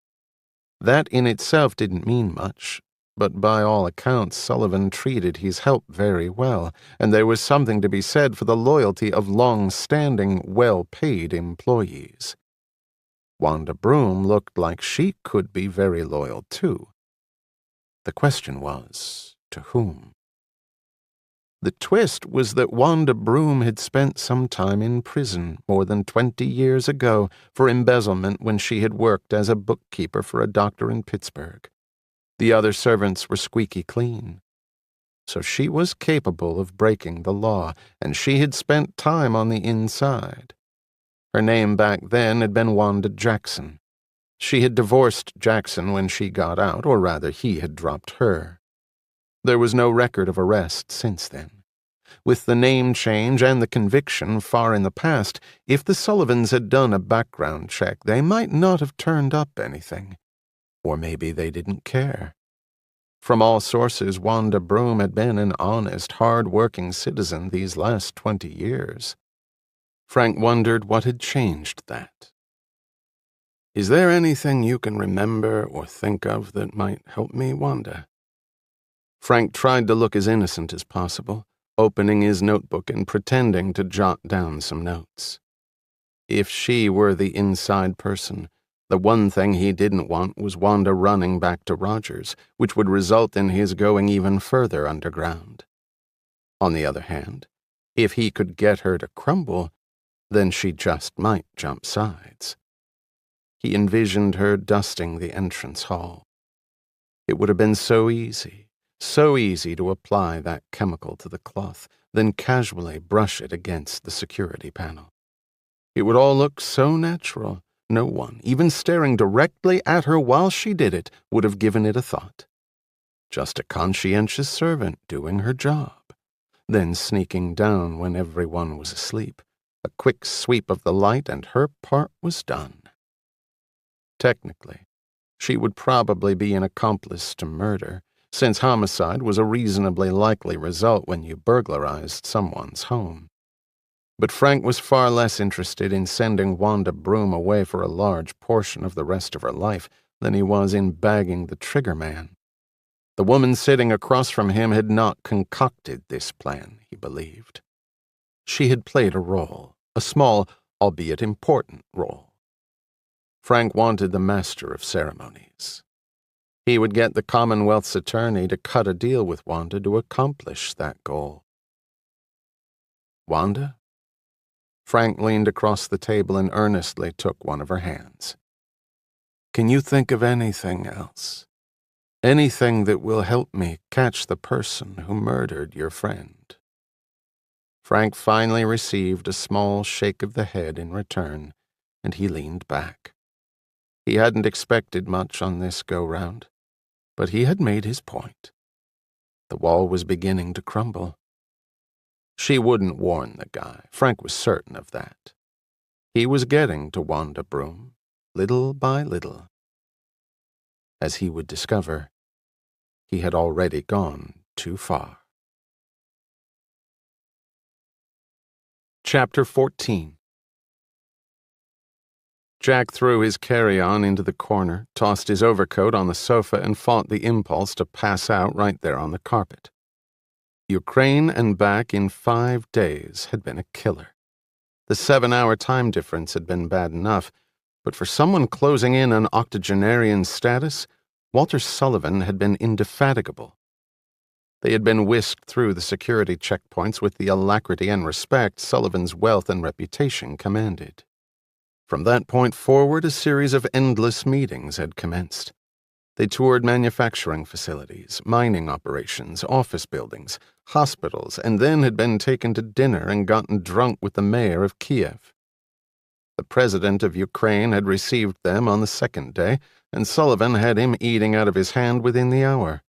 That in itself didn't mean much, but by all accounts Sullivan treated his help very well, and there was something to be said for the loyalty of long-standing, well-paid employees. Wanda Broom looked like she could be very loyal, too. The question was, to whom? The twist was that Wanda Broom had spent some time in prison more than 20 years ago for embezzlement when she had worked as a bookkeeper for a doctor in Pittsburgh. The other servants were squeaky clean. So she was capable of breaking the law, and she had spent time on the inside. Her name back then had been Wanda Jackson. She had divorced Jackson when she got out, or rather he had dropped her. There was no record of arrest since then. With the name change and the conviction far in the past, if the Sullivans had done a background check, they might not have turned up anything. Or maybe they didn't care. From all sources, Wanda Broom had been an honest, hard-working citizen these last 20 years. Frank wondered what had changed that. "Is there anything you can remember or think of that might help me, Wanda?" Frank tried to look as innocent as possible, opening his notebook and pretending to jot down some notes. If she were the inside person, the one thing he didn't want was Wanda running back to Rogers, which would result in his going even further underground. On the other hand, if he could get her to crumble, then she just might jump sides. He envisioned her dusting the entrance hall. It would have been so easy to apply that chemical to the cloth, then casually brush it against the security panel. It would all look so natural, no one, even staring directly at her while she did it, would have given it a thought. Just a conscientious servant doing her job, then sneaking down when everyone was asleep. A quick sweep of the light and her part was done. Technically, she would probably be an accomplice to murder, since homicide was a reasonably likely result when you burglarized someone's home. But Frank was far less interested in sending Wanda Broom away for a large portion of the rest of her life than he was in bagging the trigger man. The woman sitting across from him had not concocted this plan, he believed. She had played a role, a small, albeit important role. Frank wanted the master of ceremonies. He would get the Commonwealth's attorney to cut a deal with Wanda to accomplish that goal. "Wanda?" Frank leaned across the table and earnestly took one of her hands. "Can you think of anything else? Anything that will help me catch the person who murdered your friend?" Frank finally received a small shake of the head in return, and he leaned back. He hadn't expected much on this go-round, but he had made his point. The wall was beginning to crumble. She wouldn't warn the guy, Frank was certain of that. He was getting to Wanda Broom, little by little. As he would discover, he had already gone too far. Chapter 14. Jack threw his carry-on into the corner, tossed his overcoat on the sofa, and fought the impulse to pass out right there on the carpet. Ukraine and back in 5 days had been a killer. The 7-hour time difference had been bad enough, but for someone closing in on octogenarian status, Walter Sullivan had been indefatigable. They had been whisked through the security checkpoints with the alacrity and respect Sullivan's wealth and reputation commanded. From that point forward, a series of endless meetings had commenced. They toured manufacturing facilities, mining operations, office buildings, hospitals, and then had been taken to dinner and gotten drunk with the mayor of Kiev. The president of Ukraine had received them on the second day, and Sullivan had him eating out of his hand within the hour.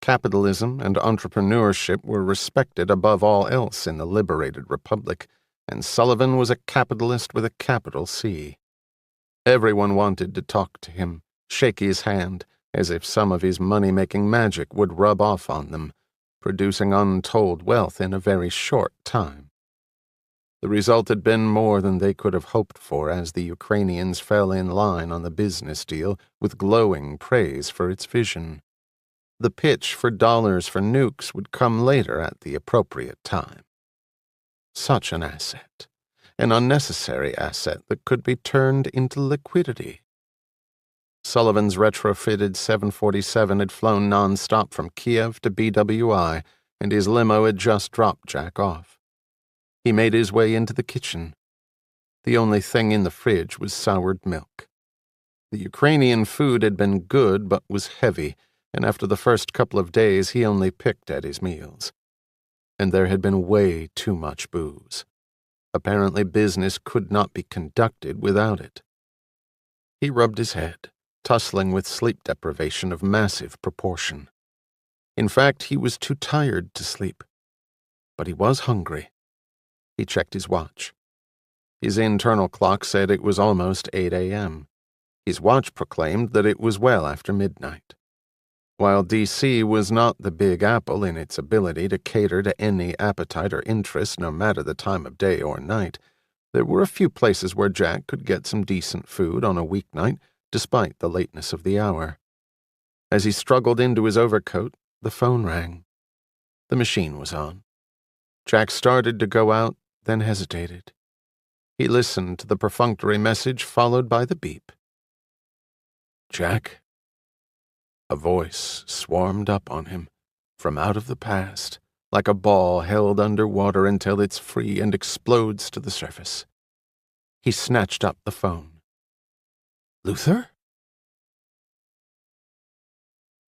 Capitalism and entrepreneurship were respected above all else in the liberated republic, and Sullivan was a capitalist with a capital C. Everyone wanted to talk to him, shake his hand, as if some of his money-making magic would rub off on them, producing untold wealth in a very short time. The result had been more than they could have hoped for as the Ukrainians fell in line on the business deal with glowing praise for its vision. The pitch for dollars for nukes would come later at the appropriate time. Such an asset, an unnecessary asset that could be turned into liquidity. Sullivan's retrofitted 747 had flown non-stop from Kiev to BWI, and his limo had just dropped Jack off. He made his way into the kitchen. The only thing in the fridge was soured milk. The Ukrainian food had been good but was heavy, and after the first couple of days he only picked at his meals. And there had been way too much booze. Apparently business could not be conducted without it. He rubbed his head, tussling with sleep deprivation of massive proportion. In fact, he was too tired to sleep. But he was hungry. He checked his watch. His internal clock said it was almost 8 a.m. His watch proclaimed that it was well after midnight. While D.C. was not the Big Apple in its ability to cater to any appetite or interest no matter the time of day or night, there were a few places where Jack could get some decent food on a weeknight despite the lateness of the hour. As he struggled into his overcoat, the phone rang. The machine was on. Jack started to go out, then hesitated. He listened to the perfunctory message followed by the beep. "Jack?" A voice swarmed up on him, from out of the past, like a ball held under water until it's free and explodes to the surface. He snatched up the phone. "Luther?"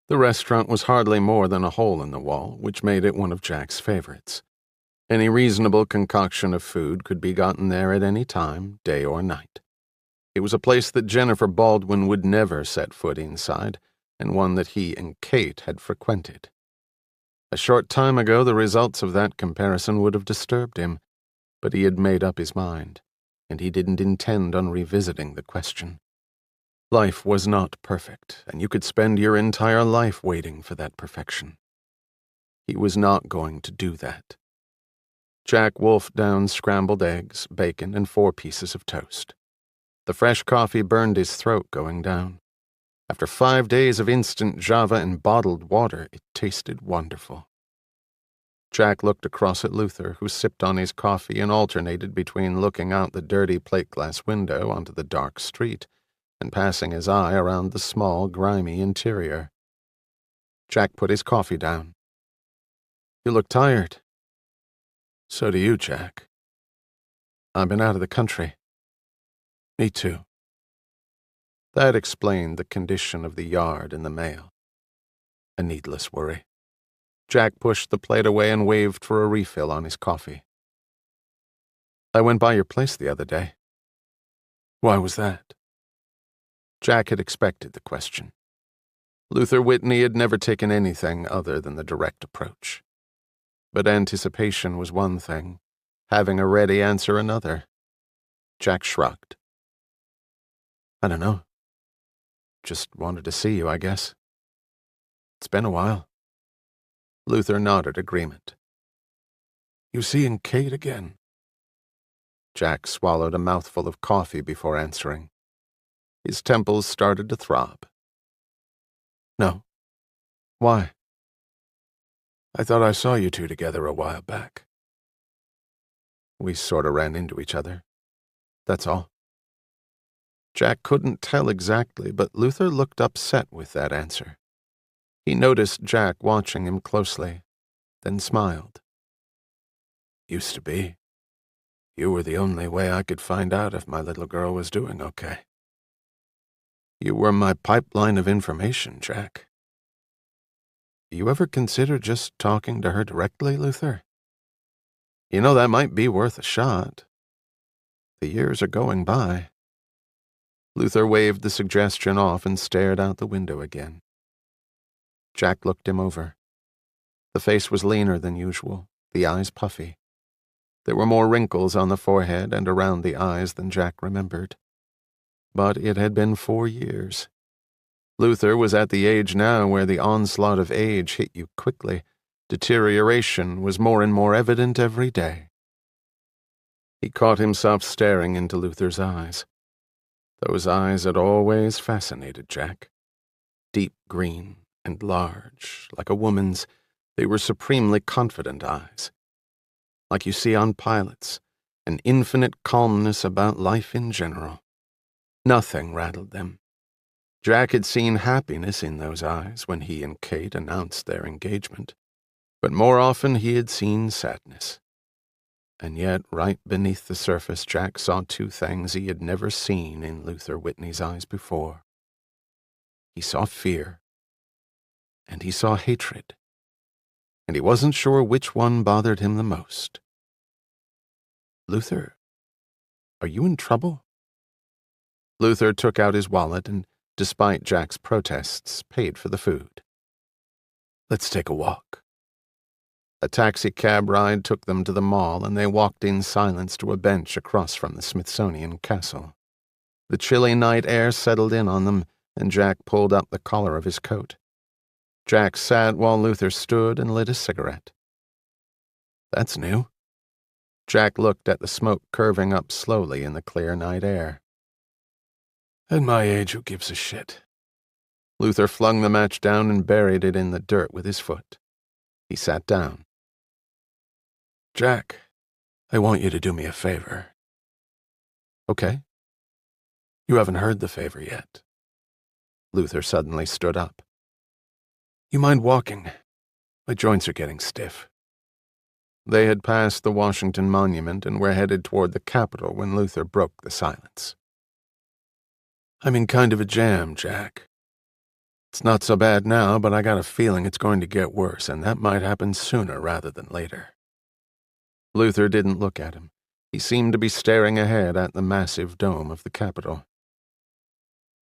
The restaurant was hardly more than a hole in the wall, which made it one of Jack's favorites. Any reasonable concoction of food could be gotten there at any time, day or night. It was a place that Jennifer Baldwin would never set foot inside, and one that he and Kate had frequented. A short time ago, the results of that comparison would have disturbed him, but he had made up his mind, and he didn't intend on revisiting the question. Life was not perfect, and you could spend your entire life waiting for that perfection. He was not going to do that. Jack wolfed down scrambled eggs, bacon, and 4 pieces of toast. The fresh coffee burned his throat going down. After 5 days of instant Java and bottled water, it tasted wonderful. Jack looked across at Luther, who sipped on his coffee and alternated between looking out the dirty plate-glass window onto the dark street and passing his eye around the small, grimy interior. Jack put his coffee down. "You look tired." "So do you, Jack." "I've been out of the country." "Me too." That explained the condition of the yard and the mail. A needless worry. Jack pushed the plate away and waved for a refill on his coffee. "I went by your place the other day." "Why was that?" Jack had expected the question. Luther Whitney had never taken anything other than the direct approach. But anticipation was one thing, having a ready answer another. Jack shrugged. "I don't know. Just wanted to see you, I guess. It's been a while." Luther nodded agreement. "You seeing Kate again?" Jack swallowed a mouthful of coffee before answering. His temples started to throb. "No. Why?" "I thought I saw you two together a while back." "We sort of ran into each other. That's all." Jack couldn't tell exactly, but Luther looked upset with that answer. He noticed Jack watching him closely, then smiled. "Used to be. You were the only way I could find out if my little girl was doing okay. You were my pipeline of information, Jack. You ever consider just talking to her directly, Luther? You know that might be worth a shot. The years are going by." Luther waved the suggestion off and stared out the window again. Jack looked him over. The face was leaner than usual, the eyes puffy. There were more wrinkles on the forehead and around the eyes than Jack remembered. But it had been 4 years. Luther was at the age now where the onslaught of age hit you quickly. Deterioration was more and more evident every day. He caught himself staring into Luther's eyes. Those eyes had always fascinated Jack. Deep green and large, like a woman's, they were supremely confident eyes. Like you see on pilots, an infinite calmness about life in general. Nothing rattled them. Jack had seen happiness in those eyes when he and Kate announced their engagement, but more often he had seen sadness. And yet, right beneath the surface, Jack saw 2 things he had never seen in Luther Whitney's eyes before. He saw fear, and he saw hatred, and he wasn't sure which one bothered him the most. "Luther, are you in trouble?" Luther took out his wallet and, despite Jack's protests, paid for the food. "Let's take a walk." A taxi-cab ride took them to the mall, and they walked in silence to a bench across from the Smithsonian Castle. The chilly night air settled in on them, and Jack pulled up the collar of his coat. Jack sat while Luther stood and lit a cigarette. That's new. Jack looked at the smoke curving up slowly in the clear night air. At my age, who gives a shit? Luther flung the match down and buried it in the dirt with his foot. He sat down. Jack, I want you to do me a favor. Okay. You haven't heard the favor yet. Luther suddenly stood up. You mind walking? My joints are getting stiff. They had passed the Washington Monument and were headed toward the Capitol when Luther broke the silence. I'm in kind of a jam, Jack. It's not so bad now, but I got a feeling it's going to get worse, and that might happen sooner rather than later. Luther didn't look at him. He seemed to be staring ahead at the massive dome of the Capitol.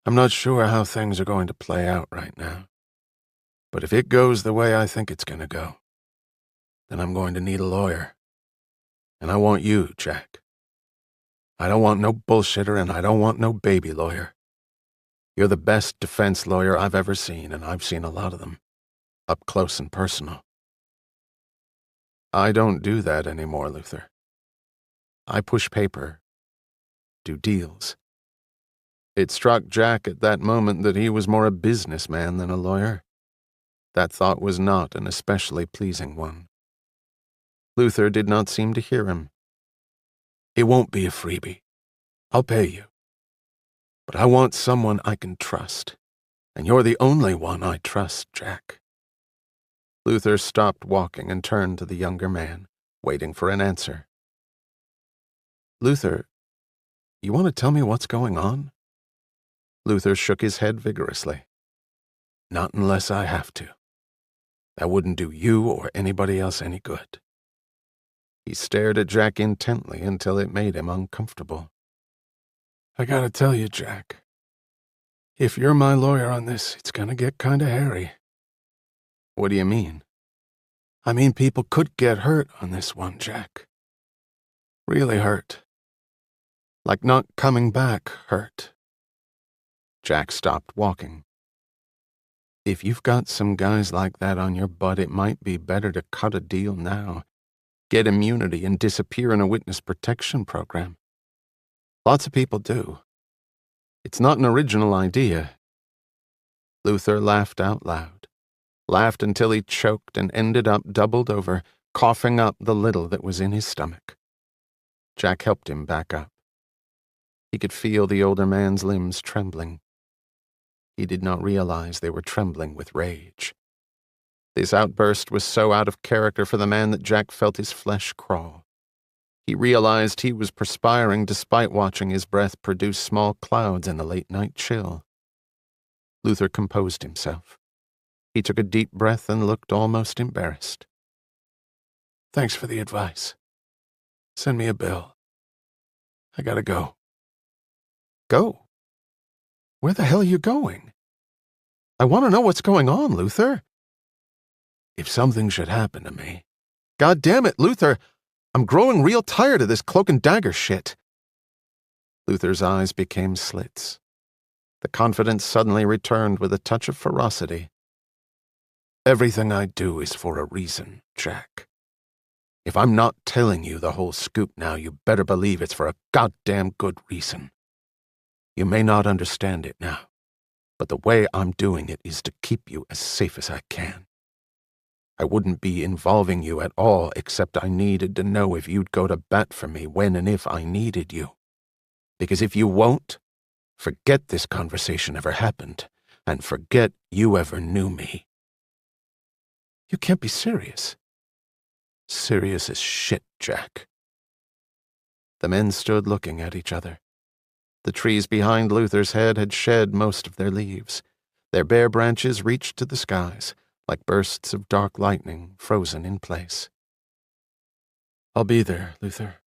I'm not sure how things are going to play out right now, but if it goes the way I think it's going to go, then I'm going to need a lawyer. And I want you, Jack. I don't want no bullshitter, and I don't want no baby lawyer. You're the best defense lawyer I've ever seen, and I've seen a lot of them, up close and personal. I don't do that anymore, Luther. I push paper, do deals. It struck Jack at that moment that he was more a businessman than a lawyer. That thought was not an especially pleasing one. Luther did not seem to hear him. It won't be a freebie. I'll pay you. But I want someone I can trust, and you're the only one I trust, Jack. Luther stopped walking and turned to the younger man, waiting for an answer. Luther, you want to tell me what's going on? Luther shook his head vigorously. Not unless I have to. That wouldn't do you or anybody else any good. He stared at Jack intently until it made him uncomfortable. I gotta tell you, Jack, if you're my lawyer on this, it's gonna get kinda hairy. What do you mean? I mean, people could get hurt on this one, Jack. Really hurt. Like not coming back hurt. Jack stopped walking. If you've got some guys like that on your butt, it might be better to cut a deal now, get immunity, and disappear in a witness protection program. Lots of people do. It's not an original idea. Luther laughed out loud, laughed until he choked and ended up doubled over, coughing up the little that was in his stomach. Jack helped him back up. He could feel the older man's limbs trembling. He did not realize they were trembling with rage. This outburst was so out of character for the man that Jack felt his flesh crawl. He realized he was perspiring despite watching his breath produce small clouds in the late-night chill. Luther composed himself. He took a deep breath and looked almost embarrassed. Thanks for the advice. Send me a bill. I gotta go. Go? Where the hell are you going? I want to know what's going on, Luther. If something should happen to me... God damn it, Luther! I'm growing real tired of this cloak and dagger shit. Luther's eyes became slits. The confidence suddenly returned with a touch of ferocity. Everything I do is for a reason, Jack. If I'm not telling you the whole scoop now, you better believe it's for a goddamn good reason. You may not understand it now, but the way I'm doing it is to keep you as safe as I can. I wouldn't be involving you at all except I needed to know if you'd go to bat for me when and if I needed you. Because if you won't, forget this conversation ever happened, and forget you ever knew me. You can't be serious. Serious as shit, Jack. The men stood looking at each other. The trees behind Luther's head had shed most of their leaves. Their bare branches reached to the skies, like bursts of dark lightning frozen in place. I'll be there, Luther.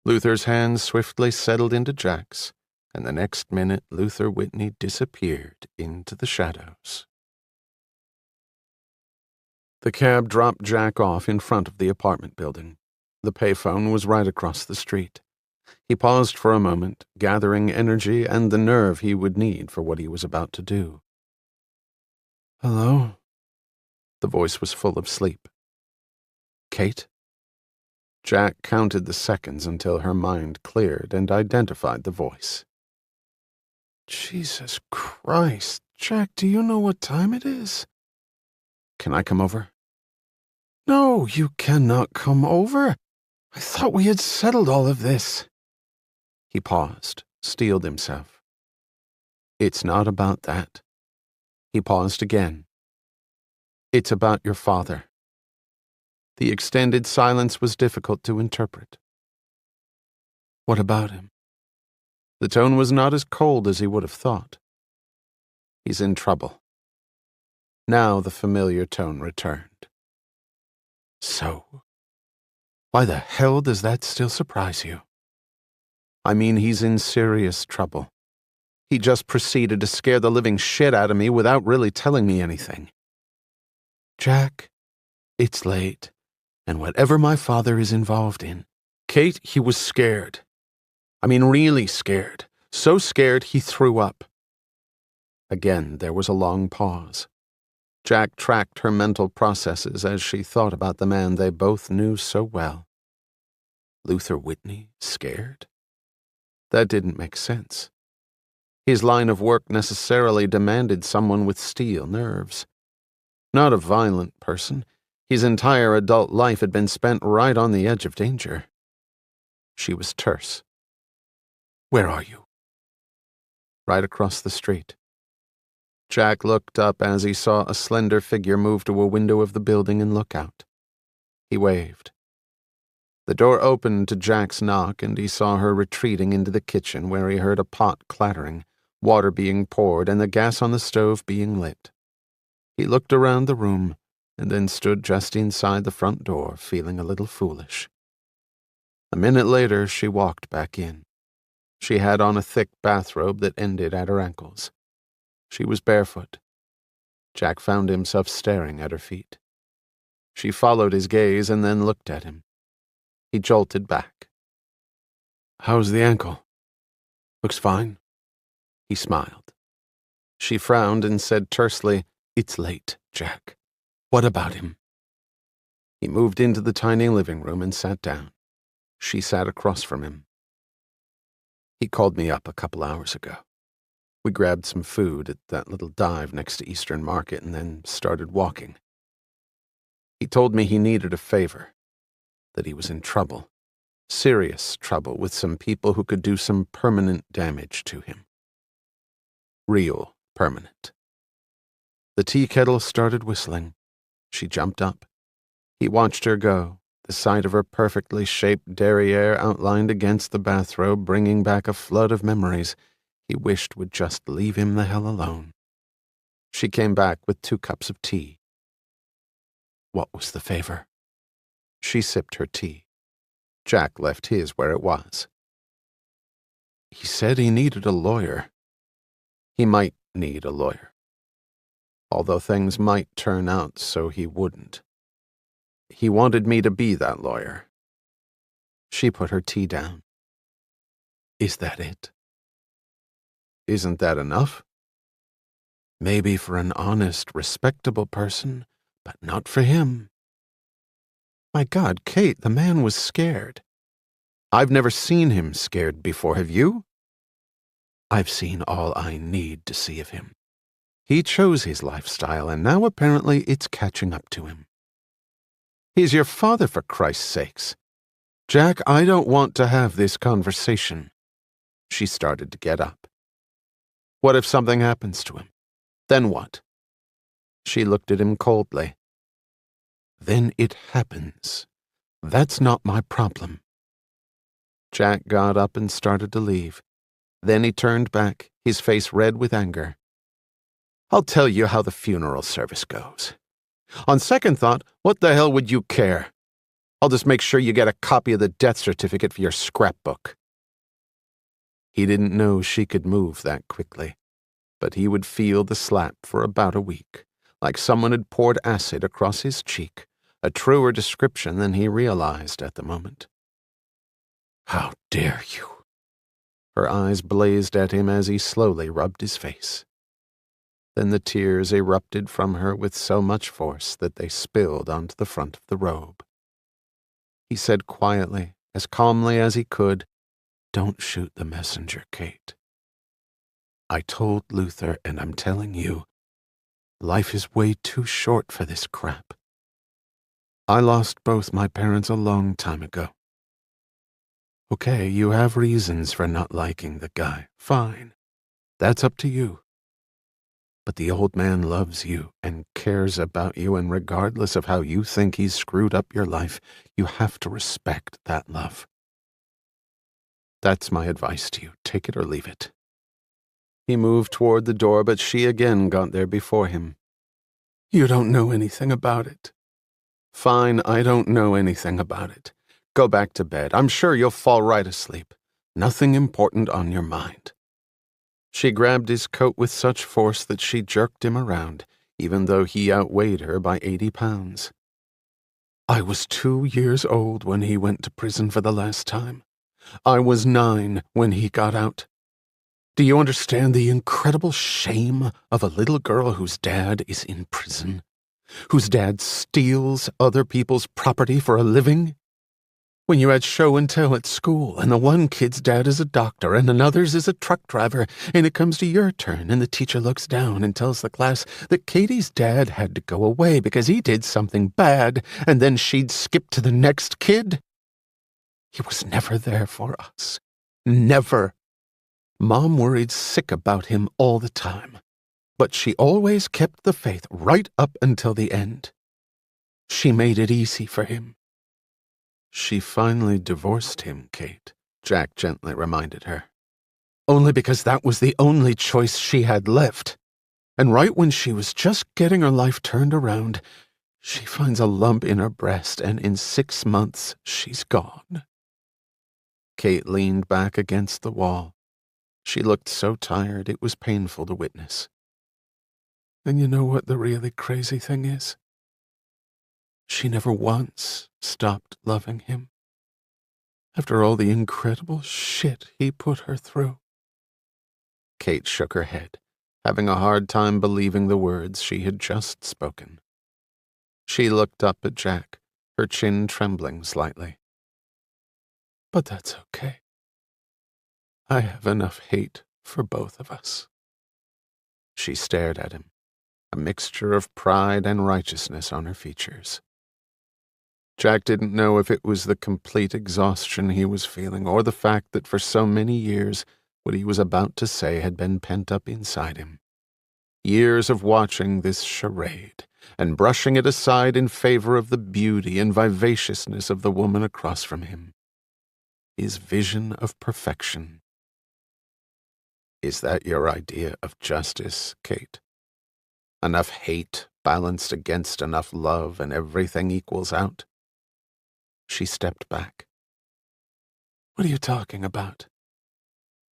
Luther's hands swiftly settled into Jack's, and the next minute Luther Whitney disappeared into the shadows. The cab dropped Jack off in front of the apartment building. The payphone was right across the street. He paused for a moment, gathering energy and the nerve he would need for what he was about to do. "Hello?" The voice was full of sleep. "Kate?" Jack counted the seconds until her mind cleared and identified the voice. "Jesus Christ, Jack, do you know what time it is?" "Can I come over?" "No, you cannot come over. I thought we had settled all of this." He paused, steeled himself. "It's not about that." He paused again. "It's about your father." The extended silence was difficult to interpret. "What about him?" The tone was not as cold as he would have thought. "He's in trouble." Now the familiar tone returned. "So? Why the hell does that still surprise you?" "I mean, he's in serious trouble. He just proceeded to scare the living shit out of me without really telling me anything." "Jack, it's late, and whatever my father is involved in." "Kate, he was scared. I mean, really scared. So scared he threw up." Again, there was a long pause. Jack tracked her mental processes as she thought about the man they both knew so well. Luther Whitney, scared? That didn't make sense. His line of work necessarily demanded someone with steel nerves. Not a violent person. His entire adult life had been spent right on the edge of danger. She was terse. "Where are you?" "Right across the street." Jack looked up as he saw a slender figure move to a window of the building and look out. He waved. The door opened to Jack's knock, and he saw her retreating into the kitchen, where he heard a pot clattering, water being poured, and the gas on the stove being lit. He looked around the room, and then stood just inside the front door, feeling a little foolish. A minute later, she walked back in. She had on a thick bathrobe that ended at her ankles. She was barefoot. Jack found himself staring at her feet. She followed his gaze and then looked at him. He jolted back. "How's the ankle?" "Looks fine." He smiled. She frowned and said tersely, "It's late, Jack. What about him?" He moved into the tiny living room and sat down. She sat across from him. "He called me up a couple hours ago. We grabbed some food at that little dive next to Eastern Market and then started walking. He told me he needed a favor, that he was in trouble, serious trouble with some people who could do some permanent damage to him. Real permanent." The tea kettle started whistling. She jumped up. He watched her go, the sight of her perfectly shaped derriere outlined against the bathrobe bringing back a flood of memories he wished would just leave him the hell alone. She came back with 2 cups of tea. "What was the favor?" She sipped her tea. Jack left his where it was. "He said he needed a lawyer. He might need a lawyer. Although things might turn out so he wouldn't. He wanted me to be that lawyer." She put her tea down. "Is that it?" "Isn't that enough?" "Maybe for an honest, respectable person, but not for him." My God, Kate, the man was scared. "I've never seen him scared before, have you?" "I've seen all I need to see of him. He chose his lifestyle, and now apparently it's catching up to him." "He's your father, for Christ's sakes." "Jack, I don't want to have this conversation." She started to get up. "What if something happens to him? Then what?" She looked at him coldly. "Then it happens. That's not my problem." Jack got up and started to leave. Then he turned back, his face red with anger. "I'll tell you how the funeral service goes. On second thought, what the hell would you care? I'll just make sure you get a copy of the death certificate for your scrapbook." He didn't know she could move that quickly, but he would feel the slap for about a week, like someone had poured acid across his cheek, a truer description than he realized at the moment. "How dare you?" Her eyes blazed at him as he slowly rubbed his face. Then the tears erupted from her with so much force that they spilled onto the front of the robe. He said quietly, as calmly as he could, "Don't shoot the messenger, Kate. I told Luther, and I'm telling you, life is way too short for this crap. I lost both my parents a long time ago. Okay, you have reasons for not liking the guy. Fine. That's up to you. But the old man loves you and cares about you, and regardless of how you think he's screwed up your life, you have to respect that love. That's my advice to you. Take it or leave it." He moved toward the door, but she again got there before him. "You don't know anything about it." "Fine, I don't know anything about it. Go back to bed. I'm sure you'll fall right asleep. Nothing important on your mind." She grabbed his coat with such force that she jerked him around, even though he outweighed her by 80 pounds. "I was 2 years old when he went to prison for the last time. I was 9 when he got out. Do you understand the incredible shame of a little girl whose dad is in prison? Whose dad steals other people's property for a living? When you had show and tell at school, and the one kid's dad is a doctor and another's is a truck driver, and it comes to your turn, and the teacher looks down and tells the class that Katie's dad had to go away because he did something bad, and then she'd skip to the next kid? He was never there for us. Never. Mom worried sick about him all the time, but she always kept the faith right up until the end. She made it easy for him." "She finally divorced him, Kate," Jack gently reminded her. "Only because that was the only choice she had left. And right when she was just getting her life turned around, she finds a lump in her breast, and in 6 months she's gone." Kate leaned back against the wall. She looked so tired it was painful to witness. "And you know what the really crazy thing is? She never once stopped loving him. After all the incredible shit he put her through." Kate shook her head, having a hard time believing the words she had just spoken. She looked up at Jack, her chin trembling slightly. "But that's okay. I have enough hate for both of us." She stared at him, a mixture of pride and righteousness on her features. Jack didn't know if it was the complete exhaustion he was feeling or the fact that for so many years what he was about to say had been pent up inside him. Years of watching this charade and brushing it aside in favor of the beauty and vivaciousness of the woman across from him. His vision of perfection. "Is that your idea of justice, Kate? Enough hate balanced against enough love and everything equals out?" She stepped back. "What are you talking about?"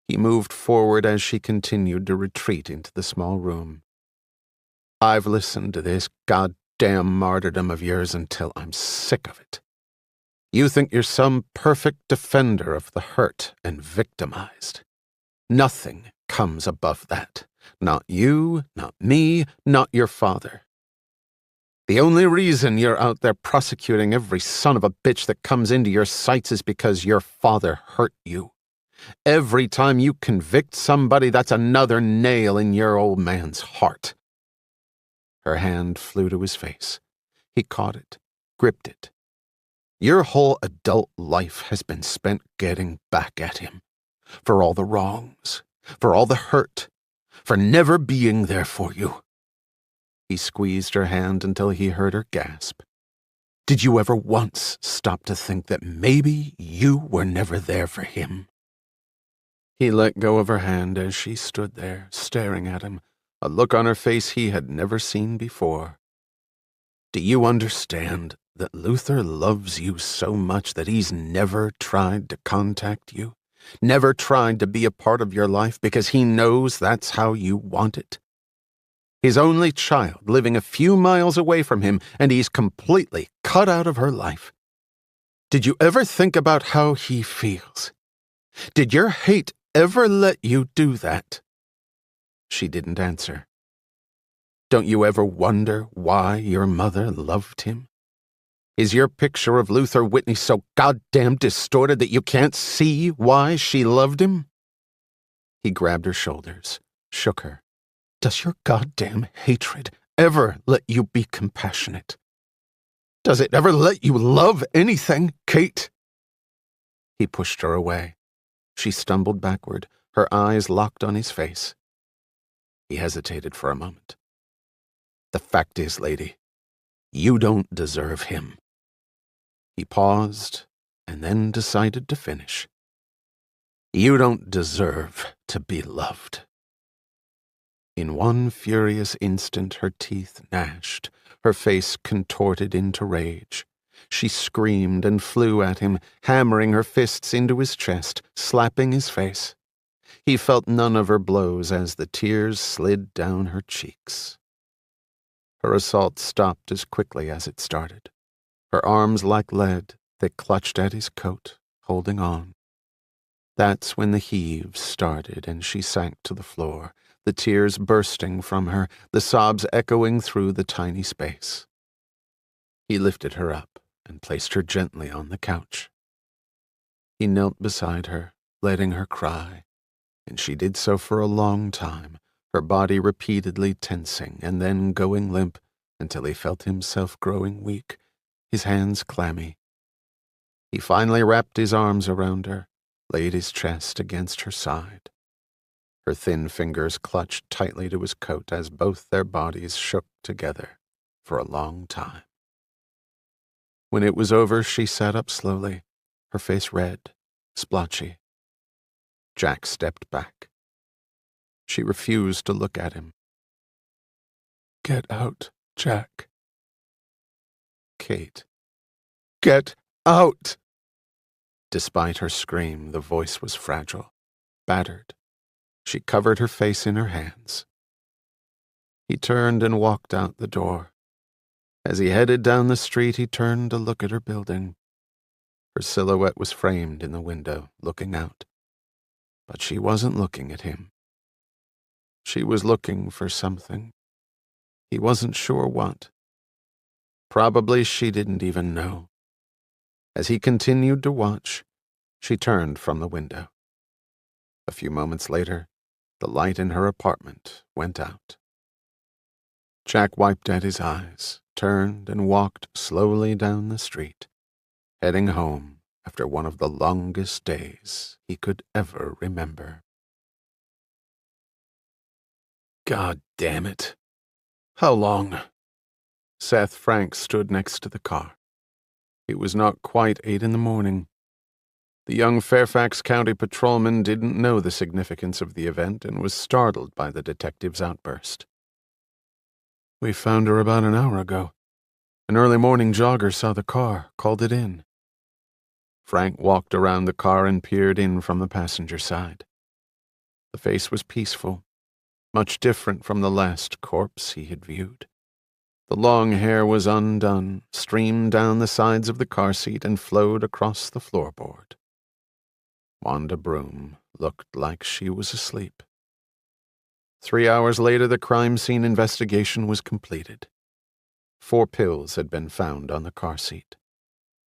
He moved forward as she continued to retreat into the small room. "I've listened to this goddamn martyrdom of yours until I'm sick of it. You think you're some perfect defender of the hurt and victimized. Nothing comes above that. Not you, not me, not your father. The only reason you're out there prosecuting every son of a bitch that comes into your sights is because your father hurt you. Every time you convict somebody, that's another nail in your old man's heart." Her hand flew to his face. He caught it, gripped it. "Your whole adult life has been spent getting back at him. For all the wrongs, for all the hurt, for never being there for you." He squeezed her hand until he heard her gasp. "Did you ever once stop to think that maybe you were never there for him?" He let go of her hand as she stood there, staring at him, a look on her face he had never seen before. "Do you understand that Luther loves you so much that he's never tried to contact you? Never tried to be a part of your life because he knows that's how you want it? His only child living a few miles away from him, and he's completely cut out of her life. Did you ever think about how he feels? Did your hate ever let you do that?" She didn't answer. "Don't you ever wonder why your mother loved him? Is your picture of Luther Whitney so goddamn distorted that you can't see why she loved him?" He grabbed her shoulders, shook her. "Does your goddamn hatred ever let you be compassionate? Does it ever let you love anything, Kate?" He pushed her away. She stumbled backward, her eyes locked on his face. He hesitated for a moment. "The fact is, lady, you don't deserve him." He paused and then decided to finish. "You don't deserve to be loved." In one furious instant, her teeth gnashed, her face contorted into rage. She screamed and flew at him, hammering her fists into his chest, slapping his face. He felt none of her blows as the tears slid down her cheeks. Her assault stopped as quickly as it started. Her arms like lead, they clutched at his coat, holding on. That's when the heaves started and she sank to the floor, the tears bursting from her, the sobs echoing through the tiny space. He lifted her up and placed her gently on the couch. He knelt beside her, letting her cry, and she did so for a long time, her body repeatedly tensing and then going limp until he felt himself growing weak, his hands clammy. He finally wrapped his arms around her, laid his chest against her side. Her thin fingers clutched tightly to his coat as both their bodies shook together for a long time. When it was over, she sat up slowly, her face red, splotchy. Jack stepped back. She refused to look at him. "Get out, Jack." "Kate, get out!" Despite her scream, the voice was fragile, battered. She covered her face in her hands. He turned and walked out the door. As he headed down the street, he turned to look at her building. Her silhouette was framed in the window, looking out. But she wasn't looking at him. She was looking for something. He wasn't sure what. Probably she didn't even know. As he continued to watch, she turned from the window. A few moments later, the light in her apartment went out. Jack wiped at his eyes, turned, and walked slowly down the street, heading home after one of the longest days he could ever remember. God damn it. How long? Seth Frank stood next to the car. It was not quite 8 in the morning. The young Fairfax County patrolman didn't know the significance of the event and was startled by the detective's outburst. "We found her about an hour ago. An early morning jogger saw the car, called it in." Frank walked around the car and peered in from the passenger side. The face was peaceful, much different from the last corpse he had viewed. The long hair was undone, streamed down the sides of the car seat, and flowed across the floorboard. Wanda Broom looked like she was asleep. 3 hours later, the crime scene investigation was completed. 4 pills had been found on the car seat.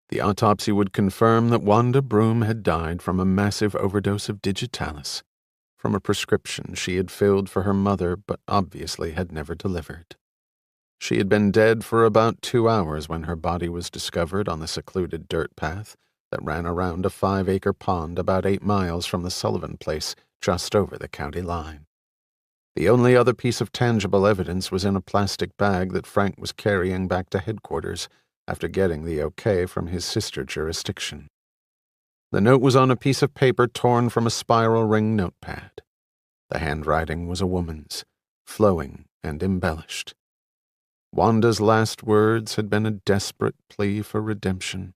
The autopsy would confirm that Wanda Broom had died from a massive overdose of digitalis, from a prescription she had filled for her mother but obviously had never delivered. She had been dead for about 2 hours when her body was discovered on the secluded dirt path that ran around a 5-acre pond about 8 miles from the Sullivan place, just over the county line. The only other piece of tangible evidence was in a plastic bag that Frank was carrying back to headquarters after getting the okay from his sister jurisdiction. The note was on a piece of paper torn from a spiral ring notepad. The handwriting was a woman's, flowing and embellished. Wanda's last words had been a desperate plea for redemption,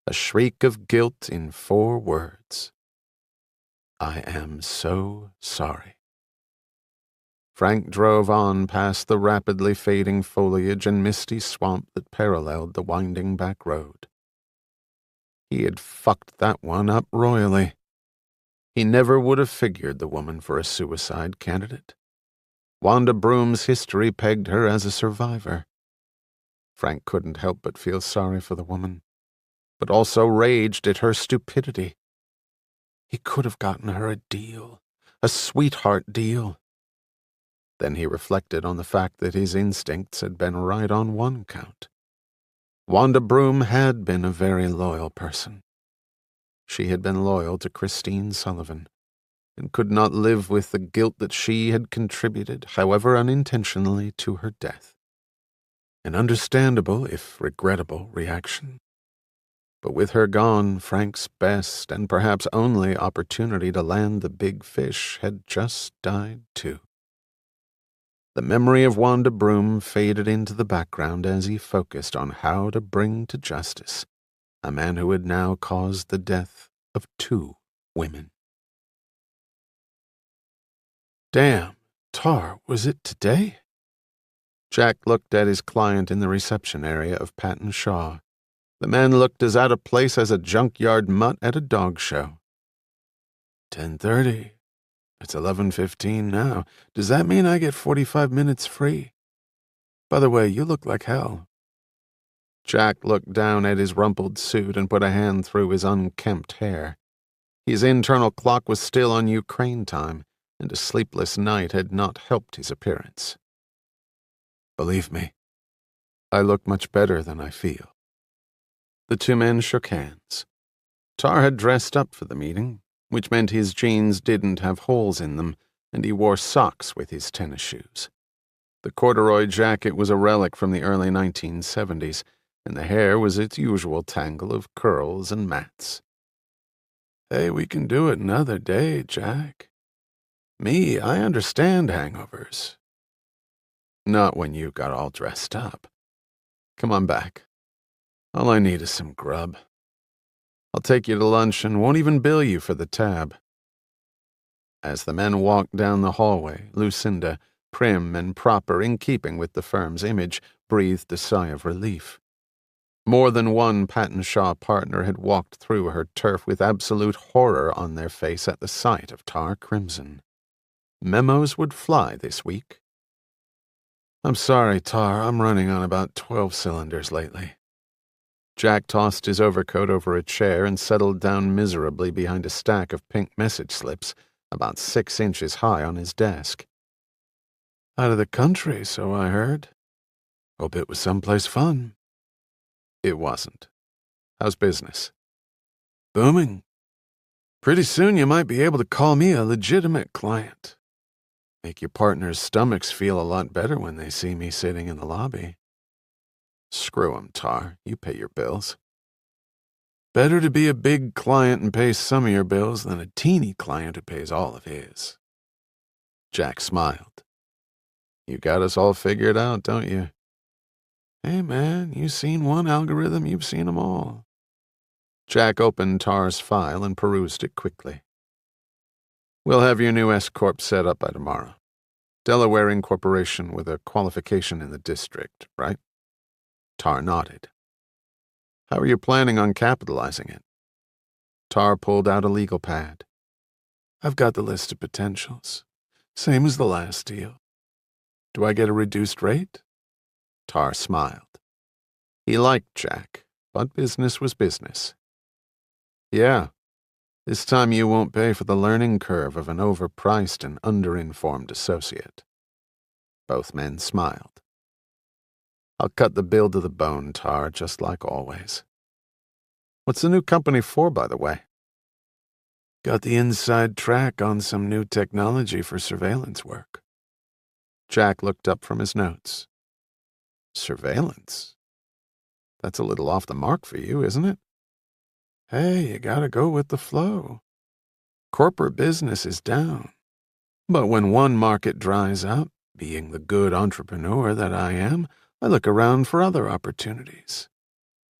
a shriek of guilt in 4 words. "I am so sorry." Frank drove on past the rapidly fading foliage and misty swamp that paralleled the winding back road. He had fucked that one up royally. He never would have figured the woman for a suicide candidate. Wanda Broom's history pegged her as a survivor. Frank couldn't help but feel sorry for the woman, but also raged at her stupidity. He could have gotten her a deal, a sweetheart deal. Then he reflected on the fact that his instincts had been right on one count. Wanda Broom had been a very loyal person. She had been loyal to Christine Sullivan, and could not live with the guilt that she had contributed, however unintentionally, to her death. An understandable, if regrettable, reaction. But with her gone, Frank's best and perhaps only opportunity to land the big fish had just died too. The memory of Wanda Broom faded into the background as he focused on how to bring to justice a man who had now caused the death of 2 women. Damn, Tar, was it today? Jack looked at his client in the reception area of Patton Shaw. The man looked as out of place as a junkyard mutt at a dog show. 10:30. It's 11:15 now. Does that mean I get 45 minutes free? By the way, you look like hell. Jack looked down at his rumpled suit and put a hand through his unkempt hair. His internal clock was still on Ukraine time, and a sleepless night had not helped his appearance. Believe me, I look much better than I feel. The 2 men shook hands. Tar had dressed up for the meeting, which meant his jeans didn't have holes in them, and he wore socks with his tennis shoes. The corduroy jacket was a relic from the early 1970s, and the hair was its usual tangle of curls and mats. Hey, we can do it another day, Jack. Me, I understand hangovers. Not when you got all dressed up. Come on back. All I need is some grub. I'll take you to lunch and won't even bill you for the tab. As the men walked down the hallway, Lucinda, prim and proper in keeping with the firm's image, breathed a sigh of relief. More than one Patton Shaw partner had walked through her turf with absolute horror on their face at the sight of Tar Crimson. Memos would fly this week. I'm sorry, Tar, I'm running on about 12 cylinders lately. Jack tossed his overcoat over a chair and settled down miserably behind a stack of pink message slips about 6 inches high on his desk. Out of the country, so I heard. Hope it was someplace fun. It wasn't. How's business? Booming. Pretty soon you might be able to call me a legitimate client. Make your partner's stomachs feel a lot better when they see me sitting in the lobby. Screw 'em, Tar. You pay your bills. Better to be a big client and pay some of your bills than a teeny client who pays all of his. Jack smiled. You got us all figured out, don't you? Hey, man, you seen one algorithm, you've seen 'em all. Jack opened Tar's file and perused it quickly. We'll have your new S-Corp set up by tomorrow. Delaware Incorporation with a qualification in the district, right? Tar nodded. How are you planning on capitalizing it? Tar pulled out a legal pad. I've got the list of potentials. Same as the last deal. Do I get a reduced rate? Tar smiled. He liked Jack, but business was business. Yeah, this time you won't pay for the learning curve of an overpriced and underinformed associate. Both men smiled. I'll cut the bill to the bone, Tar, just like always. What's the new company for, by the way? Got the inside track on some new technology for surveillance work. Jack looked up from his notes. Surveillance? That's a little off the mark for you, isn't it? Hey, you gotta go with the flow. Corporate business is down. But when one market dries up, being the good entrepreneur that I am, I look around for other opportunities.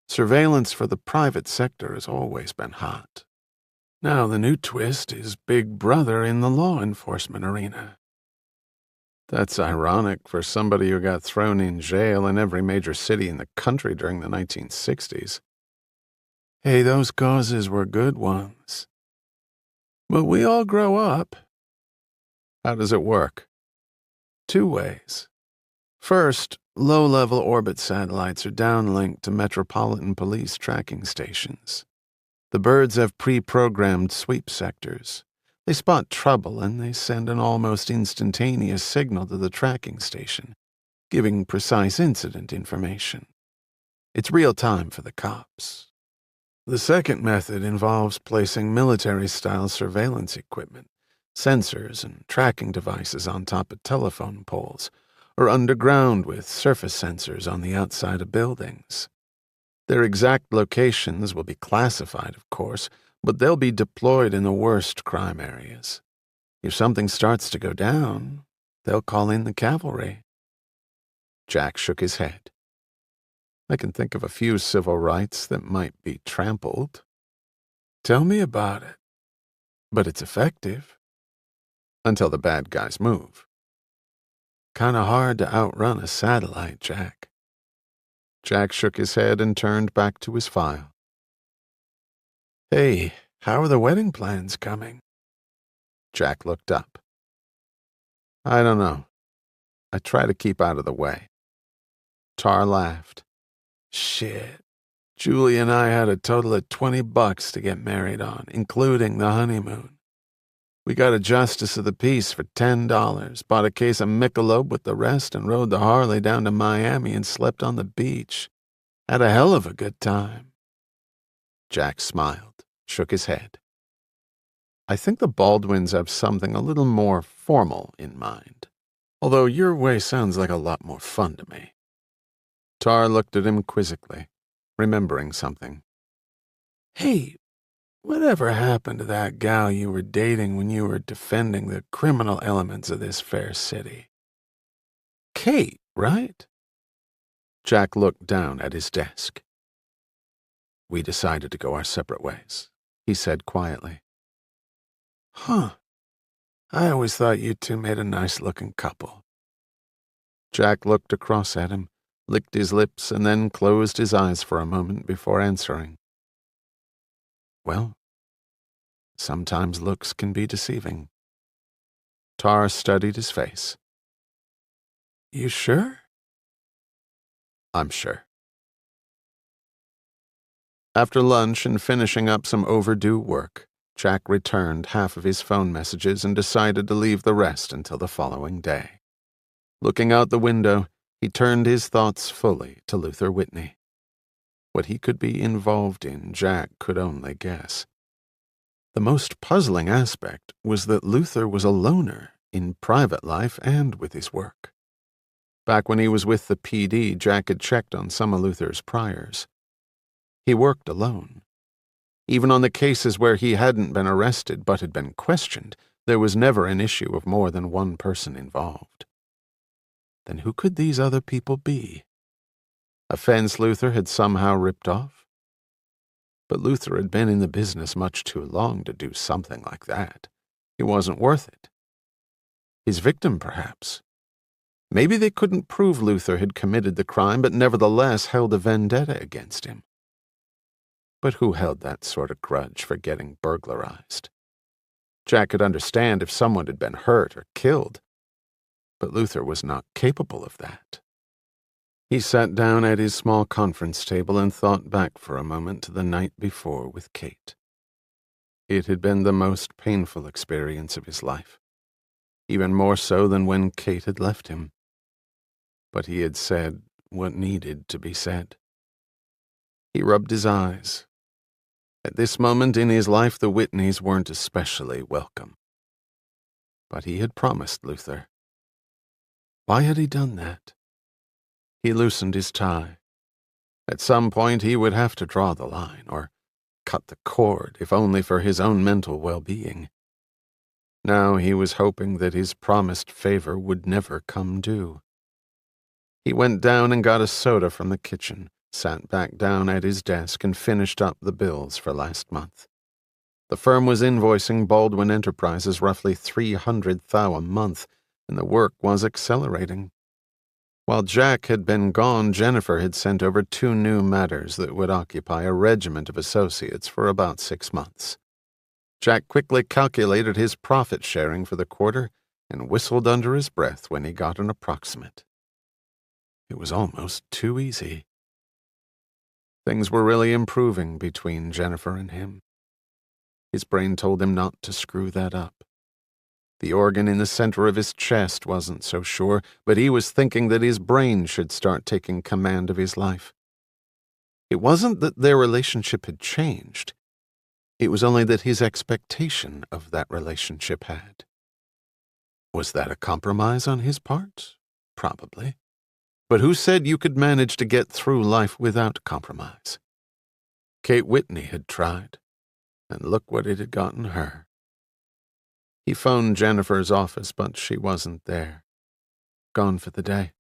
Surveillance for the private sector has always been hot. Now the new twist is Big Brother in the law enforcement arena. That's ironic for somebody who got thrown in jail in every major city in the country during the 1960s. Hey, those causes were good ones. But we all grow up. How does it work? 2 ways. First, low-level orbit satellites are downlinked to metropolitan police tracking stations. The birds have pre-programmed sweep sectors. They spot trouble and they send an almost instantaneous signal to the tracking station, giving precise incident information. It's real time for the cops. The second method involves placing military-style surveillance equipment, sensors and tracking devices on top of telephone poles, or underground with surface sensors on the outside of buildings. Their exact locations will be classified, of course, but they'll be deployed in the worst crime areas. If something starts to go down, they'll call in the cavalry. Jack shook his head. I can think of a few civil rights that might be trampled. Tell me about it. But it's effective. Until the bad guys move. Kinda hard to outrun a satellite, Jack. Jack shook his head and turned back to his file. Hey, how are the wedding plans coming? Jack looked up. I don't know. I try to keep out of the way. Tar laughed. Shit. Julie and I had a total of $20 to get married on, including the honeymoon. We got a justice of the peace for $10, bought a case of Michelob with the rest, and rode the Harley down to Miami and slept on the beach. Had a hell of a good time. Jack smiled, shook his head. I think the Baldwins have something a little more formal in mind, although your way sounds like a lot more fun to me. Tar looked at him quizzically, remembering something. Hey, whatever happened to that gal you were dating when you were defending the criminal elements of this fair city? Kate, right? Jack looked down at his desk. We decided to go our separate ways, he said quietly. Huh. I always thought you two made a nice-looking couple. Jack looked across at him, licked his lips, and then closed his eyes for a moment before answering. Well, sometimes looks can be deceiving. Tar studied his face. You sure? I'm sure. After lunch and finishing up some overdue work, Jack returned half of his phone messages and decided to leave the rest until the following day. Looking out the window, he turned his thoughts fully to Luther Whitney. What he could be involved in, Jack could only guess. The most puzzling aspect was that Luther was a loner in private life and with his work. Back when he was with the PD, Jack had checked on some of Luther's priors. He worked alone. Even on the cases where he hadn't been arrested but had been questioned, there was never an issue of more than one person involved. Then who could these other people be? A fence Luther had somehow ripped off? But Luther had been in the business much too long to do something like that. It wasn't worth it. His victim, perhaps. Maybe they couldn't prove Luther had committed the crime, but nevertheless held a vendetta against him. But who held that sort of grudge for getting burglarized? Jack could understand if someone had been hurt or killed, but Luther was not capable of that. He sat down at his small conference table and thought back for a moment to the night before with Kate. It had been the most painful experience of his life, even more so than when Kate had left him. But he had said what needed to be said. He rubbed his eyes. At this moment in his life, the Whitneys weren't especially welcome. But he had promised Luther. Why had he done that? He loosened his tie. At some point he would have to draw the line, or cut the cord, if only for his own mental well-being. Now he was hoping that his promised favor would never come due. He went down and got a soda from the kitchen, sat back down at his desk, and finished up the bills for last month. The firm was invoicing Baldwin Enterprises roughly $300,000 a month, and the work was accelerating. While Jack had been gone, Jennifer had sent over 2 new matters that would occupy a regiment of associates for about 6 months. Jack quickly calculated his profit sharing for the quarter and whistled under his breath when he got an approximate. It was almost too easy. Things were really improving between Jennifer and him. His brain told him not to screw that up. The organ in the center of his chest wasn't so sure, but he was thinking that his brain should start taking command of his life. It wasn't that their relationship had changed. It was only that his expectation of that relationship had. Was that a compromise on his part? Probably. But who said you could manage to get through life without compromise? Kate Whitney had tried, and look what it had gotten her. He phoned Jennifer's office, but she wasn't there. Gone for the day.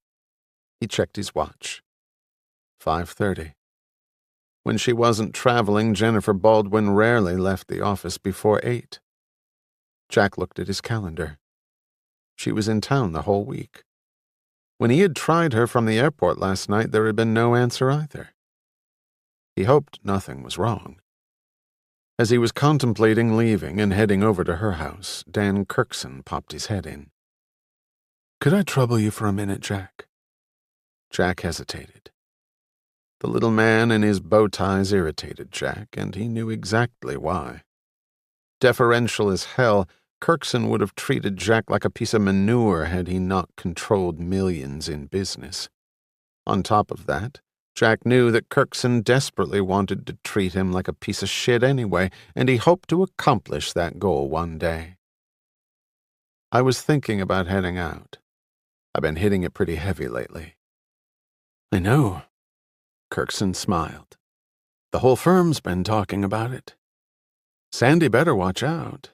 He checked his watch. 5:30. When she wasn't traveling, Jennifer Baldwin rarely left the office before 8. Jack looked at his calendar. She was in town the whole week. When he had tried her from the airport last night, there had been no answer either. He hoped nothing was wrong. As he was contemplating leaving and heading over to her house, Dan Kirkson popped his head in. "Could I trouble you for a minute, Jack?" Jack hesitated. The little man in his bow ties irritated Jack, and he knew exactly why. Deferential as hell, Kirkson would have treated Jack like a piece of manure had he not controlled millions in business. On top of that, Jack knew that Kirkson desperately wanted to treat him like a piece of shit anyway, and he hoped to accomplish that goal one day. "I was thinking about heading out. I've been hitting it pretty heavy lately." "I know." Kirkson smiled. "The whole firm's been talking about it. Sandy better watch out.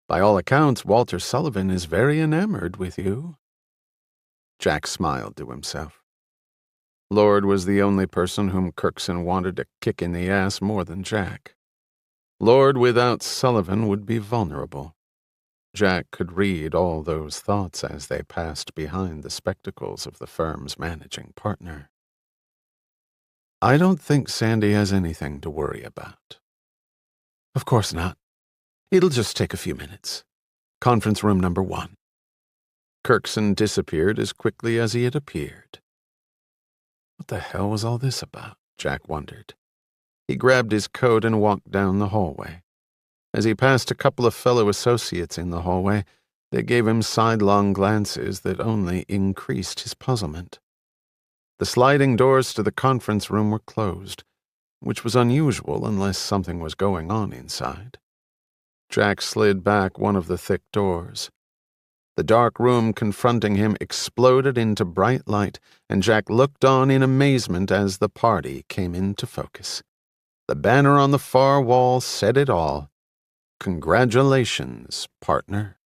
By all accounts, Walter Sullivan is very enamored with you." Jack smiled to himself. Lord was the only person whom Kirkson wanted to kick in the ass more than Jack. Lord without Sullivan would be vulnerable. Jack could read all those thoughts as they passed behind the spectacles of the firm's managing partner. "I don't think Sandy has anything to worry about." "Of course not. It'll just take a few minutes. Conference room number 1. Kirkson disappeared as quickly as he had appeared. What the hell was all this about? Jack wondered. He grabbed his coat and walked down the hallway. As he passed a couple of fellow associates in the hallway, they gave him sidelong glances that only increased his puzzlement. The sliding doors to the conference room were closed, which was unusual unless something was going on inside. Jack slid back one of the thick doors. The dark room confronting him exploded into bright light, and Jack looked on in amazement as the party came into focus. The banner on the far wall said it all. "Congratulations, partner."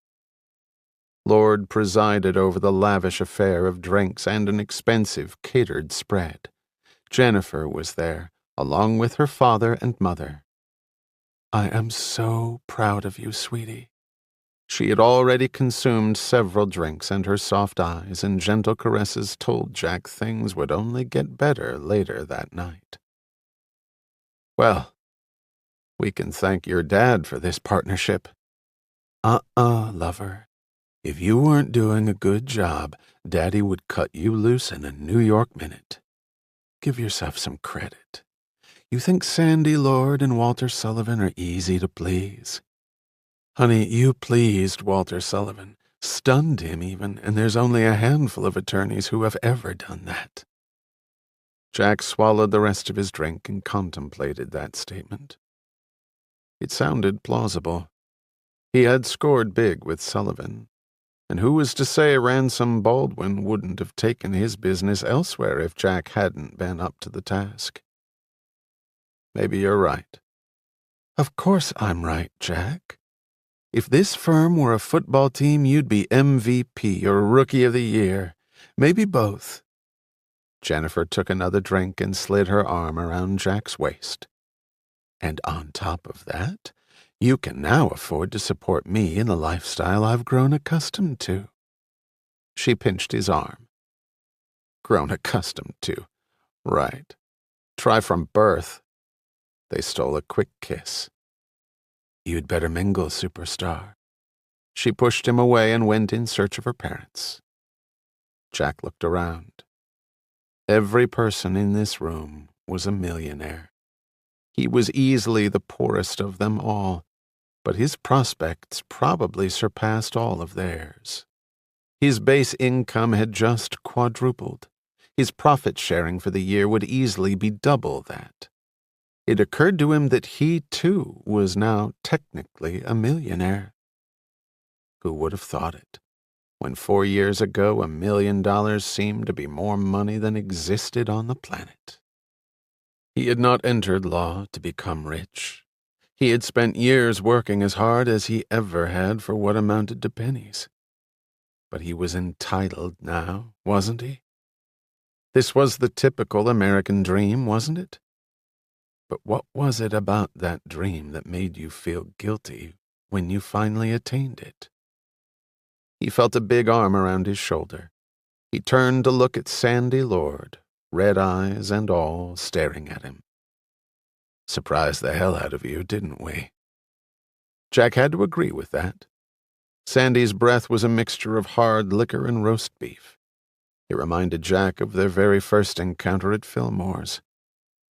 Lord presided over the lavish affair of drinks and an expensive catered spread. Jennifer was there, along with her father and mother. "I am so proud of you, sweetie." She had already consumed several drinks, and her soft eyes and gentle caresses told Jack things would only get better later that night. "Well, we can thank your dad for this partnership." Lover. If you weren't doing a good job, Daddy would cut you loose in a New York minute. Give yourself some credit. You think Sandy Lord and Walter Sullivan are easy to please? Honey, you pleased Walter Sullivan, stunned him even, and there's only a handful of attorneys who have ever done that. Jack swallowed the rest of his drink and contemplated that statement. It sounded plausible. He had scored big with Sullivan, and who was to say Ransom Baldwin wouldn't have taken his business elsewhere if Jack hadn't been up to the task? Maybe you're right. Of course I'm right, Jack. If this firm were a football team, you'd be MVP or Rookie of the Year. Maybe both. Jennifer took another drink and slid her arm around Jack's waist. And on top of that, you can now afford to support me in the lifestyle I've grown accustomed to. She pinched his arm. Grown accustomed to. Right. Try from birth. They stole a quick kiss. You'd better mingle, superstar. She pushed him away and went in search of her parents. Jack looked around. Every person in this room was a millionaire. He was easily the poorest of them all, but his prospects probably surpassed all of theirs. His base income had just quadrupled. His profit sharing for the year would easily be double that. It occurred to him that he, too, was now technically a millionaire. Who would have thought it, when 4 years ago $1 million seemed to be more money than existed on the planet? He had not entered law to become rich. He had spent years working as hard as he ever had for what amounted to pennies. But he was entitled now, wasn't he? This was the typical American dream, wasn't it? But what was it about that dream that made you feel guilty when you finally attained it? He felt a big arm around his shoulder. He turned to look at Sandy Lord, red eyes and all, staring at him. Surprised the hell out of you, didn't we? Jack had to agree with that. Sandy's breath was a mixture of hard liquor and roast beef. It reminded Jack of their very first encounter at Fillmore's.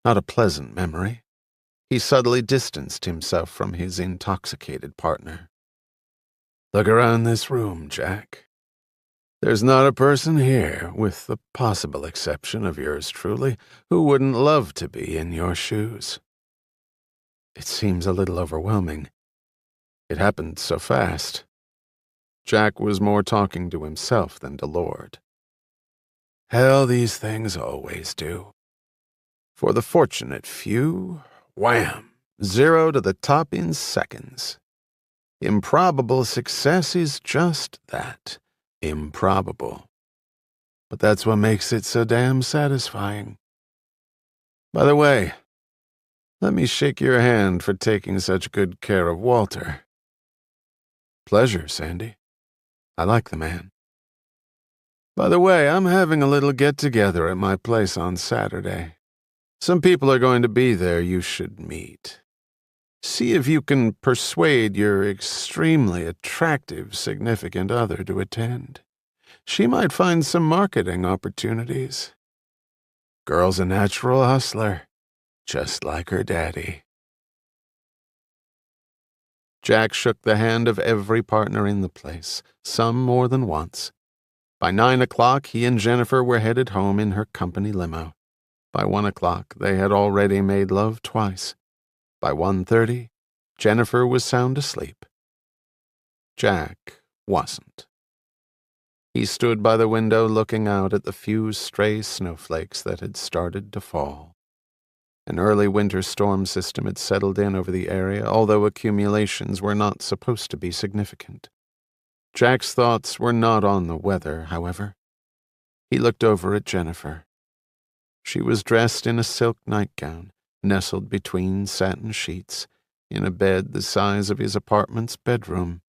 Not a pleasant memory. He subtly distanced himself from his intoxicated partner. Look around this room, Jack. There's not a person here, with the possible exception of yours truly, who wouldn't love to be in your shoes. It seems a little overwhelming. It happened so fast. Jack was more talking to himself than to Lord. Hell, these things always do. For the fortunate few, wham, 0 to the top in seconds. Improbable success is just that, improbable. But that's what makes it so damn satisfying. By the way, let me shake your hand for taking such good care of Walter. Pleasure, Sandy. I like the man. By the way, I'm having a little get-together at my place on Saturday. Some people are going to be there you should meet. See if you can persuade your extremely attractive significant other to attend. She might find some marketing opportunities. Girl's a natural hustler, just like her daddy. Jack shook the hand of every partner in the place, some more than once. By 9 o'clock, he and Jennifer were headed home in her company limo. By 1 o'clock, they had already made love twice. By 1:30, Jennifer was sound asleep. Jack wasn't. He stood by the window looking out at the few stray snowflakes that had started to fall. An early winter storm system had settled in over the area, although accumulations were not supposed to be significant. Jack's thoughts were not on the weather, however. He looked over at Jennifer. She was dressed in a silk nightgown, nestled between satin sheets, in a bed the size of his apartment's bedroom.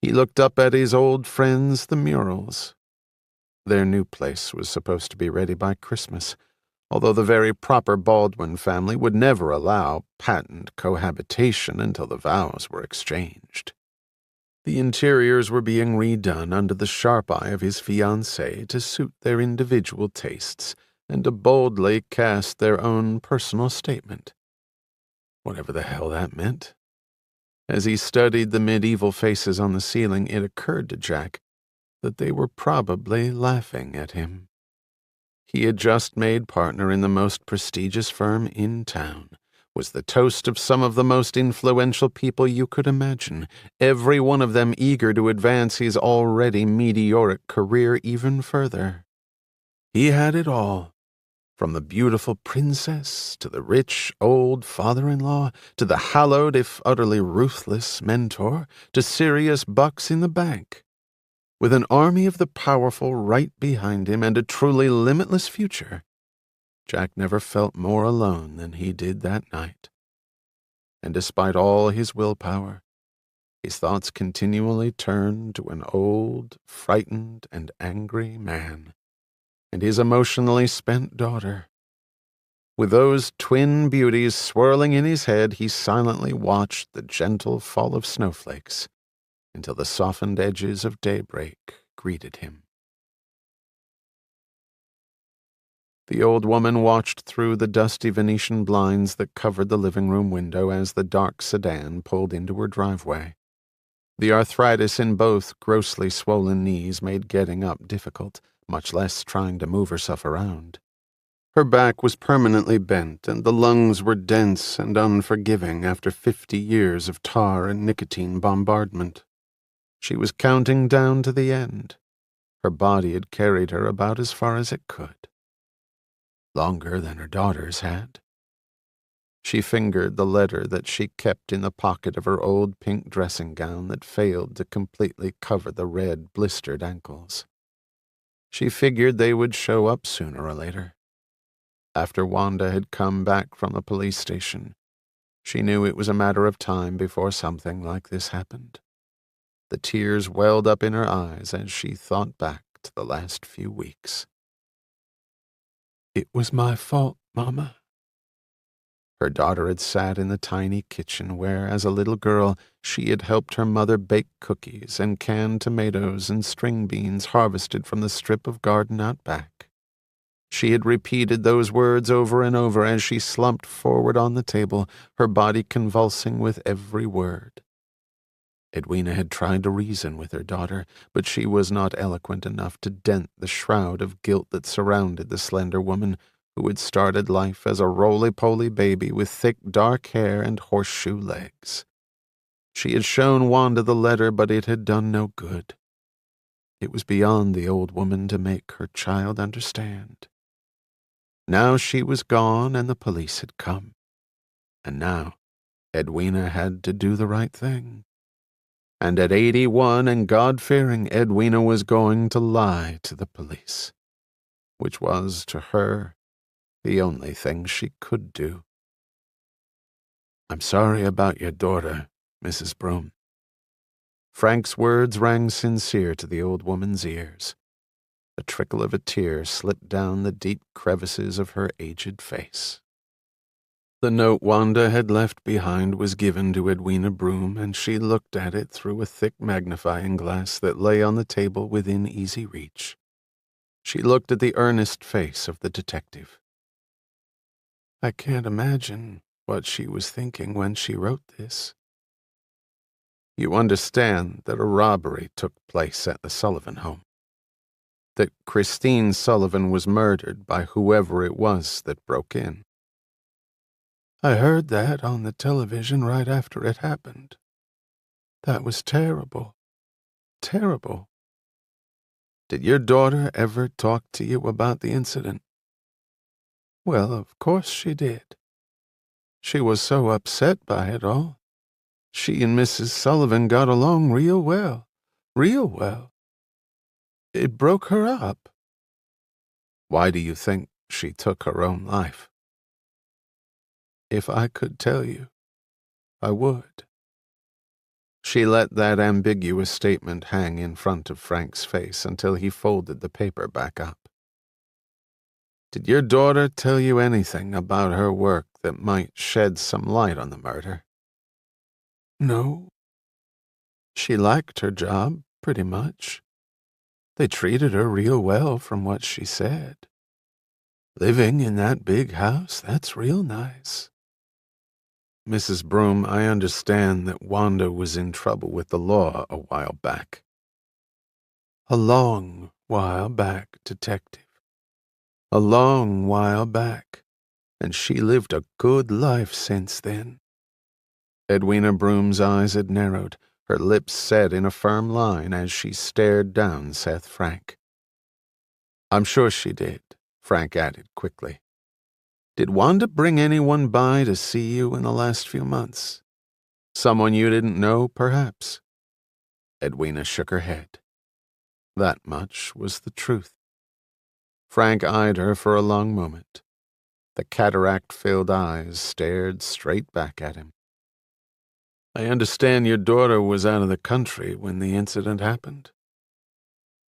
He looked up at his old friends, the Murals. Their new place was supposed to be ready by Christmas, although the very proper Baldwin family would never allow patent cohabitation until the vows were exchanged. The interiors were being redone under the sharp eye of his fiancée to suit their individual tastes and to boldly cast their own personal statement. Whatever the hell that meant. As he studied the medieval faces on the ceiling, it occurred to Jack that they were probably laughing at him. He had just made partner in the most prestigious firm in town, was the toast of some of the most influential people you could imagine, every one of them eager to advance his already meteoric career even further. He had it all. From the beautiful princess, to the rich old father-in-law, to the hallowed if utterly ruthless mentor, to serious bucks in the bank. With an army of the powerful right behind him and a truly limitless future, Jack never felt more alone than he did that night. And despite all his willpower, his thoughts continually turned to an old, frightened, and angry man, and his emotionally spent daughter. With those twin beauties swirling in his head, he silently watched the gentle fall of snowflakes until the softened edges of daybreak greeted him. The old woman watched through the dusty Venetian blinds that covered the living room window as the dark sedan pulled into her driveway. The arthritis in both grossly swollen knees made getting up difficult, much less trying to move herself around. Her back was permanently bent, and the lungs were dense and unforgiving after 50 years of tar and nicotine bombardment. She was counting down to the end. Her body had carried her about as far as it could. Longer than her daughters had. She fingered the letter that she kept in the pocket of her old pink dressing gown that failed to completely cover the red, blistered ankles. She figured they would show up sooner or later. After Wanda had come back from the police station, she knew it was a matter of time before something like this happened. The tears welled up in her eyes as she thought back to the last few weeks. "It was my fault, Mama." Her daughter had sat in the tiny kitchen where, as a little girl, she had helped her mother bake cookies and can tomatoes and string beans harvested from the strip of garden out back. She had repeated those words over and over as she slumped forward on the table, her body convulsing with every word. Edwina had tried to reason with her daughter, but she was not eloquent enough to dent the shroud of guilt that surrounded the slender woman who had started life as a roly-poly baby with thick dark hair and horseshoe legs. She had shown Wanda the letter, but it had done no good. It was beyond the old woman to make her child understand. Now she was gone and the police had come. And now Edwina had to do the right thing. And at 81 and God-fearing, Edwina was going to lie to the police, which was, to her, the only thing she could do. "I'm sorry about your daughter, Mrs. Broom." Frank's words rang sincere to the old woman's ears. The trickle of a tear slipped down the deep crevices of her aged face. The note Wanda had left behind was given to Edwina Broom, and she looked at it through a thick magnifying glass that lay on the table within easy reach. She looked at the earnest face of the detective. "I can't imagine what she was thinking when she wrote this. You understand that a robbery took place at the Sullivan home. That Christine Sullivan was murdered by whoever it was that broke in. I heard that on the television right after it happened. That was terrible. Terrible. Did your daughter ever talk to you about the incident?" "Well, of course she did. She was so upset by it all. She and Mrs. Sullivan got along real well. Real well. It broke her up." "Why do you think she took her own life?" "If I could tell you, I would." She let that ambiguous statement hang in front of Frank's face until he folded the paper back up. "Did your daughter tell you anything about her work that might shed some light on the murder?" "No. She liked her job, pretty much. They treated her real well from what she said. Living in that big house, that's real nice." "Mrs. Broom, I understand that Wanda was in trouble with the law a while back." "A long while back, Detective. A long while back, and she lived a good life since then." Edwina Broom's eyes had narrowed, her lips set in a firm line as she stared down Seth Frank. "I'm sure she did," Frank added quickly. "Did Wanda bring anyone by to see you in the last few months? Someone you didn't know, perhaps?" Edwina shook her head. That much was the truth. Frank eyed her for a long moment. The cataract-filled eyes stared straight back at him. "I understand your daughter was out of the country when the incident happened."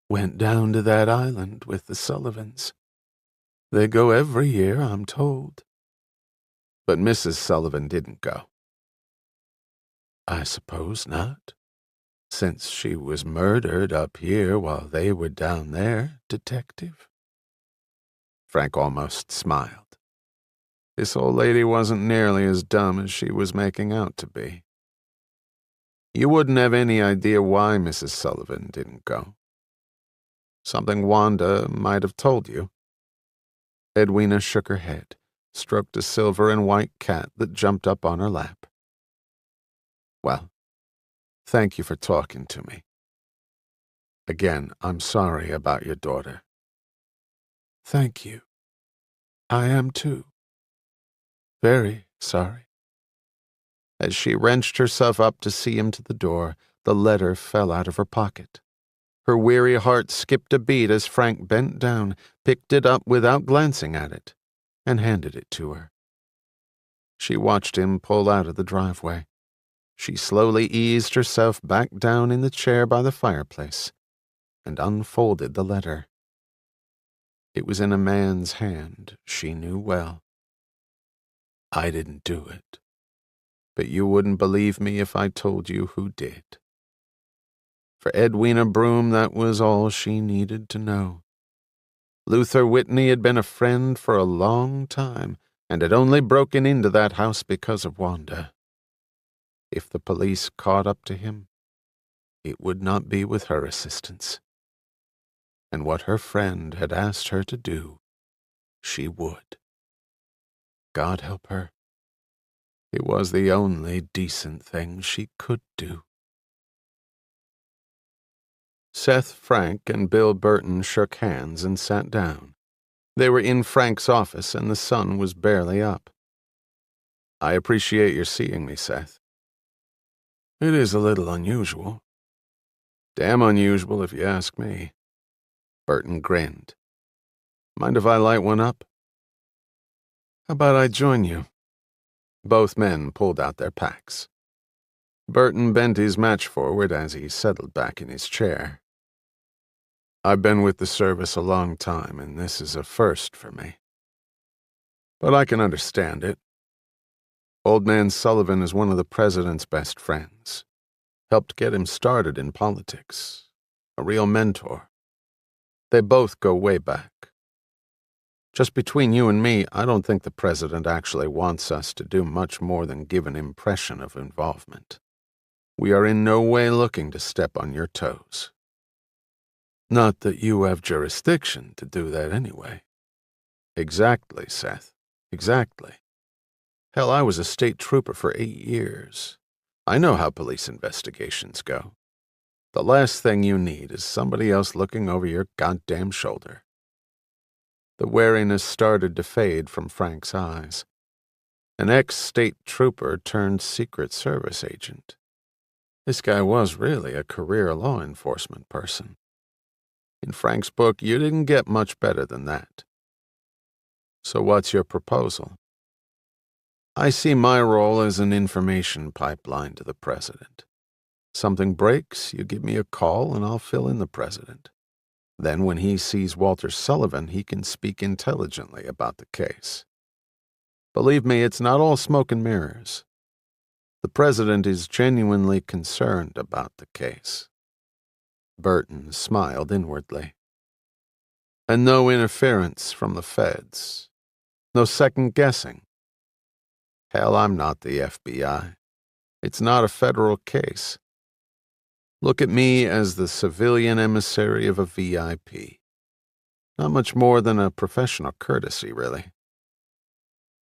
"Went down to that island with the Sullivans. They go every year, I'm told. But Mrs. Sullivan didn't go. I suppose not, since she was murdered up here while they were down there, Detective. Frank almost smiled. This old lady wasn't nearly as dumb as she was making out to be. You wouldn't have any idea why Mrs. Sullivan didn't go. Something Wanda might have told you. Edwina shook her head, stroked a silver and white cat that jumped up on her lap. Well, thank you for talking to me. Again, I'm sorry about your daughter. Thank you. I am too. Very sorry. As she wrenched herself up to see him to the door, the letter fell out of her pocket. Her weary heart skipped a beat as Frank bent down, picked it up without glancing at it, and handed it to her. She watched him pull out of the driveway. She slowly eased herself back down in the chair by the fireplace and unfolded the letter. It was in a man's hand she knew well. I didn't do it, but you wouldn't believe me if I told you who did. For Edwina Broom, that was all she needed to know. Luther Whitney had been a friend for a long time and had only broken into that house because of Wanda. If the police caught up to him, it would not be with her assistance. And what her friend had asked her to do, she would. God help her. It was the only decent thing she could do. Seth Frank and Bill Burton shook hands and sat down. They were in Frank's office and the sun was barely up. I appreciate your seeing me, Seth. It is a little unusual. Damn unusual if you ask me. Burton grinned. Mind if I light one up? How about I join you? Both men pulled out their packs. Burton bent his match forward as he settled back in his chair. I've been with the service a long time, and this is a first for me. But I can understand it. Old Man Sullivan is one of the president's best friends. Helped get him started in politics. A real mentor. They both go way back. Just between you and me, I don't think the president actually wants us to do much more than give an impression of involvement. We are in no way looking to step on your toes. Not that you have jurisdiction to do that anyway. Exactly, Seth. Exactly. Hell, I was a state trooper for 8 years. I know how police investigations go. The last thing you need is somebody else looking over your goddamn shoulder. The wariness started to fade from Frank's eyes. An ex-state trooper turned Secret Service agent. This guy was really a career law enforcement person. In Frank's book, you didn't get much better than that. So what's your proposal? I see my role as an information pipeline to the president. Something breaks, you give me a call, and I'll fill in the president. Then when he sees Walter Sullivan, he can speak intelligently about the case. Believe me, it's not all smoke and mirrors. The president is genuinely concerned about the case. Burton smiled inwardly. And no interference from the feds. No second guessing. Hell, I'm not the FBI. It's not a federal case. Look at me as the civilian emissary of a VIP. Not much more than a professional courtesy, really.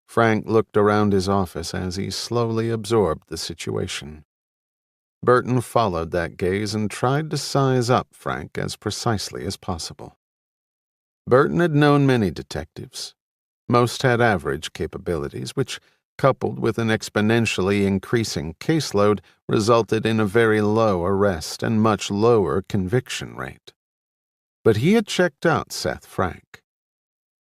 Frank looked around his office as he slowly absorbed the situation. Burton followed that gaze and tried to size up Frank as precisely as possible. Burton had known many detectives. Most had average capabilities, which, coupled with an exponentially increasing caseload, resulted in a very low arrest and much lower conviction rate. But he had checked out Seth Frank.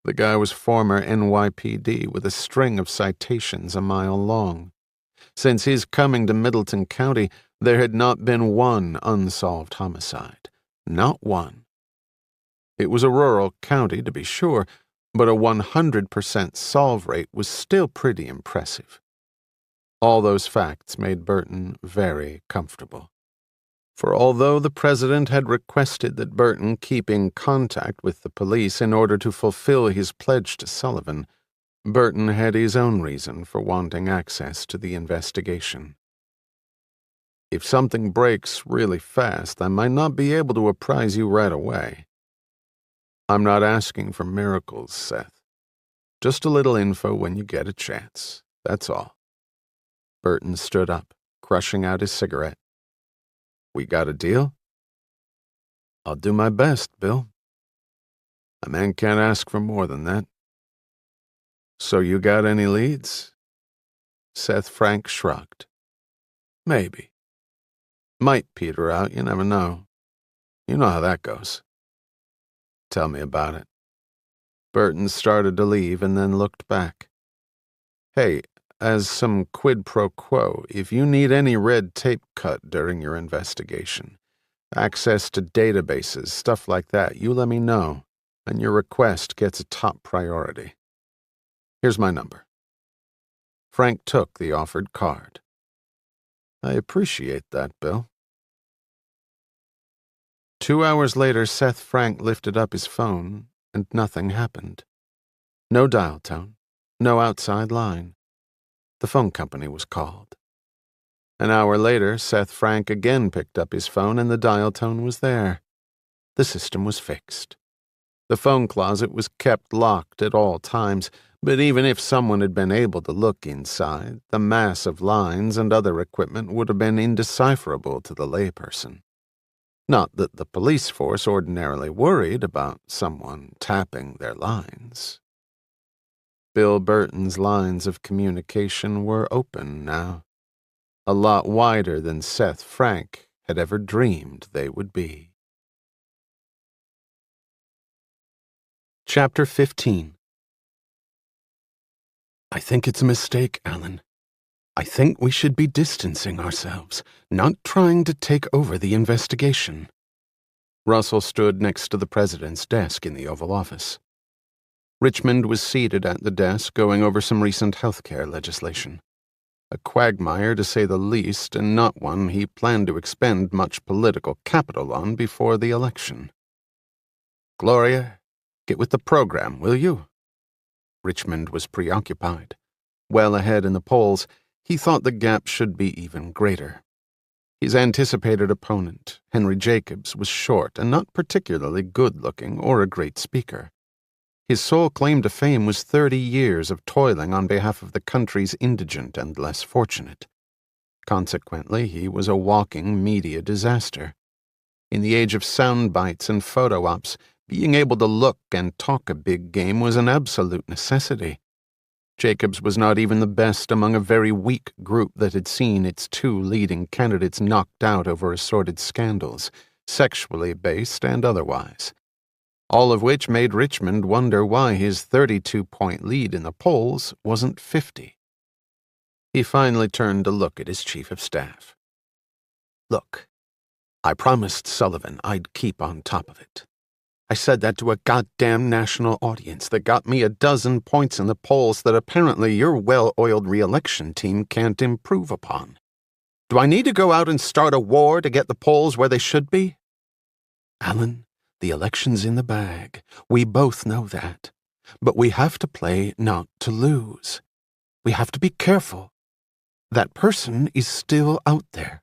The guy was former NYPD with a string of citations a mile long. Since his coming to Middleton County, there had not been one unsolved homicide. Not one. It was a rural county, to be sure, but a 100% solve rate was still pretty impressive. All those facts made Burton very comfortable. For although the president had requested that Burton keep in contact with the police in order to fulfill his pledge to Sullivan, Burton had his own reason for wanting access to the investigation. If something breaks really fast, I might not be able to apprise you right away. I'm not asking for miracles, Seth. Just a little info when you get a chance, that's all. Burton stood up, crushing out his cigarette. We got a deal? I'll do my best, Bill. A man can't ask for more than that. So you got any leads? Seth Frank shrugged. Maybe. Might peter out, you never know. You know how that goes. Tell me about it. Burton started to leave and then looked back. Hey, as some quid pro quo, if you need any red tape cut during your investigation, access to databases, stuff like that, you let me know, and your request gets a top priority. Here's my number. Frank took the offered card. I appreciate that, Bill. 2 hours later, Seth Frank lifted up his phone, and nothing happened. No dial tone, no outside line. The phone company was called. An hour later, Seth Frank again picked up his phone, and the dial tone was there. The system was fixed. The phone closet was kept locked at all times, but even if someone had been able to look inside, the mass of lines and other equipment would have been indecipherable to the layperson. Not that the police force ordinarily worried about someone tapping their lines. Bill Burton's lines of communication were open now, a lot wider than Seth Frank had ever dreamed they would be. Chapter 15. I think it's a mistake, Alan. I think we should be distancing ourselves, not trying to take over the investigation. Russell stood next to the president's desk in the Oval Office. Richmond was seated at the desk going over some recent healthcare legislation. A quagmire, to say the least, and not one he planned to expend much political capital on before the election. Gloria, get with the program, will you? Richmond was preoccupied. Well ahead in the polls, he thought the gap should be even greater. His anticipated opponent, Henry Jacobs, was short and not particularly good-looking or a great speaker. His sole claim to fame was 30 years of toiling on behalf of the country's indigent and less fortunate. Consequently, he was a walking media disaster. In the age of sound bites and photo ops, being able to look and talk a big game was an absolute necessity. Jacobs was not even the best among a very weak group that had seen its two leading candidates knocked out over assorted scandals, sexually based and otherwise. All of which made Richmond wonder why his 32-point lead in the polls wasn't 50. He finally turned to look at his chief of staff. Look, I promised Sullivan I'd keep on top of it. I said that to a goddamn national audience that got me a dozen points in the polls that apparently your well-oiled re-election team can't improve upon. Do I need to go out and start a war to get the polls where they should be? Alan, the election's in the bag. We both know that. But we have to play not to lose. We have to be careful. That person is still out there.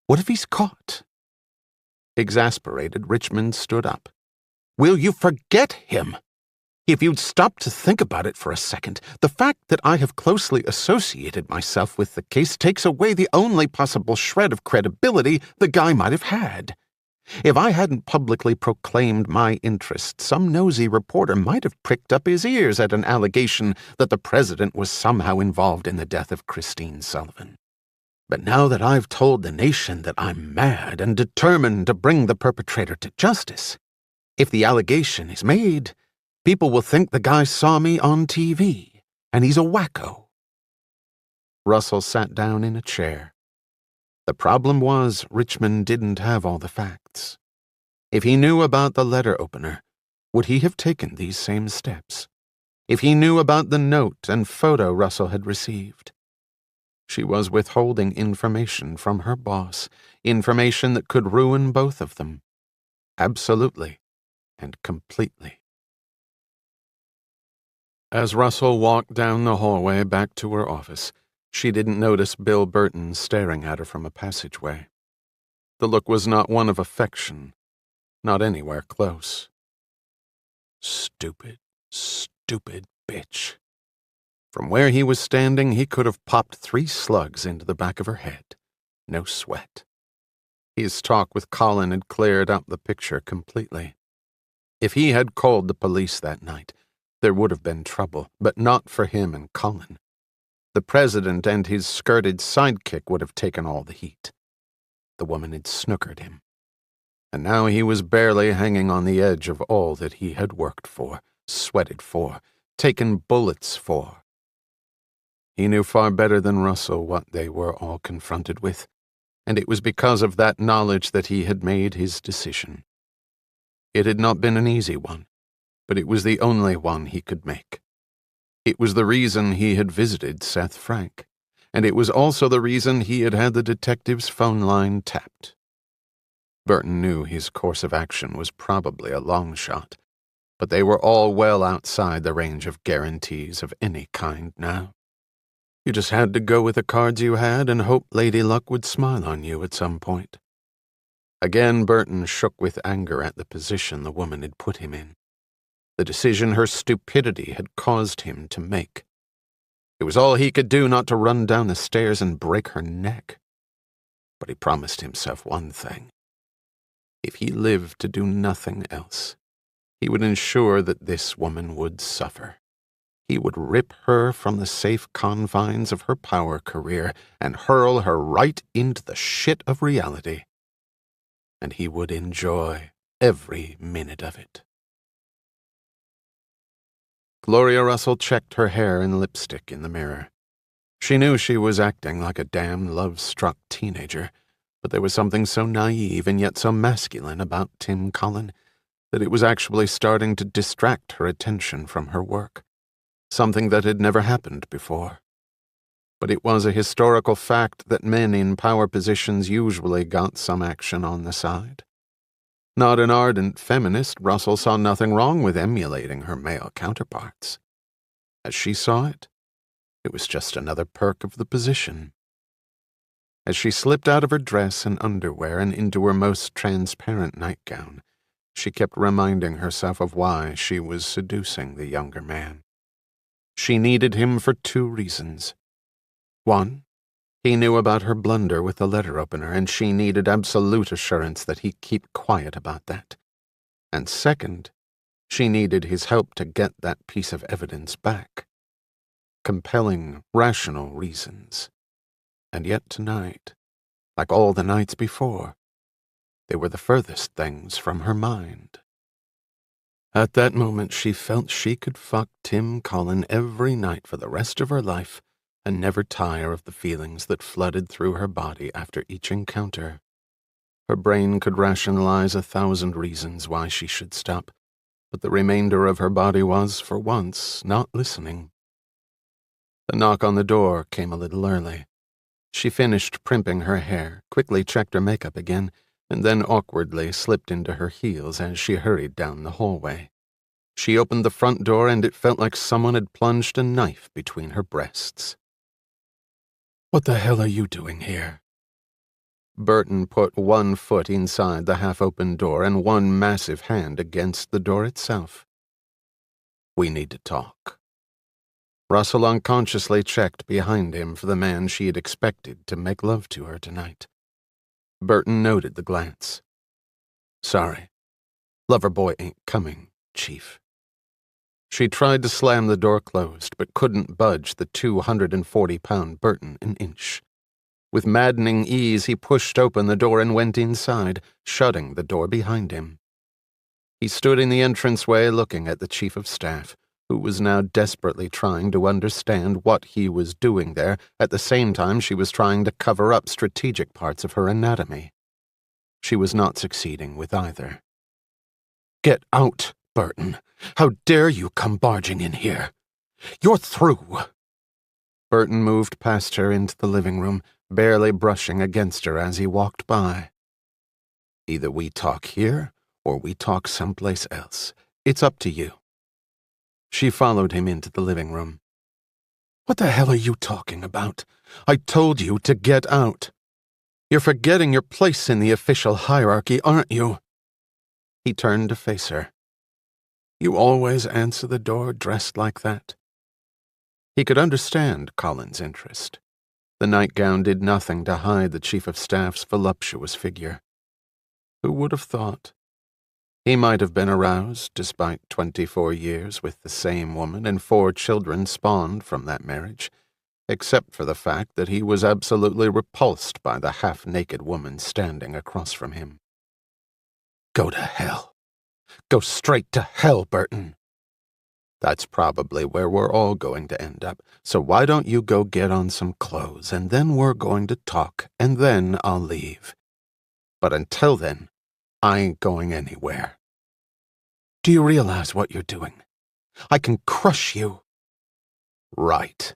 What if he's caught? Exasperated, Richmond stood up. Will you forget him? If you'd stop to think about it for a second, the fact that I have closely associated myself with the case takes away the only possible shred of credibility the guy might have had. If I hadn't publicly proclaimed my interest, some nosy reporter might have pricked up his ears at an allegation that the president was somehow involved in the death of Christine Sullivan. But now that I've told the nation that I'm mad and determined to bring the perpetrator to justice, if the allegation is made, people will think the guy saw me on TV, and he's a wacko. Russell sat down in a chair. The problem was Richmond didn't have all the facts. If he knew about the letter opener, would he have taken these same steps if he knew about the note and photo Russell had received? She was withholding information from her boss, information that could ruin both of them. Absolutely and completely. As Russell walked down the hallway back to her office, she didn't notice Bill Burton staring at her from a passageway. The look was not one of affection, not anywhere close. Stupid, stupid bitch. From where he was standing, he could have popped 3 slugs into the back of her head. No sweat. His talk with Colin had cleared up the picture completely. If he had called the police that night, there would have been trouble, but not for him and Colin. The president and his skirted sidekick would have taken all the heat. The woman had snookered him. And now he was barely hanging on the edge of all that he had worked for, sweated for, taken bullets for. He knew far better than Russell what they were all confronted with, and it was because of that knowledge that he had made his decision. It had not been an easy one, but it was the only one he could make. It was the reason he had visited Seth Frank, and it was also the reason he had had the detective's phone line tapped. Burton knew his course of action was probably a long shot, but they were all well outside the range of guarantees of any kind now. You just had to go with the cards you had and hope Lady Luck would smile on you at some point. Again, Burton shook with anger at the position the woman had put him in, the decision her stupidity had caused him to make. It was all he could do not to run down the stairs and break her neck. But he promised himself one thing. If he lived to do nothing else, he would ensure that this woman would suffer. He would rip her from the safe confines of her power career and hurl her right into the shit of reality. And he would enjoy every minute of it. Gloria Russell checked her hair and lipstick in the mirror. She knew she was acting like a damn love-struck teenager, but there was something so naive and yet so masculine about Tim Cullen that it was actually starting to distract her attention from her work. Something that had never happened before. But it was a historical fact that men in power positions usually got some action on the side. Not an ardent feminist, Russell saw nothing wrong with emulating her male counterparts. As she saw it, it was just another perk of the position. As she slipped out of her dress and underwear and into her most transparent nightgown, she kept reminding herself of why she was seducing the younger man. She needed him for 2 reasons. 1, he knew about her blunder with the letter opener, and she needed absolute assurance that he'd keep quiet about that. And 2nd, she needed his help to get that piece of evidence back. Compelling, rational reasons. And yet tonight, like all the nights before, they were the furthest things from her mind. At that moment, she felt she could fuck Tim Cullen every night for the rest of her life and never tire of the feelings that flooded through her body after each encounter. Her brain could rationalize 1,000 reasons why she should stop, but the remainder of her body was, for once, not listening. The knock on the door came a little early. She finished primping her hair, quickly checked her makeup again, and then awkwardly slipped into her heels as she hurried down the hallway. She opened the front door, and it felt like someone had plunged a knife between her breasts. "What the hell are you doing here?" Burton put 1 foot inside the half-open door and 1 massive hand against the door itself. "We need to talk." Russell unconsciously checked behind him for the man she had expected to make love to her tonight. Burton noted the glance. "Sorry. Lover boy ain't coming, Chief." She tried to slam the door closed, but couldn't budge the 240-pound Burton an inch. With maddening ease, he pushed open the door and went inside, shutting the door behind him. He stood in the entranceway looking at the Chief of Staff, who was now desperately trying to understand what he was doing there, at the same time she was trying to cover up strategic parts of her anatomy. She was not succeeding with either. "Get out!" Burton. How dare you come barging in here? You're through. Burton moved past her into the living room, barely brushing against her as he walked by. Either we talk here, or we talk someplace else. It's up to you. She followed him into the living room. What the hell are you talking about? I told you to get out. You're forgetting your place in the official hierarchy, aren't you? He turned to face her. You always answer the door dressed like that? He could understand Colin's interest. The nightgown did nothing to hide the Chief of Staff's voluptuous figure. Who would have thought? He might have been aroused, despite 24 years with the same woman and 4 children spawned from that marriage, except for the fact that he was absolutely repulsed by the half-naked woman standing across from him. Go to hell. Go straight to hell, Burton. That's probably where we're all going to end up, so why don't you go get on some clothes, and then we're going to talk, and then I'll leave. But until then, I ain't going anywhere. Do you realize what you're doing? I can crush you. Right.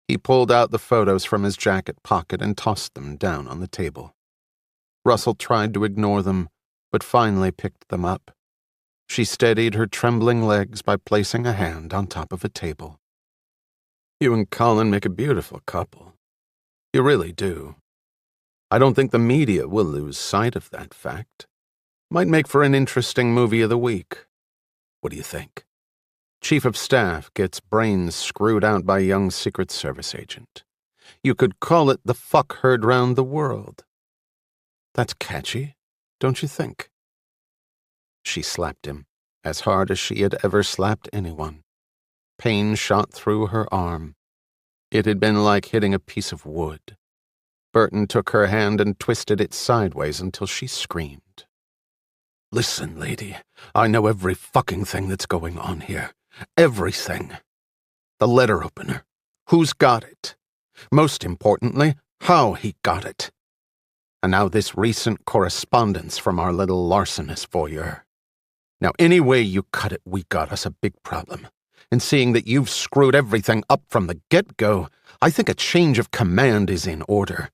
He pulled out the photos from his jacket pocket and tossed them down on the table. Russell tried to ignore them, but finally picked them up. She steadied her trembling legs by placing a hand on top of a table. You and Colin make a beautiful couple. You really do. I don't think the media will lose sight of that fact. Might make for an interesting movie of the week. What do you think? Chief of Staff gets brains screwed out by young Secret Service agent. You could call it The Fuck Heard Round the World. That's catchy, don't you think? She slapped him, as hard as she had ever slapped anyone. Pain shot through her arm. It had been like hitting a piece of wood. Burton took her hand and twisted it sideways until she screamed. Listen, lady, I know every fucking thing that's going on here. Everything. The letter opener. Who's got it? Most importantly, how he got it. And now this recent correspondence from our little larcenous voyeur. Now, any way you cut it, we got us a big problem. And seeing that you've screwed everything up from the get-go, I think a change of command is in order.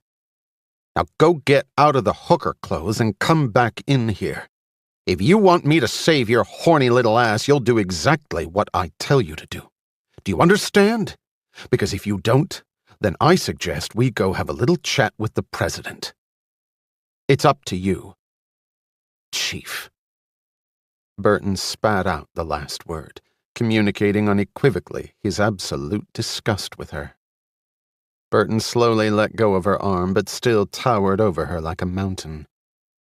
Now go get out of the hooker clothes and come back in here. If you want me to save your horny little ass, you'll do exactly what I tell you to do. Do you understand? Because if you don't, then I suggest we go have a little chat with the president. It's up to you. Chief. Burton spat out the last word, communicating unequivocally his absolute disgust with her. Burton slowly let go of her arm, but still towered over her like a mountain.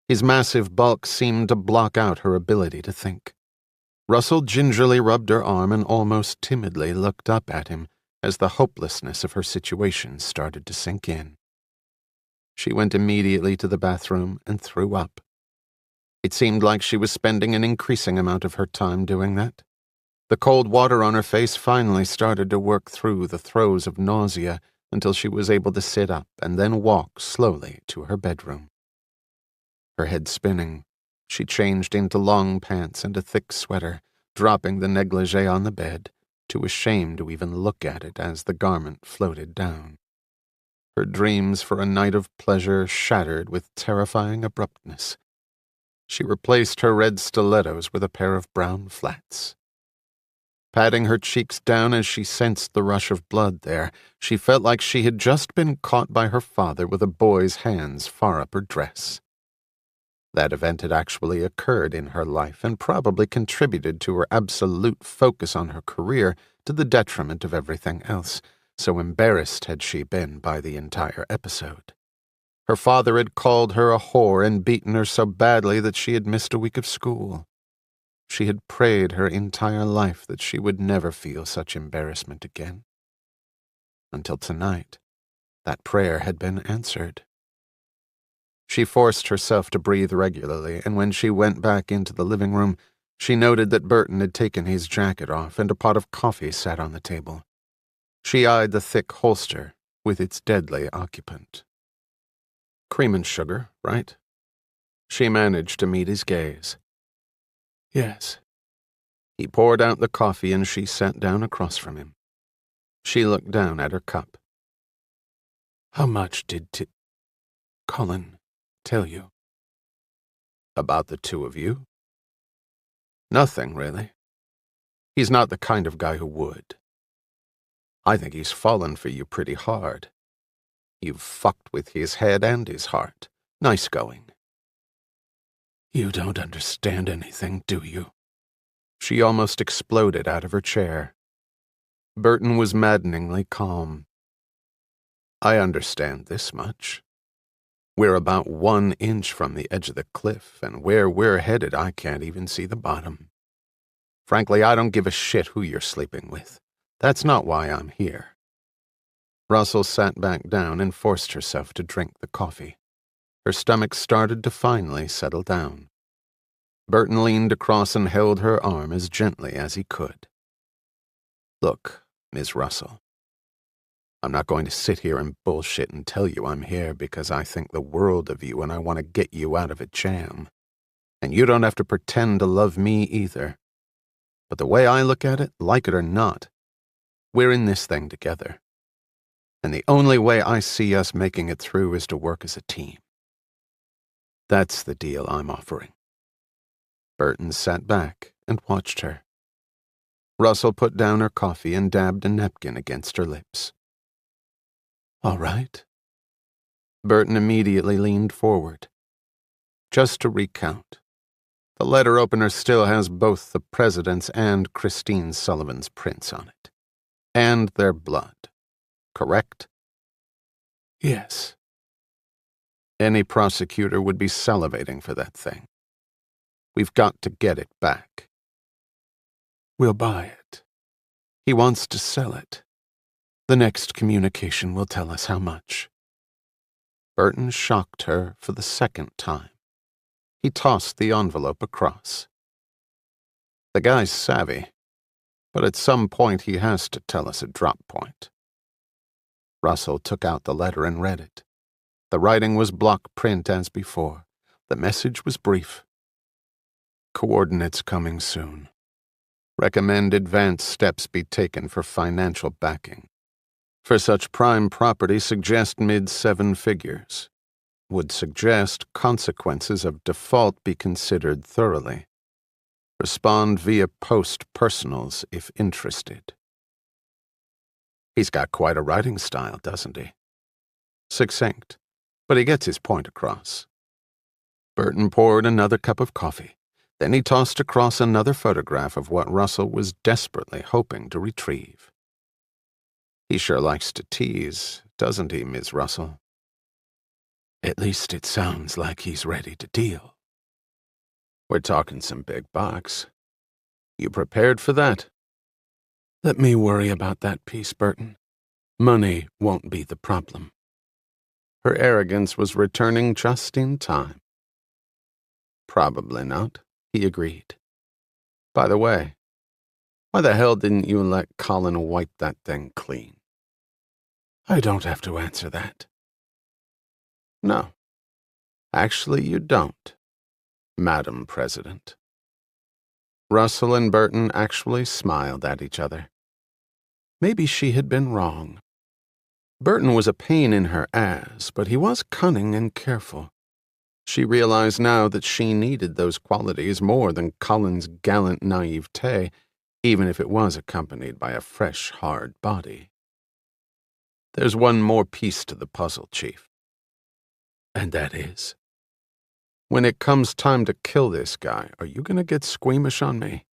His massive bulk seemed to block out her ability to think. Russell gingerly rubbed her arm and almost timidly looked up at him as the hopelessness of her situation started to sink in. She went immediately to the bathroom and threw up. It seemed like she was spending an increasing amount of her time doing that. The cold water on her face finally started to work through the throes of nausea until she was able to sit up and then walk slowly to her bedroom. Her head spinning, she changed into long pants and a thick sweater, dropping the negligée on the bed, too ashamed to even look at it as the garment floated down. Her dreams for a night of pleasure shattered with terrifying abruptness. She replaced her red stilettos with a pair of brown flats. Patting her cheeks down as she sensed the rush of blood there, she felt like she had just been caught by her father with a boy's hands far up her dress. That event had actually occurred in her life and probably contributed to her absolute focus on her career to the detriment of everything else, so embarrassed had she been by the entire episode. Her father had called her a whore and beaten her so badly that she had missed a week of school. She had prayed her entire life that she would never feel such embarrassment again. Until tonight, that prayer had been answered. She forced herself to breathe regularly, and when she went back into the living room, she noted that Burton had taken his jacket off and a pot of coffee sat on the table. She eyed the thick holster with its deadly occupant. Cream and sugar, right? She managed to meet his gaze. Yes. He poured out the coffee and she sat down across from him. She looked down at her cup. How much did Colin tell you? About the two of you? Nothing, really. He's not the kind of guy who would. I think he's fallen for you pretty hard. You've fucked with his head and his heart. Nice going. You don't understand anything, do you? She almost exploded out of her chair. Burton was maddeningly calm. I understand this much. We're about 1 inch from the edge of the cliff, and where we're headed I can't even see the bottom. Frankly, I don't give a shit who you're sleeping with. That's not why I'm here. Russell sat back down and forced herself to drink the coffee. Her stomach started to finally settle down. Burton leaned across and held her arm as gently as he could. Look, Ms. Russell, I'm not going to sit here and bullshit and tell you I'm here because I think the world of you and I want to get you out of a jam. And you don't have to pretend to love me either. But the way I look at it, like it or not, we're in this thing together. And the only way I see us making it through is to work as a team. That's the deal I'm offering. Burton sat back and watched her. Russell put down her coffee and dabbed a napkin against her lips. All right. Burton immediately leaned forward. Just to recount, the letter opener still has both the President's and Christine Sullivan's prints on it. And their blood. Correct? Yes. Any prosecutor would be salivating for that thing. We've got to get it back. We'll buy it. He wants to sell it. The next communication will tell us how much. Burton shocked her for the second time. He tossed the envelope across. The guy's savvy, but at some point he has to tell us a drop point. Russell took out the letter and read it. The writing was block print as before. The message was brief. Coordinates coming soon. Recommend advanced steps be taken for financial backing. For such prime property, suggest mid-7 figures. Would suggest consequences of default be considered thoroughly. Respond via post personals if interested. He's got quite a writing style, doesn't he? Succinct, but he gets his point across. Burton poured another cup of coffee. Then he tossed across another photograph of what Russell was desperately hoping to retrieve. He sure likes to tease, doesn't he, Ms. Russell? At least it sounds like he's ready to deal. We're talking some big bucks. You prepared for that? Let me worry about that piece, Burton. Money won't be the problem. Her arrogance was returning just in time. Probably not, he agreed. By the way, why the hell didn't you let Colin wipe that thing clean? I don't have to answer that. No, actually you don't, Madam President. Russell and Burton actually smiled at each other. Maybe she had been wrong. Burton was a pain in her ass, but he was cunning and careful. She realized now that she needed those qualities more than Colin's gallant naivete, even if it was accompanied by a fresh, hard body. There's one more piece to the puzzle, Chief. And that is? When it comes time to kill this guy, are you going to get squeamish on me?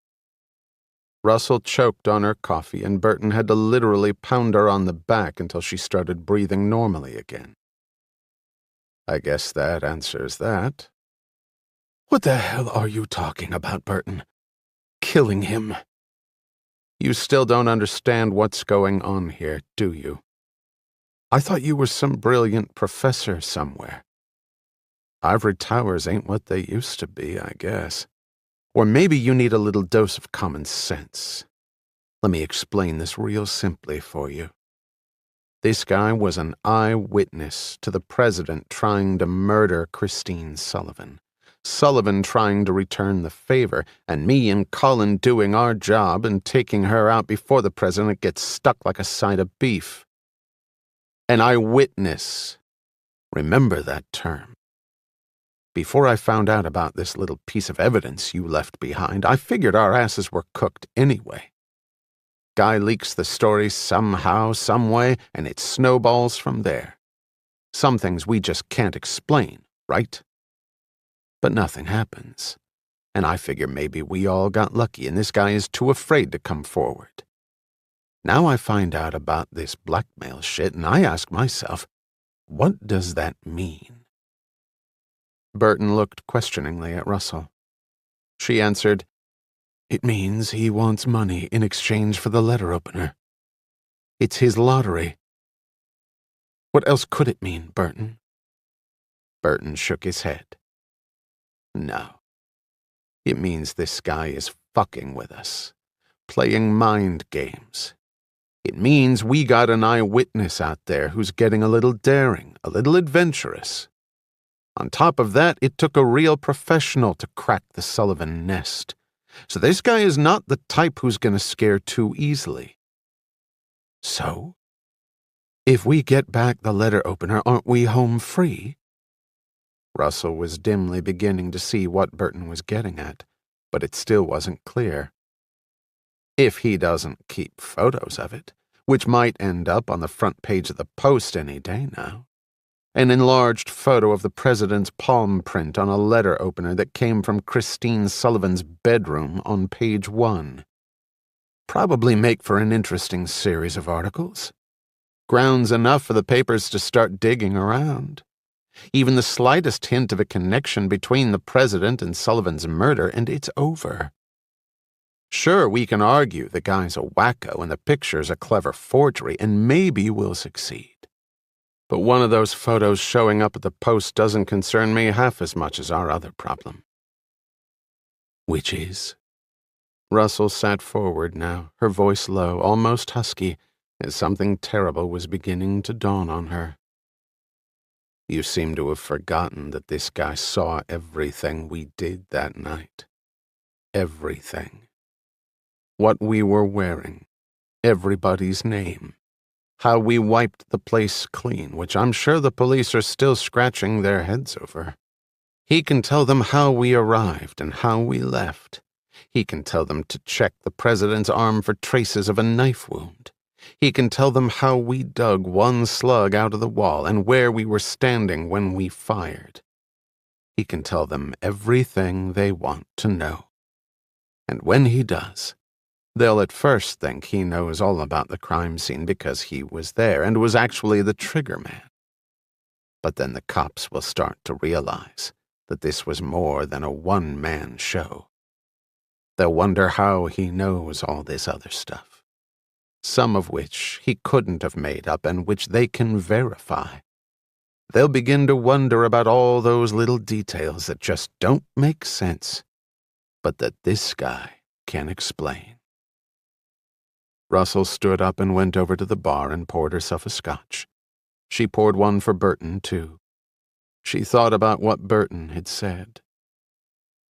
Russell choked on her coffee, and Burton had to literally pound her on the back until she started breathing normally again. I guess that answers that. What the hell are you talking about, Burton? Killing him? You still don't understand what's going on here, do you? I thought you were some brilliant professor somewhere. Ivory towers ain't what they used to be, I guess. Or maybe you need a little dose of common sense. Let me explain this real simply for you. This guy was an eyewitness to the president trying to murder Christine Sullivan. Sullivan trying to return the favor, and me and Cullen doing our job and taking her out before the president gets stuck like a side of beef. An eyewitness. Remember that term. Before I found out about this little piece of evidence you left behind, I figured our asses were cooked anyway. Guy leaks the story somehow, some way, and it snowballs from there. Some things we just can't explain, right? But nothing happens, and I figure maybe we all got lucky and this guy is too afraid to come forward. Now I find out about this blackmail shit, and I ask myself, what does that mean? Burton looked questioningly at Russell. She answered, "It means he wants money in exchange for the letter opener. It's his lottery." "What else could it mean, Burton?" Burton shook his head. "No. It means this guy is fucking with us, playing mind games. It means we got an eyewitness out there who's getting a little daring, a little adventurous. On top of that, it took a real professional to crack the Sullivan nest. So this guy is not the type who's going to scare too easily. So, if we get back the letter opener, aren't we home free?" Russell was dimly beginning to see what Burton was getting at, but it still wasn't clear. If he doesn't keep photos of it, which might end up on the front page of the Post any day now. An enlarged photo of the president's palm print on a letter opener that came from Christine Sullivan's bedroom on page 1. Probably make for an interesting series of articles. Grounds enough for the papers to start digging around. Even the slightest hint of a connection between the president and Sullivan's murder, and it's over. Sure, we can argue the guy's a wacko and the picture's a clever forgery, and maybe we'll succeed. But one of those photos showing up at the Post doesn't concern me half as much as our other problem. Which is? Russell sat forward now, her voice low, almost husky, as something terrible was beginning to dawn on her. You seem to have forgotten that this guy saw everything we did that night. Everything. What we were wearing. Everybody's name. How we wiped the place clean, which I'm sure the police are still scratching their heads over. He can tell them how we arrived and how we left. He can tell them to check the president's arm for traces of a knife wound. He can tell them how we dug one slug out of the wall and where we were standing when we fired. He can tell them everything they want to know. And when he does, they'll at first think he knows all about the crime scene because he was there and was actually the trigger man. But then the cops will start to realize that this was more than a one-man show. They'll wonder how he knows all this other stuff, some of which he couldn't have made up and which they can verify. They'll begin to wonder about all those little details that just don't make sense, but that this guy can explain. Russell stood up and went over to the bar and poured herself a scotch. She poured one for Burton, too. She thought about what Burton had said.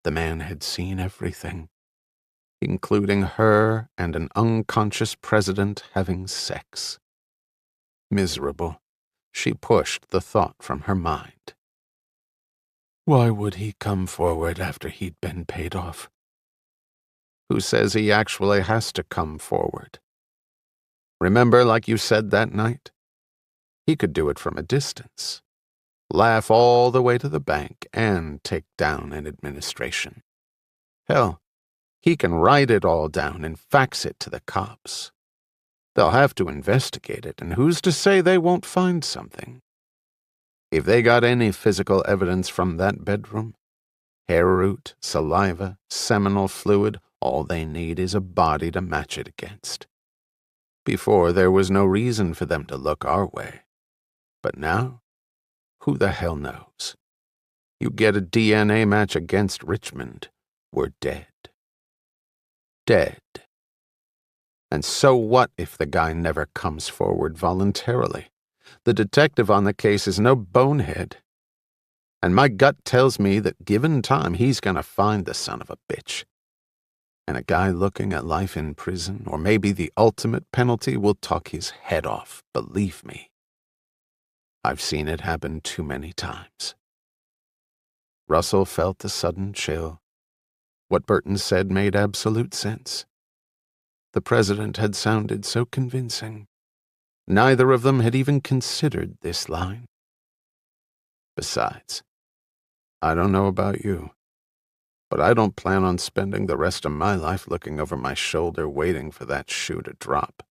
The man had seen everything, including her and an unconscious president having sex. Miserable, she pushed the thought from her mind. Why would he come forward after he'd been paid off? Who says he actually has to come forward? Remember, like you said that night? He could do it from a distance, laugh all the way to the bank, and take down an administration. Hell, he can write it all down and fax it to the cops. They'll have to investigate it, and who's to say they won't find something? If they got any physical evidence from that bedroom, hair root, saliva, seminal fluid, all they need is a body to match it against. Before, there was no reason for them to look our way. But now, who the hell knows? You get a DNA match against Richmond, we're dead. Dead. And so what if the guy never comes forward voluntarily? The detective on the case is no bonehead. And my gut tells me that given time, he's gonna find the son of a bitch. And a guy looking at life in prison, or maybe the ultimate penalty, will talk his head off, believe me. I've seen it happen too many times. Russell felt a sudden chill. What Burton said made absolute sense. The president had sounded so convincing. Neither of them had even considered this line. Besides, I don't know about you, but I don't plan on spending the rest of my life looking over my shoulder waiting for that shoe to drop.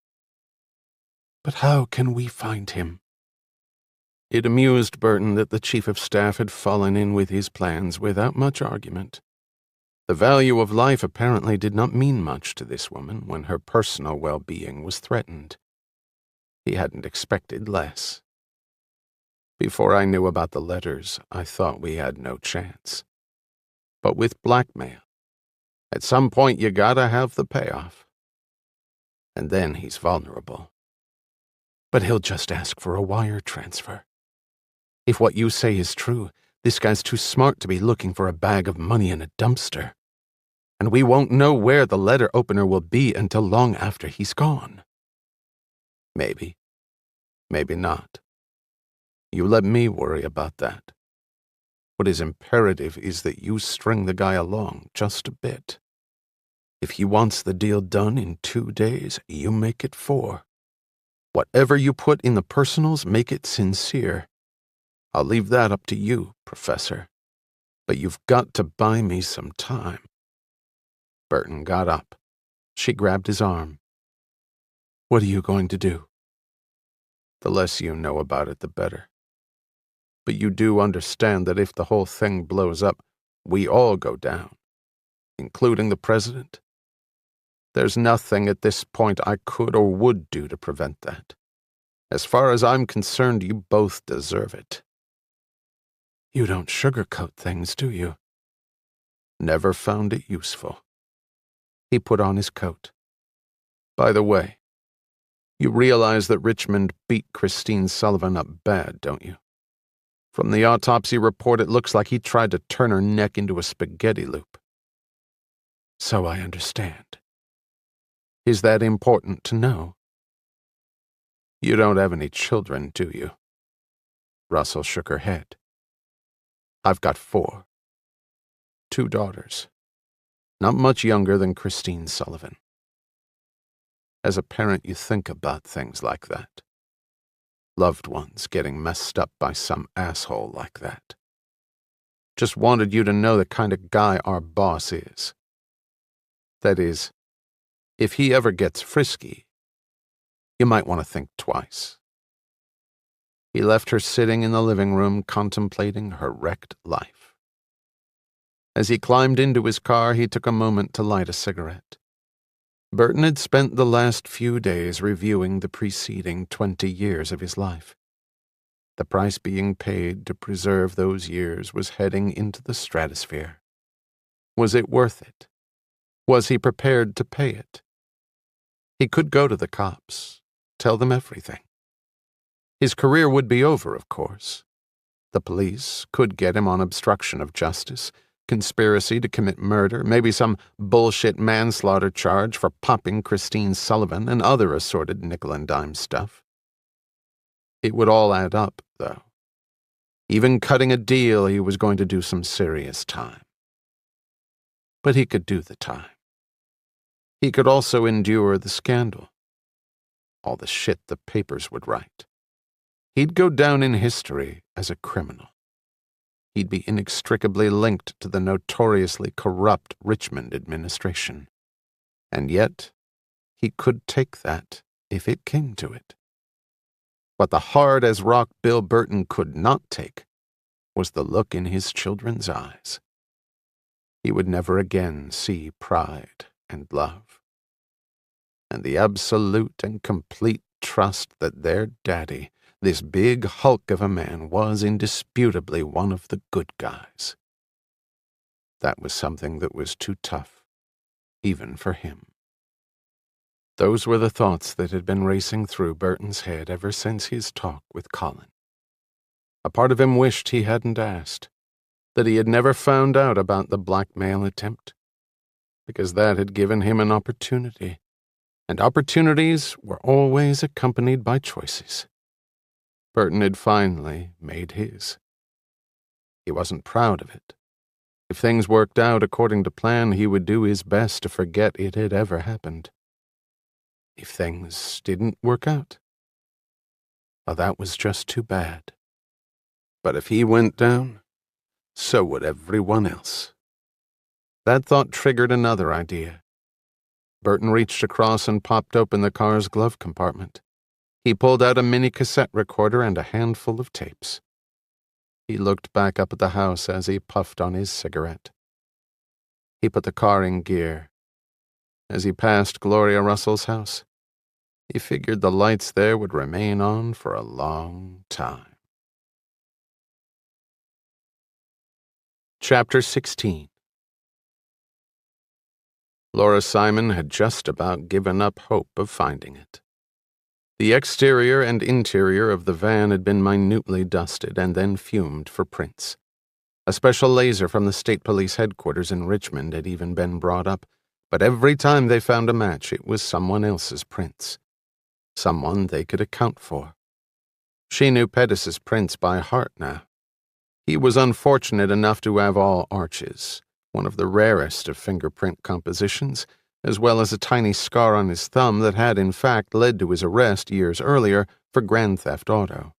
But how can we find him? It amused Burton that the chief of staff had fallen in with his plans without much argument. The value of life apparently did not mean much to this woman when her personal well-being was threatened. He hadn't expected less. Before I knew about the letters, I thought we had no chance. But with blackmail, at some point you gotta have the payoff. And then he's vulnerable. But he'll just ask for a wire transfer. If what you say is true, this guy's too smart to be looking for a bag of money in a dumpster. And we won't know where the letter opener will be until long after he's gone. Maybe. Maybe not. You let me worry about that. What is imperative is that you string the guy along just a bit. If he wants the deal done in 2 days, you make it 4. Whatever you put in the personals, make it sincere. I'll leave that up to you, Professor. But you've got to buy me some time. Burton got up. She grabbed his arm. What are you going to do? The less you know about it, the better. But you do understand that if the whole thing blows up, we all go down, including the president. There's nothing at this point I could or would do to prevent that. As far as I'm concerned, you both deserve it. You don't sugarcoat things, do you? Never found it useful. He put on his coat. By the way, you realize that Richmond beat Christine Sullivan up bad, don't you? From the autopsy report, it looks like he tried to turn her neck into a spaghetti loop. So I understand. Is that important to know? You don't have any children, do you? Russell shook her head. I've got 4. 2 daughters. Not much younger than Christine Sullivan. As a parent, you think about things like that. Loved ones getting messed up by some asshole like that. Just wanted you to know the kind of guy our boss is. That is, if he ever gets frisky, you might want to think twice. He left her sitting in the living room contemplating her wrecked life. As he climbed into his car, he took a moment to light a cigarette. Burton had spent the last few days reviewing the preceding 20 years of his life. The price being paid to preserve those years was heading into the stratosphere. Was it worth it? Was he prepared to pay it? He could go to the cops, tell them everything. His career would be over, of course. The police could get him on obstruction of justice, conspiracy to commit murder, maybe some bullshit manslaughter charge for popping Christine Sullivan and other assorted nickel-and-dime stuff. It would all add up, though. Even cutting a deal, he was going to do some serious time. But he could do the time. He could also endure the scandal. All the shit the papers would write. He'd go down in history as a criminal. He'd be inextricably linked to the notoriously corrupt Richmond administration. And yet, he could take that if it came to it. What the hard-as-rock Bill Burton could not take was the look in his children's eyes. He would never again see pride and love, and the absolute and complete trust that their daddy, this big hulk of a man, was indisputably one of the good guys. That was something that was too tough, even for him. Those were the thoughts that had been racing through Burton's head ever since his talk with Colin. A part of him wished he hadn't asked. that he had never found out about the blackmail attempt, because that had given him an opportunity, and opportunities were always accompanied by choices. Burton had finally made his. He wasn't proud of it. If things worked out according to plan, he would do his best to forget it had ever happened. If things didn't work out, well, that was just too bad. But if he went down, so would everyone else. That thought triggered another idea. Burton reached across and popped open the car's glove compartment. He pulled out a mini cassette recorder and a handful of tapes. He looked back up at the house as he puffed on his cigarette. He put the car in gear. As he passed Gloria Russell's house, he figured the lights there would remain on for a long time. Chapter 16. Laura Simon had just about given up hope of finding it. The exterior and interior of the van had been minutely dusted and then fumed for prints. A special laser from the state police headquarters in Richmond had even been brought up, but every time they found a match, it was someone else's prints. Someone they could account for. She knew Pettis's prints by heart now. He was unfortunate enough to have all arches, one of the rarest of fingerprint compositions, as well as a tiny scar on his thumb that had in fact led to his arrest years earlier for grand theft auto.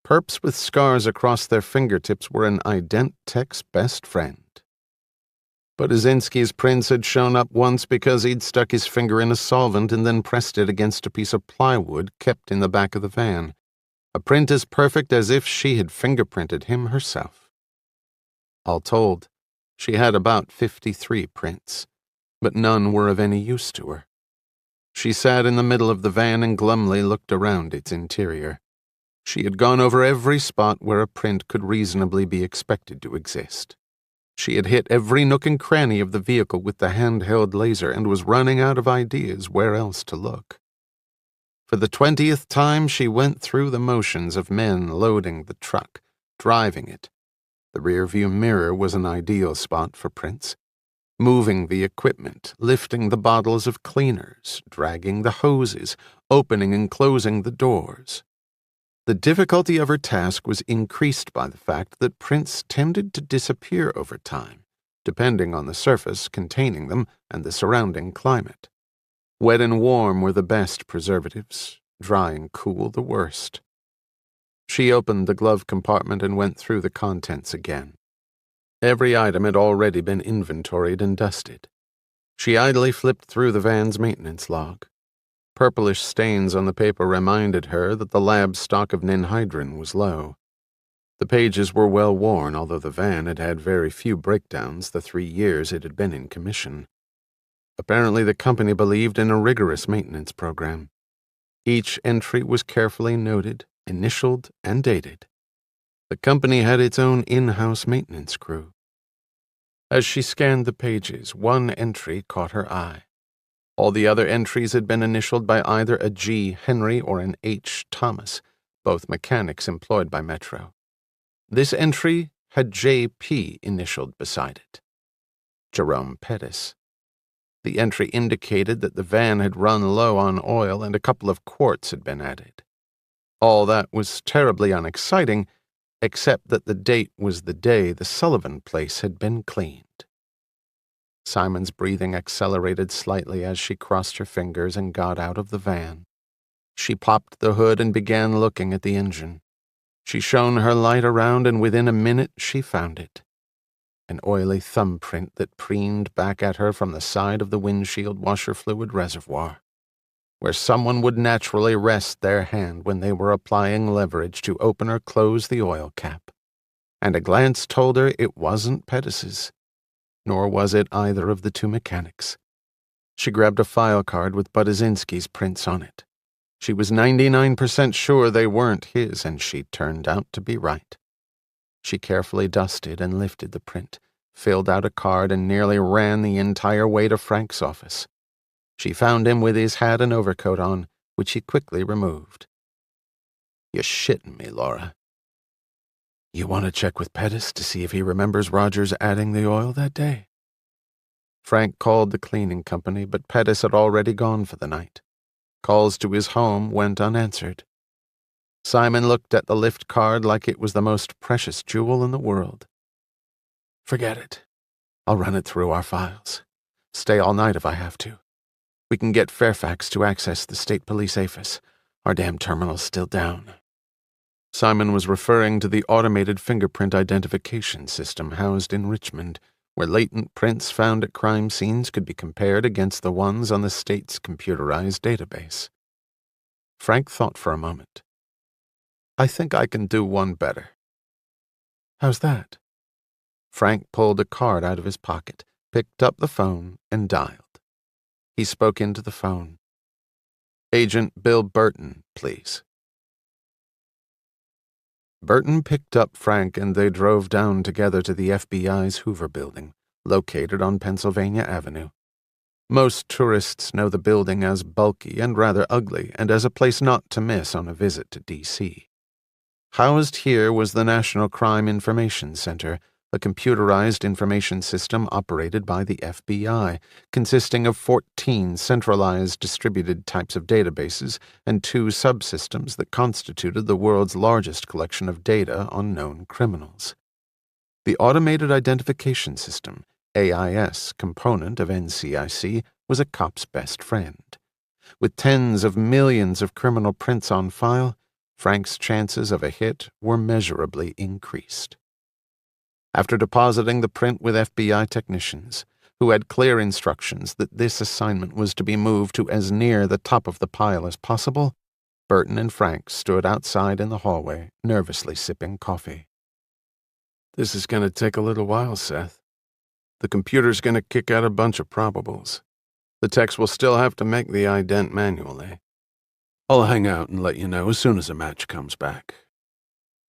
Perps with scars across their fingertips were an ident-tech's best friend. But Azinski's prints had shown up once because he'd stuck his finger in a solvent and then pressed it against a piece of plywood kept in the back of the van, a print as perfect as if she had fingerprinted him herself. All told, she had about 53 prints, but none were of any use to her. She sat in the middle of the van and glumly looked around its interior. She had gone over every spot where a print could reasonably be expected to exist. She had hit every nook and cranny of the vehicle with the handheld laser and was running out of ideas where else to look. For the 20th time, she went through the motions of men loading the truck, driving it. The rearview mirror was an ideal spot for prints. Moving the equipment, lifting the bottles of cleaners, dragging the hoses, opening and closing the doors. The difficulty of her task was increased by the fact that prints tended to disappear over time, depending on the surface containing them and the surrounding climate. Wet and warm were the best preservatives, dry and cool the worst. She opened the glove compartment and went through the contents again. Every item had already been inventoried and dusted. She idly flipped through the van's maintenance log. Purplish stains on the paper reminded her that the lab stock of ninhydrin was low. The pages were well worn, although the van had had very few breakdowns the 3 years it had been in commission. Apparently the company believed in a rigorous maintenance program. Each entry was carefully noted, initialed, and dated. The company had its own in-house maintenance crew. As she scanned the pages, one entry caught her eye. All the other entries had been initialed by either a G. Henry or an H. Thomas, both mechanics employed by Metro. This entry had J.P. initialed beside it. Jerome Pettis. The entry indicated that the van had run low on oil and a couple of quarts had been added. All that was terribly unexciting, except that the date was the day the Sullivan place had been cleaned. Simon's breathing accelerated slightly as she crossed her fingers and got out of the van. She popped the hood and began looking at the engine. She shone her light around, and within a minute she found it. An oily thumbprint that preened back at her from the side of the windshield washer fluid reservoir, where someone would naturally rest their hand when they were applying leverage to open or close the oil cap. And a glance told her it wasn't Pettis's, nor was it either of the two mechanics. She grabbed a file card with Budazinski's prints on it. She was 99% sure they weren't his, and she turned out to be right. She carefully dusted and lifted the print, filled out a card, and nearly ran the entire way to Frank's office. She found him with his hat and overcoat on, which he quickly removed. "You're shitting me, Laura." You want to check with Pettis to see if he remembers Rogers adding the oil that day? Frank called the cleaning company, but Pettis had already gone for the night. Calls to his home went unanswered. Simon looked at the lift card like it was the most precious jewel in the world. Forget it. I'll run it through our files. Stay all night if I have to. We can get Fairfax to access the state police AFIS. Our damn terminal's still down. Simon was referring to the automated fingerprint identification system housed in Richmond, where latent prints found at crime scenes could be compared against the ones on the state's computerized database. Frank thought for a moment. I think I can do one better. How's that? Frank pulled a card out of his pocket, picked up the phone, and dialed. He spoke into the phone. Agent Bill Burton, please. Burton picked up Frank and they drove down together to the FBI's Hoover Building, located on Pennsylvania Avenue. Most tourists know the building as bulky and rather ugly and as a place not to miss on a visit to D.C. Housed here was the National Crime Information Center, a computerized information system operated by the FBI, consisting of 14 centralized distributed types of databases and 2 subsystems that constituted the world's largest collection of data on known criminals. The Automated Identification System, AIS, component of NCIC was a cop's best friend. With tens of millions of criminal prints on file, Frank's chances of a hit were measurably increased. After depositing the print with FBI technicians, who had clear instructions that this assignment was to be moved to as near the top of the pile as possible, Burton and Frank stood outside in the hallway, nervously sipping coffee. This is going to take a little while, Seth. The computer's going to kick out a bunch of probables. The techs will still have to make the ident manually. I'll hang out and let you know as soon as a match comes back.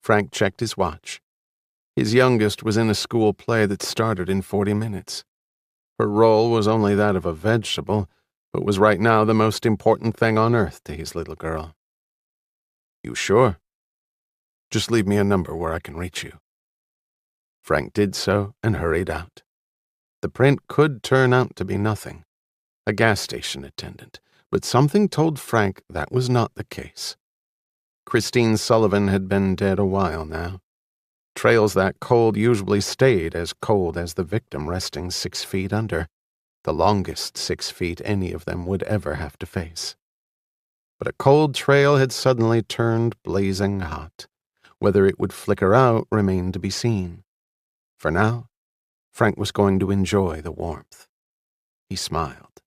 Frank checked his watch. His youngest was in a school play that started in 40 minutes. Her role was only that of a vegetable, but was right now the most important thing on earth to his little girl. You sure? Just leave me a number where I can reach you. Frank did so and hurried out. The print could turn out to be nothing, a gas station attendant, but something told Frank that was not the case. Christine Sullivan had been dead a while now. Trails that cold usually stayed as cold as the victim resting 6 feet under, the longest 6 feet any of them would ever have to face. But a cold trail had suddenly turned blazing hot. Whether it would flicker out remained to be seen. For now, Frank was going to enjoy the warmth. He smiled,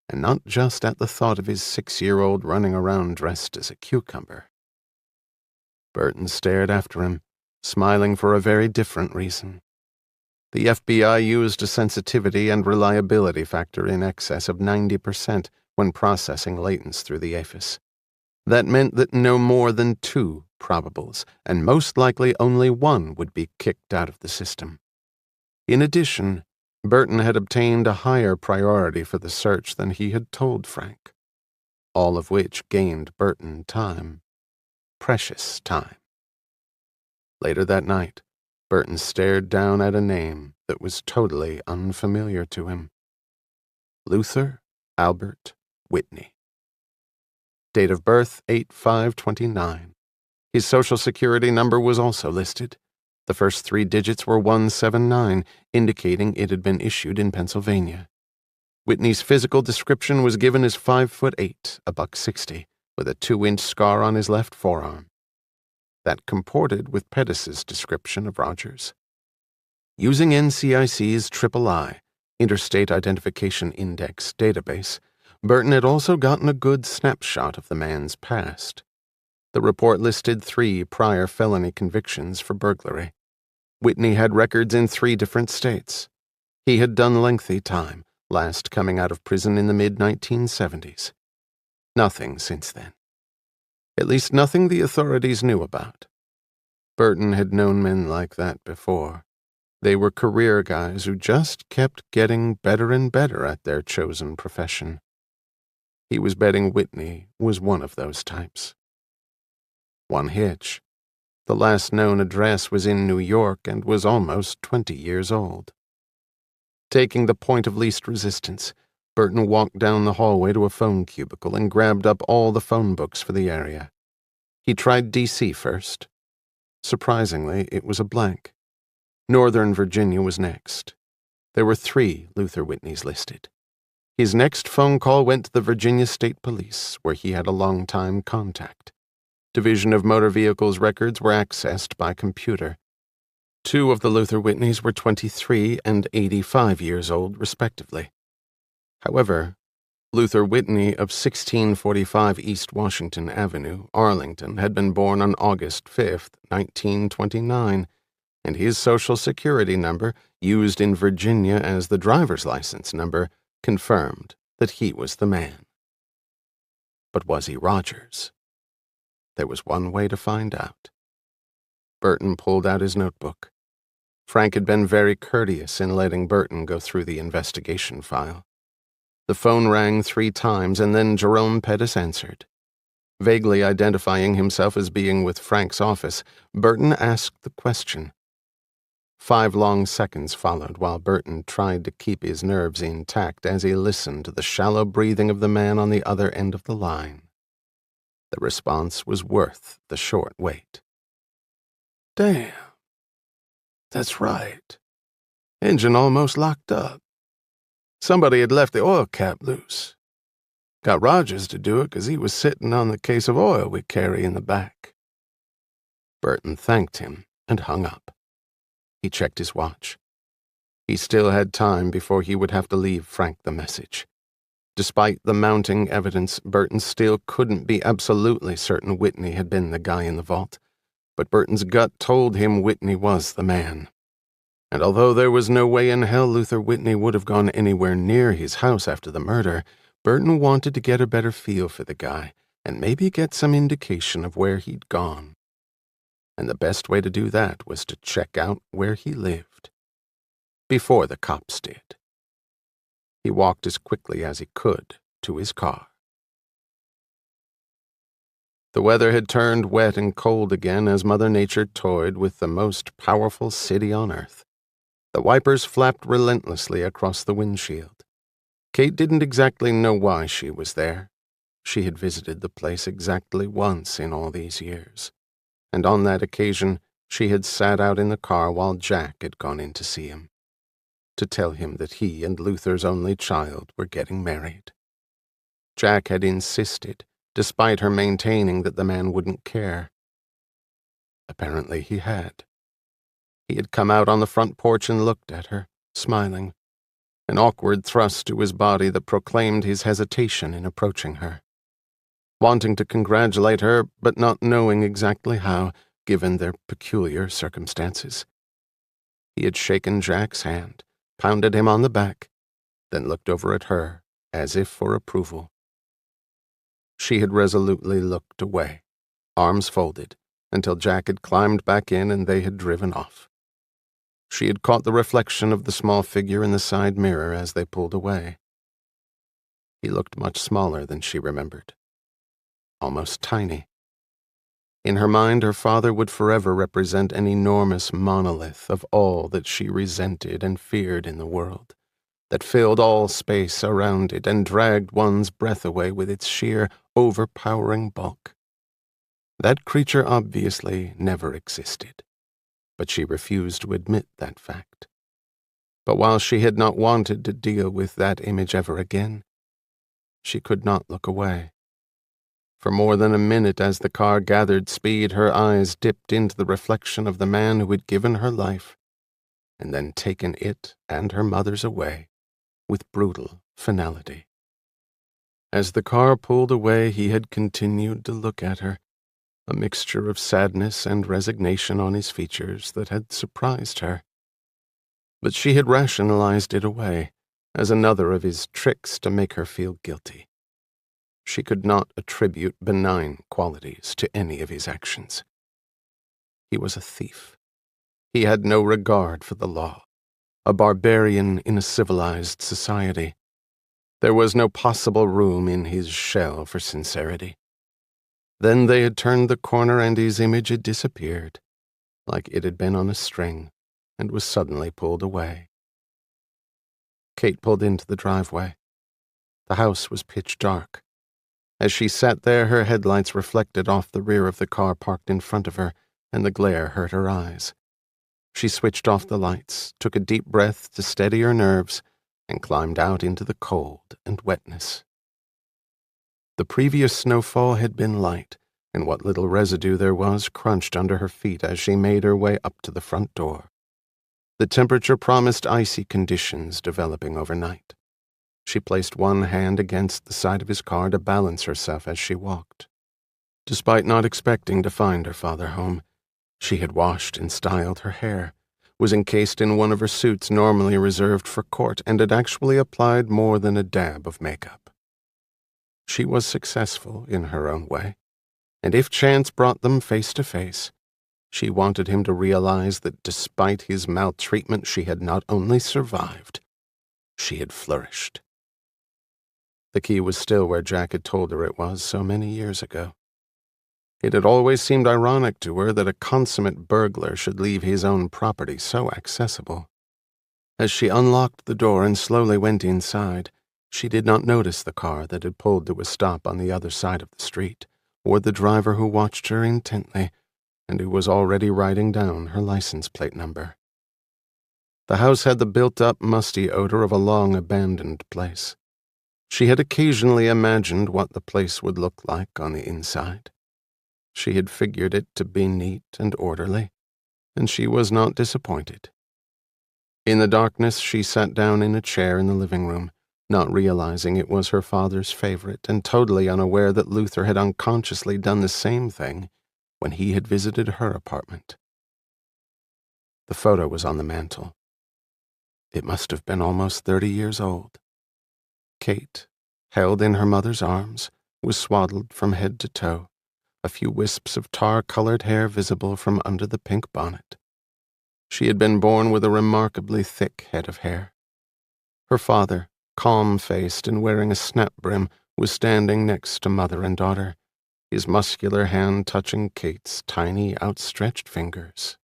and not just at the thought of his 6-year-old running around dressed as a cucumber. Burton stared after him, smiling for a very different reason. The FBI used a sensitivity and reliability factor in excess of 90% when processing latents through the AFIS. That meant that no more than 2 probables, and most likely only 1 would be kicked out of the system. In addition, Burton had obtained a higher priority for the search than he had told Frank, all of which gained Burton time. Precious time. Later that night, Burton stared down at a name that was totally unfamiliar to him. Luther Albert Whitney. Date of birth 8/5/29. His Social Security number was also listed. The first 3 digits were 179, indicating it had been issued in Pennsylvania. Whitney's physical description was given as 5'8", $160, with a 2-inch scar on his left forearm. That comported with Pettis's description of Rogers. Using NCIC's III, Interstate Identification Index database, Burton had also gotten a good snapshot of the man's past. The report listed 3 prior felony convictions for burglary. Whitney had records in 3 different states. He had done lengthy time, last coming out of prison in the mid-1970s. Nothing since then. At least nothing the authorities knew about. Burton had known men like that before. They were career guys who just kept getting better and better at their chosen profession. He was betting Whitney was one of those types. One hitch. The last known address was in New York and was almost 20 years old. Taking the point of least resistance, Burton walked down the hallway to a phone cubicle and grabbed up all the phone books for the area. He tried D.C. first. Surprisingly, it was a blank. Northern Virginia was next. There were 3 Luther Whitneys listed. His next phone call went to the Virginia State Police, where he had a long-time contact. Division of Motor Vehicles records were accessed by computer. 2 of the Luther Whitneys were 23 and 85 years old, respectively. However, Luther Whitney of 1645 East Washington Avenue, Arlington, had been born on August 5, 1929, and his Social Security number, used in Virginia as the driver's license number, confirmed that he was the man. But was he Rogers? There was one way to find out. Burton pulled out his notebook. Frank had been very courteous in letting Burton go through the investigation file. The phone rang 3 times, and then Jerome Pettis answered. Vaguely identifying himself as being with Frank's office, Burton asked the question. 5 long seconds followed while Burton tried to keep his nerves intact as he listened to the shallow breathing of the man on the other end of the line. The response was worth the short wait. "Damn. That's right. Engine almost locked up. Somebody had left the oil cap loose. Got Rogers to do it because he was sitting on the case of oil we carry in the back." Burton thanked him and hung up. He checked his watch. He still had time before he would have to leave Frank the message. Despite the mounting evidence, Burton still couldn't be absolutely certain Whitney had been the guy in the vault, but Burton's gut told him Whitney was the man. And although there was no way in hell Luther Whitney would have gone anywhere near his house after the murder, Burton wanted to get a better feel for the guy and maybe get some indication of where he'd gone. And the best way to do that was to check out where he lived. Before the cops did. He walked as quickly as he could to his car. The weather had turned wet and cold again as Mother Nature toyed with the most powerful city on Earth. The wipers flapped relentlessly across the windshield. Kate didn't exactly know why she was there. She had visited the place exactly once in all these years, and on that occasion she had sat out in the car while Jack had gone in to see him, to tell him that he and Luther's only child were getting married. Jack had insisted, despite her maintaining that the man wouldn't care. Apparently he had. He had come out on the front porch and looked at her, smiling, an awkward thrust to his body that proclaimed his hesitation in approaching her. Wanting to congratulate her, but not knowing exactly how, given their peculiar circumstances. He had shaken Jack's hand, pounded him on the back, then looked over at her, as if for approval. She had resolutely looked away, arms folded, until Jack had climbed back in and they had driven off. She had caught the reflection of the small figure in the side mirror as they pulled away. He looked much smaller than she remembered. Almost tiny. In her mind, her father would forever represent an enormous monolith of all that she resented and feared in the world, that filled all space around it and dragged one's breath away with its sheer, overpowering bulk. That creature obviously never existed, but she refused to admit that fact. But while she had not wanted to deal with that image ever again, she could not look away. For more than a minute as the car gathered speed, her eyes dipped into the reflection of the man who had given her life, and then taken it and her mother's away, with brutal finality. As the car pulled away, he had continued to look at her, a mixture of sadness and resignation on his features that had surprised her. But she had rationalized it away, as another of his tricks to make her feel guilty. She could not attribute benign qualities to any of his actions. He was a thief. He had no regard for the law, a barbarian in a civilized society. There was no possible room in his shell for sincerity. Then they had turned the corner and his image had disappeared, like it had been on a string, and was suddenly pulled away. Kate pulled into the driveway. The house was pitch dark. As she sat there, her headlights reflected off the rear of the car parked in front of her, and the glare hurt her eyes. She switched off the lights, took a deep breath to steady her nerves, and climbed out into the cold and wetness. The previous snowfall had been light, and what little residue there was crunched under her feet as she made her way up to the front door. The temperature promised icy conditions developing overnight. She placed one hand against the side of his car to balance herself as she walked. Despite not expecting to find her father home, she had washed and styled her hair, was encased in one of her suits normally reserved for court, and had actually applied more than a dab of makeup. She was successful in her own way, and if chance brought them face to face, she wanted him to realize that despite his maltreatment, she had not only survived, she had flourished. The key was still where Jack had told her it was so many years ago. It had always seemed ironic to her that a consummate burglar should leave his own property so accessible. As she unlocked the door and slowly went inside, she did not notice the car that had pulled to a stop on the other side of the street, or the driver who watched her intently and who was already writing down her license plate number. The house had the built-up, musty odor of a long-abandoned place. She had occasionally imagined what the place would look like on the inside. She had figured it to be neat and orderly, and she was not disappointed. In the darkness, she sat down in a chair in the living room, not realizing it was her father's favorite and totally unaware that Luther had unconsciously done the same thing when he had visited her apartment. The photo was on the mantel. It must have been almost 30 years old. Kate, held in her mother's arms, was swaddled from head to toe, a few wisps of tar-colored hair visible from under the pink bonnet. She had been born with a remarkably thick head of hair. Her father, calm-faced and wearing a snap brim, was standing next to mother and daughter, his muscular hand touching Kate's tiny, outstretched fingers.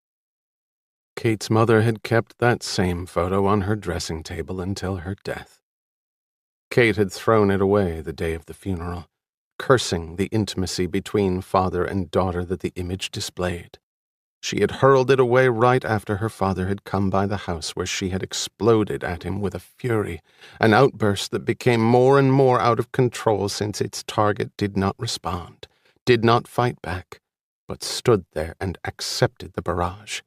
Kate's mother had kept that same photo on her dressing table until her death. Kate had thrown it away the day of the funeral, cursing the intimacy between father and daughter that the image displayed. She had hurled it away right after her father had come by the house, where she had exploded at him with a fury, an outburst that became more and more out of control since its target did not respond, did not fight back, but stood there and accepted the barrage.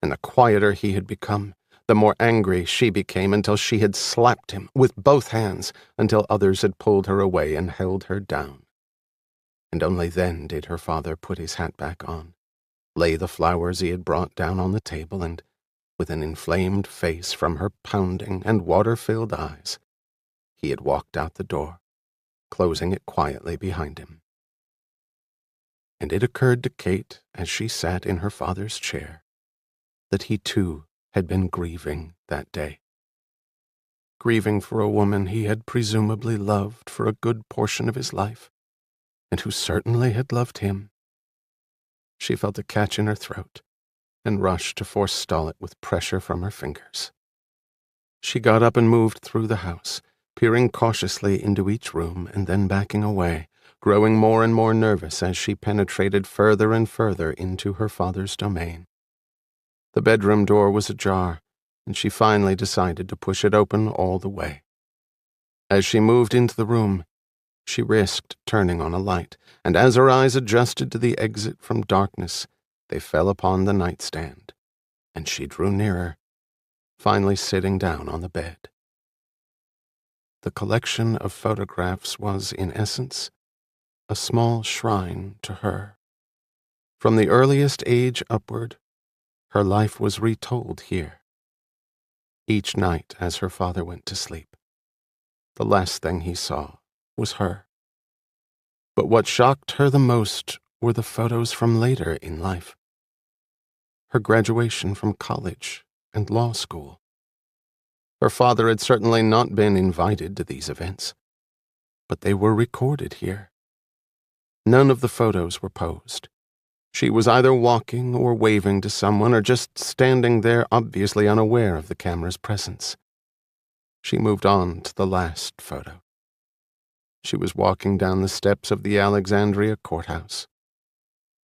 And the quieter he had become, the more angry she became, until she had slapped him with both hands, until others had pulled her away and held her down. And only then did her father put his hat back on, lay the flowers he had brought down on the table, and, with an inflamed face from her pounding and water-filled eyes, he had walked out the door, closing it quietly behind him. And it occurred to Kate, as she sat in her father's chair, that he too had been grieving that day. Grieving for a woman he had presumably loved for a good portion of his life, and who certainly had loved him. She felt a catch in her throat, and rushed to forestall it with pressure from her fingers. She got up and moved through the house, peering cautiously into each room and then backing away, growing more and more nervous as she penetrated further and further into her father's domain. The bedroom door was ajar, and she finally decided to push it open all the way. As she moved into the room, she risked turning on a light, and as her eyes adjusted to the exit from darkness, they fell upon the nightstand, and she drew nearer, finally sitting down on the bed. The collection of photographs was, in essence, a small shrine to her. From the earliest age upward, her life was retold here. Each night as her father went to sleep, the last thing he saw was her. But what shocked her the most were the photos from later in life. Her graduation from college and law school. Her father had certainly not been invited to these events, but they were recorded here. None of the photos were posed. She was either walking or waving to someone or just standing there, obviously unaware of the camera's presence. She moved on to the last photo. She was walking down the steps of the Alexandria courthouse.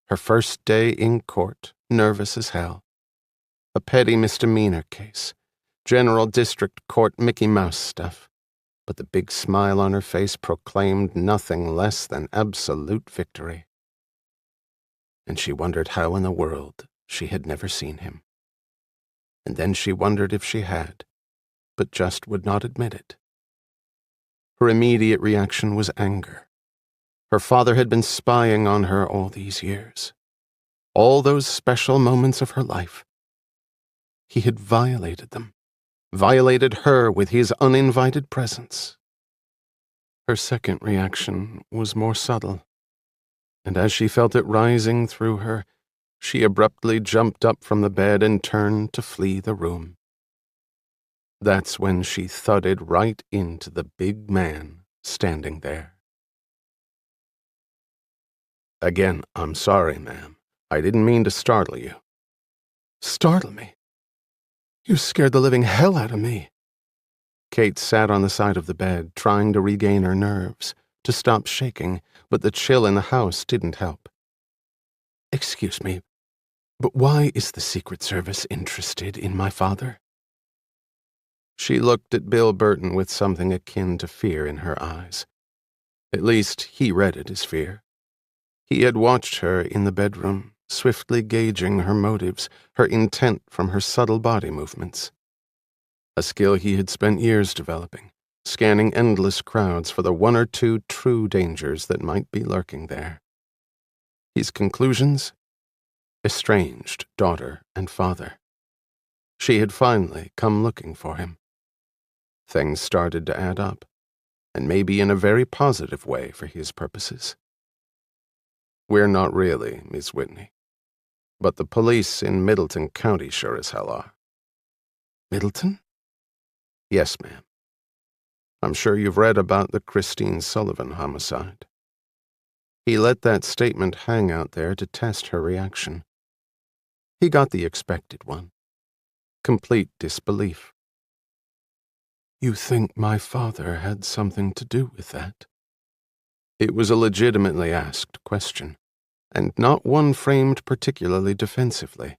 Her first day in court, nervous as hell. A petty misdemeanor case. General District Court Mickey Mouse stuff. But the big smile on her face proclaimed nothing less than absolute victory. And she wondered how in the world she had never seen him. And then she wondered if she had, but just would not admit it. Her immediate reaction was anger. Her father had been spying on her all these years. All those special moments of her life. He had violated them. Violated her with his uninvited presence. Her second reaction was more subtle, and as she felt it rising through her, she abruptly jumped up from the bed and turned to flee the room. That's when she thudded right into the big man standing there. Again, I'm sorry, ma'am. I didn't mean to startle you. Startle me? You scared the living hell out of me. Kate sat on the side of the bed, trying to regain her nerves, to stop shaking, but the chill in the house didn't help. Excuse me, but why is the Secret Service interested in my father? She looked at Bill Burton with something akin to fear in her eyes. At least he read it as fear. He had watched her in the bedroom, swiftly gauging her motives, her intent from her subtle body movements. A skill he had spent years developing, scanning endless crowds for the one or two true dangers that might be lurking there. His conclusions? Estranged daughter and father. She had finally come looking for him. Things started to add up, and maybe in a very positive way for his purposes. We're not really, Miss Whitney. But the police in Middleton County sure as hell are. Middleton? Yes, ma'am. I'm sure you've read about the Christine Sullivan homicide. He let that statement hang out there to test her reaction. He got the expected one. Complete disbelief. You think my father had something to do with that? It was a legitimately asked question, and not one framed particularly defensively.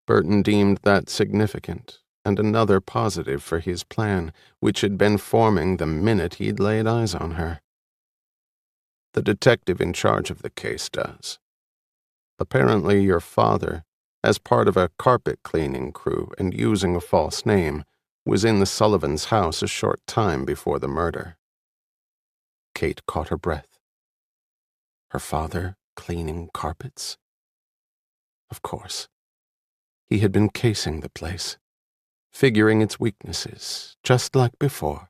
Burton deemed that significant, and another positive for his plan, which had been forming the minute he'd laid eyes on her. The detective in charge of the case does. Apparently your father, as part of a carpet-cleaning crew and using a false name, was in the Sullivans' house a short time before the murder. Kate caught her breath. Her father cleaning carpets? Of course. He had been casing the place, figuring its weaknesses, just like before.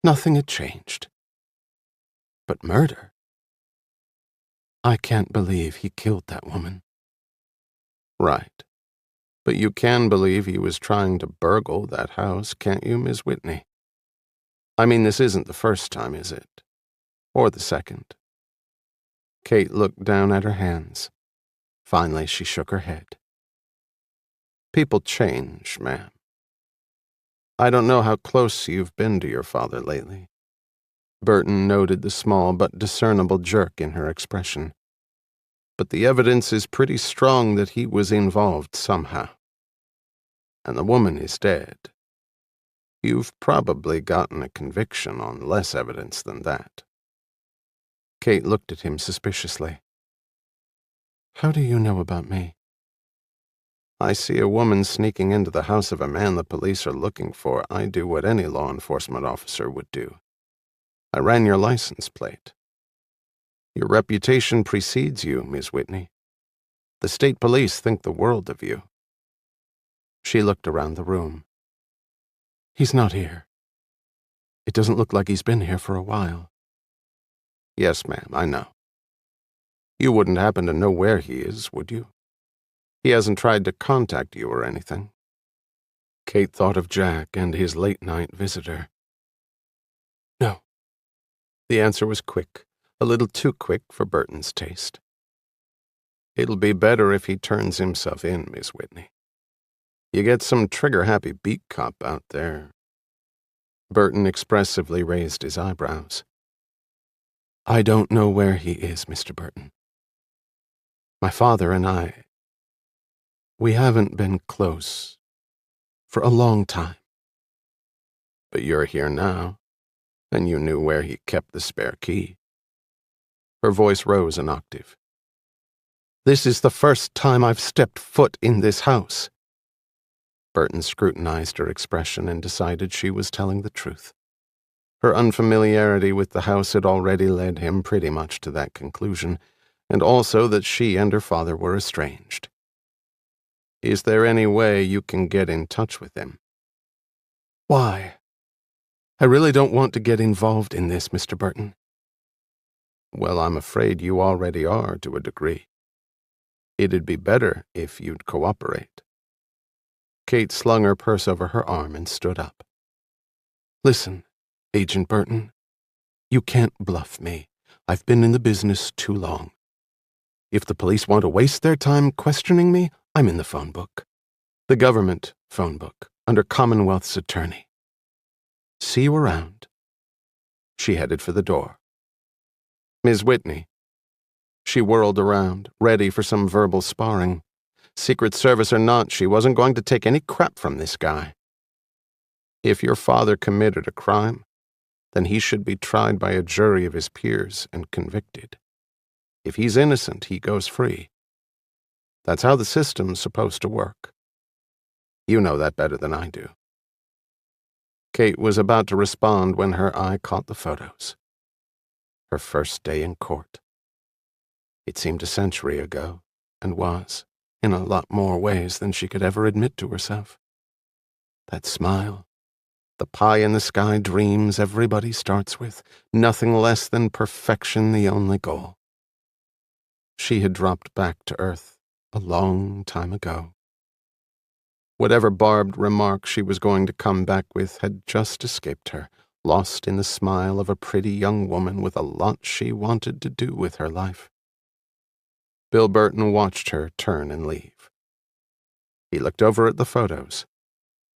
Nothing had changed. But murder? I can't believe he killed that woman. Right. But you can believe he was trying to burgle that house, can't you, Miss Whitney? I mean, this isn't the first time, is it? Or the second? Kate looked down at her hands. Finally, she shook her head. People change, ma'am. I don't know how close you've been to your father lately. Burton noted the small but discernible jerk in her expression. But the evidence is pretty strong that he was involved somehow. And the woman is dead. You've probably gotten a conviction on less evidence than that. Kate looked at him suspiciously. How do you know about me? I see a woman sneaking into the house of a man the police are looking for. I do what any law enforcement officer would do. I ran your license plate. Your reputation precedes you, Miss Whitney. The state police think the world of you. She looked around the room. He's not here. It doesn't look like he's been here for a while. Yes, ma'am, I know. You wouldn't happen to know where he is, would you? He hasn't tried to contact you or anything. Kate thought of Jack and his late-night visitor. No. The answer was quick, A little too quick for Burton's taste. It'll be better if he turns himself in, Miss Whitney. You get some trigger-happy beat cop out there. Burton expressively raised his eyebrows. I don't know where he is, Mr. Burton. My father and we haven't been close for a long time. But you're here now, and you knew where he kept the spare key. Her voice rose an octave. This is the first time I've stepped foot in this house. Burton scrutinized her expression and decided she was telling the truth. Her unfamiliarity with the house had already led him pretty much to that conclusion, and also that she and her father were estranged. Is there any way you can get in touch with him? Why? I really don't want to get involved in this, Mr. Burton. Well, I'm afraid you already are to a degree. It'd be better if you'd cooperate. Kate slung her purse over her arm and stood up. Listen, Agent Burton, you can't bluff me. I've been in the business too long. If the police want to waste their time questioning me, I'm in the phone book. The government phone book, under Commonwealth's attorney. See you around. She headed for the door. Ms. Whitney. She whirled around, ready for some verbal sparring. Secret Service or not, she wasn't going to take any crap from this guy. If your father committed a crime, then he should be tried by a jury of his peers and convicted. If he's innocent, he goes free. That's how the system's supposed to work. You know that better than I do. Kate was about to respond when her eye caught the photos. Her first day in court. It seemed a century ago, and was, in a lot more ways than she could ever admit to herself. That smile, the pie-in-the-sky dreams everybody starts with, nothing less than perfection the only goal. She had dropped back to earth a long time ago. Whatever barbed remark she was going to come back with had just escaped her, lost in the smile of a pretty young woman with a lot she wanted to do with her life. Bill Burton watched her turn and leave. He looked over at the photos,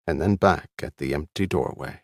and then back at the empty doorway.